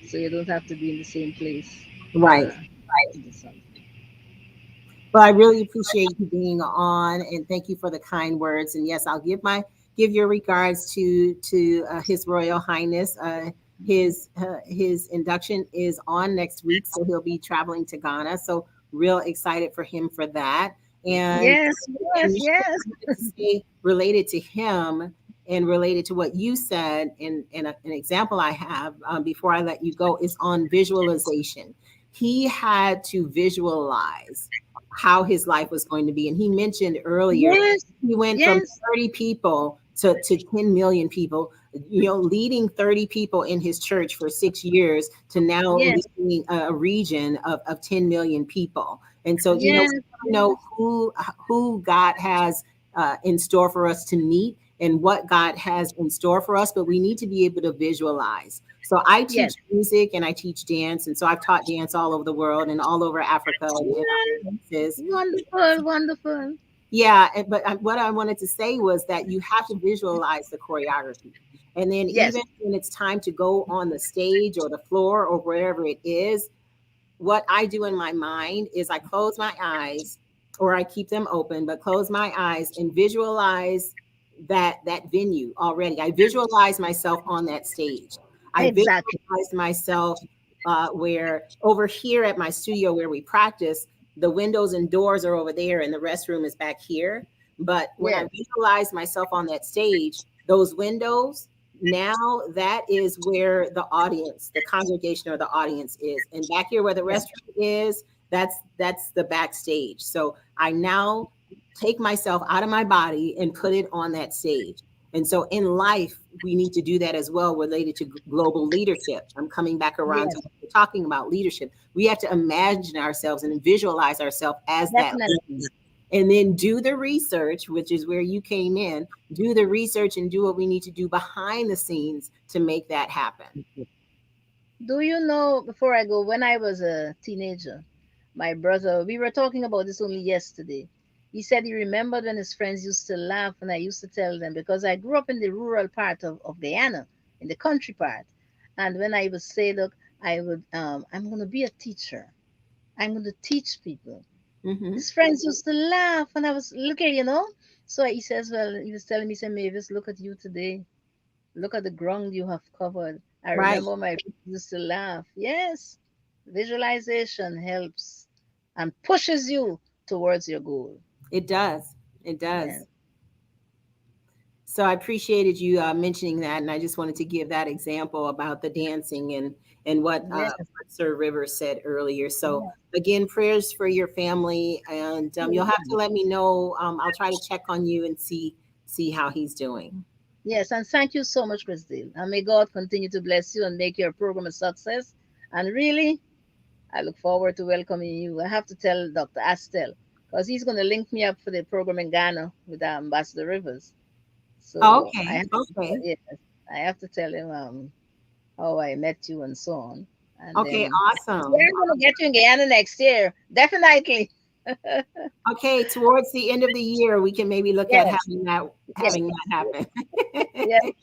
so you don't have to be in the same place Right. to do something. Well, I really appreciate you being on, and thank you for the kind words. And yes, I'll give your regards to His Royal Highness. His induction is on next week, so he'll be traveling to Ghana. So real excited for him for that. And yes. Related to him and related to what you said, and an example I have before I let you go is on visualization. He had to visualize how his life was going to be. And he mentioned earlier, he went from 30 people to 10 million people, leading 30 people in his church for 6 years to now leading a region of 10 million people. And so, who God has in store for us to meet and what God has in store for us, but we need to be able to visualize. So I teach music and I teach dance. And so I've taught dance all over the world and all over Africa. Wonderful. Yeah. But what I wanted to say was that you have to visualize the choreography. And then even when it's time to go on the stage or the floor or wherever it is, what I do in my mind is I close my eyes, or I keep them open, but close my eyes and visualize that venue already. I visualize myself on that stage. I visualize myself where over here at my studio where we practice, the windows and doors are over there and the restroom is back here. But when I visualize myself on that stage, those windows, now that is where the audience, the congregation or the audience is. And back here where the restroom is, that's the backstage. So I now take myself out of my body and put it on that stage. And so in life, we need to do that as well related to global leadership. I'm coming back around to what we're talking about leadership. We have to imagine ourselves and visualize ourselves as that leader. And then do the research, which is where you came in, do the research and do what we need to do behind the scenes to make that happen. Do you know, before I go, when I was a teenager, my brother, we were talking about this only yesterday. He said he remembered when his friends used to laugh and I used to tell them, because I grew up in the rural part of Guyana, in the country part. And when I would say, look, I'm going to be a teacher. I'm going to teach people. His friends used to laugh and I was looking, So he says, well, he was telling me, say, Mavis, look at you today. Look at the ground you have covered. I remember my friends used to laugh. Yes, visualization helps and pushes you towards your goal. It does. It does. Yeah. So I appreciated you mentioning that. And I just wanted to give that example about the dancing and what Sir Rivers said earlier. So again, prayers for your family. And you'll have to let me know. I'll try to check on you and see how he's doing. Yes. And thank you so much, Krystylle. And may God continue to bless you and make your program a success. And really, I look forward to welcoming you. I have to tell Dr. Astel, because he's going to link me up for the program in Ghana with Ambassador Rivers. So I have to tell him how I met you and so on. And awesome. We're going to get you in Ghana next year, definitely. Okay, towards the end of the year, we can maybe look at having that happen. Yes.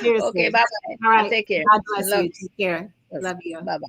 Seriously. Okay, bye-bye. All right. Take care. God bless you. Take care. Yes. Love you. Bye-bye.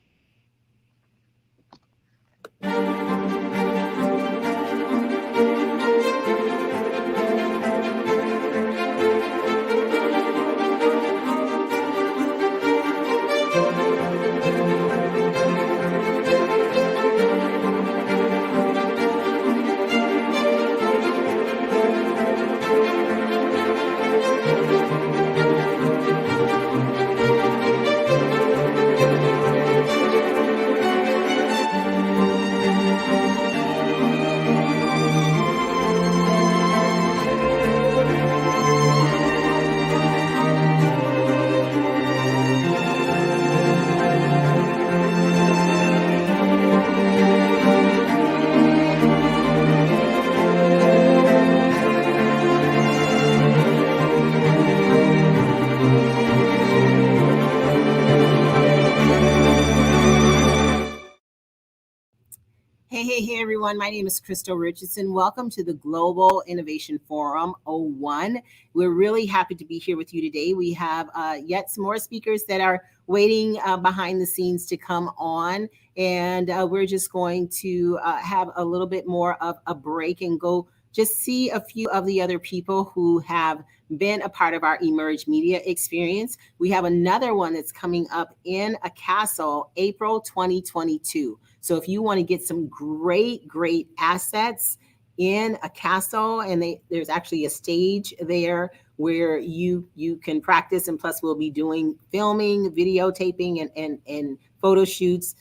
Hey everyone, my name is Krystylle Richardson. Welcome to the Global Innovation Forum 01. We're really happy to be here with you today. We have yet some more speakers that are waiting behind the scenes to come on. And we're just going to have a little bit more of a break and go just see a few of the other people who have been a part of our Emerge Media experience. We have another one that's coming up in a castle, April 2022. So if you want to get some great assets in a castle, and there's actually a stage there where you can practice, and plus we'll be doing filming, videotaping, and photo shoots,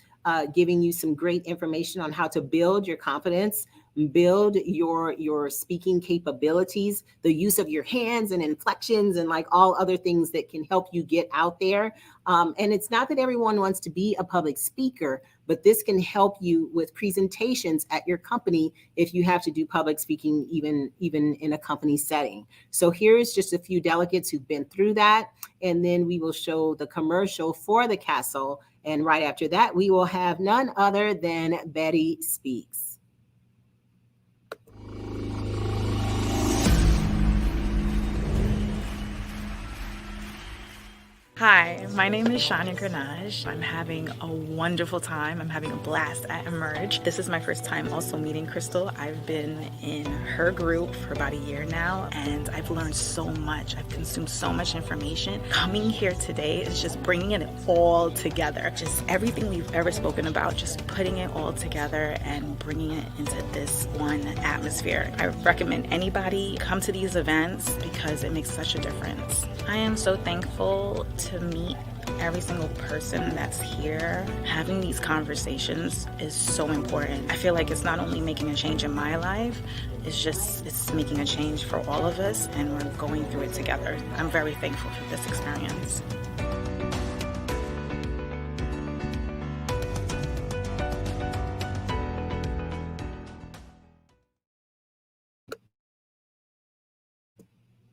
giving you some great information on how to build your confidence, build your speaking capabilities, the use of your hands and inflections and like all other things that can help you get out there. And it's not that everyone wants to be a public speaker, but this can help you with presentations at your company if you have to do public speaking, even in a company setting. So here's just a few delegates who've been through that. And then we will show the commercial for the castle. And right after that, we will have none other than Betty Speaks. Hi, my name is Shania Grenache. I'm having a wonderful time. I'm having a blast at Emerge. This is my first time also meeting Krystylle. I've been in her group for about a year now, and I've learned so much. I've consumed so much information. Coming here today is just bringing it all together. Just everything we've ever spoken about, just putting it all together and bringing it into this one atmosphere. I recommend anybody come to these events because it makes such a difference. I am so thankful to meet every single person that's here. Having these conversations is so important. I feel like it's not only making a change in my life, it's making a change for all of us, and we're going through it together. I'm very thankful for this experience.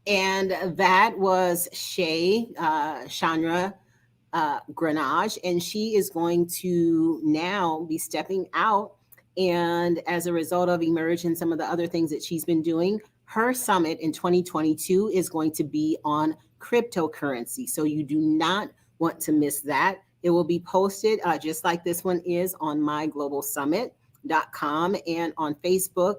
And that was Shania Grenache, and she is going to now be stepping out. And as a result of Emerge and some of the other things that she's been doing, her summit in 2022 is going to be on cryptocurrency. So you do not want to miss that. It will be posted just like this one is on myglobalsummit.com and on Facebook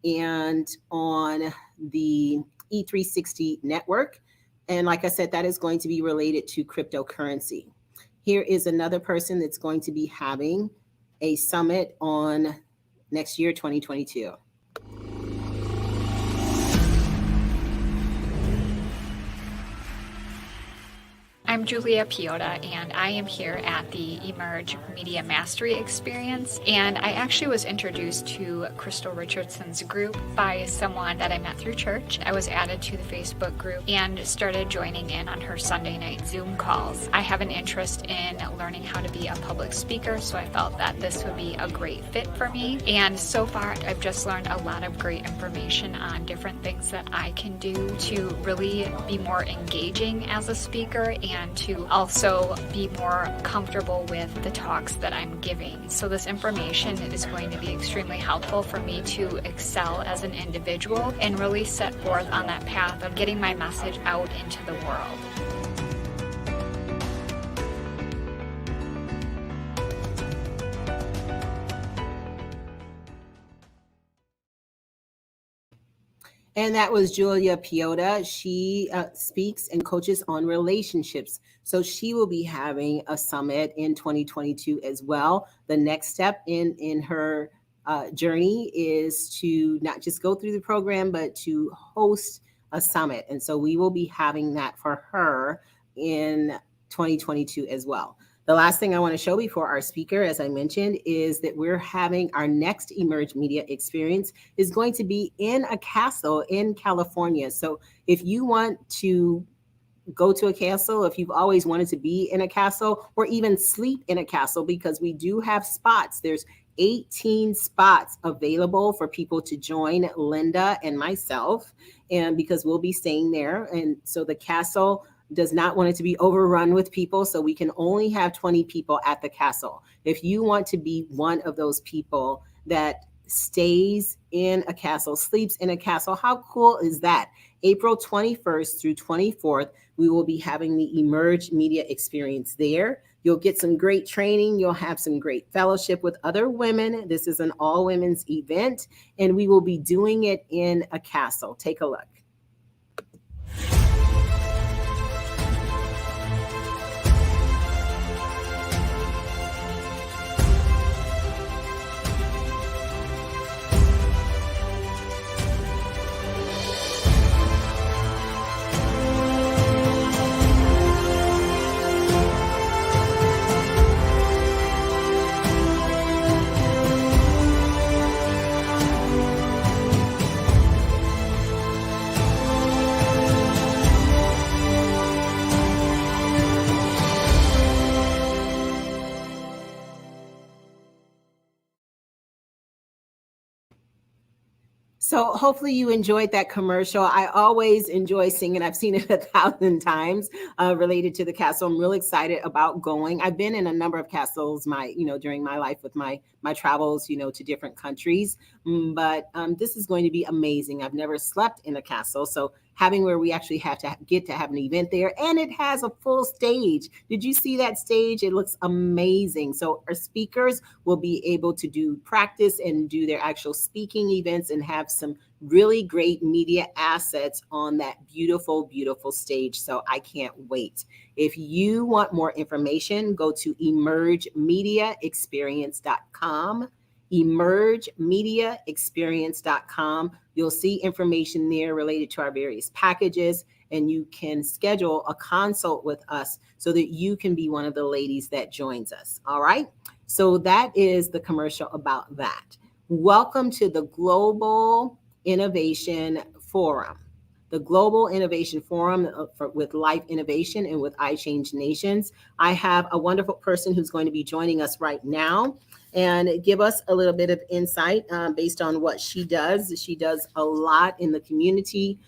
and on the E360 network. And like I said, that is going to be related to cryptocurrency. Here is another person that's going to be having a summit on next year, 2022. I'm Julia Piota, and I am here at the Emerge Media Mastery Experience. And I actually was introduced to Krystylle Richardson's group by someone that I met through church. I was added to the Facebook group and started joining in on her Sunday night Zoom calls. I have an interest in learning how to be a public speaker, so I felt that this would be a great fit for me. And so far, I've just learned a lot of great information on different things that I can do to really be more engaging as a speaker and to also be more comfortable with the talks that I'm giving. So this information is going to be extremely helpful for me to excel as an individual and really set forth on that path of getting my message out into the world. And that was Julia Piota. She speaks and coaches on relationships. So she will be having a summit in 2022 as well. The next step in her journey is to not just go through the program, but to host a summit. And so we will be having that for her in 2022 as well. The last thing I want to show before our speaker, as I mentioned, is that we're having our next Emerge Media experience is going to be in a castle in California. So if you want to go to a castle, if you've always wanted to be in a castle or even sleep in a castle, because we do have spots, there's 18 spots available for people to join Linda and myself, and because we'll be staying there. And so the castle does not want it to be overrun with people, so we can only have 20 people at the castle. If you want to be one of those people that stays in a castle, sleeps in a castle. How cool is that? April 21st through 24th, we will be having the Emerge Media Experience there. You'll get some great training. You'll have some great fellowship with other women. This is an all women's event, and we will be doing it in a castle. Take a look. So hopefully you enjoyed that commercial. I always enjoy singing. I've seen it 1,000 times related to the castle. I'm really excited about going. I've been in a number of castles during my life with my travels, to different countries. But this is going to be amazing. I've never slept in a castle. So having where we actually have to get to have an event there, and it has a full stage. Did you see that stage? It looks amazing. So our speakers will be able to do practice and do their actual speaking events and have some really great media assets on that beautiful, beautiful stage. So I can't wait. If you want more information, go to emergemediaexperience.com. emergemediaexperience.com. You'll see information there related to our various packages, and you can schedule a consult with us so that you can be one of the ladies that joins us. All right. So that is the commercial about that. Welcome to the Global Innovation Forum. The Global Innovation Forum with Life Innovation and with I Change Nations. I have a wonderful person who's going to be joining us right now and give us a little bit of insight based on what she does. She does a lot in the community.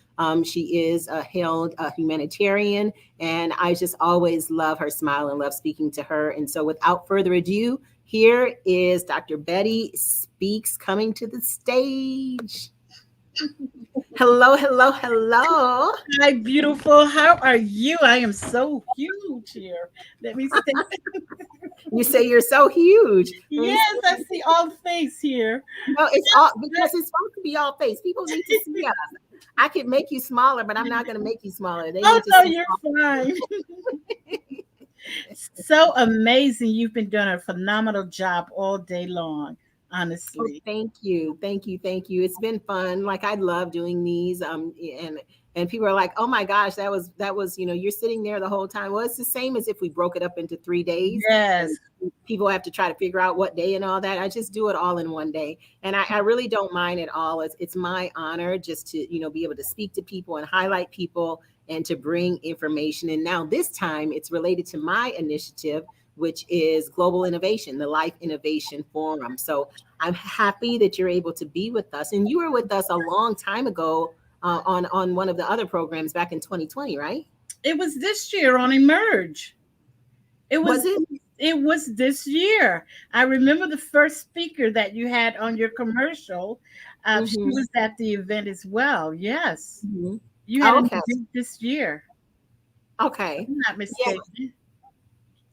She is a hailed humanitarian, and I just always love her smile and love speaking to her. And so without further ado, here is Dr. Betty Speaks coming to the stage. Hello, hello, hello. Hi, beautiful. How are you? I am so huge here. Let me say. You say you're so huge. Yes, I see all face here. No, it's all because it's supposed to be all face. People need to see us. I could make you smaller, but I'm not going to make you smaller. They need to no, see you're fine. So amazing. You've been doing a phenomenal job all day long. Honestly. Oh, thank you. It's been fun. Like, I love doing these. And people are like, oh my gosh, that was, you're sitting there the whole time. Well, it's the same as if we broke it up into 3 days. Yes. People have to try to figure out what day and all that. I just do it all in one day. And I really don't mind at all. It's my honor just to, be able to speak to people and highlight people and to bring information. And now this time it's related to my initiative, which is Global Innovation, the Life Innovation Forum. So I'm happy that you're able to be with us. And you were with us a long time ago on one of the other programs back in 2020, right? It was this year on Emerge. It was this year. I remember the first speaker that you had on your commercial. She was at the event as well. Yes. Mm-hmm. You had an event this year. Okay. I'm not mistaken. Yeah.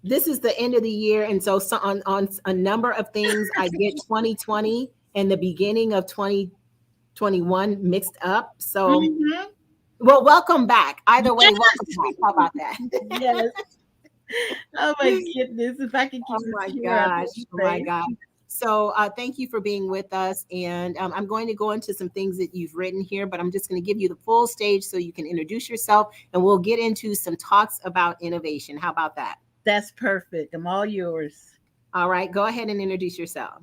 This is the end of the year. And so on a number of things, I get 2020 and the beginning of 2021 mixed up. So, well, welcome back. Either way, welcome back. How about that? Yes. Oh my goodness. If I could keep Oh my gosh. So thank you for being with us. And I'm going to go into some things that you've written here, but I'm just going to give you the full stage so you can introduce yourself, and we'll get into some talks about innovation. How about that? That's perfect. I'm all yours. All right. Go ahead and introduce yourself.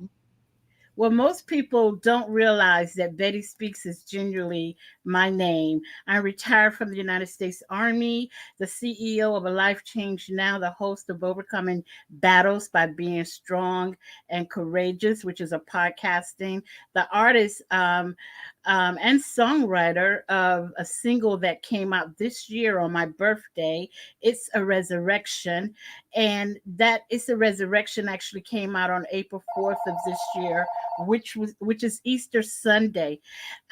Well, most people don't realize that Betty Speaks is genuinely my name. I retired from the United States Army, the CEO of A Life Change Now, the host of Overcoming Battles by Being Strong and Courageous, which is a podcasting, the artist and songwriter of a single that came out this year on my birthday. It's a Resurrection, and that It's a Resurrection actually came out on April 4th of this year, which is Easter Sunday.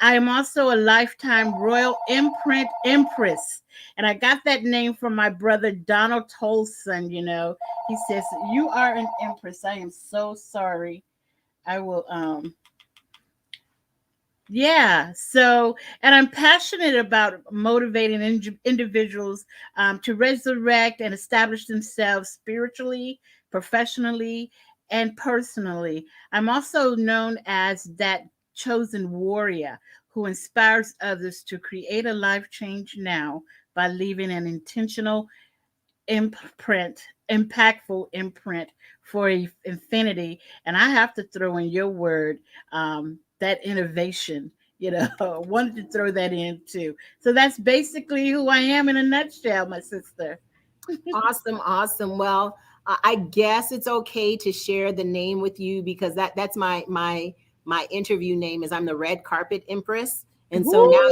I am also a lifetime Royal Imprint Empress, and I got that name from my brother Donald Tolson. He says, "You are an empress." I am so sorry. I will Yeah. So, and I'm passionate about motivating individuals to resurrect and establish themselves spiritually, professionally, and personally. I'm also known as that chosen warrior who inspires others to create a life change now by leaving an intentional impactful imprint for infinity. And I have to throw in your word, that innovation. Wanted to throw that in too. So that's basically who I am in a nutshell, my sister. Awesome. Well, I guess it's okay to share the name with you because that's my interview name is I'm the Red Carpet Empress. And so now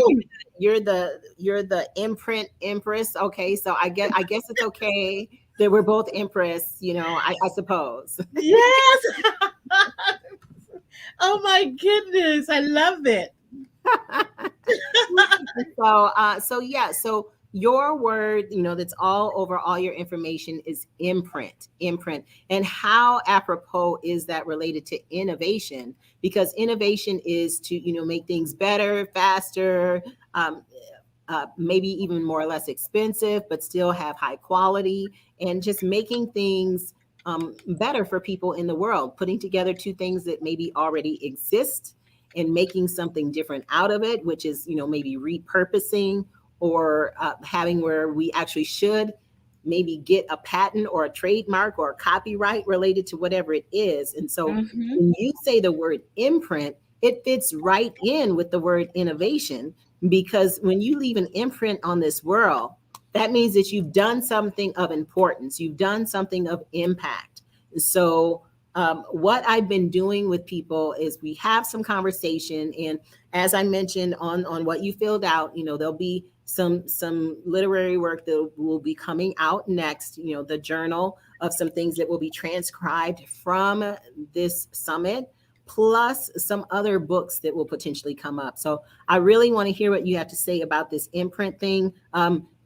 you're the imprint empress. Okay, so I guess it's okay that we're both empress. I suppose. Yes. Oh my goodness, I love it. So your word, that's all over all your information is imprint. And how apropos is that related to innovation? Because innovation is to, make things better, faster, maybe even more or less expensive, but still have high quality and just making things better for people in the world, putting together two things that maybe already exist and making something different out of it, which is, maybe repurposing or having where we actually should maybe get a patent or a trademark or a copyright related to whatever it is. And so when you say the word imprint, it fits right in with the word innovation, because when you leave an imprint on this world, that means that you've done something of importance. You've done something of impact. So what I've been doing with people is we have some conversation. And as I mentioned on what you filled out, there'll be some literary work that will be coming out next, the journal of some things that will be transcribed from this summit, plus some other books that will potentially come up. So I really want to hear what you have to say about this imprint thing.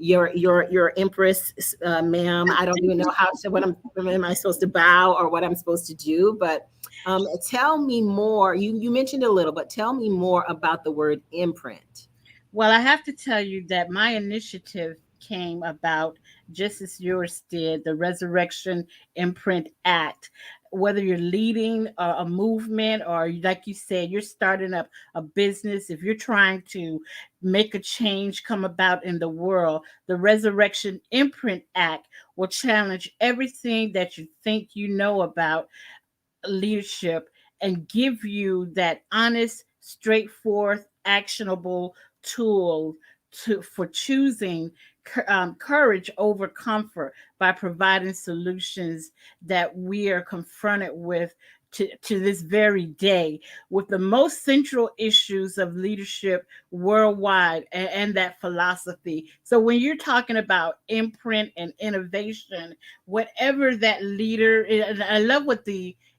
Your empress, ma'am. I don't even know am I supposed to bow or what I'm supposed to do, but tell me more. You mentioned a little, but tell me more about the word imprint. Well, I have to tell you that my initiative came about just as yours did, the Resurrection Imprint Act. Whether you're leading a movement or, like you said, you're starting up a business, if you're trying to make a change come about in the world, the Resurrection Imprint Act will challenge everything that you think you know about leadership and give you that honest, straightforward, actionable tool for choosing courage over comfort by providing solutions that we are confronted with to this very day, with the most central issues of leadership worldwide and that philosophy. So when you're talking about imprint and innovation, whatever that leader is, I love what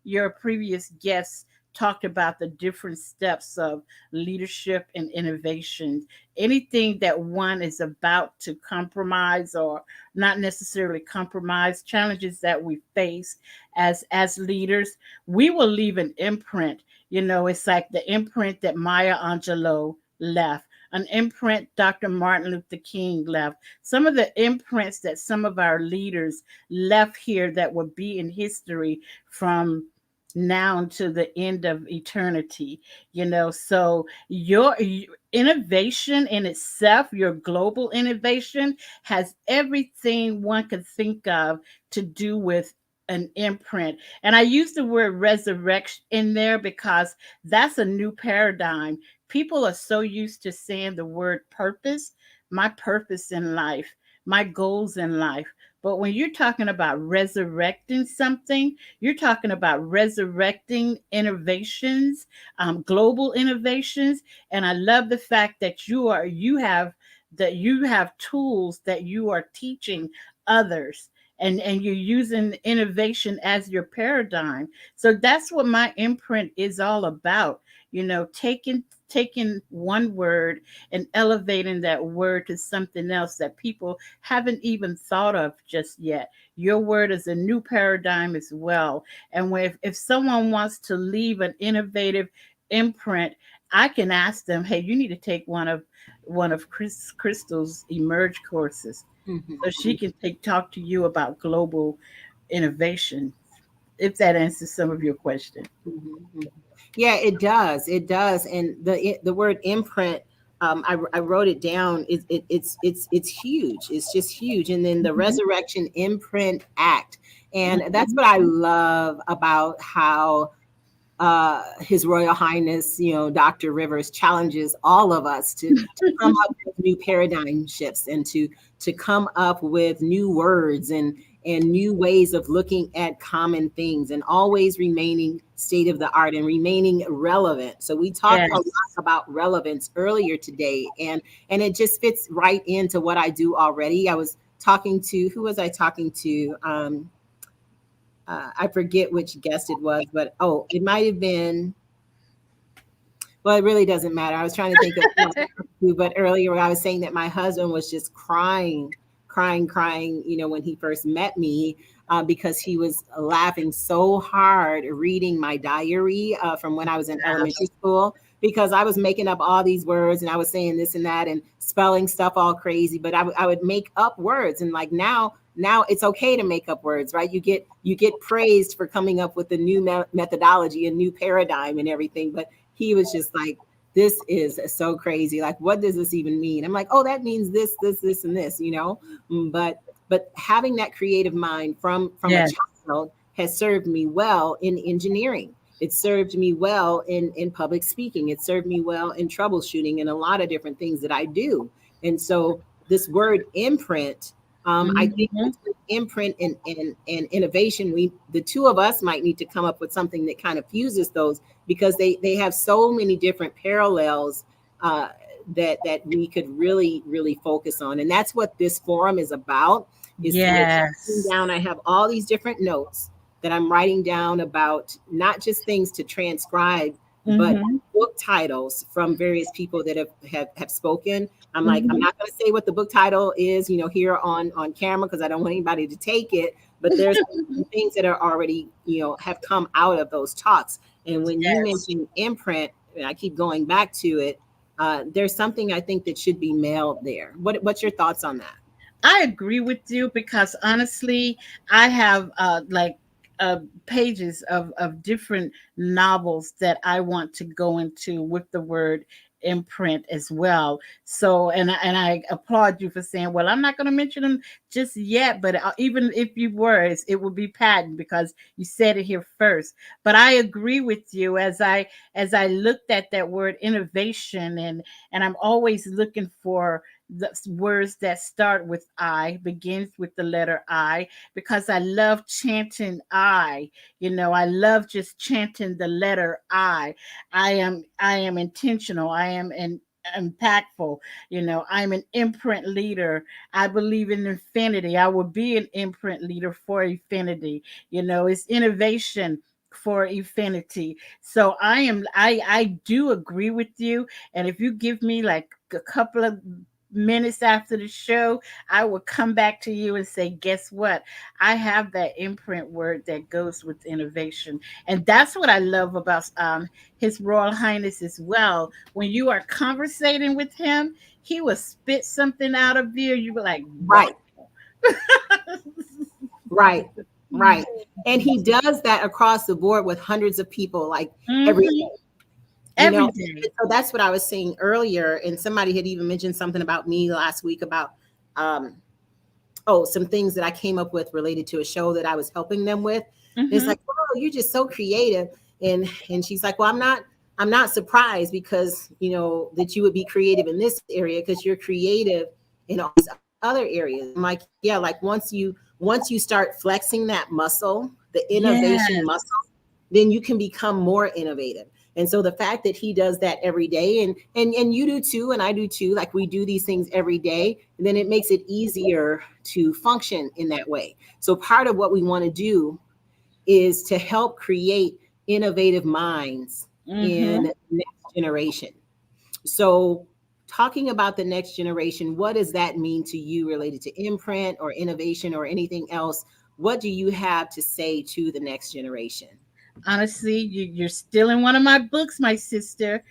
your previous guests talked about, the different steps of leadership and innovation. Anything that one is about to compromise or not necessarily compromise, challenges that we face as leaders, we will leave an imprint. It's like the imprint that Maya Angelou left, an imprint Dr. Martin Luther King left, some of the imprints that some of our leaders left here that will be in history from now to the end of eternity. So your innovation in itself, your global innovation, has everything one could think of to do with an imprint. And I use the word resurrection in there because that's a new paradigm. People are so used to saying the word purpose, my purpose in life, my goals in life. But when you're talking about resurrecting something, you're talking about resurrecting innovations, global innovations. And I love the fact that you have tools that you are teaching others, and you're using innovation as your paradigm. So that's what my imprint is all about, taking one word and elevating that word to something else that people haven't even thought of just yet. Your word is a new paradigm as well. And if someone wants to leave an innovative imprint, I can ask them, hey, you need to take one of Crystal's Emerge courses, so she can talk to you about global innovation. If that answers some of your question. Yeah, it does. It does. And the word imprint, I wrote it down. It's huge. It's just huge. And then the Resurrection Imprint Act, and that's what I love about how His Royal Highness, Dr. Rivers challenges all of us to come up with new paradigm shifts and to come up with new words and new ways of looking at common things, and always remaining state of the art and remaining relevant. So we talked a lot about relevance earlier today, and it just fits right into what I do already. I was talking to, who was I talking to? I forget which guest it was, but it might have been, well, it really doesn't matter. I was trying to think of, but earlier I was saying that my husband was just crying, when he first met me, because he was laughing so hard reading my diary from when I was in elementary school, because I was making up all these words and I was saying this and that and spelling stuff all crazy, but I would make up words. And like now it's okay to make up words, right? You get praised for coming up with a new methodology, a new paradigm and everything. But he was just like, this is so crazy. Like, what does this even mean? I'm like, oh, that means this, and this, but having that creative mind from a child has served me well in engineering. It served me well in public speaking. It served me well in troubleshooting and a lot of different things that I do. And so this word imprint, I think imprint and innovation, the two of us might need to come up with something that kind of fuses those, because they have so many different parallels that we could really, really focus on. And that's what this forum is about. Down, I have all these different notes that I'm writing down about not just things to transcribe, but book titles from various people that have spoken. I'm like, I'm not going to say what the book title is, here on camera, because I don't want anybody to take it. But there's things that are already, have come out of those talks. And when you mention imprint, and I keep going back to it, there's something I think that should be mailed there. What's your thoughts on that? I agree with you, because honestly, I have pages of different novels that I want to go into with the word imprint as well. So, and I applaud you for saying, well, I'm not going to mention them just yet, but even if you were, it would be patent because you said it here first. But I agree with you as I looked at that word innovation, and I'm always looking for the words that start with I, begins with the letter I, because I love chanting I. I love just chanting the letter I. I am intentional. I am impactful. I'm an imprint leader. I believe in infinity. I will be an imprint leader for infinity. It's innovation for infinity. So I do agree with you. And if you give me like a couple of minutes after the show, I will come back to you and say, guess what? I have that imprint word that goes with innovation. And that's what I love about His Royal Highness as well. When you are conversating with him, he will spit something out of you. You be like, wow. Right. And he does that across the board with hundreds of people, like every day. So that's what I was saying earlier. And somebody had even mentioned something about me last week about, some things that I came up with related to a show that I was helping them with. It's like, oh, you're just so creative. And she's like, well, I'm not surprised because, that you would be creative in this area because you're creative in all these other areas. I'm like, yeah, like once you once you start flexing that muscle, the innovation Yes. muscle, then you can become more innovative. And so the fact that he does that every day, and you do too, and I do too, like we do these things every day, and then it makes it easier to function in that way. So part of what we want to do is to help create innovative minds in the next generation. So talking about the next generation, what does that mean to you related to imprint or innovation or anything else? What do you have to say to the next generation? Honestly, you're still in one of my books, my sister.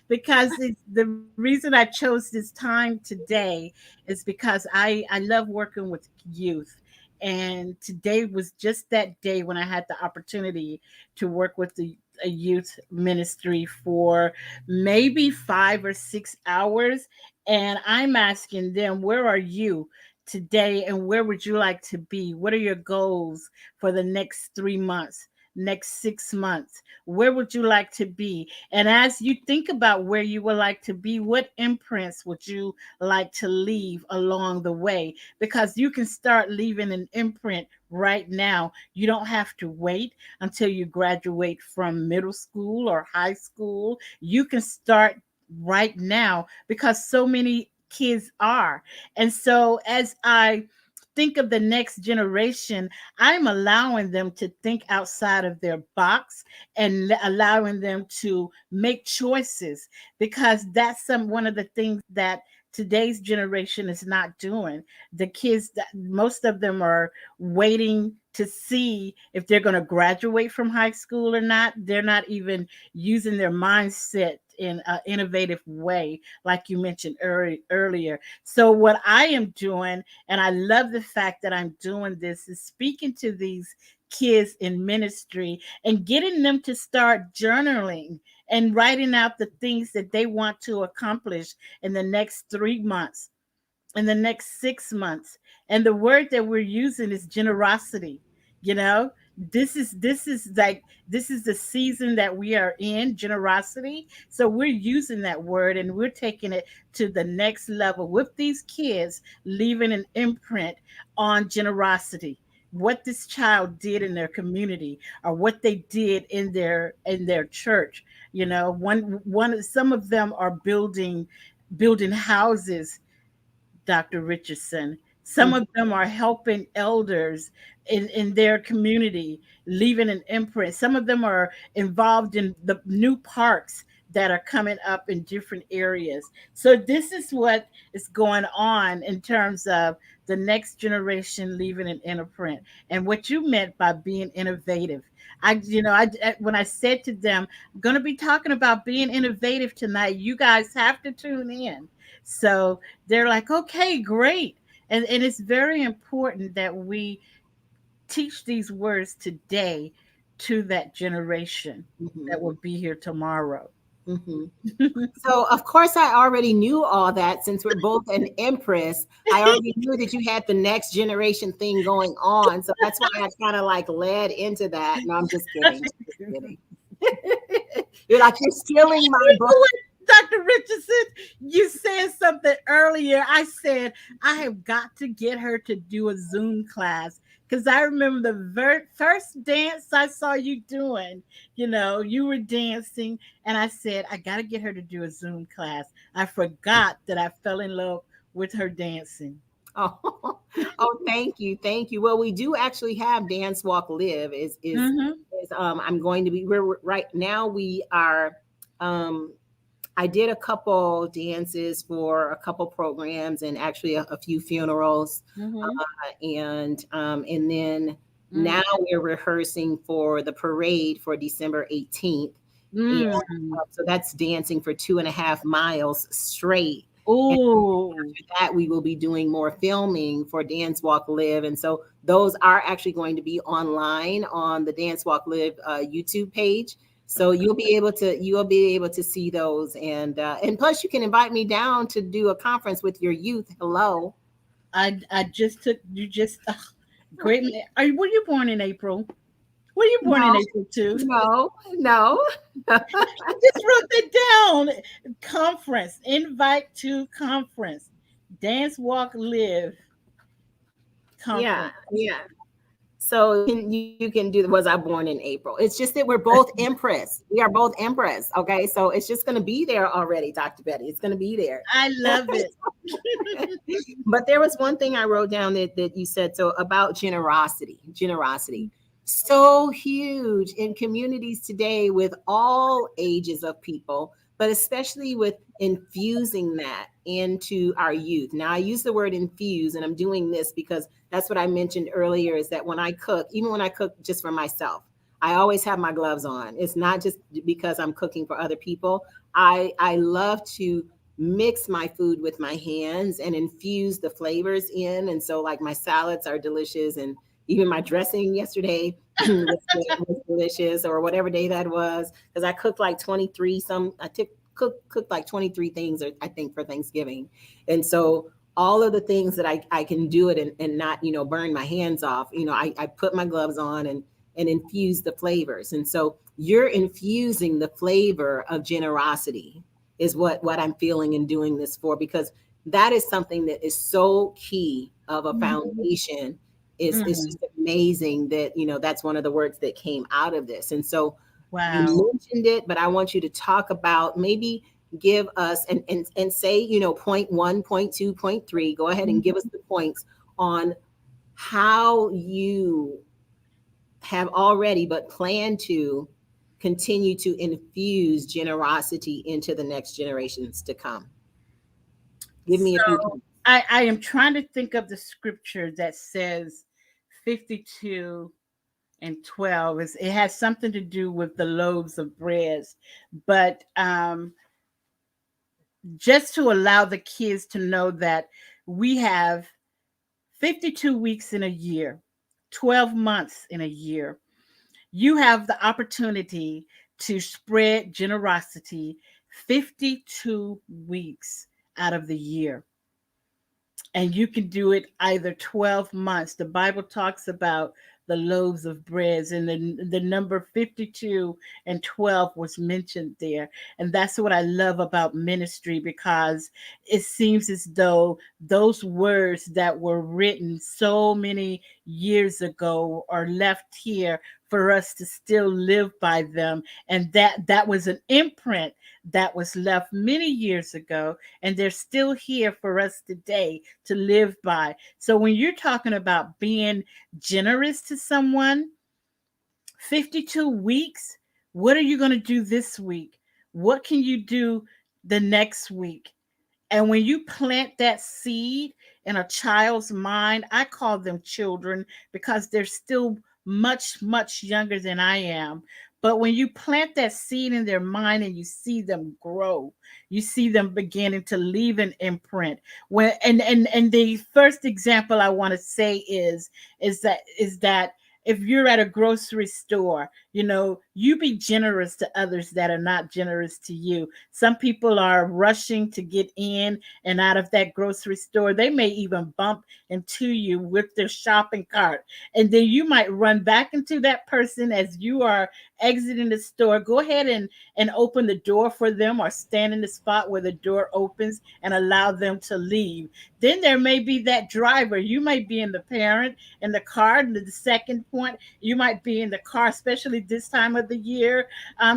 Because it's the reason I chose this time today is because I love working with youth. And today was just that day when I had the opportunity to work with a youth ministry for maybe 5 or 6 hours. And I'm asking them, where are you today and where would you like to be? What are your goals for the next 3 months? Next 6 months, where would you like to be? And as you think about where you would like to be, what imprints would you like to leave along the way? Because you can start leaving an imprint right now. You don't have to wait until you graduate from middle school or high school. You can start right now because so many kids are. And so as I think of the next generation, I'm allowing them to think outside of their box and allowing them to make choices, because that's one of the things that today's generation is not doing. The kids, most of them are waiting to see if they're going to graduate from high school or not. They're not even using their mindset in an innovative way, like you mentioned earlier. So what I am doing, and I love the fact that I'm doing this, is speaking to these kids in ministry and getting them to start journaling and writing out the things that they want to accomplish in the next 3 months, in the next 6 months. And the word that we're using is generosity. You know, this is the season that we are in, generosity. So we're using that word and we're taking it to the next level with these kids, leaving an imprint on generosity, what this child did in their community or what they did in their church. You know, one some of them are building houses, Dr. Richardson. Some of them are helping elders in their community, leaving an imprint. Some of them are involved in the new parks that are coming up in different areas. So this is what is going on in terms of the next generation leaving an imprint, and what you meant by being innovative. When I said to them, I'm going to be talking about being innovative tonight, you guys have to tune in. So they're like, okay, great. And it's very important that we teach these words today to that generation that will be here tomorrow. So, of course, I already knew all that since we're both an empress. I already knew that you had the next generation thing going on. So that's why I kind of like led into that. No, I'm just kidding. Just kidding. You're like, you're stealing my book. Dr. Richardson, you said something earlier. I said, I have got to get her to do a Zoom class, because I remember the first dance I saw you doing, you were dancing, and I said, I got to get her to do a Zoom class. I forgot that I fell in love with her dancing. Oh, thank you. Thank you. Well, we do actually have Dance Walk Live I'm going to be, we're right now we are, I did a couple dances for a couple programs and actually a few funerals. And then now we're rehearsing for the parade for December 18th. And, so that's dancing for 2.5 miles straight. Oh, after that, we will be doing more filming for Dance Walk Live. And so those are actually going to be online on the Dance Walk Live YouTube page. So you'll be able to see those, and plus you can invite me down to do a conference with your youth. Hello. I just took you just great. Were you born in April? Were you born in April too? No. I just wrote that down. Conference, invite to conference, Dance Walk Live. conference. Yeah. So you can do, was I born in April? It's just that we're both Empress. We are both Empress. Okay. So it's just going to be there already, Dr. Betty. It's going to be there. I love it. But there was one thing I wrote down that you said, so about generosity. So huge in communities today with all ages of people, but especially with infusing that into our youth. Now, I use the word infuse, and I'm doing this because that's what I mentioned earlier, is that when I cook, even when I cook just for myself, I always have my gloves on. It's not just because I'm cooking for other people. I love to mix my food with my hands and infuse the flavors in. And so like my salads are delicious, and even my dressing yesterday was delicious, or whatever day that was, because I cooked like 23 cooked like 23 things, or I think, for Thanksgiving. And so all of the things that I can do it and not, burn my hands off, I put my gloves on and infuse the flavors. And so you're infusing the flavor of generosity is what I'm feeling and doing this for, because that is something that is so key of a foundation. It's just amazing that, that's one of the words that came out of this. And so wow. You mentioned it, but I want you to talk about, maybe give us and say, point 1, point 2, point 3, go ahead and give us the points on how you have already, but plan to continue to infuse generosity into the next generations to come. Give me a few points. I am trying to think of the scripture that says 52 and 12. It has something to do with the loaves of bread, but just to allow the kids to know that we have 52 weeks in a year, 12 months in a year. You have the opportunity to spread generosity 52 weeks out of the year. And you can do it either 12 months. The Bible talks about the loaves of bread, and the number 52 and 12 was mentioned there. And that's what I love about ministry, because it seems as though those words that were written so many years ago are left here for us to still live by them. And that was an imprint that was left many years ago, and they're still here for us today to live by. So when you're talking about being generous to someone, 52 weeks, what are you going to do this week? What can you do the next week? And when you plant that seed in a child's mind, I call them children because they're still much, much younger than I am. But when you plant that seed in their mind and you see them grow, you see them beginning to leave an imprint. And the first example I want to say is that if you're at a grocery store, you be generous to others that are not generous to you. Some people are rushing to get in and out of that grocery store. They may even bump into you with their shopping cart. And then you might run back into that person as you are exiting the store. Go ahead and open the door for them, or stand in the spot where the door opens and allow them to leave. Then there may be that driver. You might be in the parent in the car. The second point, you might be in the car, especially this time of the year,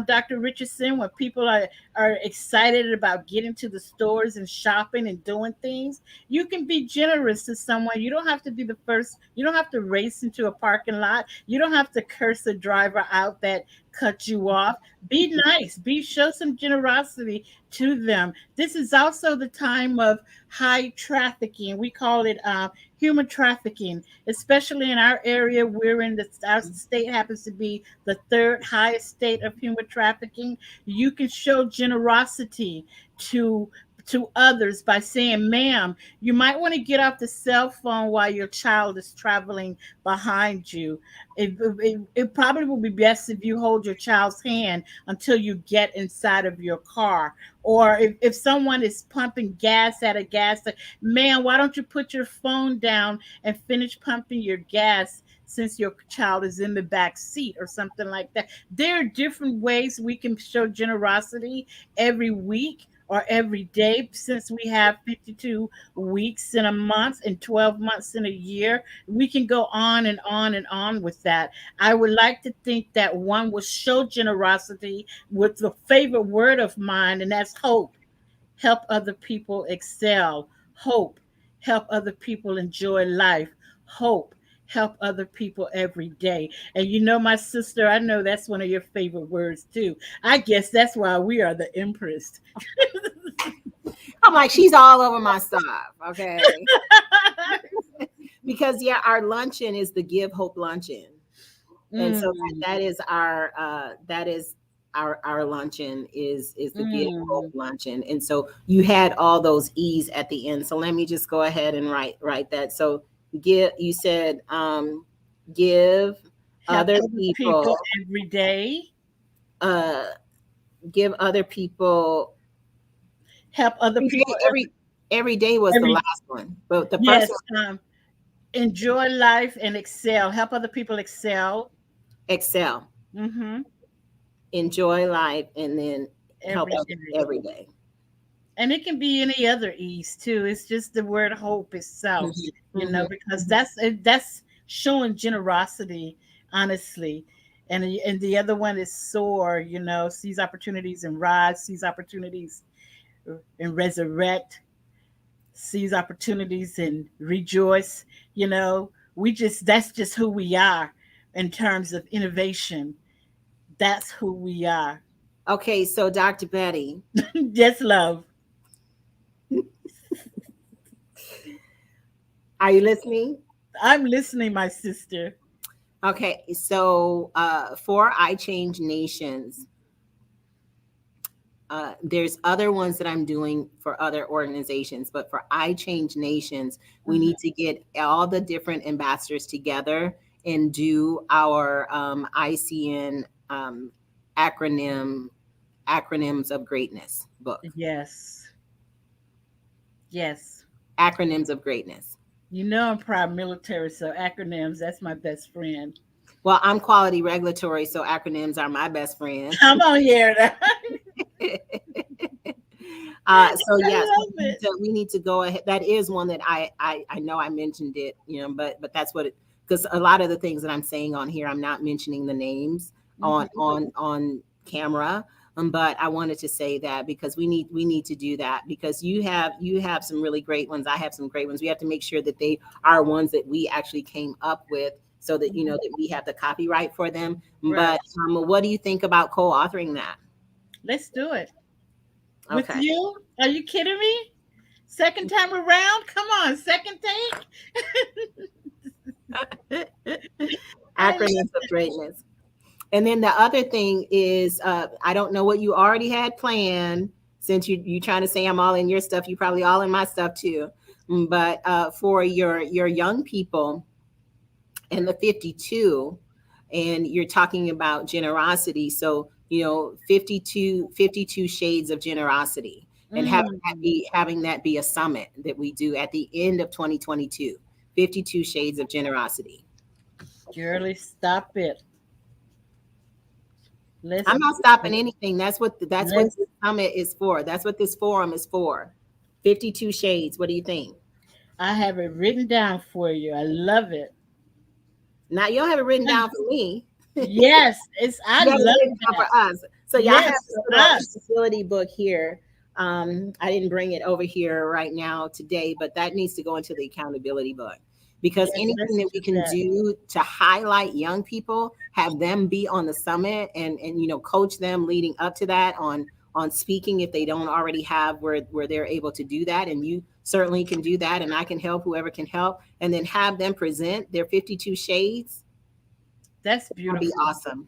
Dr. Richardson, when people are excited about getting to the stores and shopping and doing things. You can be generous to someone. You don't have to be the first. You don't have to race into a parking lot. You don't have to curse a driver out that cut you off. Be nice. Show some generosity to them. This is also the time of high trafficking. We call it human trafficking, especially in our area. Our state happens to be the third highest state of human trafficking. You can show generosity to others by saying, ma'am, you might want to get off the cell phone while your child is traveling behind you. It probably will be best if you hold your child's hand until you get inside of your car. Or if someone is pumping gas at a gas station, man, why don't you put your phone down and finish pumping your gas since your child is in the back seat, or something like that. There are different ways we can show generosity every week or every day, since we have 52 weeks in a month and 12 months in a year. We can go on and on and on with that. I would like to think that one will show generosity with the favorite word of mine, and that's hope. Help other people excel. Hope. Help other people enjoy life. Hope. Help other people every day. And you know, my sister, I know that's one of your favorite words too. I guess that's why we are the Empress. I'm like, she's all over my stuff. Okay. Because yeah, our luncheon is the Give Hope Luncheon. And so that is our luncheon is the Give Hope Luncheon. And so you had all those E's at the end. So let me just go ahead and write that. So you said give other people every day. Give other people. Help other people every day was the last one. But the first one, enjoy life and excel. Help other people excel. Excel. Enjoy life and then help others every day. And it can be any other E's too. It's just the word hope itself, you know, because that's showing generosity, honestly. And the other one is soar, you know, seize opportunities and rise, seize opportunities and resurrect, seize opportunities and rejoice. You know, that's just who we are in terms of innovation. That's who we are. Okay, so Dr. Betty. Yes, love. Are you listening? I'm listening, my sister. Okay, so for I Change Nations, there's other ones that I'm doing for other organizations, but for I Change Nations, we need to get all the different ambassadors together and do our ICN acronyms of greatness book. Yes. Acronyms of greatness. You know, I'm proud military, so acronyms, that's my best friend. Well, I'm quality regulatory, so acronyms are my best friend. Come on here. So yes, we need to go ahead. That is one that I know I mentioned it, you know, but that's what because a lot of the things that I'm saying on here, I'm not mentioning the names on camera. But I wanted to say that because we need to do that because you have some really great ones. I have some great ones. We have to make sure that they are ones that we actually came up with so that, you know, that we have the copyright for them. Right. But what do you think about co-authoring that? Let's do it. With you? Are you kidding me? Second time around? Come on, second take. Acronyms of greatness. And then the other thing is, I don't know what you already had planned, since you trying to say I'm all in your stuff. You probably all in my stuff too. But for your young people and the 52, and you're talking about generosity. So, you know, 52 shades of generosity, and having that be a summit that we do at the end of 2022. 52 shades of generosity. Girlie, stop it. I'm not stopping anything. That's what this summit is for. That's what this forum is for. 52 shades. What do you think? I have it written down for you. I love it. Now you don't have it written down for me. Yes, I love it for us. So y'all have this facility book here. I didn't bring it over here right now today, but that needs to go into the accountability book. Because anything that we can do to highlight young people, have them be on the summit and you know, coach them leading up to that on speaking if they don't already have where they're able to do that. And you certainly can do that, and I can help whoever can help, and then have them present their 52 shades. That's beautiful. That'd be awesome.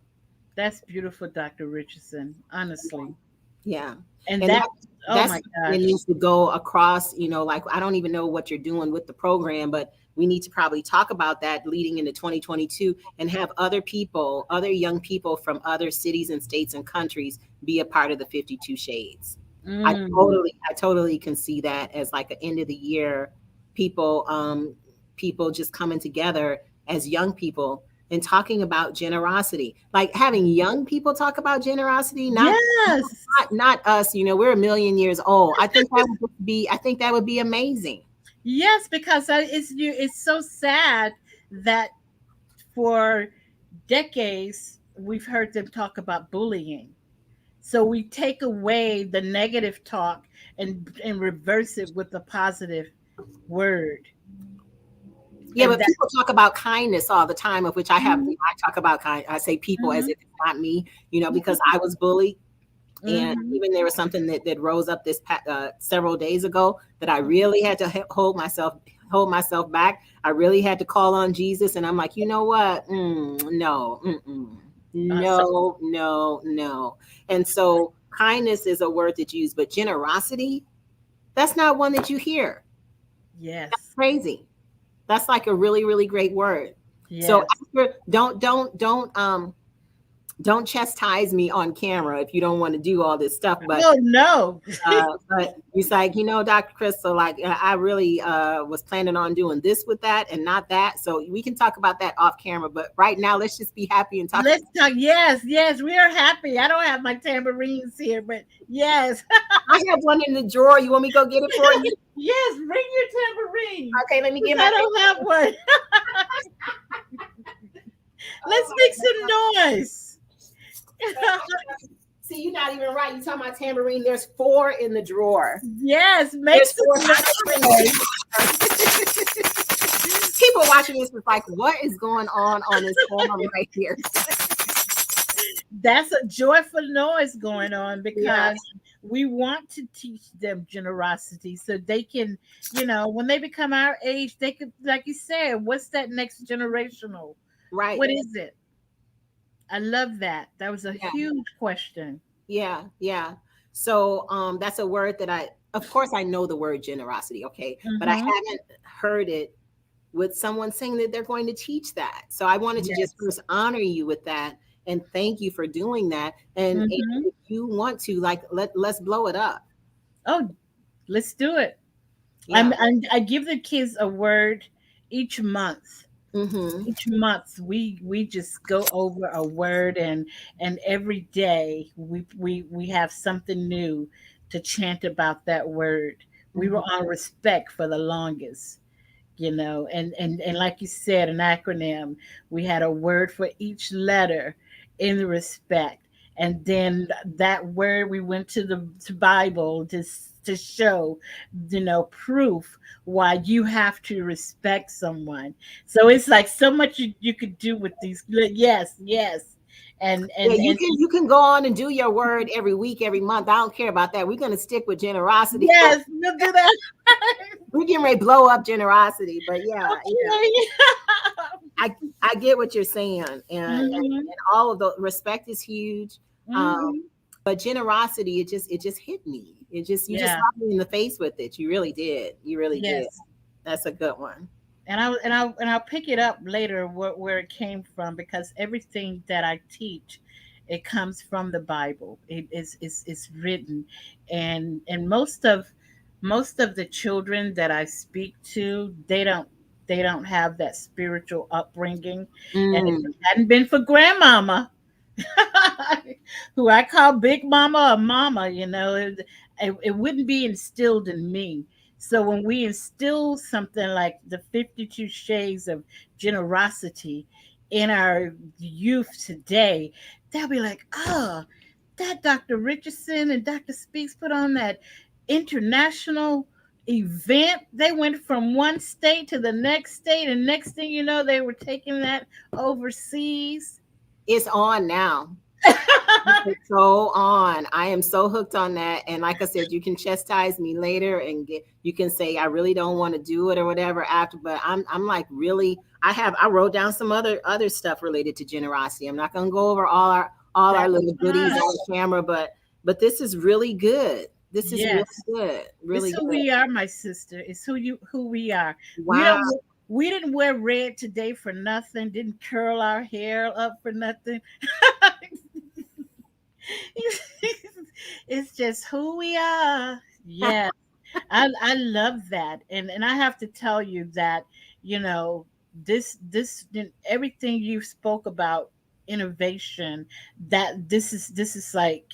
That's beautiful, Dr. Richardson, honestly. Yeah. And that's oh my gosh. It needs to go across, you know, like I don't even know what you're doing with the program, but we need to probably talk about that leading into 2022 and have other young people from other cities and states and countries be a part of the 52 shades. I totally can see that as like an end of the year, people just coming together as young people and talking about generosity, like having young people talk about generosity, Yes. not us, we're a million years old. I think that would be amazing. Yes, because it's so sad that for decades we've heard them talk about bullying. So we take away the negative talk and reverse it with a positive word. Yeah, but people talk about kindness all the time, of which I have. I talk about I say people as if it's not me, because I was bullied. And even there was something that rose up this several days ago that I really had to hold myself back. I really had to call on Jesus, and I'm like, you know what? No. No. And so kindness is a word that's used, but generosity, that's not one that you hear. Yes. That's crazy. That's like a really, really great word. Yes. So don't chastise me on camera if you don't want to do all this stuff. But no. But it's like, Dr. Krystylle, like I really was planning on doing this with that and not that. So we can talk about that off camera. But right now, let's just be happy and talk. Let's talk. Yes, we are happy. I don't have my tambourines here, but yes. I have one in the drawer. You want me to go get it for you? Yes, bring your tambourine. Okay, let me get I don't have one. Let's make some noise. See, you're not even right. You're talking about tambourine. There's 4 in the drawer. Yes, make some noise. People watching this is like, what is going on this forum right here? That's a joyful noise going on because we want to teach them generosity so they can, when they become our age, they could, like you said, what's that next generational? Right. What is it? I love that. That was a huge question. Yeah. So that's a word that of course I know the word generosity, okay, but I haven't heard it with someone saying that they're going to teach that. So I wanted to just first honor you with that and thank you for doing that. And if you want to, like, let's blow it up. Oh, let's do it. Yeah. I give the kids a word each month. Each month we just go over a word and every day we have something new to chant about that word. We were on respect for the longest, and like you said, an acronym. We had a word for each letter in the respect, and then that word we went to the Bible to show, proof why you have to respect someone. So it's like so much you could do with these. Yes. And you can go on and do your word every week, every month. I don't care about that. We're going to stick with generosity. Yes, we'll do that. We're getting ready to blow up generosity, but I get what you're saying, and all of the respect is huge. But generosity, it just hit me. You just slapped me in the face with it. You really did. You really did. That's a good one. And I'll pick it up later where it came from, because everything that I teach, it comes from the Bible. It's written, and most of the children that I speak to, they don't have that spiritual upbringing, and if it hadn't been for grandmama, who I call Big Mama or Mama, it wouldn't be instilled in me. So when we instill something like the 52 shades of generosity in our youth today, they'll be like, oh, that Dr. Richardson and Dr. Speaks put on that international event. They went from one state to the next state, and next thing you know, they were taking that overseas. It's on now. It's so on. I am so hooked on that. And like I said, you can chastise me later and you can say I really don't want to do it or whatever after, but I'm like, really, I wrote down some other stuff related to generosity. I'm not going to go over all our little goodies on camera, but this is really good. This is really good. Really it's who good. We are, my sister. It's who we are. Wow. We didn't wear red today for nothing. Didn't curl our hair up for nothing. It's just who we are. Yeah. I love that. And I have to tell you that, this everything you spoke about innovation, that this is like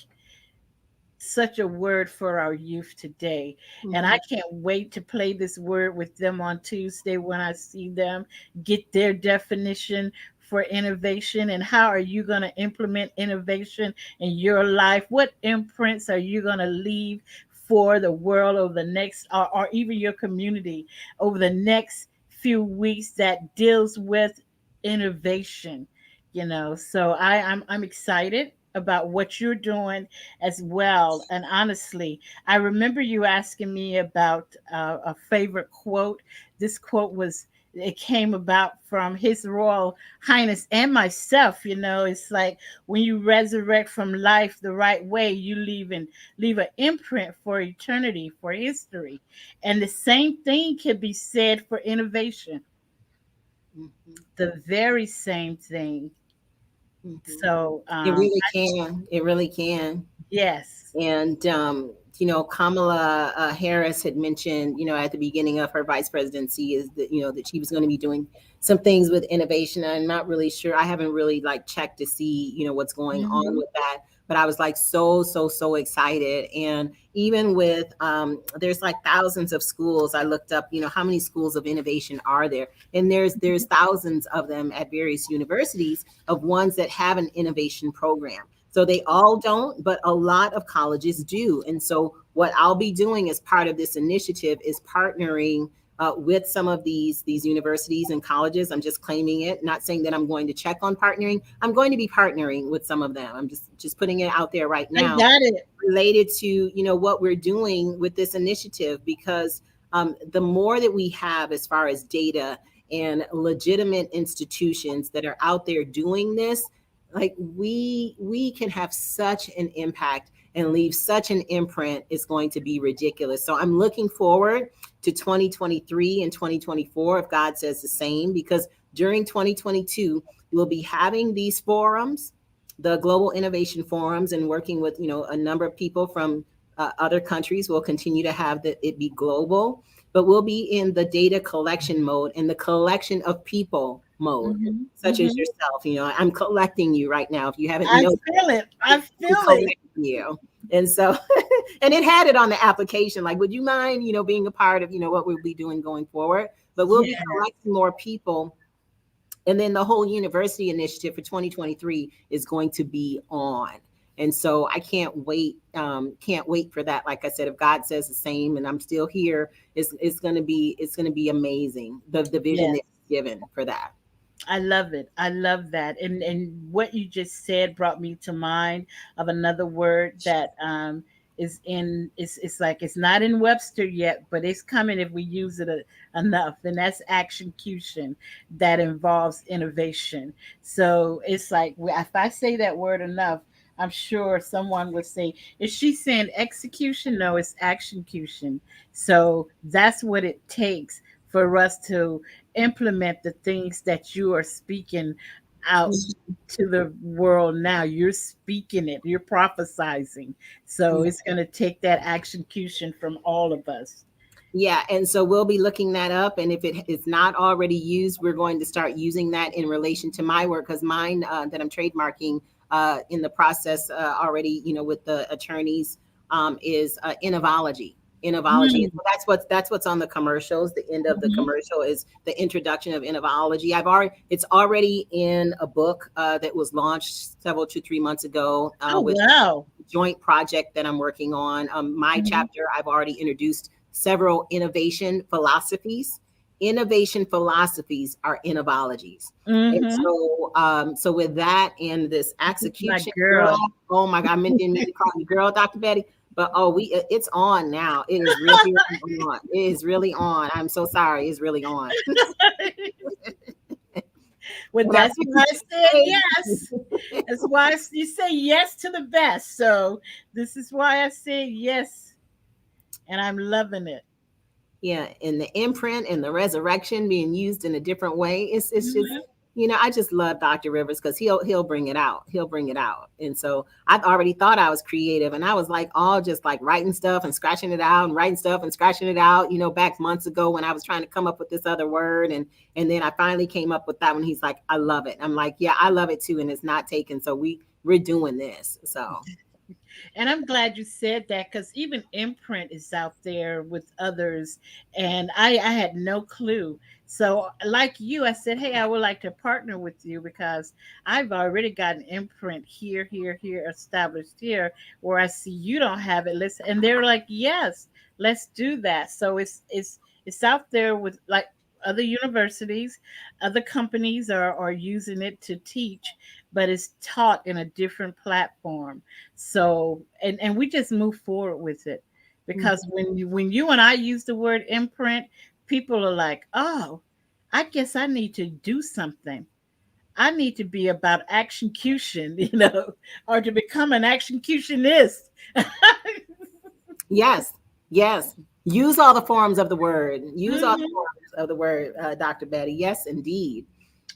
such a word for our youth today. And I can't wait to play this word with them on Tuesday when I see them get their definition for innovation. And how are you going to implement innovation in your life? What imprints are you going to leave for the world over the next, or even your community over the next few weeks that deals with innovation? So I'm excited about what you're doing as well. And honestly, I remember you asking me about a favorite quote. This quote it came about from His Royal Highness and myself. It's like, when you resurrect from life the right way, you leave an imprint for eternity, for history. And the same thing can be said for innovation. The very same thing. So it really can. It really can. Yes. And Kamala Harris had mentioned, at the beginning of her vice presidency, is that that she was going to be doing some things with innovation. I'm not really sure. I haven't really checked to see what's going on with that. But I was so excited. And even with there's thousands of schools. I looked up, how many schools of innovation are there? And there's thousands of them at various universities, of ones that have an innovation program. So they all don't, but a lot of colleges do. And so what I'll be doing as part of this initiative is partnering with some of these universities and colleges. I'm just claiming it, not saying that I'm going to check on partnering. I'm going to be partnering with some of them. I'm just putting it out there right now. I got it. Related to, what we're doing with this initiative, because the more that we have as far as data and legitimate institutions that are out there doing this, we can have such an impact and leave such an imprint, is going to be ridiculous. So I'm looking forward to 2023 and 2024, if God says the same, because during 2022, we'll be having these forums, the Global Innovation Forums, and working with, a number of people from other countries. We'll continue to have it be global, but we'll be in the data collection mode and the collection of people mode, such as yourself. I'm collecting you right now. If you haven't noticed, I feel it. You. And so, and it had it on the application. Would you mind, being a part of, what we'll be doing going forward? But we'll be collecting more people. And then the whole university initiative for 2023 is going to be on. And so I can't wait for that. Like I said, if God says the same and I'm still here, it's going to be amazing. The vision that's given for that. I love it. I love that. And what you just said brought me to mind of another word that it's not in Webster yet, but it's coming if we use it enough. And that's execution, that involves innovation. So it's like, if I say that word enough, I'm sure someone would say, is she saying execution? No, it's execution. So that's what it takes for us to implement the things that you are speaking out to the world now. You're speaking it, you're prophesizing. So it's going to take that execution from all of us. Yeah, and so we'll be looking that up. And if it is not already used, we're going to start using that in relation to my work, because mine that I'm trademarking in the process already, with the attorneys, is Innovaligy. Innovaligy. So that's what's on the commercials. The end of the commercial is the introduction of Innovaligy. It's already in a book that was launched 2 to 3 months ago. With a joint project that I'm working on. My chapter, I've already introduced several innovation philosophies. Innovation philosophies are innovologies. And so with that and this execution, girl. Oh my God, I meant to call you girl, Dr. Betty. But it's on now. It is really on. It is really on. I'm so sorry. It's really on. Well, that's why I said yes. That's why you say yes to the best. So this is why I say yes. And I'm loving it. Yeah, and the imprint and the resurrection being used in a different way. It's just, I just love Dr. Rivers because he'll bring it out. He'll bring it out. And so I've already thought I was creative, and I was like all just like writing stuff and scratching it out and writing stuff and scratching it out, back months ago when I was trying to come up with this other word. And then I finally came up with that one. He's like, I love it. I'm like, yeah, I love it too. And it's not taken. So we're doing this. So. And I'm glad you said that, because even Imprint is out there with others, and I had no clue. So like you, I said, hey, I would like to partner with you because I've already got an Imprint here established here, where I see you don't have it. And they're like, yes, let's do that. So it's out there with like other universities, other companies are using it to teach, but it's taught in a different platform. So, and we just move forward with it, because when you and I use the word imprint, people are like, oh, I guess I need to do something. I need to be about actioncution, or to become an actioncutionist. Yes. Use all the forms of the word. Use all the forms of the word, Dr. Betty. Yes, indeed.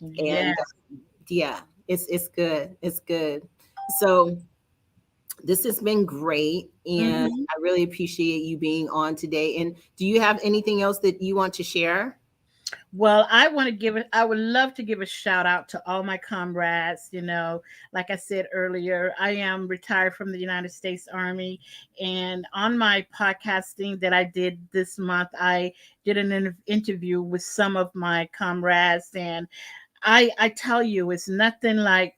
And yeah, it's good. It's good. So this has been great, and I really appreciate you being on today. And do you have anything else that you want to share? Well, I would love to give a shout out to all my comrades. Like I said earlier, I am retired from the United States Army, and on my podcasting that I did this month, I did an interview with some of my comrades, and I tell you, it's nothing like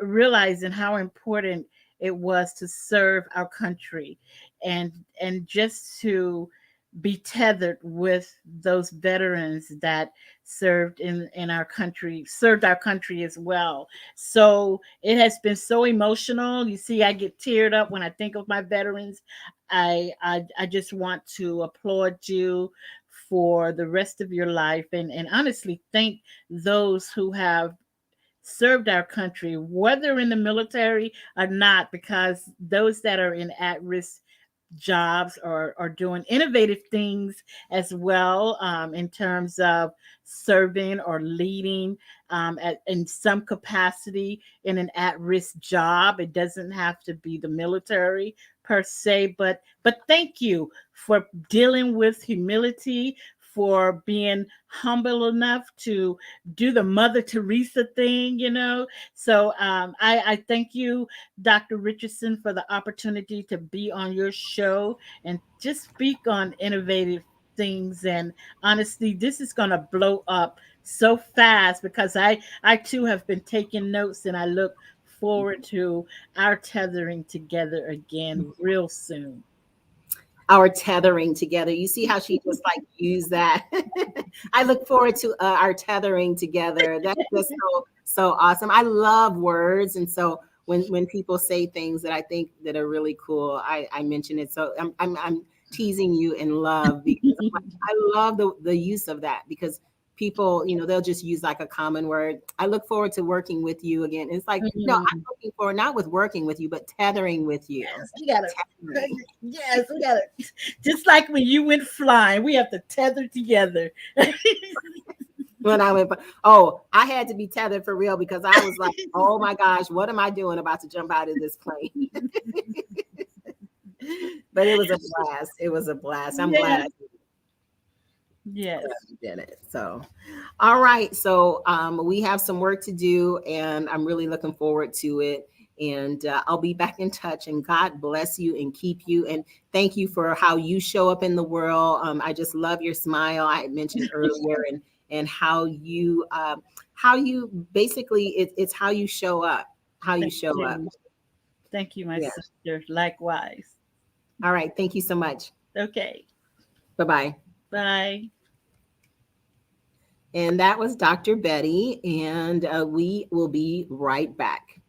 realizing how important it was to serve our country, and just to be tethered with those veterans that served our country as well. So it has been so emotional. You see, I get teared up when I think of my veterans. I just want to applaud you for the rest of your life, and honestly thank those who have served our country, whether in the military or not, because those that are in at-risk jobs are doing innovative things as well, in terms of serving or leading in some capacity in an at-risk job. It doesn't have to be the military per se, but thank you for dealing with humility, for being humble enough to do the Mother Teresa thing, So I thank you, Dr. Richardson, for the opportunity to be on your show and just speak on innovative things. And honestly, this is going to blow up so fast, because I too have been taking notes, and I look forward to our tethering together again real soon. Our tethering together. You see how she just like used that. I look forward to our tethering together. That's just so awesome. I love words, and so when people say things that I think that are really cool, I mention it. So I'm teasing you in love, because I love the use of that, because people, they'll just use like a common word. I look forward to working with you again. It's like, no, I'm looking forward not with working with you, but tethering with you. Yes, we got it. Just like when you went flying, we have to tether together. When I went, I had to be tethered for real, because I was like, oh my gosh, what am I doing about to jump out of this plane? But it was a blast. It was a blast. I'm glad I did it. Yes. Did it. So, all right. So we have some work to do, and I'm really looking forward to it. And I'll be back in touch, and God bless you and keep you. And thank you for how you show up in the world. I just love your smile. I mentioned earlier, and how you basically, it's how you show up, up. Thank you, my sister. Likewise. All right. Thank you so much. Okay. Bye-bye. Bye. And that was Dr. Betty, and we will be right back.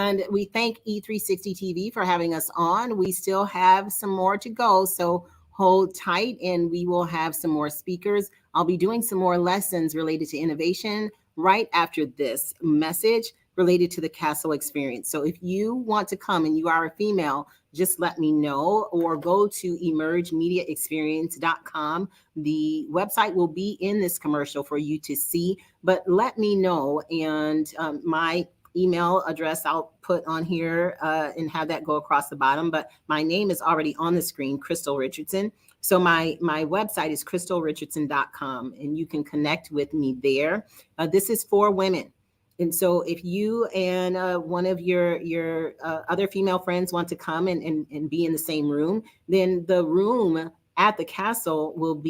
And we thank E360 TV for having us on. We still have some more to go, so hold tight and we will have some more speakers. I'll be doing some more lessons related to innovation right after this message related to the Castle experience. So if you want to come and you are a female, just let me know, or go to emergemediaexperience.com. The website will be in this commercial for you to see, but let me know. And my email address I'll put on here and have that go across the bottom, but my name is already on the screen, Krystylle Richardson. So my website is krystylerichardson.com, and you can connect with me there. This is for women. And so if you and one of your other female friends want to come and be in the same room, then the room at the Castle will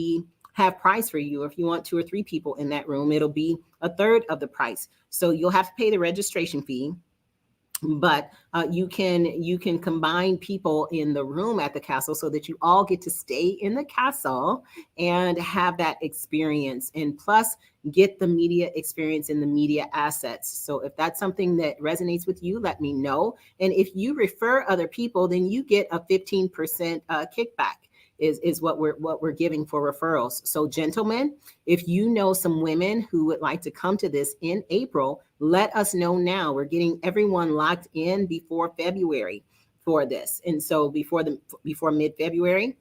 have price for you. If you want 2 or 3 people in that room, it'll be a third of the price. So you'll have to pay the registration fee, but you can combine people in the room at the Castle so that you all get to stay in the Castle and have that experience, and plus get the media experience and the media assets. So if that's something that resonates with you, let me know. And if you refer other people, then you get a 15% kickback. Is what we're giving for referrals. So gentlemen, if you know some women who would like to come to this in April, let us know now. We're getting everyone locked in before February for this. And so before mid-February.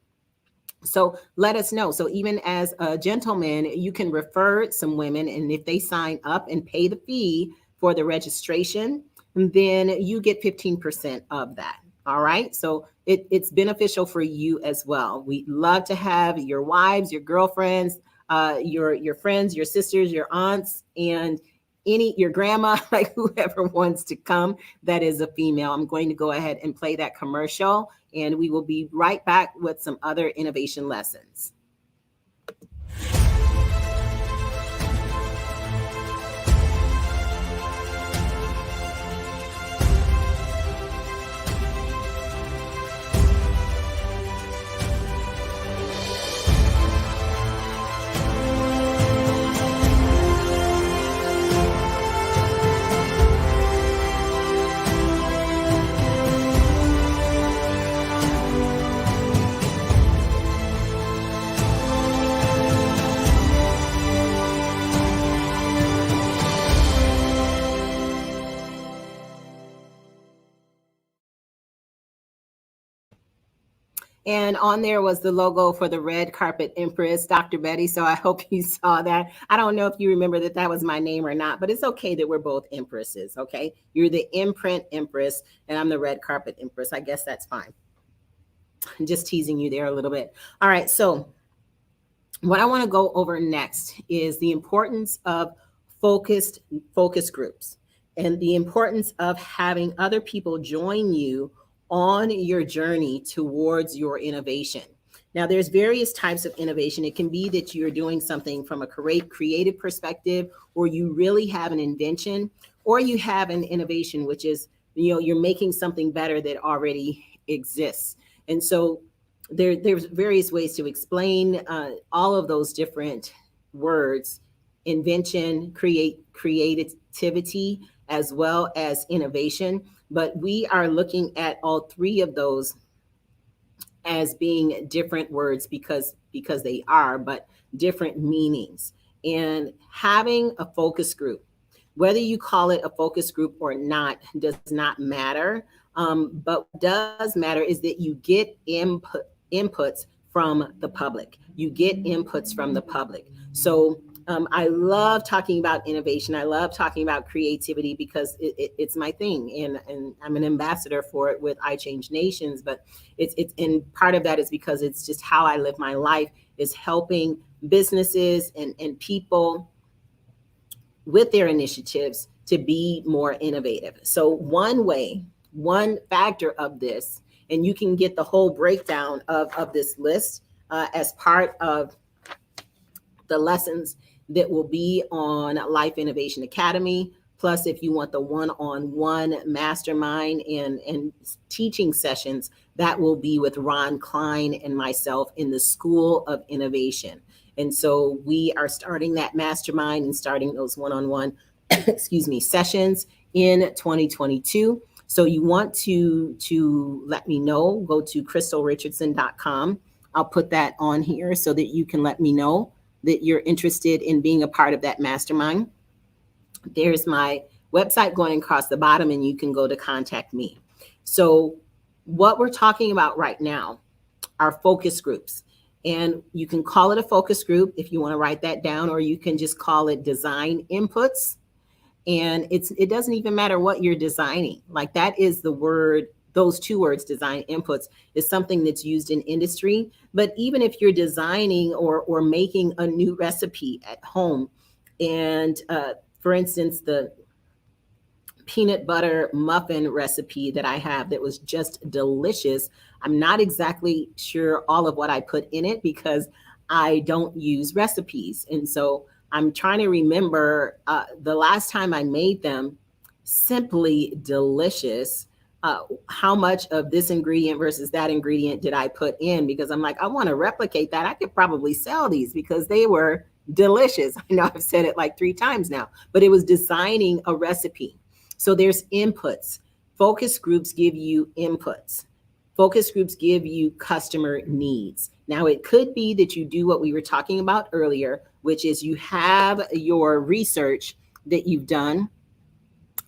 So let us know. So even as a gentleman, you can refer some women, and if they sign up and pay the fee for the registration, then you get 15% of that. All right. So it's beneficial for you as well. We love to have your wives, your girlfriends, your friends, your sisters, your aunts, and your grandma, like whoever wants to come that is a female. I'm going to go ahead and play that commercial, and we will be right back with some other innovation lessons. And on there was the logo for the Red Carpet Empress, Dr. Betty. So I hope you saw that. I don't know if you remember that was my name or not, but it's okay that we're both empresses, okay? You're the imprint empress, and I'm the Red Carpet Empress. I guess that's fine. I'm just teasing you there a little bit. All right, so what I want to go over next is the importance of focus groups and the importance of having other people join you on your journey towards your innovation. Now, there's various types of innovation. It can be that you're doing something from a creative perspective, or you really have an invention, or you have an innovation, which is, you're making something better that already exists. And so there's various ways to explain all of those different words: invention, creativity, as well as innovation. But we are looking at all 3 of those as being different words because they are, but different meanings. And having a focus group, whether you call it a focus group or not, does not matter. But what does matter is that you get inputs from the public. You get inputs from the public. So I love talking about innovation. I love talking about creativity because it's my thing, and I'm an ambassador for it with I Change Nations. But and part of that is because it's just how I live my life, is helping businesses and people with their initiatives to be more innovative. So one factor of this, and you can get the whole breakdown of this list as part of the lessons that will be on Life Innovation Academy. Plus, if you want the one-on-one mastermind and teaching sessions, that will be with Ron Klein and myself in the School of Innovation. And so we are starting that mastermind and starting those one-on-one sessions in 2022. So you want to let me know, go to KrystylleRichardson.com. I'll put that on here so that you can let me know that you're interested in being a part of that mastermind. There's my website going across the bottom, and you can go to contact me. So what we're talking about right now are focus groups. And you can call it a focus group if you want to write that down, or you can just call it design inputs. And it doesn't even matter what you're designing. Like, that is the word, those two words, design inputs, is something that's used in industry. But even if you're designing or making a new recipe at home, and for instance, the peanut butter muffin recipe that I have that was just delicious, I'm not exactly sure all of what I put in it because I don't use recipes. And so I'm trying to remember the last time I made them, simply delicious. How much of this ingredient versus that ingredient did I put in? Because I'm like, I want to replicate that. I could probably sell these because they were delicious. I know I've said it like 3 times now, but it was designing a recipe. So there's inputs. Focus groups give you inputs. Focus groups give you customer needs. Now, it could be that you do what we were talking about earlier, which is you have your research that you've done.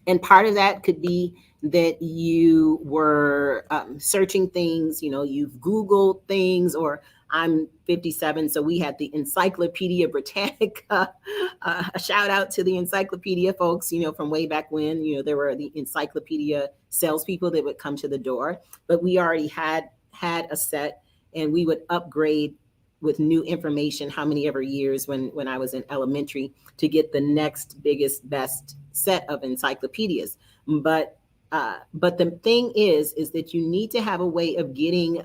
And part of that could be that you were searching things, you've Googled things, or I'm 57, so we had the Encyclopedia Britannica. A shout out to the encyclopedia folks, from way back when, there were the encyclopedia salespeople that would come to the door. But we already had a set, and we would upgrade with new information how many ever years when I was in elementary to get the next biggest, best set of encyclopedias. But the thing is that you need to have a way of getting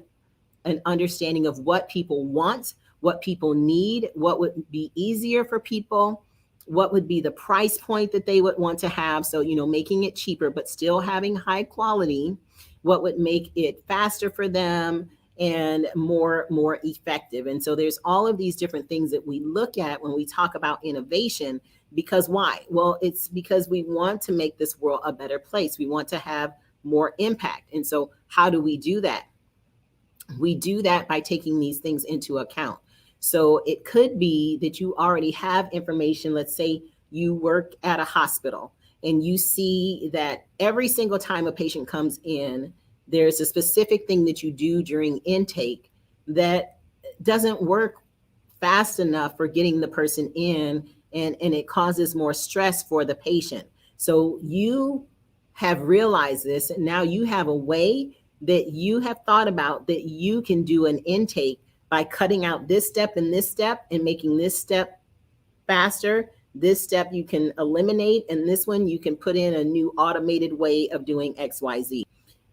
an understanding of what people want, what people need, what would be easier for people, what would be the price point that they would want to have. So, making it cheaper, but still having high quality, what would make it faster for them and more effective. And so there's all of these different things that we look at when we talk about innovation. Because why? Well, it's because we want to make this world a better place. We want to have more impact. And so how do we do that? We do that by taking these things into account. So it could be that you already have information. Let's say you work at a hospital and you see that every single time a patient comes in, there's a specific thing that you do during intake that doesn't work fast enough for getting the person in, and it causes more stress for the patient. So you have realized this, and now you have a way that you have thought about that you can do an intake by cutting out this step and making this step faster. This step you can eliminate, and this one you can put in a new automated way of doing XYZ.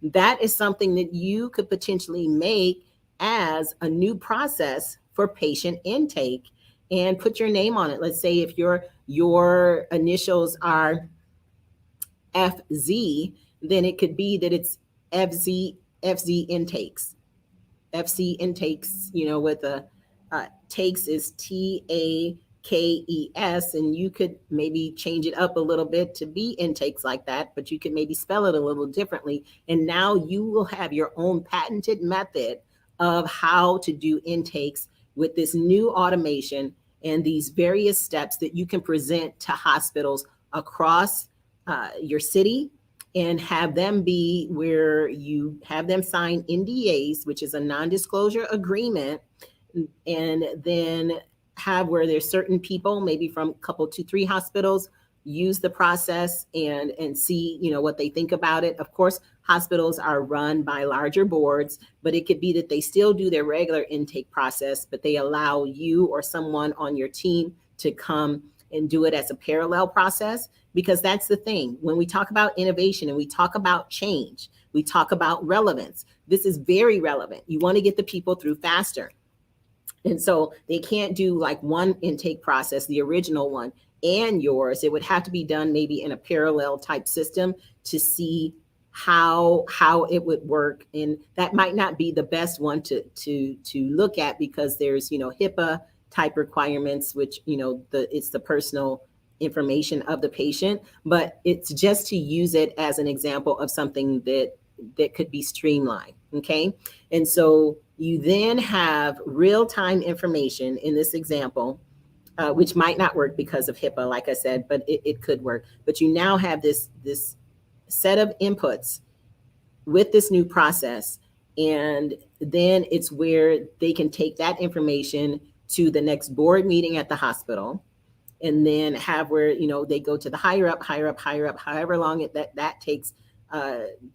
That is something that you could potentially make as a new process for patient intake and put your name on it. Let's say if your initials are FZ, then it could be that it's FZ intakes. FC intakes, with a takes is TAKES, and you could maybe change it up a little bit to be intakes like that, but you could maybe spell it a little differently. And now you will have your own patented method of how to do intakes with this new automation and these various steps that you can present to hospitals across your city, and have them be where you have them sign NDAs, which is a non-disclosure agreement, and then have where there's certain people, maybe from a couple to 3 hospitals, use the process and see, what they think about it. Of course, hospitals are run by larger boards, but it could be that they still do their regular intake process, but they allow you or someone on your team to come and do it as a parallel process. Because that's the thing. When we talk about innovation and we talk about change, we talk about relevance. This is very relevant. You want to get the people through faster. And so they can't do like one intake process, the original one, and yours. It would have to be done maybe in a parallel type system to see how it would work. And that might not be the best one to look at, because there's, HIPAA type requirements, which, it's the personal information of the patient, but it's just to use it as an example of something that could be streamlined. Okay. And so you then have real-time information in this example, which might not work because of HIPAA, like I said, but it could work. But you now have this set of inputs with this new process. And then it's where they can take that information to the next board meeting at the hospital, and then have where, you know, they go to the higher up, however long that takes,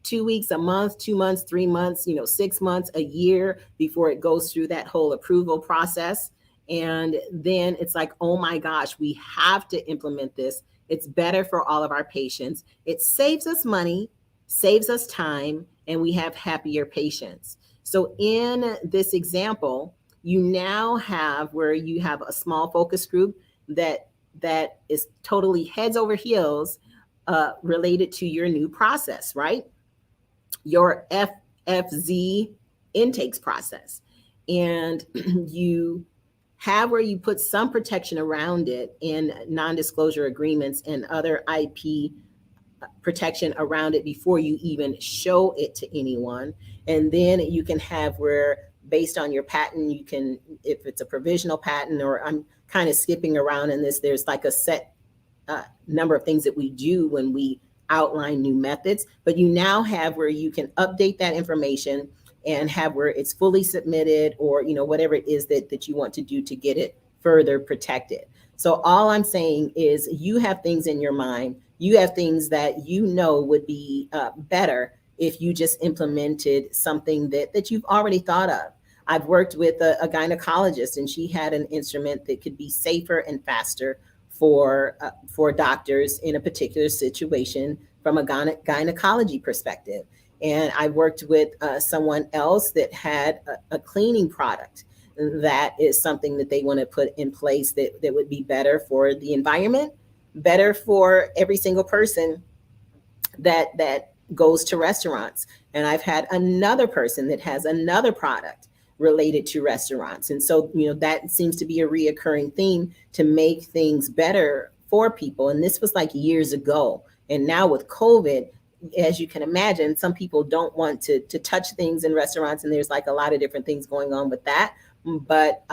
2 weeks, a month, 2 months, 3 months, 6 months, a year before it goes through that whole approval process. And then it's like, oh my gosh, we have to implement this. It's better for all of our patients. It saves us money, saves us time, and we have happier patients. So in this example, you now have where you have a small focus group that is totally heads over heels related to your new process, right? Your FFZ intakes process. And you have where you put some protection around it in non-disclosure agreements and other IP protection around it before you even show it to anyone. And then you can have where, based on your patent, you can, if it's a provisional patent, or I'm kind of skipping around in this, there's like a set number of things that we do when we outline new methods, but you now have where you can update that information and have where it's fully submitted, or, you know, whatever it is that you want to do to get it further protected. So all I'm saying is you have things in your mind, you have things that you know would be better if you just implemented something that you've already thought of. I've worked with a gynecologist, and she had an instrument that could be safer and faster for doctors in a particular situation from a gynecology perspective. And I worked with someone else that had a cleaning product that is something that they want to put in place that would be better for the environment, better for every single person that goes to restaurants. And I've had another person that has another product related to restaurants. And so, you know, that seems to be a reoccurring theme to make things better for people. And this was like years ago. And now with COVID, as you can imagine, some people don't want to touch things in restaurants, and there's like a lot of different things going on with that. But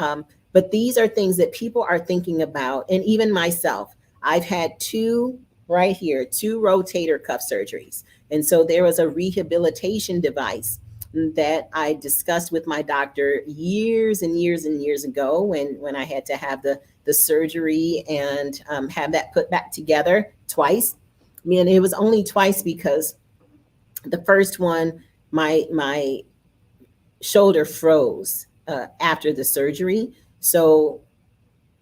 these are things that people are thinking about. And even myself, I've had two rotator cuff surgeries. And so there was a rehabilitation device that I discussed with my doctor years and years and years ago when I had to have the surgery and have that put back together twice. I mean, it was only twice because the first one, my shoulder froze after the surgery. So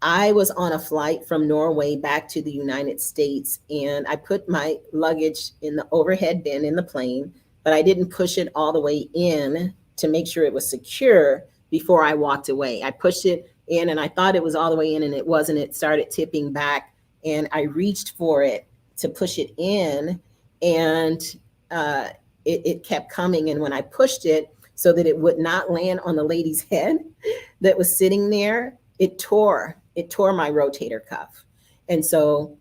I was on a flight from Norway back to the United States, and I put my luggage in the overhead bin in the plane, but I didn't push it all the way in to make sure it was secure before I walked away. I pushed it in and I thought it was all the way in, and it wasn't. It started tipping back, and I reached for it to push it in, and it kept coming. And when I pushed it so that it would not land on the lady's head that was sitting there, it tore my rotator cuff. And so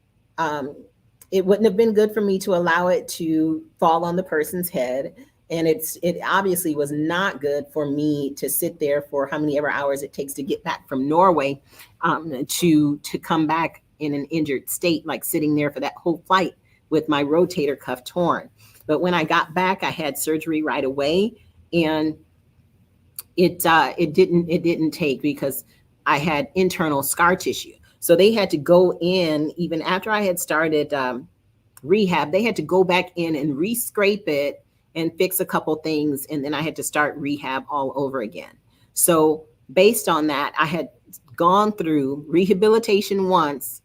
it wouldn't have been good for me to allow it to fall on the person's head. And it obviously was not good for me to sit there for how many ever hours it takes to get back from Norway to come back in an injured state, like sitting there for that whole flight with my rotator cuff torn. But when I got back, I had surgery right away, and it didn't take, because I had internal scar tissue. So they had to go in, even after I had started rehab, they had to go back in and re-scrape it and fix a couple things. And then I had to start rehab all over again. So based on that, I had gone through rehabilitation once,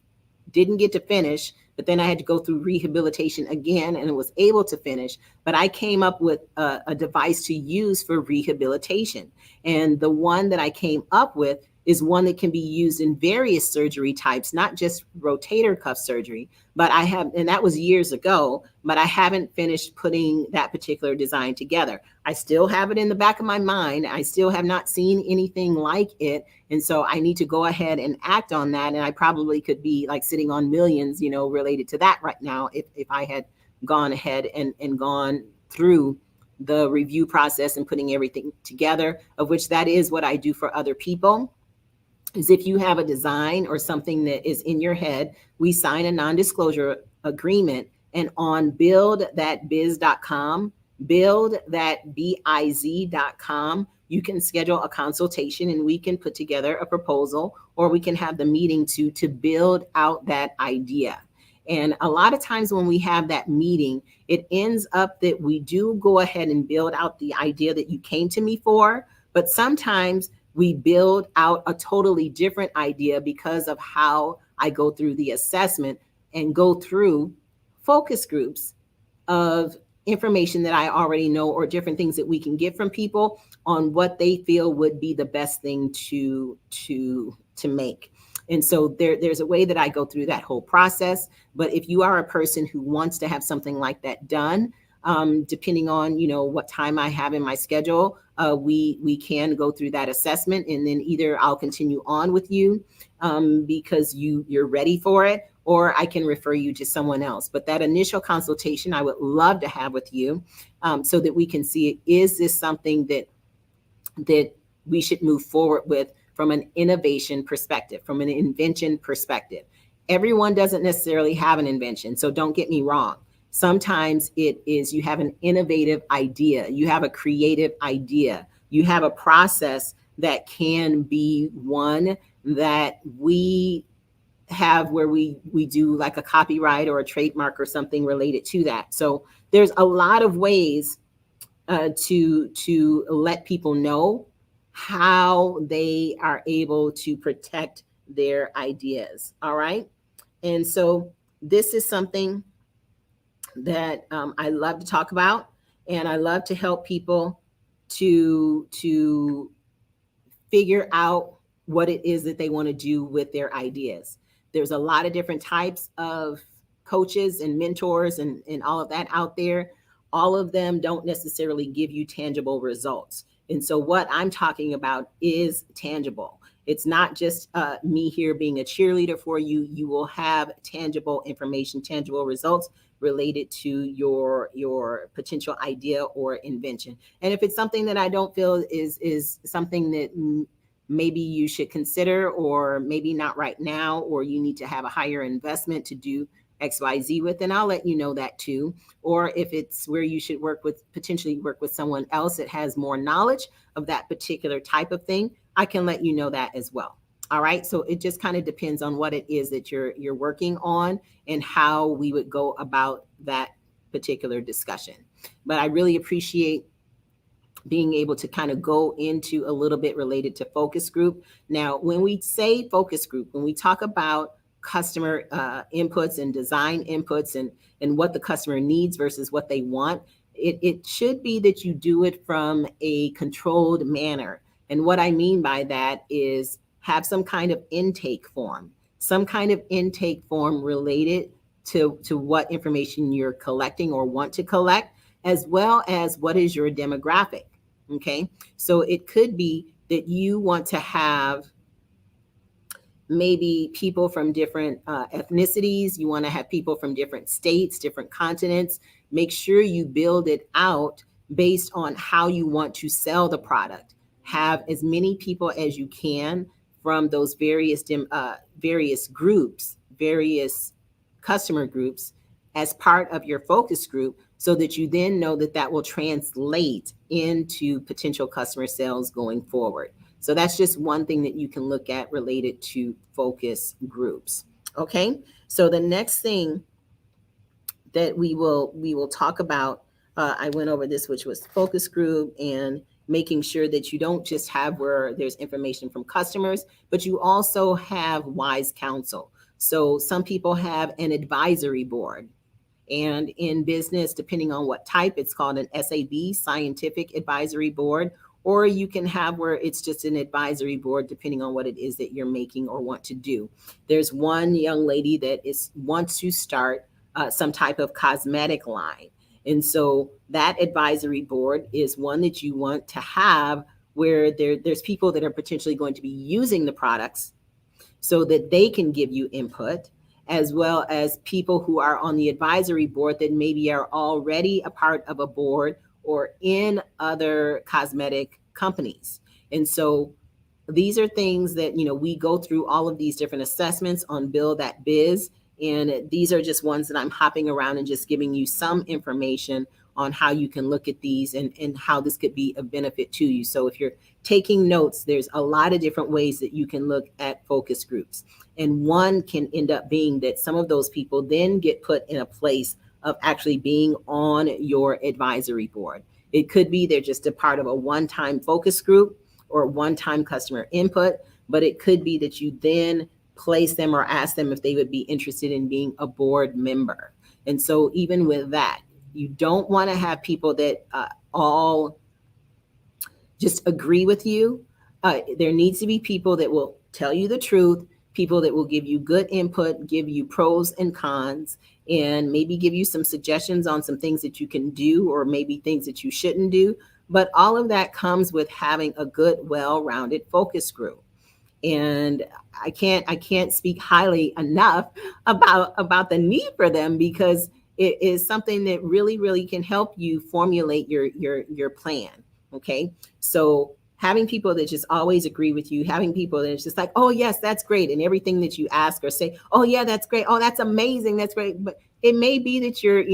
didn't get to finish, but then I had to go through rehabilitation again and was able to finish. But I came up with a device to use for rehabilitation. And the one that I came up with is one that can be used in various surgery types, not just rotator cuff surgery. But I have, and that was years ago, but I haven't finished putting that particular design together. I still have it in the back of my mind. I still have not seen anything like it. And so I need to go ahead and act on that. And I probably could be like sitting on millions, you know, related to that right now if I had gone ahead and gone through the review process and putting everything together, of which that is what I do for other people. Is if you have a design or something that is in your head, we sign a non-disclosure agreement, and on buildthatbiz.com, buildthatbiz.com, you can schedule a consultation and we can put together a proposal, or we can have the meeting to build out that idea. And a lot of times when we have that meeting, it ends up that we do go ahead and build out the idea that you came to me for, but sometimes we build out a totally different idea because of how I go through the assessment and go through focus groups of information that I already know, or different things that we can get from people on what they feel would be the best thing to make. And so there's a way that I go through that whole process. But if you are a person who wants to have something like that done, depending on, you know, what time I have in my schedule, we can go through that assessment, and then either I'll continue on with you because you're ready for it, or I can refer you to someone else. But that initial consultation I would love to have with you so that we can see, is this something that we should move forward with from an innovation perspective, from an invention perspective. Everyone doesn't necessarily have an invention, so don't get me wrong. Sometimes it is you have an innovative idea, you have a creative idea, you have a process that can be one that we have where we do like a copyright or a trademark or something related to that. So there's a lot of ways to let people know how they are able to protect their ideas. All right. And so this is something that I love to talk about, and I love to help people to figure out what it is that they want to do with their ideas. There's a lot of different types of coaches and mentors and all of that out there. All of them don't necessarily give you tangible results. And so what I'm talking about is tangible. It's not just me here being a cheerleader for you. You will have tangible information, tangible results related to your potential idea or invention. And if it's something that I don't feel is something that maybe you should consider, or maybe not right now, or you need to have a higher investment to do XYZ with, and I'll let you know that too. Or if it's where you should potentially work with someone else that has more knowledge of that particular type of thing, I can let you know that as well. All right. So it just kind of depends on what it is that you're working on and how we would go about that particular discussion. But I really appreciate being able to kind of go into a little bit related to focus group. Now, when we say focus group, when we talk about customer inputs and design inputs and what the customer needs versus what they want, it should be that you do it from a controlled manner. And what I mean by that is have some kind of intake form related to what information you're collecting or want to collect, as well as what is your demographic. Okay, so it could be that you want to have maybe people from different ethnicities. You want to have people from different states, different continents. Make sure you build it out based on how you want to sell the product. Have as many people as you can from those various groups, various customer groups as part of your focus group, so that you then know that that will translate into potential customer sales going forward. So that's just one thing that you can look at related to focus groups. Okay, so the next thing that we will talk about, I went over this, which was focus group and making sure that you don't just have where there's information from customers, but you also have wise counsel. So some people have an advisory board. And in business, depending on what type, it's called an SAB, Scientific Advisory Board, or you can have where it's just an advisory board, depending on what it is that you're making or want to do. There's one young lady that wants to start some type of cosmetic line. And so that advisory board is one that you want to have where there's people that are potentially going to be using the products so that they can give you input, as well as people who are on the advisory board that maybe are already a part of a board or in other cosmetic companies. And so these are things that, we go through all of these different assessments on Build That Biz. And these are just ones that I'm hopping around and just giving you some information on how you can look at these and how this could be of benefit to you. So if you're taking notes, there's a lot of different ways that you can look at focus groups. And one can end up being that some of those people then get put in a place of actually being on your advisory board. It could be they're just a part of a one-time focus group or one-time customer input, but it could be that you then place them or ask them if they would be interested in being a board member. And so even with that, you don't want to have people that all just agree with you. There needs to be people that will tell you the truth, people that will give you good input, give you pros and cons, and maybe give you some suggestions on some things that you can do or maybe things that you shouldn't do. But all of that comes with having a good, well-rounded focus group. And I can't speak highly enough about the need for them, because it is something that really, really can help you formulate your plan. Okay. So having people that just always agree with you, having people that it's just like, oh yes, that's great. And everything that you ask or say, oh yeah, that's great. Oh, that's amazing. That's great. But it may be that you're,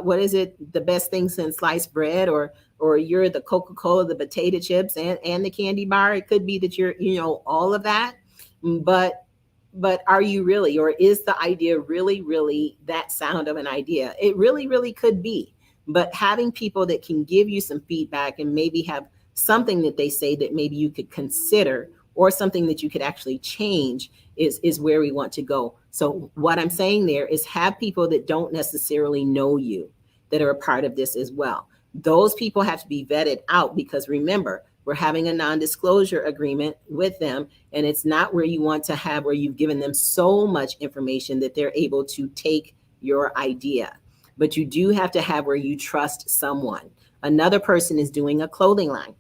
what is it? The best thing since sliced bread, or you're the Coca-Cola, the potato chips, and the candy bar. It could be that you're, all of that, but are you really, or is the idea really, really that sound of an idea? It really, really could be. But having people that can give you some feedback and maybe have something that they say that maybe you could consider, or something that you could actually change, is where we want to go. So what I'm saying there is have people that don't necessarily know you that are a part of this as well. Those people have to be vetted out, because remember, we're having a non-disclosure agreement with them, and it's not where you want to have where you've given them so much information that they're able to take your idea. But you do have to have where you trust someone. Another person is doing a clothing line.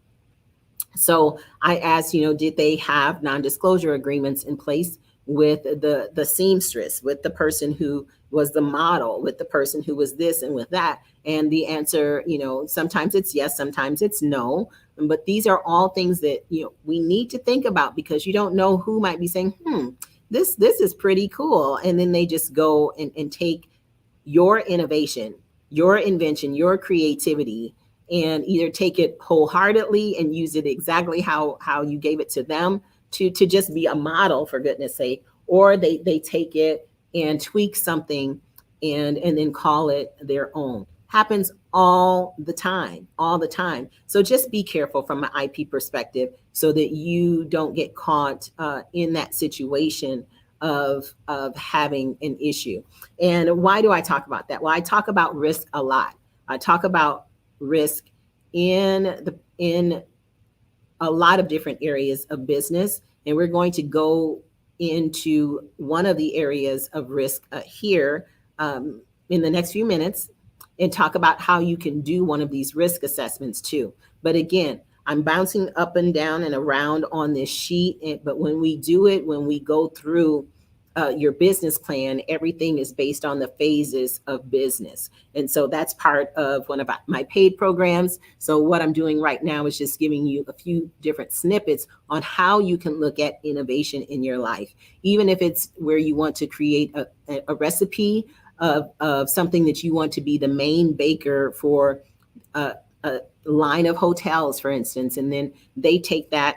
So I asked, did they have non-disclosure agreements in place with the seamstress, with the person who was the model, with the person who was this and with that? And the answer, sometimes it's yes, sometimes it's no. But these are all things that, we need to think about, because you don't know who might be saying, this is pretty cool. And then they just go and take your innovation, your invention, your creativity, and either take it wholeheartedly and use it exactly how you gave it to them to just be a model, for goodness sake, or they take it and tweak something and then call it their own. Happens all the time. So just be careful from an IP perspective so that you don't get caught in that situation of having an issue. And why do I talk about that? Well, I talk about risk a lot. I talk about risk in a lot of different areas of business, and we're going to go into one of the areas of risk here in the next few minutes, and talk about how you can do one of these risk assessments too. But again, I'm bouncing up and down and around on this sheet, but when we do it, when we go through your business plan, everything is based on the phases of business. And so that's part of one of my paid programs. So what I'm doing right now is just giving you a few different snippets on how you can look at innovation in your life, even if it's where you want to create a recipe of something that you want to be the main baker for a line of hotels, for instance, and then they take that.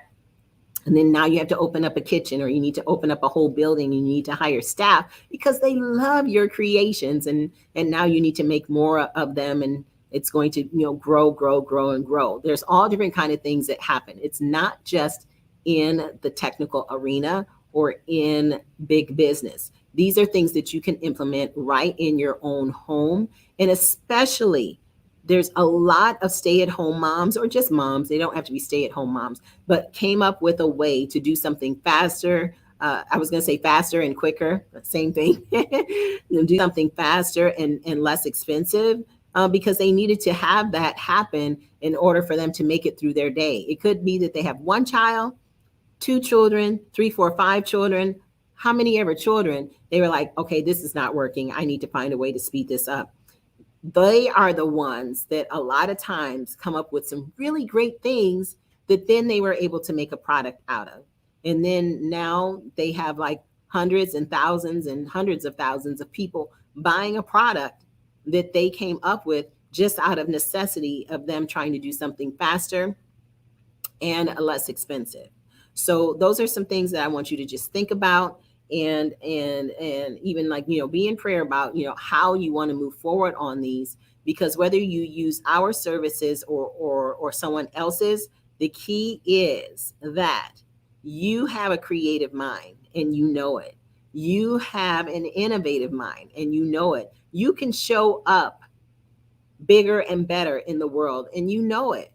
And then now you have to open up a kitchen, or you need to open up a whole building. You need to hire staff because they love your creations. And now you need to make more of them. And it's going to, grow and grow. There's all different kind of things that happen. It's not just in the technical arena or in big business. These are things that you can implement right in your own home. And especially there's a lot of stay-at-home moms, or just moms, they don't have to be stay-at-home moms, but came up with a way to do something faster. I was going to say faster and quicker, same thing. Do something faster and less expensive, because they needed to have that happen in order for them to make it through their day. It could be that they have one child, 2 children, 3, 4, 5 children, how many ever children. They were like, okay, this is not working. I need to find a way to speed this up. They are the ones that a lot of times come up with some really great things that then they were able to make a product out of. And then now they have like hundreds and thousands and hundreds of thousands of people buying a product that they came up with just out of necessity of them trying to do something faster and less expensive. So those are some things that I want you to just think about, and even like, be in prayer about, how you want to move forward on these, because whether you use our services or someone else's, the key is that you have a creative mind and you know it. You have an innovative mind and you know it. You can show up bigger and better in the world and you know it.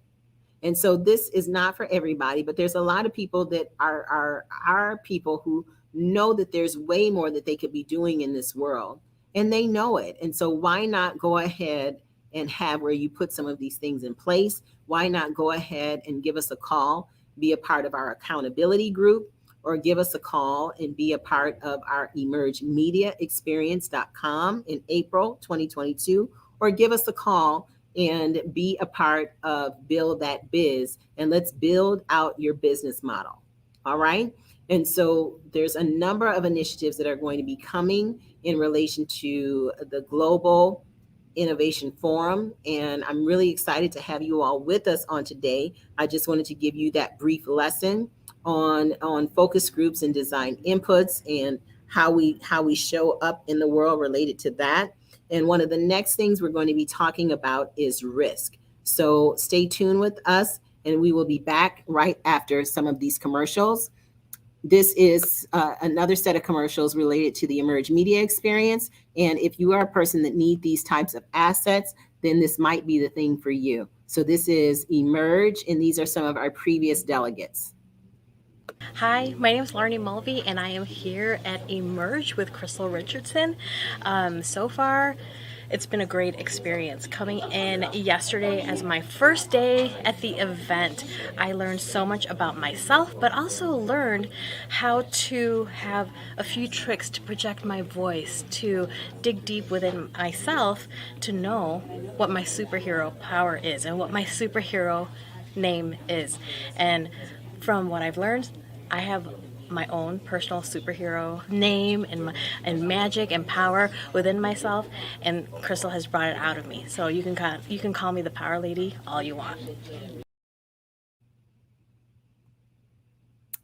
And so this is not for everybody, but there's a lot of people that are people who know that there's way more that they could be doing in this world, and they know it. And so why not go ahead and have where you put some of these things in place? Why not go ahead and give us a call, be a part of our accountability group, or give us a call and be a part of our emergemediaexperience.com in April 2022, or give us a call and be a part of Build That Biz, and let's build out your business model. All right. And so there's a number of initiatives that are going to be coming in relation to the Global Innovation Forum. And I'm really excited to have you all with us on today. I just wanted to give you that brief lesson on focus groups and design inputs and how we show up in the world related to that. And one of the next things we're going to be talking about is risk. So stay tuned with us, and we will be back right after some of these commercials. This is another set of commercials related to the Emerge Media Experience. And if you are a person that needs these types of assets, then this might be the thing for you. So this is Emerge, and these are some of our previous delegates. Hi, my name is Larnie Mulvey, and I am here at Emerge with Krystylle Richardson. So far, it's been a great experience. Coming in yesterday as my first day at the event, I learned so much about myself, but also learned how to have a few tricks to project my voice, to dig deep within myself, to know what my superhero power is and what my superhero name is. And from what I've learned, I have my own personal superhero name and magic and power within myself, and Krystylle has brought it out of me. So you can call me the Power Lady all you want.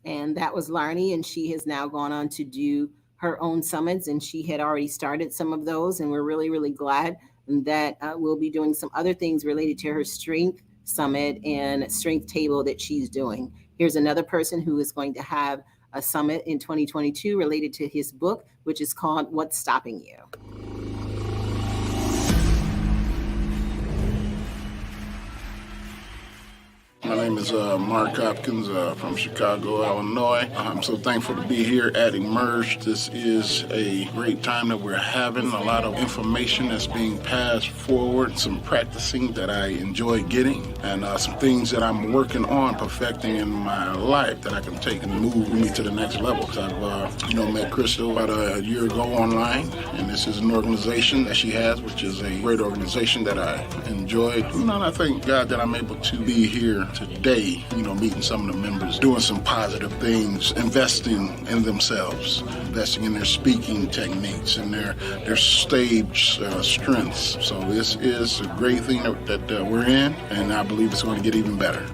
And that was Larnie, and she has now gone on to do her own summits, and she had already started some of those, and we're really, really glad that we'll be doing some other things related to her strength summit and strength table that she's doing. Here's another person who is going to have a summit in 2022 related to his book, which is called What's Stopping You? My name is Mark Hopkins from Chicago, Illinois. I'm so thankful to be here at Emerge. This is a great time that we're having. A lot of information that's being passed forward, some practicing that I enjoy getting, and some things that I'm working on perfecting in my life that I can take and move me to the next level. I've met Krystylle about a year ago online, and this is an organization that she has, which is a great organization that I enjoyed. And I thank God that I'm able to be here today, meeting some of the members, doing some positive things, investing in themselves, investing in their speaking techniques and their stage strengths. So this is a great thing that we're in, and I believe it's going to get even better.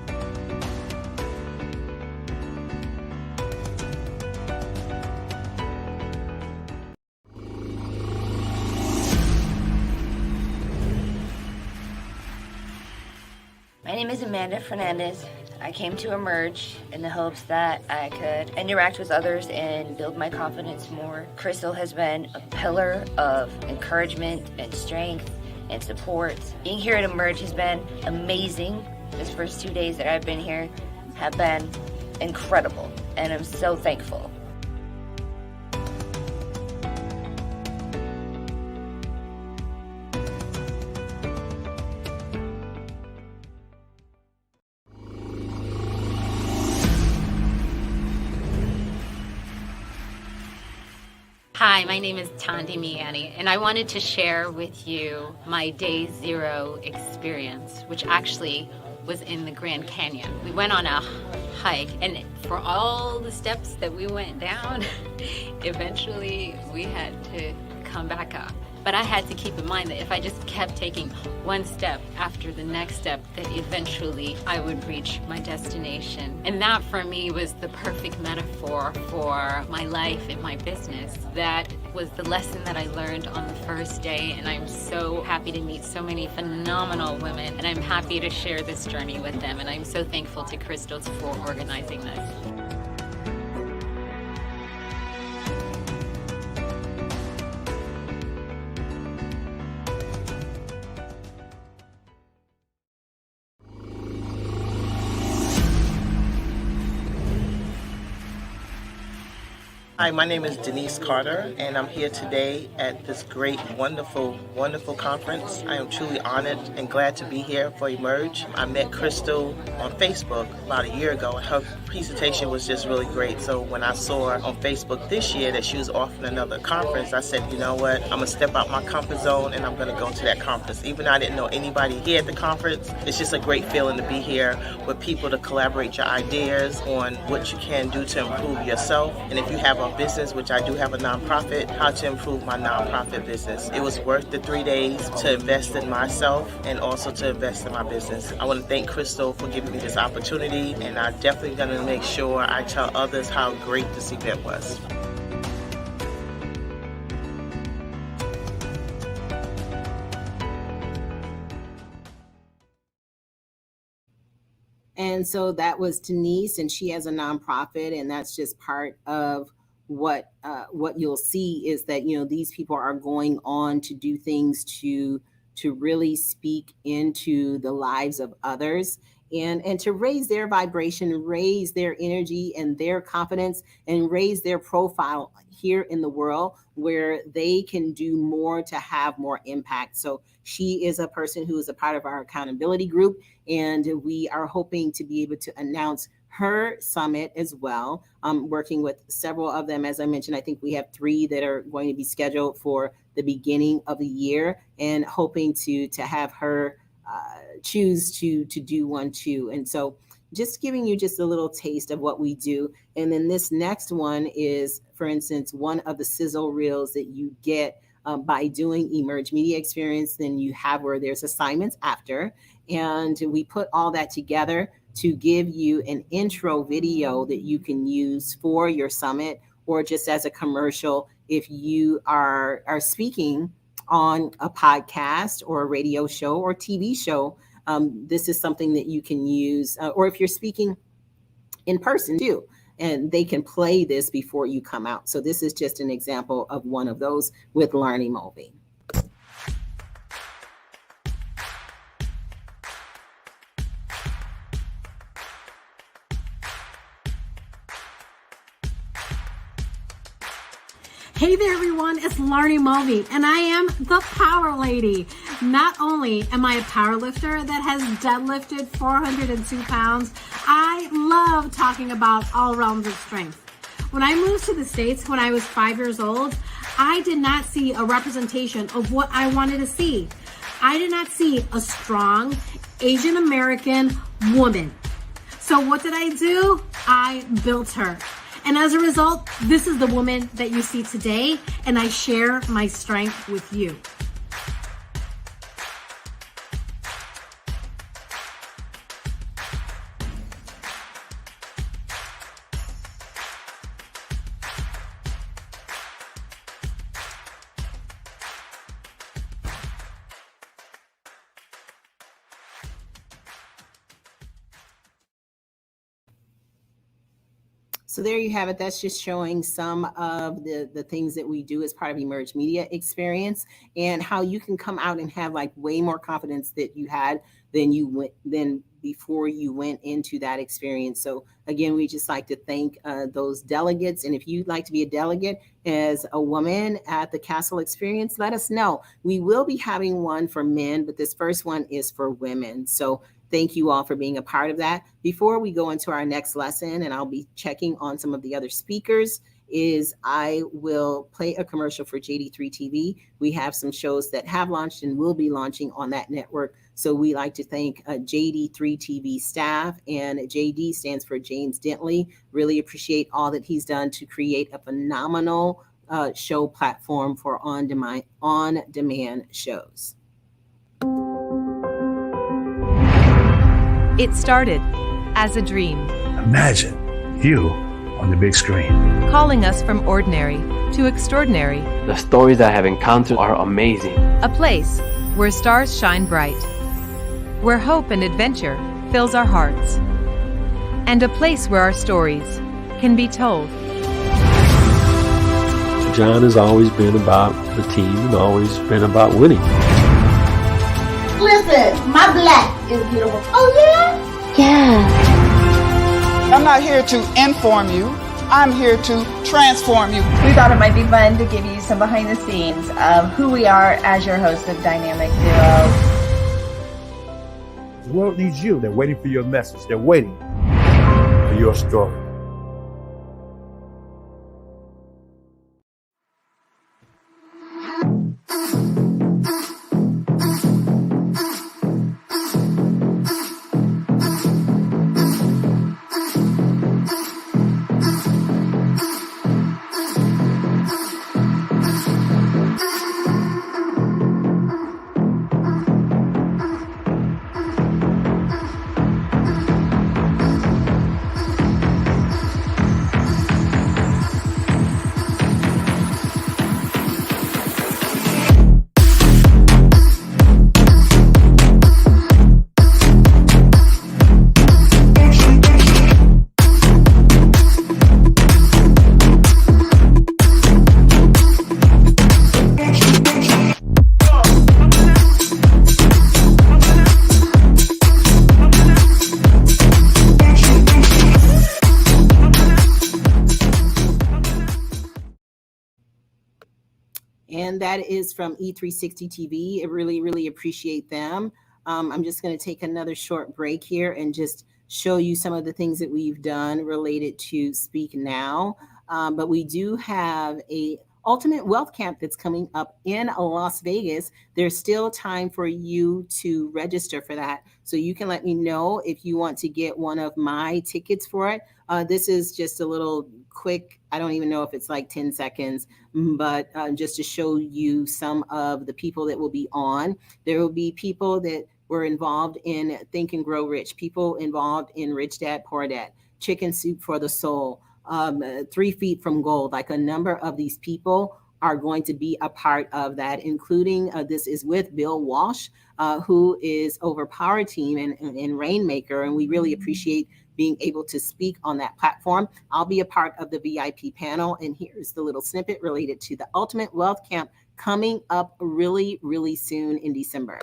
My name is Amanda Fernandez. I came to Emerge in the hopes that I could interact with others and build my confidence more. Krystylle has been a pillar of encouragement and strength and support. Being here at Emerge has been amazing. This first 2 days that I've been here have been incredible, and I'm so thankful. Hi, my name is Tandi Miani, and I wanted to share with you my day zero experience, which actually was in the Grand Canyon. We went on a hike, and for all the steps that we went down, eventually we had to come back up. But I had to keep in mind that if I just kept taking one step after the next step, that eventually I would reach my destination. And that for me was the perfect metaphor for my life and my business. That was the lesson that I learned on the first day, and I'm so happy to meet so many phenomenal women, and I'm happy to share this journey with them, and I'm so thankful to Krystylle for organizing this. Hi, my name is Denise Carter, and I'm here today at this great, wonderful conference. I am truly honored and glad to be here for Emerge. I met Krystylle on Facebook about a year ago, and her presentation was just really great. So when I saw her on Facebook this year that she was offering another conference, I said, you know what, I'm going to step out my comfort zone and I'm going to go to that conference. Even though I didn't know anybody here at the conference, it's just a great feeling to be here with people to collaborate your ideas on what you can do to improve yourself. And if you have a business, which I do have a nonprofit, how to improve my nonprofit business. It was worth the 3 days to invest in myself and also to invest in my business. I want to thank Krystylle for giving me this opportunity, and I'm definitely going to make sure I tell others how great this event was. And so that was Denise, and she has a nonprofit, and that's just part of what you'll see is that, you know, these people are going on to do things to really speak into the lives of others and to raise their vibration, raise their energy and their confidence, and raise their profile here in the world where they can do more to have more impact. So she is a person who is a part of our accountability group, and we are hoping to be able to announce her summit as well. Working with several of them. As I mentioned, I think we have 3 that are going to be scheduled for the beginning of the year, and hoping to have her choose to do one too. And so just giving you just a little taste of what we do. And then this next one is, for instance, one of the sizzle reels that you get by doing Emerge Media Experience. Then you have where there's assignments after, and we put all that together to give you an intro video that you can use for your summit, or just as a commercial if you are speaking on a podcast or a radio show or TV show. This is something that you can use, or if you're speaking in person too, and they can play this before you come out. So this is just an example of one of those with Learning Mulvey. Hey there, everyone. It's Larnie Mulvey, and I am the Power Lady. Not only am I a power lifter that has deadlifted 402 pounds, I love talking about all realms of strength. When I moved to the States when I was 5 years old, I did not see a representation of what I wanted to see. I did not see a strong Asian American woman. So what did I do? I built her. And as a result, this is the woman that you see today, and I share my strength with you. So there you have it. That's just showing some of the things that we do as part of Emerge Media Experience, and how you can come out and have like way more confidence that you had than before you went into that experience. So again, we just like to thank those delegates. And if you'd like to be a delegate as a woman at the Castle Experience, let us know. We will be having one for men, but this first one is for women. So thank you all for being a part of that. Before we go into our next lesson, and I'll be checking on some of the other speakers, is I will play a commercial for JD3 TV. We have some shows that have launched and will be launching on that network. So we like to thank JD3 TV staff, and JD stands for James Dentley. Really appreciate all that he's done to create a phenomenal show platform for on-demand shows. It started as a dream. Imagine you on the big screen. Calling us from ordinary to extraordinary. The stories I have encountered are amazing. A place where stars shine bright. Where hope and adventure fills our hearts. And a place where our stories can be told. John has always been about the team and always been about winning. Listen, my black is beautiful. Oh, yeah? Yeah. I'm not here to inform you. I'm here to transform you. We thought it might be fun to give you some behind the scenes of who we are as your host of Dynamic Duo. The world needs you. They're waiting for your message. They're waiting for your story. And that is from E360 TV. I really appreciate them. I'm just going to take another short break here and just show you some of the things that we've done related to Speak Now. But we do have a Ultimate Wealth Camp that's coming up in Las Vegas. There's still time for you to register for that. So you can let me know if you want to get one of my tickets for it. This is just a little quick, I don't even know if it's like 10 seconds, but just to show you some of the people that will be on. There will be people that were involved in Think and Grow Rich, people involved in Rich Dad, Poor Dad, Chicken Soup for the Soul, 3 Feet from Gold. Like a number of these people are going to be a part of that, including this is with Bill Walsh, who is over Power Team and Rainmaker. And we really appreciate being able to speak on that platform. I'll be a part of the VIP panel. And here's the little snippet related to the Ultimate Wealth Camp coming up really soon in December.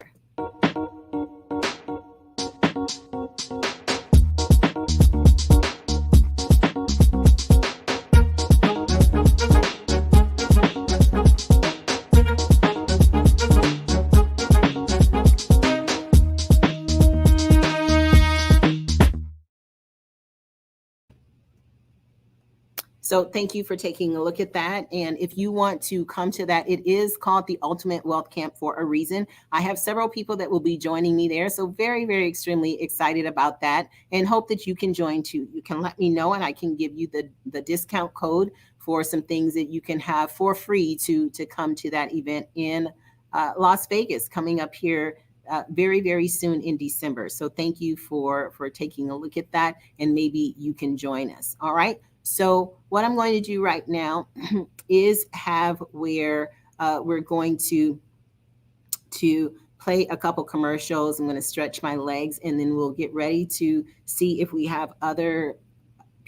So thank you for taking a look at that. And if you want to come to that, it is called the Ultimate Wealth Camp for a reason. I have several people that will be joining me there. So very extremely excited about that and hope that you can join too. You can let me know and I can give you the discount code for some things that you can have for free to come to that event in Las Vegas coming up here very soon in December. So thank you for taking a look at that, and maybe you can join us. All right. So what I'm going to do right now is have where we're going to play a couple commercials. I'm going to stretch my legs and then we'll get ready to see if we have other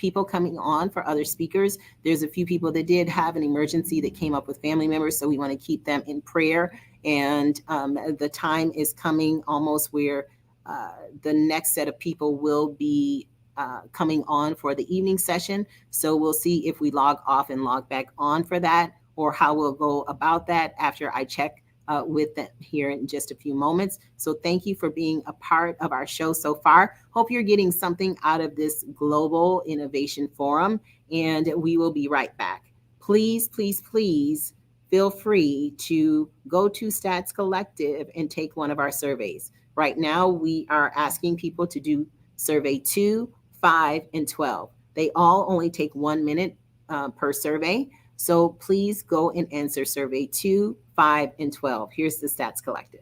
people coming on for other speakers. There's a few people that did have an emergency that came up with family members, so we want to keep them in prayer. And the time is coming almost where the next set of people will be coming on for the evening session. So we'll see if we log off and log back on for that, or how we'll go about that after I check with them here in just a few moments. So thank you for being a part of our show so far. Hope you're getting something out of this Global Innovation Forum, and we will be right back. Please, please, please feel free to go to Stats Collective and take one of our surveys. Right now, we are asking people to do survey 2, 5, and 12. They all only take 1 minute per survey. So please go and answer survey 2, 5, and 12. Here's the Stats Collective.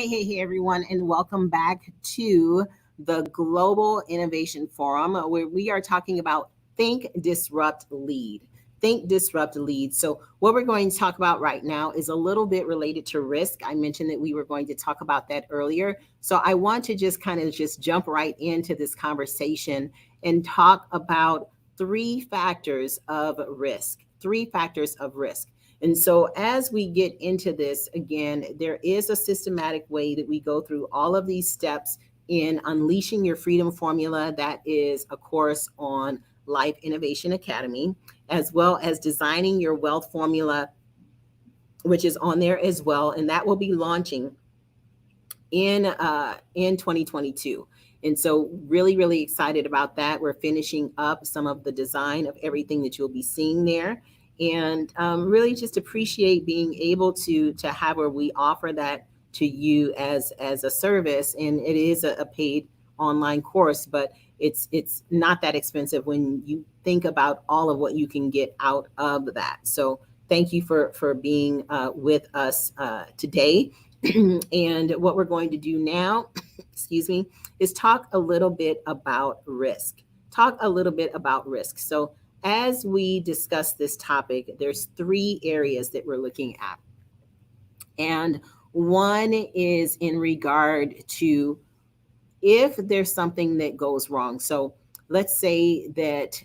Hey, everyone, and welcome back to the Global Innovation Forum, where we are talking about Think, Disrupt, Lead. Think, Disrupt, Lead. So what we're going to talk about right now is a little bit related to risk. I mentioned that we were going to talk about that earlier. So I want to just kind of jump right into this conversation and talk about 3 factors of risk. 3 factors of risk. And so as we get into this, again, there is a systematic way that we go through all of these steps in Unleashing Your Freedom Formula. That is a course on Life Innovation Academy, as well as Designing Your Wealth Formula, which is on there as well. And that will be launching in 2022. And so really, really excited about that. We're finishing up some of the design of everything that you'll be seeing there. And really just appreciate being able to have where we offer that to you as a service. And it is a paid online course, but it's not that expensive when you think about all of what you can get out of that. So thank you for being with us today. And what we're going to do now, excuse me, is talk a little bit about risk. Talk a little bit about risk. So as we discuss this topic, there's 3 areas that we're looking at. And one is in regard to if there's something that goes wrong. So let's say that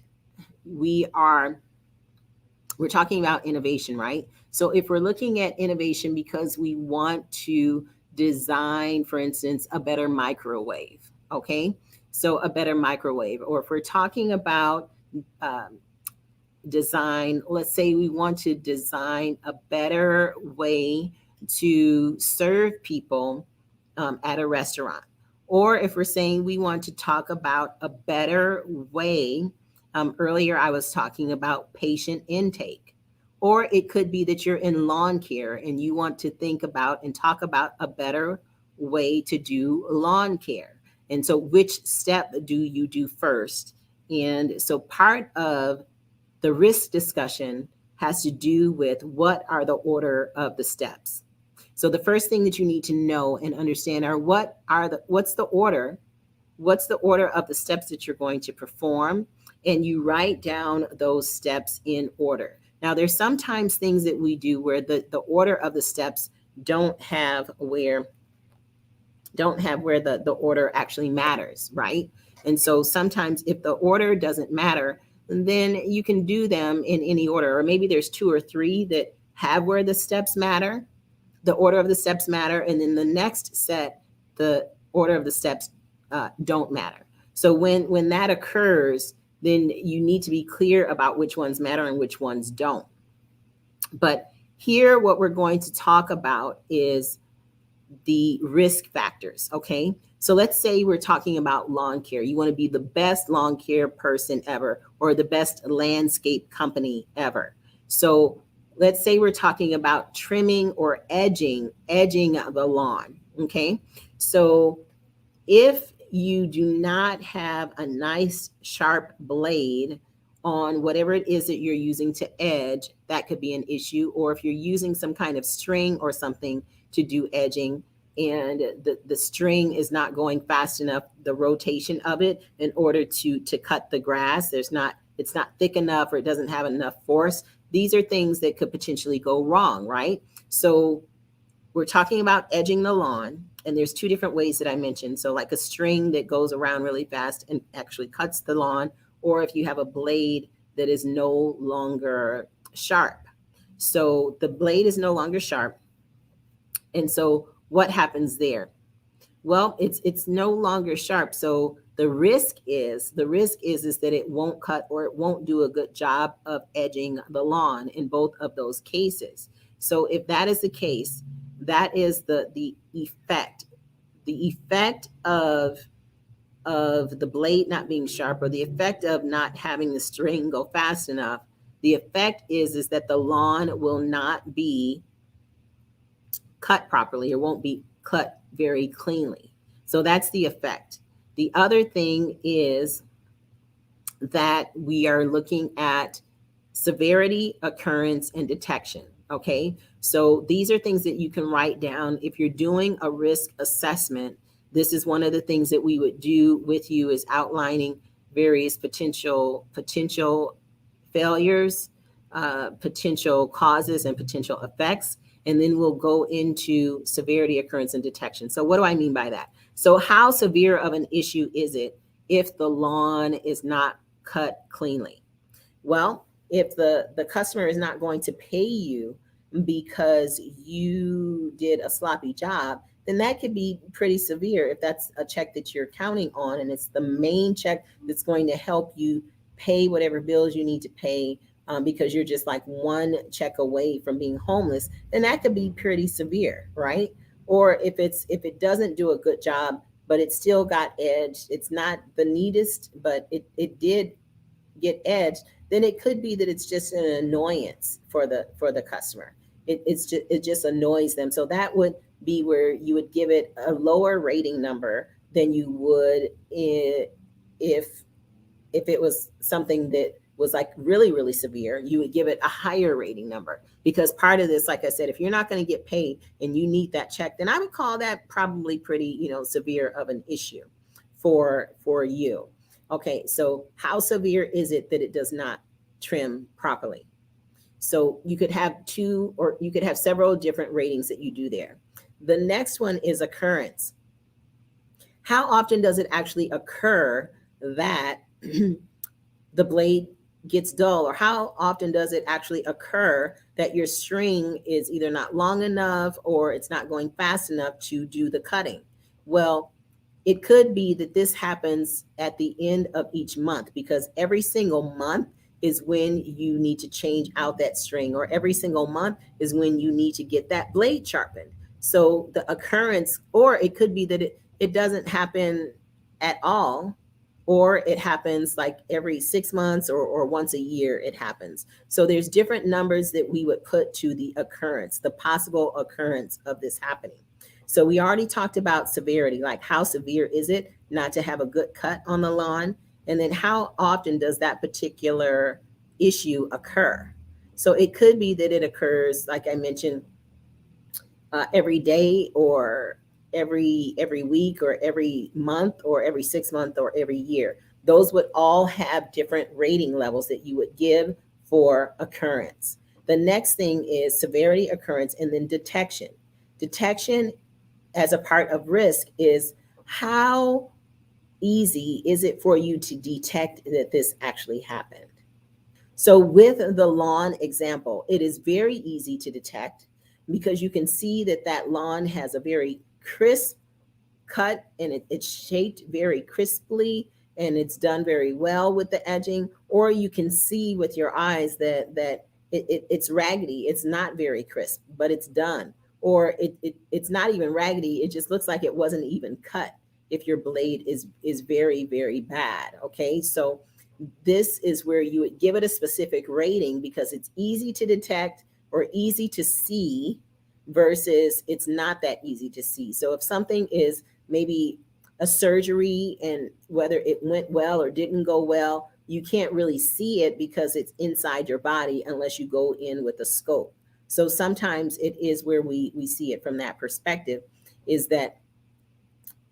we're talking about innovation, right? So if we're looking at innovation because we want to design, for instance, a better microwave, okay? So a better microwave. Or if we're talking about design, let's say we want to design a better way to serve people at a restaurant. Or if we're saying we want to talk about a better way, earlier I was talking about patient intake. Or it could be that you're in lawn care and you want to think about and talk about a better way to do lawn care. And so which step do you do first? And so part of the risk discussion has to do with what are the order of the steps. So the first thing that you need to know and understand are what's the order of the steps that you're going to perform, and you write down those steps in order. Now there's sometimes things that we do where the order of the steps don't have where the order actually matters, right? And so sometimes if the order doesn't matter, then you can do them in any order, or maybe there's 2 or 3 that have where the steps matter, the order of the steps matter, and then the next set, the order of the steps don't matter. So when that occurs, then you need to be clear about which ones matter and which ones don't. But here, what we're going to talk about is the risk factors, okay? So let's say we're talking about lawn care. You want to be the best lawn care person ever, or the best landscape company ever. So let's say we're talking about trimming or edging the lawn, okay? So if you do not have a nice sharp blade on whatever it is that you're using to edge, that could be an issue. Or if you're using some kind of string or something to do edging, and the string is not going fast enough, the rotation of it in order to cut the grass, it's not thick enough, or it doesn't have enough force. These are things that could potentially go wrong, right? So we're talking about edging the lawn, and there's 2 different ways that I mentioned. So like a string that goes around really fast and actually cuts the lawn, or if you have a blade that is no longer sharp. So the blade is no longer sharp. And so what happens there? Well, it's no longer sharp. So the risk is that it won't cut, or it won't do a good job of edging the lawn in both of those cases. So if that is the case, that is the effect. The effect of the blade not being sharp, or the effect of not having the string go fast enough, the effect is that the lawn will not be cut properly, or won't be cut very cleanly. So that's the effect. The other thing is that we are looking at severity, occurrence, and detection. Okay, so these are things that you can write down if you're doing a risk assessment. This is one of the things that we would do with you, is outlining various potential failures, potential causes, and potential effects. And then we'll go into severity, occurrence, and detection. So what do I mean by that? So how severe of an issue is it if the lawn is not cut cleanly? Well, if the customer is not going to pay you because you did a sloppy job, then that could be pretty severe. If that's a check that you're counting on, and it's the main check that's going to help you pay whatever bills you need to pay, because you're just like one check away from being homeless, then that could be pretty severe, right? Or if it doesn't do a good job, but it still got edged, it's not the neatest, but it did get edged, then it could be that it's just an annoyance for the customer. It just annoys them. So that would be where you would give it a lower rating number than you would if it was something that was like really, really severe, you would give it a higher rating number. Because part of this, like I said, if you're not going to get paid and you need that check, then I would call that probably pretty, severe of an issue for you. Okay, so how severe is it that it does not trim properly? So you could have two, or you could have several different ratings that you do there. The next one is occurrence. How often does it actually occur that the blade gets dull, or how often does it actually occur that your string is either not long enough or it's not going fast enough to do the cutting? Well, it could be that this happens at the end of each month, because every single month is when you need to change out that string, or every single month is when you need to get that blade sharpened. So the occurrence, or it could be that it doesn't happen at all, or it happens like every 6 months or once a year it happens. So there's different numbers that we would put to the occurrence, the possible occurrence of this happening. So we already talked about severity, like how severe is it not to have a good cut on the lawn? And then how often does that particular issue occur? So it could be that it occurs, like I mentioned, every day, or every week, or every month, or every 6 months, or every year. Those would all have different rating levels that you would give for occurrence. The next thing is severity, occurrence, and then detection. Detection as a part of risk is how easy is it for you to detect that this actually happened? So with the lawn example, it is very easy to detect, because you can see that that lawn has a very crisp cut, and it's shaped very crisply, and it's done very well with the edging. Or you can see with your eyes that it's raggedy. It's not very crisp, but it's done. Or it's not even raggedy. It just looks like it wasn't even cut if your blade is very, very bad. Okay, so this is where you would give it a specific rating, because it's easy to detect or easy to see versus it's not that easy to see. So if something is maybe a surgery, and whether it went well or didn't go well, you can't really see it because it's inside your body unless you go in with a scope. So sometimes it is where we see it from that perspective, is that,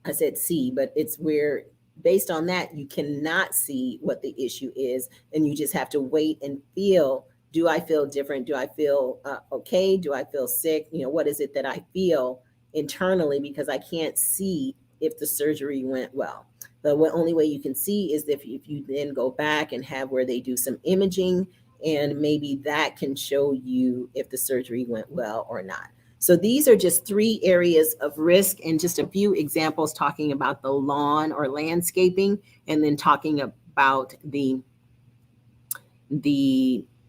I said see, but it's where based on that, you cannot see what the issue is, and you just have to wait and feel, do I feel different? Do I feel okay? Do I feel sick? What is it that I feel internally, because I can't see if the surgery went well. The only way you can see is if you then go back and have where they do some imaging, and maybe that can show you if the surgery went well or not. So these are just 3 areas of risk, and just a few examples talking about the lawn or landscaping, and then talking about the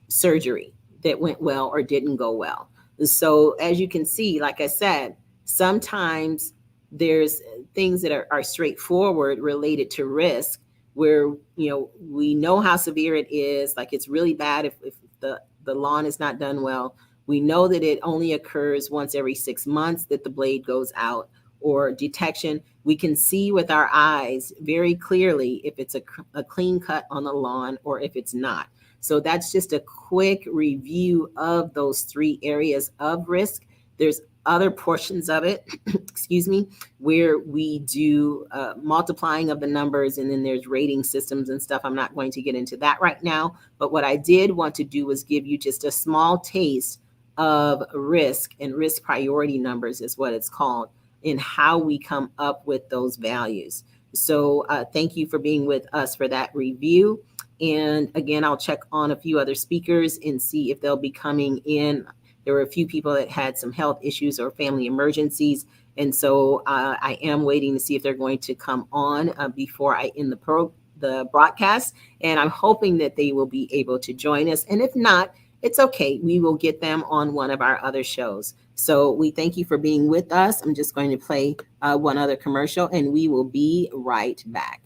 surgery that went well or didn't go well. So as you can see, like I said, sometimes there's things that are straightforward related to risk, where we know how severe it is. Like, it's really bad if the lawn is not done well. We know that it only occurs once every 6 months that the blade goes out. Or detection, we can see with our eyes very clearly if it's a clean cut on the lawn or if it's not. So that's just a quick review of those 3 areas of risk. There's other portions of it, excuse me, where we do multiplying of the numbers, and then there's rating systems and stuff. I'm not going to get into that right now, but what I did want to do was give you just a small taste of risk, and risk priority numbers is what it's called, in how we come up with those values. So thank you for being with us for that review. And again, I'll check on a few other speakers and see if they'll be coming in. There were a few people that had some health issues or family emergencies. And so I am waiting to see if they're going to come on before I end the broadcast. And I'm hoping that they will be able to join us. And if not, it's okay. We will get them on one of our other shows. So we thank you for being with us. I'm just going to play one other commercial, and we will be right back.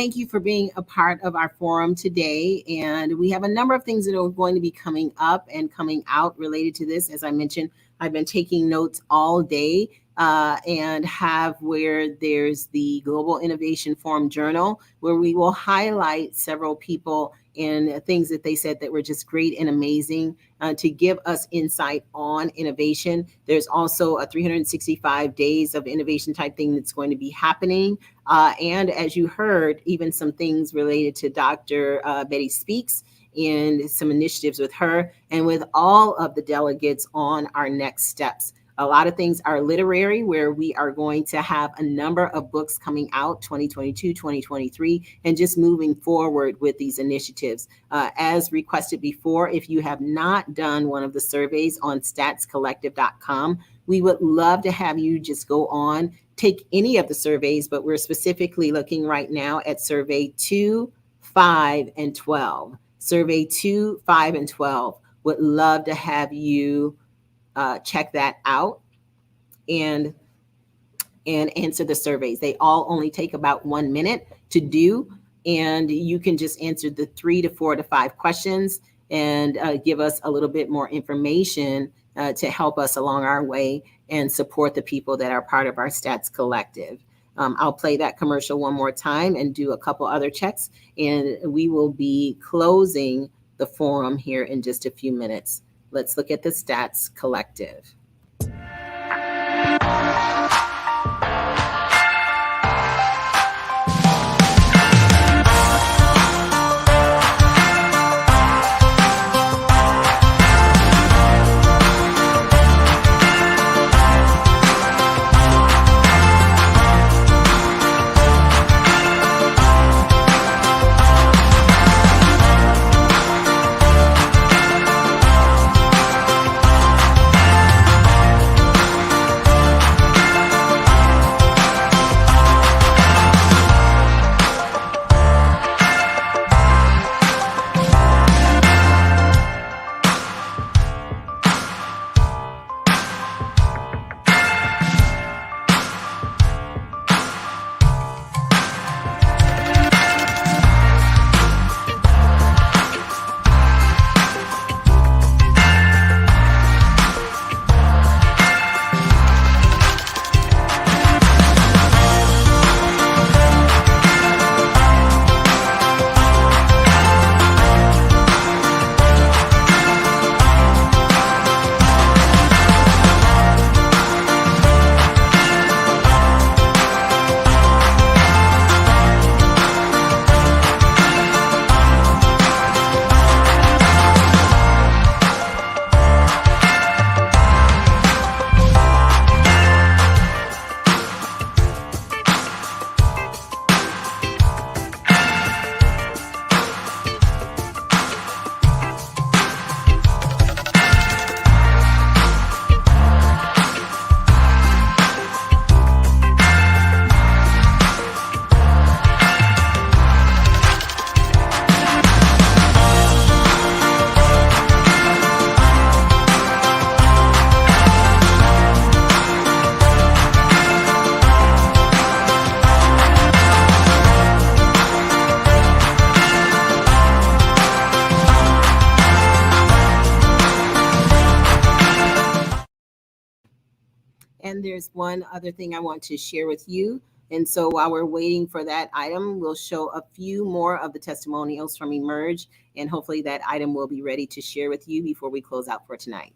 thank you for being a part of our forum today. And we have a number of things that are going to be coming up and coming out related to this. As I mentioned, I've been taking notes all day and have where there's the Global Innovation Forum Journal, where we will highlight several people and things that they said that were just great and amazing to give us insight on innovation. There's also a 365 days of innovation type thing that's going to be happening. And as you heard, even some things related to Dr. Betty Speaks and some initiatives with her and with all of the delegates on our next steps. A lot of things are literary, where we are going to have a number of books coming out 2022, 2023, and just moving forward with these initiatives. As requested before, if you have not done one of the surveys on statscollective.com, we would love to have you just go on, take any of the surveys, but we're specifically looking right now at survey 2, 5, and 12. Survey 2, 5, and 12. Would love to have you check that out and answer the surveys. They all only take about 1 minute to do, and you can just answer the 3 to 4 to 5 questions and give us a little bit more information to help us along our way and support the people that are part of our Stats Collective. I'll play that commercial one more time and do a couple other checks, and we will be closing the forum here in just a few minutes. Let's look at the Stats Collective. And there's one other thing I want to share with you. And so while we're waiting for that item, we'll show a few more of the testimonials from Emerge, and hopefully that item will be ready to share with you before we close out for tonight.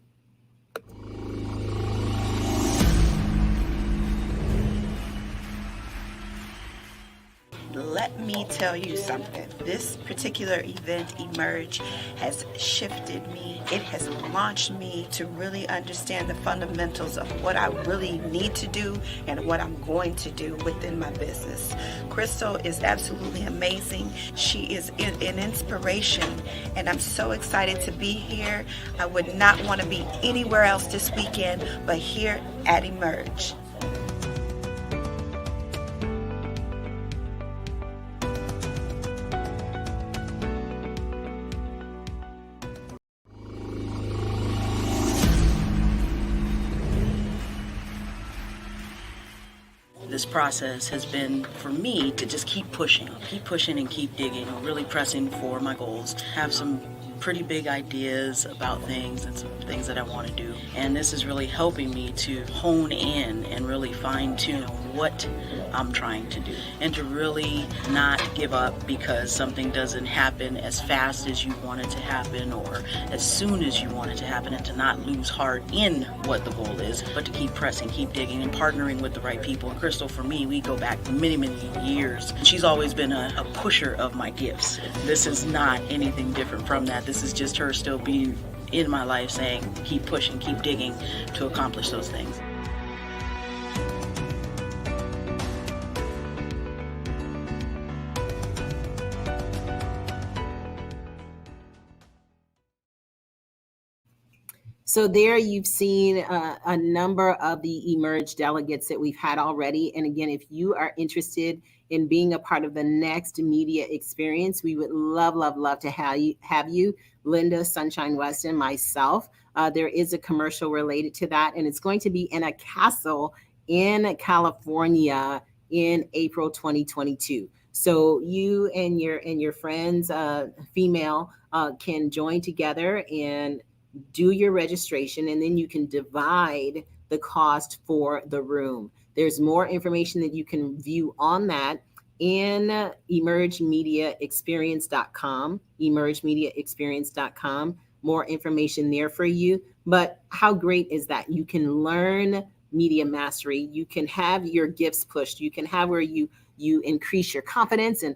Let me tell you something. This particular event, Emerge, has shifted me. It has launched me to really understand the fundamentals of what I really need to do and what I'm going to do within my business. Krystylle is absolutely amazing. She is an inspiration, and I'm so excited to be here. I would not want to be anywhere else this weekend but here at Emerge. The this process has been for me to just keep pushing and keep digging, really pressing for my goals, have some pretty big ideas about things and some things that I want to do. And this is really helping me to hone in and really fine tune what I'm trying to do and to really not give up because something doesn't happen as fast as you want it to happen or as soon as you want it to happen, and to not lose heart in what the goal is, but to keep pressing, keep digging, and partnering with the right people. And Krystylle, for me, we go back many, many years. She's always been a pusher of my gifts. This is not anything different from that. This is just her still being in my life saying, keep pushing, keep digging to accomplish those things. So there you've seen a number of the Emerge delegates that we've had already. And again, if you are interested in being a part of the next media experience, we would love to have you, Linda Sunshine West and myself. There is a commercial related to that, and it's going to be in a castle in California in April 2022. So you and your friends, female, can join together and do your registration, and then you can divide the cost for the room. There's more information that you can view on that in emergemediaexperience.com, emergemediaexperience.com. More information there for you. But how great is that? You can learn media mastery. You can have your gifts pushed. You can have where you increase your confidence and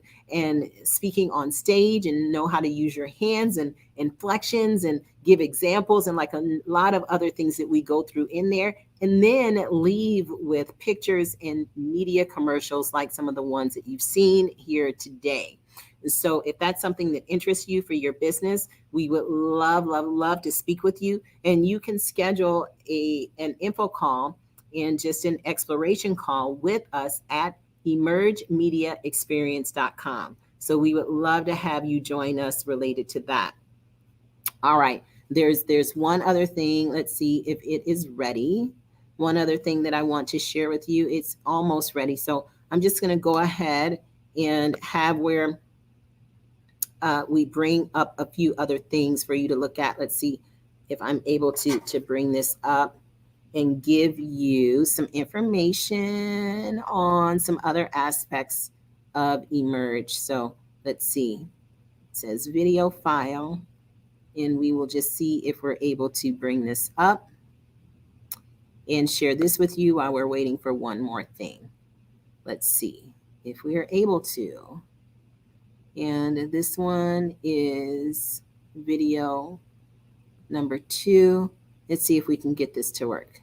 speaking on stage, and know how to use your hands and inflections and give examples and like a lot of other things that we go through in there, and then leave with pictures and media commercials like some of the ones that you've seen here today. So if that's something that interests you for your business, we would love to speak with you, and you can schedule an info call and just an exploration call with us at emergemediaexperience.com. So we would love to have you join us related to that. All right, there's one other thing. Let's see if it is ready. One other thing that I want to share with you. It's almost ready. So I'm just going to go ahead and have where we bring up a few other things for you to look at. Let's see if I'm able to bring this up and give you some information on some other aspects of Emerge. So let's see. It says video file, and we will just see if we're able to bring this up and share this with you while we're waiting for one more thing. Let's see if we are able to. And this one is video number 2. Let's see if we can get this to work.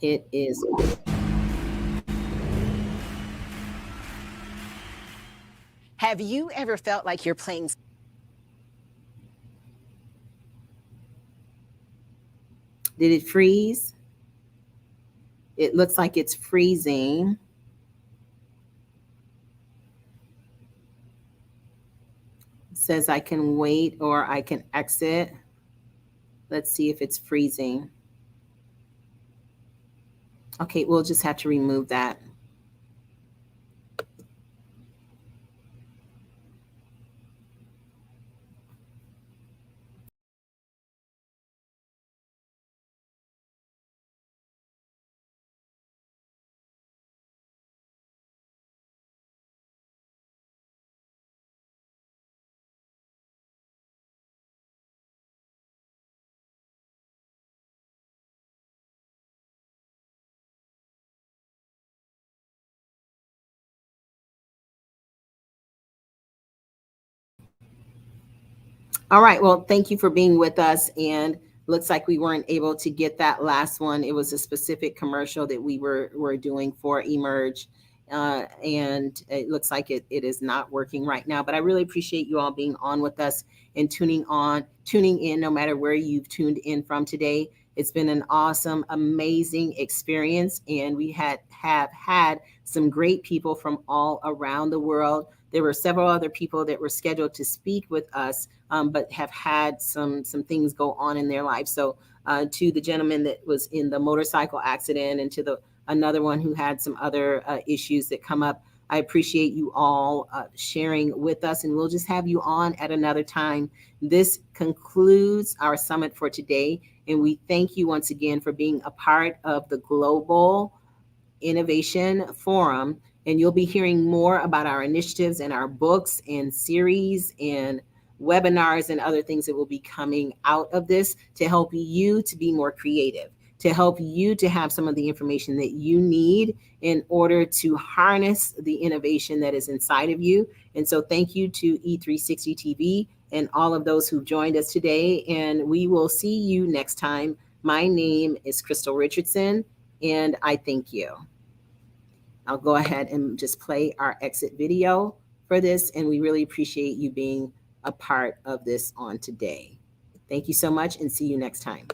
It is. Have you ever felt like you're playing? Did it freeze? It looks like it's freezing. It says I can wait or I can exit. Let's see if it's freezing. Okay, we'll just have to remove that. All right, well, thank you for being with us. And looks like we weren't able to get that last one. It was a specific commercial that we were doing for Emerge. And it looks like it is not working right now, but I really appreciate you all being on with us and tuning in no matter where you've tuned in from today. It's been an awesome, amazing experience. And we have had some great people from all around the world. There were several other people that were scheduled to speak with us, but have had some things go on in their life. So to the gentleman that was in the motorcycle accident, and to another one who had some other issues that come up, I appreciate you all sharing with us, and we'll just have you on at another time. This concludes our summit for today, and we thank you once again for being a part of the Global Innovation Forum. And you'll be hearing more about our initiatives and our books and series and webinars and other things that will be coming out of this to help you to be more creative, to help you to have some of the information that you need in order to harness the innovation that is inside of you. And so thank you to E360 TV and all of those who've joined us today. And we will see you next time. My name is Krystylle Richardson, and I thank you. I'll go ahead and just play our exit video for this, and we really appreciate you being a part of this on today. Thank you so much, and see you next time.